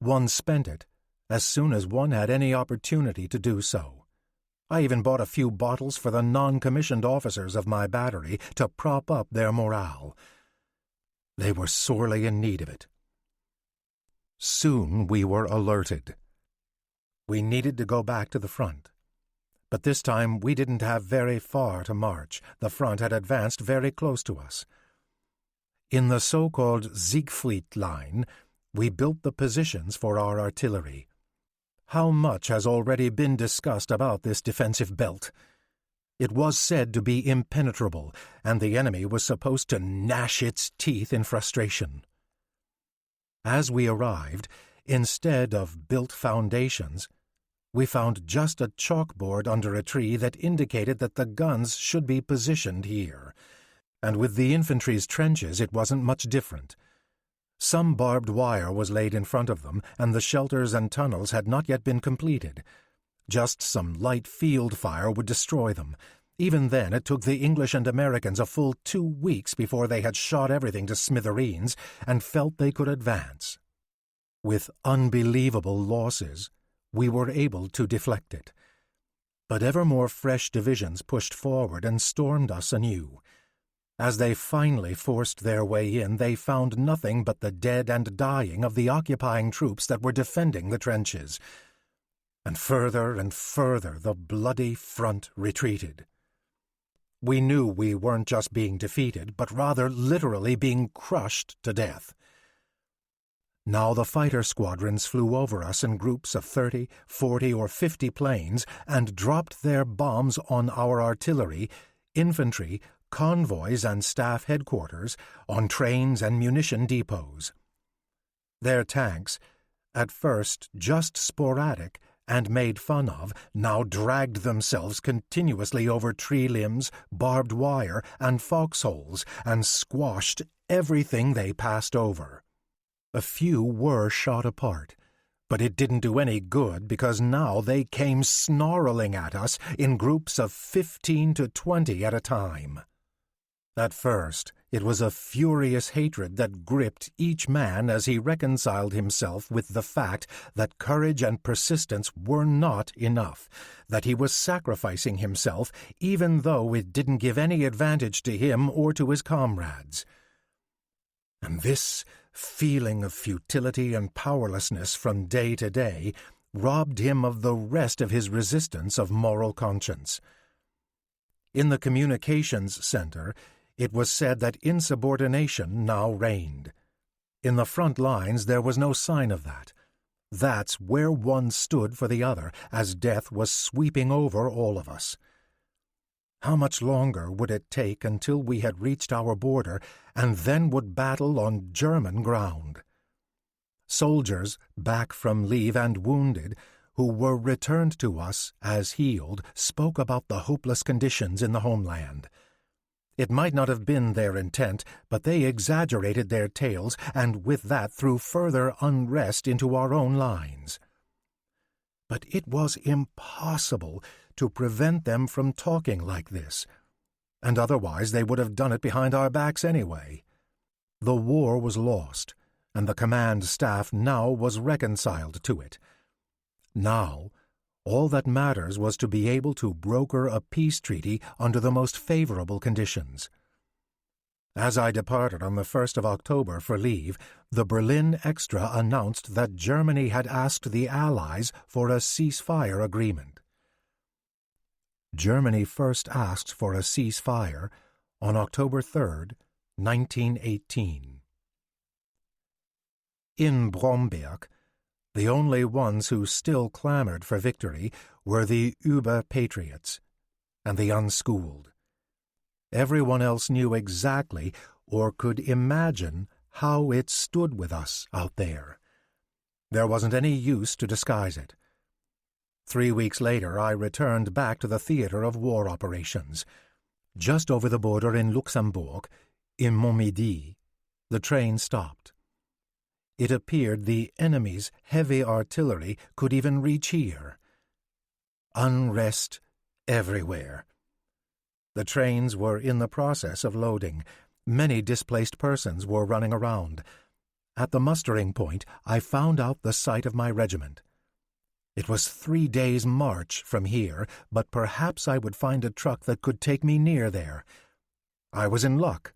One spent it as soon as one had any opportunity to do so. I even bought a few bottles for the non-commissioned officers of my battery to prop up their morale. They were sorely in need of it. Soon we were alerted. We needed to go back to the front. But this time we didn't have very far to march. The front had advanced very close to us. In the so-called Siegfried line, we built the positions for our artillery. How much has already been discussed about this defensive belt? It was said to be impenetrable, and the enemy was supposed to gnash its teeth in frustration. As we arrived, instead of built foundations, we found just a chalkboard under a tree that indicated that the guns should be positioned here, and with the infantry's trenches it wasn't much different. Some barbed wire was laid in front of them, and the shelters and tunnels had not yet been completed. Just some light field fire would destroy them. Even then, it took the English and Americans a full 2 weeks before they had shot everything to smithereens and felt they could advance. With unbelievable losses, we were able to deflect it. But ever more fresh divisions pushed forward and stormed us anew. As they finally forced their way in, they found nothing but the dead and dying of the occupying troops that were defending the trenches. And further the bloody front retreated. We knew we weren't just being defeated, but rather literally being crushed to death. Now the fighter squadrons flew over us in groups of 30, 40, or 50 planes and dropped their bombs on our artillery, infantry, convoys and staff headquarters, on trains and munition depots. Their tanks, at first just sporadic and made fun of, now dragged themselves continuously over tree limbs, barbed wire, and foxholes, and squashed everything they passed over. A few were shot apart, but it didn't do any good because now they came snarling at us in groups of 15 to 20 at a time. At first, it was a furious hatred that gripped each man as he reconciled himself with the fact that courage and persistence were not enough, that he was sacrificing himself even though it didn't give any advantage to him or to his comrades. And this feeling of futility and powerlessness from day to day robbed him of the rest of his resistance of moral conscience. In the communications center, it was said that insubordination now reigned. In the front lines there was no sign of that. That's where one stood for the other, as death was sweeping over all of us. How much longer would it take until we had reached our border and then would battle on German ground? Soldiers back from leave and wounded, who were returned to us as healed, spoke about the hopeless conditions in the homeland. It might not have been their intent, but they exaggerated their tales and with that threw further unrest into our own lines. But it was impossible to prevent them from talking like this, and otherwise they would have done it behind our backs anyway. The war was lost, and the command staff now was reconciled to it. Now, all that matters was to be able to broker a peace treaty under the most favorable conditions. As I departed on the 1st of October for leave, the Berlin Extra announced that Germany had asked the Allies for a ceasefire agreement. Germany first asked for a ceasefire on October 3rd, 1918. In Bromberg, the only ones who still clamored for victory were the Uber-patriots and the unschooled. Everyone else knew exactly or could imagine how it stood with us out there. There wasn't any use to disguise it. 3 weeks later, I returned back to the theater of war operations. Just over the border in Luxembourg, in Montmedy, the train stopped. It appeared the enemy's heavy artillery could even reach here. Unrest everywhere. The trains were in the process of loading. Many displaced persons were running around. At the mustering point, I found out the site of my regiment. It was 3 days' march from here, but perhaps I would find a truck that could take me near there. I was in luck.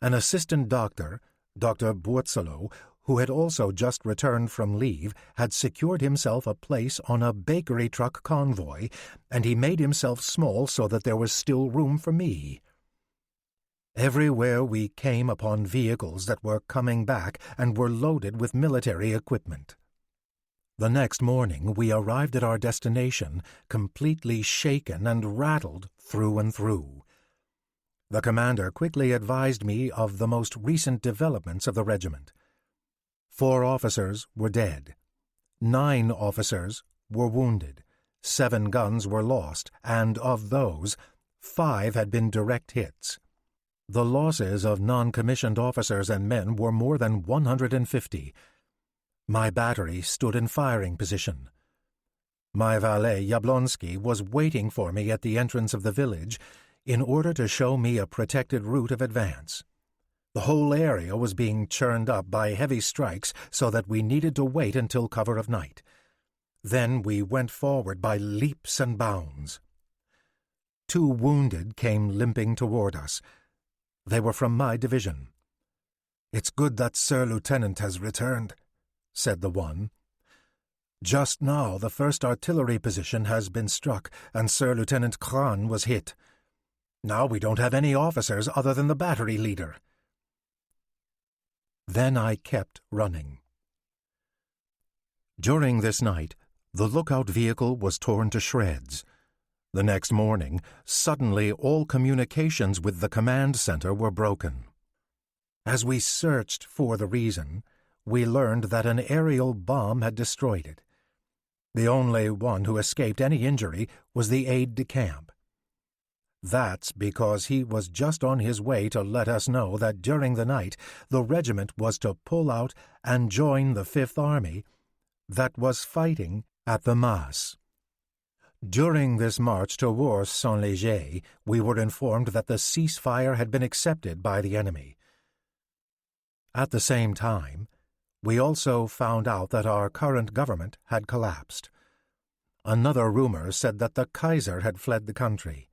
An assistant doctor, Dr. Burzolo, who had also just returned from leave, had secured himself a place on a bakery truck convoy, and he made himself small so that there was still room for me. Everywhere we came upon vehicles that were coming back and were loaded with military equipment. The next morning we arrived at our destination, completely shaken and rattled through and through. The commander quickly advised me of the most recent developments of the regiment. 4 officers were dead. 9 officers were wounded. 7 guns were lost, and of those, 5 had been direct hits. The losses of non-commissioned officers and men were more than 150. My battery stood in firing position. My valet, Yablonsky, was waiting for me at the entrance of the village in order to show me a protected route of advance. The whole area was being churned up by heavy strikes so that we needed to wait until cover of night. Then we went forward by leaps and bounds. 2 wounded came limping toward us. They were from my division. "It's good that Sir Lieutenant has returned," said the one. "Just now the 1st Artillery position has been struck, and Sir Lieutenant Kran was hit. Now we don't have any officers other than the battery leader." Then I kept running. During this night, the lookout vehicle was torn to shreds. The next morning, suddenly all communications with the command center were broken. As we searched for the reason, we learned that an aerial bomb had destroyed it. The only one who escaped any injury was the aide-de-camp. That's because he was just on his way to let us know that during the night the regiment was to pull out and join the Fifth Army that was fighting at the Maas. During this march towards Saint-Léger, we were informed that the ceasefire had been accepted by the enemy. At the same time, we also found out that our current government had collapsed. Another rumor said that the Kaiser had fled the country.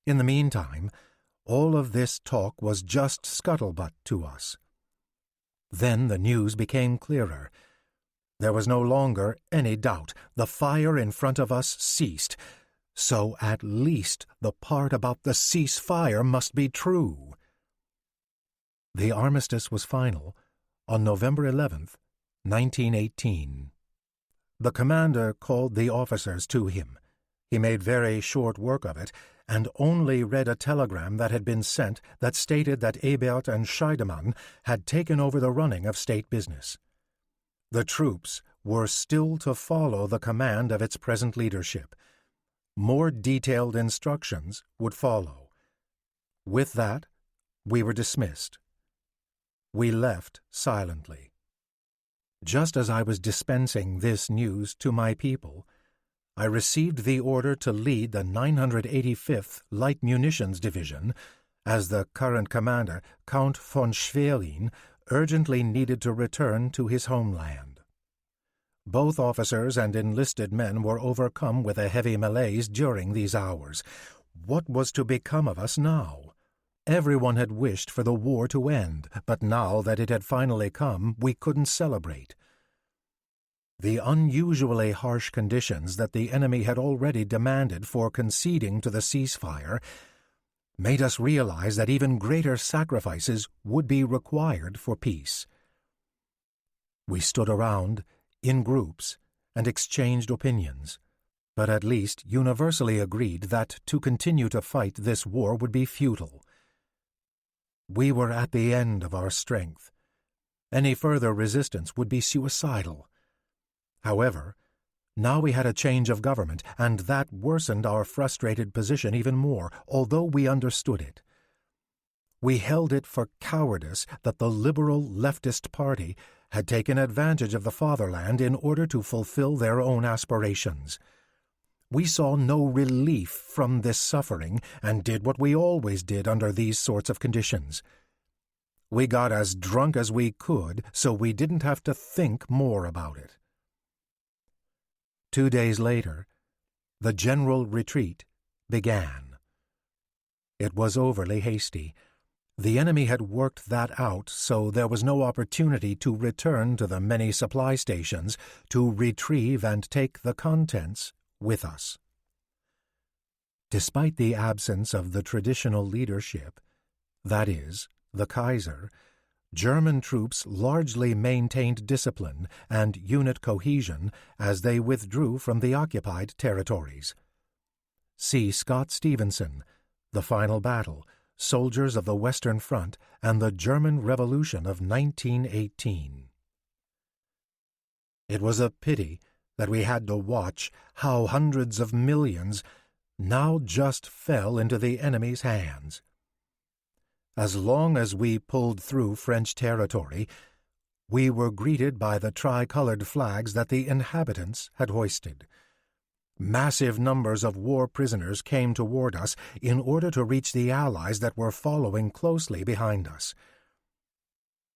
In the meantime, all of this talk was just scuttlebutt to us. Then the news became clearer. There was no longer any doubt. The fire in front of us ceased. So at least the part about the ceasefire must be true. The armistice was final on November 11th, 1918. The commander called the officers to him. He made very short work of it, and only read a telegram that had been sent that stated that Ebert and Scheidemann had taken over the running of state business. The troops were still to follow the command of its present leadership. More detailed instructions would follow. With that, we were dismissed. We left silently. Just as I was dispensing this news to my people, I received the order to lead the 985th Light Munitions Division, as the current commander, Count von Schwerin, urgently needed to return to his homeland. Both officers and enlisted men were overcome with a heavy malaise during these hours. What was to become of us now? Everyone had wished for the war to end, but now that it had finally come, we couldn't celebrate. The unusually harsh conditions that the enemy had already demanded for conceding to the ceasefire made us realize that even greater sacrifices would be required for peace. We stood around, in groups, and exchanged opinions, but at least universally agreed that to continue to fight this war would be futile. We were at the end of our strength. Any further resistance would be suicidal. However, now we had a change of government, and that worsened our frustrated position even more, although we understood it. We held it for cowardice that the liberal leftist party had taken advantage of the fatherland in order to fulfill their own aspirations. We saw no relief from this suffering and did what we always did under these sorts of conditions. We got as drunk as we could so we didn't have to think more about it. 2 days later, the general retreat began. It was overly hasty. The enemy had worked that out, so there was no opportunity to return to the many supply stations to retrieve and take the contents with us. Despite the absence of the traditional leadership, that is, the Kaiser, German troops largely maintained discipline and unit cohesion as they withdrew from the occupied territories. See Scott Stevenson, The Final Battle, Soldiers of the Western Front, and the German Revolution of 1918. It was a pity that we had to watch how hundreds of millions now just fell into the enemy's hands. As long as we pulled through French territory, we were greeted by the tricolored flags that the inhabitants had hoisted. Massive numbers of war prisoners came toward us in order to reach the Allies that were following closely behind us.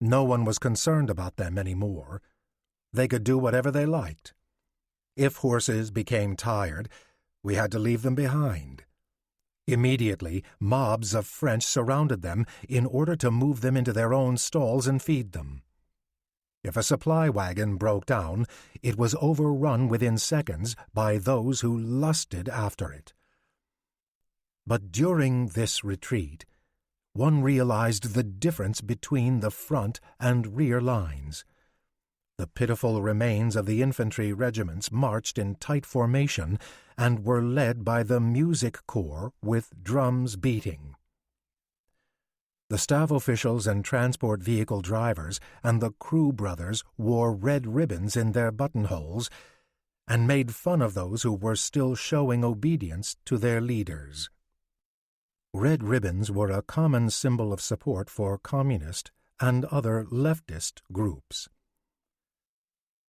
No one was concerned about them anymore. They could do whatever they liked. If horses became tired, we had to leave them behind. Immediately, mobs of French surrounded them in order to move them into their own stalls and feed them. If a supply wagon broke down, it was overrun within seconds by those who lusted after it. But during this retreat, one realized the difference between the front and rear lines. The pitiful remains of the infantry regiments marched in tight formation and were led by the music corps with drums beating. The staff officials and transport vehicle drivers and the crew brothers wore red ribbons in their buttonholes and made fun of those who were still showing obedience to their leaders. Red ribbons were a common symbol of support for communist and other leftist groups.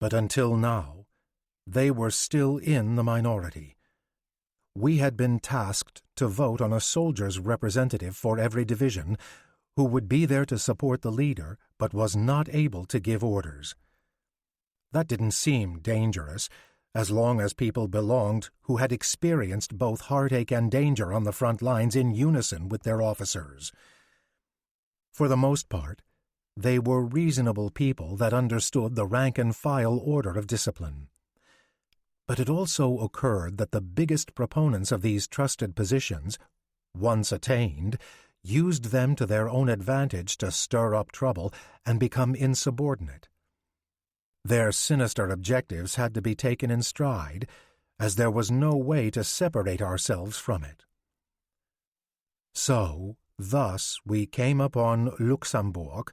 But until now, they were still in the minority. We had been tasked to vote on a soldier's representative for every division who would be there to support the leader but was not able to give orders. That didn't seem dangerous, as long as people belonged who had experienced both heartache and danger on the front lines in unison with their officers. For the most part, they were reasonable people that understood the rank-and-file order of discipline. But it also occurred that the biggest proponents of these trusted positions, once attained, used them to their own advantage to stir up trouble and become insubordinate. Their sinister objectives had to be taken in stride, as there was no way to separate ourselves from it. So, thus we came upon Luxembourg,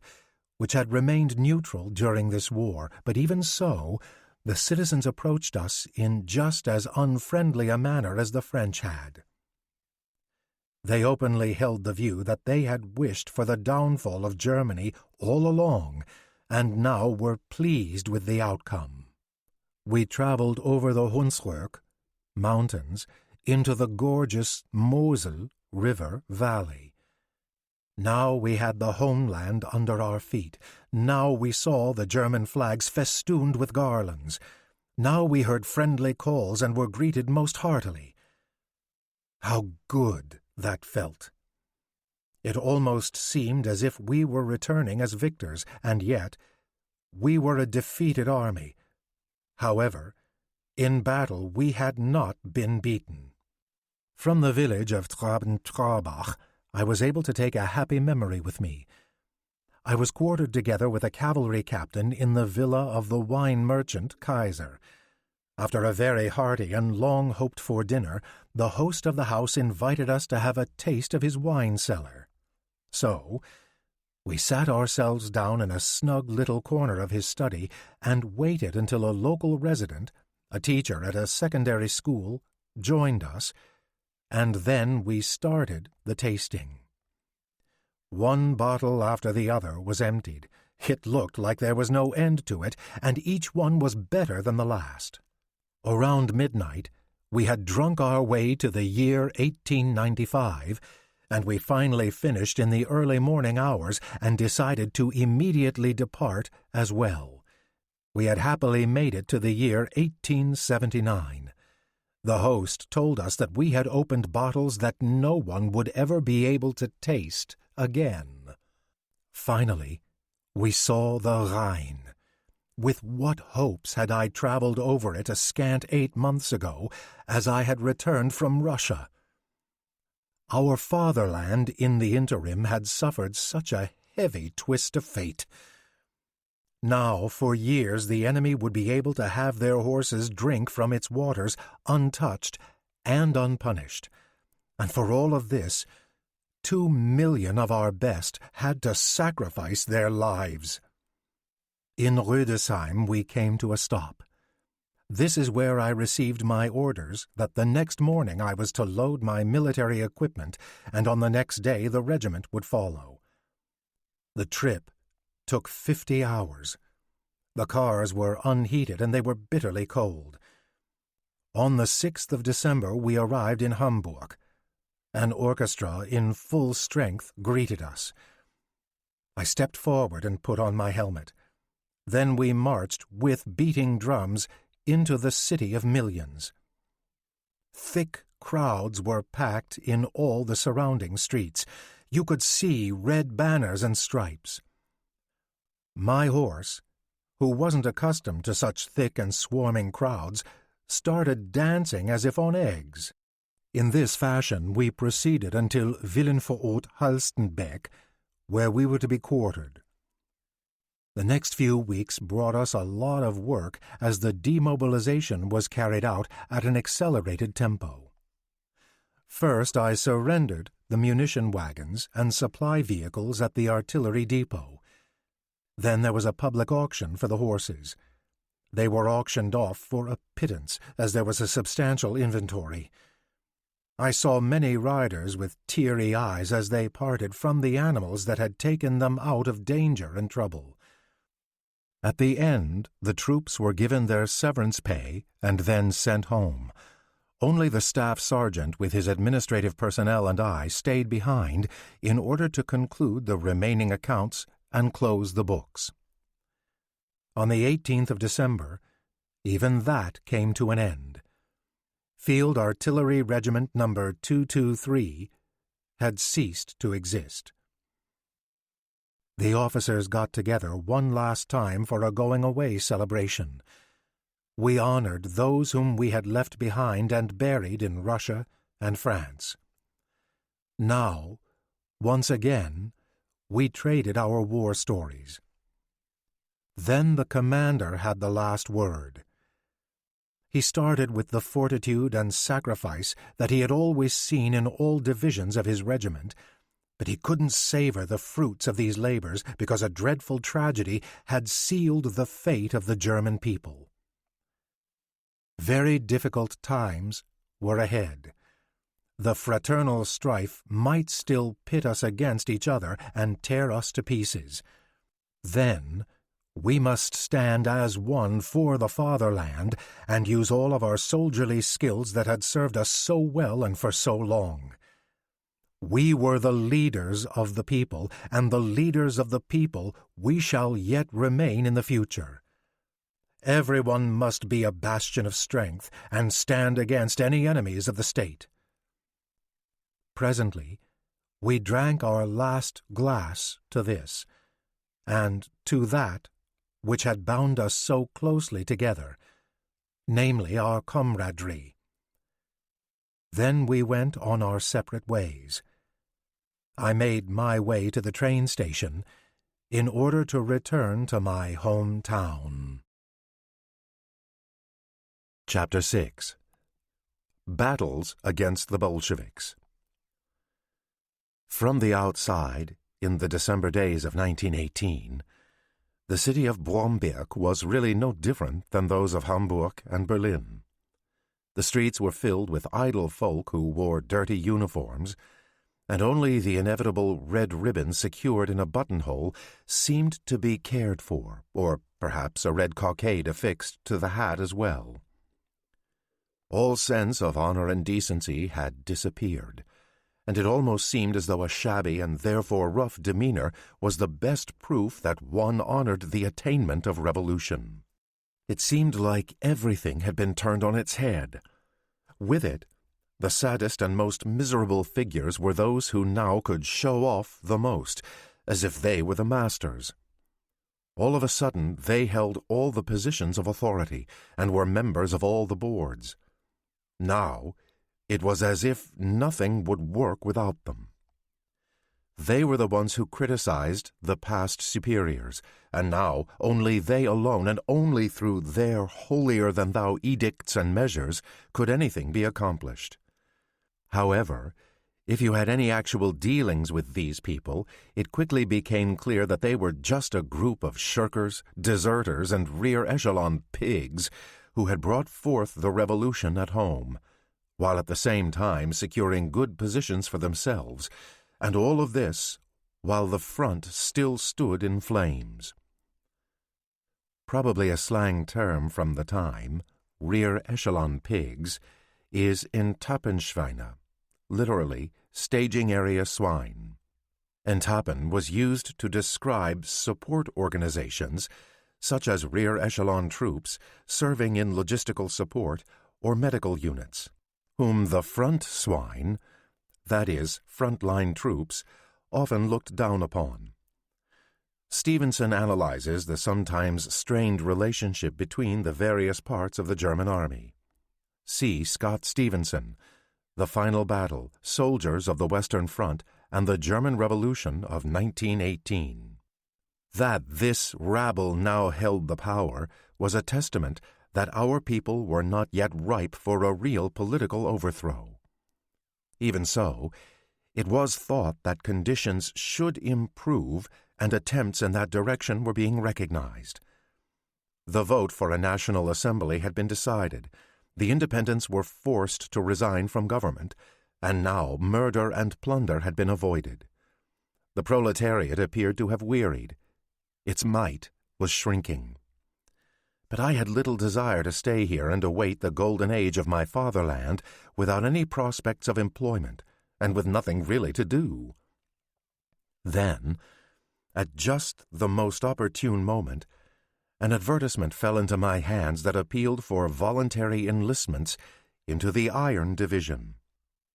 which had remained neutral during this war, but even so, the citizens approached us in just as unfriendly a manner as the French had. They openly held the view that they had wished for the downfall of Germany all along, and now were pleased with the outcome. We traveled over the Hunsrück mountains into the gorgeous Mosel River valley. Now we had the homeland under our feet. Now we saw the German flags festooned with garlands. Now we heard friendly calls and were greeted most heartily. How good that felt! It almost seemed as if we were returning as victors, and yet we were a defeated army. However, in battle we had not been beaten. From the village of Traben-Trarbach, I was able to take a happy memory with me. I was quartered together with a cavalry captain in the villa of the wine merchant Kaiser. After a very hearty and long-hoped-for dinner, the host of the house invited us to have a taste of his wine cellar. So, we sat ourselves down in a snug little corner of his study and waited until a local resident, a teacher at a secondary school, joined us, and then we started the tasting. One bottle after the other was emptied. It looked like there was no end to it, and each one was better than the last. Around midnight, we had drunk our way to the year 1895, and we finally finished in the early morning hours and decided to immediately depart as well. We had happily made it to the year 1879. The host told us that we had opened bottles that no one would ever be able to taste again. Finally, we saw the Rhine. With what hopes had I traveled over it a scant 8 months ago, as I had returned from Russia? Our fatherland in the interim had suffered such a heavy twist of fate. Now, for years, the enemy would be able to have their horses drink from its waters untouched and unpunished. And for all of this, 2 million of our best had to sacrifice their lives. In Rüdesheim we came to a stop. This is where I received my orders that the next morning I was to load my military equipment, and on the next day the regiment would follow. The trip took 50 hours. The cars were unheated and they were bitterly cold. On the 6th of December we arrived in Hamburg. An orchestra in full strength greeted us. I stepped forward and put on my helmet. Then we marched with beating drums into the city of millions. Thick crowds were packed in all the surrounding streets. You could see red banners and stripes. My horse, who wasn't accustomed to such thick and swarming crowds, started dancing as if on eggs. In this fashion we proceeded until Willenvorort-Halstenbeck, where we were to be quartered. The next few weeks brought us a lot of work as the demobilization was carried out at an accelerated tempo. First, I surrendered the munition wagons and supply vehicles at the artillery depot. Then there was a public auction for the horses. They were auctioned off for a pittance, as there was a substantial inventory. I saw many riders with teary eyes as they parted from the animals that had taken them out of danger and trouble. At the end, the troops were given their severance pay and then sent home. Only the staff sergeant with his administrative personnel and I stayed behind in order to conclude the remaining accounts and close the books. On the 18th of December, even that came to an end. Field Artillery Regiment No. 223 had ceased to exist. The officers got together one last time for a going-away celebration. We honored those whom we had left behind and buried in Russia and France. Now, once again, we traded our war stories. Then the commander had the last word. He started with the fortitude and sacrifice that he had always seen in all divisions of his regiment, but he couldn't savor the fruits of these labors because a dreadful tragedy had sealed the fate of the German people. Very difficult times were ahead. The fraternal strife might still pit us against each other and tear us to pieces. Then we must stand as one for the fatherland and use all of our soldierly skills that had served us so well and for so long. We were the leaders of the people, and the leaders of the people we shall yet remain in the future. Everyone must be a bastion of strength and stand against any enemies of the state. Presently, we drank our last glass to this, and to that which had bound us so closely together, namely our comradry. Then we went on our separate ways. I made my way to the train station in order to return to my hometown. Chapter 6. Battles against the Bolsheviks. From the outside, in the December days of 1918, the city of Bromberg was really no different than those of Hamburg and Berlin. The streets were filled with idle folk who wore dirty uniforms, and only the inevitable red ribbon secured in a buttonhole seemed to be cared for, or perhaps a red cockade affixed to the hat as well. All sense of honor and decency had disappeared, and it almost seemed as though a shabby and therefore rough demeanor was the best proof that one honored the attainment of revolution. It seemed like everything had been turned on its head. With it, the saddest and most miserable figures were those who now could show off the most, as if they were the masters. All of a sudden, they held all the positions of authority and were members of all the boards. Now, it was as if nothing would work without them. They were the ones who criticized the past superiors, and now only they alone and only through their holier-than-thou edicts and measures could anything be accomplished. However, if you had any actual dealings with these people, it quickly became clear that they were just a group of shirkers, deserters, and rear-echelon pigs who had brought forth the revolution at home, while at the same time securing good positions for themselves, and all of this while the front still stood in flames. Probably a slang term from the time, rear-echelon pigs, is Entappenschweine, literally staging area swine. Entappen was used to describe support organizations, such as rear-echelon troops serving in logistical support or medical units, whom the front swine, that is, frontline troops, often looked down upon. Stevenson analyzes the sometimes strained relationship between the various parts of the German army. See Scott Stevenson, The Final Battle, Soldiers of the Western Front, and the German Revolution of 1918. That this rabble now held the power was a testament that our people were not yet ripe for a real political overthrow. Even so, it was thought that conditions should improve and attempts in that direction were being recognized. The vote for a National Assembly had been decided, the independents were forced to resign from government, and now murder and plunder had been avoided. The proletariat appeared to have wearied. Its might was shrinking. But I had little desire to stay here and await the golden age of my fatherland without any prospects of employment, and with nothing really to do. Then, at just the most opportune moment, an advertisement fell into my hands that appealed for voluntary enlistments into the Iron Division.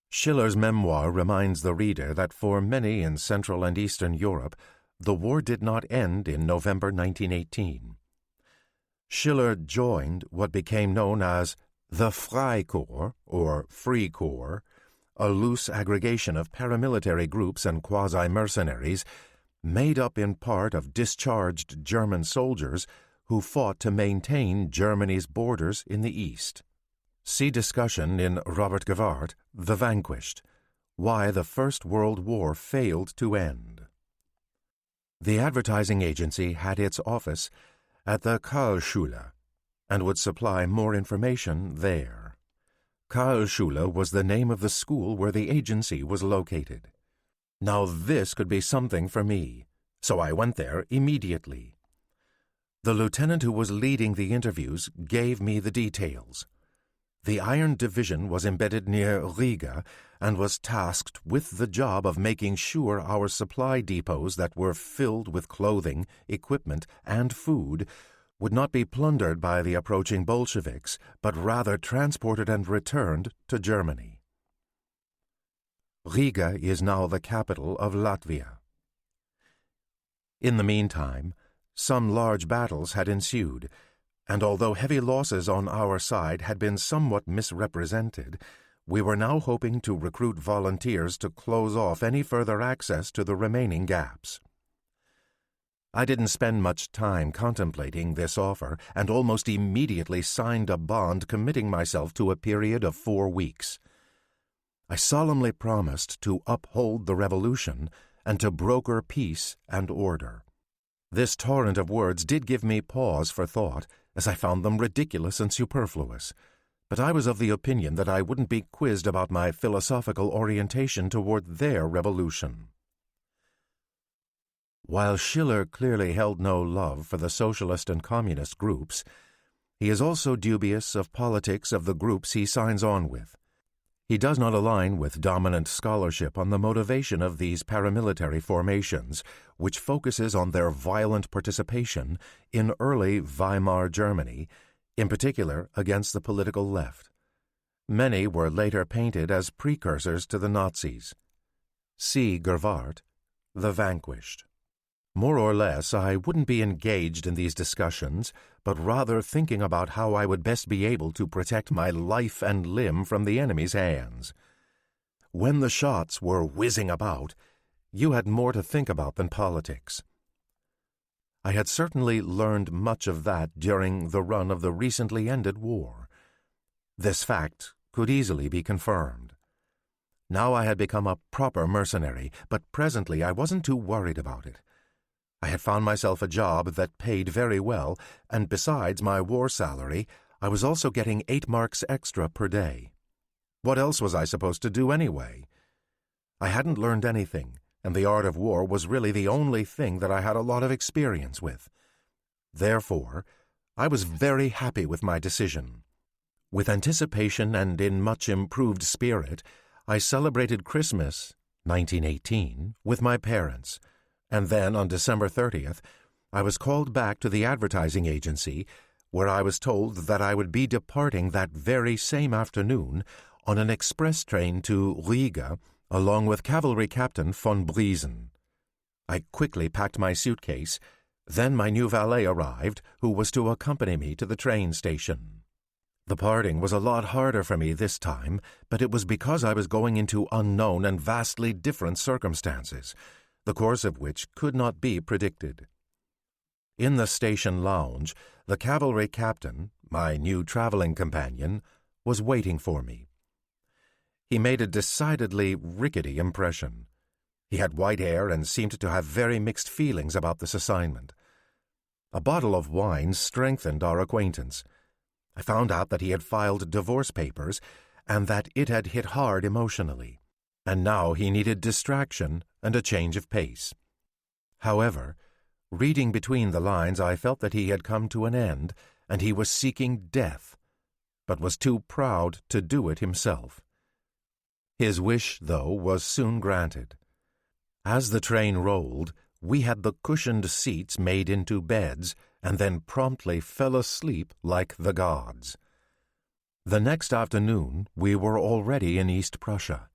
Schiller's memoir reminds the reader that for many in Central and Eastern Europe, the war did not end in November 1918. Schiller joined what became known as the Freikorps, or Free Corps, a loose aggregation of paramilitary groups and quasi-mercenaries made up in part of discharged German soldiers who fought to maintain Germany's borders in the east. See discussion in Robert Gewart, The Vanquished, Why the First World War Failed to End. The advertising agency had its office at the Karlschule and would supply more information there. Karlschule was the name of the school where the agency was located. Now this could be something for me, so I went there immediately. The lieutenant who was leading the interviews gave me the details. The Iron Division was embedded near Riga and was tasked with the job of making sure our supply depots that were filled with clothing, equipment, and food would not be plundered by the approaching Bolsheviks, but rather transported and returned to Germany. Riga is now the capital of Latvia. In the meantime, some large battles had ensued, and although heavy losses on our side had been somewhat misrepresented, we were now hoping to recruit volunteers to close off any further access to the remaining gaps. I didn't spend much time contemplating this offer and almost immediately signed a bond committing myself to a period of 4 weeks. I solemnly promised to uphold the revolution and to broker peace and order. This torrent of words did give me pause for thought, as I found them ridiculous and superfluous, but I was of the opinion that I wouldn't be quizzed about my philosophical orientation toward their revolution. While Schiller clearly held no love for the socialist and communist groups, he is also dubious of politics of the groups he signs on with. He does not align with dominant scholarship on the motivation of these paramilitary formations, which focuses on their violent participation in early Weimar Germany, in particular against the political left. Many were later painted as precursors to the Nazis. See Gewart, The Vanquished. More or less, I wouldn't be engaged in these discussions, but rather thinking about how I would best be able to protect my life and limb from the enemy's hands. When the shots were whizzing about, you had more to think about than politics. I had certainly learned much of that during the run of the recently ended war. This fact could easily be confirmed. Now I had become a proper mercenary, but presently I wasn't too worried about it. I had found myself a job that paid very well, and besides my war salary, I was also getting 8 marks extra per day. What else was I supposed to do anyway? I hadn't learned anything, and the art of war was really the only thing that I had a lot of experience with. Therefore, I was very happy with my decision. With anticipation and in much improved spirit, I celebrated Christmas, 1918, with my parents. And then, on December 30th, I was called back to the advertising agency, where I was told that I would be departing that very same afternoon on an express train to Riga, along with Cavalry Captain von Briesen. I quickly packed my suitcase. Then my new valet arrived, who was to accompany me to the train station. The parting was a lot harder for me this time, but it was because I was going into unknown and vastly different circumstances, the course of which could not be predicted. In the station lounge, the cavalry captain, my new traveling companion, was waiting for me. He made a decidedly rickety impression. He had white hair and seemed to have very mixed feelings about this assignment. A bottle of wine strengthened our acquaintance. I found out that he had filed divorce papers and that it had hit hard emotionally, and now he needed distraction and a change of pace. However, reading between the lines, I felt that he had come to an end, and he was seeking death, but was too proud to do it himself. His wish, though, was soon granted. As the train rolled, we had the cushioned seats made into beds, and then promptly fell asleep like the gods. The next afternoon, we were already in East Prussia.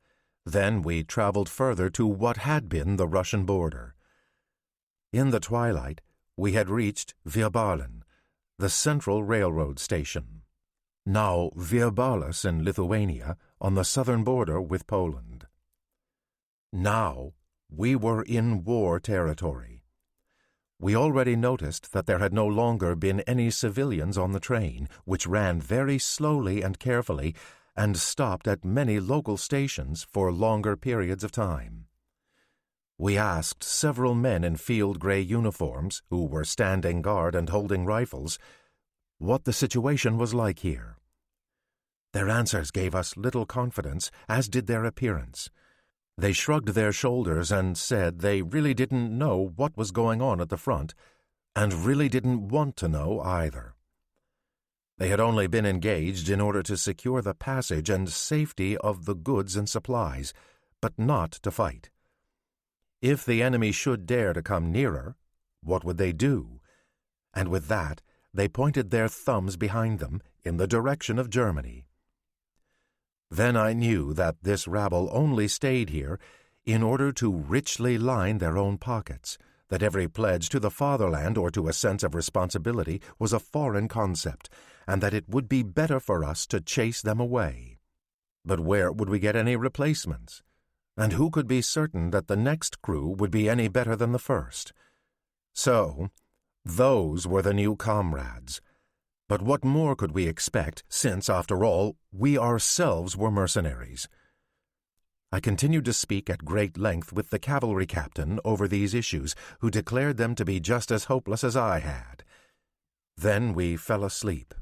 Then we traveled further to what had been the Russian border. In the twilight, we had reached Virballen, the central railroad station, now Virbalis in Lithuania, on the southern border with Poland. Now we were in war territory. We already noticed that there had no longer been any civilians on the train, which ran very slowly and carefully and stopped at many local stations for longer periods of time. We asked several men in field gray uniforms, who were standing guard and holding rifles, what the situation was like here. Their answers gave us little confidence, as did their appearance. They shrugged their shoulders and said they really didn't know what was going on at the front, and really didn't want to know either. They had only been engaged in order to secure the passage and safety of the goods and supplies, but not to fight. If the enemy should dare to come nearer, what would they do? And with that, they pointed their thumbs behind them in the direction of Germany. Then I knew that this rabble only stayed here in order to richly line their own pockets, that every pledge to the fatherland or to a sense of responsibility was a foreign concept, and that it would be better for us to chase them away. But where would we get any replacements? And who could be certain that the next crew would be any better than the first? So, those were the new comrades. But what more could we expect, since, after all, we ourselves were mercenaries? I continued to speak at great length with the cavalry captain over these issues, who declared them to be just as hopeless as I had. Then we fell asleep.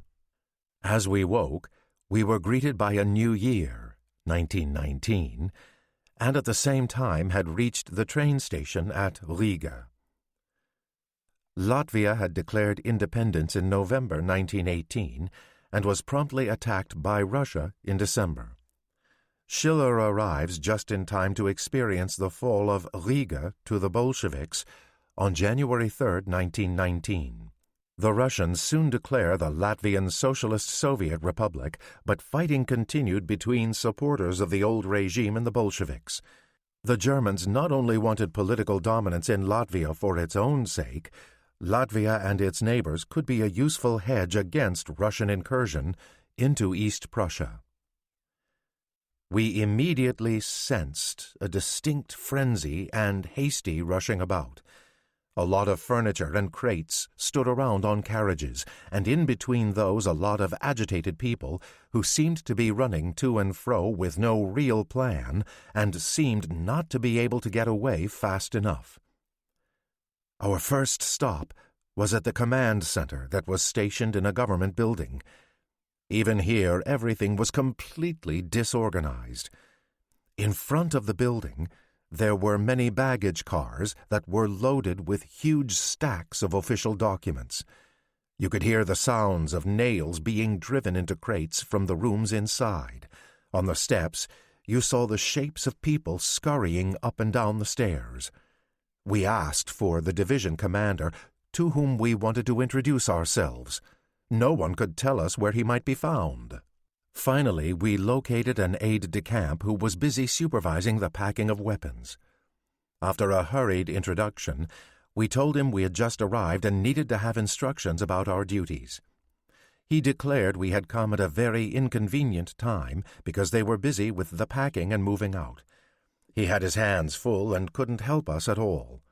As we woke, we were greeted by a new year, 1919, and at the same time had reached the train station at Riga. Latvia had declared independence in November 1918 and was promptly attacked by Russia in December. Schiller arrives just in time to experience the fall of Riga to the Bolsheviks on January 3, 1919. The Russians soon declare the Latvian Socialist Soviet Republic, but fighting continued between supporters of the old regime and the Bolsheviks. The Germans not only wanted political dominance in Latvia for its own sake, Latvia and its neighbors could be a useful hedge against Russian incursion into East Prussia. We immediately sensed a distinct frenzy and hasty rushing about. A lot of furniture and crates stood around on carriages, and in between those a lot of agitated people who seemed to be running to and fro with no real plan and seemed not to be able to get away fast enough. Our first stop was at the command center that was stationed in a government building. Even here, everything was completely disorganized. In front of the building, there were many baggage cars that were loaded with huge stacks of official documents. You could hear the sounds of nails being driven into crates from the rooms inside. On the steps, you saw the shapes of people scurrying up and down the stairs. We asked for the division commander, to whom we wanted to introduce ourselves. No one could tell us where he might be found. Finally, we located an aide-de-camp who was busy supervising the packing of weapons. After a hurried introduction, we told him we had just arrived and needed to have instructions about our duties. He declared we had come at a very inconvenient time because they were busy with the packing and moving out. He had his hands full and couldn't help us at all.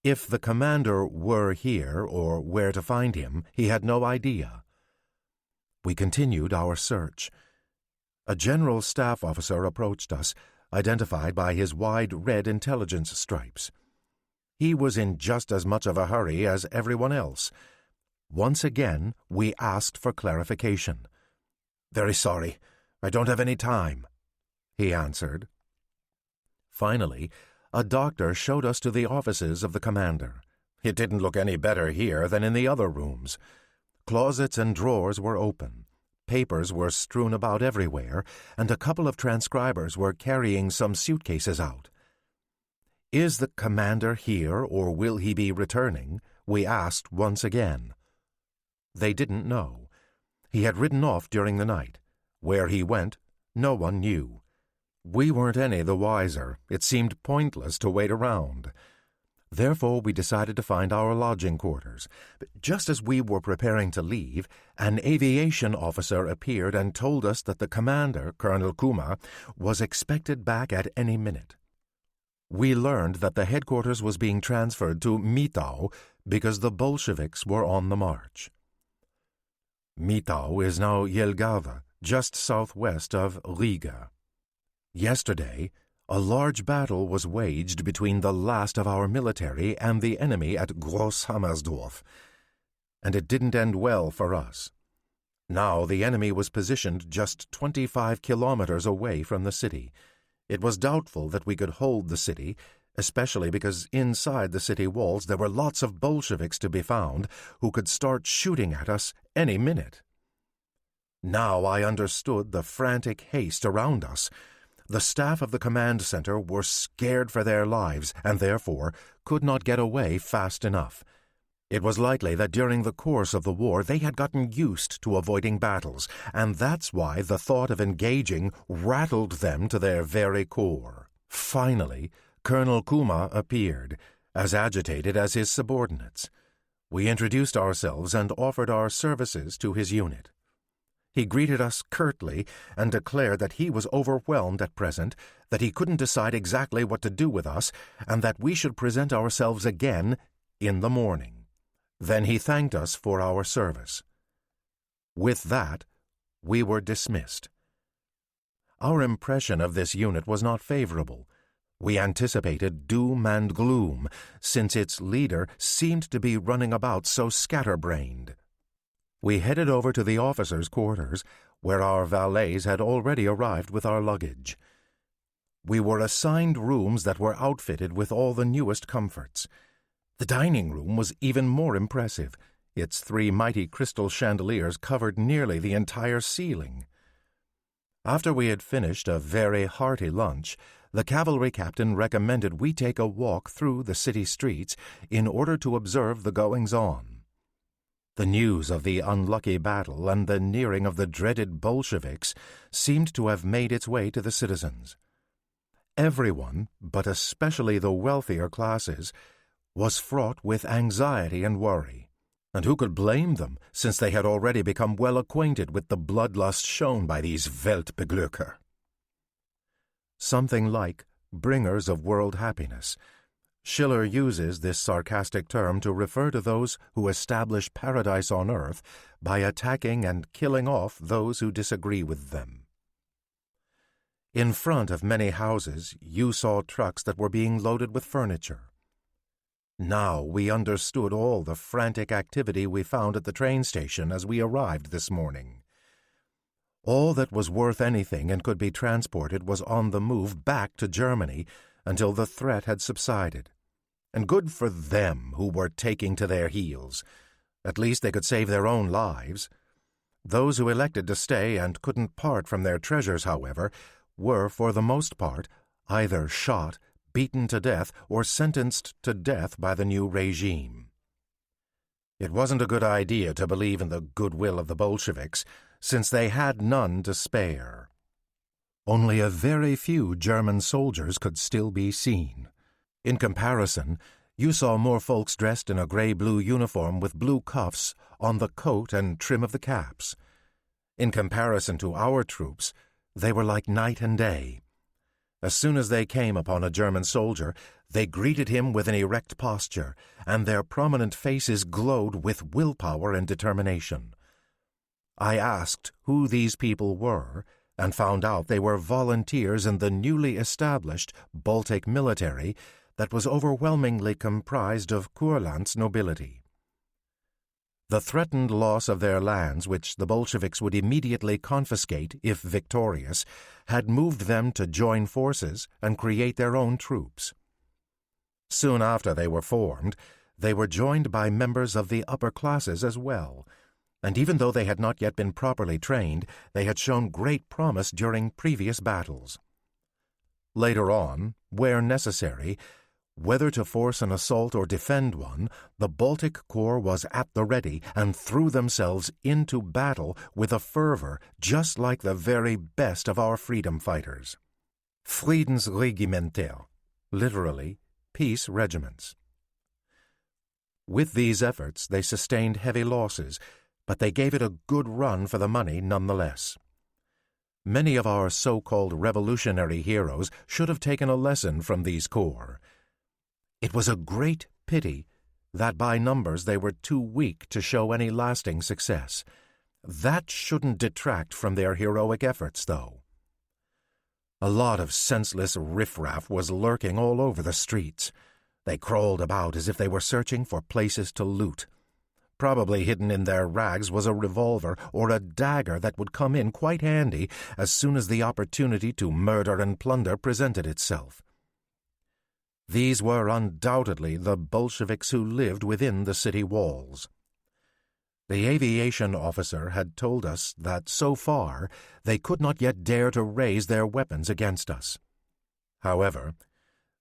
If the commander were here or where to find him, he had no idea. We continued our search. A general staff officer approached us, identified by his wide red intelligence stripes. He was in just as much of a hurry as everyone else. Once again, we asked for clarification. "Very sorry, I don't have any time," he answered. Finally, a doctor showed us to the offices of the commander. It didn't look any better here than in the other rooms. Closets and drawers were open. Papers were strewn about everywhere, and a couple of transcribers were carrying some suitcases out. "Is the commander here, or will he be returning?" we asked once again. They didn't know. He had ridden off during the night. Where he went, no one knew. We weren't any the wiser. It seemed pointless to wait around. Therefore, we decided to find our lodging quarters. But just as we were preparing to leave, an aviation officer appeared and told us that the commander, Colonel Kuma, was expected back at any minute. We learned that the headquarters was being transferred to Mitau because the Bolsheviks were on the march. Mitau is now Jelgava, just southwest of Riga. Yesterday, a large battle was waged between the last of our military and the enemy at Grosshammersdorf, and it didn't end well for us. Now the enemy was positioned just 25 kilometers away from the city. It was doubtful that we could hold the city, especially because inside the city walls there were lots of Bolsheviks to be found who could start shooting at us any minute. Now I understood the frantic haste around us. The staff of the command center were scared for their lives and therefore could not get away fast enough. It was likely that during the course of the war they had gotten used to avoiding battles, and that's why the thought of engaging rattled them to their very core. Finally, Colonel Kuma appeared, as agitated as his subordinates. We introduced ourselves and offered our services to his unit. He greeted us curtly and declared that he was overwhelmed at present, that he couldn't decide exactly what to do with us, and that we should present ourselves again in the morning. Then he thanked us for our service. With that, we were dismissed. Our impression of this unit was not favorable. We anticipated doom and gloom, since its leader seemed to be running about so scatterbrained. We headed over to the officers' quarters, where our valets had already arrived with our luggage. We were assigned rooms that were outfitted with all the newest comforts. The dining room was even more impressive. Its 3 mighty crystal chandeliers covered nearly the entire ceiling. After we had finished a very hearty lunch, the cavalry captain recommended we take a walk through the city streets in order to observe the goings-on. The news of the unlucky battle and the nearing of the dreaded Bolsheviks seemed to have made its way to the citizens. Everyone, but especially the wealthier classes, was fraught with anxiety and worry. And who could blame them, since they had already become well acquainted with the bloodlust shown by these Weltbeglücker? Something like bringers of world happiness. Schiller uses this sarcastic term to refer to those who establish paradise on earth by attacking and killing off those who disagree with them. In front of many houses, you saw trucks that were being loaded with furniture. Now we understood all the frantic activity we found at the train station as we arrived this morning. All that was worth anything and could be transported was on the move back to Germany until the threat had subsided. And good for them who were taking to their heels. At least they could save their own lives. Those who elected to stay and couldn't part from their treasures, however, were, for the most part, either shot, beaten to death, or sentenced to death by the new regime. It wasn't a good idea to believe in the goodwill of the Bolsheviks, since they had none to spare. Only a very few German soldiers could still be seen. In comparison, you saw more folks dressed in a gray-blue uniform with blue cuffs on the coat and trim of the caps. In comparison to our troops, they were like night and day. As soon as they came upon a German soldier, they greeted him with an erect posture, and their prominent faces glowed with willpower and determination. I asked who these people were, and found out they were volunteers in the newly established Baltic military that was overwhelmingly comprised of Kurland's nobility. The threatened loss of their lands, which the Bolsheviks would immediately confiscate if victorious, had moved them to join forces and create their own troops. Soon after they were formed, they were joined by members of the upper classes as well, and even though they had not yet been properly trained, they had shown great promise during previous battles. Later on, where necessary, whether to force an assault or defend one, the Baltic Corps was at the ready and threw themselves into battle with a fervor just like the very best of our freedom fighters. Friedensregimenter, literally, peace regiments. With these efforts, they sustained heavy losses, but they gave it a good run for the money nonetheless. Many of our so-called revolutionary heroes should have taken a lesson from these corps. It was a great pity that by numbers they were too weak to show any lasting success. That shouldn't detract from their heroic efforts, though. A lot of senseless riffraff was lurking all over the streets. They crawled about as if they were searching for places to loot. Probably hidden in their rags was a revolver or a dagger that would come in quite handy as soon as the opportunity to murder and plunder presented itself. These were undoubtedly the Bolsheviks who lived within the city walls. The aviation officer had told us that so far they could not yet dare to raise their weapons against us. However,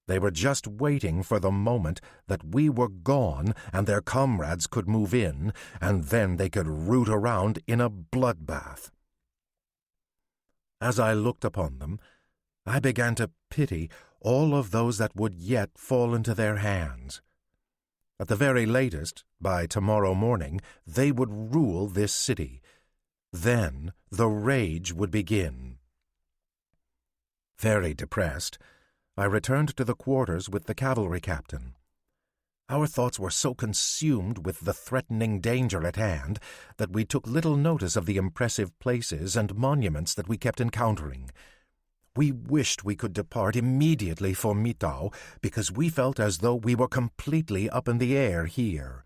they were just waiting for the moment that we were gone and their comrades could move in, and then they could root around in a bloodbath. As I looked upon them, I began to pity all of those that would yet fall into their hands. At the very latest, by tomorrow morning, they would rule this city. Then the rage would begin. Very depressed, I returned to the quarters with the cavalry captain. Our thoughts were so consumed with the threatening danger at hand that we took little notice of the impressive places and monuments that we kept encountering. We wished we could depart immediately for Mitau because we felt as though we were completely up in the air here.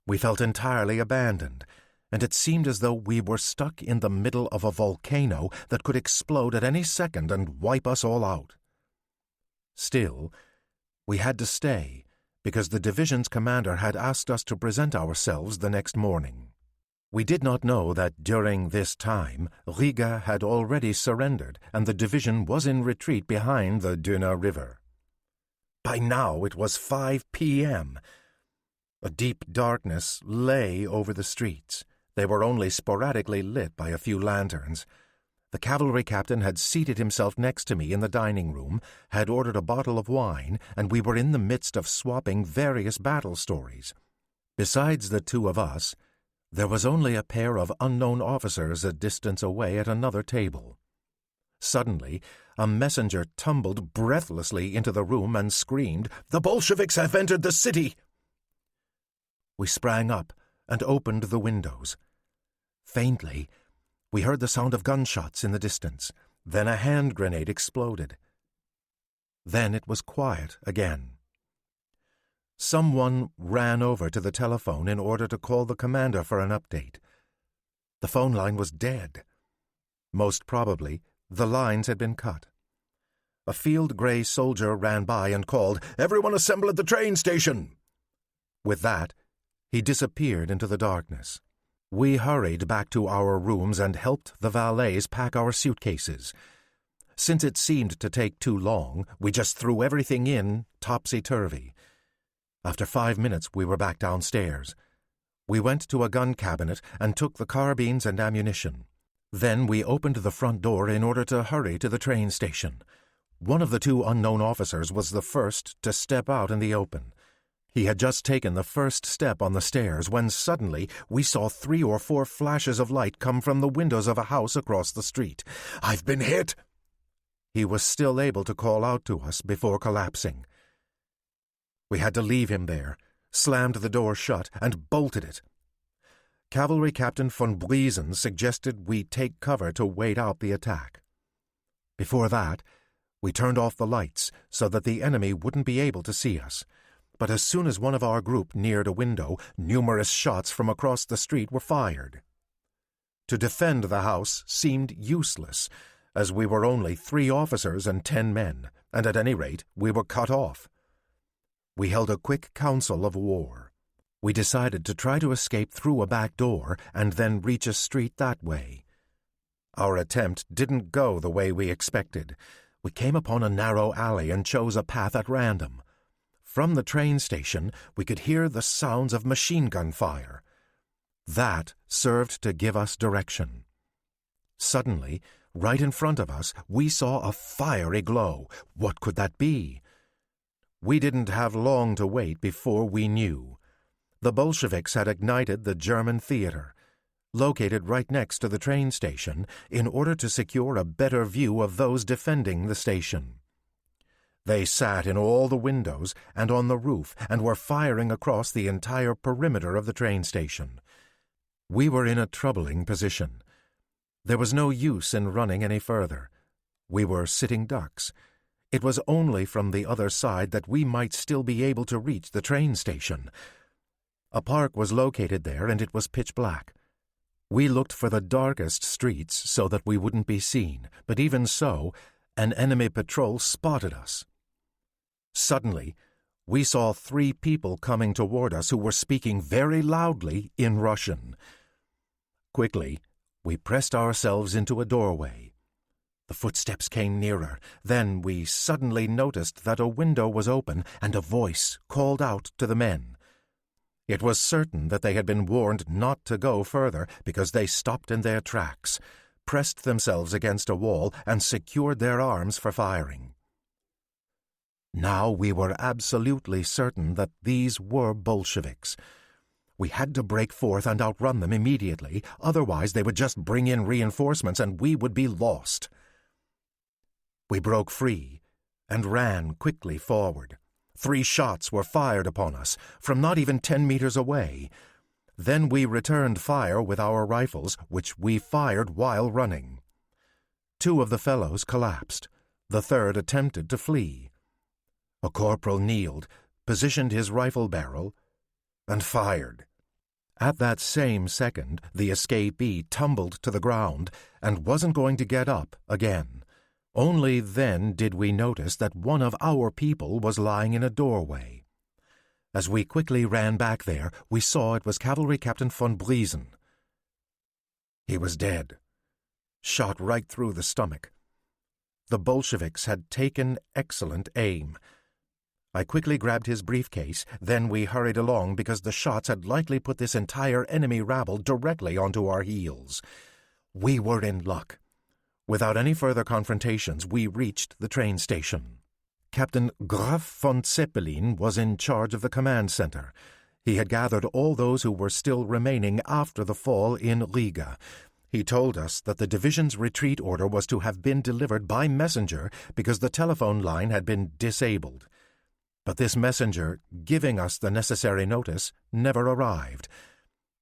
We felt entirely abandoned, and it seemed as though we were stuck in the middle of a volcano that could explode at any second and wipe us all out. Still, we had to stay because the division's commander had asked us to present ourselves the next morning. We did not know that during this time Riga had already surrendered and the division was in retreat behind the Duna River. By now it was 5 p.m. A deep darkness lay over the streets. They were only sporadically lit by a few lanterns. The cavalry captain had seated himself next to me in the dining room, had ordered a bottle of wine, and we were in the midst of swapping various battle stories. Besides the two of us, there was only a pair of unknown officers a distance away at another table. Suddenly, a messenger tumbled breathlessly into the room and screamed, "The Bolsheviks have entered the city!" We sprang up and opened the windows. Faintly, we heard the sound of gunshots in the distance. Then a hand grenade exploded. Then it was quiet again. Someone ran over to the telephone in order to call the commander for an update. The phone line was dead. Most probably, the lines had been cut. A field gray soldier ran by and called, "Everyone assemble at the train station!" With that, he disappeared into the darkness. We hurried back to our rooms and helped the valets pack our suitcases. Since it seemed to take too long, we just threw everything in topsy-turvy. After 5 minutes, we were back downstairs. We went to a gun cabinet and took the carbines and ammunition. Then we opened the front door in order to hurry to the train station. One of the two unknown officers was the first to step out in the open. He had just taken the first step on the stairs when suddenly we saw 3 or 4 flashes of light come from the windows of a house across the street. "I've been hit!" He was still able to call out to us before collapsing. We had to leave him there, slammed the door shut, and bolted it. Cavalry Captain von Briesen suggested we take cover to wait out the attack. Before that, we turned off the lights so that the enemy wouldn't be able to see us. But as soon as one of our group neared a window, numerous shots from across the street were fired. To defend the house seemed useless, as we were only 3 officers and 10 men, and at any rate we were cut off. We held a quick council of war. We decided to try to escape through a back door and then reach a street that way. Our attempt didn't go the way we expected. We came upon a narrow alley and chose a path at random. From the train station, we could hear the sounds of machine gun fire. That served to give us direction. Suddenly, right in front of us, we saw a fiery glow. What could that be? We didn't have long to wait before we knew. The Bolsheviks had ignited the German theater, located right next to the train station, in order to secure a better view of those defending the station. They sat in all the windows and on the roof and were firing across the entire perimeter of the train station. We were in a troubling position. There was no use in running any further. We were sitting ducks. It was only from the other side that we might still be able to reach the train station. A park was located there, and it was pitch black. We looked for the darkest streets so that we wouldn't be seen, but even so, an enemy patrol spotted us. Suddenly, we saw 3 people coming toward us who were speaking very loudly in Russian. Quickly, we pressed ourselves into a doorway. The footsteps came nearer. Then we suddenly noticed that a window was open and a voice called out to the men. It was certain that they had been warned not to go further because they stopped in their tracks, pressed themselves against a wall, and secured their arms for firing. Now we were absolutely certain that these were Bolsheviks. We had to break forth and outrun them immediately, otherwise they would just bring in reinforcements and we would be lost. We broke free and ran quickly forward. 3 shots were fired upon us from not even 10 meters away. Then we returned fire with our rifles, which we fired while running. 2 of the fellows collapsed. The 3rd attempted to flee. A corporal kneeled, positioned his rifle barrel, and fired. At that same second, the escapee tumbled to the ground and wasn't going to get up again. Only then did we notice that one of our people was lying in a doorway. As we quickly ran back there, we saw it was Cavalry Captain von Briesen. He was dead, shot right through the stomach. The Bolsheviks had taken excellent aim. I quickly grabbed his briefcase, then we hurried along because the shots had likely put this entire enemy rabble directly onto our heels. We were in luck. Without any further confrontations, we reached the train station. Captain Graf von Zeppelin was in charge of the command center. He had gathered all those who were still remaining after the fall in Riga. He told us that the division's retreat order was to have been delivered by messenger because the telephone line had been disabled. But this messenger, giving us the necessary notice, never arrived.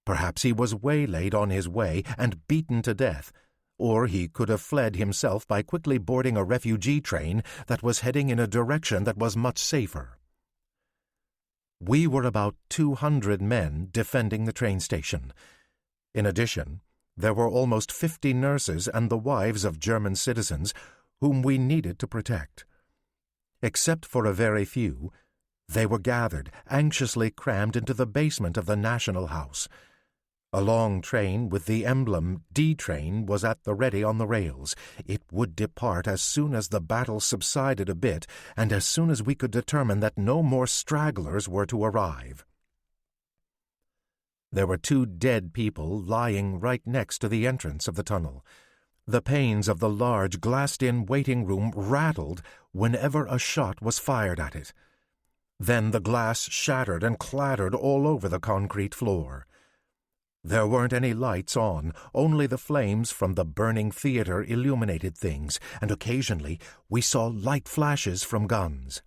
Perhaps he was waylaid on his way and beaten to death, or he could have fled himself by quickly boarding a refugee train that was heading in a direction that was much safer. We were about 200 men defending the train station. In addition, there were almost 50 nurses and the wives of German citizens whom we needed to protect. Except for a very few, they were gathered, anxiously crammed into the basement of the National House. A long train with the emblem D-Train was at the ready on the rails. It would depart as soon as the battle subsided a bit and as soon as we could determine that no more stragglers were to arrive. There were 2 dead people lying right next to the entrance of the tunnel. The panes of the large glassed-in waiting room rattled whenever a shot was fired at it. Then the glass shattered and clattered all over the concrete floor. There weren't any lights on, only the flames from the burning theater illuminated things, and occasionally we saw light flashes from guns.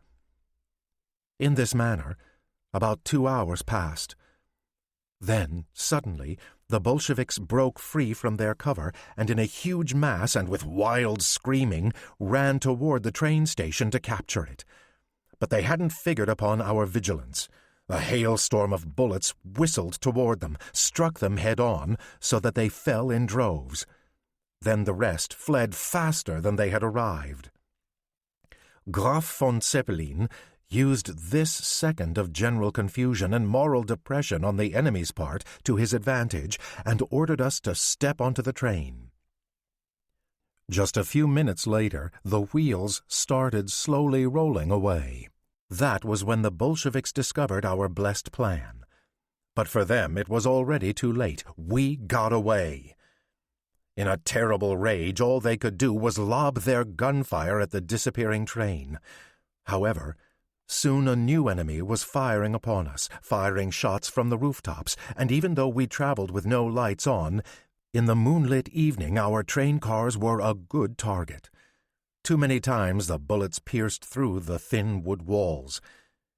In this manner, about 2 hours passed. Then, suddenly, the Bolsheviks broke free from their cover and in a huge mass and with wild screaming ran toward the train station to capture it. But they hadn't figured upon our vigilance. A hailstorm of bullets whistled toward them, struck them head-on, so that they fell in droves. Then the rest fled faster than they had arrived. Graf von Zeppelin used this second of general confusion and moral depression on the enemy's part to his advantage and ordered us to step onto the train. Just a few minutes later, the wheels started slowly rolling away. That was when the Bolsheviks discovered our blessed plan. But for them it was already too late. We got away. In a terrible rage, all they could do was lob their gunfire at the disappearing train. However, Soon a new enemy was firing upon us, firing shots from the rooftops, and even though we traveled with no lights on, in the moonlit evening our train cars were a good target. Too many times the bullets pierced through the thin wood walls.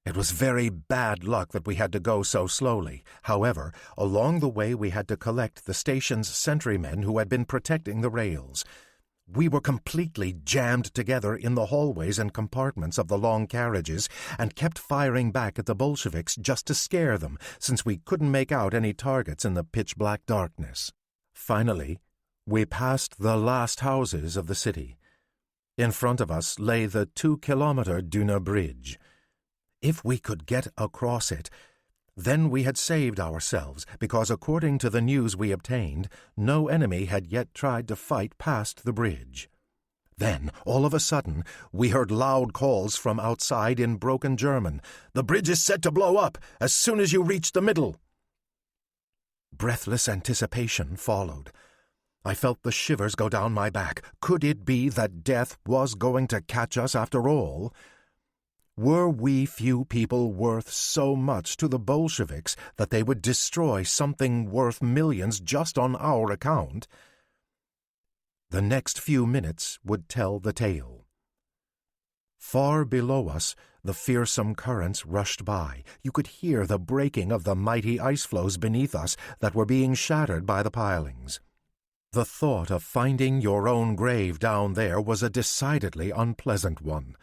It was very bad luck that we had to go so slowly. However, along the way we had to collect the station's sentrymen who had been protecting the rails. We were completely jammed together in the hallways and compartments of the long carriages and kept firing back at the Bolsheviks just to scare them, since we couldn't make out any targets in the pitch-black darkness. Finally, we passed the last houses of the city. In front of us lay the 2-kilometer Duna Bridge. If we could get across it, then we had saved ourselves, because according to the news we obtained, no enemy had yet tried to fight past the bridge. Then, all of a sudden, we heard loud calls from outside in broken German. "The bridge is set to blow up as soon as you reach the middle." Breathless anticipation followed. I felt the shivers go down my back. Could it be that death was going to catch us after all? Were we few people worth so much to the Bolsheviks that they would destroy something worth millions just on our account? The next few minutes would tell the tale. Far below us, the fearsome currents rushed by. You could hear the breaking of the mighty ice floes beneath us that were being shattered by the pilings. The thought of finding your own grave down there was a decidedly unpleasant one.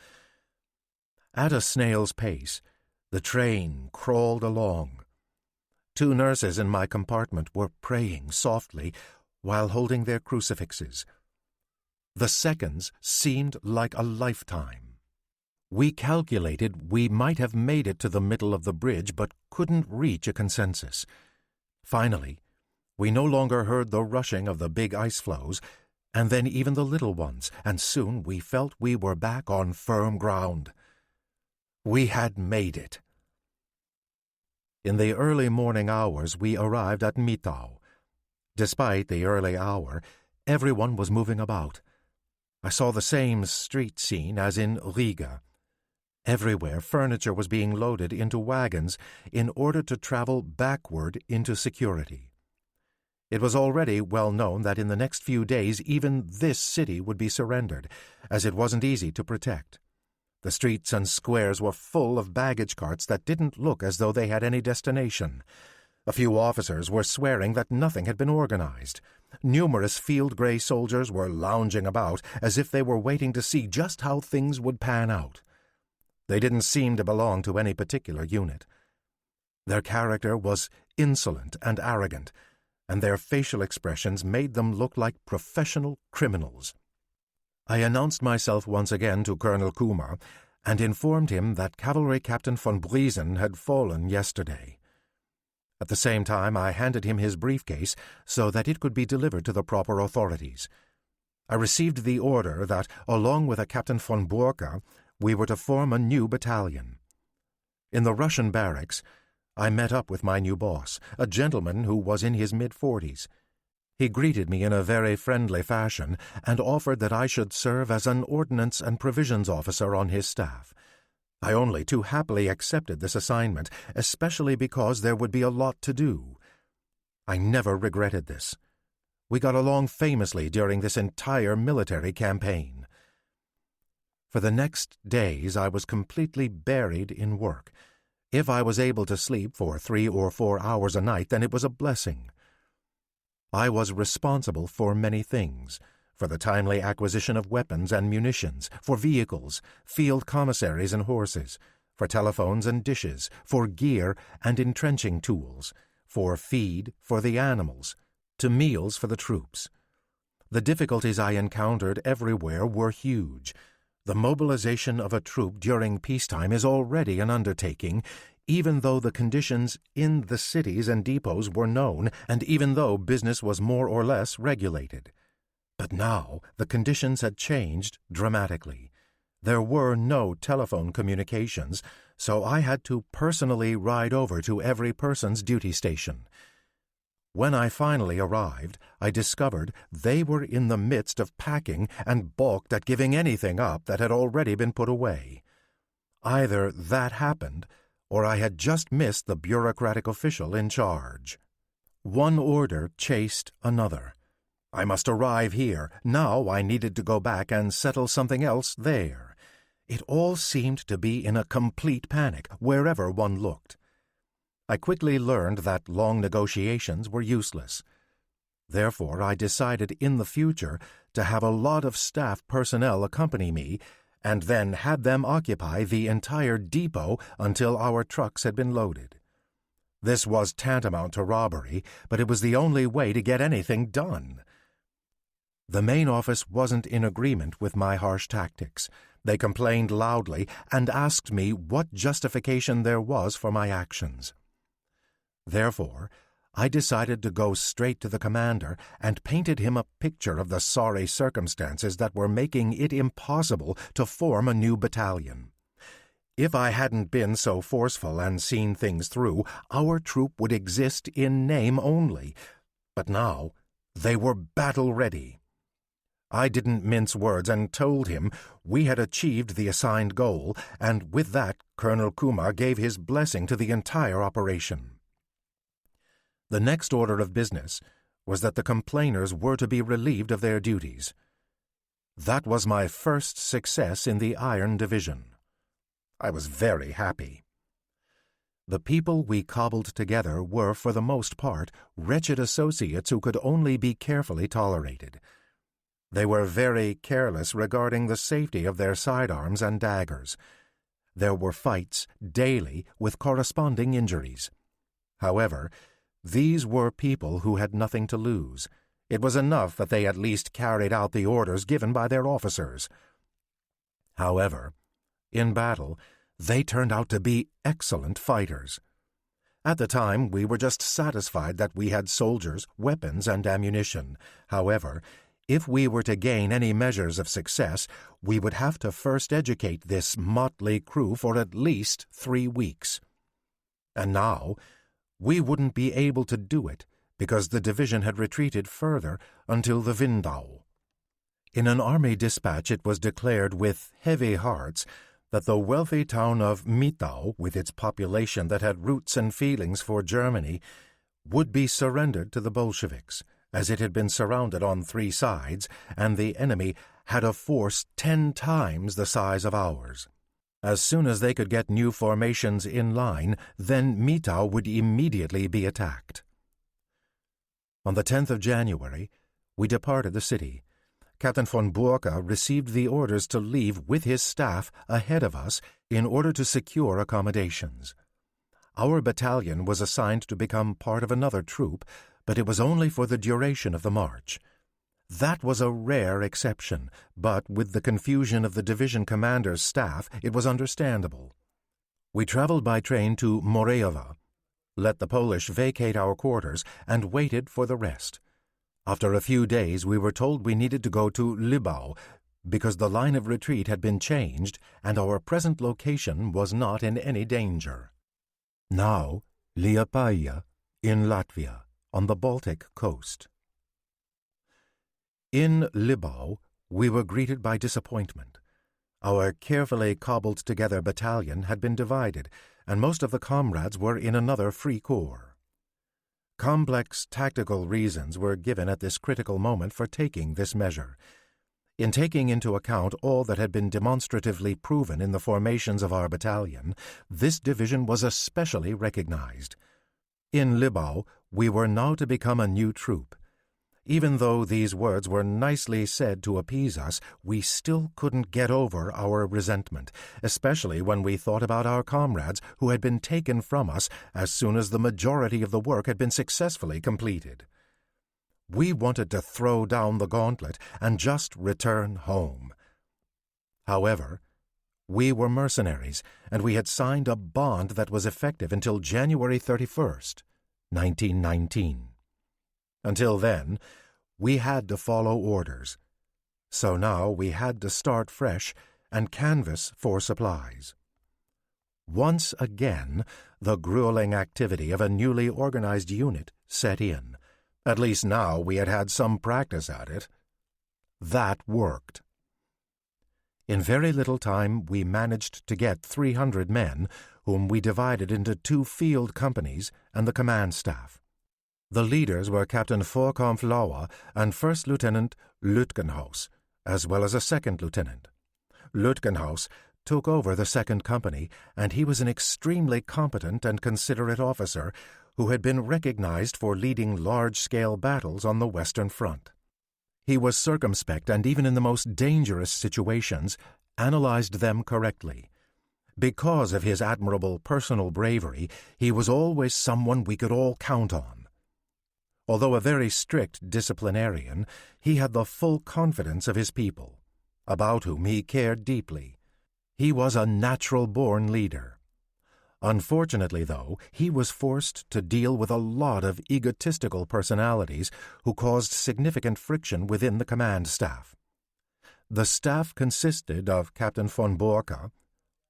At a snail's pace, the train crawled along. 2 nurses in my compartment were praying softly while holding their crucifixes. The seconds seemed like a lifetime. We calculated we might have made it to the middle of the bridge but couldn't reach a consensus. Finally, we no longer heard the rushing of the big ice floes, and then even the little ones, and soon we felt we were back on firm ground. We had made it. In the early morning hours, we arrived at Mitau. Despite the early hour, everyone was moving about. I saw the same street scene as in Riga. Everywhere, furniture was being loaded into wagons in order to travel backward into security. It was already well known that in the next few days even this city would be surrendered, as it wasn't easy to protect. The streets and squares were full of baggage carts that didn't look as though they had any destination. A few officers were swearing that nothing had been organized. Numerous field gray soldiers were lounging about as if they were waiting to see just how things would pan out. They didn't seem to belong to any particular unit. Their character was insolent and arrogant, and their facial expressions made them look like professional criminals. I announced myself once again to Colonel Kumar and informed him that Cavalry Captain von Briesen had fallen yesterday. At the same time, I handed him his briefcase so that it could be delivered to the proper authorities. I received the order that, along with a Captain von Borka, we were to form a new battalion. In the Russian barracks, I met up with my new boss, a gentleman who was in his mid-40s. He greeted me in a very friendly fashion and offered that I should serve as an ordnance and provisions officer on his staff. I only too happily accepted this assignment, especially because there would be a lot to do. I never regretted this. We got along famously during this entire military campaign. For the next days I was completely buried in work. If I was able to sleep for 3 or 4 hours a night, then it was a blessing. I was responsible for many things, for the timely acquisition of weapons and munitions, for vehicles, field commissaries and horses, for telephones and dishes, for gear and entrenching tools, for feed for the animals, to meals for the troops. The difficulties I encountered everywhere were huge. The mobilization of a troop during peacetime is already an undertaking, even though the conditions in the cities and depots were known, and even though business was more or less regulated. But now the conditions had changed dramatically. There were no telephone communications, so I had to personally ride over to every person's duty station. When I finally arrived, I discovered they were in the midst of packing and balked at giving anything up that had already been put away. Either that happened, or I had just missed the bureaucratic official in charge. One order chased another. I must arrive here. Now I needed to go back and settle something else there. It all seemed to be in a complete panic wherever one looked. I quickly learned that long negotiations were useless. Therefore, I decided in the future to have a lot of staff personnel accompany me and then had them occupy the entire depot until our trucks had been loaded. This was tantamount to robbery, but it was the only way to get anything done. The main office wasn't in agreement with my harsh tactics. They complained loudly and asked me what justification there was for my actions. Therefore, I decided to go straight to the commander and painted him a picture of the sorry circumstances that were making it impossible to form a new battalion. If I hadn't been so forceful and seen things through, our troop would exist in name only. But now, they were battle-ready. I didn't mince words and told him we had achieved the assigned goal, and with that Colonel Kumar gave his blessing to the entire operation. The next order of business was that the complainers were to be relieved of their duties. That was my first success in the Iron Division. I was very happy. The people we cobbled together were, for the most part, wretched associates who could only be carefully tolerated. They were very careless regarding the safety of their sidearms and daggers. There were fights daily with corresponding injuries. However, these were people who had nothing to lose. It was enough that they at least carried out the orders given by their officers. However, in battle, they turned out to be excellent fighters. At the time, we were just satisfied that we had soldiers, weapons, and ammunition. However, if we were to gain any measures of success, we would have to first educate this motley crew for at least 3 weeks. And now, we wouldn't be able to do it because the division had retreated further until the Windau. In an army dispatch it was declared with heavy hearts that the wealthy town of Mitau, with its population that had roots and feelings for Germany, would be surrendered to the Bolsheviks, as it had been surrounded on 3 sides, and the enemy had a force 10 times the size of ours. As soon as they could get new formations in line, then Mitau would immediately be attacked. On the 10th of January, we departed the city. Captain von Burka received the orders to leave with his staff ahead of us in order to secure accommodations. Our battalion was assigned to become part of another troop, but it was only for the duration of the march. That was a rare exception, but with the confusion of the division commander's staff, it was understandable. We traveled by train to Morejowa, let the Polish vacate our quarters, and waited for the rest. After a few days, we were told we needed to go to Libau because the line of retreat had been changed and our present location was not in any danger. Now, Liepaja, in Latvia, on the Baltic coast. In Libau, we were greeted by disappointment. Our carefully cobbled-together battalion had been divided, and most of the comrades were in another Free Corps. Complex tactical reasons were given at this critical moment for taking this measure. In taking into account all that had been demonstratively proven in the formations of our battalion, this division was especially recognized. In Libau, we were now to become a new troop. Even though these words were nicely said to appease us, we still couldn't get over our resentment, especially when we thought about our comrades who had been taken from us as soon as the majority of the work had been successfully completed. We wanted to throw down the gauntlet and just return home. However, we were mercenaries, and we had signed a bond that was effective until January 31st, 1919. Until then, we had to follow orders. So now we had to start fresh and canvass for supplies. Once again, the grueling activity of a newly organized unit set in. At least now we had had some practice at it. That worked. In very little time we managed to get 300 men, whom we divided into 2 field companies and the command staff. The leaders were Captain Voorkampf-Lauer and First Lieutenant Lütgenhaus, as well as a second lieutenant. Lütgenhaus took over the second company, and he was an extremely competent and considerate officer who had been recognized for leading large-scale battles on the Western Front. He was circumspect and even in the most dangerous situations analyzed them correctly. Because of his admirable personal bravery, he was always someone we could all count on. Although a very strict disciplinarian, he had the full confidence of his people, about whom he cared deeply. He was a natural-born leader. Unfortunately, though, he was forced to deal with a lot of egotistical personalities who caused significant friction within the command staff. The staff consisted of Captain von Borka,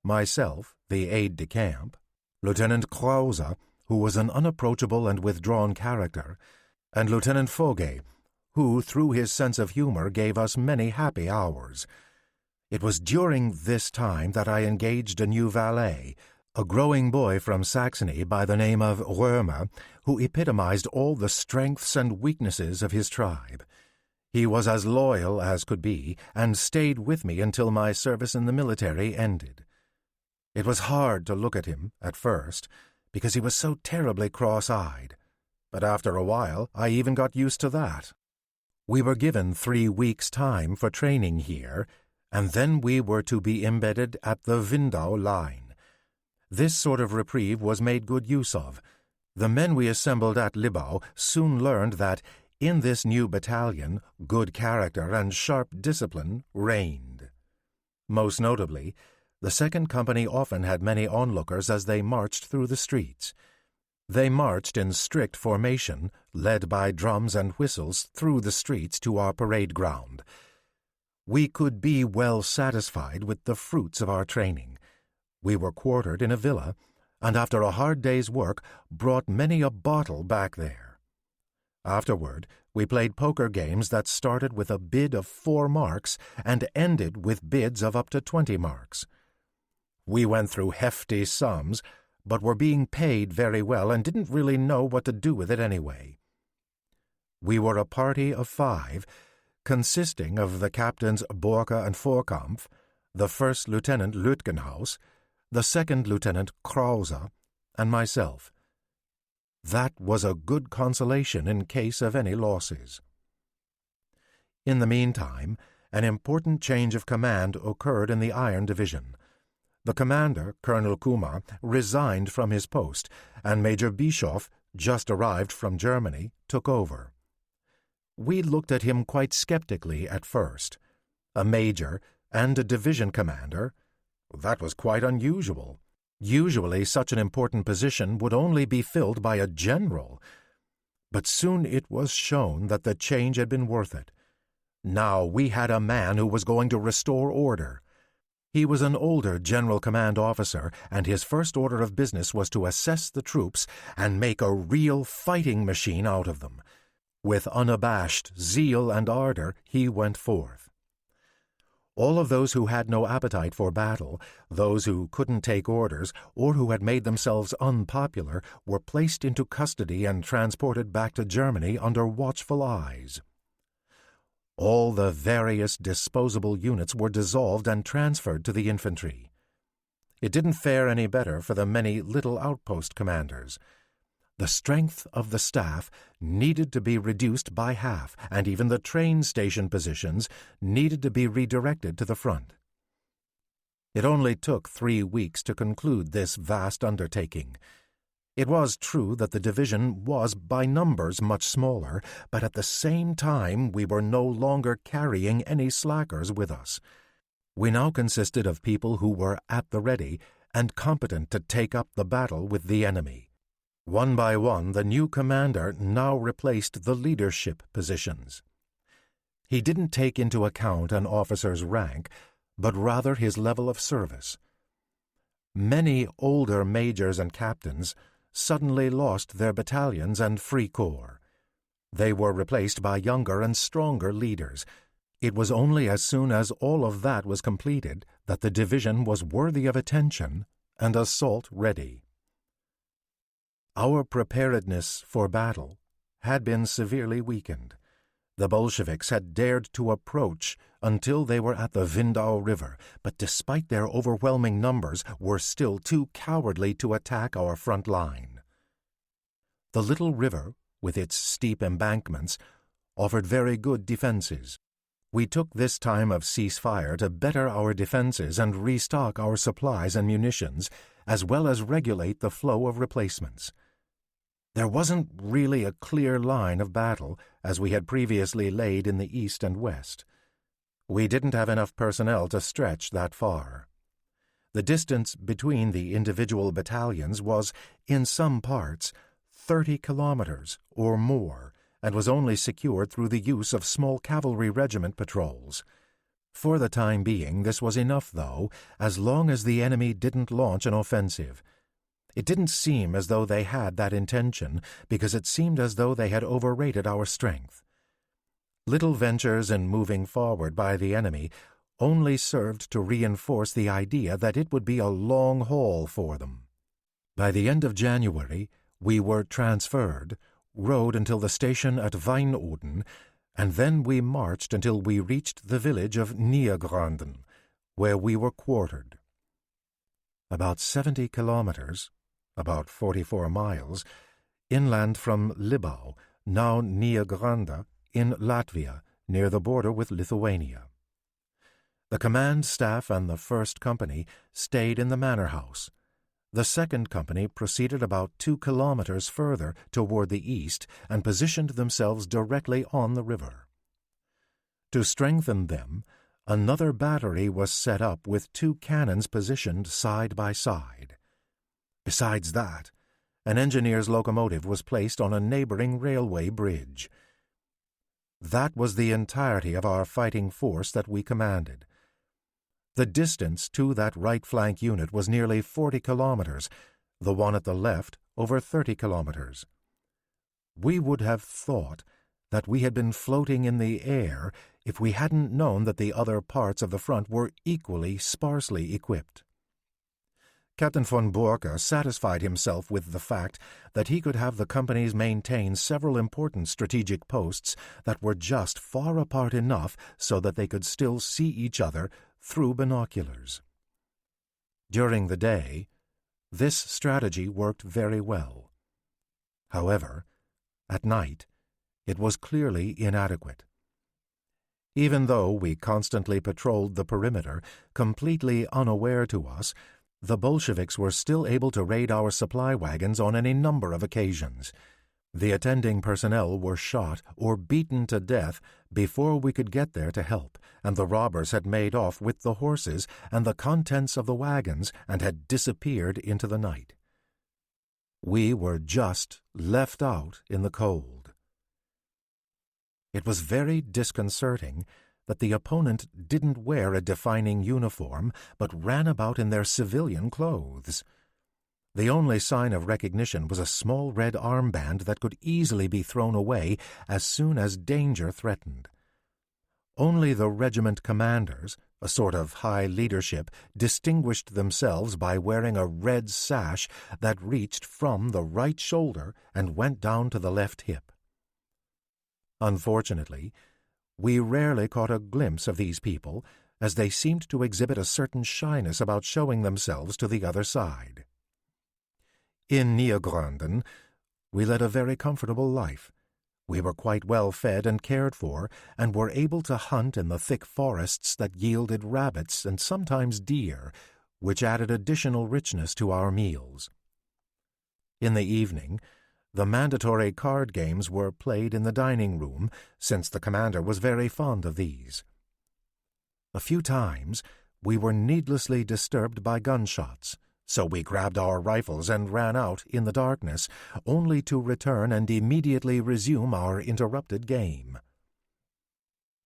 myself, the aide-de-camp, Lieutenant Krause, who was an unapproachable and withdrawn character, and Lieutenant Vogel, who, through his sense of humor, gave us many happy hours. It was during this time that I engaged a new valet, a growing boy from Saxony by the name of Römer, who epitomized all the strengths and weaknesses of his tribe. He was as loyal as could be, and stayed with me until my service in the military ended. It was hard to look at him, at first, because he was so terribly cross-eyed, but after a while I even got used to that. We were given 3 weeks' time for training here, and then we were to be embedded at the Windau line. This sort of reprieve was made good use of. The men we assembled at Libau soon learned that, in this new battalion, good character and sharp discipline reigned. Most notably, the second company often had many onlookers as they marched through the streets. They marched in strict formation, led by drums and whistles through the streets to our parade ground. We could be well satisfied with the fruits of our training. We were quartered in a villa, and after a hard day's work brought many a bottle back there. Afterward, we played poker games that started with a bid of 4 marks and ended with bids of up to 20 marks. We went through hefty sums, but were being paid very well and didn't really know what to do with it anyway. We were a party of 5, consisting of the captains Borka and Voorkampf, the first lieutenant Lütgenhaus, the second lieutenant Krause, and myself. That was a good consolation in case of any losses. In the meantime, an important change of command occurred in the Iron Division. The commander, Colonel Kumar, resigned from his post, and Major Bischoff, just arrived from Germany, took over. We looked at him quite skeptically at first. A major and a division commander? That was quite unusual. Usually such an important position would only be filled by a general. But soon it was shown that the change had been worth it. Now we had a man who was going to restore order. He was an older general command officer, and his first order of business was to assess the troops and make a real fighting machine out of them. With unabashed zeal and ardor he went forth. All of those who had no appetite for battle, those who couldn't take orders, or who had made themselves unpopular, were placed into custody and transported back to Germany under watchful eyes. All the various disposable units were dissolved and transferred to the infantry. It didn't fare any better for the many little outpost commanders. The strength of the staff needed to be reduced by half, and even the train station positions needed to be redirected to the front. It only took 3 weeks to conclude this vast undertaking. It was true that the division was by numbers much smaller, but at the same time we were no longer carrying any slackers with us. We now consisted of people who were at the ready and competent to take up the battle with the enemy. One by one, the new commander now replaced the leadership positions. He didn't take into account an officer's rank, but rather his level of service. Many older majors and captains suddenly lost their battalions and free corps. They were replaced by younger and stronger leaders. It was only as soon as all of that was completed that the division was worthy of attention and assault ready. Our preparedness for battle had been severely weakened. The Bolsheviks had dared to approach until they were at the Vindau River, but despite their overwhelming numbers, were still too cowardly to attack our front line. The little river, with its steep embankments, offered very good defenses. We took this time of ceasefire to better our defenses and restock our supplies and munitions, as well as regulate the flow of replacements. There wasn't really a clear line of battle, as we had previously laid in the east and west. We didn't have enough personnel to stretch that far. The distance between the individual battalions was, in some parts, 30 kilometers or more, and was only secured through the use of small cavalry regiment patrols. For the time being, this was enough, though, as long as the enemy didn't launch an offensive. It didn't seem as though they had that intention, because it seemed as though they had overrated our strength. Little ventures in moving forward by the enemy only served to reinforce the idea that it would be a long haul for them. By the end of January, we were transferred, rode until the station at Weinodden, and then we marched until we reached the village of Niedergranden, where we were quartered. About 70 kilometers, about 44 miles, inland from Libau, now Niedergrande, in Latvia, near the border with Lithuania. The command staff and the 1st Company stayed in the manor house. The 2nd Company proceeded about 2 kilometers further toward the east and positioned themselves directly on the river. To strengthen them, another battery was set up with 2 cannons positioned side by side. Besides that, an engineer's locomotive was placed on a neighboring railway bridge. That was the entirety of our fighting force that we commanded. The distance to that right flank unit was nearly 40 kilometers, the one at the left over 30 kilometers. We would have thought that we had been floating in the air if we hadn't known that the other parts of the front were equally sparsely equipped. Captain von Borke satisfied himself with the fact that he could have the companies maintain several important strategic posts that were just far apart enough so that they could still see each other through binoculars. During the day, this strategy worked very well. However, at night, it was clearly inadequate. Even though we constantly patrolled the perimeter, completely unaware to us, the Bolsheviks were still able to raid our supply wagons on any number of occasions. The attending personnel were shot or beaten to death before we could get there to help, and the robbers had made off with the horses and the contents of the wagons and had disappeared into the night. We were just left out in the cold. It was very disconcerting that the opponent didn't wear a defining uniform but ran about in their civilian clothes. The only sign of recognition was a small red armband that could easily be thrown away as soon as danger threatened. Only the regiment commanders, a sort of high leadership, distinguished themselves by wearing a red sash that reached from the right shoulder and went down to the left hip. Unfortunately, we rarely caught a glimpse of these people, as they seemed to exhibit a certain shyness about showing themselves to the other side. In Niedergranden, we led a very comfortable life. We were quite well fed and cared for, and were able to hunt in the thick forests that yielded rabbits and sometimes deer, which added additional richness to our meals. In the evening, the mandatory card games were played in the dining room, since the commander was very fond of these. A few times we were needlessly disturbed by gunshots, so we grabbed our rifles and ran out in the darkness, only to return and immediately resume our interrupted game.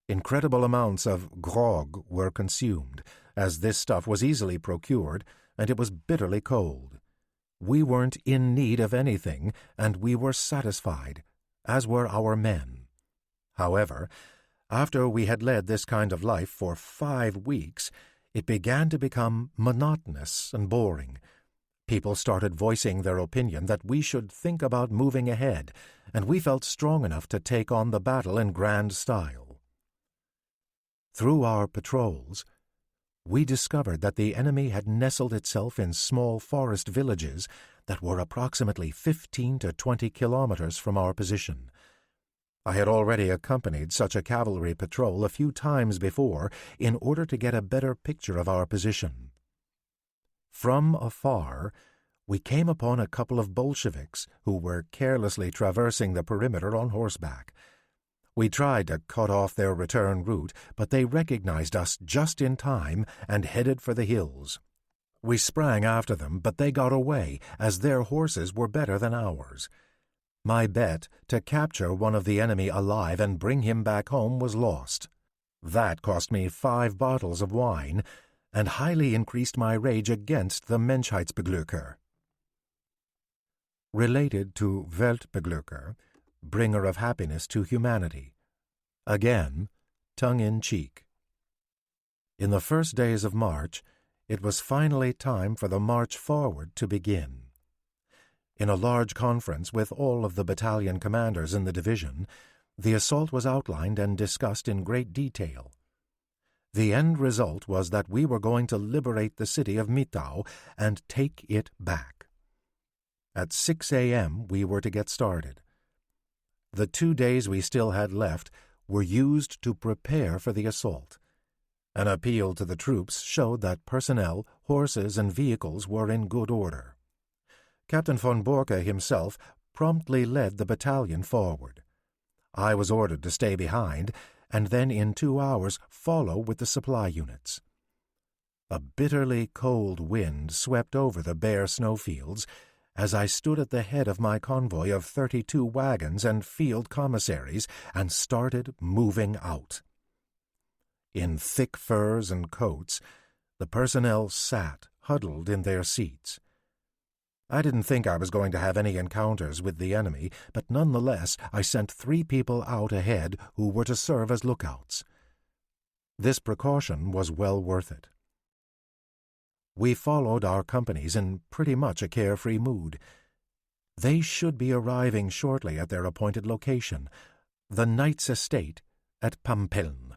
Incredible amounts of grog were consumed, as this stuff was easily procured, and it was bitterly cold. We weren't in need of anything, and we were satisfied, as were our men. However, After we had led this kind of life for 5 weeks, it began to become monotonous and boring. People started voicing their opinion that we should think about moving ahead, and we felt strong enough to take on the battle in grand style. Through our patrols, we discovered that the enemy had nestled itself in small forest villages that were approximately 15 to 20 kilometers from our position. I had already accompanied such a cavalry patrol a few times before in order to get a better picture of our position. From afar, we came upon a couple of Bolsheviks who were carelessly traversing the perimeter on horseback. We tried to cut off their return route, but they recognized us just in time and headed for the hills. We sprang after them, but they got away, as their horses were better than ours. My bet to capture one of the enemy alive and bring him back home was lost. That cost me 5 bottles of wine, and highly increased my rage against the Menschheitsbeglücker. Related to Weltbeglücker, bringer of happiness to humanity. Again, tongue-in-cheek. In the first days of March, it was finally time for the march forward to begin. In a large conference with all of the battalion commanders in the division, the assault was outlined and discussed in great detail. The end result was that we were going to liberate the city of Mitau and take it back. At 6 a.m. we were to get started. The 2 days we still had left were used to prepare for the assault. An appeal to the troops showed that personnel, horses, and vehicles were in good order. Captain von Borke himself promptly led the battalion forward. I was ordered to stay behind, and then in 2 hours follow with the supply units. A bitterly cold wind swept over the bare snowfields as I stood at the head of my convoy of 32 wagons and field commissaries and started moving out. In thick furs and coats, the personnel sat, huddled in their seats. I didn't think I was going to have any encounters with the enemy, but nonetheless I sent 3 people out ahead who were to serve as lookouts. This precaution was well worth it. We followed our companies in pretty much a carefree mood. They should be arriving shortly at their appointed location, the knight's estate at Pampeln,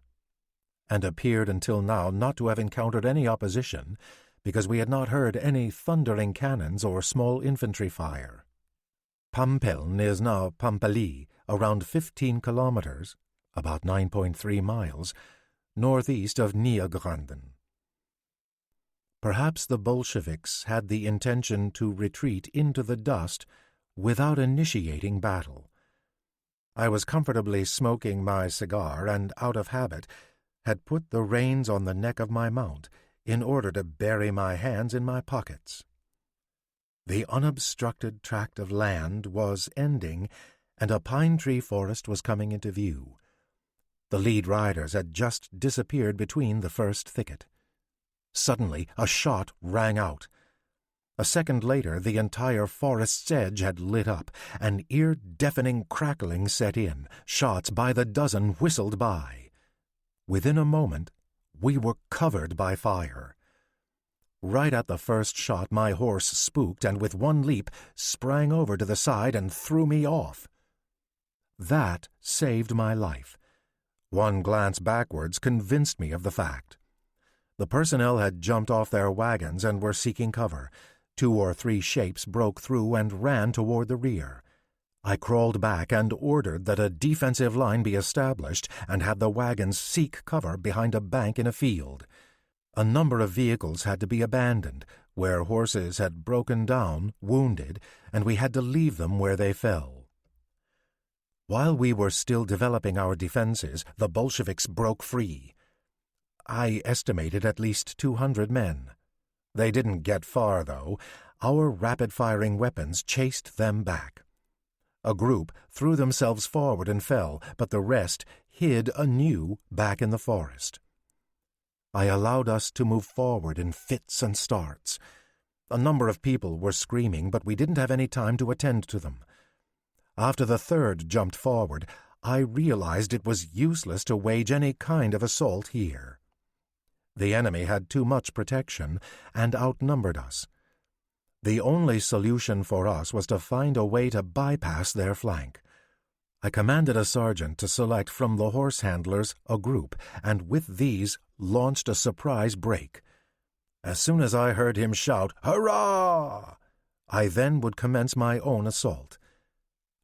and appeared until now not to have encountered any opposition, because we had not heard any thundering cannons or small infantry fire. Pampeln is now Pampelí, around 15 kilometers, about 9.3 miles, northeast of Niedergranden. Perhaps the Bolsheviks had the intention to retreat into the dust without initiating battle. I was comfortably smoking my cigar and, out of habit, had put the reins on the neck of my mount in order to bury my hands in my pockets. The unobstructed tract of land was ending, and a pine-tree forest was coming into view. The lead riders had just disappeared between the first thicket. Suddenly, a shot rang out. A second later, the entire forest's edge had lit up. An ear-deafening crackling set in. Shots by the dozen whistled by. Within a moment, we were covered by fire. Right at the first shot, my horse spooked and with one leap sprang over to the side and threw me off. That saved my life. One glance backwards convinced me of the fact. The personnel had jumped off their wagons and were seeking cover. 2 or 3 shapes broke through and ran toward the rear. I crawled back and ordered that a defensive line be established and had the wagons seek cover behind a bank in a field. A number of vehicles had to be abandoned, where horses had broken down, wounded, and we had to leave them where they fell. While we were still developing our defenses, the Bolsheviks broke free. I estimated at least 200 men. They didn't get far, though. Our rapid-firing weapons chased them back. A group threw themselves forward and fell, but the rest hid anew back in the forest. I allowed us to move forward in fits and starts. A number of people were screaming, but we didn't have any time to attend to them. After the third jumped forward, I realized it was useless to wage any kind of assault here. The enemy had too much protection and outnumbered us. The only solution for us was to find a way to bypass their flank. I commanded a sergeant to select from the horse handlers a group, and with these launched a surprise break. As soon as I heard him shout, "Hurrah!" I then would commence my own assault.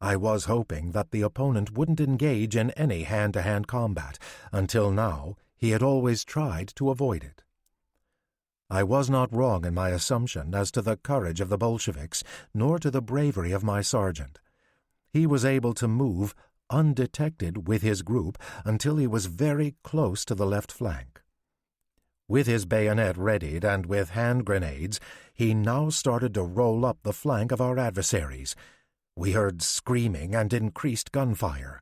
I was hoping that the opponent wouldn't engage in any hand-to-hand combat. Until now, he had always tried to avoid it. I was not wrong in my assumption as to the courage of the Bolsheviks, nor to the bravery of my sergeant. He was able to move undetected with his group until he was very close to the left flank. With his bayonet readied and with hand grenades, he now started to roll up the flank of our adversaries. We heard screaming and increased gunfire.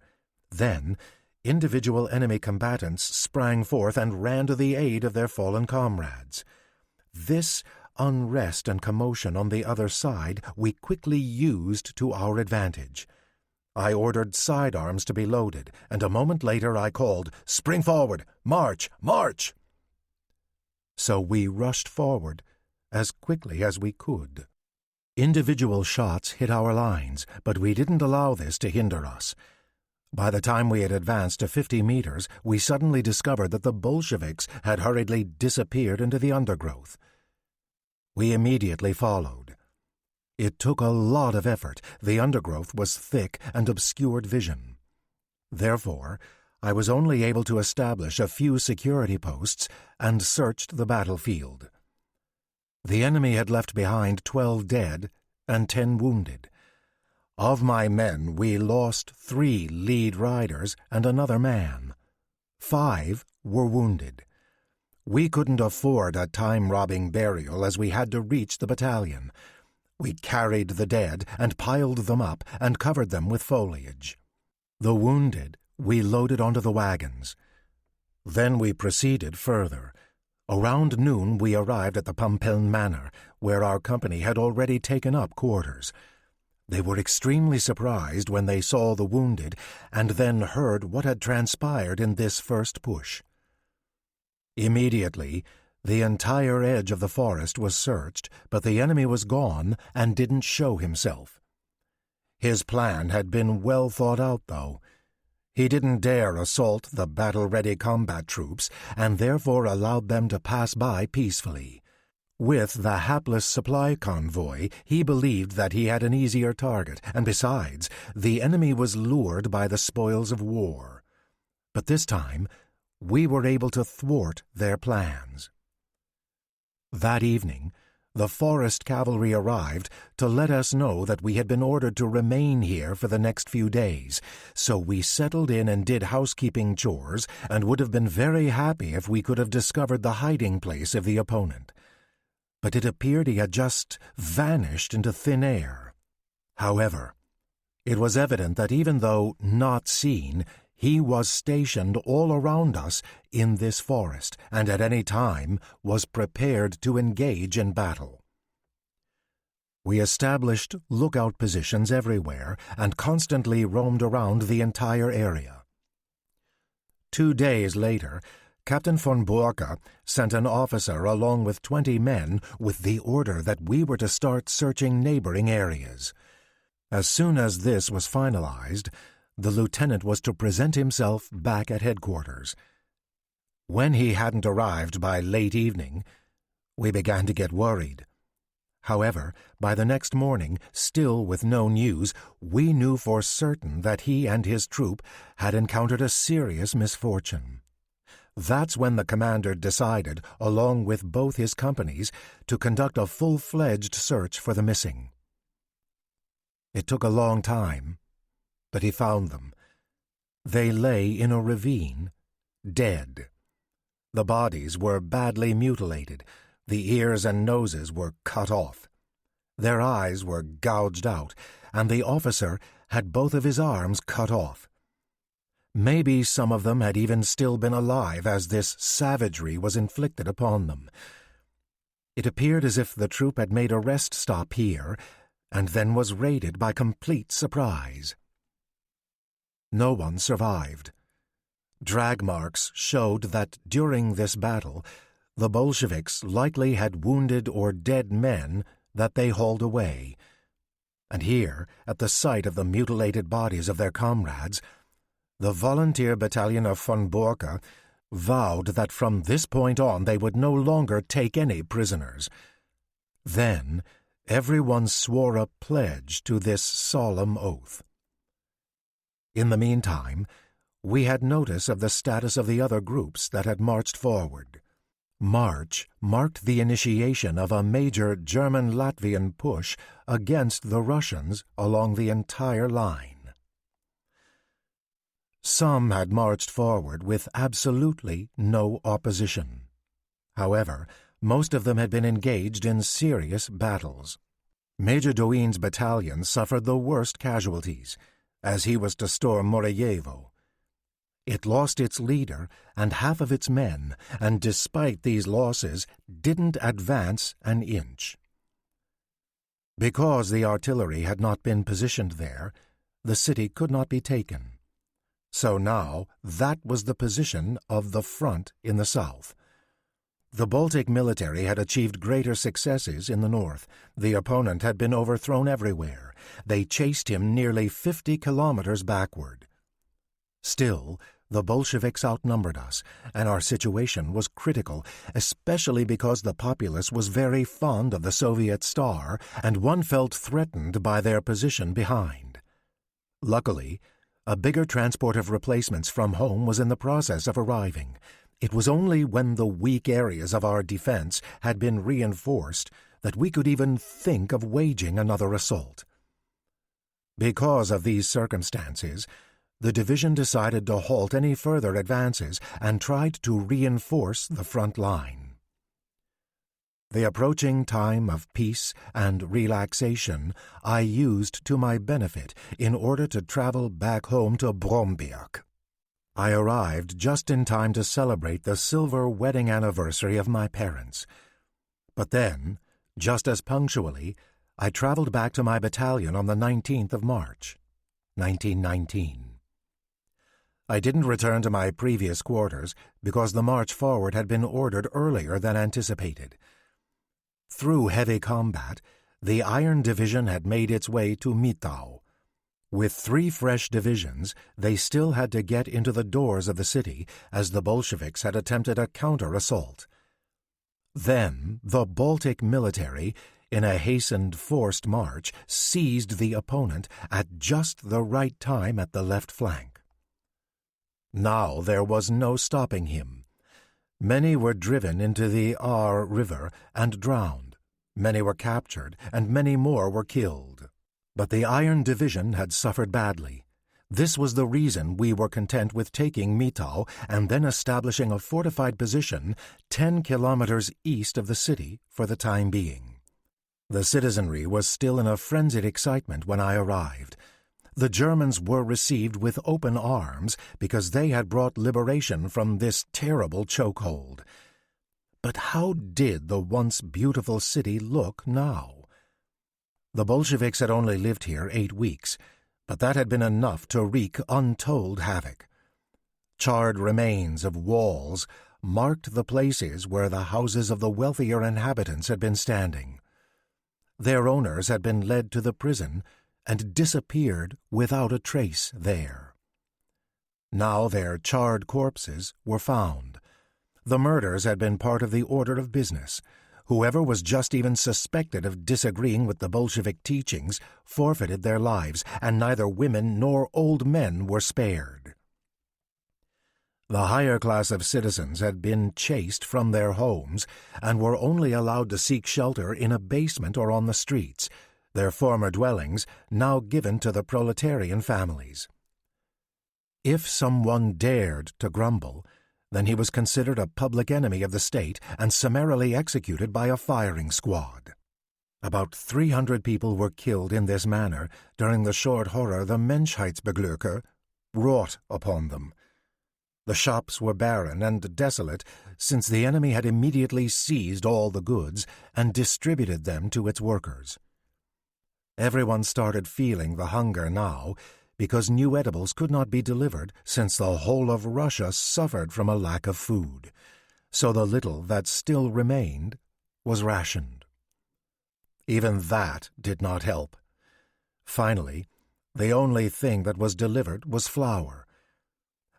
Then, individual enemy combatants sprang forth and ran to the aid of their fallen comrades. This unrest and commotion on the other side we quickly used to our advantage. I ordered sidearms to be loaded, and a moment later I called, "Spring forward! March! March!" So we rushed forward as quickly as we could. Individual shots hit our lines, but we didn't allow this to hinder us. By the time we had advanced to 50 meters, we suddenly discovered that the Bolsheviks had hurriedly disappeared into the undergrowth. We immediately followed. It took a lot of effort. The undergrowth was thick and obscured vision. Therefore, I was only able to establish a few security posts and searched the battlefield. The enemy had left behind 12 dead and 10 wounded. Of my men, we lost 3 lead riders and another man. 5 were wounded. We couldn't afford a time-robbing burial as we had to reach the battalion. We carried the dead and piled them up and covered them with foliage. The wounded we loaded onto the wagons. Then we proceeded further. Around noon we arrived at the Pampeln Manor, where our company had already taken up quarters. They were extremely surprised when they saw the wounded and then heard what had transpired in this first push. Immediately, the entire edge of the forest was searched, but the enemy was gone and didn't show himself. His plan had been well thought out, though. He didn't dare assault the battle-ready combat troops and therefore allowed them to pass by peacefully. With the hapless supply convoy, he believed that he had an easier target, and besides, the enemy was lured by the spoils of war. But this time, we were able to thwart their plans. That evening, the forest cavalry arrived to let us know that we had been ordered to remain here for the next few days, so we settled in and did housekeeping chores and would have been very happy if we could have discovered the hiding place of the opponent. But it appeared he had just vanished into thin air. However, it was evident that even though not seen, he was stationed all around us in this forest, and at any time was prepared to engage in battle. We established lookout positions everywhere and constantly roamed around the entire area. 2 days later, Captain von Borka sent an officer along with 20 men with the order that we were to start searching neighboring areas. As soon as this was finalized, the lieutenant was to present himself back at headquarters. When he hadn't arrived by late evening, we began to get worried. However, by the next morning, still with no news, we knew for certain that he and his troop had encountered a serious misfortune. That's when the commander decided, along with both his companies, to conduct a full-fledged search for the missing. It took a long time, but he found them. They lay in a ravine, dead. The bodies were badly mutilated. The ears and noses were cut off. Their eyes were gouged out, and the officer had both of his arms cut off. Maybe some of them had even still been alive as this savagery was inflicted upon them. It appeared as if the troop had made a rest stop here and then was raided by complete surprise. No one survived. Drag marks showed that during this battle, the Bolsheviks likely had wounded or dead men that they hauled away. And here, at the sight of the mutilated bodies of their comrades, the volunteer battalion of von Borke vowed that from this point on they would no longer take any prisoners. Then everyone swore a pledge to this solemn oath. In the meantime, we had notice of the status of the other groups that had marched forward. March marked the initiation of a major German-Latvian push against the Russians along the entire line. Some had marched forward with absolutely no opposition. However, most of them had been engaged in serious battles. Major Doin's battalion suffered the worst casualties, as he was to storm Moroyevo. It lost its leader and half of its men, and despite these losses, didn't advance an inch. Because the artillery had not been positioned there, the city could not be taken. So now that was the position of the front in the south. The Baltic military had achieved greater successes in the north. The opponent had been overthrown everywhere. They chased him nearly 50 kilometers backward. Still, the Bolsheviks outnumbered us, and our situation was critical, especially because the populace was very fond of the Soviet star, and one felt threatened by their position behind. Luckily, a bigger transport of replacements from home was in the process of arriving. It was only when the weak areas of our defense had been reinforced that we could even think of waging another assault. Because of these circumstances, the division decided to halt any further advances and tried to reinforce the front line. The approaching time of peace and relaxation I used to my benefit in order to travel back home to Bromberg. I arrived just in time to celebrate the silver wedding anniversary of my parents. But then, just as punctually, I traveled back to my battalion on the 19th of March, 1919. I didn't return to my previous quarters because the march forward had been ordered earlier than anticipated. Through heavy combat, the Iron Division had made its way to Mitau. With 3 fresh divisions, they still had to get into the doors of the city as the Bolsheviks had attempted a counter-assault. Then the Baltic military, in a hastened forced march, seized the opponent at just the right time at the left flank. Now there was no stopping him. Many were driven into the Aar River and drowned. Many were captured, and many more were killed. But the Iron Division had suffered badly. This was the reason we were content with taking Mitau and then establishing a fortified position 10 kilometers east of the city for the time being. The citizenry was still in a frenzied excitement when I arrived. The Germans were received with open arms because they had brought liberation from this terrible chokehold. But how did the once beautiful city look now? The Bolsheviks had only lived here 8 weeks, but that had been enough to wreak untold havoc. Charred remains of walls marked the places where the houses of the wealthier inhabitants had been standing. Their owners had been led to the prison and disappeared without a trace there. Now their charred corpses were found. The murders had been part of the order of business. Whoever was just even suspected of disagreeing with the Bolshevik teachings forfeited their lives, and neither women nor old men were spared. The higher class of citizens had been chased from their homes and were only allowed to seek shelter in a basement or on the streets, their former dwellings now given to the proletarian families. If someone dared to grumble, then he was considered a public enemy of the state and summarily executed by a firing squad. About 300 people were killed in this manner during the short horror the Menschheitsbeglücke wrought upon them. The shops were barren and desolate, since the enemy had immediately seized all the goods and distributed them to its workers. Everyone started feeling the hunger now, because new edibles could not be delivered since the whole of Russia suffered from a lack of food, so the little that still remained was rationed. Even that did not help. Finally, the only thing that was delivered was flour.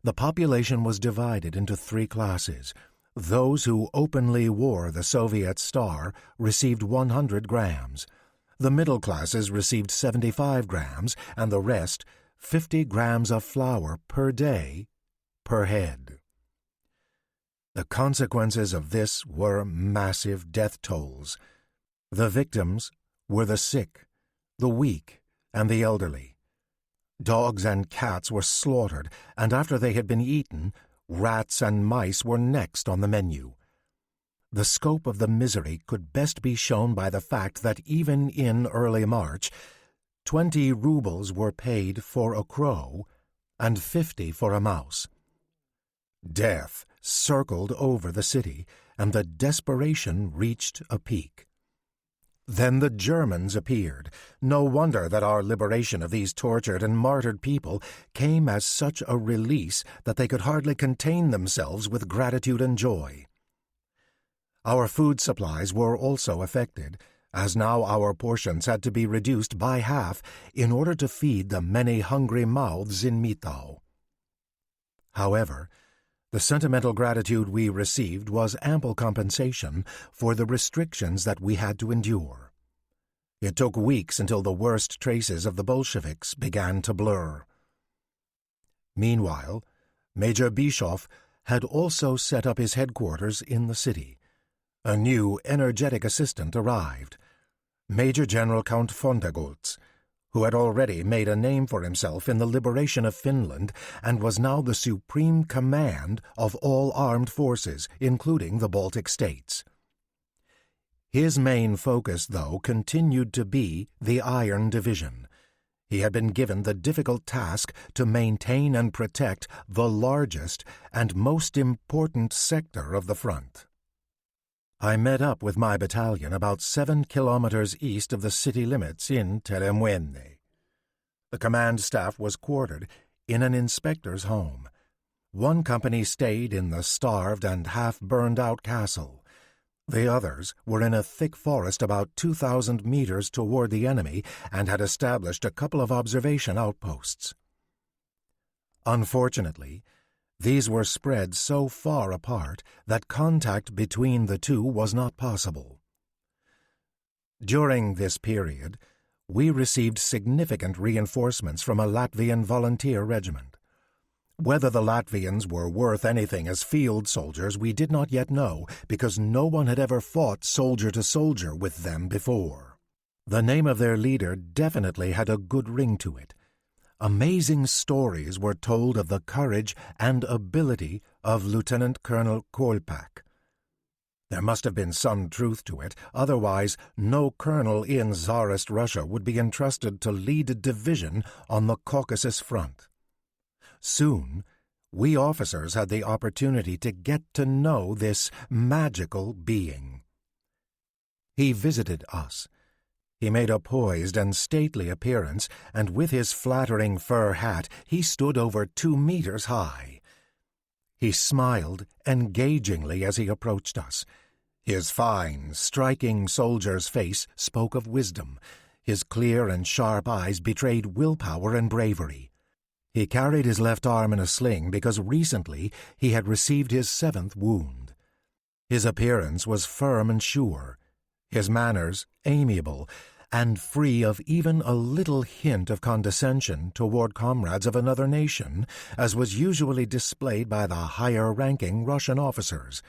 The population was divided into 3 classes. Those who openly wore the Soviet star received 100 grams. The middle classes received 75 grams, and the rest 50 grams of flour per day, per head. The consequences of this were massive death tolls. The victims were the sick, the weak, and the elderly. Dogs and cats were slaughtered, and after they had been eaten, rats and mice were next on the menu. The scope of the misery could best be shown by the fact that even in early March, 20 rubles were paid for a crow and 50 for a mouse. Death circled over the city, and the desperation reached a peak. Then the Germans appeared. No wonder that our liberation of these tortured and martyred people came as such a release that they could hardly contain themselves with gratitude and joy. Our food supplies were also affected, as now our portions had to be reduced by half in order to feed the many hungry mouths in Mitau. However, the sentimental gratitude we received was ample compensation for the restrictions that we had to endure. It took weeks until the worst traces of the Bolsheviks began to blur. Meanwhile, Major Bischoff had also set up his headquarters in the city. A new, energetic assistant arrived, Major General Count Fontegoltz, who had already made a name for himself in the liberation of Finland and was now the supreme command of all armed forces, including the Baltic states. His main focus, though, continued to be the Iron Division. He had been given the difficult task to maintain and protect the largest and most important sector of the front. I met up with my battalion about 7 kilometers east of the city limits in Teremuene. The command staff was quartered in an inspector's home. One company stayed in the starved and half-burned-out castle. The others were in a thick forest about 2,000 meters toward the enemy and had established a couple of observation outposts. Unfortunately, these were spread so far apart that contact between the two was not possible. During this period, we received significant reinforcements from a Latvian volunteer regiment. Whether the Latvians were worth anything as field soldiers we did not yet know, because no one had ever fought soldier to soldier with them before. The name of their leader definitely had a good ring to it. Amazing stories were told of the courage and ability of Lieutenant Colonel Kolpak. There must have been some truth to it, otherwise no colonel in Tsarist Russia would be entrusted to lead a division on the Caucasus front. Soon, we officers had the opportunity to get to know this magical being. He visited us. He made a poised and stately appearance, and with his flattering fur hat he stood over 2 meters high. He smiled engagingly as he approached us. His fine, striking soldier's face spoke of wisdom. His clear and sharp eyes betrayed willpower and bravery. He carried his left arm in a sling because recently he had received his 7th wound. His appearance was firm and sure, his manners amiable, and free of even a little hint of condescension toward comrades of another nation, as was usually displayed by the higher-ranking Russian officers.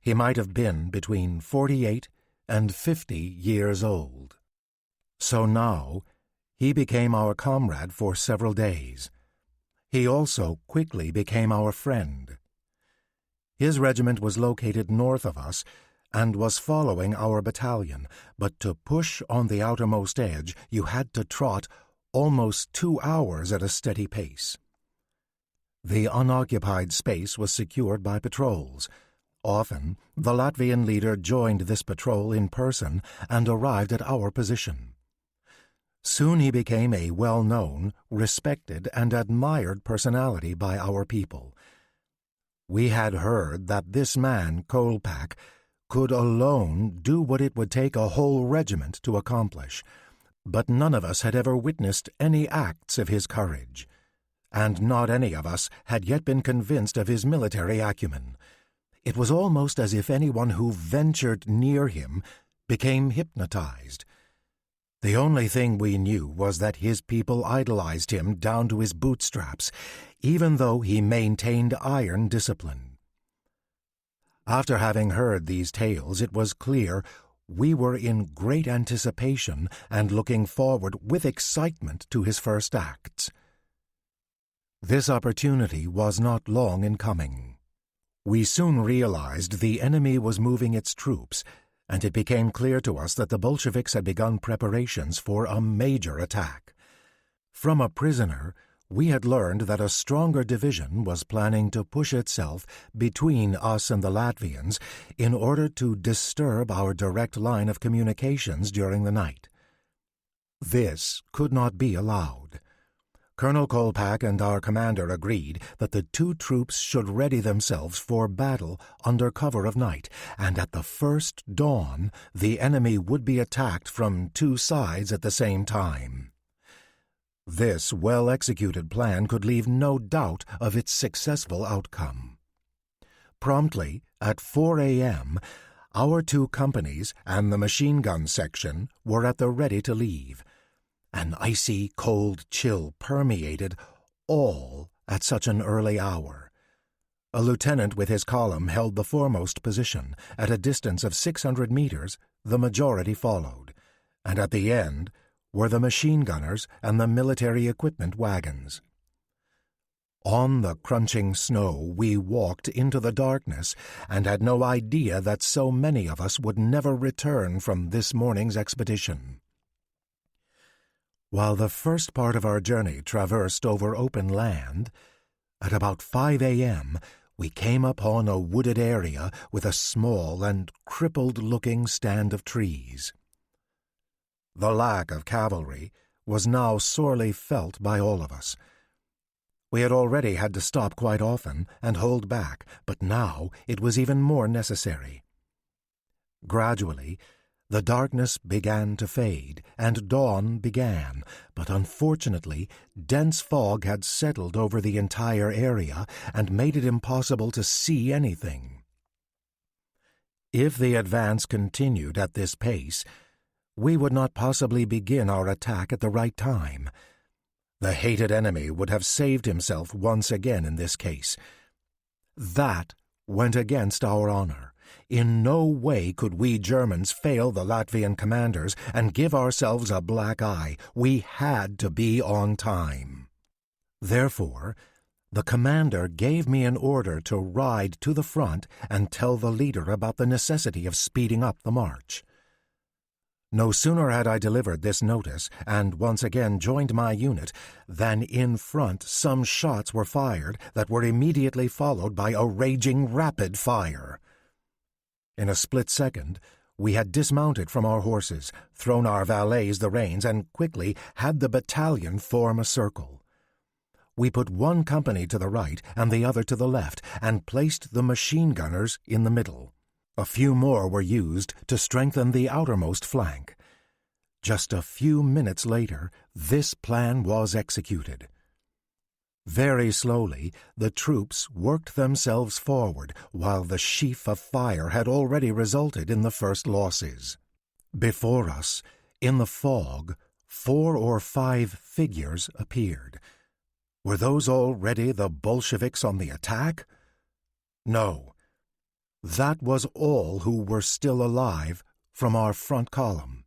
He might have been between 48 and 50 years old. So now he became our comrade for several days. He also quickly became our friend. His regiment was located north of us and was following our battalion, but to push on the outermost edge you had to trot almost 2 hours at a steady pace. The unoccupied space was secured by patrols. Often, the Latvian leader joined this patrol in person and arrived at our position. Soon he became a well-known, respected, and admired personality by our people. We had heard that this man, Kolpak, could alone do what it would take a whole regiment to accomplish, but none of us had ever witnessed any acts of his courage, and not any of us had yet been convinced of his military acumen. It was almost as if anyone who ventured near him became hypnotized. The only thing we knew was that his people idolized him down to his bootstraps, even though he maintained iron discipline. After having heard these tales, it was clear we were in great anticipation and looking forward with excitement to his first acts. This opportunity was not long in coming. We soon realized the enemy was moving its troops, and it became clear to us that the Bolsheviks had begun preparations for a major attack. From a prisoner, we had learned that a stronger division was planning to push itself between us and the Latvians in order to disturb our direct line of communications during the night. This could not be allowed. Colonel Kolpak and our commander agreed that the two troops should ready themselves for battle under cover of night, and at the first dawn the enemy would be attacked from two sides at the same time. This well-executed plan could leave no doubt of its successful outcome. Promptly, at 4 a.m., our two companies and the machine gun section were at the ready to leave. An icy, cold chill permeated all at such an early hour. A lieutenant with his column held the foremost position. At a distance of 600 meters, the majority followed, and at the end were the machine gunners and the military equipment wagons. On the crunching snow, we walked into the darkness and had no idea that so many of us would never return from this morning's expedition. While the first part of our journey traversed over open land, at about 5 a.m. we came upon a wooded area with a small and crippled-looking stand of trees. The lack of cavalry was now sorely felt by all of us. We had already had to stop quite often and hold back, but now it was even more necessary. Gradually, the darkness began to fade, and dawn began, but unfortunately, dense fog had settled over the entire area and made it impossible to see anything. If the advance continued at this pace, we would not possibly begin our attack at the right time. The hated enemy would have saved himself once again in this case. That went against our honor. In no way could we Germans fail the Latvian commanders and give ourselves a black eye. We had to be on time. Therefore, the commander gave me an order to ride to the front and tell the leader about the necessity of speeding up the march. No sooner had I delivered this notice and once again joined my unit than in front some shots were fired that were immediately followed by a raging rapid fire. In a split second, we had dismounted from our horses, thrown our valets the reins, and quickly had the battalion form a circle. We put one company to the right and the other to the left, and placed the machine gunners in the middle. A few more were used to strengthen the outermost flank. Just a few minutes later, this plan was executed. Very slowly, the troops worked themselves forward, while the sheaf of fire had already resulted in the first losses. Before us, in the fog, 4 or 5 figures appeared. Were those already the Bolsheviks on the attack? No. That was all who were still alive from our front column.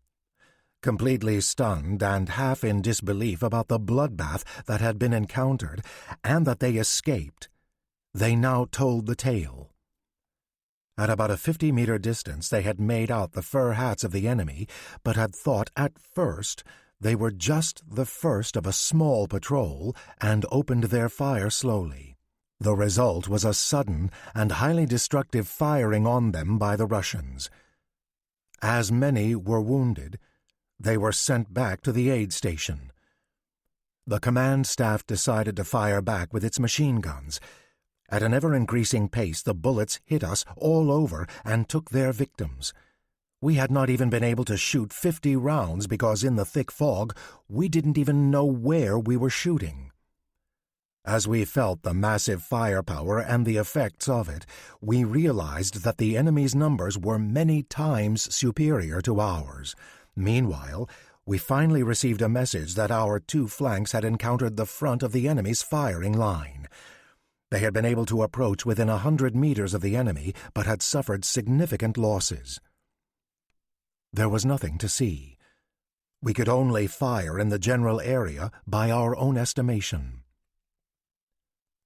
Completely stunned and half in disbelief about the bloodbath that had been encountered and that they escaped, they now told the tale. At about a 50-meter distance they had made out the fur hats of the enemy, but had thought at first they were just the first of a small patrol and opened their fire slowly. The result was a sudden and highly destructive firing on them by the Russians. As many were wounded, they were sent back to the aid station. The command staff decided to fire back with its machine guns. At an ever-increasing pace, the bullets hit us all over and took their victims. We had not even been able to shoot 50 rounds because in the thick fog, we didn't even know where we were shooting. As we felt the massive firepower and the effects of it, we realized that the enemy's numbers were many times superior to ours. Meanwhile, we finally received a message that our two flanks had encountered the front of the enemy's firing line. They had been able to approach within 100 meters of the enemy, but had suffered significant losses. There was nothing to see. We could only fire in the general area by our own estimation.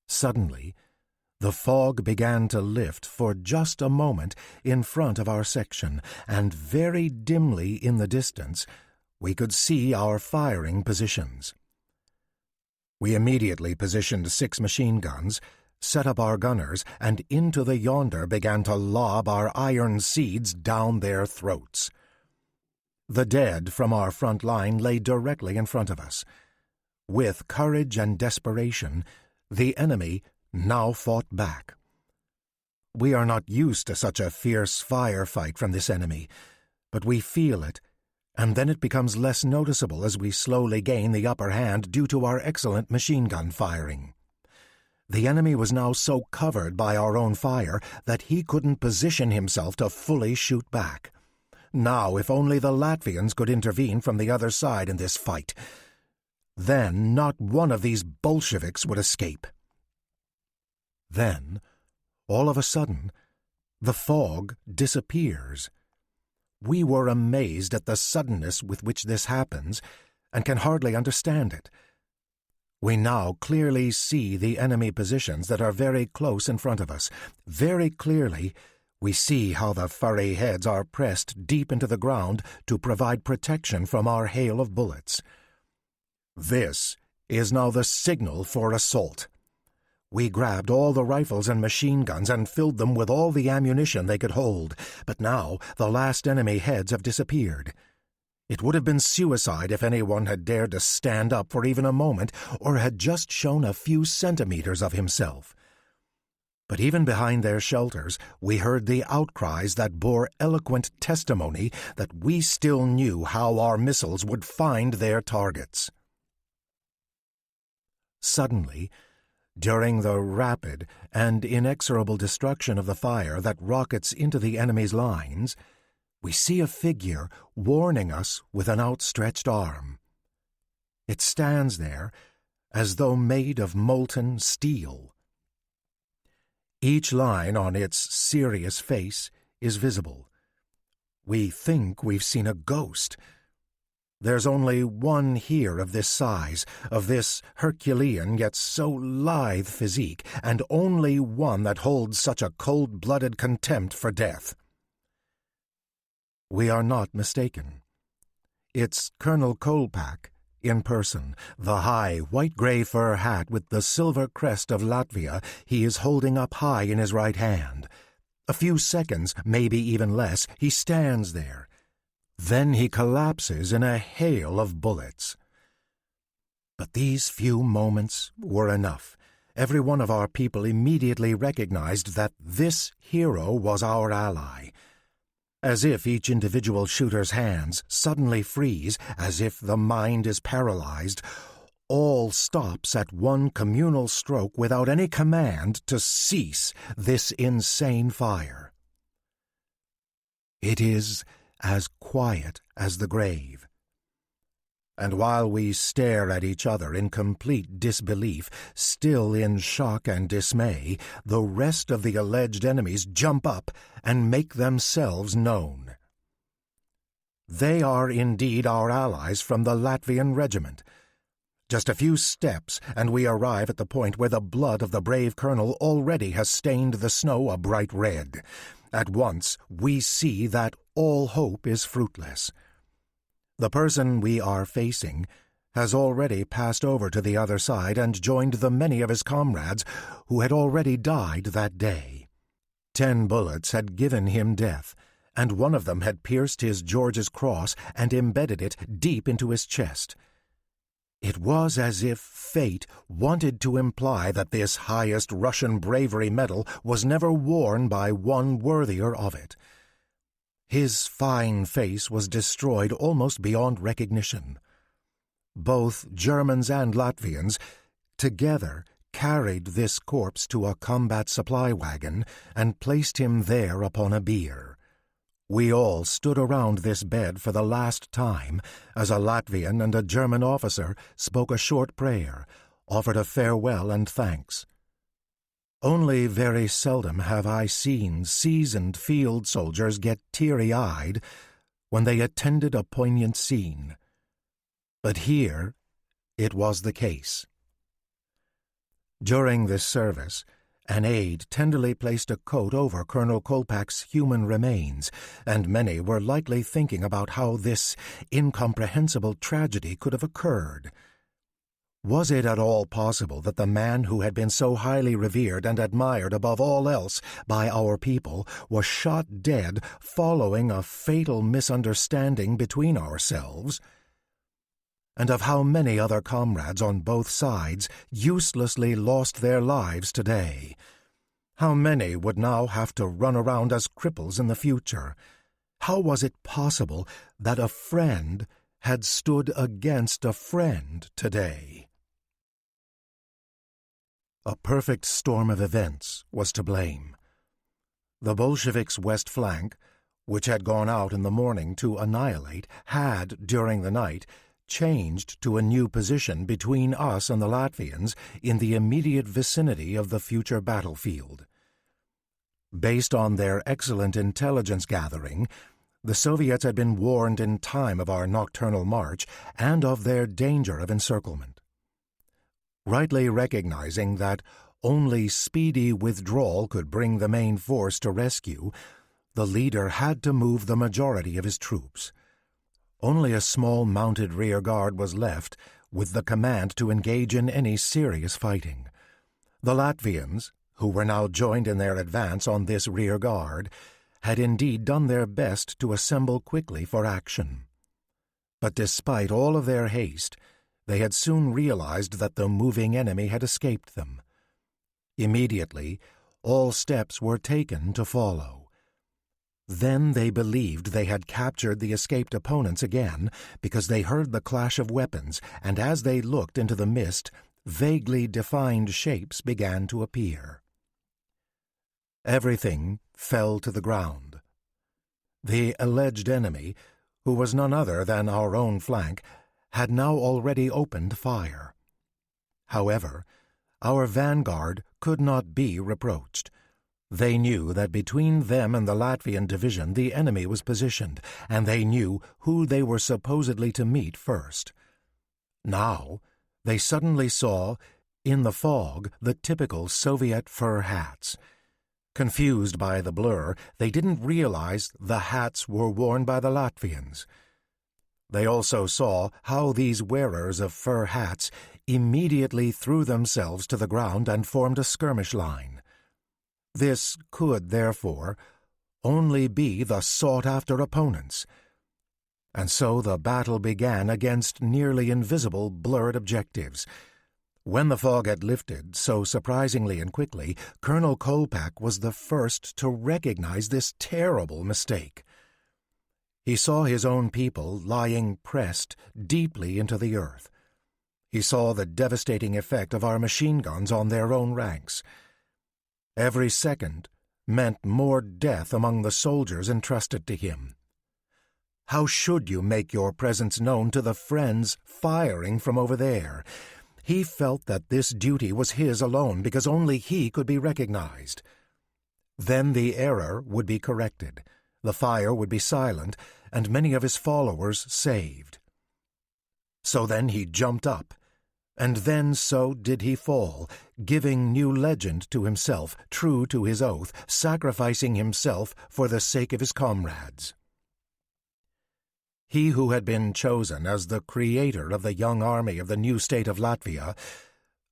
Suddenly, the fog began to lift for just a moment in front of our section, and very dimly in the distance, we could see our firing positions. We immediately positioned 6 machine guns, set up our gunners, and into the yonder began to lob our iron seeds down their throats. The dead from our front line lay directly in front of us. With courage and desperation, the enemy now fought back. We are not used to such a fierce firefight from this enemy, but we feel it, and then it becomes less noticeable as we slowly gain the upper hand due to our excellent machine gun firing. The enemy was now so covered by our own fire that he couldn't position himself to fully shoot back. Now, if only the Latvians could intervene from the other side in this fight, then not one of these Bolsheviks would escape. Then, all of a sudden, the fog disappears. We were amazed at the suddenness with which this happens and can hardly understand it. We now clearly see the enemy positions that are very close in front of us. Very clearly, we see how the furry heads are pressed deep into the ground to provide protection from our hail of bullets. This is now the signal for assault. We grabbed all the rifles and machine guns and filled them with all the ammunition they could hold, but now the last enemy heads have disappeared. It would have been suicide if anyone had dared to stand up for even a moment or had just shown a few centimeters of himself. But even behind their shelters, we heard the outcries that bore eloquent testimony that we still knew how our missiles would find their targets. Suddenly, during the rapid and inexorable destruction of the fire that rockets into the enemy's lines, we see a figure warning us with an outstretched arm. It stands there as though made of molten steel. Each line on its serious face is visible. We think we've seen a ghost. There's only one here of this size, of this Herculean yet so lithe physique, and only one that holds such a cold-blooded contempt for death. We are not mistaken. It's Colonel Kolpak in person, the high, white-gray fur hat with the silver crest of Latvia he is holding up high in his right hand. A few seconds, maybe even less, he stands there. Then he collapses in a hail of bullets. But these few moments were enough. Every one of our people immediately recognized that this hero was our ally. As if each individual shooter's hands suddenly freeze, as if the mind is paralyzed, all stops at one communal stroke without any command to cease this insane fire. It is as quiet as the grave. And while we stare at each other in complete disbelief, still in shock and dismay, the rest of the alleged enemies jump up and make themselves known. They are indeed our allies from the Latvian regiment. Just a few steps, and we arrive at the point where the blood of the brave colonel already has stained the snow a bright red. At once, we see that all hope is fruitless. The person we are facing has already passed over to the other side and joined the many of his comrades who had already died that day. 10 bullets had given him death, and one of them had pierced his George's cross and embedded it deep into his chest. It was as if fate wanted to imply that this highest Russian bravery medal was never worn by one worthier of it. His fine face was destroyed almost beyond recognition. Both Germans and Latvians together carried this corpse to a combat supply wagon and placed him there upon a bier. We all stood around this bed for the last time as a Latvian and a German officer spoke a short prayer, offered a farewell and thanks. Only very seldom have I seen seasoned field soldiers get teary-eyed when they attended a poignant scene. But here it was the case. During this service, an aide tenderly placed a coat over Colonel Kolpak's human remains, and many were likely thinking about how this incomprehensible tragedy could have occurred. Was it at all possible that the man who had been so highly revered and admired above all else by our people was shot dead following a fatal misunderstanding between ourselves? And of how many other comrades on both sides uselessly lost their lives today? How many would now have to run around as cripples in the future? How was it possible that a friend had stood against a friend today? A perfect storm of events was to blame. The Bolsheviks' west flank, which had gone out in the morning to annihilate, had, during the night, changed to a new position between us and the Latvians in the immediate vicinity of the future battlefield. Based on their excellent intelligence gathering, the Soviets had been warned in time of our nocturnal march and of their danger of encirclement. Rightly recognizing that only speedy withdrawal could bring the main force to rescue, the leader had to move the majority of his troops. Only a small mounted rear guard was left, with the command to engage in any serious fighting. The Latvians, who were now joined in their advance on this rear guard, had indeed done their best to assemble quickly for action. But despite all of their haste, they had soon realized that the moving enemy had escaped them. Immediately, all steps were taken to follow. Then they believed they had captured the escaped opponents again because they heard the clash of weapons, and as they looked into the mist, vaguely defined shapes began to appear. Everything fell to the ground. The alleged enemy, who was none other than our own flank, had now already opened fire. However, our vanguard could not be reproached. They knew that between them and the Latvian division the enemy was positioned, and they knew who they were supposedly to meet first. Now, they suddenly saw, in the fog, the typical Soviet fur hats. Confused by the blur, they didn't realize the hats were worn by the Latvians. They also saw how these wearers of fur hats immediately threw themselves to the ground and formed a skirmish line. This could, therefore, only be the sought-after opponents. And so the battle began against nearly invisible, blurred objectives. When the fog had lifted so surprisingly and quickly, Colonel Kolpak was the first to recognize this terrible mistake. He saw his own people lying pressed deeply into the earth. He saw the devastating effect of our machine guns on their own ranks. Every second meant more death among the soldiers entrusted to him. How should you make your presence known to the friends firing from over there? He felt that this duty was his alone because only he could be recognized. Then the error would be corrected, the fire would be silent, and many of his followers saved. So then he jumped up, and then so did he fall, giving new legend to himself, true to his oath, sacrificing himself for the sake of his comrades. He who had been chosen as the creator of the young army of the new state of Latvia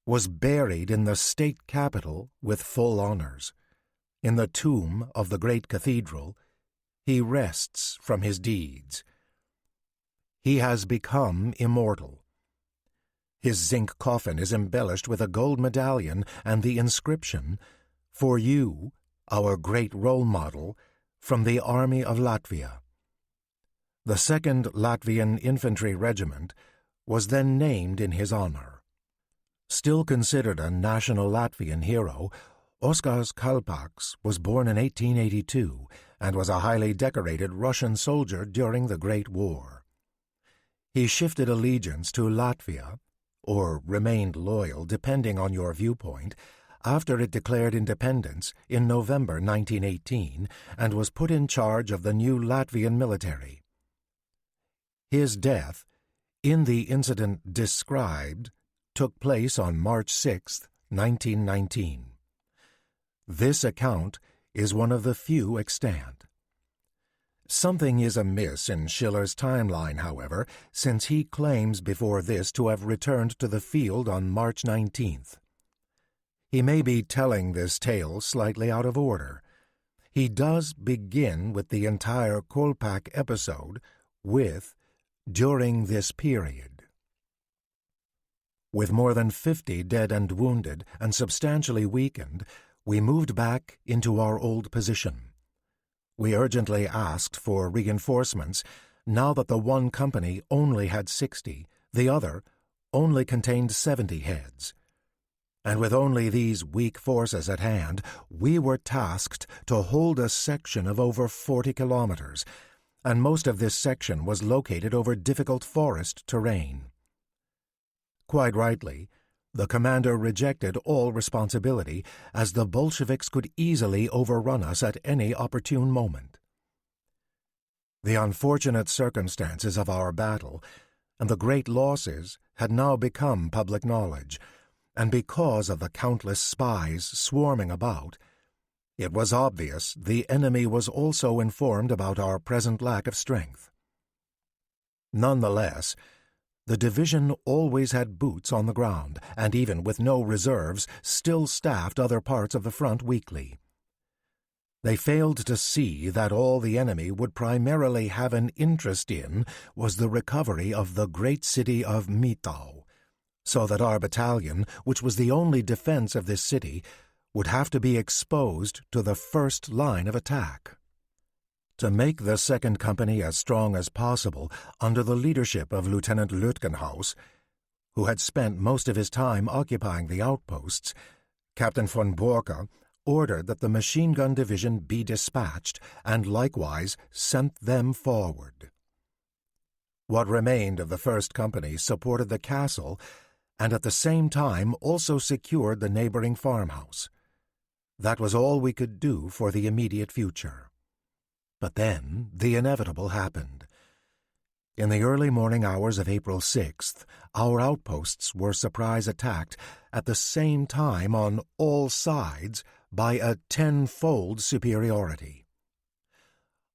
was buried in the state capital with full honors. In the tomb of the great cathedral, He rests from his deeds. He has become immortal. His zinc coffin is embellished with a gold medallion and the inscription, "For you, our great role model, from the Army of Latvia." The 2nd Latvian Infantry Regiment was then named in his honor. Still considered a national Latvian hero, Oskars Kalpaks was born in 1882 and was a highly decorated Russian soldier during the Great War. He shifted allegiance to Latvia, or remained loyal depending on your viewpoint, after it declared independence in November 1918 and was put in charge of the new Latvian military. His death, in the incident described, took place on March 6, 1919. This account is one of the few extant. Something is amiss in Schiller's timeline, however, since he claims before this to have returned to the field on March 19th. He may be telling this tale slightly out of order. He does begin with the entire Kolpak episode with "during this period." With more than 50 dead and wounded and substantially weakened, we moved back into our old position. We urgently asked for reinforcements now that the one company only had 60, the other only contained 70 heads. And with only these weak forces at hand, we were tasked to hold a section of over 40 kilometers, and most of this section was located over difficult forest terrain. Quite rightly, the commander rejected all responsibility, as the Bolsheviks could easily overrun us at any opportune moment. The unfortunate circumstances of our battle and the great losses had now become public knowledge, and because of the countless spies swarming about, it was obvious the enemy was also informed about our present lack of strength. Nonetheless, the division always had boots on the ground, and even with no reserves, still staffed other parts of the front weekly. They failed to see that all the enemy would primarily have an interest in was the recovery of the great city of Mitau, so that our battalion, which was the only defense of this city, would have to be exposed to the first line of attack. To make the 2nd Company as strong as possible under the leadership of Lieutenant Lütgenhaus, who had spent most of his time occupying the outposts, Captain von Borka ordered that the machine gun division be dispatched and likewise sent them forward. What remained of the 1st Company supported the castle and at the same time also secured the neighboring farmhouse. That was all we could do for the immediate future. But then the inevitable happened. In the early morning hours of April 6th, our outposts were surprise attacked at the same time on all sides by a 10-fold superiority.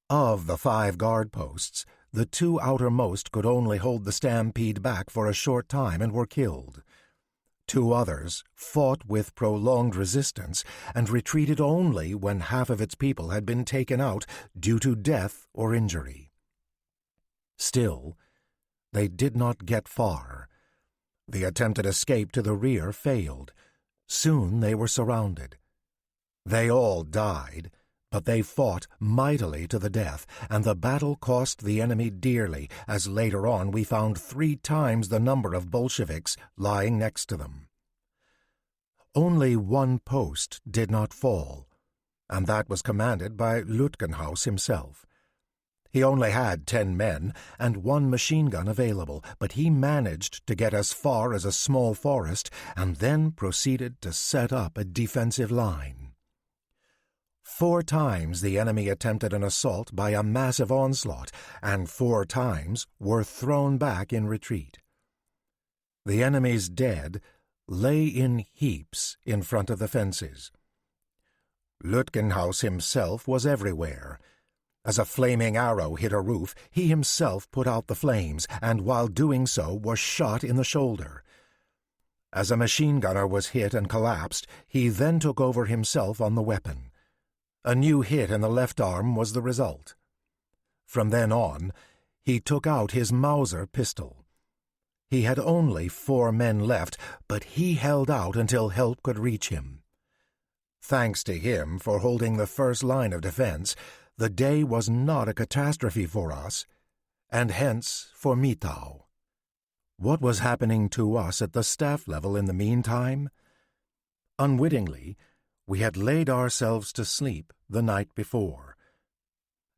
Of the 5 guard posts, the 2 outermost could only hold the stampede back for a short time and were killed. 2 others fought with prolonged resistance and retreated only when half of its people had been taken out due to death or injury. Still, they did not get far. The attempted escape to the rear failed. Soon they were surrounded. They all died, but they fought mightily to the death, and the battle cost the enemy dearly, as later on we found 3 times the number of Bolsheviks lying next to them. Only 1 post did not fall, and that was commanded by Lütgenhaus himself. He only had 10 men and 1 machine gun available, but he managed to get as far as a small forest and then proceeded to set up a defensive line. 4 times the enemy attempted an assault by a massive onslaught, and 4 times were thrown back in retreat. The enemy's dead lay in heaps in front of the fences. Lütgenhaus himself was everywhere. As a flaming arrow hit a roof, he himself put out the flames, and while doing so was shot in the shoulder. As a machine gunner was hit and collapsed, he then took over himself on the weapon. A new hit in the left arm was the result. From then on, he took out his Mauser pistol. He had only 4 men left, but he held out until help could reach him. Thanks to him for holding the first line of defense, the day was not a catastrophe for us, and hence for Mitau. What was happening to us at the staff level in the meantime? Unwittingly, we had laid ourselves to sleep the night before.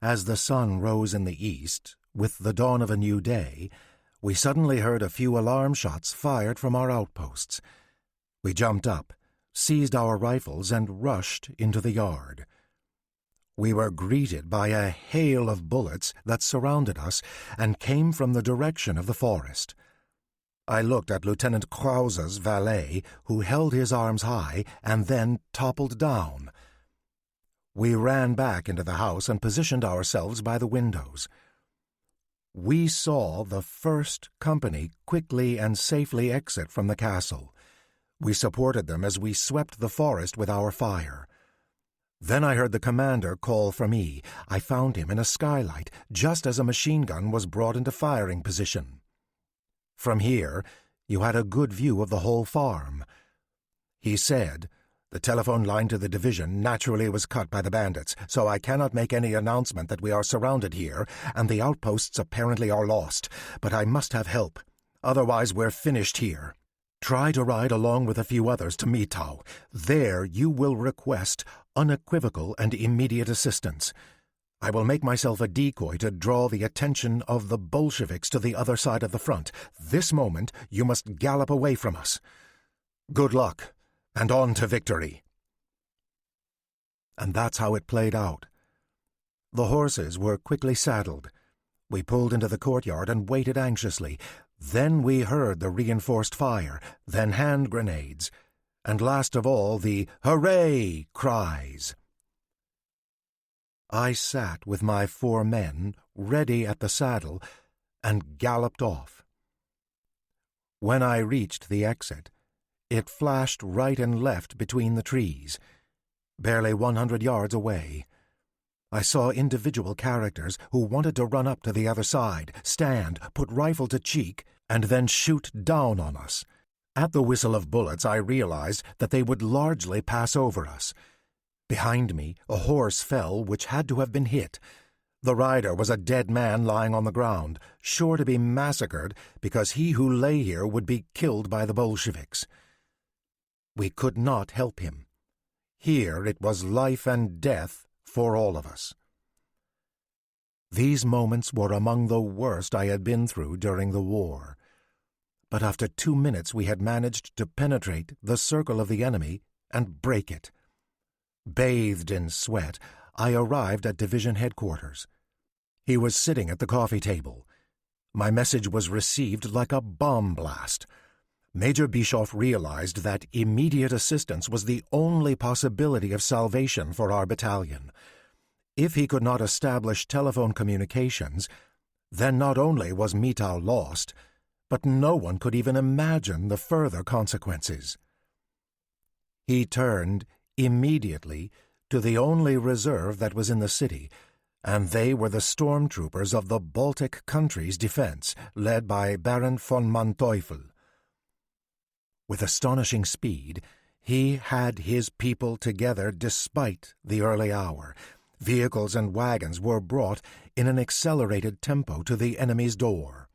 As the sun rose in the east, with the dawn of a new day, we suddenly heard a few alarm shots fired from our outposts. We jumped up, seized our rifles, and rushed into the yard. We were greeted by a hail of bullets that surrounded us and came from the direction of the forest. I looked at Lieutenant Krause's valet, who held his arms high and then toppled down. We ran back into the house and positioned ourselves by the windows. We saw the first company quickly and safely exit from the castle. We supported them as we swept the forest with our fire. Then I heard the commander call for me. I found him in a skylight, just as a machine gun was brought into firing position. From here, you had a good view of the whole farm. He said, "The telephone line to the division naturally was cut by the bandits, so I cannot make any announcement that we are surrounded here, and the outposts apparently are lost, but I must have help. Otherwise we're finished here. Try to ride along with a few others to Mitau. There you will request unequivocal and immediate assistance. I will make myself a decoy to draw the attention of the Bolsheviks to the other side of the front. This moment you must gallop away from us. Good luck, and on to victory." And that's how it played out. The horses were quickly saddled. We pulled into the courtyard and waited anxiously. Then we heard the reinforced fire, then hand grenades, and last of all the "Hooray!" cries. I sat with my 4 men, ready at the saddle, and galloped off. When I reached the exit, it flashed right and left between the trees, barely 100 yards away. I saw individual characters who wanted to run up to the other side, stand, put rifle to cheek, and then shoot down on us. At the whistle of bullets, I realized that they would largely pass over us. Behind me, a horse fell which had to have been hit. The rider was a dead man lying on the ground, sure to be massacred because he who lay here would be killed by the Bolsheviks. We could not help him. Here it was life and death for all of us. These moments were among the worst I had been through during the war. But after 2 minutes we had managed to penetrate the circle of the enemy and break it. Bathed in sweat, I arrived at division headquarters. He was sitting at the coffee table. My message was received like a bomb blast. Major Bischoff realized that immediate assistance was the only possibility of salvation for our battalion. If he could not establish telephone communications, then not only was Mitau lost, but no one could even imagine the further consequences. He turned immediately to the only reserve that was in the city, and they were the stormtroopers of the Baltic countries' defense, led by Baron von Manteuffel. With astonishing speed, he had his people together despite the early hour. Vehicles and wagons were brought in an accelerated tempo to the enemy's door.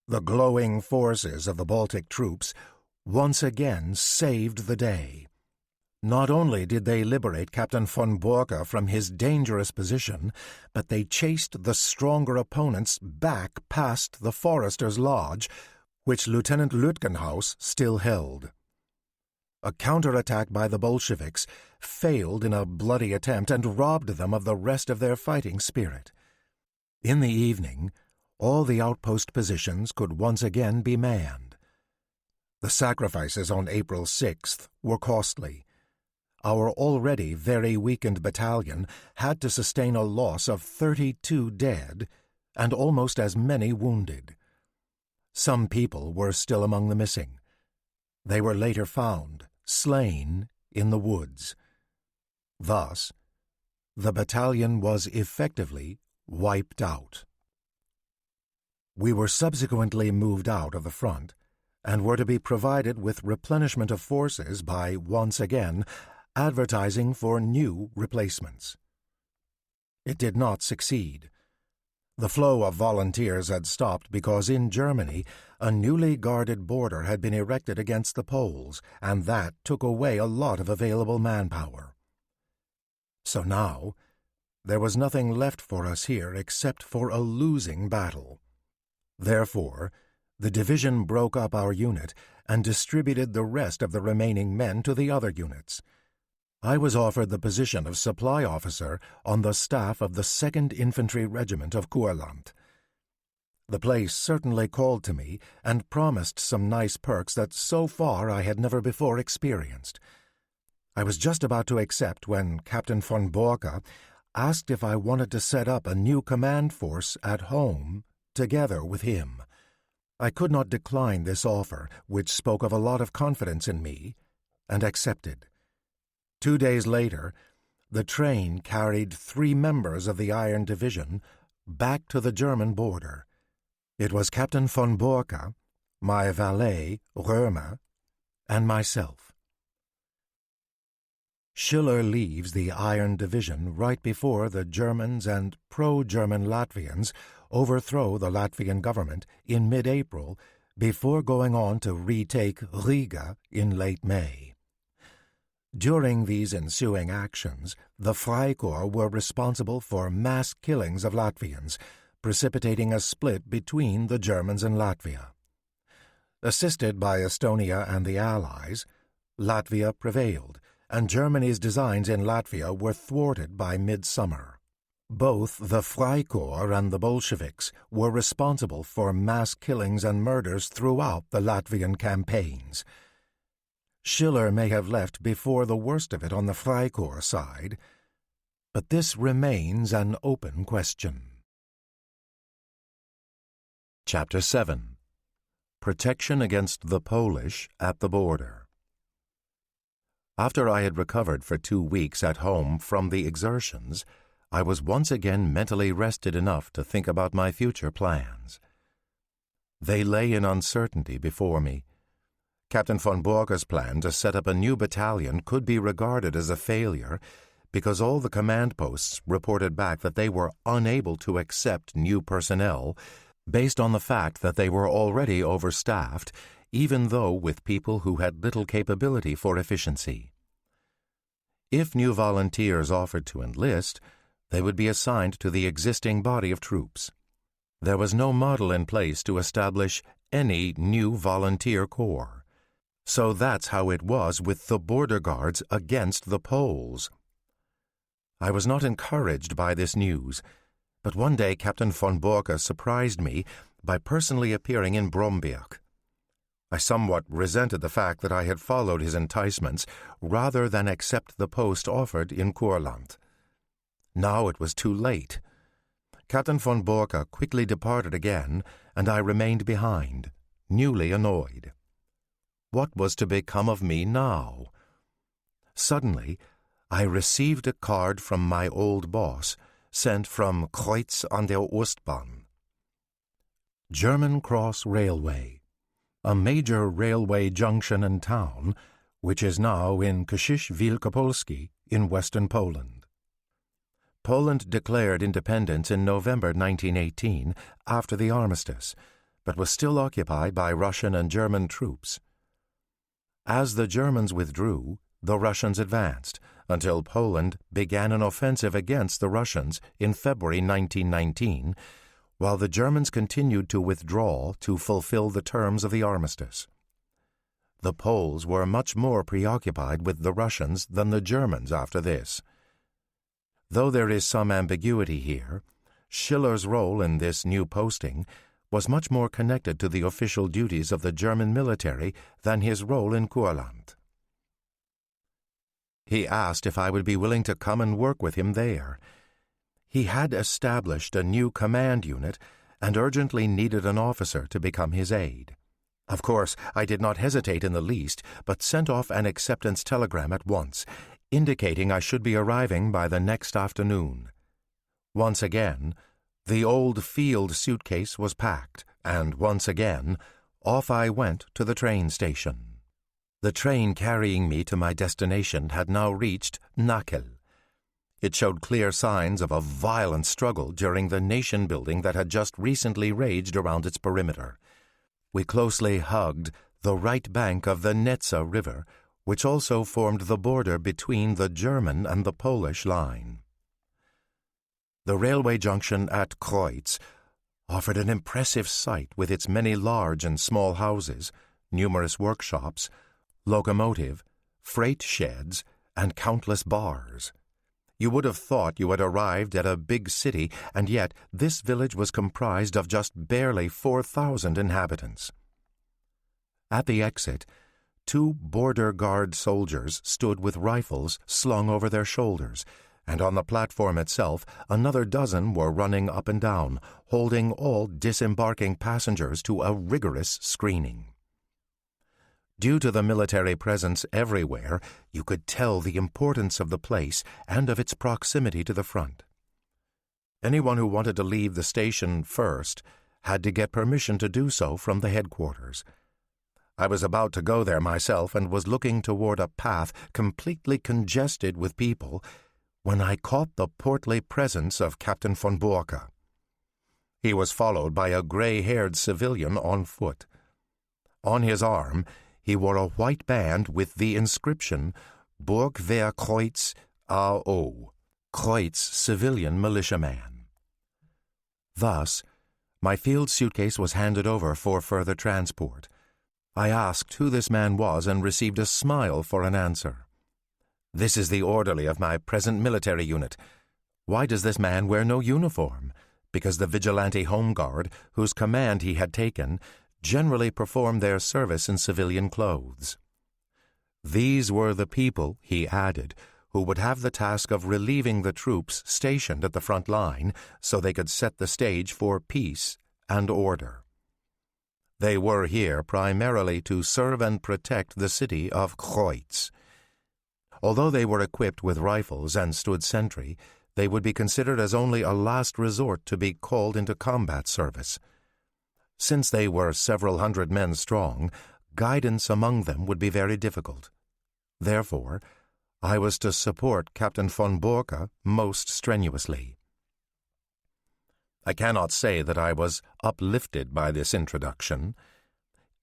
The glowing forces of the Baltic troops once again saved the day. Not only did they liberate Captain von Borka from his dangerous position, but they chased the stronger opponents back past the Forester's Lodge, which Lieutenant Lütgenhaus still held. A counterattack by the Bolsheviks failed in a bloody attempt and robbed them of the rest of their fighting spirit. In the evening, all the outpost positions could once again be manned. The sacrifices on April 6th were costly. Our already very weakened battalion had to sustain a loss of 32 dead and almost as many wounded. Some people were still among the missing. They were later found, slain, in the woods. Thus, the battalion was effectively wiped out. We were subsequently moved out of the front and were to be provided with replenishment of forces by, once again, advertising for new replacements. It did not succeed. The flow of volunteers had stopped because in Germany a newly guarded border had been erected against the Poles, and that took away a lot of available manpower. So now, there was nothing left for us here except for a losing battle. Therefore, the division broke up our unit and distributed the rest of the remaining men to the other units. I was offered the position of supply officer on the staff of the 2nd Infantry Regiment of Kurland. The place certainly called to me and promised some nice perks that so far I had never before experienced. I was just about to accept when Captain von Borka asked if I wanted to set up a new command force at home together with him. I could not decline this offer, which spoke of a lot of confidence in me, and accepted. 2 days later, the train carried 3 members of the Iron Division back to the German border. It was Captain von Borka, my valet, Römer, and myself. Schiller leaves the Iron Division right before the Germans and pro-German Latvians overthrow the Latvian government in mid-April before going on to retake Riga in late May. During these ensuing actions, the Freikorps were responsible for mass killings of Latvians, precipitating a split between the Germans and Latvia. Assisted by Estonia and the Allies, Latvia prevailed, and Germany's designs in Latvia were thwarted by midsummer. Both the Freikorps and the Bolsheviks were responsible for mass killings and murders throughout the Latvian campaigns. Schiller may have left before the worst of it on the Freikorps side, but this remains an open question. Chapter 7. Protection against the Polish at the border. After I had recovered for 2 weeks at home from the exertions, I was once again mentally rested enough to think about my future plans. They lay in uncertainty before me. Captain von Borka's plan to set up a new battalion could be regarded as a failure because all the command posts reported back that they were unable to accept new personnel based on the fact that they were already overstaffed, even though with people who had little capability for efficiency. If new volunteers offered to enlist, they would be assigned to the existing body of troops. There was no model in place to establish any new volunteer corps. So that's how it was with the border guards against the Poles. I was not encouraged by this news, but one day Captain von Borka surprised me by personally appearing in Bromberg. I somewhat resented the fact that I had followed his enticements rather than accept the post offered in Kurland. Now it was too late. Captain von Borka quickly departed again, and I remained behind, newly annoyed. What was to become of me now? Suddenly, I received a card from my old boss, sent from Kreuz an der Ostbahn. German Cross Railway, a major railway junction and town, which is now in Košice Wielkopolski in western Poland. Poland declared independence in November 1918 after the armistice, but was still occupied by Russian and German troops. As the Germans withdrew, the Russians advanced, until Poland began an offensive against the Russians in February 1919, while the Germans continued to withdraw to fulfill the terms of the armistice. The Poles were much more preoccupied with the Russians than the Germans after this. Though there is some ambiguity here, Schiller's role in this new posting was much more connected to the official duties of the German military than his role in Kurland. He asked if I would be willing to come and work with him there. He had established a new command unit and urgently needed an officer to become his aide. Of course, I did not hesitate in the least, but sent off an acceptance telegram at once, indicating I should be arriving by the next afternoon. Once again, The old field suitcase was packed, and once again, off I went to the train station. The train carrying me to my destination had now reached Nakel. It showed clear signs of a violent struggle during the nation-building that had just recently raged around its perimeter. We closely hugged the right bank of the Netza River, which also formed the border between the German and the Polish line. The railway junction at Kreuz offered an impressive sight with its many large and small houses, numerous workshops, locomotive, freight sheds, and countless bars. You would have thought you had arrived at a big city, and yet this village was comprised of just barely 4,000 inhabitants. At the exit, 2 border guard soldiers stood with rifles slung over their shoulders, and on the platform itself another dozen were running up and down, holding all disembarking passengers to a rigorous screening. Due to the military presence everywhere, you could tell the importance of the place and of its proximity to the front. Anyone who wanted to leave the station first had to get permission to do so from the headquarters. I was about to go there myself and was looking toward a path completely congested with people when I caught the portly presence of Captain von Borke. He was followed by a gray-haired civilian on foot. On his arm, he wore a white band with the inscription Burgwehr Kreuz A.O., Kreuz Civilian Militiaman. Thus, my field suitcase was handed over for further transport. I asked who this man was and received a smile for an answer. "This is the orderly of my present military unit. Why does this man wear no uniform?" Because the vigilante home guard, whose command he had taken, generally performed their service in civilian clothes. These were the people, he added, who would have the task of relieving the troops stationed at the front line so they could set the stage for peace and order. They were here primarily to serve and protect the city of Kreuz. Although they were equipped with rifles and stood sentry, they would be considered as only a last resort to be called into combat service. Since they were several hundred men strong, guidance among them would be very difficult. Therefore, I was to support Captain von Borke most strenuously. I cannot say that I was uplifted by this introduction.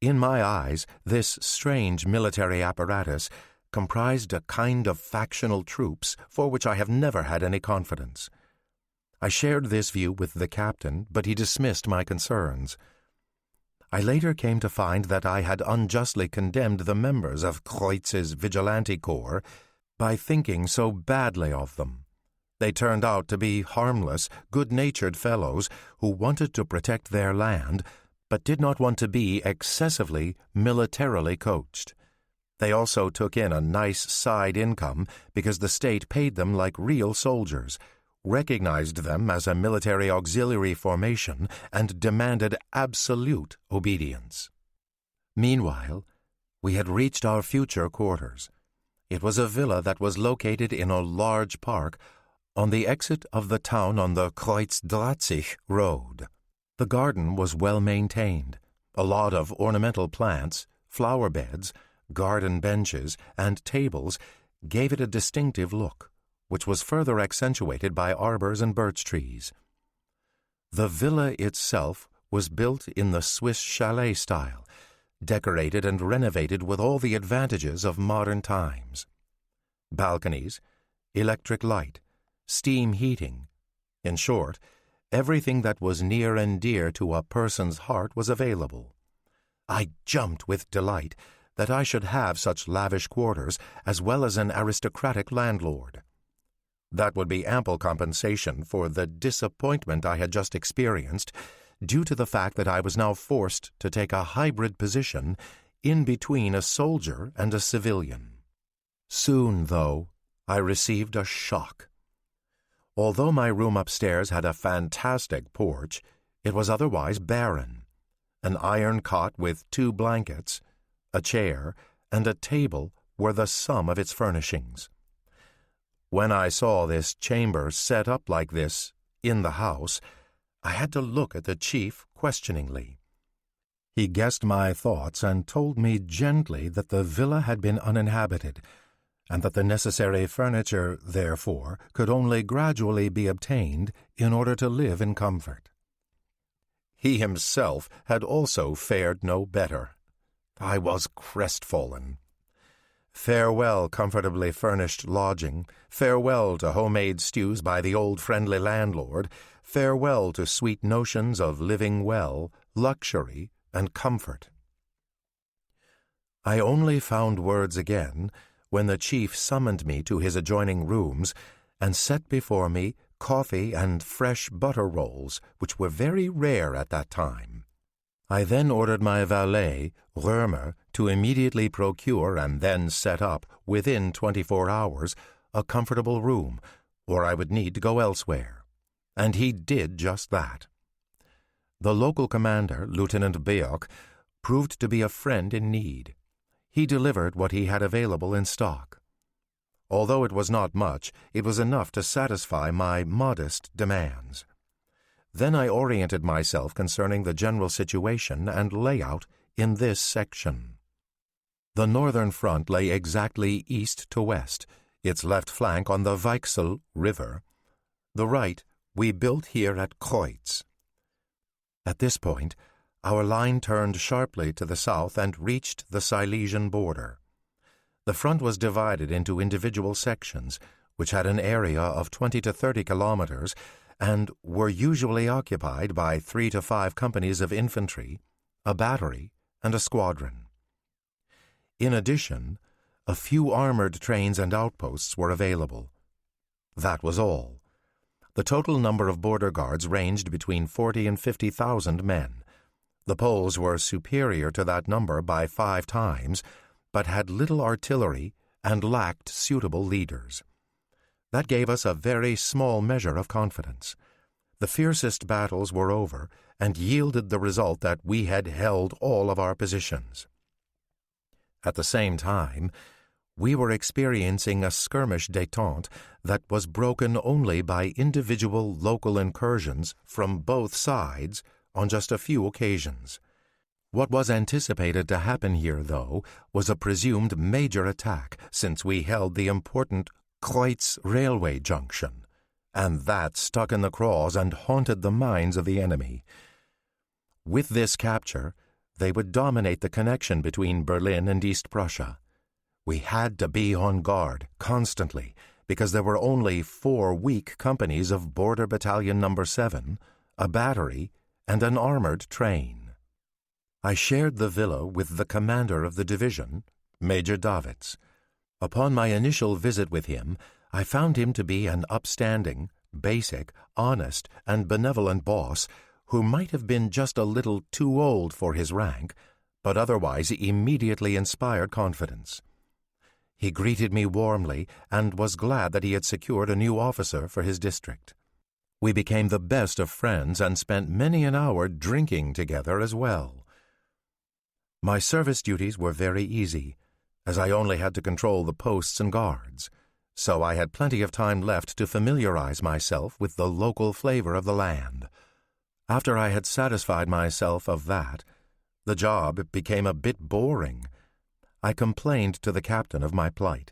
In my eyes, this strange military apparatus comprised a kind of factional troops for which I have never had any confidence. I shared this view with the captain, but he dismissed my concerns. I later came to find that I had unjustly condemned the members of Kreuz's vigilante corps by thinking so badly of them. They turned out to be harmless, good-natured fellows who wanted to protect their land, but did not want to be excessively militarily coached. They also took in a nice side income because the state paid them like real soldiers, recognized them as a military auxiliary formation, and demanded absolute obedience. Meanwhile, we had reached our future quarters. It was a villa that was located in a large park on the exit of the town on the Kreuz-Dratzig road. The garden was well maintained. A lot of ornamental plants, flower beds, garden benches, and tables gave it a distinctive look, which was further accentuated by arbors and birch trees. The villa itself was built in the Swiss chalet style, decorated and renovated with all the advantages of modern times. Balconies, electric light, steam heating. In short, everything that was near and dear to a person's heart was available. I jumped with delight that I should have such lavish quarters as well as an aristocratic landlord. That would be ample compensation for the disappointment I had just experienced due to the fact that I was now forced to take a hybrid position in between a soldier and a civilian. Soon, though, I received a shock. Although my room upstairs had a fantastic porch, it was otherwise barren. An iron cot with 2 blankets, a chair, and a table were the sum of its furnishings. When I saw this chamber set up like this in the house, I had to look at the chief questioningly. He guessed my thoughts and told me gently that the villa had been uninhabited, and that the necessary furniture, therefore, could only gradually be obtained in order to live in comfort. He himself had also fared no better. I was crestfallen. Farewell comfortably furnished lodging, farewell to homemade stews by the old friendly landlord, farewell to sweet notions of living well, luxury, and comfort. I only found words again when the chief summoned me to his adjoining rooms and set before me coffee and fresh butter rolls, which were very rare at that time. I then ordered my valet, Römer, to immediately procure and then set up, within 24 hours, a comfortable room, or I would need to go elsewhere. And he did just that. The local commander, Lieutenant Beok, proved to be a friend in need. He delivered what he had available in stock. Although it was not much, it was enough to satisfy my modest demands. Then I oriented myself concerning the general situation and layout in this section. The northern front lay exactly east to west, its left flank on the Weichsel River. The right we built here at Kreutz. At this point, our line turned sharply to the south and reached the Silesian border. The front was divided into individual sections, which had an area of 20 to 30 kilometers and were usually occupied by 3 to 5 companies of infantry, a battery, and a squadron. In addition, a few armored trains and outposts were available. That was all. The total number of border guards ranged between 40 and 50,000 men. The Poles were superior to that number by 5 times, but had little artillery and lacked suitable leaders. That gave us a very small measure of confidence. The fiercest battles were over and yielded the result that we had held all of our positions. At the same time, we were experiencing a skirmish détente that was broken only by individual local incursions from both sides on just a few occasions. What was anticipated to happen here, though, was a presumed major attack, since we held the important Kreutz railway junction, and that stuck in the craws and haunted the minds of the enemy. With this capture, they would dominate the connection between Berlin and East Prussia. We had to be on guard constantly, because there were only 4 weak companies of Border Battalion No. 7, a battery, and an armored train. I shared the villa with the commander of the division, Major Davids. Upon my initial visit with him, I found him to be an upstanding, basic, honest, and benevolent boss who might have been just a little too old for his rank, but otherwise immediately inspired confidence. He greeted me warmly and was glad that he had secured a new officer for his district. We became the best of friends and spent many an hour drinking together as well. My service duties were very easy, as I only had to control the posts and guards, so I had plenty of time left to familiarize myself with the local flavor of the land. After I had satisfied myself of that, the job became a bit boring. I complained to the captain of my plight.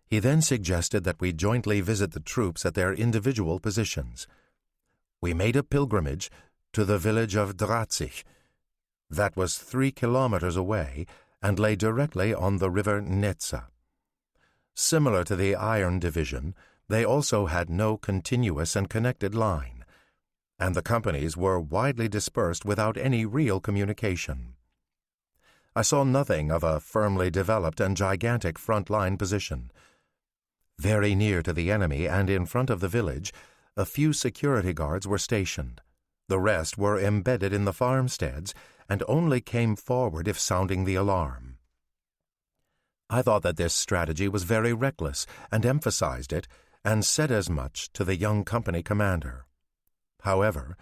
He then suggested that we jointly visit the troops at their individual positions. We made a pilgrimage to the village of Dratzig. That was 3 kilometers away and lay directly on the river Netza. Similar to the Iron Division, they also had no continuous and connected line, and the companies were widely dispersed without any real communication. I saw nothing of a firmly developed and gigantic front-line position. Very near to the enemy and in front of the village, a few security guards were stationed. The rest were embedded in the farmsteads and only came forward if sounding the alarm. I thought that this strategy was very reckless and emphasized it, and said as much to the young company commander. However,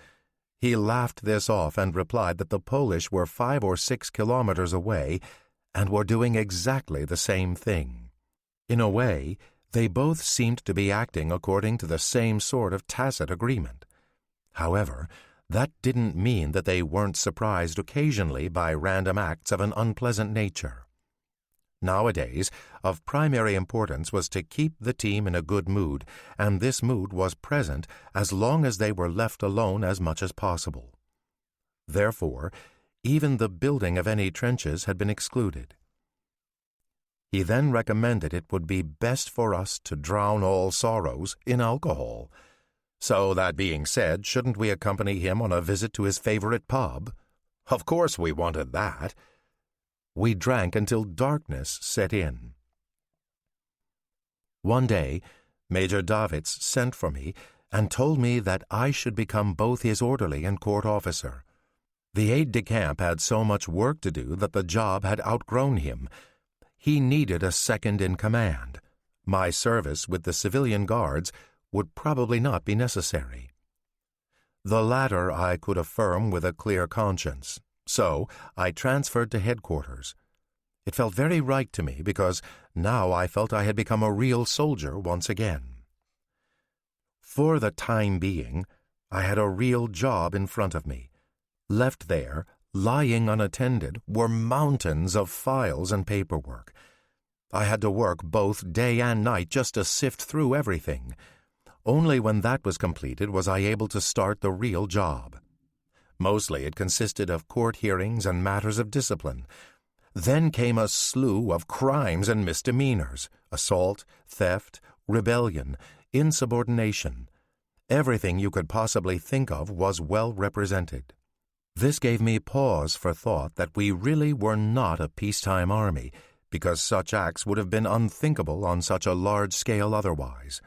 he laughed this off and replied that the Polish were 5 or 6 kilometers away and were doing exactly the same thing. In a way, they both seemed to be acting according to the same sort of tacit agreement. However, that didn't mean that they weren't surprised occasionally by random acts of an unpleasant nature. Nowadays, of primary importance was to keep the team in a good mood, and this mood was present as long as they were left alone as much as possible. Therefore, even the building of any trenches had been excluded. He then recommended it would be best for us to drown all sorrows in alcohol. So, that being said, shouldn't we accompany him on a visit to his favorite pub? Of course we wanted that. We drank until darkness set in. One day, Major Davids sent for me and told me that I should become both his orderly and court officer. The aide-de-camp had so much work to do that the job had outgrown him. He needed a second in command. My service with the civilian guards would probably not be necessary. The latter I could affirm with a clear conscience, so I transferred to headquarters. It felt very right to me because now I felt I had become a real soldier once again. For the time being, I had a real job in front of me. Left there, lying unattended, were mountains of files and paperwork. I had to work both day and night just to sift through everything. Only when that was completed was I able to start the real job. Mostly it consisted of court hearings and matters of discipline. Then came a slew of crimes and misdemeanors: assault, theft, rebellion, insubordination. Everything you could possibly think of was well represented. This gave me pause for thought that we really were not a peacetime army, because such acts would have been unthinkable on such a large scale otherwise.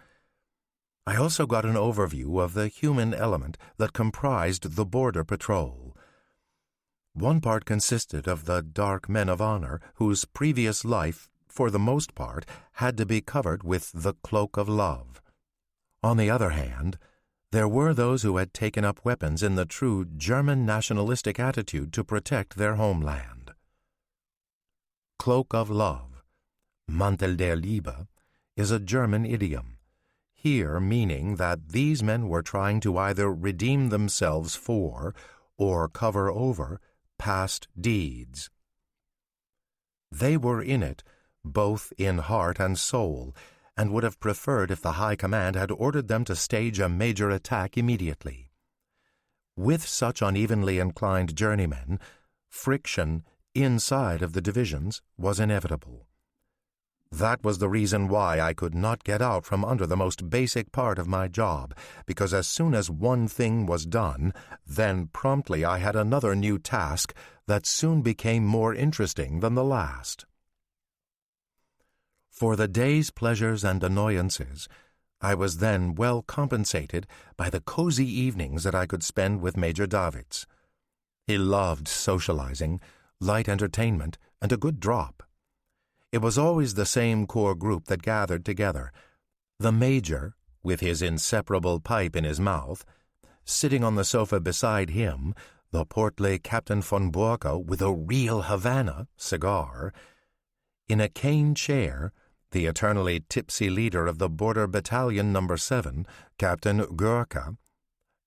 I also got an overview of the human element that comprised the border patrol. One part consisted of the dark men of honor whose previous life, for the most part, had to be covered with the cloak of love. On the other hand, there were those who had taken up weapons in the true German nationalistic attitude to protect their homeland. Cloak of love, Mantel der Liebe, is a German idiom, here meaning that these men were trying to either redeem themselves for or cover over past deeds. They were in it, both in heart and soul, and would have preferred if the High Command had ordered them to stage a major attack immediately. With such unevenly inclined journeymen, friction inside of the divisions was inevitable. That was the reason why I could not get out from under the most basic part of my job, because as soon as one thing was done, then promptly I had another new task that soon became more interesting than the last. For the day's pleasures and annoyances, I was then well compensated by the cozy evenings that I could spend with Major Davids. He loved socializing, light entertainment, and a good drop. It was always the same core group that gathered together. The Major, with his inseparable pipe in his mouth, sitting on the sofa beside him, the portly Captain von Borka with a real Havana cigar. In a cane chair, the eternally tipsy leader of the Border Battalion No. 7, Captain Gurka.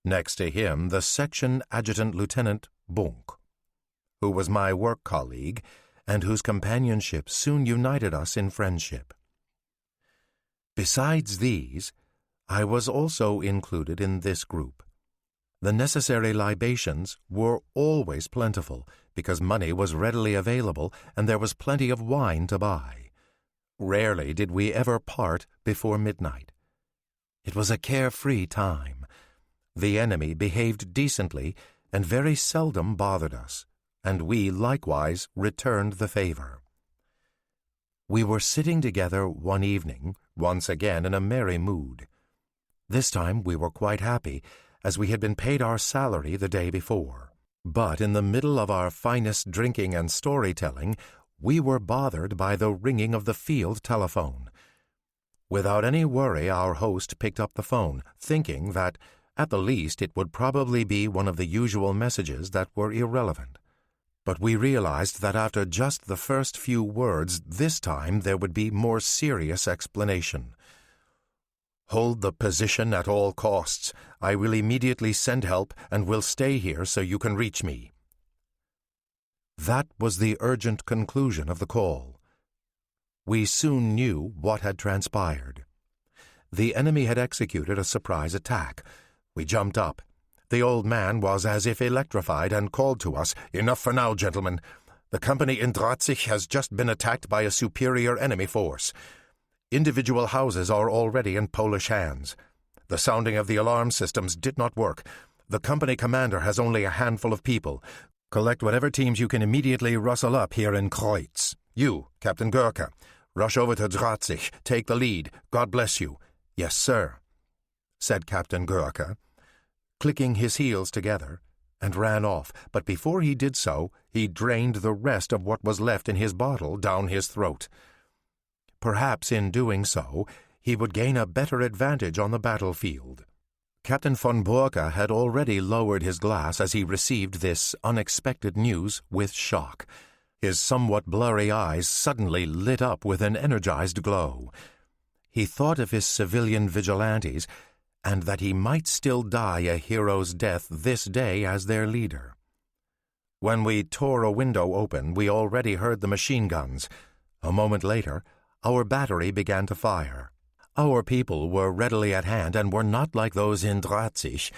Next to him, the Section Adjutant Lieutenant Bunk, who was my work colleague, and whose companionship soon united us in friendship. Besides these, I was also included in this group. The necessary libations were always plentiful, because money was readily available and there was plenty of wine to buy. Rarely did we ever part before midnight. It was a carefree time. The enemy behaved decently and very seldom bothered us, and we likewise returned the favor. We were sitting together one evening, once again in a merry mood. This time we were quite happy, as we had been paid our salary the day before. But in the middle of our finest drinking and storytelling, we were bothered by the ringing of the field telephone. Without any worry, our host picked up the phone, thinking that, at the least, it would probably be one of the usual messages that were irrelevant. But we realized that after just the first few words, this time there would be more serious explanation. Hold the position at all costs. I will immediately send help and will stay here so you can reach me." That was the urgent conclusion of the call. We soon knew what had transpired. The enemy had executed a surprise attack. We jumped up. The old man was as if electrified and called to us, "Enough for now, gentlemen. The company in Drahtzig has just been attacked by a superior enemy force. Individual houses are already in Polish hands. The sounding of the alarm systems did not work. The company commander has only a handful of people. Collect whatever teams you can immediately rustle up here in Kreutz. You, Captain Gurka, rush over to Drahtzig. Take the lead. God bless you." "Yes, sir," said Captain Gurka, clicking his heels together, and ran off, but before he did so, he drained the rest of what was left in his bottle down his throat. Perhaps in doing so, he would gain a better advantage on the battlefield. Captain von Borka had already lowered his glass as he received this unexpected news with shock. His somewhat blurry eyes suddenly lit up with an energized glow. He thought of his civilian vigilantes, and that he might still die a hero's death this day as their leader. When we tore a window open, we already heard the machine guns. A moment later, our battery began to fire. Our people were readily at hand and were not like those in Drahtzig,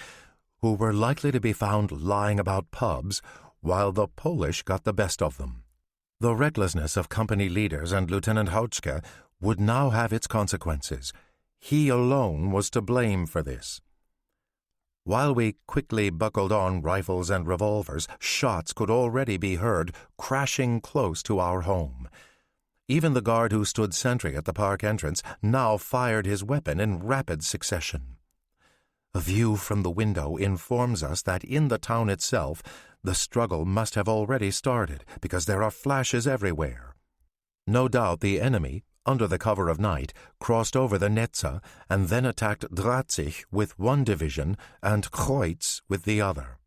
who were likely to be found lying about pubs, while the Polish got the best of them. The recklessness of company leaders and Lieutenant Hautschke would now have its consequences. He alone was to blame for this. While we quickly buckled on rifles and revolvers, shots could already be heard crashing close to our home. Even the guard who stood sentry at the park entrance now fired his weapon in rapid succession. A view from the window informs us that in the town itself, the struggle must have already started, because there are flashes everywhere. No doubt the enemy, under the cover of night, crossed over the Netza and then attacked Drahtzig with one division and Kreutz with the other.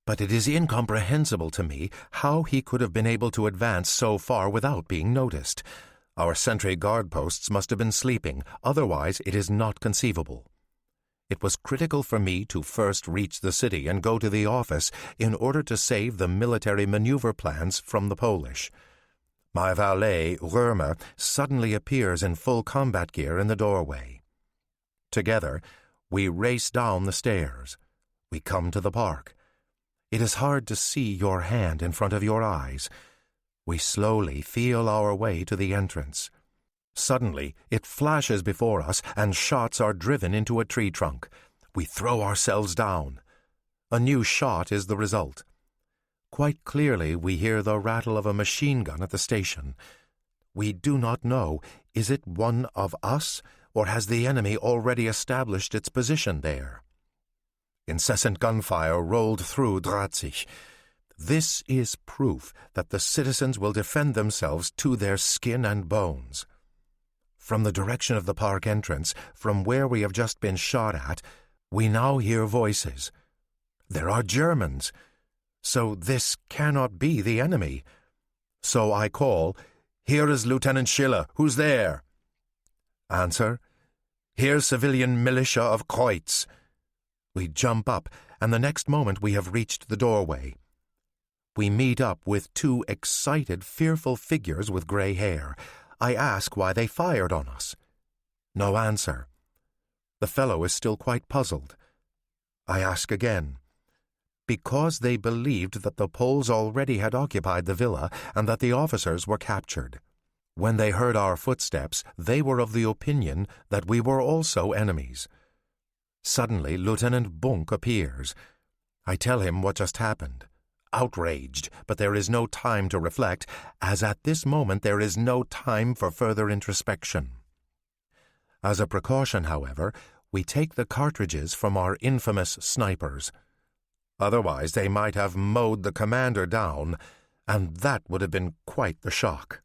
But it is incomprehensible to me how he could have been able to advance so far without being noticed. Our sentry guard posts must have been sleeping, otherwise it is not conceivable. It was critical for me to first reach the city and go to the office in order to save the military maneuver plans from the Polish. My valet, Römer, suddenly appears in full combat gear in the doorway. Together, we race down the stairs. We come to the park. It is hard to see your hand in front of your eyes. We slowly feel our way to the entrance. Suddenly, it flashes before us, and shots are driven into a tree trunk. We throw ourselves down. A new shot is the result. Quite clearly, we hear the rattle of a machine gun at the station. We do not know, is it one of us, or has the enemy already established its position there? Incessant gunfire rolled through Drahtzig. This is proof that the citizens will defend themselves to their skin and bones. From the direction of the park entrance, from where we have just been shot at, we now hear voices. There are Germans. So this cannot be the enemy. So I call, "Here is Lieutenant Schiller. Who's there?" Answer, "Here's civilian militia of Kreutz." We jump up, and the next moment we have reached the doorway. We meet up with two excited, fearful figures with gray hair. I ask why they fired on us. No answer. The fellow is still quite puzzled. I ask again. Because they believed that the Poles already had occupied the villa and that the officers were captured. When they heard our footsteps, they were of the opinion that we were also enemies. Suddenly, Lieutenant Bunk appears. I tell him what just happened. Outraged, but there is no time to reflect, as at this moment there is no time for further introspection. As a precaution, however, we take the cartridges from our infamous snipers. Otherwise they might have mowed the commander down, and that would have been quite the shock.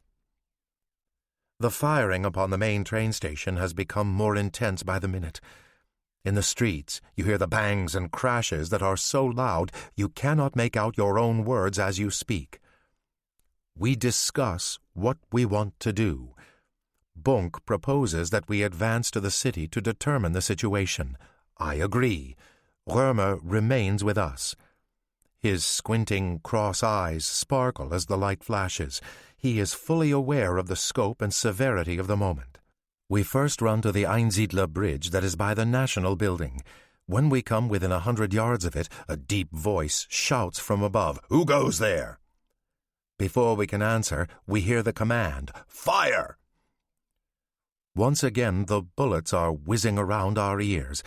The firing upon the main train station has become more intense by the minute. In the streets, you hear the bangs and crashes that are so loud you cannot make out your own words as you speak. We discuss what we want to do. Bunk proposes that we advance to the city to determine the situation. I agree. Römer remains with us. His squinting, cross eyes sparkle as the light flashes. He is fully aware of the scope and severity of the moment. We first run to the Einsiedler Bridge that is by the National Building. When we come within 100 yards of it, a deep voice shouts from above, "Who goes there?" Before we can answer, we hear the command, "Fire!" Once again the bullets are whizzing around our ears,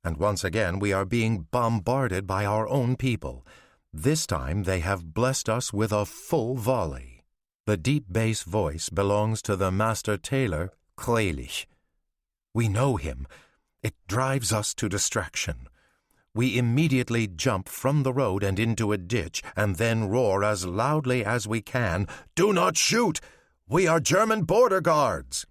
and once again we are being bombarded by our own people. This time they have blessed us with a full volley. The deep bass voice belongs to the master tailor, Kreilich. We know him. It drives us to distraction. We immediately jump from the road and into a ditch, and then roar as loudly as we can, "Do not shoot! We are German border guards!"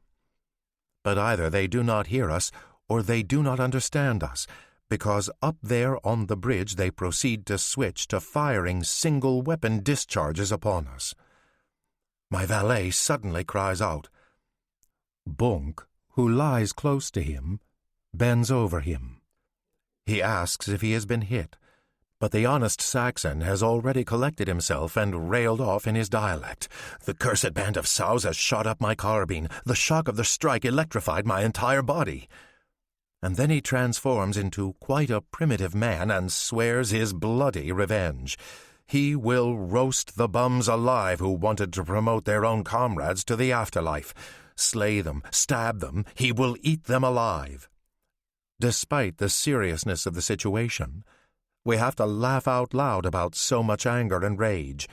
But either they do not hear us, or they do not understand us, because up there on the bridge they proceed to switch to firing single-weapon discharges upon us. My valet suddenly cries out. Bunk, who lies close to him, bends over him. He asks if he has been hit, but the honest Saxon has already collected himself and railed off in his dialect. "The cursed band of sows has shot up my carbine. The shock of the strike electrified my entire body." And then he transforms into quite a primitive man and swears his bloody revenge. He will roast the bums alive who wanted to promote their own comrades to the afterlife. Slay them, stab them, he will eat them alive. Despite the seriousness of the situation, we have to laugh out loud about so much anger and rage.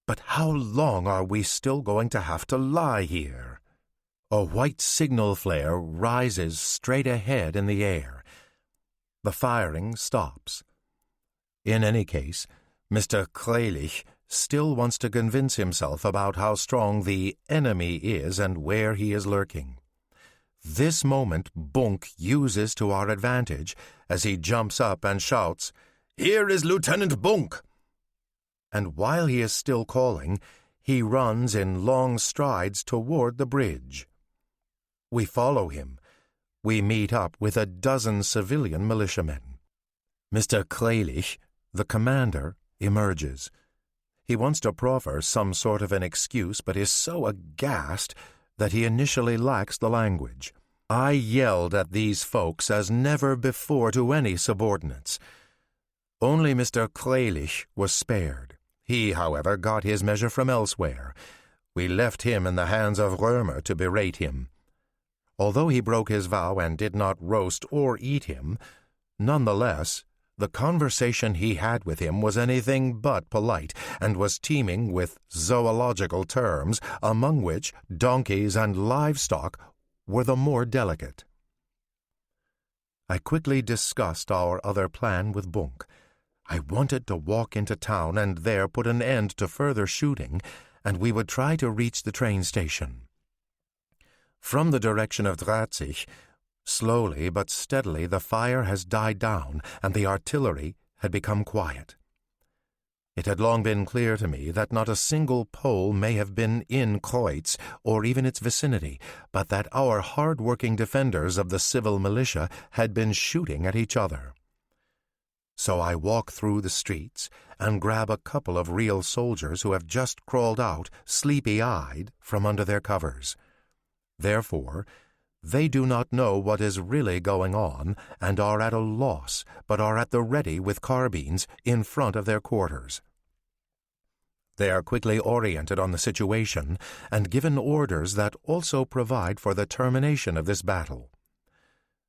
But how long are we still going to have to lie here? A white signal flare rises straight ahead in the air. The firing stops. In any case, Mr. Kreilich still wants to convince himself about how strong the enemy is and where he is lurking. This moment Bunk uses to our advantage as he jumps up and shouts, "Here is Lieutenant Bunk!" And while he is still calling, he runs in long strides toward the bridge. We follow him. We meet up with a dozen civilian militiamen. Mr. Kreilich, the commander, emerges. He wants to proffer some sort of an excuse, but is so aghast that he initially lacks the language. I yelled at these folks as never before to any subordinates. Only Mr. Kreilich was spared. He, however, got his measure from elsewhere. We left him in the hands of Römer to berate him. Although he broke his vow and did not roast or eat him, nonetheless, the conversation he had with him was anything but polite, and was teeming with zoological terms, among which donkeys and livestock were the more delicate. I quickly discussed our other plan with Bunk. I wanted to walk into town and there put an end to further shooting, and we would try to reach the train station. From the direction of Drahtzig, slowly but steadily the fire has died down, and the artillery had become quiet. It had long been clear to me that not a single Pole may have been in Kreutz or even its vicinity, but that our hard-working defenders of the civil militia had been shooting at each other. So I walk through the streets and grab a couple of real soldiers who have just crawled out, sleepy-eyed, from under their covers. Therefore, they do not know what is really going on and are at a loss, but are at the ready with carbines in front of their quarters. They are quickly oriented on the situation and given orders that also provide for the termination of this battle.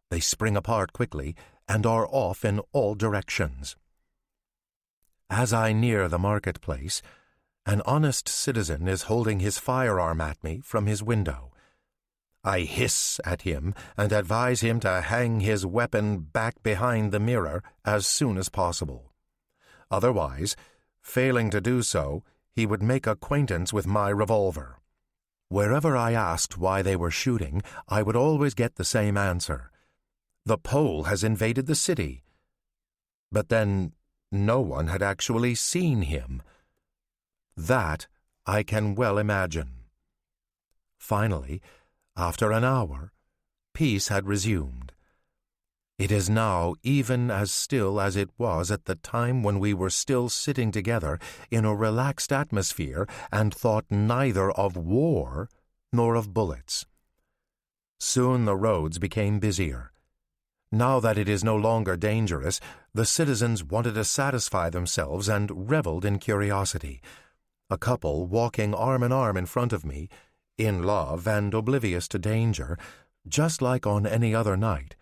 They spring apart quickly and are off in all directions. As I near the marketplace, an honest citizen is holding his firearm at me from his window. I hiss at him and advise him to hang his weapon back behind the mirror as soon as possible. Otherwise, failing to do so, he would make acquaintance with my revolver. Wherever I asked why they were shooting, I would always get the same answer. The Pole has invaded the city. But then no one had actually seen him. That I can well imagine. Finally, After an hour, peace had resumed. It is now even as still as it was at the time when we were still sitting together in a relaxed atmosphere and thought neither of war nor of bullets. Soon the roads became busier. Now that it is no longer dangerous, the citizens wanted to satisfy themselves and reveled in curiosity. A couple walking arm in arm in front of me, in love and oblivious to danger, just like on any other night,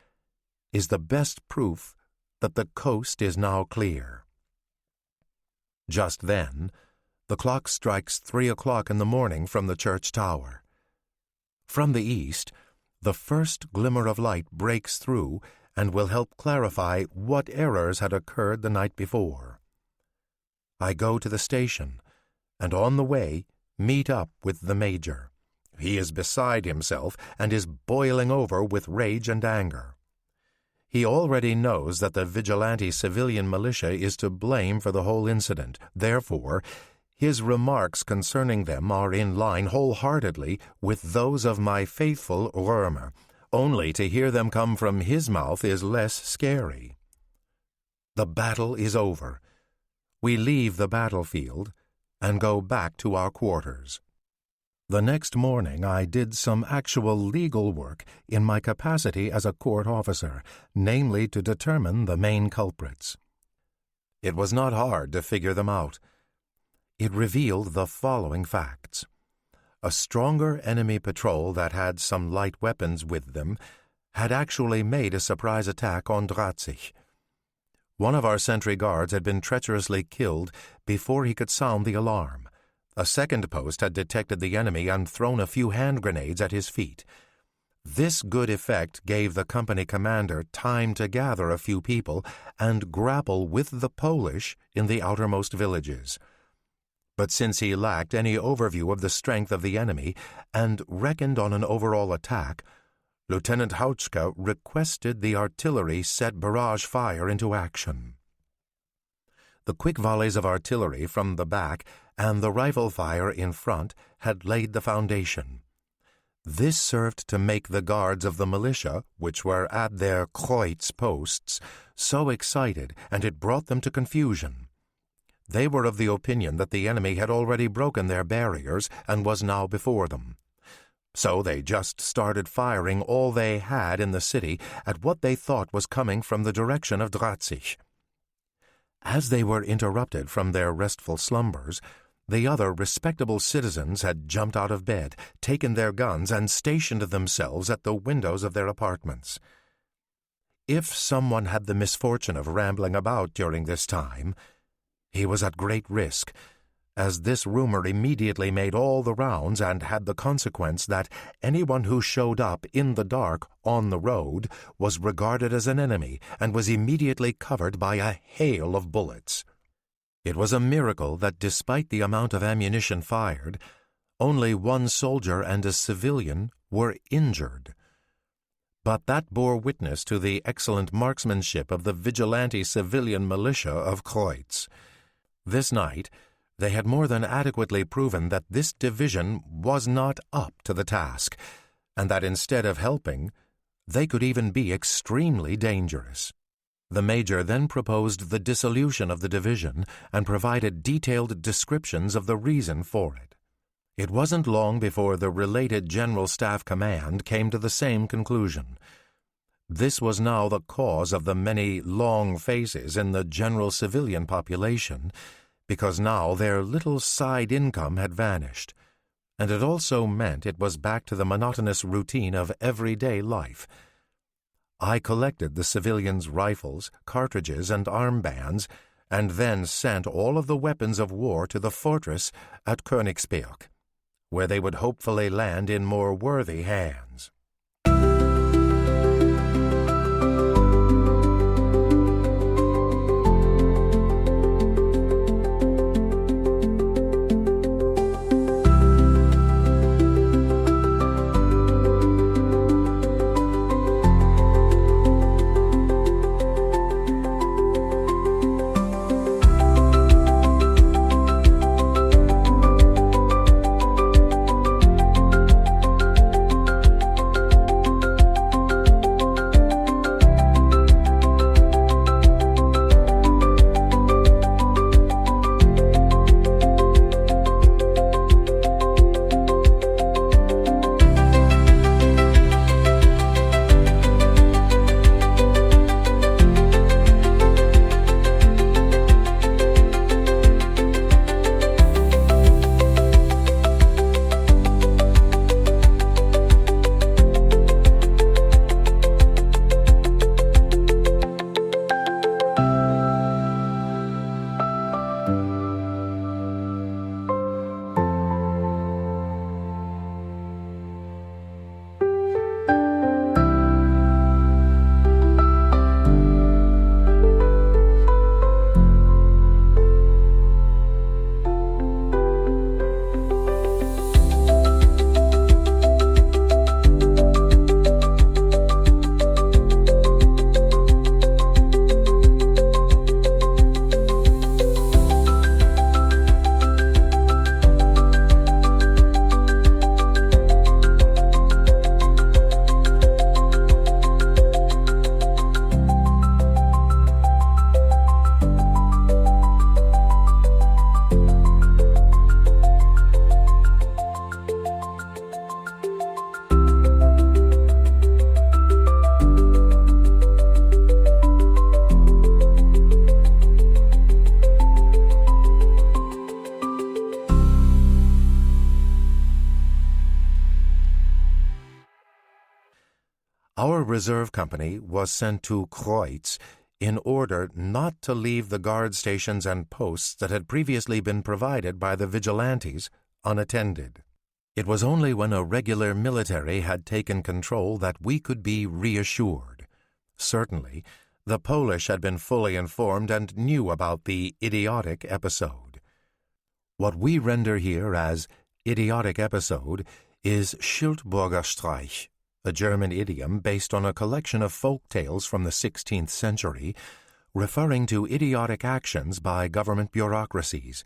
is the best proof that the coast is now clear. Just then, the clock strikes 3 o'clock in the morning from the church tower. From the east, the first glimmer of light breaks through and will help clarify what errors had occurred the night before. I go to the station, and on the way meet up with the major. He is beside himself and is boiling over with rage and anger. He already knows that the vigilante civilian militia is to blame for the whole incident. Therefore, his remarks concerning them are in line wholeheartedly with those of my faithful Römer. Only to hear them come from his mouth is less scary. The battle is over. We leave the battlefield and go back to our quarters. The next morning I did some actual legal work in my capacity as a court officer, namely to determine the main culprits. It was not hard to figure them out. It revealed the following facts. A stronger enemy patrol that had some light weapons with them had actually made a surprise attack on Drahtzig. One of our sentry guards had been treacherously killed before he could sound the alarm. A second post had detected the enemy and thrown a few hand grenades at his feet. This good effect gave the company commander time to gather a few people and grapple with the Polish in the outermost villages. But since he lacked any overview of the strength of the enemy and reckoned on an overall attack, Lieutenant Hautzka requested the artillery set barrage fire into action. The quick volleys of artillery from the back and the rifle fire in front had laid the foundation. This served to make the guards of the militia, which were at their Kreuz posts, so excited, and it brought them to confusion. They were of the opinion that the enemy had already broken their barriers and was now before them. So they just started firing all they had in the city at what they thought was coming from the direction of Drahtzig. As they were interrupted from their restful slumbers, the other respectable citizens had jumped out of bed, taken their guns, and stationed themselves at the windows of their apartments. If someone had the misfortune of rambling about during this time, he was at great risk, as this rumor immediately made all the rounds and had the consequence that anyone who showed up in the dark on the road was regarded as an enemy and was immediately covered by a hail of bullets. It was a miracle that despite the amount of ammunition fired, only one soldier and a civilian were injured. But that bore witness to the excellent marksmanship of the vigilante civilian militia of Kreuz. This night, they had more than adequately proven that this division was not up to the task, and that instead of helping, they could even be extremely dangerous. The major then proposed the dissolution of the division and provided detailed descriptions of the reason for it. It wasn't long before the related General Staff Command came to the same conclusion. This was now the cause of the many long faces in the general civilian population, because now their little side income had vanished, and it also meant it was back to the monotonous routine of everyday life. I collected the civilians' rifles, cartridges, and armbands, and then sent all of the weapons of war to the fortress at Königsberg, where they would hopefully land in more worthy hands. Our reserve company was sent to Kreutz in order not to leave the guard stations and posts that had previously been provided by the vigilantes unattended. It was only when a regular military had taken control that we could be reassured. Certainly, the Polish had been fully informed and knew about the idiotic episode. What we render here as idiotic episode is Schildbürgerstreich, a German idiom based on a collection of folk tales from the 16th century, referring to idiotic actions by government bureaucracies.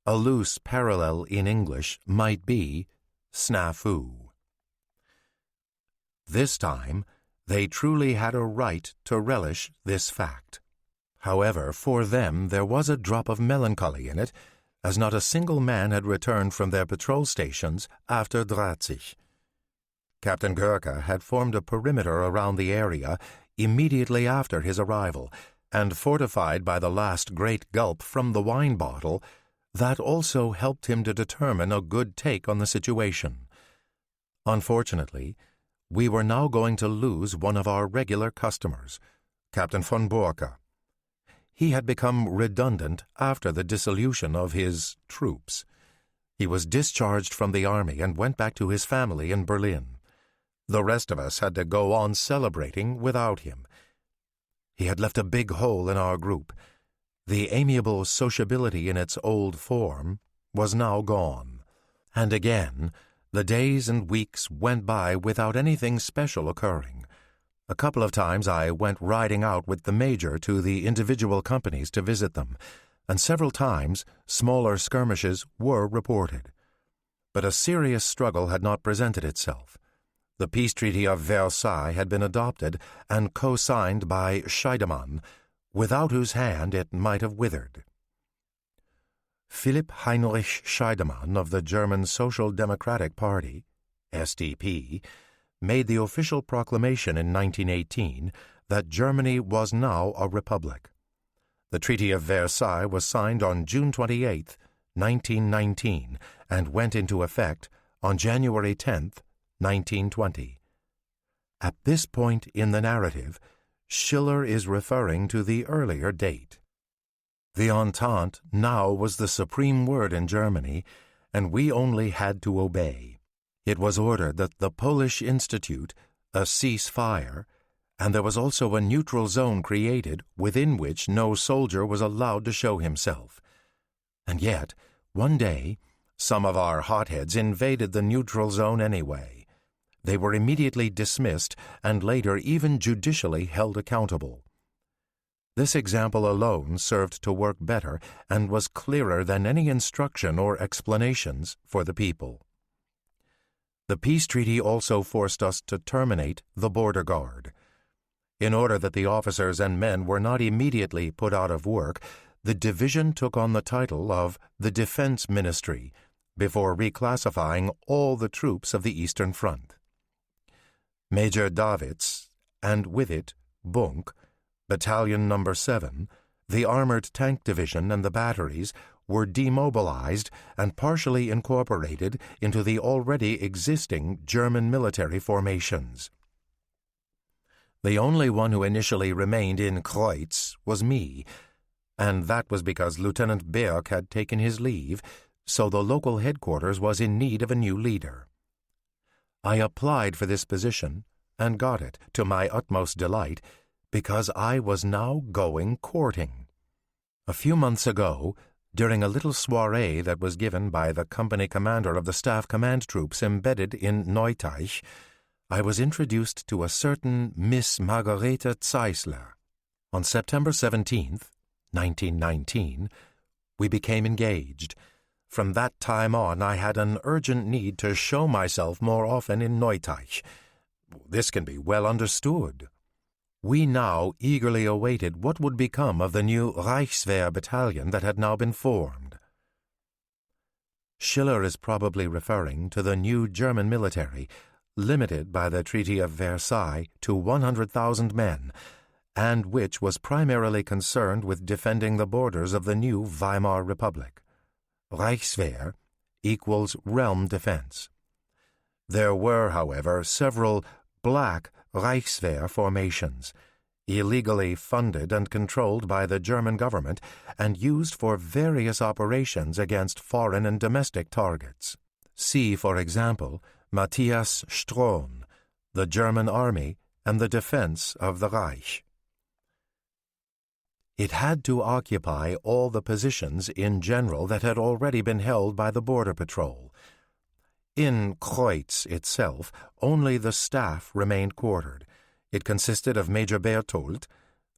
A loose parallel in English might be snafu. This time, they truly had a right to relish this fact. However, for them there was a drop of melancholy in it, as not a single man had returned from their patrol stations after Drahtzig. Captain Goerke had formed a perimeter around the area immediately after his arrival, and fortified by the last great gulp from the wine bottle, that also helped him to determine a good take on the situation. Unfortunately, we were now going to lose one of our regular customers, Captain von Borke. He had become redundant after the dissolution of his troops. He was discharged from the army and went back to his family in Berlin. The rest of us had to go on celebrating without him. He had left a big hole in our group. The amiable sociability in its old form was now gone. And again, the days and weeks went by without anything special occurring. A couple of times I went riding out with the Major to the individual companies to visit them, and several times smaller skirmishes were reported. But a serious struggle had not presented itself. The peace treaty of Versailles had been adopted and co-signed by Scheidemann, without whose hand it might have withered. Philipp Heinrich Scheidemann of the German Social Democratic Party, SDP, made the official proclamation in 1918 that Germany was now a republic. The Treaty of Versailles was signed on June 28, 1919, and went into effect on January 10, 1920. At this point in the narrative, Schiller is referring to the earlier date. The Entente now was the supreme word in Germany, and we only had to obey. It was ordered that the Polish institute a ceasefire, and there was also a neutral zone created within which no soldier was allowed to show himself. And yet, one day, some of our hotheads invaded the neutral zone anyway. They were immediately dismissed and later even judicially held accountable. This example alone served to work better and was clearer than any instruction or explanations for the people. The peace treaty also forced us to terminate the border guard. In order that the officers and men were not immediately put out of work, the division took on the title of the Defense Ministry before reclassifying all the troops of the Eastern Front. Major Davids, and with it Bunk, Battalion No. 7, the Armored Tank Division and the batteries were demobilized and partially incorporated into the already existing German military formations. The only one who initially remained in Kreutz was me, and that was because Lieutenant Berg had taken his leave, so the local headquarters was in need of a new leader. I applied for this position and got it, to my utmost delight, because I was now going courting. A few months ago, during a little soirée that was given by the company commander of the staff command troops embedded in Neuteich, I was introduced to a certain Miss Margarete Zeisler. On September 17th, 1919, we became engaged. From that time on, I had an urgent need to show myself more often in Neuteich. This can be well understood. We now eagerly awaited what would become of the new Reichswehr battalion that had now been formed. Schiller is probably referring to the new German military, limited by the Treaty of Versailles to 100,000 men, and which was primarily concerned with defending the borders of the new Weimar Republic. Reichswehr equals realm defense. There were, however, several black Reichswehr formations, illegally funded and controlled by the German government and used for various operations against foreign and domestic targets. See, for example, Matthias Strohn, the German Army and the Defense of the Reich. It had to occupy all the positions in general that had already been held by the Border Patrol. In Kreutz itself, only the staff remained quartered. It consisted of Major Berthold,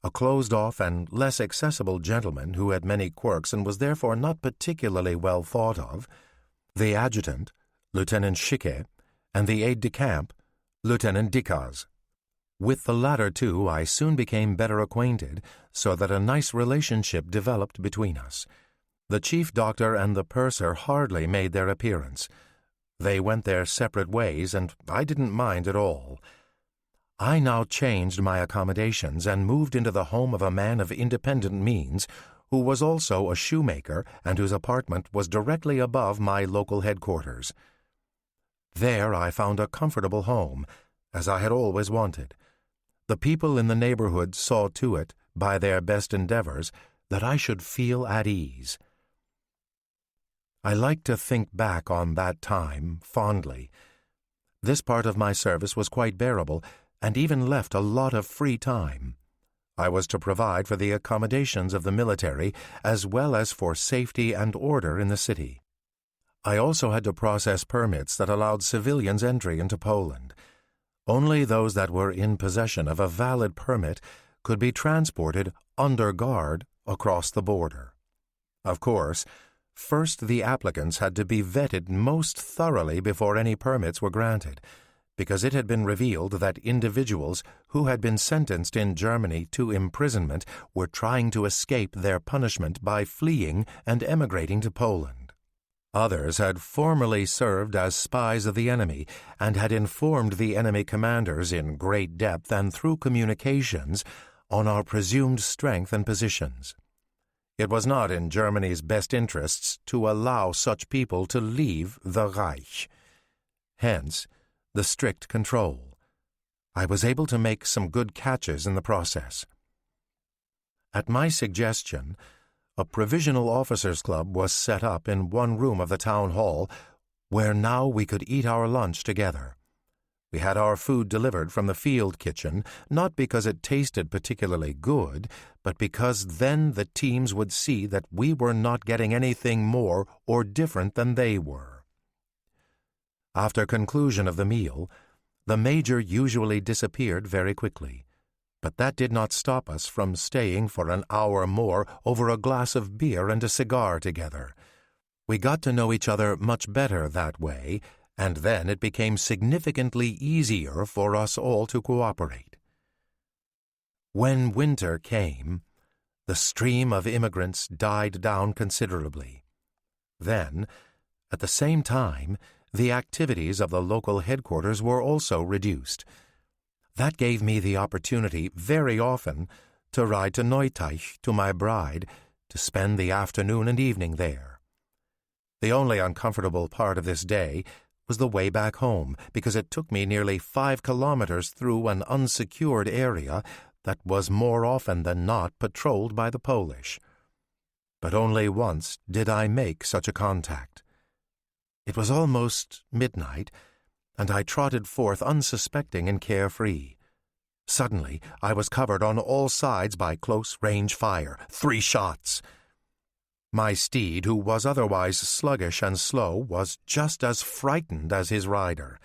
a closed-off and less accessible gentleman who had many quirks and was therefore not particularly well thought of, the adjutant, Lieutenant Schi, and the aide-de-camp, Lieutenant Dickaz. With the latter two I soon became better acquainted, so that a nice relationship developed between us. The chief doctor and the purser hardly made their appearance. They went their separate ways, and I didn't mind at all. I now changed my accommodations and moved into the home of a man of independent means, who was also a shoemaker and whose apartment was directly above my local headquarters. There I found a comfortable home, as I had always wanted. The people in the neighborhood saw to it, by their best endeavors, that I should feel at ease. I like to think back on that time fondly. This part of my service was quite bearable, and even left a lot of free time. I was to provide for the accommodations of the military, as well as for safety and order in the city. I also had to process permits that allowed civilians entry into Poland. Only those that were in possession of a valid permit could be transported under guard across the border. Of course, first the applicants had to be vetted most thoroughly before any permits were granted, because it had been revealed that individuals who had been sentenced in Germany to imprisonment were trying to escape their punishment by fleeing and emigrating to Poland. Others had formerly served as spies of the enemy and had informed the enemy commanders in great depth and through communications on our presumed strength and positions. It was not in Germany's best interests to allow such people to leave the Reich. Hence, the strict control. I was able to make some good catches in the process. At my suggestion, a provisional officers' club was set up in one room of the town hall, where now we could eat our lunch together. We had our food delivered from the field kitchen, not because it tasted particularly good, but because then the teams would see that we were not getting anything more or different than they were. After conclusion of the meal, the major usually disappeared very quickly. But that did not stop us from staying for an hour more over a glass of beer and a cigar together. We got to know each other much better that way, and then it became significantly easier for us all to cooperate. When winter came, the stream of immigrants died down considerably. Then, at the same time, the activities of the local headquarters were also reduced. That gave me the opportunity very often to ride to Neuteich to my bride, to spend the afternoon and evening there. The only uncomfortable part of this day was the way back home, because it took me nearly 5 kilometers through an unsecured area that was more often than not patrolled by the Polish. But only once did I make such a contact. It was almost midnight, and I trotted forth unsuspecting and carefree. Suddenly, I was covered on all sides by close-range fire, 3 shots. My steed, who was otherwise sluggish and slow, was just as frightened as his rider.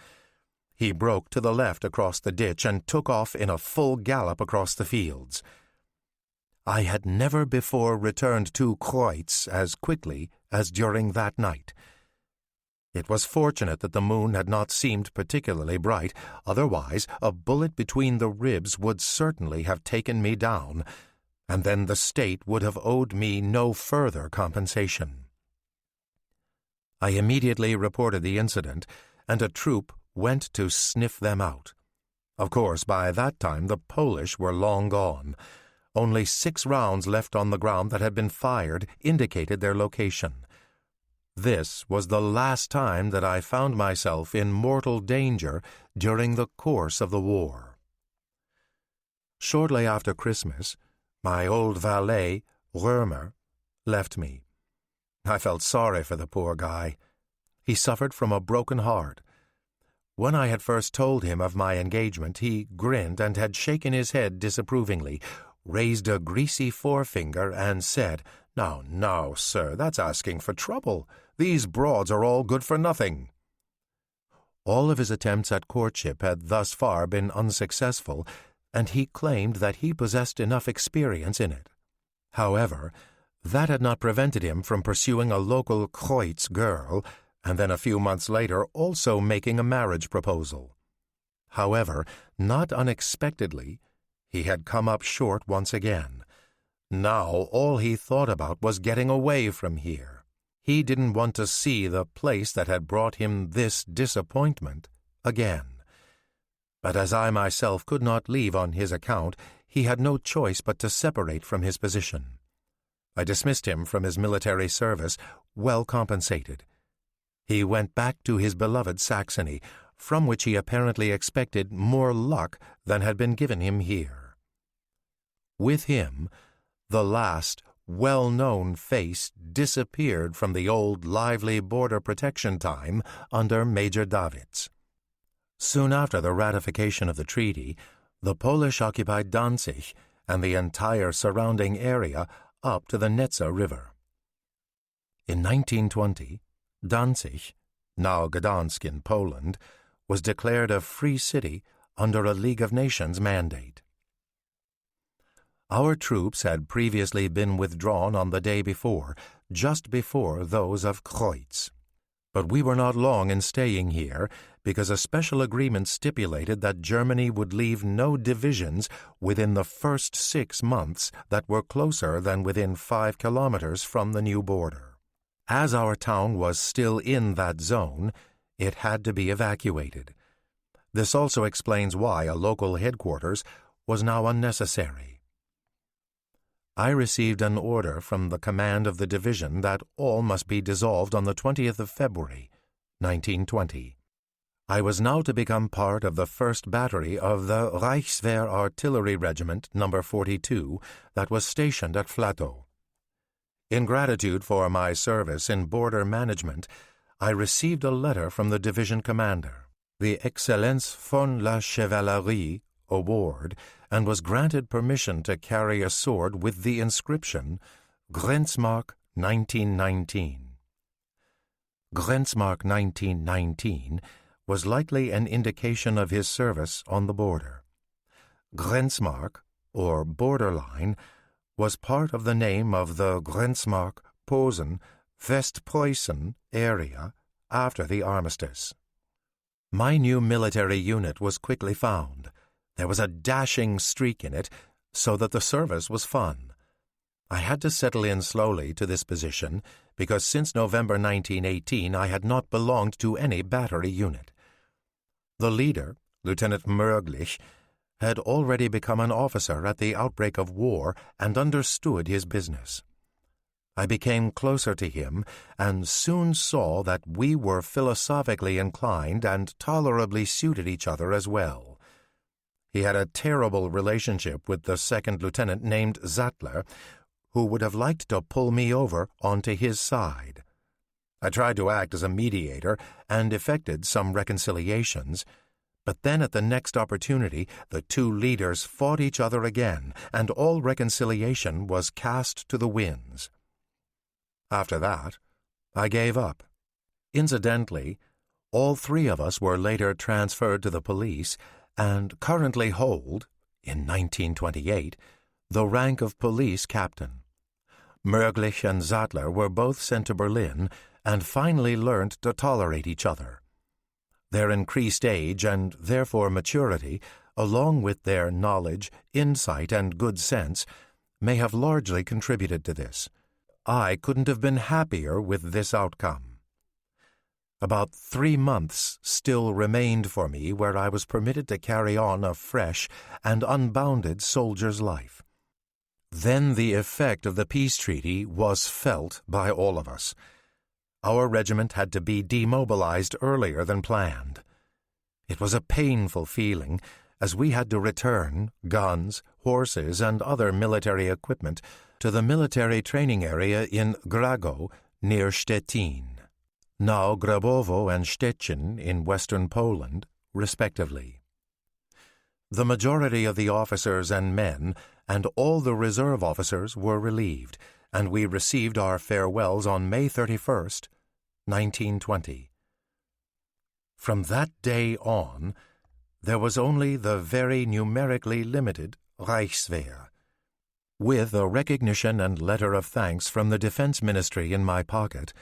He broke to the left across the ditch and took off in a full gallop across the fields. I had never before returned to Kreutz as quickly as during that night. It was fortunate that the moon had not seemed particularly bright, otherwise a bullet between the ribs would certainly have taken me down, and then the state would have owed me no further compensation. I immediately reported the incident, and a troop went to sniff them out. Of course, by that time the Polish were long gone. Only 6 rounds left on the ground that had been fired indicated their location. This was the last time that I found myself in mortal danger during the course of the war. Shortly after Christmas, my old valet, Römer, left me. I felt sorry for the poor guy. He suffered from a broken heart. When I had first told him of my engagement, he grinned and had shaken his head disapprovingly, raised a greasy forefinger, and said, "Now, now, sir, that's asking for trouble. These broads are all good for nothing." All of his attempts at courtship had thus far been unsuccessful, and he claimed that he possessed enough experience in it. However, that had not prevented him from pursuing a local Kreuz girl, and then a few months later also making a marriage proposal. However, not unexpectedly, he had come up short once again. Now all he thought about was getting away from here. He didn't want to see the place that had brought him this disappointment again. But as I myself could not leave on his account, he had no choice but to separate from his position. I dismissed him from his military service, well compensated. He went back to his beloved Saxony, from which he apparently expected more luck than had been given him here. With him, the last well-known face disappeared from the old lively border protection time under Major Davids. Soon after the ratification of the treaty, the Polish occupied Danzig and the entire surrounding area up to the Netza River. In 1920, Danzig, now Gdansk in Poland, was declared a free city under a League of Nations mandate. Our troops had previously been withdrawn on the day before, just before those of Kreuz. But we were not long in staying here because a special agreement stipulated that Germany would leave no divisions within the first 6 months that were closer than within 5 kilometers from the new border. As our town was still in that zone, it had to be evacuated. This also explains why a local headquarters was now unnecessary. I received an order from the command of the division that all must be dissolved on the 20th of February, 1920. I was now to become part of the 1st Battery of the Reichswehr Artillery Regiment No. 42 that was stationed at Flatow. In gratitude for my service in border management, I received a letter from the division commander, the Excellence von la Chevalerie Award, and was granted permission to carry a sword with the inscription Grenzmark 1919. Grenzmark 1919 was likely an indication of his service on the border. Grenzmark, or borderline, was part of the name of the Grenzmark Posen Westpreußen area after the armistice. My new military unit was quickly found. There was a dashing streak in it, so that the service was fun. I had to settle in slowly to this position because since November 1918 I had not belonged to any battery unit. The leader, Lieutenant Möglich, had already become an officer at the outbreak of war and understood his business. I became closer to him and soon saw that we were philosophically inclined and tolerably suited each other as well. He had a terrible relationship with the second lieutenant named Sattler, who would have liked to pull me over onto his side. I tried to act as a mediator and effected some reconciliations, but then at the next opportunity the two leaders fought each other again, and all reconciliation was cast to the winds. After that, I gave up. Incidentally, all 3 of us were later transferred to the police and currently hold, in 1928, the rank of police captain. Möglich and Sattler were both sent to Berlin and finally learned to tolerate each other. Their increased age and therefore maturity, along with their knowledge, insight, and good sense, may have largely contributed to this. I couldn't have been happier with this outcome. About 3 months still remained for me where I was permitted to carry on a fresh and unbounded soldier's life. Then the effect of the peace treaty was felt by all of us. Our regiment had to be demobilized earlier than planned. It was a painful feeling, as we had to return guns, horses, and other military equipment to the military training area in Grago, near Stettin, now Grabovo and Szczecin in western Poland, respectively. The majority of the officers and men and all the reserve officers were relieved, and we received our farewells on May 31st, 1920. From that day on, there was only the very numerically limited Reichswehr, with a recognition and letter of thanks from the Defense Ministry in my pocket,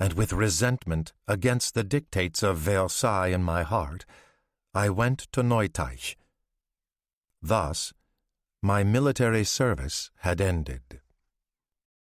and with resentment against the dictates of Versailles in my heart, I went to Neuteich. Thus, my military service had ended.